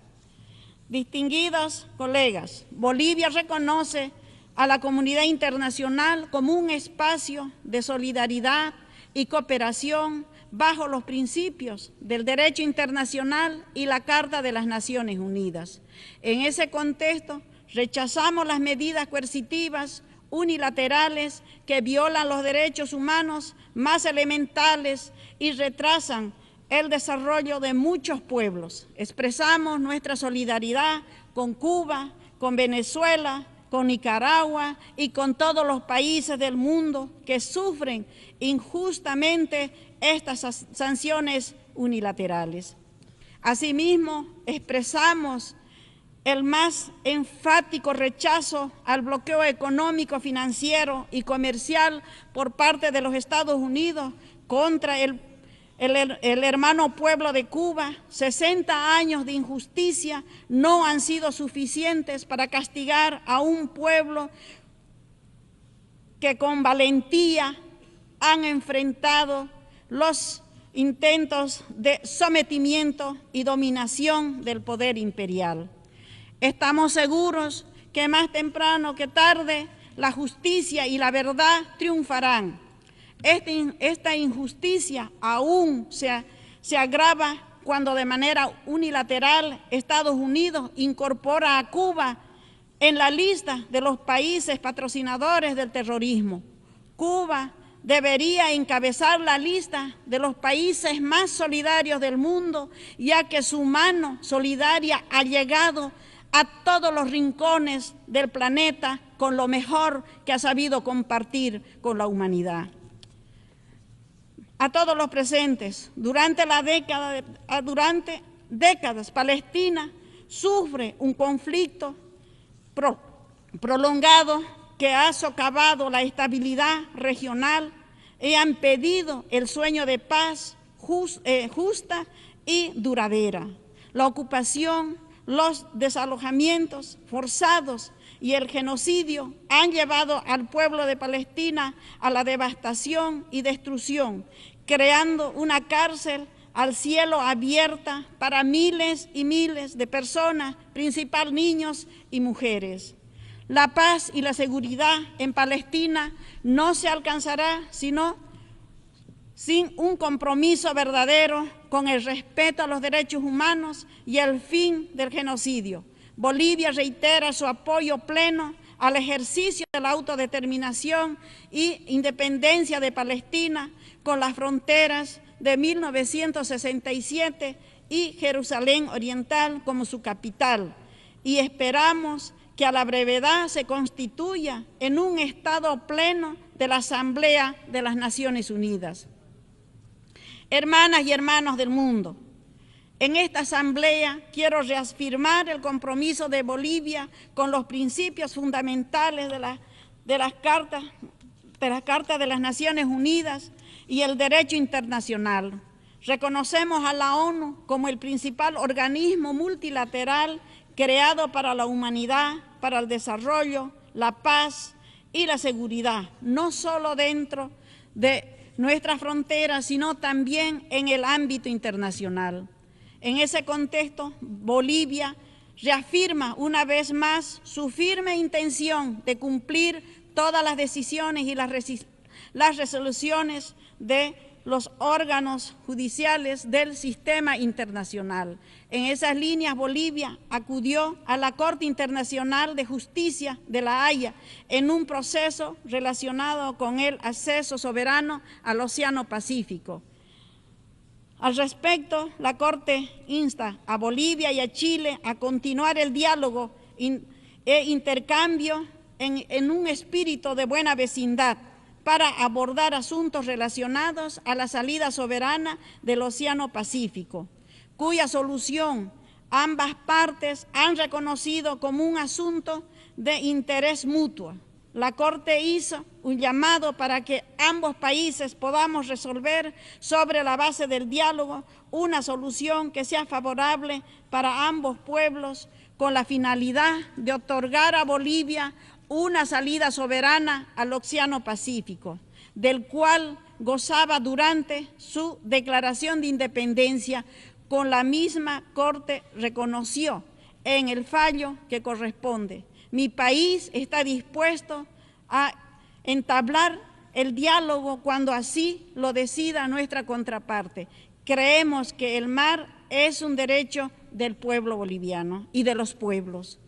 S4: Distinguidos colegas, Bolivia reconoce a la comunidad internacional como un espacio de solidaridad y cooperación bajo los principios del derecho internacional y la Carta de las Naciones Unidas. En ese contexto, rechazamos las medidas coercitivas unilaterales que violan los derechos humanos más elementales y retrasan el desarrollo de muchos pueblos. Expresamos nuestra solidaridad con Cuba, con Venezuela, con Nicaragua y con todos los países del mundo que sufren injustamente estas sanciones unilaterales. Asimismo, expresamos el más enfático rechazo al bloqueo económico, financiero y comercial por parte de los Estados Unidos contra el hermano pueblo de Cuba. 60 años de injusticia no han sido suficientes para castigar a un pueblo que con valentía han enfrentado los intentos de sometimiento y dominación del poder imperial. Estamos seguros que más temprano que tarde la justicia y la verdad triunfarán. Esta injusticia aún se agrava cuando de manera unilateral Estados Unidos incorpora a Cuba en la lista de los países patrocinadores del terrorismo. Cuba debería encabezar la lista de los países más solidarios del mundo, ya que su mano solidaria ha llegado a todos los rincones del planeta con lo mejor que ha sabido compartir con la humanidad. A todos los presentes, durante décadas, Palestina sufre un conflicto prolongado que ha socavado la estabilidad regional y han impedido el sueño de paz justa y duradera. La ocupación, los desalojamientos forzados y el genocidio han llevado al pueblo de Palestina a la devastación y destrucción, creando una cárcel al cielo abierta para miles y miles de personas, principalmente niños y mujeres. La paz y la seguridad en Palestina no se alcanzará sino sin un compromiso verdadero con el respeto a los derechos humanos y el fin del genocidio. Bolivia reitera su apoyo pleno al ejercicio de la autodeterminación e independencia de Palestina con las fronteras de 1967 y Jerusalén Oriental como su capital, y esperamos que a la brevedad se constituya en un Estado pleno de la Asamblea de las Naciones Unidas. Hermanas y hermanos del mundo, en esta asamblea quiero reafirmar el compromiso de Bolivia con los principios fundamentales de las cartas de las Naciones Unidas y el derecho internacional. Reconocemos a la ONU como el principal organismo multilateral creado para la humanidad, para el desarrollo, la paz y la seguridad, no solo dentro de nuestras fronteras, sino también en el ámbito internacional. En ese contexto, Bolivia reafirma una vez más su firme intención de cumplir todas las decisiones y las resoluciones de los órganos judiciales del sistema internacional. En esas líneas, Bolivia acudió a la Corte Internacional de Justicia de La Haya en un proceso relacionado con el acceso soberano al Océano Pacífico. Al respecto, la Corte insta a Bolivia y a Chile a continuar el diálogo e intercambio en un espíritu de buena vecindad para abordar asuntos relacionados a la salida soberana del Océano Pacífico, cuya solución ambas partes han reconocido como un asunto de interés mutuo. La Corte hizo un llamado para que ambos países podamos resolver sobre la base del diálogo una solución que sea favorable para ambos pueblos, con la finalidad de otorgar a Bolivia una salida soberana al Océano Pacífico, del cual gozaba durante su declaración de independencia, con la misma Corte reconoció en el fallo que corresponde. Mi país está dispuesto a entablar el diálogo cuando así lo decida nuestra contraparte. Creemos que el mar es un derecho del pueblo boliviano y de los pueblos.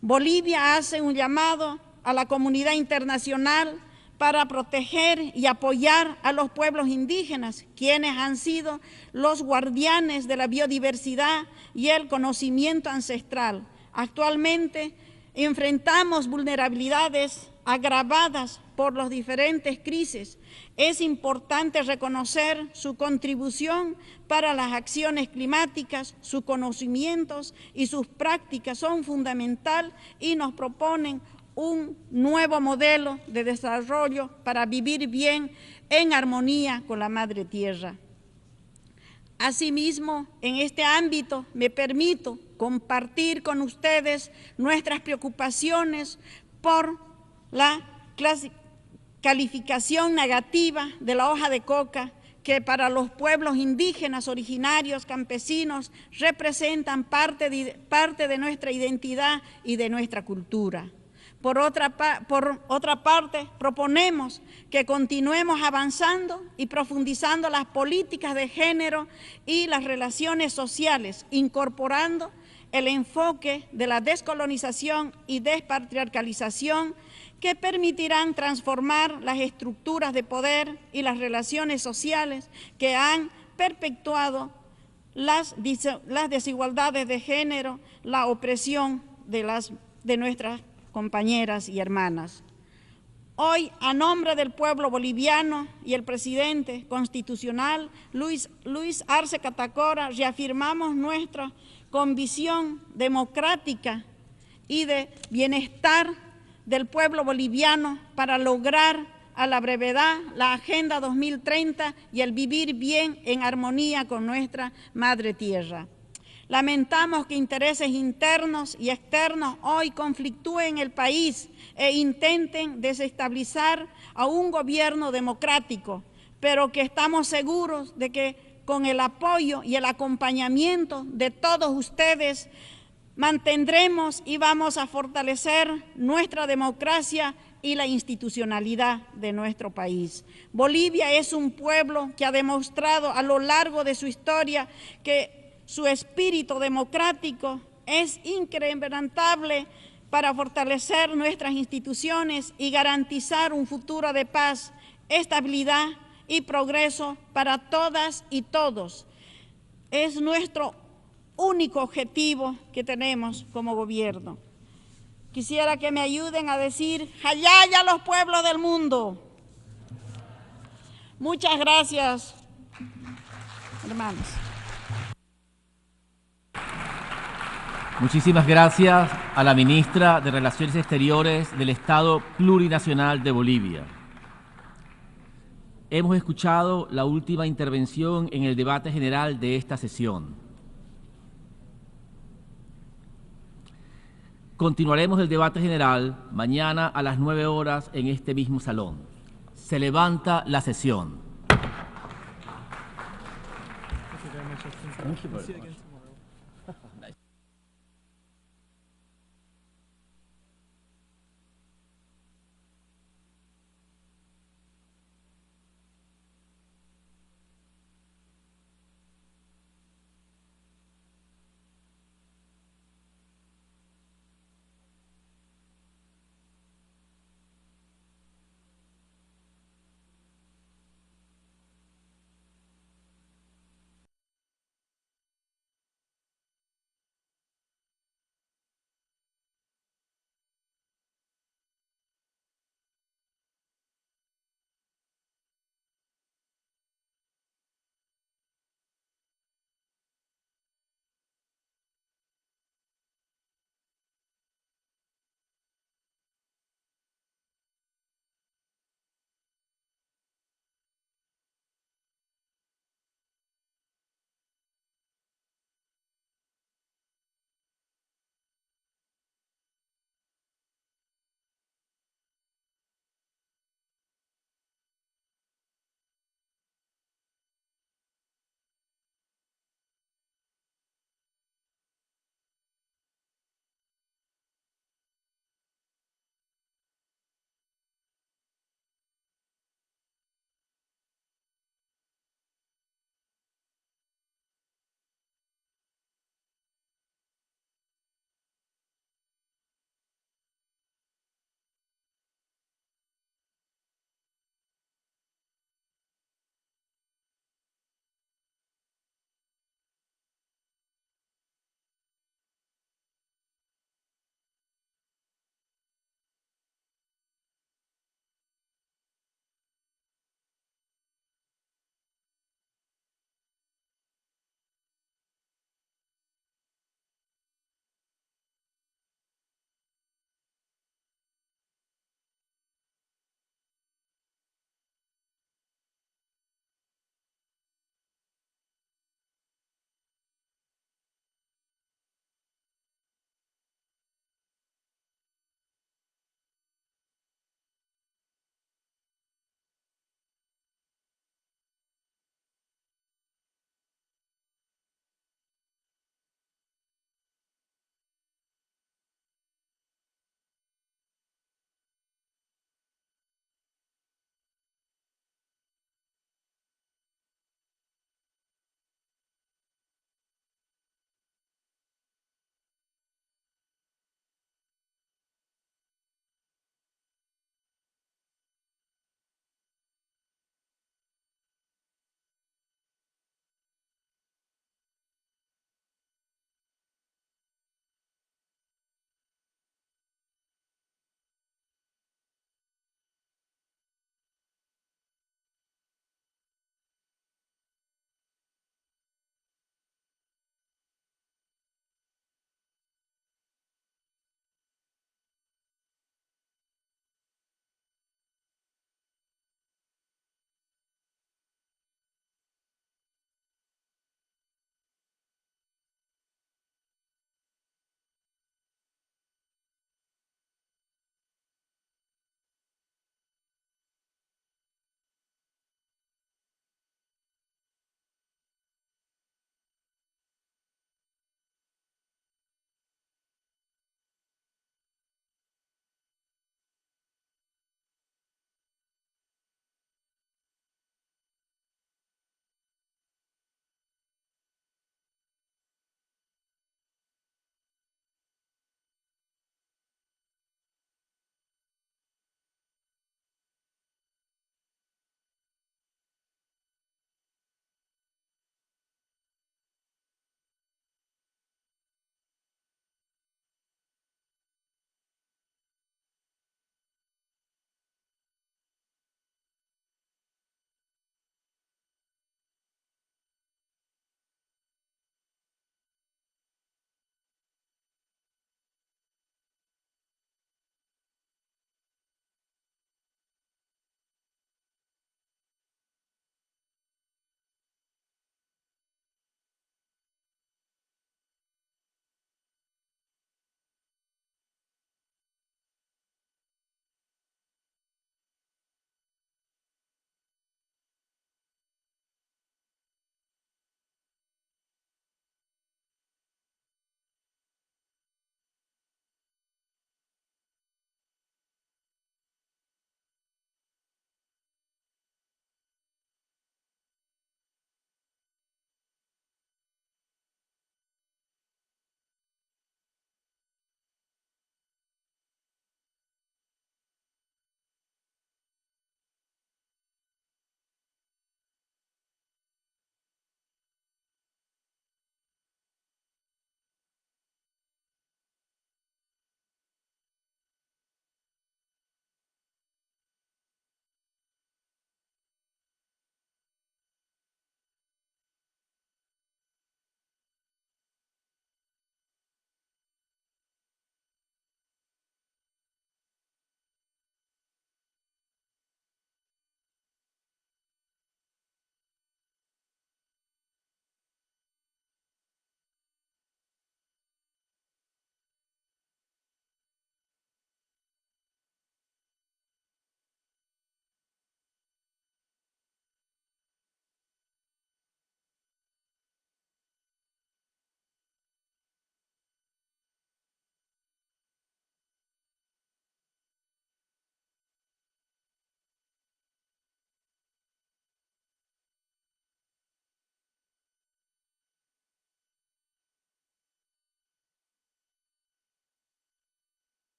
S4: Bolivia hace un llamado a la comunidad internacional para proteger y apoyar a los pueblos indígenas, quienes han sido los guardianes de la biodiversidad y el conocimiento ancestral. Actualmente enfrentamos vulnerabilidades agravadas por las diferentes crisis. Es importante reconocer su contribución para las acciones climáticas, sus conocimientos y sus prácticas son fundamentales y nos proponen un nuevo modelo de desarrollo para vivir bien en armonía con la Madre Tierra. Asimismo, en este ámbito me permito compartir con ustedes nuestras preocupaciones por la calificación negativa de la hoja de coca, que para los pueblos indígenas originarios campesinos representan parte de nuestra identidad y de nuestra cultura. Por otra parte, proponemos que continuemos avanzando y profundizando las políticas de género y las relaciones sociales, incorporando el enfoque de la descolonización y despatriarcalización que permitirán transformar las estructuras de poder y las relaciones sociales que han perpetuado las desigualdades de género, la opresión de nuestras compañeras y hermanas. Hoy, a nombre del pueblo boliviano y el presidente constitucional, Luis Arce Catacora, reafirmamos nuestra convicción democrática y de bienestar del pueblo boliviano para lograr a la brevedad la Agenda 2030 y el vivir bien en armonía con nuestra Madre Tierra. Lamentamos que intereses internos y externos hoy conflictúen el país e intenten desestabilizar a un gobierno democrático, pero que estamos seguros de que con el apoyo y el acompañamiento de todos ustedes mantendremos y vamos a fortalecer nuestra democracia y la institucionalidad de nuestro país. Bolivia es un pueblo que ha demostrado a lo largo de su historia que su espíritu democrático es incrementable para fortalecer nuestras instituciones y garantizar un futuro de paz, estabilidad y progreso para todas y todos. Es nuestro único objetivo que tenemos como gobierno. Quisiera que me ayuden a decir ¡Jayaya a los pueblos del mundo! Muchas gracias, hermanos.
S15: Muchísimas gracias a la ministra de Relaciones Exteriores del Estado Plurinacional de Bolivia. Hemos escuchado la última intervención en el debate general de esta sesión. Continuaremos el debate general mañana a las 9 horas en este mismo salón. Se levanta la sesión.